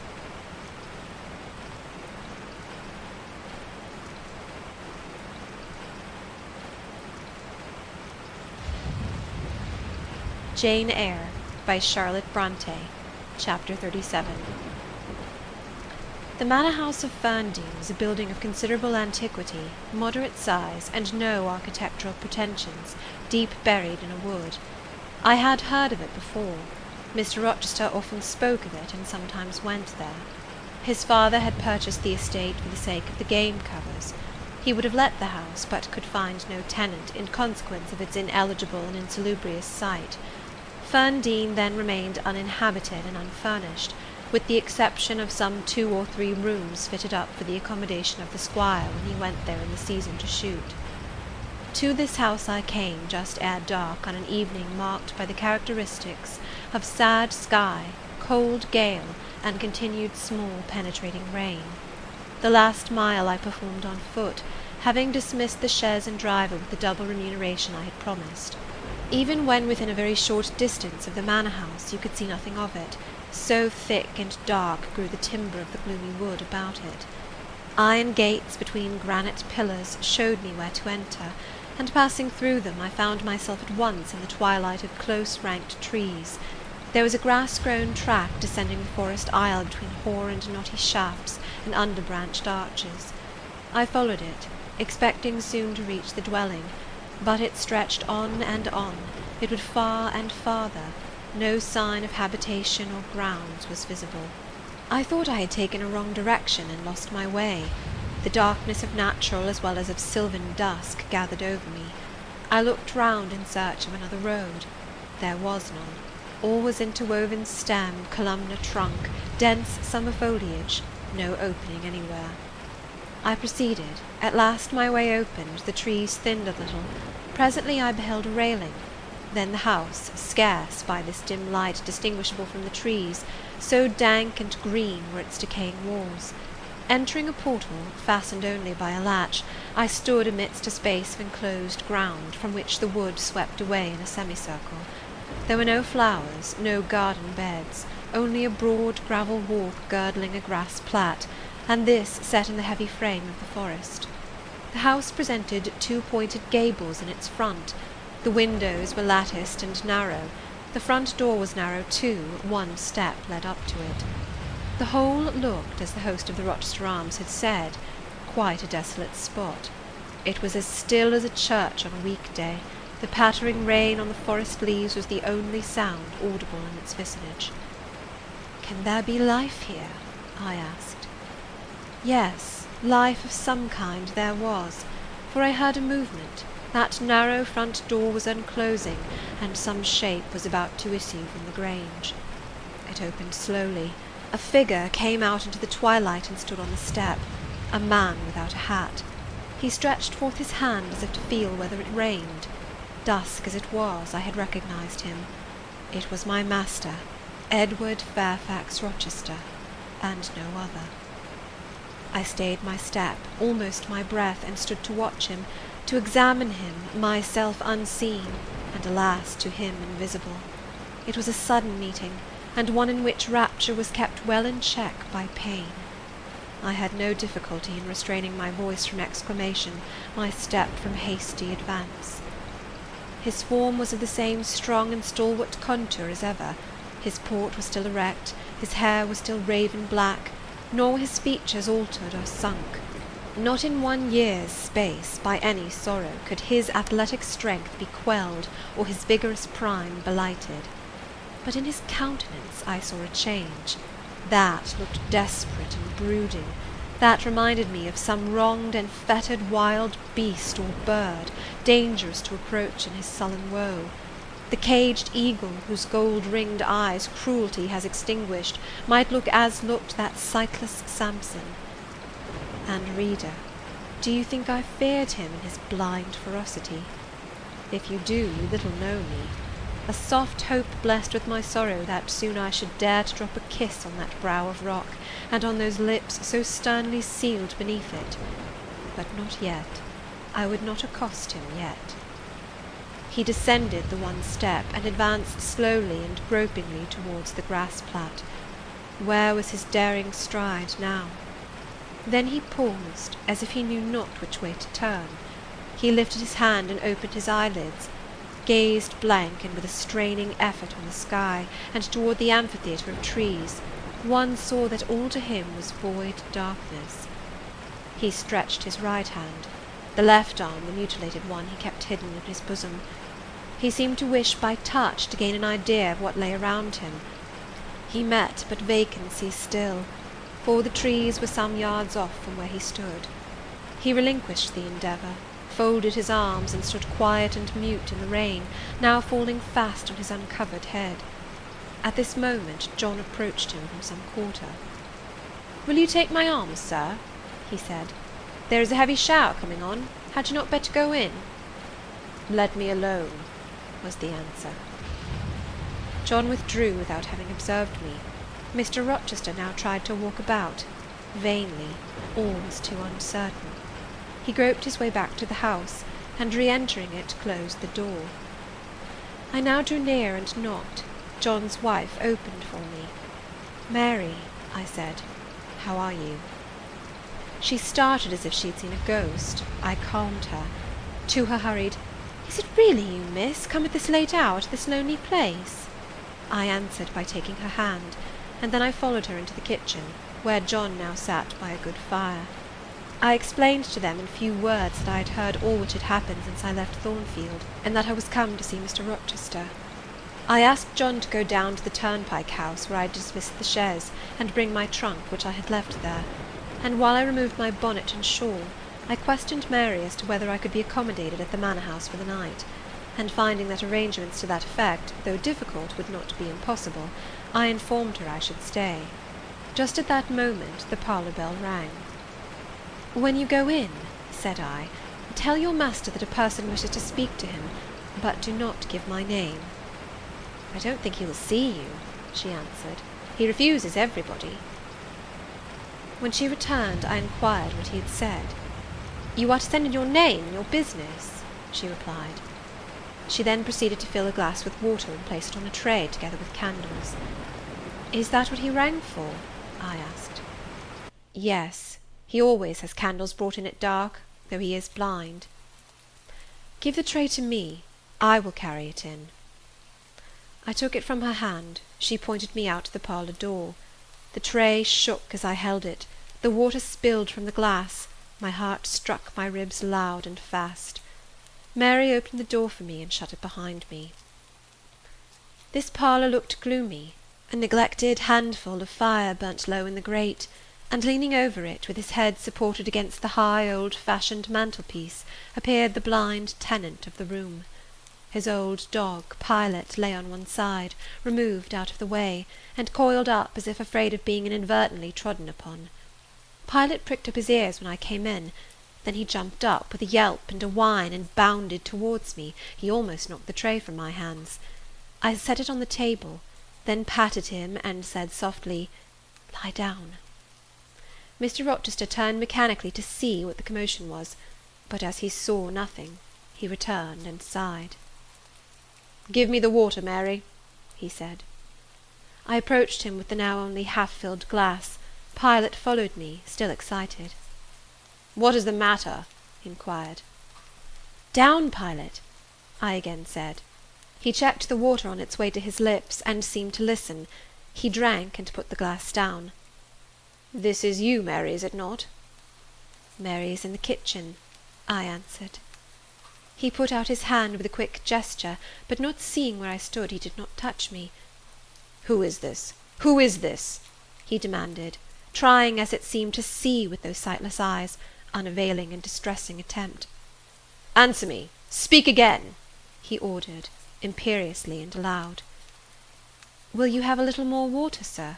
[SPEAKER 1] Jane Eyre by Charlotte Brontë, Chapter 37. The manor house of Ferndean was a building of considerable antiquity, moderate size, and no architectural pretensions, deep buried in a wood. I had heard of it before. Mr. Rochester often spoke of it, and sometimes went there. His father had purchased the estate for the sake of the game covers. He would have let the house, but could find no tenant, in consequence of its ineligible and insalubrious site. Ferndean then remained uninhabited and unfurnished, with the exception of some 2 or 3 rooms fitted up for the accommodation of the squire when he went there in the season to shoot. To this house I came just ere dark on an evening marked by the characteristics of sad sky, cold gale, and continued small penetrating rain. The last mile I performed on foot, having dismissed the chaise and driver with the double remuneration I had promised. Even when within a very short distance of the manor house you could see nothing of it, so thick and dark grew the timber of the gloomy wood about it. Iron gates between granite pillars showed me where to enter, and passing through them I found myself at once in the twilight of close-ranked trees. There was a grass-grown track descending the forest aisle between hoar and knotty shafts and under-branched arches. I followed it, expecting soon to reach the dwelling, but it stretched on and on. It would far and farther. No sign of habitation or grounds was visible. I thought I had taken a wrong direction and lost my way. The darkness of natural as well as of sylvan dusk gathered over me. I looked round in search of another road. There was none. All was interwoven stem, columnar trunk, dense summer foliage, no opening anywhere. I proceeded. At last my way opened, the trees thinned a little. Presently I beheld a railing.
[SPEAKER 2] Then the house, scarce by this dim light distinguishable from the trees, so dank and green were its decaying walls. Entering a portal, fastened only by a latch, I stood amidst a space of enclosed ground, from which the wood swept away in a semicircle. There were no flowers, no garden beds, only a broad gravel walk girdling a grass plat, and this set in the heavy frame of the forest. The house presented two pointed gables in its front. The windows were latticed and narrow. The front door was narrow too, one step led up to it. The whole looked, as the host of the Rochester Arms had said, quite a desolate spot. It was as still as a church on a week-day. The pattering rain on the forest leaves was the only sound audible in its vicinage. "Can there be life here?" I asked. Yes, life of some kind there was, for I heard a movement. That narrow front door was unclosing, and some shape was about to issue from the grange. It opened slowly. A figure came out into the twilight and stood on the step, a man without a hat. He stretched forth his hand as if to feel whether it rained. Dusk as it was, I had recognized him. It was my master, Edward Fairfax Rochester, and no other. I stayed my step, almost my breath, and stood to watch him, to examine him, myself unseen, and alas, to him invisible. It was a sudden meeting, and one in which rapture was kept well in check by pain. I had no difficulty in restraining my voice from exclamation, my step from hasty advance. His form was of the same strong and stalwart contour as ever. His port was still erect, his hair was still raven black, nor were his features altered or sunk. Not in 1 year's space, by any sorrow, could his athletic strength be quelled, or his vigorous prime blighted. But in his countenance I saw a change. That looked desperate and brooding. That reminded me of some wronged and fettered wild beast or bird, dangerous to approach in his sullen woe. The caged eagle, whose gold-ringed eyes cruelty has extinguished, might look as looked that sightless Samson. And, reader, do you think I feared him in his blind ferocity? If you do, you little know me. A soft hope blessed with my sorrow that soon I should dare to drop a kiss on that brow of rock, and on those lips so sternly sealed beneath it. But not yet. I would not accost him yet. He descended the one step, and advanced slowly and gropingly towards the grass plat. Where was his daring stride now? Then he paused, as if he knew not which way to turn. He lifted his hand and opened his eyelids, gazed blank and with a straining effort on the sky, and toward the amphitheatre of trees. One saw that all to him was void darkness. He stretched his right hand. The left arm, the mutilated one, he kept hidden in his bosom. He seemed to wish by touch to gain an idea of what lay around him. He met but vacancy still, for the trees were some yards off from where he stood. He relinquished the endeavour, folded his arms, and stood quiet and mute in the rain, now falling fast on his uncovered head. At this moment John approached him from some quarter. "Will you take my arm, sir?" he said. "There is a heavy shower coming on. Had you not better go in?" "Let me alone," was the answer. John withdrew without having observed me. Mr. Rochester now tried to walk about. Vainly. All was too uncertain. He groped his way back to the house, and re-entering it, closed the door. I now drew near and knocked. John's wife opened for me. "Mary," I said, "how are you?" She started as if she had seen a ghost. I calmed her. To her hurried, "Is it really you, miss, come at this late hour to this lonely place?" I answered by taking her hand, and then I followed her into the kitchen, where John now sat by a good fire. I explained to them in few words that I had heard all which had happened since I left Thornfield, and that I was come to see Mr. Rochester. I asked John to go down to the turnpike house where I had dismissed the chaise, and bring my trunk, which I had left there, and while I removed my bonnet and shawl, I questioned Mary as to whether I could be accommodated at the manor house for the night, and finding that arrangements to that effect, though difficult, would not be impossible, I informed her I should stay. Just at that moment the parlour bell rang. "When you go in," said I, "tell your master that a person wishes to speak to him.
[SPEAKER 1] But do not give my name." "I don't think he will see you," she answered. "He refuses everybody." When she returned, I inquired what he had said. "You are to send in your name and your business," she replied. She then proceeded to fill a glass with water and place it on a tray together with candles. "Is that what he rang for?" I asked. "Yes. He always has candles brought in at dark, though he is blind." "Give the tray to me. I will carry it in." I took it from her hand. She pointed me out to the parlour door. The tray shook as I held it. The water spilled from the glass. My heart struck my ribs loud and fast. Mary opened the door for me and shut it behind me. This parlour looked gloomy. A neglected handful of fire burnt low in the grate, and leaning over it, with his head supported against the high old-fashioned mantelpiece, appeared the blind tenant of the room. His old dog, Pilot, lay on one side, removed out of the way, and coiled up as if afraid of being inadvertently trodden upon. Pilot pricked up his ears when I came in. Then he jumped up, with a yelp and a whine, and bounded towards me. He almost knocked the tray from my hands. I set it on the table, then patted him and said softly, "Lie down." Mr. Rochester turned mechanically to see what the commotion was, but as he saw nothing, he returned and sighed. "Give me the water, Mary," he said. I approached him with the now only half-filled glass. Pilot followed me, still excited. "What is the matter?" he inquired. "Down, Pilot," I again said. He checked the water on its way to his lips, and seemed to listen. He drank, and put the glass down. "This is you, Mary, is it not?" "Mary is in the kitchen," I answered. He put out his hand with a quick gesture, but not seeing where I stood, he did not touch me. "Who is this? Who is this?" he demanded, trying, as it seemed, to see with those sightless eyes, unavailing and distressing attempt. "Answer me! Speak again!" he ordered, imperiously and aloud. "Will you have a little more water, sir?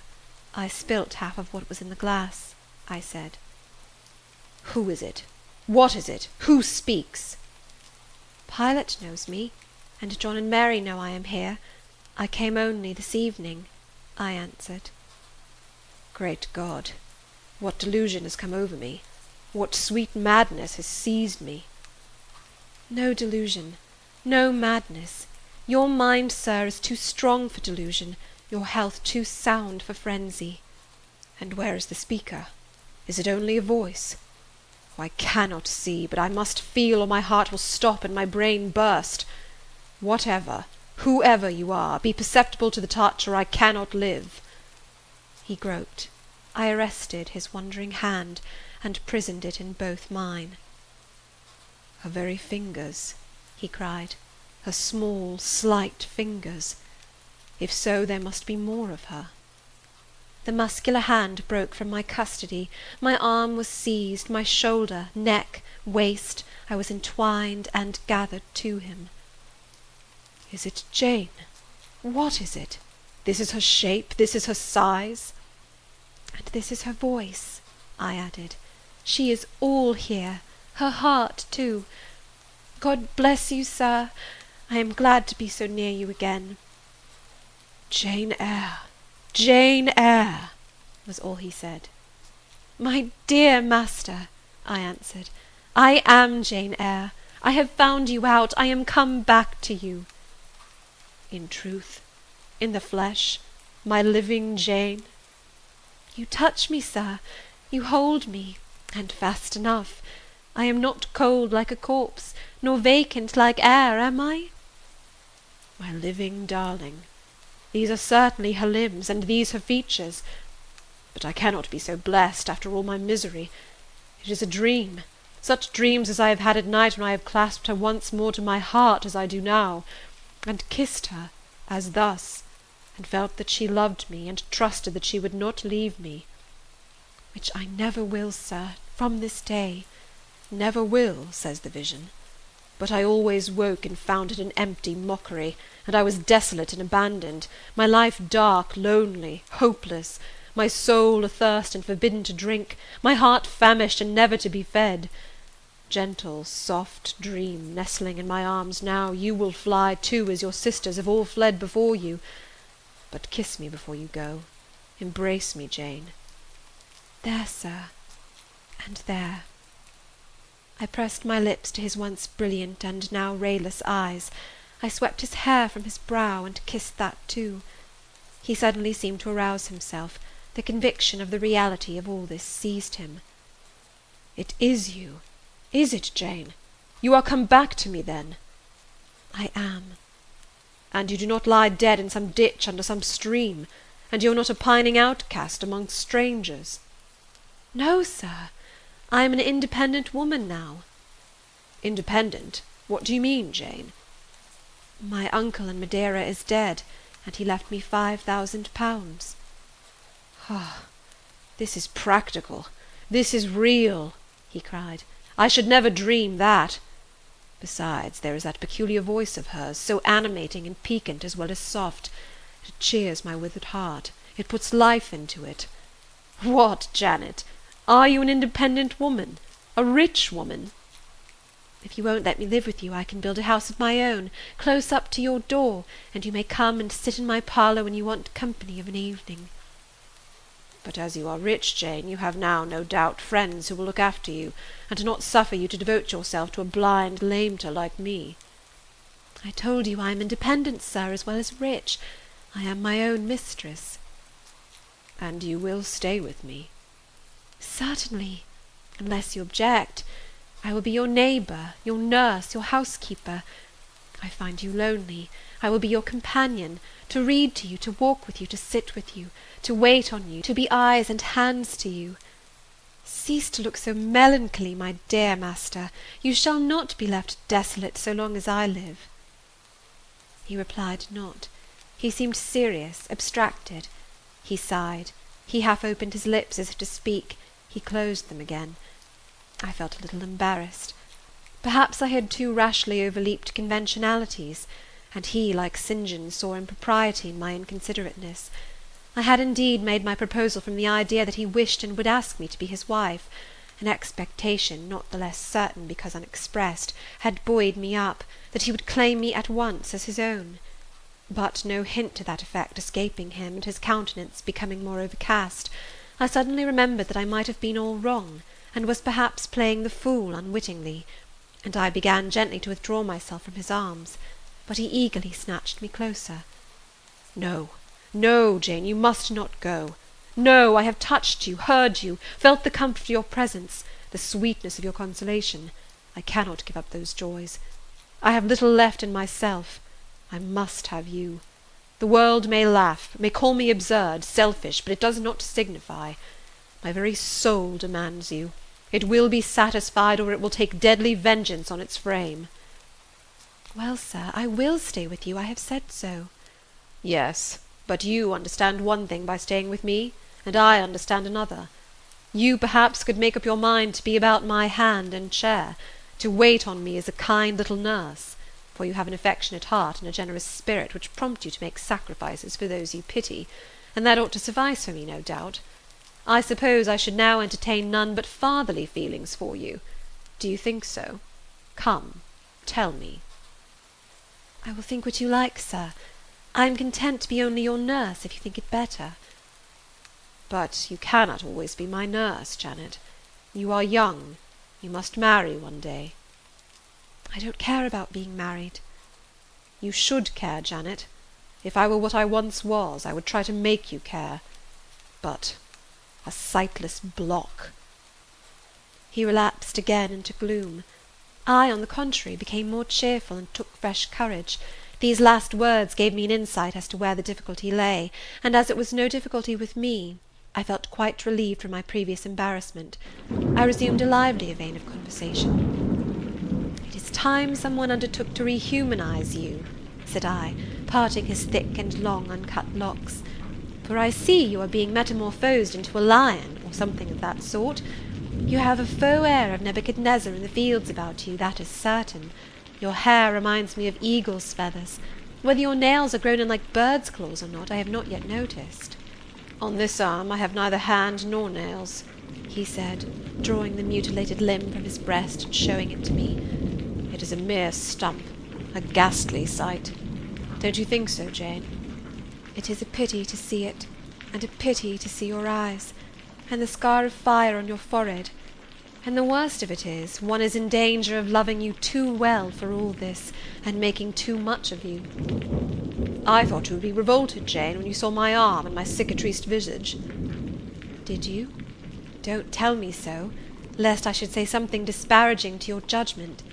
[SPEAKER 1] I spilt half of what was in the glass," I said. "Who is it? What is it? Who speaks?" "Pilot knows me, and John and Mary know I am here. I came only this evening," I answered. Great God! What delusion has come over me? What sweet madness has seized me? No delusion, no madness. Your mind, sir, is too strong for delusion, your health too sound for frenzy.
[SPEAKER 3] And where is the speaker? Is it only a voice? Oh, I cannot see, but I must feel, or my heart will stop and my brain burst. Whatever, whoever you are, be perceptible to the touch, or I cannot live.
[SPEAKER 1] He groped. I arrested his wandering hand, and prisoned it in both mine.
[SPEAKER 3] Her very fingers, he cried, her small, slight fingers. If so, there must be more of her.
[SPEAKER 1] The muscular hand broke from my custody. My arm was seized, my shoulder, neck, waist. I was entwined and gathered to him.
[SPEAKER 3] Is it Jane? What is it? This is her shape, this is her size.
[SPEAKER 1] And this is her voice, I added. She is all here, her heart too. God bless you, sir. I am glad to be so near you again.
[SPEAKER 3] Jane Eyre, Jane Eyre, was all he said.
[SPEAKER 1] My dear master, I answered, I am Jane Eyre. I have found you out. I am come back to you.
[SPEAKER 3] In truth, in the flesh, my living Jane?
[SPEAKER 1] You touch me, sir. You hold me, and fast enough. I am not cold like a corpse, nor vacant like air, am I?
[SPEAKER 3] My living darling, these are certainly her limbs, and these her features. But I cannot be so blessed after all my misery. It is a dream, such dreams as I have had at night when I have clasped her once more to my heart as I do now, and kissed her, as thus, and felt that she loved me, and trusted that she would not leave me.
[SPEAKER 1] Which I never will, sir, from this day.
[SPEAKER 3] Never will, says the vision. But I always woke and found it an empty mockery, and I was desolate and abandoned, my life dark, lonely, hopeless, my soul athirst and forbidden to drink, my heart famished and never to be fed. Gentle, soft dream, nestling in my arms now, you will fly too, as your sisters have all fled before you. But kiss me before you go. Embrace me, Jane.
[SPEAKER 2] There, sir, and there. I pressed my lips to his once brilliant and now rayless eyes. I swept his hair from his brow and kissed that too. He suddenly seemed to arouse himself. The conviction of the reality of all this seized him.
[SPEAKER 3] It is you, is it, Jane? You are come back to me, then?
[SPEAKER 2] I am.
[SPEAKER 3] And you do not lie dead in some ditch under some stream, and you are not a pining outcast among strangers?
[SPEAKER 2] No, sir. I am an independent woman now.
[SPEAKER 3] Independent? What do you mean, Jane?
[SPEAKER 2] My uncle in Madeira is dead, and he left me £5,000.
[SPEAKER 3] Ah, this is practical. This is real, he cried. I should never dream that. Besides, there is that peculiar voice of hers, so animating and piquant as well as soft. It cheers my withered heart. It puts life into it. What, Janet? Are you an independent woman? A rich woman?
[SPEAKER 2] If you won't let me live with you, I can build a house of my own, close up to your door, and you may come and sit in my parlour when you want company of an evening.
[SPEAKER 3] But as you are rich, Jane, you have now, no doubt, friends who will look after you, and do not suffer you to devote yourself to a blind lamenter like me.
[SPEAKER 2] I told you I am independent, sir, as well as rich. I am my own mistress.
[SPEAKER 3] And you will stay with me?
[SPEAKER 2] Certainly, unless you object. I will be your neighbour, your nurse, your housekeeper. I find you lonely. I will be your companion, to read to you, to walk with you, to sit with you, to wait on you, to be eyes and hands to you. Cease to look so melancholy, my dear master. You shall not be left desolate so long as I live. He replied not. He seemed serious, abstracted. He sighed. He half opened his lips as if to speak. He closed them again. I felt a little embarrassed. Perhaps I had too rashly overleaped conventionalities, and he, like St. John, saw impropriety in my inconsiderateness. I had indeed made my proposal from the idea that he wished and would ask me to be his wife. An expectation, not the less certain because unexpressed, had buoyed me up, that he would claim me at once as his own. But no hint to that effect escaping him, and his countenance becoming more overcast, I suddenly remembered that I might have been all wrong, and was perhaps playing the fool unwittingly, and I began gently to withdraw myself from his arms, but he eagerly snatched me closer.
[SPEAKER 3] No, no, Jane, you must not go. No, I have touched you, heard you, felt the comfort of your presence, the sweetness of your consolation. I cannot give up those joys. I have little left in myself. I must have you. The world may laugh, may call me absurd, selfish, but it does not signify. My very soul demands you. It will be satisfied, or it will take deadly vengeance on its frame.
[SPEAKER 2] Well, sir, I will stay with you. I have said so.
[SPEAKER 3] Yes, but you understand one thing by staying with me, and I understand another. You, perhaps, could make up your mind to be about my hand and chair, to wait on me as a kind little nurse, for you have an affectionate heart and a generous spirit which prompt you to make sacrifices for those you pity, and that ought to suffice for me, no doubt. I suppose I should now entertain none but fatherly feelings for you. Do you think so? Come, tell me.
[SPEAKER 2] I will think what you like, sir. I am content to be only your nurse, if you think it better.
[SPEAKER 3] But you cannot always be my nurse, Janet. You are young. You must marry one day.
[SPEAKER 2] I don't care about being married.
[SPEAKER 3] You should care, Janet. If I were what I once was, I would try to make you care. But a sightless block.
[SPEAKER 2] He relapsed again into gloom. I, on the contrary, became more cheerful and took fresh courage. These last words gave me an insight as to where the difficulty lay, and as it was no difficulty with me, I felt quite relieved from my previous embarrassment. I resumed a livelier vein of conversation. "It is time some one undertook to rehumanize you," said I, parting his thick and long uncut locks, "for I see you are being metamorphosed into a lion, or something of that sort. You have a faux air of Nebuchadnezzar in the fields about you, that is certain. Your hair reminds me of eagle's feathers. Whether your nails are grown in like birds' claws or not, I have not yet noticed."
[SPEAKER 3] On this arm I have neither hand nor nails. he said, drawing the mutilated limb from his breast and showing it to me. "It is a mere stump, a ghastly sight. Don't you think so, Jane?"
[SPEAKER 2] "It is a pity to see it, and a pity to see your eyes, and the scar of fire on your forehead. And the worst of it is, one is in danger of loving you too well for all this, and making too much of you."
[SPEAKER 3] "I thought you would be revolted, Jane, when you saw my arm and my cicatriced visage."
[SPEAKER 2] "Did you? Don't tell me so, lest I should say something disparaging to your judgment.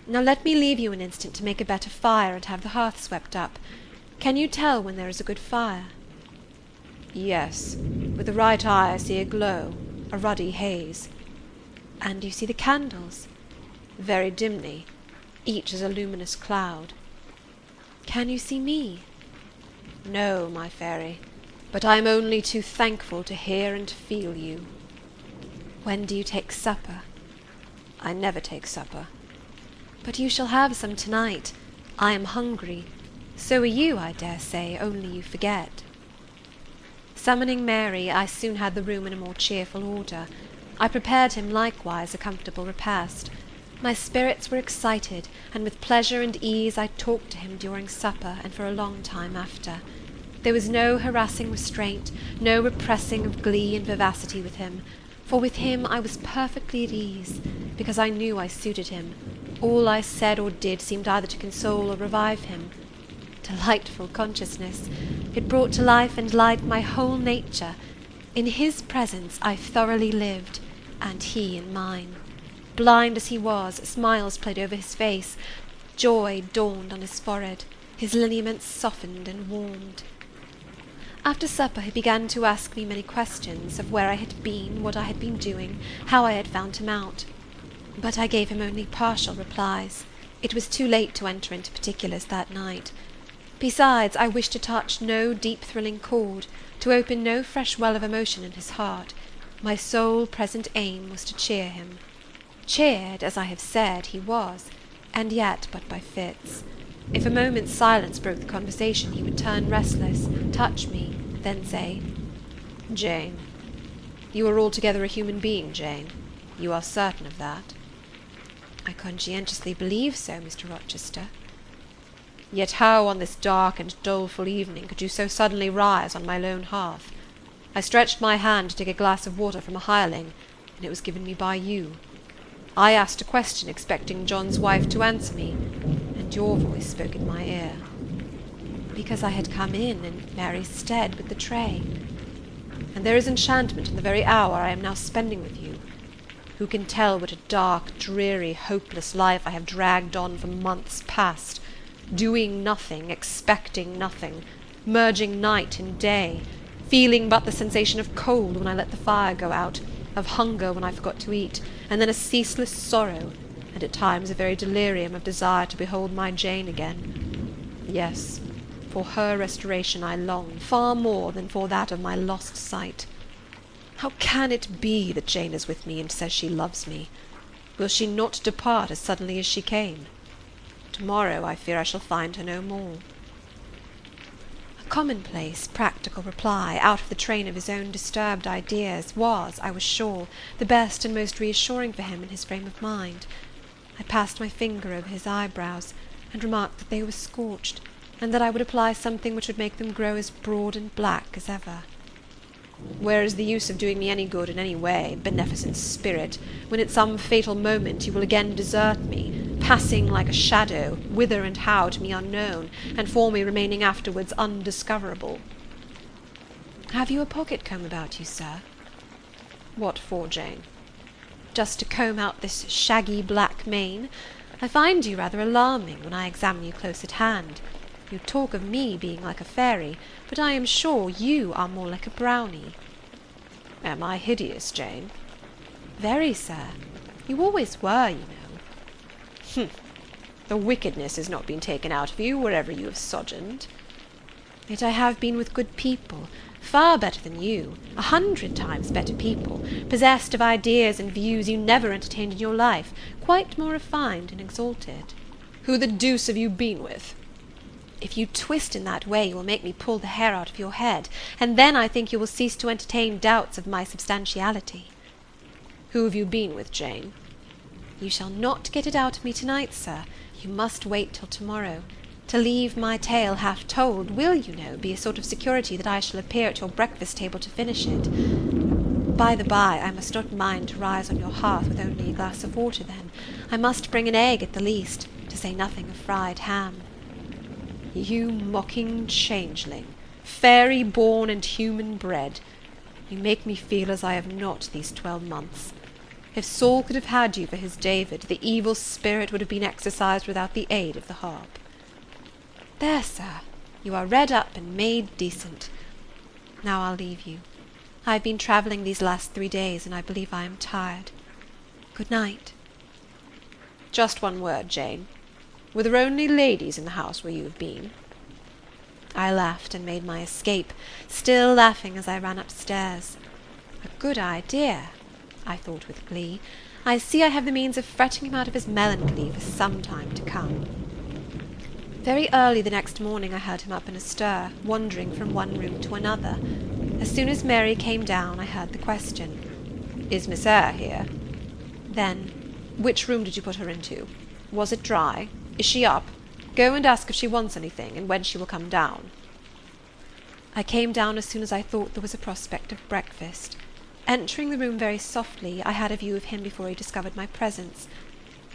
[SPEAKER 2] Now let me leave you an instant to make a better fire and have the hearth swept up. Can you tell when there is a good fire?"
[SPEAKER 3] "Yes. With the right eye I see a glow, a ruddy haze."
[SPEAKER 2] "And you see the candles?"
[SPEAKER 3] "Very dimly. Each is a luminous cloud."
[SPEAKER 2] "Can you see me?"
[SPEAKER 3] "No, my fairy, but I am only too thankful to hear and feel you."
[SPEAKER 2] "When do you take supper?"
[SPEAKER 3] "I never take supper."
[SPEAKER 2] "But you shall have some tonight. I am hungry. So are you, I dare say, only you forget." Summoning Mary, I soon had the room in a more cheerful order. I prepared him likewise a comfortable repast. My spirits were excited, and with pleasure and ease I talked to him during supper and for a long time after. There was no harassing restraint, no repressing of glee and vivacity with him, for with him I was perfectly at ease, because I knew I suited him. All I said or did seemed either to console or revive him. Delightful consciousness! It brought to life and light my whole nature. In his presence I thoroughly lived, and he in mine. Blind as he was, smiles played over his face, joy dawned on his forehead, his lineaments softened and warmed. After supper he began to ask me many questions, of where I had been, what I had been doing, how I had found him out. But I gave him only partial replies. It was too late to enter into particulars that night. Besides, I wished to touch no deep thrilling chord, to open no fresh well of emotion in his heart. My sole present aim was to cheer him. Cheered, as I have said, he was, and yet but by fits. If a moment's silence broke the conversation, he would turn restless, touch me, then say,
[SPEAKER 3] "Jane, you are altogether a human being, Jane. You are certain of that?"
[SPEAKER 2] "I conscientiously believe so, Mr. Rochester."
[SPEAKER 3] "Yet how on this dark and doleful evening could you so suddenly rise on my lone hearth? I stretched my hand to take a glass of water from a hireling, and it was given me by you. I asked a question expecting John's wife to answer me, and your voice spoke in my ear."
[SPEAKER 2] "Because I had come in Mary's stead with the tray."
[SPEAKER 3] "And there is enchantment in the very hour I am now spending with you. Who can tell what a dark, dreary, hopeless life I have dragged on for months past, doing nothing, expecting nothing, merging night in day, feeling but the sensation of cold when I let the fire go out, of hunger when I forgot to eat, and then a ceaseless sorrow, and at times a very delirium of desire to behold my Jane again. Yes, for her restoration I long, far more than for that of my lost sight. How can it be that Jane is with me and says she loves me? Will she not depart as suddenly as she came? To-morrow I fear I shall find her no more."
[SPEAKER 2] A commonplace, practical reply, out of the train of his own disturbed ideas, was, I was sure, the best and most reassuring for him in his frame of mind. I passed my finger over his eyebrows, and remarked that they were scorched, and that I would apply something which would make them grow as broad and black as ever.
[SPEAKER 3] "Where is the use of doing me any good in any way, beneficent spirit, when at some fatal moment you will again desert me, passing like a shadow, whither and how to me unknown, and for me remaining afterwards undiscoverable?"
[SPEAKER 2] "Have you a pocket-comb about you, sir?"
[SPEAKER 3] "What for, Jane?"
[SPEAKER 2] "Just to comb out this shaggy black mane. I find you rather alarming when I examine you close at hand. You talk of me being like a fairy, but I am sure you are more like a brownie."
[SPEAKER 3] "Am I hideous, Jane?"
[SPEAKER 2] "Very, sir. You always were, you know."
[SPEAKER 3] "Humph! The wickedness has not been taken out of you, wherever you have sojourned."
[SPEAKER 2] "Yet I have been with good people, far better than you, 100 times better people, possessed of ideas and views you never entertained in your life, quite more refined and exalted."
[SPEAKER 3] "Who the deuce have you been with?"
[SPEAKER 2] "If you twist in that way, you will make me pull the hair out of your head, and then I think you will cease to entertain doubts of my substantiality."
[SPEAKER 3] Who have you been with, Jane?"
[SPEAKER 2] "You shall not get it out of me to-night, sir. You must wait till to-morrow. To leave my tale half told will, you know, be a sort of security that I shall appear at your breakfast table to finish it. By the by, I must not mind to rise on your hearth with only a glass of water then. I must bring an egg at the least, to say nothing of fried ham."
[SPEAKER 3] You mocking changeling, fairy born and human bred, you make me feel as I have not these 12 months. If Saul could have had you for his David, the evil spirit would have been exorcised without the aid of the harp.
[SPEAKER 2] There, sir, you are redd up and made decent. Now I'll leave you. I have been travelling these last 3 days, and I believe I am tired. Good night.
[SPEAKER 3] Just one word, Jane. Were there only ladies in the house where you have been?
[SPEAKER 2] I laughed and made my escape, still laughing as I ran upstairs. A good idea, I thought with glee. I see I have the means of fretting him out of his melancholy for some time to come. Very early the next morning I heard him up in a stir, wandering from one room to another. As soon as Mary came down, I heard the question,
[SPEAKER 3] "Is Miss Eyre here?"
[SPEAKER 2] Then,
[SPEAKER 3] "Which room did you put her into? Was it dry? Is she up? Go and ask if she wants anything, and when she will come down."
[SPEAKER 2] I came down as soon as I thought there was a prospect of breakfast. Entering the room very softly, I had a view of him before he discovered my presence.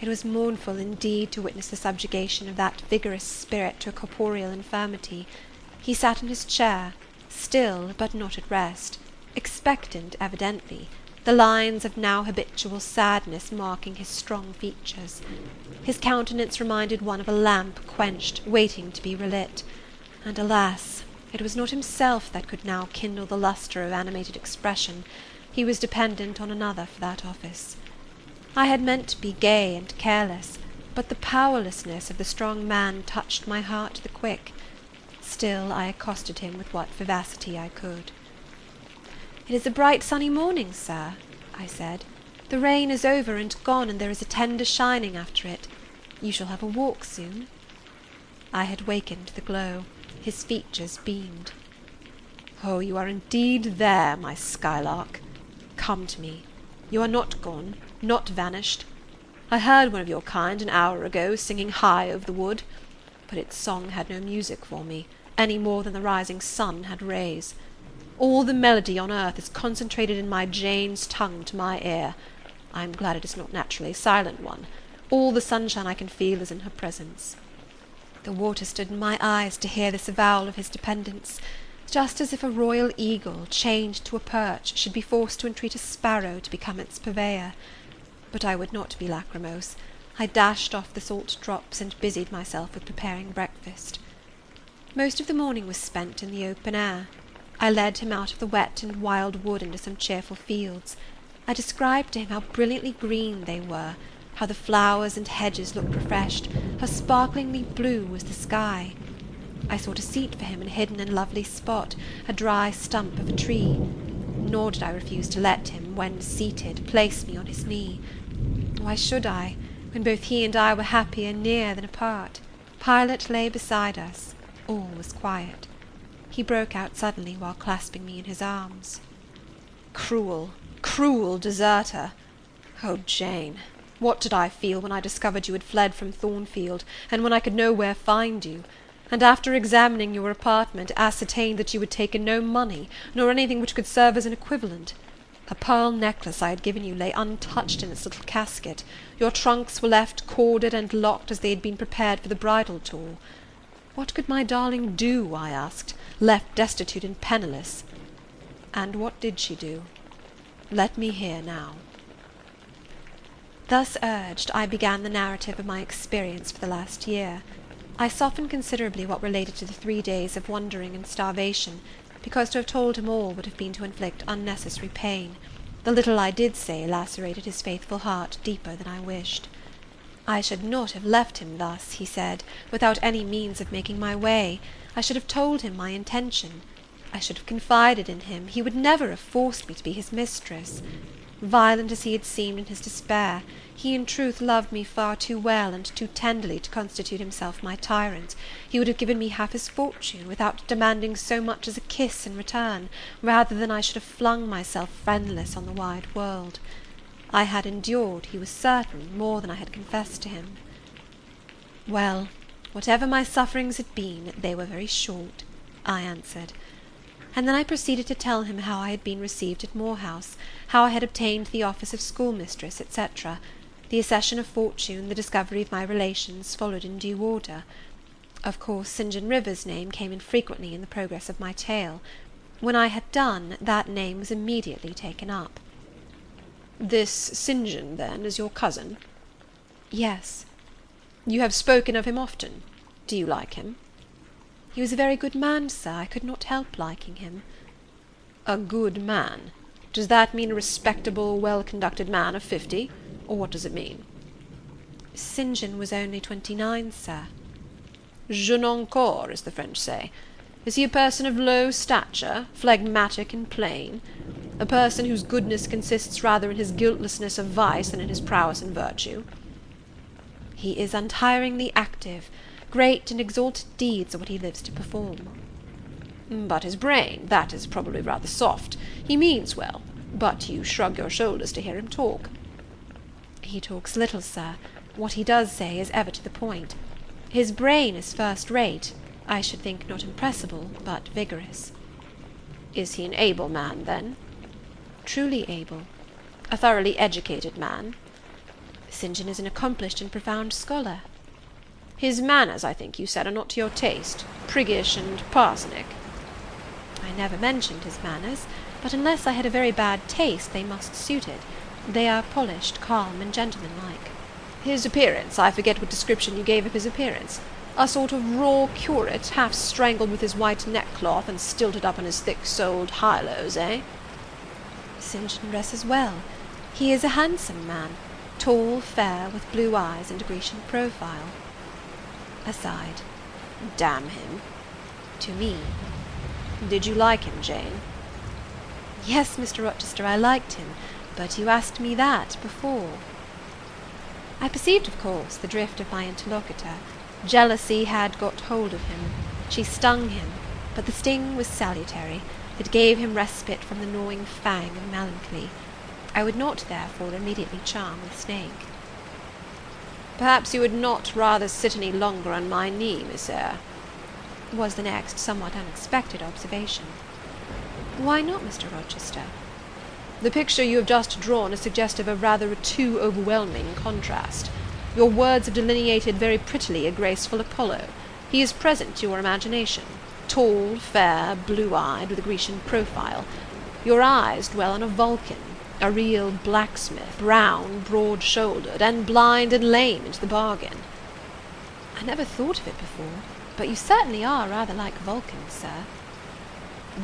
[SPEAKER 2] It was mournful indeed to witness the subjugation of that vigorous spirit to a corporeal infirmity. He sat in his chair, still, but not at rest, expectant evidently, the lines of now habitual sadness marking his strong features. His countenance reminded one of a lamp quenched, waiting to be relit. And alas, it was not himself that could now kindle the lustre of animated expression. He was dependent on another for that office. I had meant to be gay and careless, but the powerlessness of the strong man touched my heart to the quick. Still I accosted him with what vivacity I could. "It is a bright sunny morning, sir," I said. "The rain is over and gone, and there is a tender shining after it. You shall have a walk soon." I had wakened the glow. His features beamed.
[SPEAKER 3] "Oh, you are indeed there, my skylark. Come to me. You are not gone, not vanished. I heard one of your kind an hour ago singing high over the wood, but its song had no music for me, any more than the rising sun had rays. All the melody on earth is concentrated in my Jane's tongue to my ear. I am glad it is not naturally a silent one. All the sunshine I can feel is in her presence." The water stood in my eyes to hear this avowal of his dependence, just as if a royal eagle, chained to a perch, should be forced to entreat a sparrow to become its purveyor. But I would not be lachrymose. I dashed off the salt drops and busied myself with preparing breakfast. Most of the morning was spent in the open air. I led him out of the wet and wild wood into some cheerful fields. I described to him how brilliantly green they were, how the flowers and hedges looked refreshed, how sparklingly blue was the sky. I sought a seat for him in a hidden and lovely spot, a dry stump of a tree. Nor did I refuse to let him, when seated, place me on his knee. Why should I, when both he and I were happier near than apart? Pilot lay beside us. All was quiet. He broke out suddenly while clasping me in his arms. "Cruel, cruel deserter! Oh, Jane, what did I feel when I discovered you had fled from Thornfield, and when I could nowhere find you, and after examining your apartment, ascertained that you had taken no money, nor anything which could serve as an equivalent. A pearl necklace I had given you lay untouched in its little casket. Your trunks were left corded and locked as they had been prepared for the bridal tour. What could my darling do, I asked, left destitute and penniless? And what did she do? Let me hear now."
[SPEAKER 2] Thus urged, I began the narrative of my experience for the last year. I softened considerably what related to the 3 days of wandering and starvation, because to have told him all would have been to inflict unnecessary pain. The little I did say lacerated his faithful heart deeper than I wished. I should not have left him thus, he said, without any means of making my way. I should have told him my intention. I should have confided in him. He would never have forced me to be his mistress. Violent as he had seemed in his despair, he in truth loved me far too well and too tenderly to constitute himself my tyrant. He would have given me half his fortune, without demanding so much as a kiss in return, rather than I should have flung myself friendless on the wide world. I had endured, he was certain, more than I had confessed to him. Well, whatever my sufferings had been, they were very short, I answered. And then I proceeded to tell him how I had been received at Moor House, how I had obtained the office of schoolmistress, etc. The accession of fortune, the discovery of my relations, followed in due order. Of course, St. John Rivers' name came in frequently in the progress of my tale. When I had done, that name was immediately taken up. This St. John, then, is your cousin?
[SPEAKER 1] Yes.
[SPEAKER 2] You have spoken of him often. Do you like him?
[SPEAKER 1] He was a very good man, sir. I could not help liking him.
[SPEAKER 2] A good man? Does that mean a respectable, well-conducted man of 50, or what does it mean?
[SPEAKER 1] St. John was only 29, sir.
[SPEAKER 2] Jeune encore, as the French say. Is he a person of low stature, phlegmatic and plain? A person whose goodness consists rather in his guiltlessness of vice than in his prowess in virtue?
[SPEAKER 1] He is untiringly active. Great and exalted deeds are what he lives to perform.
[SPEAKER 2] But his brain, that is probably rather soft. He means well, but you shrug your shoulders to hear him talk.
[SPEAKER 1] He talks little, sir. What he does say is ever to the point. His brain is first-rate. I should think not impressible, but vigorous.
[SPEAKER 2] Is he an able man, then?
[SPEAKER 1] Truly able.
[SPEAKER 2] A thoroughly educated man?
[SPEAKER 1] St. John is an accomplished and profound scholar.
[SPEAKER 2] His manners, I think you said, are not to your taste, priggish and parsonic.
[SPEAKER 1] I never mentioned his manners, but unless I had a very bad taste, they must suit it. They are polished, calm, and gentlemanlike.
[SPEAKER 2] His appearance, I forget what description you gave of his appearance. A sort of raw curate, half strangled with his white neckcloth, and stilted up on his thick-soled high-lows, eh?
[SPEAKER 1] St. John dresses well. He is a handsome man, tall, fair, with blue eyes and a Grecian profile. Aside.
[SPEAKER 2] Damn him.
[SPEAKER 1] To me.
[SPEAKER 2] Did you like him, Jane?
[SPEAKER 1] Yes, Mr. Rochester, I liked him, but you asked me that before. I perceived, of course, the drift of my interlocutor. Jealousy had got hold of him. She stung him, but the sting was salutary. It gave him respite from the gnawing fang of melancholy. I would not, therefore, immediately charm the snake.
[SPEAKER 2] Perhaps you would not rather sit any longer on my knee, Miss Eyre?
[SPEAKER 1] Was the next somewhat unexpected observation. Why not, Mr. Rochester?
[SPEAKER 2] The picture you have just drawn is suggestive of rather a too overwhelming contrast. Your words have delineated very prettily a graceful Apollo. He is present to your imagination. Tall, fair, blue-eyed, with a Grecian profile. Your eyes dwell on a Vulcan, a real blacksmith, brown, broad-shouldered, and blind and lame into the bargain.
[SPEAKER 1] I never thought of it before, but you certainly are rather like Vulcan, sir.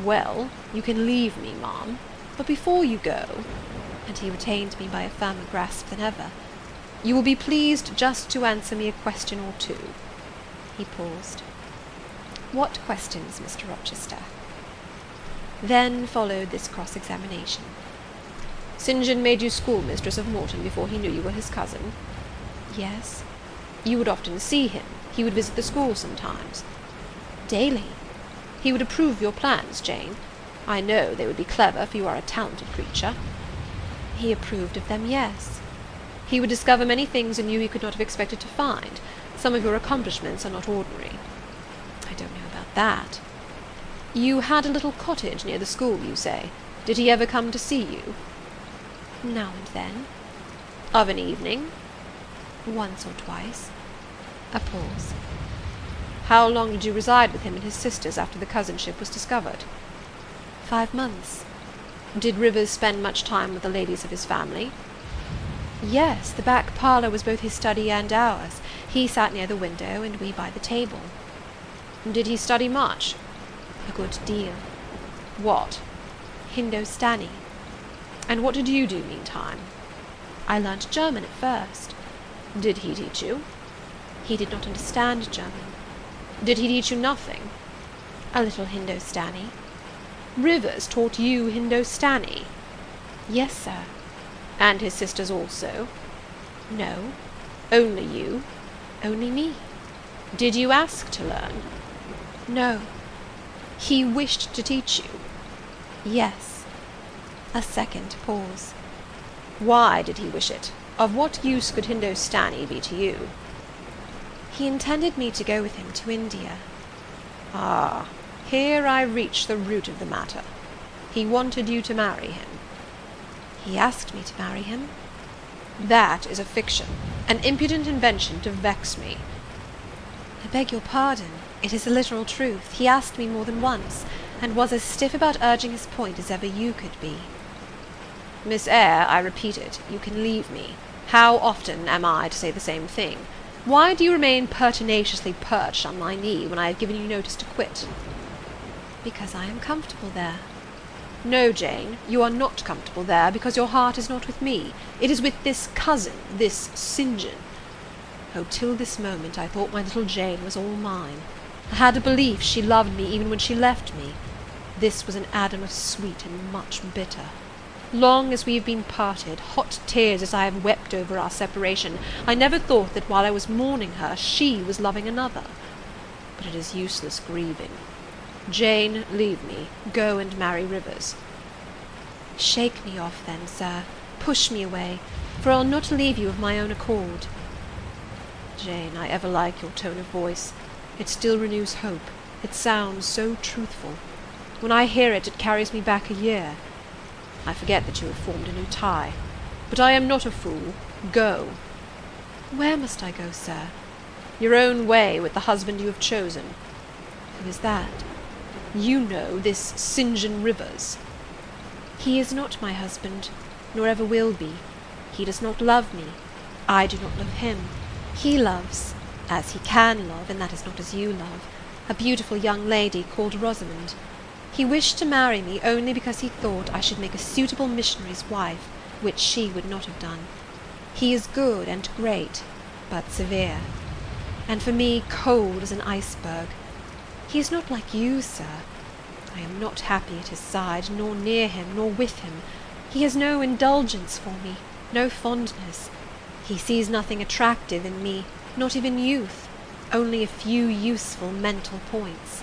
[SPEAKER 2] Well, you can leave me, ma'am, but before you go,
[SPEAKER 1] and he retained me by a firmer grasp than ever,
[SPEAKER 2] you will be pleased just to answer me a question or two.
[SPEAKER 1] He paused. What questions, Mr. Rochester? Then followed this cross-examination.
[SPEAKER 2] St. John made you schoolmistress of Morton before he knew you were his cousin?
[SPEAKER 1] Yes.
[SPEAKER 2] You would often see him. He would visit the school sometimes.
[SPEAKER 1] Daily.
[SPEAKER 2] He would approve of your plans, Jane. I know they would be clever, for you are a talented creature.
[SPEAKER 1] He approved of them, yes.
[SPEAKER 2] He would discover many things in you he could not have expected to find. Some of your accomplishments are not ordinary.
[SPEAKER 1] I don't know about that.
[SPEAKER 2] You had a little cottage near the school, you say. Did he ever come to see you?
[SPEAKER 1] Now and then.
[SPEAKER 2] Of an evening?
[SPEAKER 1] Once or twice. A pause.
[SPEAKER 2] How long did you reside with him and his sisters after the cousinship was discovered?
[SPEAKER 1] 5 months.
[SPEAKER 2] Did Rivers spend much time with the ladies of his family?
[SPEAKER 1] Yes, the back parlour was both his study and ours. He sat near the window, and we by the table.
[SPEAKER 2] Did he study much?
[SPEAKER 1] A good deal.
[SPEAKER 2] What?
[SPEAKER 1] Hindostani.
[SPEAKER 2] And what did you do meantime?
[SPEAKER 1] I learnt German at first.
[SPEAKER 2] Did he teach you?
[SPEAKER 1] He did not understand German.
[SPEAKER 2] Did he teach you nothing?
[SPEAKER 1] A little Hindostani.
[SPEAKER 2] Rivers taught you Hindostani?
[SPEAKER 1] Yes, sir.
[SPEAKER 2] And his sisters also?
[SPEAKER 1] No.
[SPEAKER 2] Only you?
[SPEAKER 1] Only me.
[SPEAKER 2] Did you ask to learn?
[SPEAKER 1] No.
[SPEAKER 2] He wished to teach you?
[SPEAKER 1] Yes. A second pause.
[SPEAKER 3] Why did he wish it? Of what use could Hindostani be to you?
[SPEAKER 1] He intended me to go with him to India.
[SPEAKER 3] Ah, here I reach the root of the matter. He wanted you to marry him.
[SPEAKER 1] He asked me to marry him.
[SPEAKER 3] That is a fiction, an impudent invention to vex me.
[SPEAKER 1] I beg your pardon. It is the literal truth. He asked me more than once, and was as stiff about urging his point as ever you could be.
[SPEAKER 3] Miss Eyre, I repeat it, you can leave me. How often am I to say the same thing? Why do you remain pertinaciously perched on my knee when I have given you notice to quit?
[SPEAKER 1] Because I am comfortable there.
[SPEAKER 3] No, Jane, you are not comfortable there, because your heart is not with me. It is with this cousin, this St. John. Oh, till this moment I thought my little Jane was all mine. I had a belief she loved me even when she left me. This was an atom of sweet and much bitter. Long as we have been parted, hot tears as I have wept over our separation, I never thought that while I was mourning her, she was loving another. But it is useless grieving. Jane, leave me. Go and marry Rivers.
[SPEAKER 1] Shake me off, then, sir. Push me away, for I'll not leave you of my own accord.
[SPEAKER 3] Jane, I ever like your tone of voice. It still renews hope. It sounds so truthful. When I hear it, it carries me back a year. I forget that you have formed a new tie. But I am not a fool. Go.
[SPEAKER 1] Where must I go, sir?
[SPEAKER 3] Your own way with the husband you have chosen.
[SPEAKER 1] Who is that?
[SPEAKER 3] You know this St. John Rivers.
[SPEAKER 1] He is not my husband, nor ever will be. He does not love me. I do not love him. He loves, as he can love, and that is not as you love, a beautiful young lady called Rosamond. He wished to marry me only because he thought I should make a suitable missionary's wife, which she would not have done. He is good and great, but severe, and for me cold as an iceberg. He is not like you, sir. I am not happy at his side, nor near him, nor with him. He has no indulgence for me, no fondness. He sees nothing attractive in me, not even youth, only a few useful mental points.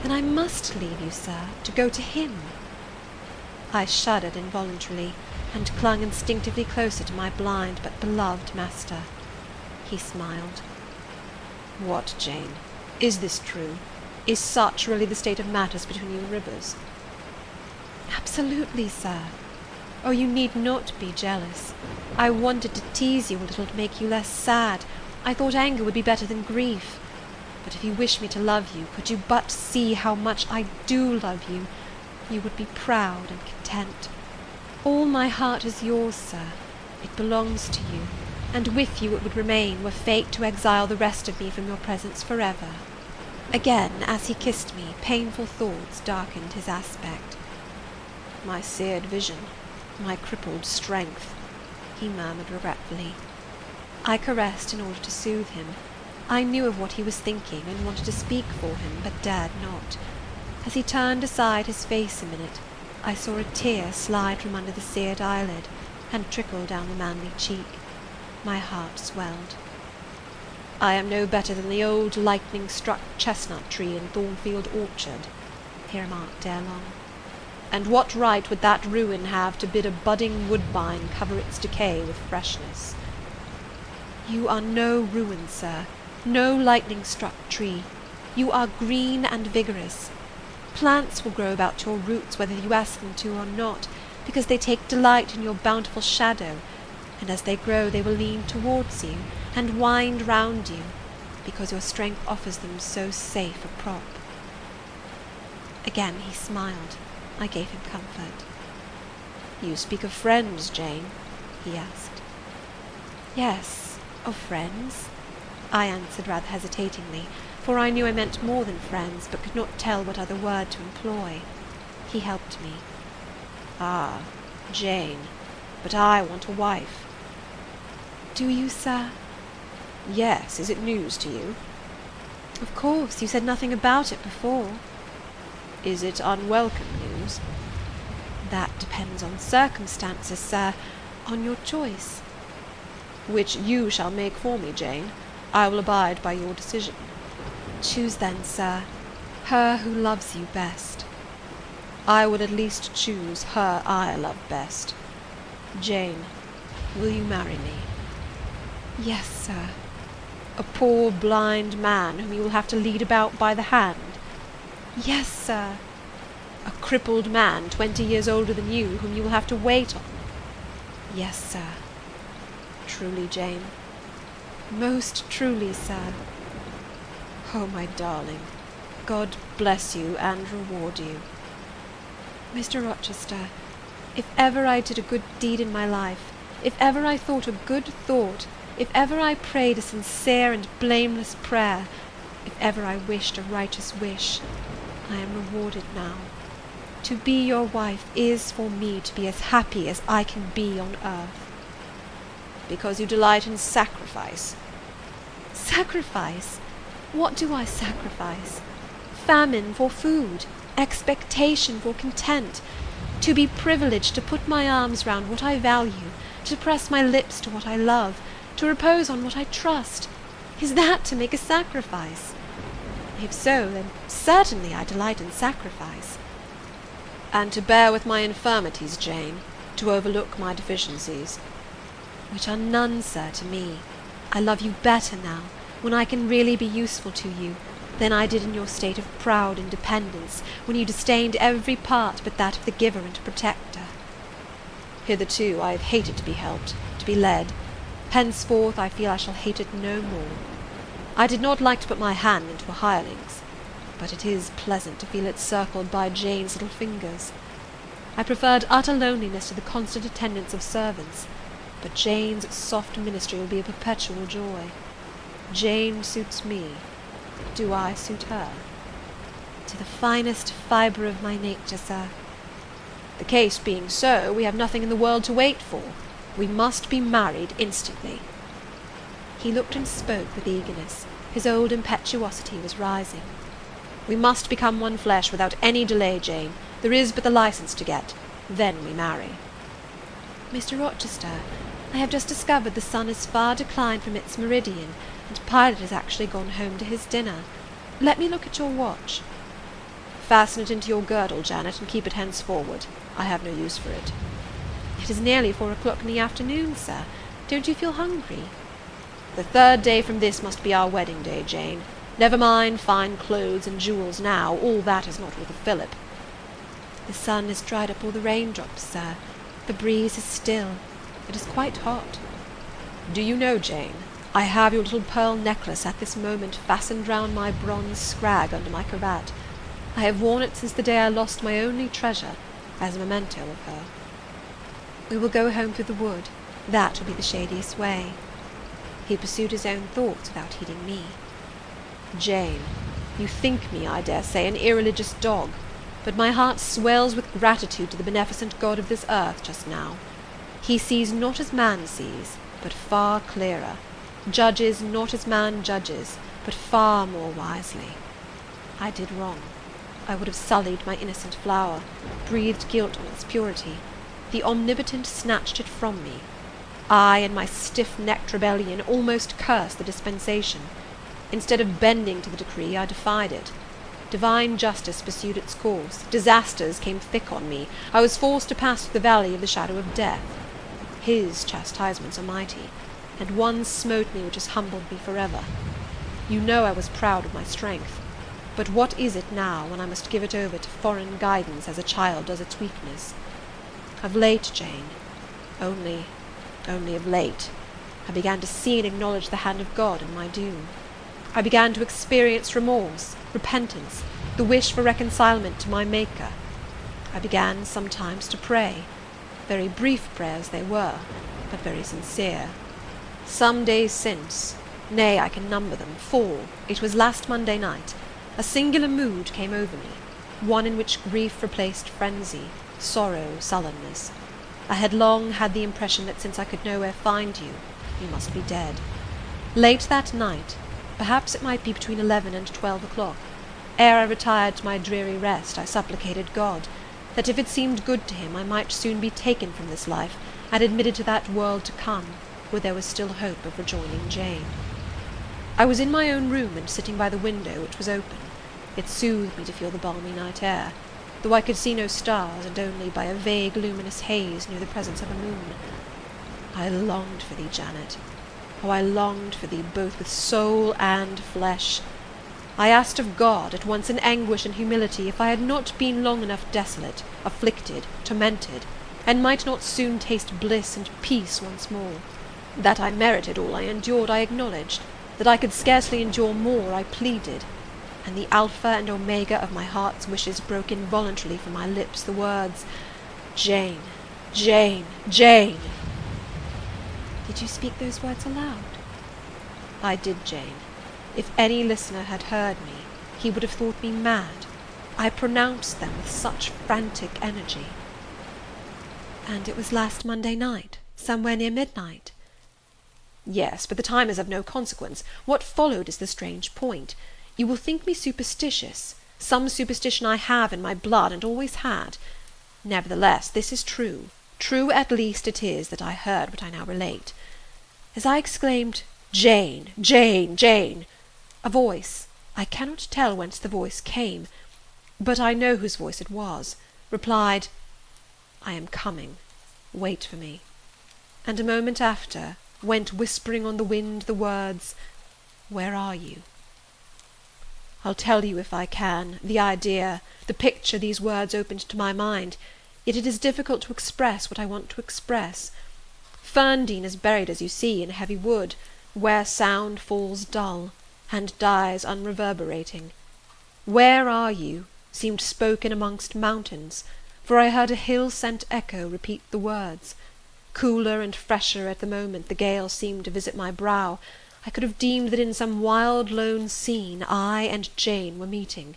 [SPEAKER 1] Then I must leave you, sir, to go to him. I shuddered involuntarily, and clung instinctively closer to my blind but beloved master. He smiled.
[SPEAKER 3] What, Jane? Is this true? Is such really the state of matters between you and Rivers?
[SPEAKER 1] Absolutely, sir. Oh, you need not be jealous. I wanted to tease you a little to make you less sad. I thought anger would be better than grief. But if you wish me to love you, could you but see how much I do love you, you would be proud and content. All my heart is yours, sir. It belongs to you, and with you it would remain, were fate to exile the rest of me from your presence forever. Again, as he kissed me, painful thoughts darkened his aspect.
[SPEAKER 3] My seared vision, my crippled strength,
[SPEAKER 1] he murmured regretfully. I caressed in order to soothe him. I knew of what he was thinking, and wanted to speak for him, but dared not. As he turned aside his face a minute, I saw a tear slide from under the seared eyelid, and trickle down the manly cheek. My heart swelled.
[SPEAKER 3] I am no better than the old lightning-struck chestnut tree in Thornfield Orchard, he remarked ere long. And what right would that ruin have to bid a budding woodbine cover its decay with freshness?
[SPEAKER 1] You are no ruin, sir, no lightning-struck tree. You are green and vigorous. Plants will grow about your roots whether you ask them to or not, because they take delight in your bountiful shadow, and as they grow they will lean towards you, and wind round you, because your strength offers them so safe a prop. Again he smiled. I gave him comfort.
[SPEAKER 3] You speak of friends, Jane? He asked.
[SPEAKER 1] Yes, of friends, I answered rather hesitatingly, for I knew I meant more than friends, but could not tell what other word to employ. He helped me.
[SPEAKER 3] Ah, Jane, but I want a wife.
[SPEAKER 1] Do you, sir?
[SPEAKER 3] Yes, is it news to you?
[SPEAKER 1] Of course, you said nothing about it before.
[SPEAKER 3] Is it unwelcome news?
[SPEAKER 1] That depends on circumstances, sir, on your choice.
[SPEAKER 3] Which you shall make for me, Jane. I will abide by your decision.
[SPEAKER 1] Choose then, sir, her who loves you best.
[SPEAKER 3] I would at least choose her I love best. Jane, will you marry me?
[SPEAKER 2] Yes, sir.
[SPEAKER 3] A poor blind man whom you will have to lead about by the hand?
[SPEAKER 2] Yes, sir.
[SPEAKER 3] A crippled man 20 years older than you whom you will have to wait on?
[SPEAKER 2] Yes, sir.
[SPEAKER 3] Truly, Jane?
[SPEAKER 2] Most truly, sir.
[SPEAKER 3] Oh, my darling, God bless you and reward you.
[SPEAKER 2] Mr. Rochester, if ever I did a good deed in my life, if ever I thought a good thought, if ever I prayed a sincere and blameless prayer, if ever I wished a righteous wish, I am rewarded now. To be your wife is for me to be as happy as I can be on earth.
[SPEAKER 3] Because you delight in sacrifice.
[SPEAKER 2] Sacrifice? What do I sacrifice? Famine for food, expectation for content, to be privileged to put my arms round what I value, to press my lips to what I love, to repose on what I trust. Is that to make a sacrifice? If so, then certainly I delight in sacrifice.
[SPEAKER 3] And to bear with my infirmities, Jane, to overlook my deficiencies.
[SPEAKER 2] Which are none, sir, to me. I love you better now, when I can really be useful to you, than I did in your state of proud independence, when you disdained every part but that of the giver and protector.
[SPEAKER 3] Hitherto I have hated to be helped, to be led. Henceforth I feel I shall hate it no more. I did not like to put my hand into a hireling's, but it is pleasant to feel it circled by Jane's little fingers. I preferred utter loneliness to the constant attendance of servants, but Jane's soft ministry will be a perpetual joy. Jane suits me. Do I suit her?
[SPEAKER 2] To the finest fibre of my nature, sir.
[SPEAKER 3] The case being so, we have nothing in the world to wait for. We must be married instantly.
[SPEAKER 2] He looked and spoke with eagerness. His old impetuosity was rising.
[SPEAKER 3] We must become one flesh without any delay, Jane. There is but the licence to get. Then we marry.
[SPEAKER 2] Mr. Rochester, I have just discovered the sun is far declined from its meridian, and Pilot has actually gone home to his dinner. Let me look at your watch.
[SPEAKER 3] Fasten it into your girdle, Janet, and keep it henceforward. I have no use for it.
[SPEAKER 2] It is nearly 4 o'clock in the afternoon, sir. Don't you feel hungry?
[SPEAKER 3] The 3rd day from this must be our wedding day, Jane. Never mind fine clothes and jewels now. All that is not worth a fillip.
[SPEAKER 2] The sun has dried up all the raindrops, sir. The breeze is still. It is quite hot.
[SPEAKER 3] Do you know, Jane, I have your little pearl necklace at this moment fastened round my bronze scrag under my cravat. I have worn it since the day I lost my only treasure, as a memento of her.
[SPEAKER 2] We will go home through the wood. That will be the shadiest way. He pursued his own thoughts without heeding me.
[SPEAKER 3] Jane, you think me, I dare say, an irreligious dog, but my heart swells with gratitude to the beneficent God of this earth just now. He sees not as man sees, but far clearer, judges not as man judges, but far more wisely. I did wrong. I would have sullied my innocent flower, breathed guilt on its purity. The Omnipotent snatched it from me. I, in my stiff-necked rebellion, almost cursed the dispensation. Instead of bending to the decree, I defied it. Divine justice pursued its course. Disasters came thick on me. I was forced to pass through the valley of the shadow of death. His chastisements are mighty, and one smote me which has humbled me forever. You know I was proud of my strength. But what is it now, when I must give it over to foreign guidance as a child does its weakness? Of late, Jane, only of late, I began to see and acknowledge the hand of God in my doom. I began to experience remorse, repentance, the wish for reconcilement to my Maker. I began sometimes to pray. Very brief prayers they were, but very sincere. Some days since, nay, I can number them, 4, it was last Monday night, a singular mood came over me, one in which grief replaced frenzy, sorrow, sullenness. I had long had the impression that since I could nowhere find you, you must be dead. Late that night, perhaps it might be between 11 and 12 o'clock, ere I retired to my dreary rest, I supplicated God, that if it seemed good to him I might soon be taken from this life, and admitted to that world to come, where there was still hope of rejoining Jane. I was in my own room, and sitting by the window, which was open. It soothed me to feel the balmy night air. though I could see no stars, and only by a vague luminous haze knew the presence of a moon. I longed for thee, Janet. Oh, I longed for thee both with soul and flesh. I asked of God, at once in anguish and humility, if I had not been long enough desolate, afflicted, tormented, and might not soon taste bliss and peace once more. That I merited all I endured, I acknowledged. That I could scarcely endure more, I pleaded. And the alpha and omega of my heart's wishes broke involuntarily from my lips the words, Jane, Jane, Jane.
[SPEAKER 1] Did you speak those words aloud?
[SPEAKER 3] I did, Jane. If any listener had heard me, he would have thought me mad. I pronounced them with such frantic energy.
[SPEAKER 1] And it was last Monday night, somewhere near midnight?
[SPEAKER 3] Yes, but the time is of no consequence. What followed is the strange point. You will think me superstitious. Some superstition I have in my blood, and always had. Nevertheless, this is true. True at least it is that I heard what I now relate. As I exclaimed, Jane, Jane, Jane, a voice, I cannot tell whence the voice came, but I know whose voice it was, replied, I am coming, wait for me, and a moment after went whispering on the wind the words, where are you? I'll tell you if I can, the idea, the picture these words opened to my mind, yet it is difficult to express what I want to express. Ferndean is buried, as you see, in heavy wood, where sound falls dull, and dies unreverberating. Where are you? Seemed spoken amongst mountains, for I heard a hill-sent echo repeat the words. Cooler and fresher at the moment the gale seemed to visit my brow, I could have deemed that in some wild lone scene I and Jane were meeting.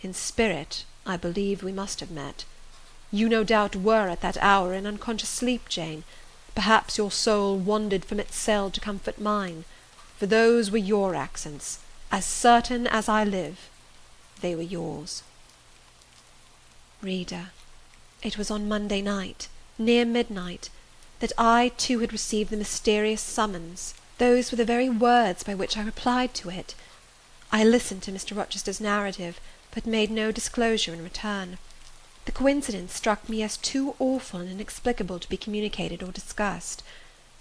[SPEAKER 3] In spirit, I believe we must have met. You no doubt were at that hour in unconscious sleep, Jane. Perhaps your soul wandered from its cell to comfort mine, for those were your accents, as certain as I live, they were yours.
[SPEAKER 1] Reader, it was on Monday night, near midnight, that I too had received the mysterious summons. Those were the very words by which I replied to it. I listened to Mr. Rochester's narrative, but made no disclosure in return. The coincidence struck me as too awful and inexplicable to be communicated or discussed.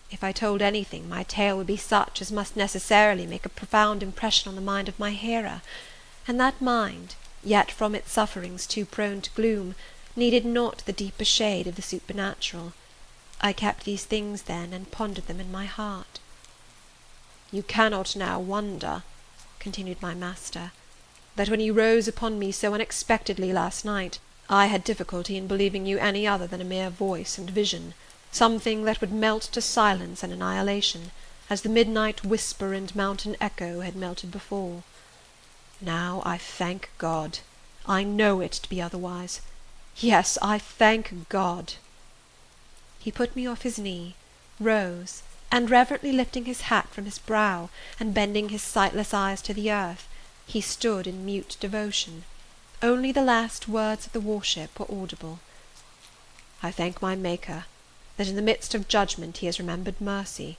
[SPEAKER 1] If I told anything, my tale would be such as must necessarily make a profound impression on the mind of my hearer, and that mind, yet from its sufferings too prone to gloom, needed not the deeper shade of the supernatural. I kept these things then, and pondered them in my heart.
[SPEAKER 3] You cannot now wonder, continued my master, that when you rose upon me so unexpectedly last night, I had difficulty in believing you any other than a mere voice and vision, something that would melt to silence and annihilation, as the midnight whisper and mountain echo had melted before. Now I thank God. I know it to be otherwise. Yes, I thank God.
[SPEAKER 1] He put me off his knee, rose, and reverently lifting his hat from his brow, and bending his sightless eyes to the earth, he stood in mute devotion. Only the last words of the worship were audible.
[SPEAKER 3] I thank my Maker, that in the midst of judgment he has remembered mercy.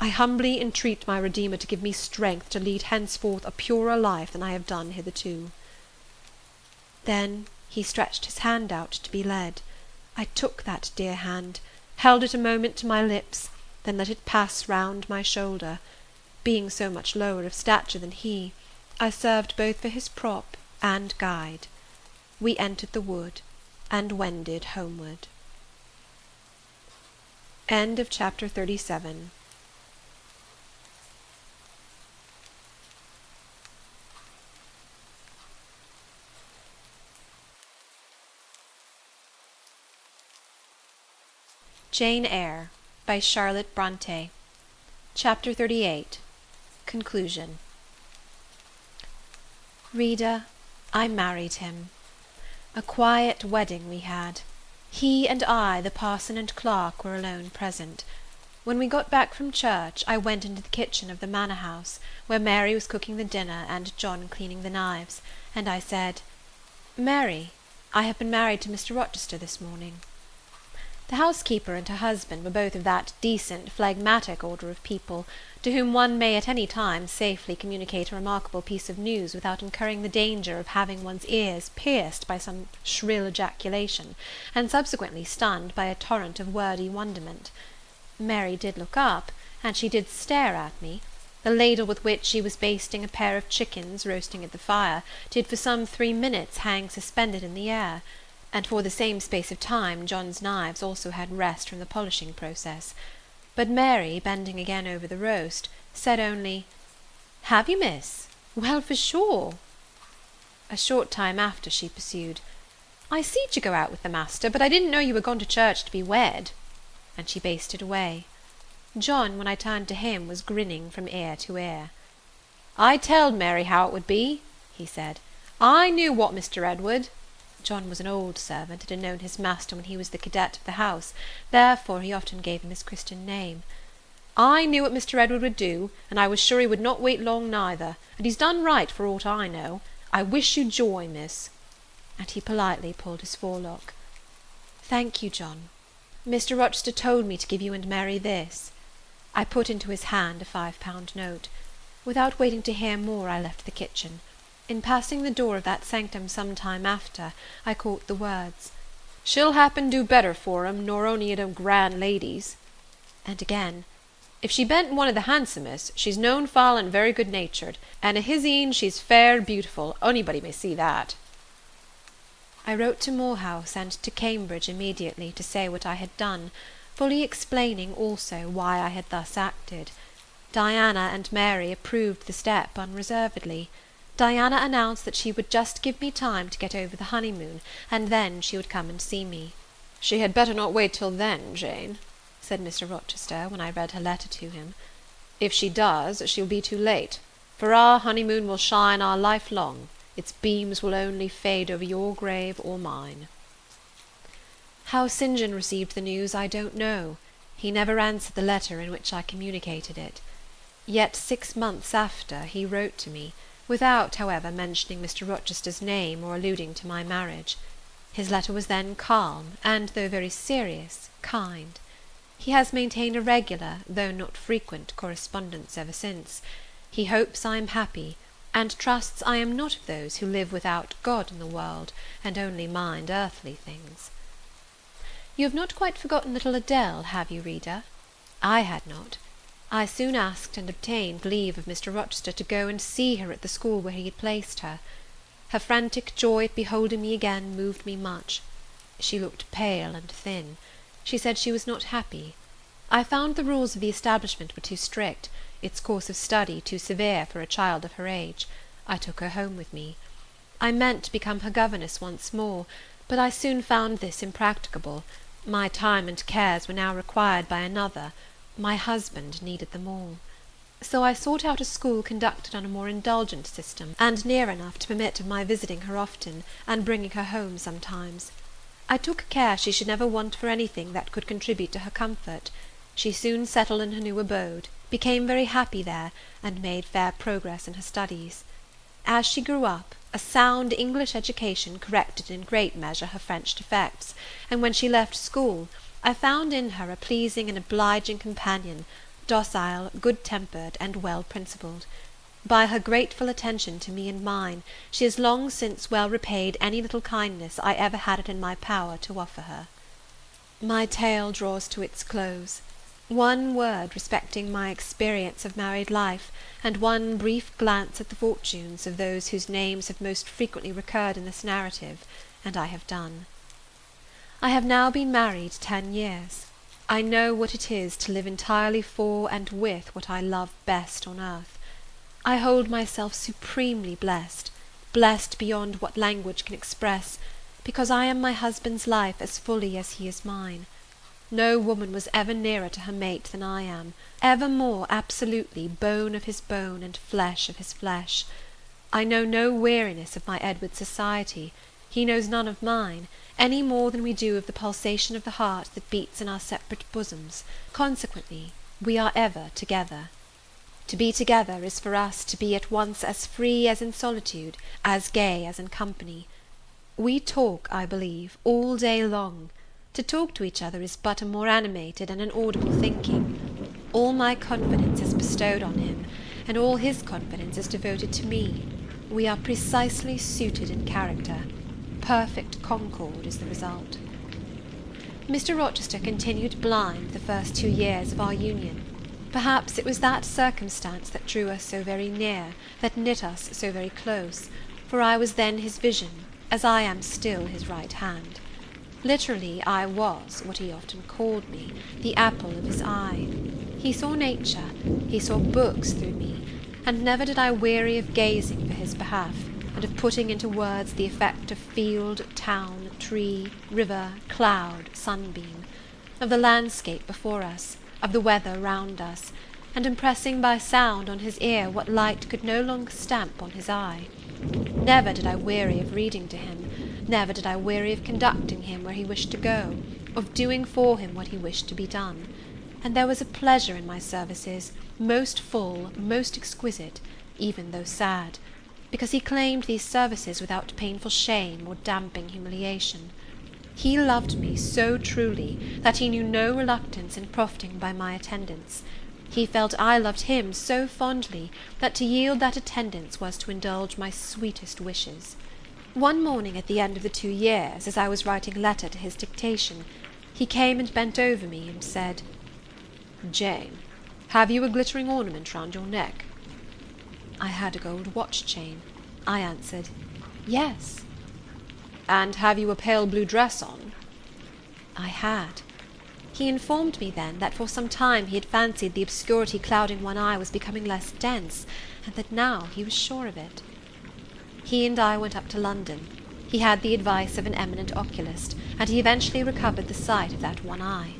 [SPEAKER 3] I humbly entreat my Redeemer to give me strength to lead henceforth a purer life than I have done hitherto.
[SPEAKER 1] Then he stretched his hand out to be led. I took that dear hand, held it a moment to my lips, then let it pass round my shoulder. Being so much lower of stature than he, I served both for his prop and guide. We entered the wood, and wended homeward.
[SPEAKER 3] End of chapter 37.
[SPEAKER 1] Jane Eyre by Charlotte Brontë. Chapter 38. Conclusion. Reader, I married him. A quiet wedding we had. He and I, the parson and clerk, were alone present. When we got back from church, I went into the kitchen of the manor house, where Mary was cooking the dinner and John cleaning the knives, and I said, "Mary, I have been married to Mr. Rochester this morning." The housekeeper and her husband were both of that decent, phlegmatic order of people,
[SPEAKER 2] to whom one may at any time safely communicate a remarkable piece of news without incurring the danger of having one's ears pierced by some shrill ejaculation, and subsequently stunned by a torrent of wordy wonderment. Mary did look up, and she did stare at me. The ladle with which she was basting a pair of chickens roasting at the fire did for some 3 minutes hang suspended in the air, and for the same space of time John's knives also had rest from the polishing process. But Mary, bending again over the roast, said only, "Have you, miss? Well, for sure." A short time after she pursued, "I seed you go out with the master, but I didn't know you were gone to church to be wed," and she basted away. John, when I turned to him, was grinning from ear to ear. "I telled Mary how it would be," he said. "I knew what Mr. Edward—" John was an old servant, and had known his master when he was the cadet of the house, therefore he often gave him his Christian name. "I knew what Mr. Edward would do, and I was sure he would not wait long neither, and he's done right for aught I know. I wish you joy, miss." And he politely pulled his forelock. "Thank you, John. Mr. Rochester told me to give you and Mary this." I put into his hand a £5 note. Without waiting to hear more, I left the kitchen. In passing the door of that sanctum some time after, I caught the words, "She'll happen do better for 'em nor ony of them grand ladies." And again, "If she ben't one of the handsomest, she's known foul and very good-natured, and a his een she's fair beautiful, onybody may see that." I wrote to Moor House and to Cambridge immediately to say what I had done, fully explaining also why I had thus acted. Diana and Mary approved the step unreservedly. Diana announced that she would just give me time to get over the honeymoon, and then she would come and see me. "She had better not wait till then, Jane," said Mr. Rochester, when I read her letter to him. "If she does, she'll be too late, for our honeymoon will shine our life long. Its beams will only fade over your grave or mine." How St. John received the news I don't know. He never answered the letter in which I communicated it. Yet 6 months after he wrote to me, without, however, mentioning Mr. Rochester's name or alluding to my marriage. His letter was then calm, and, though very serious, kind. He has maintained a regular, though not frequent, correspondence ever since. He hopes I am happy, and trusts I am not of those who live without God in the world, and only mind earthly things. You have not quite forgotten little Adele, have you, reader? I had not. I soon asked and obtained leave of Mr. Rochester to go and see her at the school where he had placed her. Her frantic joy at beholding me again moved me much. She looked pale and thin. She said she was not happy. I found the rules of the establishment were too strict, its course of study too severe for a child of her age. I took her home with me. I meant to become her governess once more, but I soon found this impracticable. My time and cares were now required by another. My husband needed them all. So I sought out a school conducted on a more indulgent system, and near enough to permit of my visiting her often, and bringing her home sometimes. I took care she should never want for anything that could contribute to her comfort. She soon settled in her new abode, became very happy there, and made fair progress in her studies. As she grew up, a sound English education corrected in great measure her French defects, and when she left school, I found in her a pleasing and obliging companion, docile, good-tempered, and well-principled. By her grateful attention to me and mine, she has long since well repaid any little kindness I ever had it in my power to offer her. My tale draws to its close. One word respecting my experience of married life, and one brief glance at the fortunes of those whose names have most frequently recurred in this narrative, and I have done. I have now been married 10 years. I know what it is to live entirely for and with what I love best on earth. I hold myself supremely blessed, blessed beyond what language can express, because I am my husband's life as fully as he is mine. No woman was ever nearer to her mate than I am, ever more absolutely bone of his bone and flesh of his flesh. I know no weariness of my Edward's society. He knows none of mine, any more than we do of the pulsation of the heart that beats in our separate bosoms. Consequently, we are ever together. To be together is for us to be at once as free as in solitude, as gay as in company. We talk, I believe, all day long. To talk to each other is but a more animated and an audible thinking. All my confidence is bestowed on him, and all his confidence is devoted to me. We are precisely suited in character. Perfect concord is the result. Mr. Rochester continued blind the first 2 years of our union. Perhaps it was that circumstance that drew us so very near, that knit us so very close, for I was then his vision, as I am still his right hand. Literally, I was, what he often called me, the apple of his eye. He saw nature, he saw books through me, and never did I weary of gazing for his behalf, and of putting into words the effect of field, town, tree, river, cloud, sunbeam, of the landscape before us, of the weather round us, and impressing by sound on his ear what light could no longer stamp on his eye. Never did I weary of reading to him, never did I weary of conducting him where he wished to go, of doing for him what he wished to be done. And there was a pleasure in my services, most full, most exquisite, even though sad, because he claimed these services without painful shame or damping humiliation. He loved me so truly that he knew no reluctance in profiting by my attendance. He felt I loved him so fondly that to yield that attendance was to indulge my sweetest wishes. One morning at the end of the 2 years, as I was writing a letter to his dictation, he came and bent over me and said, "Jane, have you a glittering ornament round your neck?" I had a gold watch chain. I answered, "Yes." "And have you a pale blue dress on?" I had. He informed me then that for some time he had fancied the obscurity clouding one eye was becoming less dense, and that now he was sure of it. He and I went up to London. He had the advice of an eminent oculist, and he eventually recovered the sight of that one eye.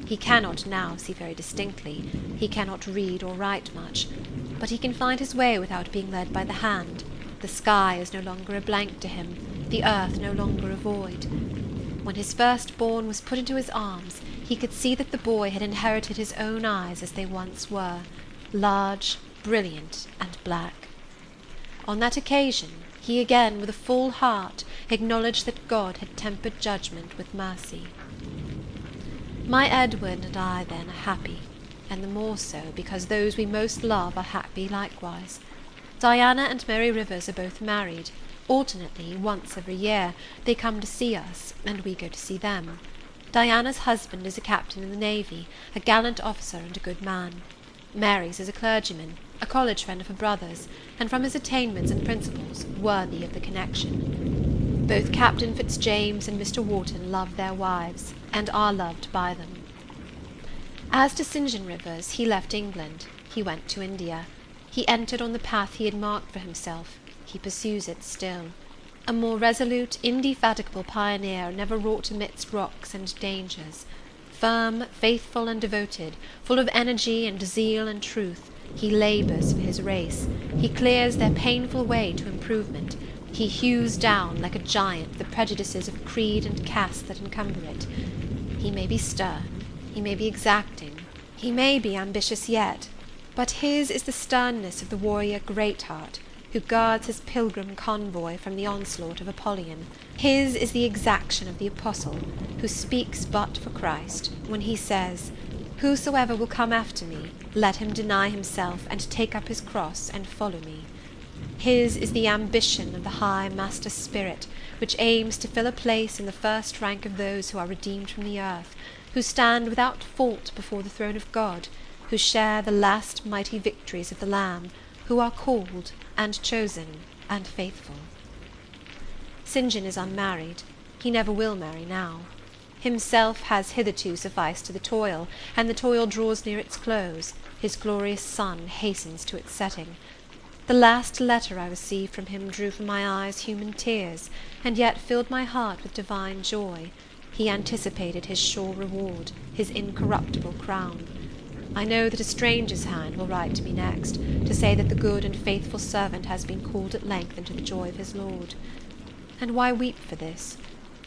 [SPEAKER 2] He cannot now see very distinctly, he cannot read or write much, but he can find his way without being led by the hand. The sky is no longer a blank to him, the earth no longer a void. When his first-born was put into his arms, he could see that the boy had inherited his own eyes as they once were, large, brilliant, and black. On that occasion, he again, with a full heart, acknowledged that God had tempered judgment with mercy. My Edward and I, then, are happy, and the more so, because those we most love are happy likewise. Diana and Mary Rivers are both married. Alternately, once every year, they come to see us, and we go to see them. Diana's husband is a captain in the navy, a gallant officer and a good man. Mary's is a clergyman, a college friend of her brother's, and from his attainments and principles, worthy of the connection. Both Captain Fitzjames and Mr. Wharton love their wives, and are loved by them. As to St. John Rivers, he left England, he went to India. He entered on the path he had marked for himself, he pursues it still. A more resolute, indefatigable pioneer never wrought amidst rocks and dangers. Firm, faithful, and devoted, full of energy and zeal and truth, he labours for his race, he clears their painful way to improvement, he hews down, like a giant, the prejudices of creed and caste that encumber it. He may be stern, he may be exacting, he may be ambitious yet, but his is the sternness of the warrior Greatheart, who guards his pilgrim convoy from the onslaught of Apollyon. His is the exaction of the apostle, who speaks but for Christ, when he says, "Whosoever will come after me, let him deny himself, and take up his cross, and follow me." His is the ambition of the high master spirit, which aims to fill a place in the first rank of those who are redeemed from the earth, who stand without fault before the throne of God, who share the last mighty victories of the Lamb, who are called, and chosen, and faithful. St. John is unmarried. He never will marry now. Himself has hitherto sufficed to the toil, and the toil draws near its close, his glorious sun hastens to its setting. The last letter I received from him drew from my eyes human tears, and yet filled my heart with divine joy. He anticipated his sure reward, his incorruptible crown. I know that a stranger's hand will write to me next, to say that the good and faithful servant has been called at length into the joy of his Lord. And why weep for this?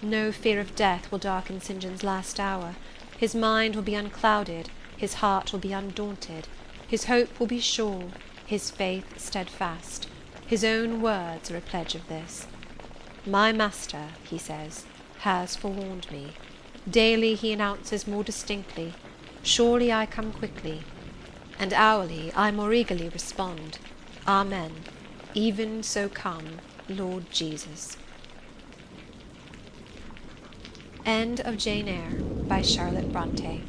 [SPEAKER 2] No fear of death will darken St. John's last hour. His mind will be unclouded, his heart will be undaunted, his hope will be sure, his faith steadfast. His own words are a pledge of this. "My master," he says, "has forewarned me. Daily he announces more distinctly, 'Surely I come quickly. and hourly I more eagerly respond, Amen, even so come, Lord Jesus. End of Jane Eyre by Charlotte Brontë.